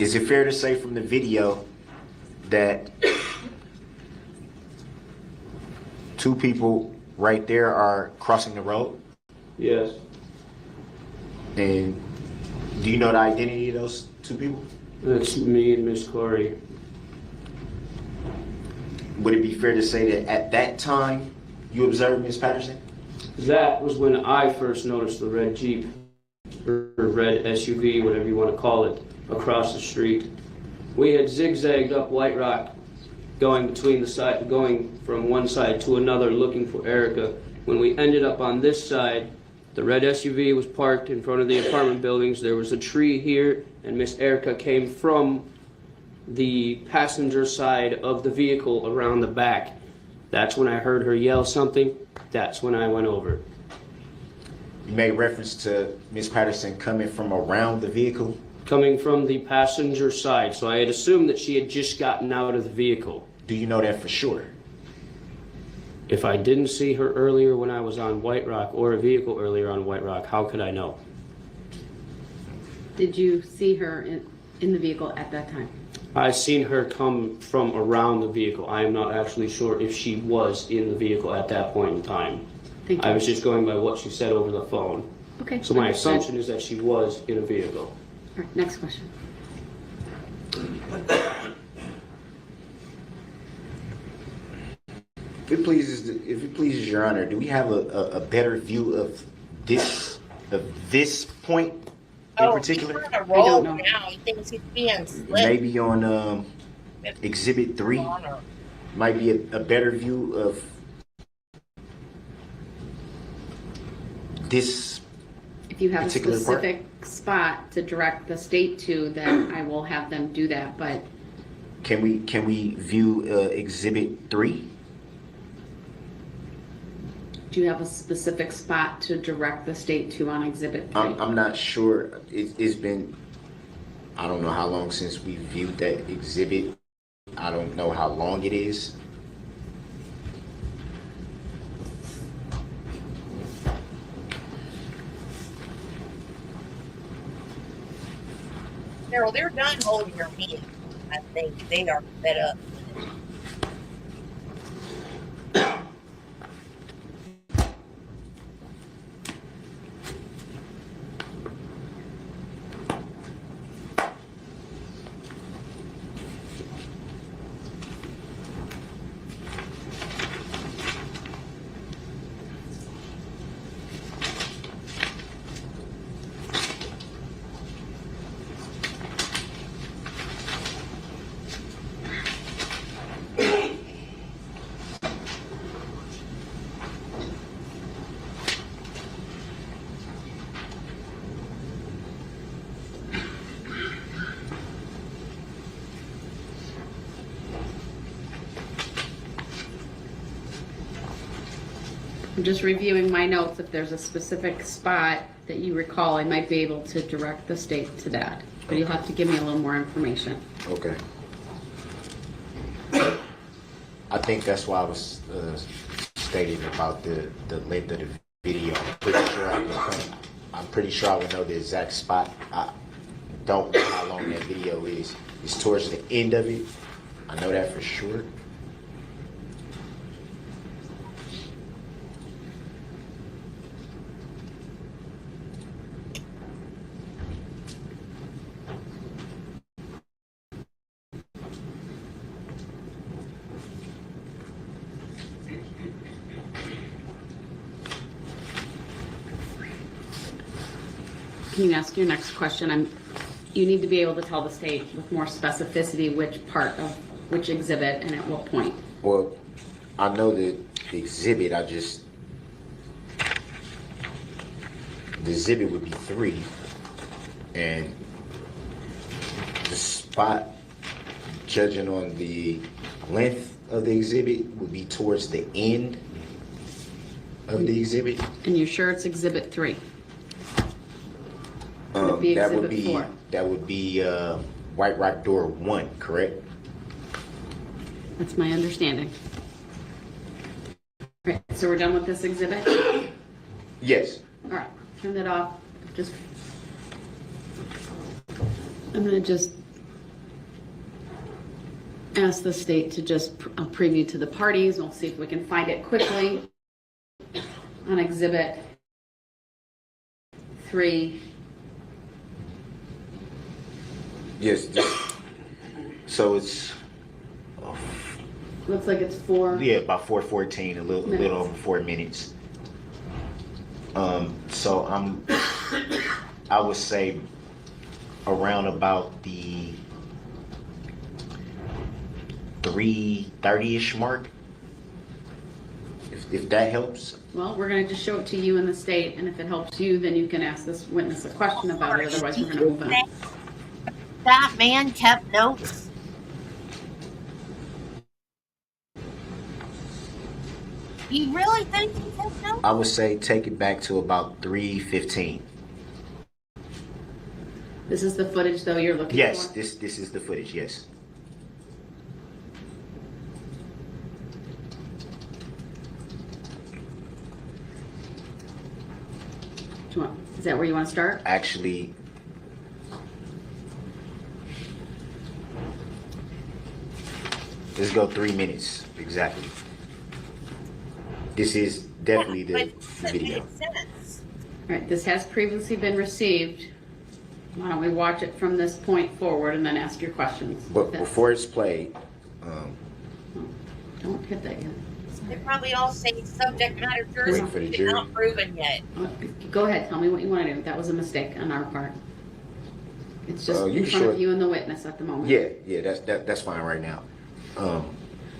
S4: Is it fair to say from the video that two people right there are crossing the road?
S18: Yes.
S4: And do you know the identity of those two people?
S18: That's me and Miss Corey.
S4: Would it be fair to say that at that time you observed Ms. Patterson?
S18: That was when I first noticed the red Jeep, or red SUV, whatever you want to call it, across the street. We had zigzagged up White Rock, going from one side to another looking for Erica. When we ended up on this side, the red SUV was parked in front of the apartment buildings. There was a tree here, and Miss Erica came from the passenger side of the vehicle around the back. That's when I heard her yell something. That's when I went over.
S4: You made reference to Ms. Patterson coming from around the vehicle?
S18: Coming from the passenger side, so I had assumed that she had just gotten out of the vehicle.
S4: Do you know that for sure?
S18: If I didn't see her earlier when I was on White Rock, or a vehicle earlier on White Rock, how could I know?
S2: Did you see her in the vehicle at that time?
S18: I seen her come from around the vehicle. I am not actually sure if she was in the vehicle at that point in time.
S2: Thank you.
S18: I was just going by what she said over the phone.
S2: Okay.
S18: So my
S2: understood.
S18: assumption is that she was in a vehicle.
S2: All right, next question.
S4: If it pleases Your Honor, do we have a better view of this point in particular?
S17: He's on a roll now. He thinks he's being slick.
S4: Maybe on Exhibit 3 might be a better view of this.
S2: If you have a
S4: particular part?
S2: specific spot to direct the state to, then I will have them do that, but
S4: Can we view Exhibit 3?
S2: do you have a specific spot to direct the state to on Exhibit 3?
S4: I'm not sure. It's been, I don't know how long since we viewed that exhibit. I don't know how long it is.
S17: Darrell, they're done holding your hand. I think they are fed up.
S2: I'm just reviewing my notes. If there's a specific spot that you recall, I might be able to direct the state to that. But you'll have to give me a little more information.
S4: Okay. I think that's why I was stating about the length of the video. I'm pretty sure I would know the exact spot. I don't know how long that video is. It's towards the end of it. I know that for sure.
S2: Can you ask your next question? You need to be able to tell the state with more specificity which part of which exhibit and at what point.
S4: Well, I know the exhibit, the exhibit would be 3, and the spot judging on the length of the exhibit, would be towards the end of the exhibit.
S2: And you're sure it's Exhibit 3? Would be
S4: That would
S2: Exhibit
S4: be
S2: 4.
S4: White Rock Door 1, correct?
S2: That's my understanding. Right, so we're done with this exhibit?
S4: Yes.
S2: All right, turn that off. Just, I'm gonna just ask the state to just preview to the parties. We'll see if we can find it quickly on Exhibit 3.
S4: Yes. So it's
S2: Looks like it's 4.
S4: yeah, about 4:14, a little over 4 minutes. So I would say around about the 3:30-ish mark, if that helps.
S2: Well, we're gonna just show it to you in the state, and if it helps you, then you can ask this witness a question about it, otherwise we're gonna move on.
S17: That man kept notes. You really think he kept notes?
S4: I would say take it back to about 3:15.
S2: This is the footage, though, you're looking
S4: Yes,
S2: for?
S4: this is the footage. Yes.
S2: Is that where you want to start?
S4: Actually, let's go 3 minutes exactly. This is definitely the video.
S2: All right, this has previously been received. Why don't we watch it from this point forward and then ask your questions?
S4: But before it's played,
S2: Don't hit that yet.
S17: They probably all say subject matter jurisdiction
S4: Wait for the jury.
S17: not proven yet.
S2: Go ahead, tell me what you want to do. That was a mistake on our part. It's just
S4: you
S2: in front
S4: sure?
S2: of you and the witness at the moment.
S4: yeah, that's fine right now.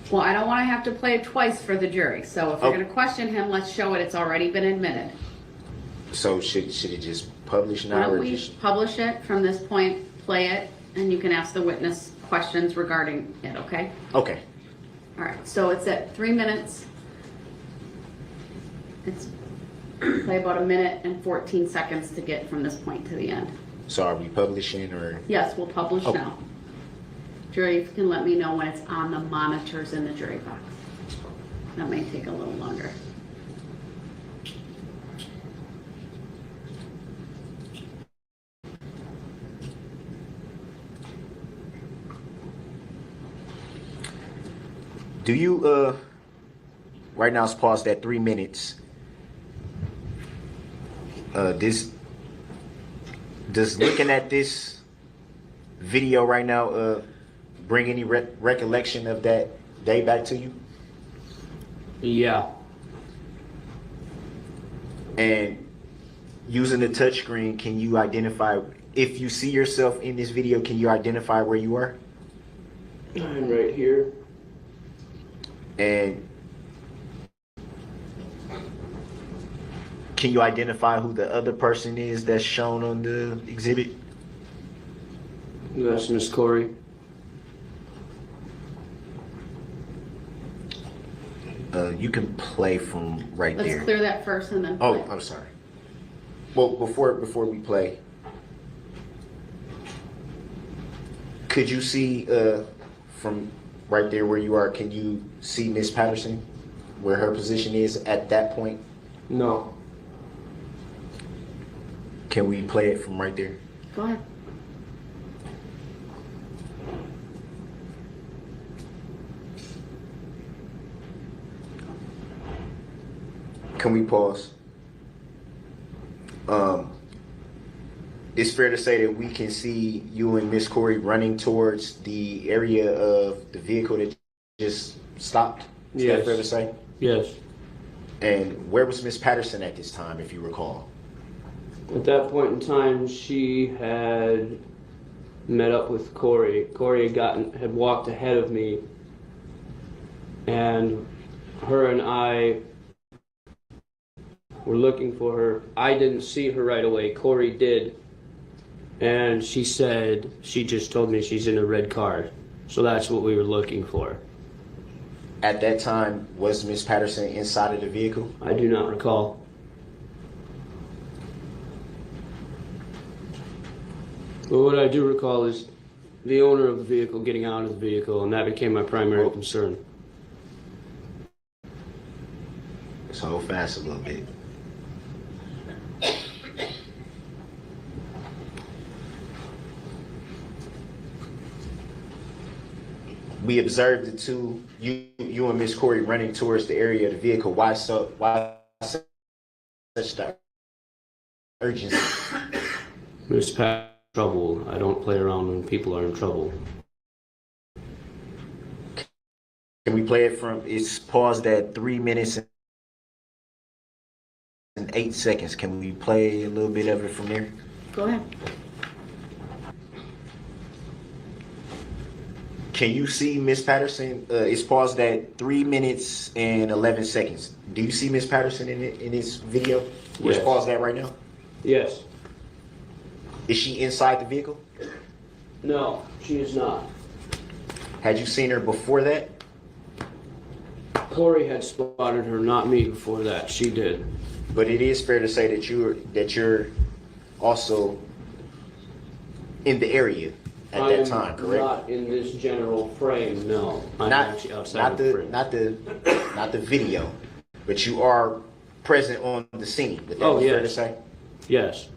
S2: Well, I don't want to have to play it twice for the jury. So if you're
S4: Oh.
S2: going to question him, let's show it. It's already been admitted.
S4: So should it just publish
S2: Why
S4: now
S2: don't
S4: or
S2: we
S4: just?
S2: publish it from this point, play it, and you can ask the witness questions regarding it, okay?
S4: Okay.
S2: All right, so it's at 3 minutes. It's play about 1 minute and 14 seconds to get from this point to the end.
S4: So are we publishing or?
S2: Yes, we'll publish
S4: Oh.
S2: now. Jury, if you can let me know when it's on the monitors in the jury box. That may take a little longer.
S4: Do you right now it's paused at 3 minutes. Does looking at this video right now bring any recollection of that day back to you?
S18: Yeah.
S4: And using the touchscreen, can you identify, if you see yourself in this video, can you identify where you are?
S18: I'm right here.
S4: And can you identify who the other person is that's shown on the exhibit?
S18: That's Miss Corey.
S4: You can play from right
S2: Let's
S4: there.
S2: clear that first and then
S4: Oh,
S2: play.
S4: I'm sorry. Well, before we play, could you see from right there where you are? Can you see Miss Patterson, where her position is at that point?
S18: No.
S4: Can we play it from right there?
S2: Go ahead.
S4: Can we pause? It's fair to say that we can see you and Miss Corey running towards the area of the vehicle that just stopped. Is that
S18: Yes.
S4: fair to say?
S18: Yes.
S4: And where was Miss Patterson at this time, if you recall?
S18: At that point in time, she had met up with Corey. Corey had walked ahead of me, and her and I were looking for her. I didn't see her right away. Corey did, and she just told me she's in a red car. So that's what we were looking for.
S4: At that time, was Miss Patterson inside of the vehicle?
S18: I do not recall. But what I do recall is the owner of the vehicle getting out of the vehicle, and that became my primary concern.
S4: Let's hold fast a little bit. We observed the two, you and Miss Corey, running towards the area of the vehicle. Why such the urgency?
S18: Miss Pat, trouble. I don't play around when people are in trouble.
S4: Can we play it from? It's paused at 3 minutes and 8 seconds. Can we play a little bit of it from there?
S12: Go ahead.
S4: Can you see Miss Patterson? It's paused at 3 minutes and 11 seconds. Do you see Miss Patterson in this video? Where it's paused at right now?
S18: Yes.
S4: Is she inside the vehicle?
S18: No, she is not.
S4: Had you seen her before that?
S18: Corey had spotted her, not me, before that. She did.
S4: But it is fair to say that you're also in the area at that time, correct?
S18: Not in this general frame, no. I'm actually outside of the frame.
S4: Not the video, but you are present on the scene. Would that be fair to say?
S18: Yes.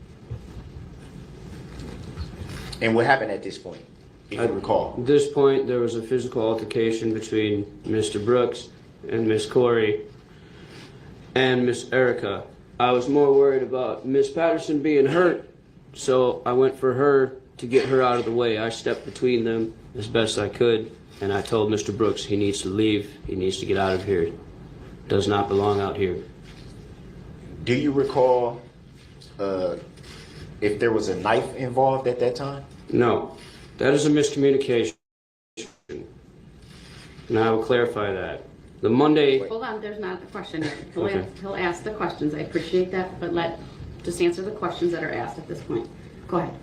S4: And what happened at this point, if you recall?
S18: At this point, there was a physical altercation between Mr. Brooks and Miss Corey and Miss Erica. I was more worried about Miss Patterson being hurt, so I went for her to get her out of the way. I stepped between them as best I could, and I told Mr. Brooks he needs to leave. He needs to get out of here. Does not belong out here.
S4: Do you recall if there was a knife involved at that time?
S18: No, that is a miscommunication, and I will clarify that. The Monday...
S2: Hold on, there's not the question yet.
S18: Okay.
S2: He'll ask the questions. I appreciate that, but just answer the questions that are asked at this point. Go ahead.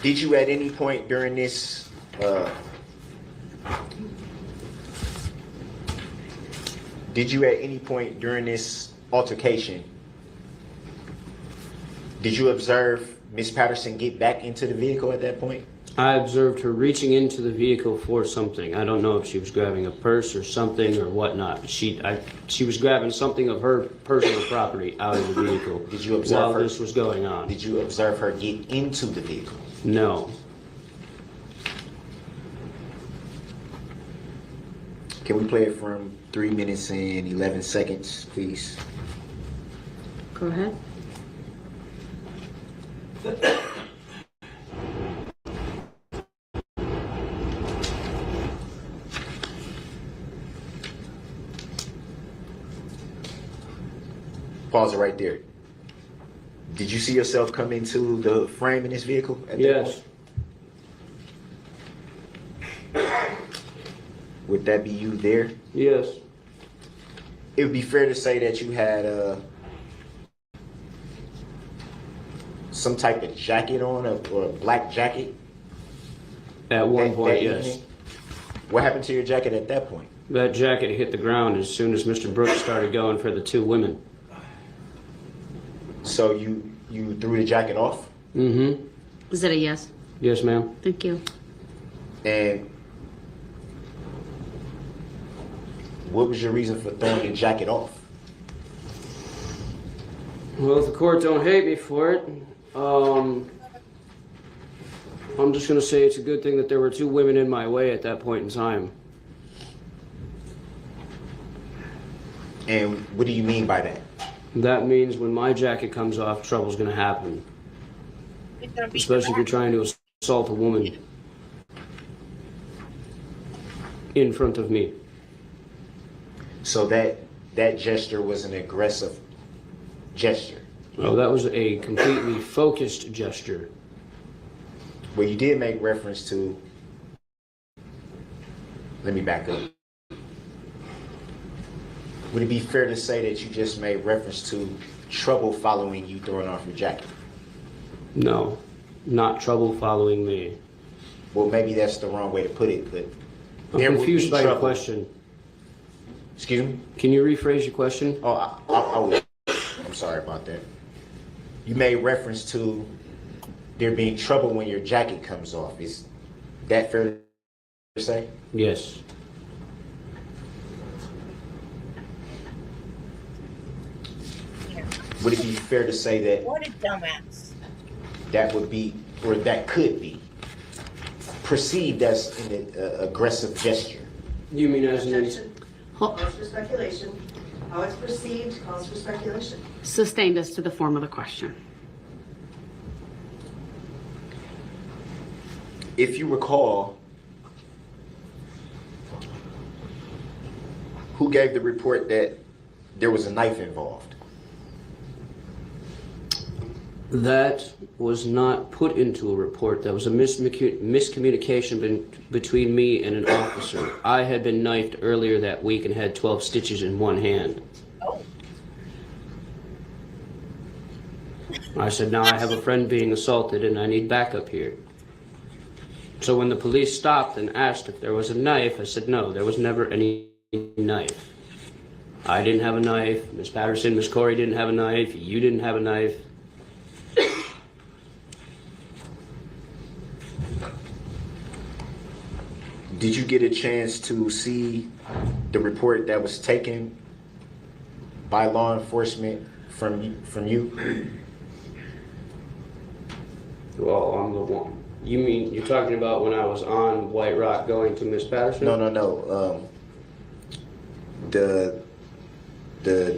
S4: Did you at any point during this altercation, did you observe Miss Patterson get back into the vehicle at that point?
S18: I observed her reaching into the vehicle for something. I don't know if she was grabbing a purse or something or whatnot. She was grabbing something of her personal property out of the vehicle.
S4: Did you observe
S18: while
S4: her?
S18: This was going on?
S4: Did you observe her get into the vehicle?
S18: No.
S4: Can we play it from 3 minutes and 11 seconds, please?
S2: Go ahead.
S4: Pause it right there. Did you see yourself come into the frame in this vehicle at that
S18: Yes.
S4: point? Would that be you there?
S18: Yes.
S4: It would be fair to say that you had some type of jacket on, or a black jacket?
S18: At one point,
S4: that
S18: yes.
S4: evening? What happened to your jacket at that point?
S18: That jacket hit the ground as soon as Mr. Brooks started going for the two women.
S4: So you threw the jacket off?
S18: Mm-hmm.
S2: Is that a yes?
S18: Yes, ma'am.
S2: Thank you.
S4: And what was your reason for throwing the jacket off?
S18: Well, if the court don't hate me for it, I'm just gonna say it's a good thing that there were two women in my way at that point in time.
S4: And what do you mean by that?
S18: That means when my jacket comes off, trouble's gonna happen. Especially if you're trying to assault a woman in front of me.
S4: So that gesture was an aggressive gesture?
S18: Oh, that was a completely focused gesture.
S4: Well, you did make reference to... Let me back up. Would it be fair to say that you just made reference to trouble following you throwing off your jacket?
S18: No, not trouble following me.
S4: Well, maybe that's the wrong way to put it, but
S18: I'm
S4: there would
S18: confused
S4: be
S18: by your
S4: trouble.
S18: question.
S4: Excuse me?
S18: Can you rephrase your question?
S4: Oh, I will. I'm sorry about that. You made reference to there being trouble when your jacket comes off. Is that fair to say?
S18: Yes.
S4: Would it be fair to say that
S17: What a dumbass.
S4: that would be, or that could be, perceived as an aggressive gesture?
S18: You mean as an...
S9: Calls for speculation. How it's perceived calls for speculation.
S2: Sustained as to the form of the question.
S4: If you recall, who gave the report that there was a knife involved?
S18: That was not put into a report. That was a miscommunication between me and an officer. I had been knifed earlier that week and had 12 stitches in one hand. I said, now I have a friend being assaulted and I need backup here. So when the police stopped and asked if there was a knife, I said, no, there was never any knife. I didn't have a knife. Miss Patterson, Miss Corey didn't have a knife. You didn't have a knife.
S4: Did you get a chance to see the report that was taken by law enforcement from you?
S18: Well, I'm the one. You mean, you're talking about when I was on White Rock going to Miss Patterson?
S4: No. The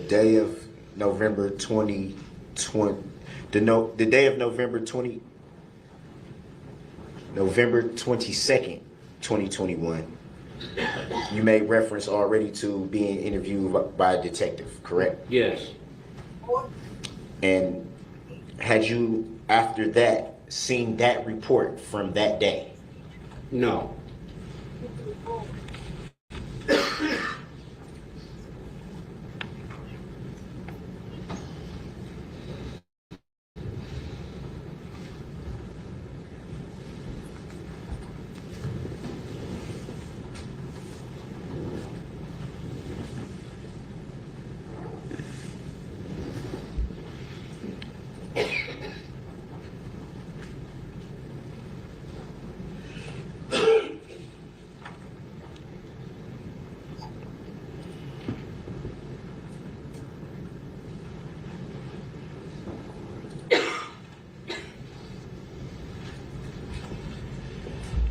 S4: day of November 2020, the day of November 22nd, 2021, you made reference already to being interviewed by a detective, correct?
S18: Yes.
S4: And had you, after that, seen that report from that day?
S18: No.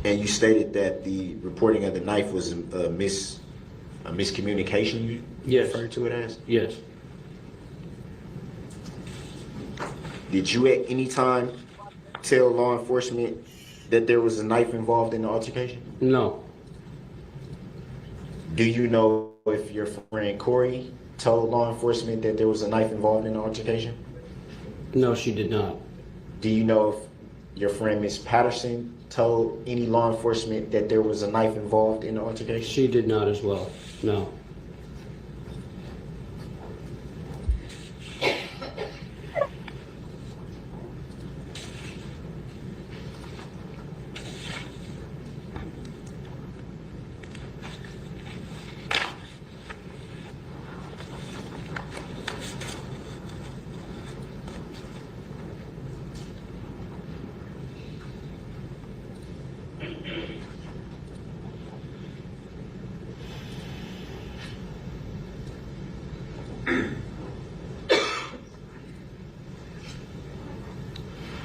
S4: And you stated that the reporting of the knife was a miscommunication, you referred to it as?
S18: Yes.
S4: Did you at any time tell law enforcement that there was a knife involved in the altercation?
S18: No.
S4: Do you know if your friend Corey told law enforcement that there was a knife involved in the altercation?
S18: No, she did not.
S4: Do you know if your friend Miss Patterson told any law enforcement that there was a knife involved in the altercation?
S18: She did not as well. No.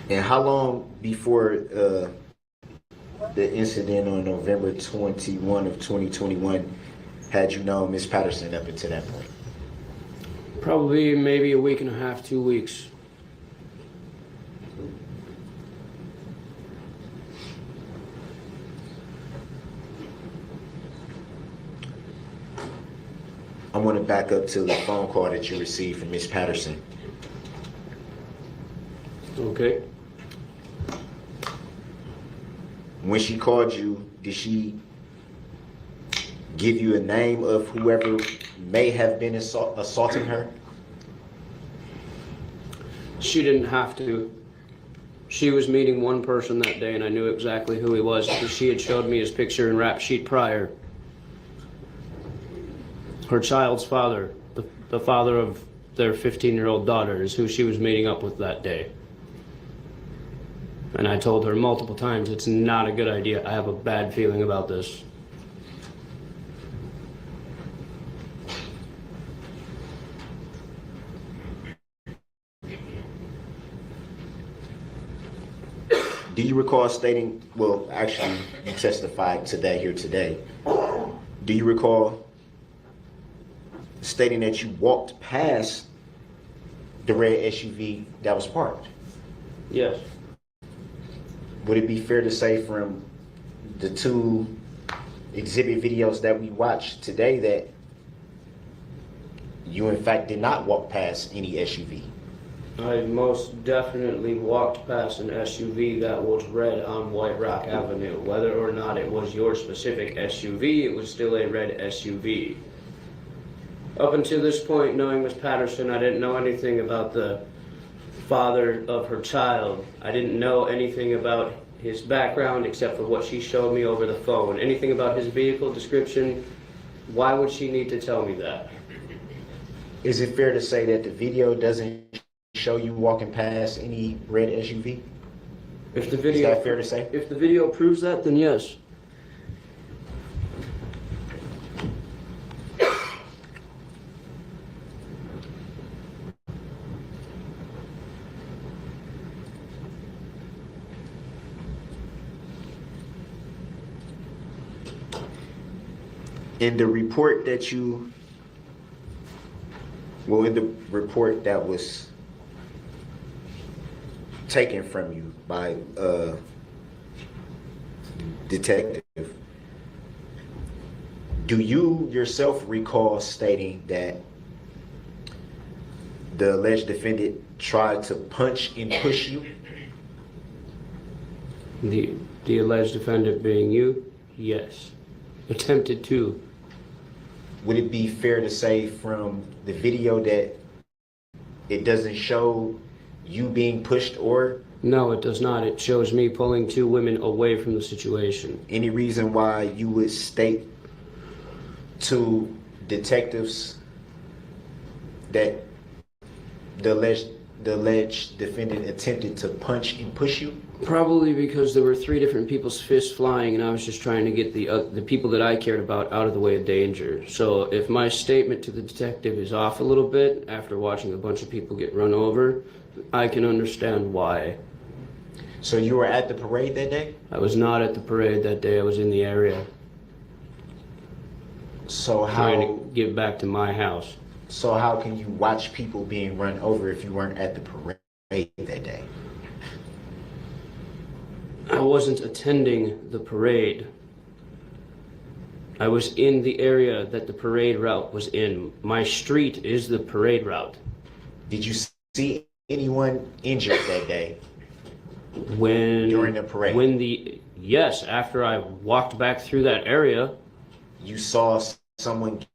S4: And how long before the incident on November 21 of 2021 had you known Miss Patterson up until that point?
S18: Probably maybe a week and a half, 2 weeks.
S4: I want to back up to the phone call that you received from Miss Patterson.
S18: Okay.
S4: When she called you, did she give you a name of whoever may have been assaulting her?
S18: She didn't have to. She was meeting one person that day, and I knew exactly who he was because she had showed me his picture and rap sheet prior. Her child's father, the father of their 15-year-old daughter, is who she was meeting up with that day. And I told her multiple times, it's not a good idea. I have a bad feeling about this.
S4: Do you recall stating, well, actually, you testified to that here today. Do you recall stating that you walked past the red SUV that was parked?
S18: Yes.
S4: Would it be fair to say from the 2 exhibit videos that we watched today that you in fact did not walk past any SUV?
S18: I most definitely walked past an SUV that was red on White Rock Avenue. Whether or not it was your specific SUV, it was still a red SUV. Up until this point, knowing Miss Patterson, I didn't know anything about the father of her child. I didn't know anything about his background except for what she showed me over the phone. Anything about his vehicle description, why would she need to tell me that?
S4: Is it fair to say that the video doesn't show you walking past any red SUV?
S18: If the video,
S4: is that fair to say?
S18: If the video proves that, then yes.
S4: In the report that you, well, in the report that was taken from you by a detective, do you yourself recall stating that the alleged defendant tried to punch and push you?
S18: The alleged defendant being you? Yes. Attempted to.
S4: Would it be fair to say from the video that it doesn't show you being pushed or?
S18: No, it does not. It shows me pulling 2 women away from the situation.
S4: Any reason why you would state to detectives that the alleged defendant attempted to punch and push you?
S18: Probably because there were 3 different people's fists flying, and I was just trying to get the people that I cared about out of the way of danger. So if my statement to the detective is off a little bit after watching a bunch of people get run over, I can understand why.
S4: So you were at the parade that day?
S18: I was not at the parade that day. I was in the area.
S4: So how?
S18: Trying to get back to my house.
S4: So how can you watch people being run over if you weren't at the parade that day?
S18: I wasn't attending the parade. I was in the area that the parade route was in. My street is the parade route.
S4: Did you see anyone injured that day?
S18: During
S4: the parade?
S18: Yes, after I walked back through that area.
S4: You saw someone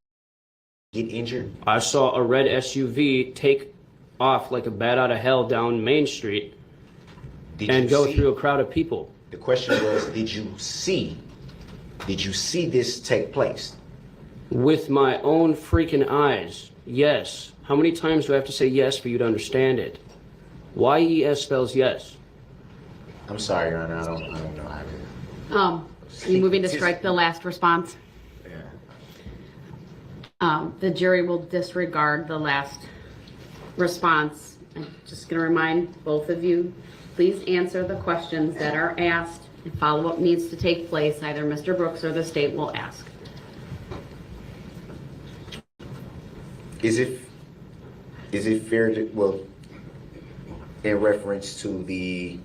S4: get injured?
S18: I saw a red SUV take off like a bat out of hell down Main Street and go through a crowd of people.
S4: The question was, did you see this take place?
S18: With my own freaking eyes, yes. How many times do I have to say yes for you to understand it? YES spells yes.
S4: I'm sorry, Your Honor, I don't know how to.
S2: You moving to strike the last response? The jury will disregard the last response. I'm just going to remind both of you, please answer the questions that are asked, and follow-up needs to take place. Either Mr. Brooks or the state will ask.
S4: Is it fair to, well, in reference to the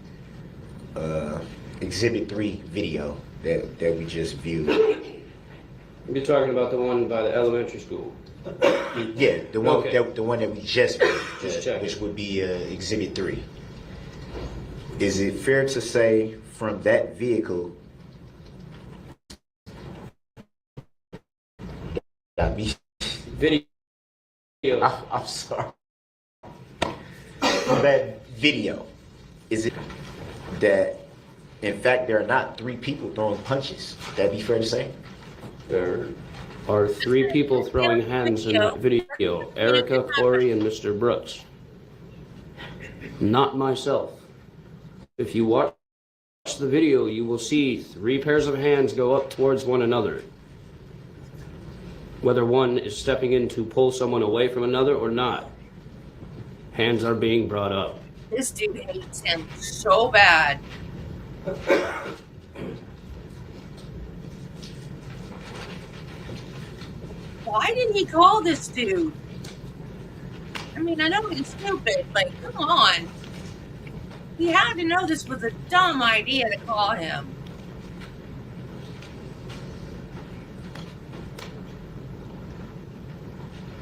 S4: Exhibit 3 video that we just viewed?
S18: You're talking about the one by the elementary school?
S4: Yeah, the one
S18: Okay.
S4: the one that we just viewed, which would be Exhibit 3. Is it fair to say from that vehicle
S18: Video.
S4: I'm sorry. From that video, is it that, in fact, there are not 3 people throwing punches? That'd be fair to say?
S18: There are 3 people throwing hands in that video. Erica, Corey, and Mr. Brooks. Not myself. If you watch the video, you will see 3 pairs of hands go up towards one another. Whether one is stepping in to pull someone away from another or not, hands are being brought up.
S17: This dude hates him so bad. Why did he call this dude? I mean, I know he's stupid, but come on. He had to know this was a dumb idea to call him.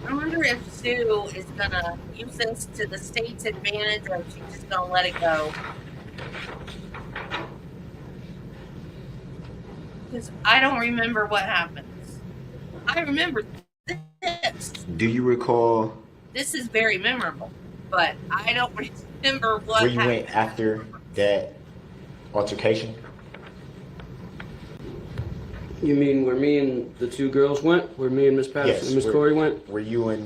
S17: I wonder if Sue is gonna use this to the state's advantage, or if she's just gonna let it go. Because I don't remember what happens. I remember this.
S4: Do you recall
S17: This is very memorable, but I don't remember what
S4: where you
S17: happened.
S4: went after that altercation?
S18: You mean where me and the 2 girls went? Where me and Miss Patterson and Miss Corey went?
S4: Where you and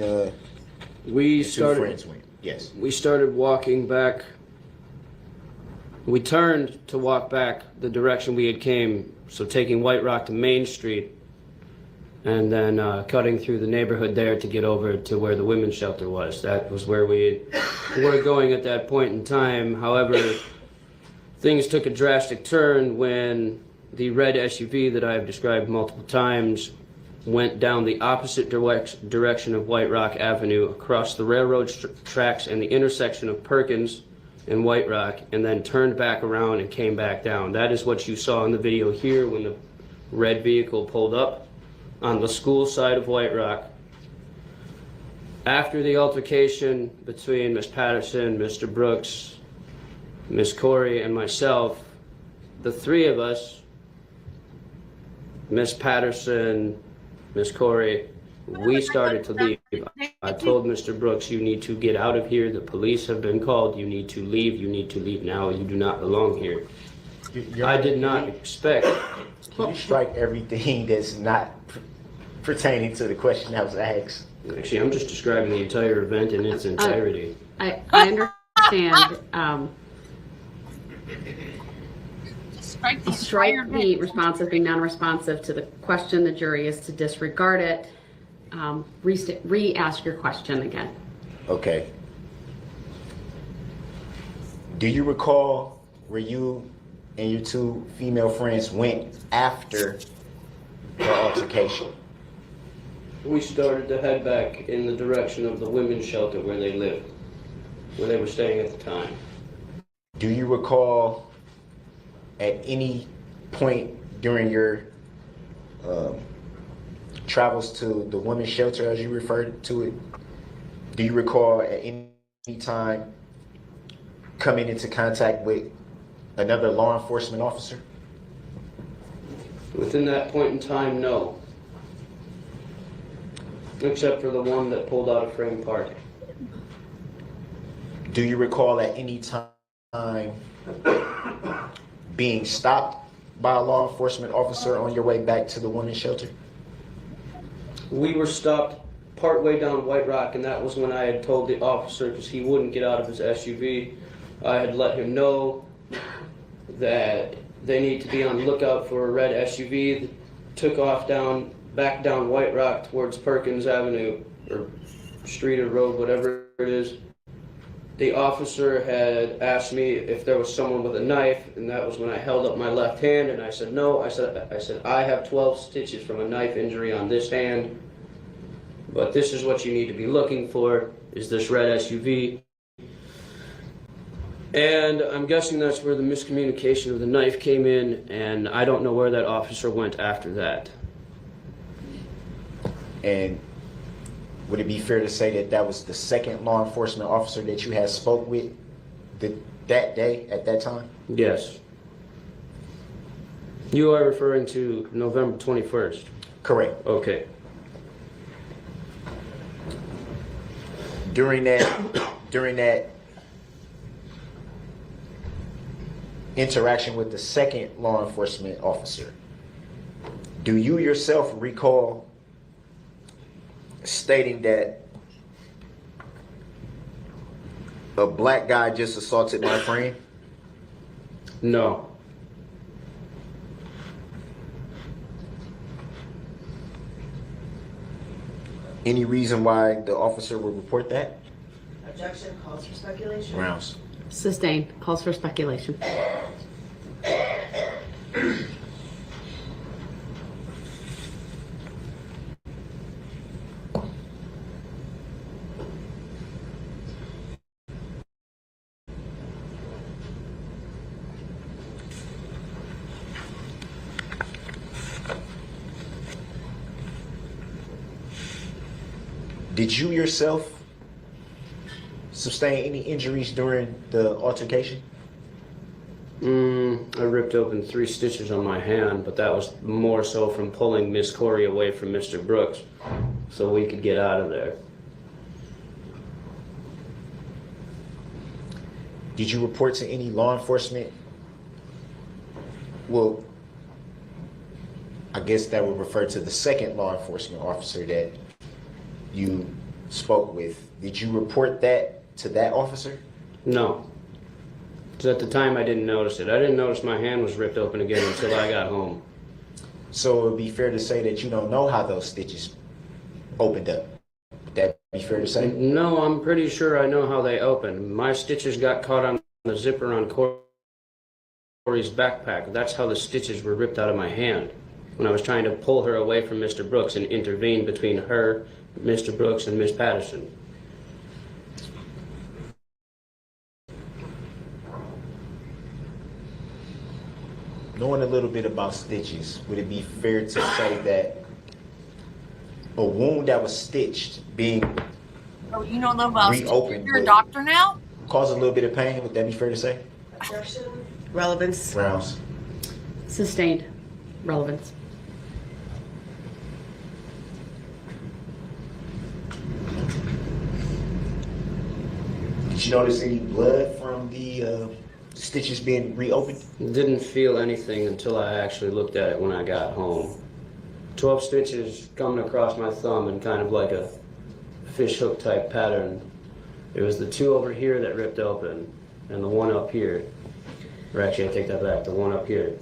S18: we
S4: the 2
S18: started,
S4: friends went? Yes.
S18: We started walking back. We turned to walk back the direction we had came, so taking White Rock to Main Street, and then cutting through the neighborhood there to get over to where the women's shelter was. That was where we were going at that point in time. However, things took a drastic turn when the red SUV that I have described multiple times went down the opposite direction of White Rock Avenue, across the railroad tracks and the intersection of Perkins and White Rock, and then turned back around and came back down. That is what you saw in the video here when the red vehicle pulled up on the school side of White Rock. After the altercation between Miss Patterson, Mr. Brooks, Miss Corey, and myself, the 3 of us, Miss Patterson, Miss Corey, we started to leave. I told Mr. Brooks, you need to get out of here. The police have been called. You need to leave. You need to leave now. You do not belong here. I did not expect.
S4: Can you strike everything that's not pertaining to the question that was asked?
S18: Actually, I'm just describing the entire event in its entirety.
S2: I understand. Strike the responsive being non-responsive to the question. The jury is to disregard it. Re-ask your question again.
S4: Okay. Do you recall where you and your 2 female friends went after the altercation?
S18: We started to head back in the direction of the women's shelter where they lived, where they were staying at the time.
S4: Do you recall at any point during your travels to the women's shelter, as you referred to it, do you recall at any time coming into contact with another law enforcement officer?
S18: Within that point in time, no. Except for the one that pulled out a framed part.
S4: Do you recall at any time being stopped by a law enforcement officer on your way back to the women's shelter?
S18: We were stopped partway down White Rock, and that was when I had told the officer, because he wouldn't get out of his SUV, I had let him know that they need to be on the lookout for a red SUV that took off back down White Rock towards Perkins Avenue, or street or road, whatever it is. The officer had asked me if there was someone with a knife, and that was when I held up my left hand, and I said no. I said I have 12 stitches from a knife injury on this hand, but this is what you need to be looking for, is this red SUV. And I'm guessing that's where the miscommunication of the knife came in, and I don't know where that officer went after that.
S4: And would it be fair to say that that was the second law enforcement officer that you had spoke with that day, at that time?
S18: Yes. You are referring to November 21st?
S4: Correct.
S18: Okay.
S4: during that interaction with the second law enforcement officer, do you yourself recall stating that a black guy just assaulted my friend?
S18: No.
S4: Any reason why the officer would report that?
S9: Objection, calls for speculation.
S4: Rounds.
S2: Sustained. Calls for speculation.
S4: Did you yourself sustain any injuries during the altercation?
S18: I ripped open 3 stitches on my hand, but that was more so from pulling Miss Corey away from Mr. Brooks so we could get out of there.
S4: Did you report to any law enforcement? Well, I guess that would refer to the second law enforcement officer that you spoke with. Did you report that to that officer?
S18: No. Because at the time I didn't notice it. I didn't notice my hand was ripped open again until I got home.
S4: So it would be fair to say that you don't know how those stitches opened up. Would that be fair to say?
S18: No, I'm pretty sure I know how they opened. My stitches got caught on the zipper on Corey's backpack. That's how the stitches were ripped out of my hand when I was trying to pull her away from Mr. Brooks and intervene between her, Mr. Brooks, and Miss Patterson.
S4: Knowing a little bit about stitches, would it be fair to say that a wound that was stitched being
S17: Oh, you don't know about
S4: reopened
S17: You're a
S4: would
S17: doctor now?
S4: cause a little bit of pain? Would that be fair to say?
S9: Objection, relevance.
S4: Rounds.
S2: Sustained. Relevance.
S4: Did you notice any blood from the stitches being reopened?
S18: Didn't feel anything until I actually looked at it when I got home. 12 stitches coming across my thumb in kind of like a fish hook type pattern. It was the 2 over here that ripped open and the 1 up here. Or actually, I take that back, the 1 up here.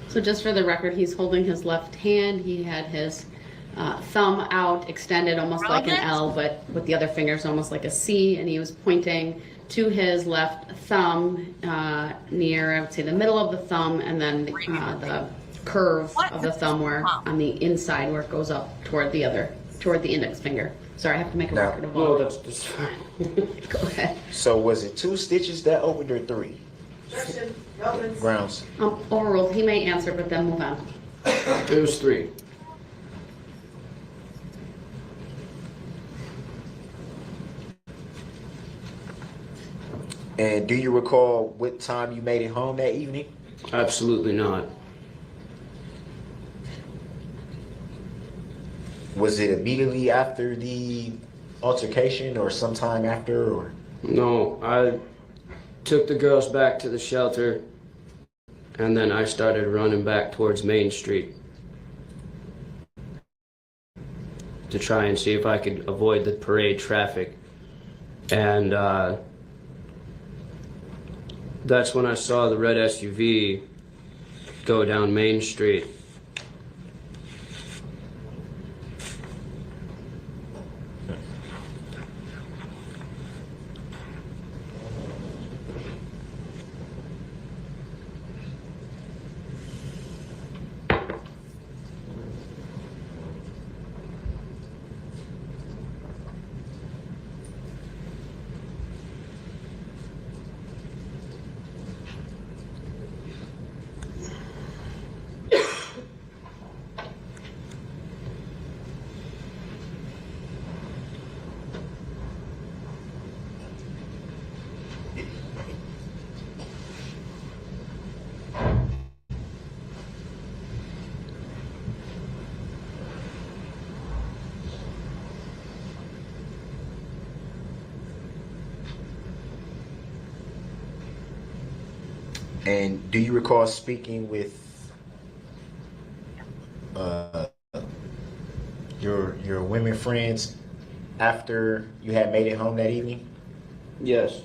S2: So just for the record, he's holding his left hand. He had his thumb out, extended almost like an L, but with the other fingers almost like a C, and he was pointing to his left thumb near, I would say, the middle of the thumb, and then the curve of the thumb where on the inside where it goes up toward the index finger. Sorry, I have to make a record of all.
S18: No, that's fine.
S2: Go ahead.
S4: So was it 2 stitches that opened or 3?
S9: Objection, relevance.
S4: Grounds.
S2: Overruled. He may answer, but then move on.
S18: It was 3.
S4: And do you recall what time you made it home that evening?
S18: Absolutely not.
S4: Was it immediately after the altercation or sometime after? Or
S18: No, I took the girls back to the shelter, and then I started running back towards Main Street to try and see if I could avoid the parade traffic. And that's when I saw the red SUV go down Main Street.
S4: And do you recall speaking with your women friends after you had made it home that evening?
S18: Yes.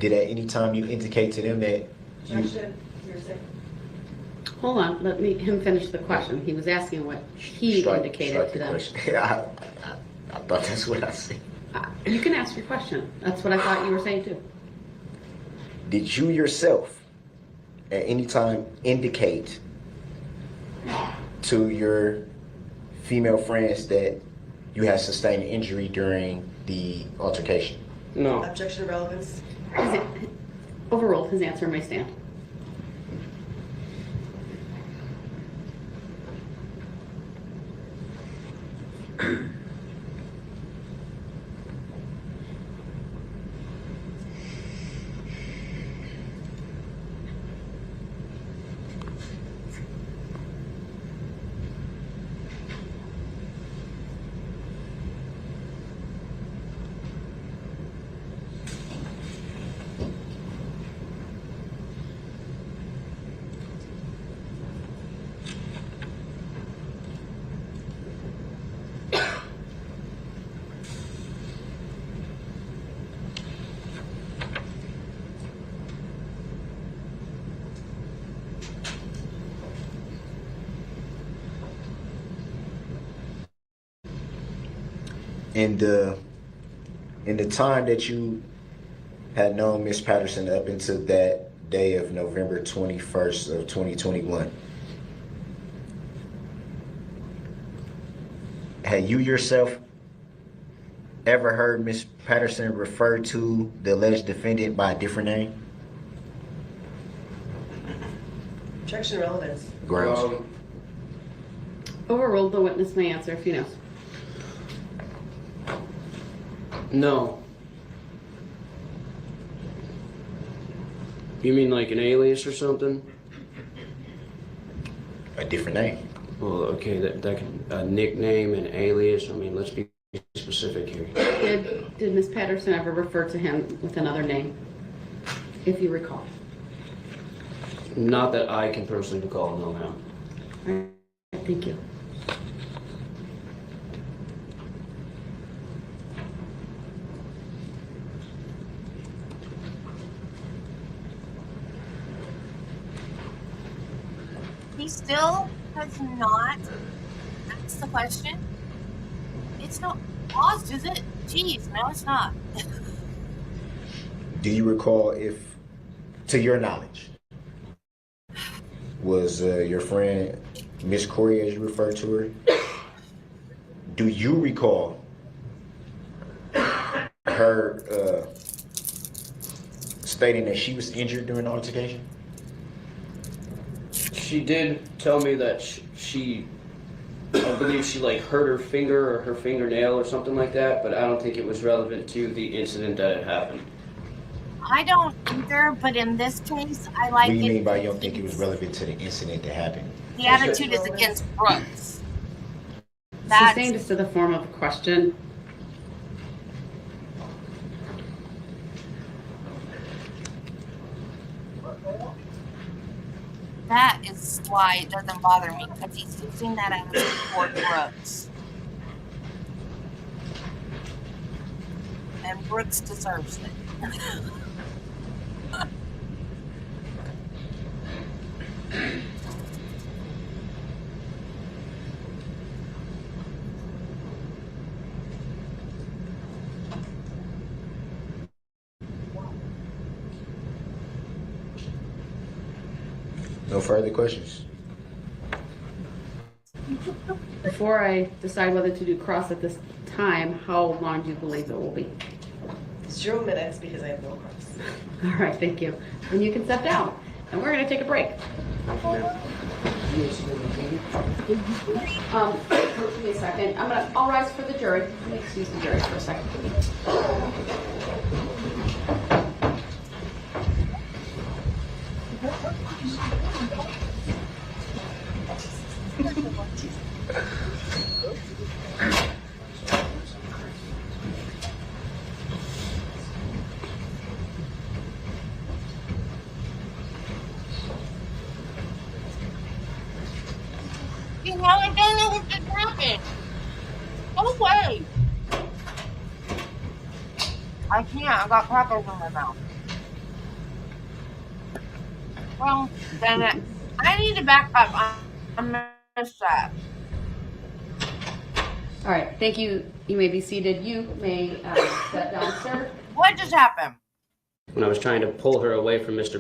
S4: Did at any time you indicate to them that you...
S2: Hold on, let him finish the question. He was asking what he indicated to them.
S4: I thought that's what I said.
S2: You can ask your question. That's what I thought you were saying too.
S4: Did you yourself at any time indicate to your female friends that you had sustained an injury during the altercation?
S18: No.
S9: Objection to relevance.
S2: Overruled. His answer may stand.
S4: In the time that you had known Miss Patterson up until that day of November 21st of 2021, had you yourself ever heard Miss Patterson refer to the alleged defendant by a different name?
S9: Objection to relevance.
S4: Grounds.
S2: Overruled. The witness may answer if he knows.
S18: No. You mean like an alias or something?
S4: A different name.
S18: Well, okay, that can, a nickname, an alias. I mean, let's be specific here.
S2: Did Miss Patterson ever refer to him with another name, if you recall?
S18: Not that I can personally recall, no, ma'am.
S2: All right, thank you.
S1: He still has not asked the question. It's not paused, is it? Jeez, no, it's not.
S4: Do you recall if, to your knowledge, was your friend Miss Corey, as you referred to her, do you recall her stating that she was injured during the altercation?
S18: She did tell me that I believe she like hurt her finger or her fingernail or something like that, but I don't think it was relevant to the incident that had happened.
S1: I don't either, but in this case, I like it.
S4: What do you mean by you don't think it was relevant to the incident that happened?
S1: The attitude is against Brooks.
S2: Sustained is to the form of a question.
S1: That is why it doesn't bother me, because he's using that attitude toward Brooks. And Brooks deserves it.
S4: No further questions?
S2: Before I decide whether to do cross at this time, how long do you believe it will be?
S9: 0 minutes because I have no cross.
S2: All right, thank you. And you can step down. And we're going to take a break. Give me a second. I'll rise for the jury. Let me excuse the jury for a second.
S17: I don't know what just happened. Go away. I can't. I got crackers in my mouth. Well, then I need to back up. I missed that.
S2: All right, thank you. You may be seated. You may step down, sir.
S17: What just happened?
S18: When I was trying to pull her away from Mr.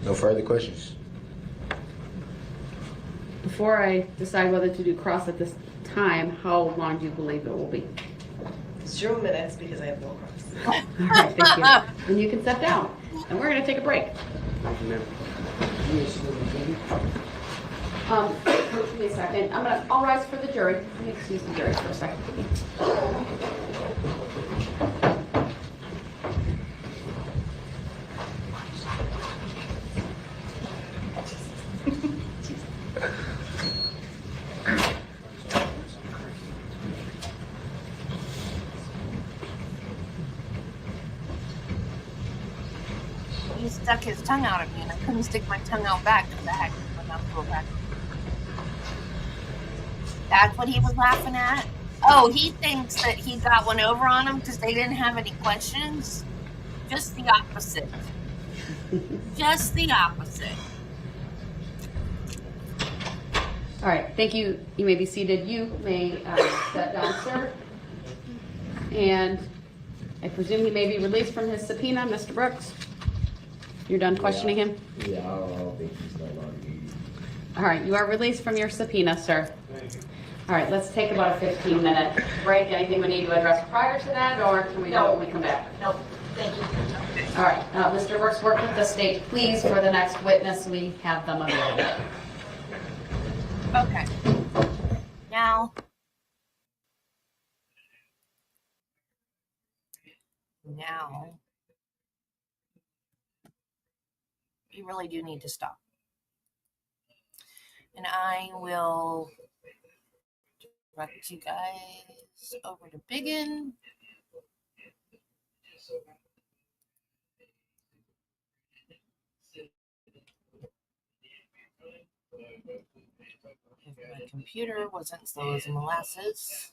S4: No further questions?
S2: Before I decide whether to do cross at this time, how long do you believe it will be?
S9: 0 minutes because I have no cross.
S2: All right, thank you. And you can step down. And we're going to take a break.
S18: Thank you, ma'am.
S2: Give me a second. I'll rise for the jury. Let me excuse the jury for a second.
S17: He stuck his tongue out at me, and I couldn't stick my tongue out back because I had my mouth full back. That's what he was laughing at? Oh, he thinks that he got one over on him because they didn't have any questions? Just the opposite. Just the opposite.
S2: All right, thank you. You may be seated. You may step down, sir. And I presume he may be released from his subpoena, Mr. Brooks. You're done questioning him?
S4: Yeah, I don't think he's no longer needed.
S2: All right, you are released from your subpoena, sir. All right, let's take about a 15-minute break. Anything we need to address prior to that, or can we do it when we come back?
S12: No, thank you.
S2: All right, Mr. Brooks, work with the state, please, for the next witness. We have them available.
S17: Okay. Now we really do need to stop. And I will direct you guys over to Biggin. If my computer wasn't slow as molasses.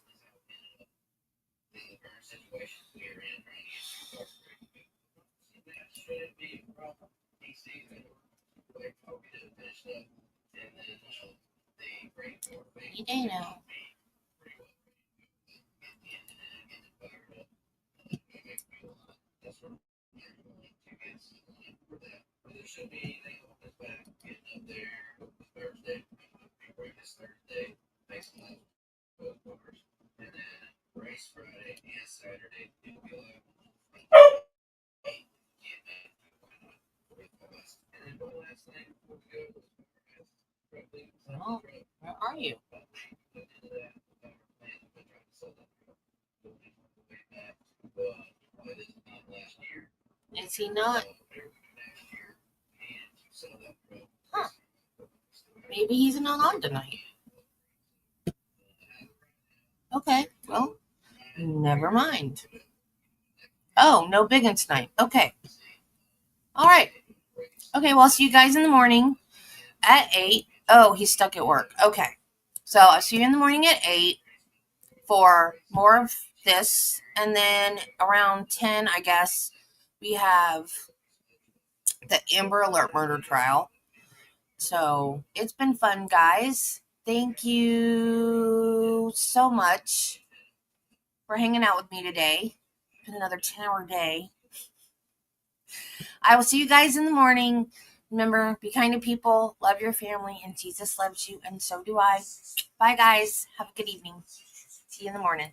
S17: Any day now. Well, where are you? Is he not? Huh. Maybe he's not on tonight. Okay, well, never mind. Oh, no Biggin tonight. Okay. All right. Okay, well, I'll see you guys in the morning at 8. Oh, he's stuck at work. Okay. So I'll see you in the morning at 8 for more of this. And then around 10, I guess, we have the Amber Alert murder trial. So it's been fun, guys. Thank you so much for hanging out with me today. Been another 10-hour day. I will see you guys in the morning. Remember, be kind to people, love your family, and Jesus loves you, and so do I. Bye, guys. Have a good evening. See you in the morning.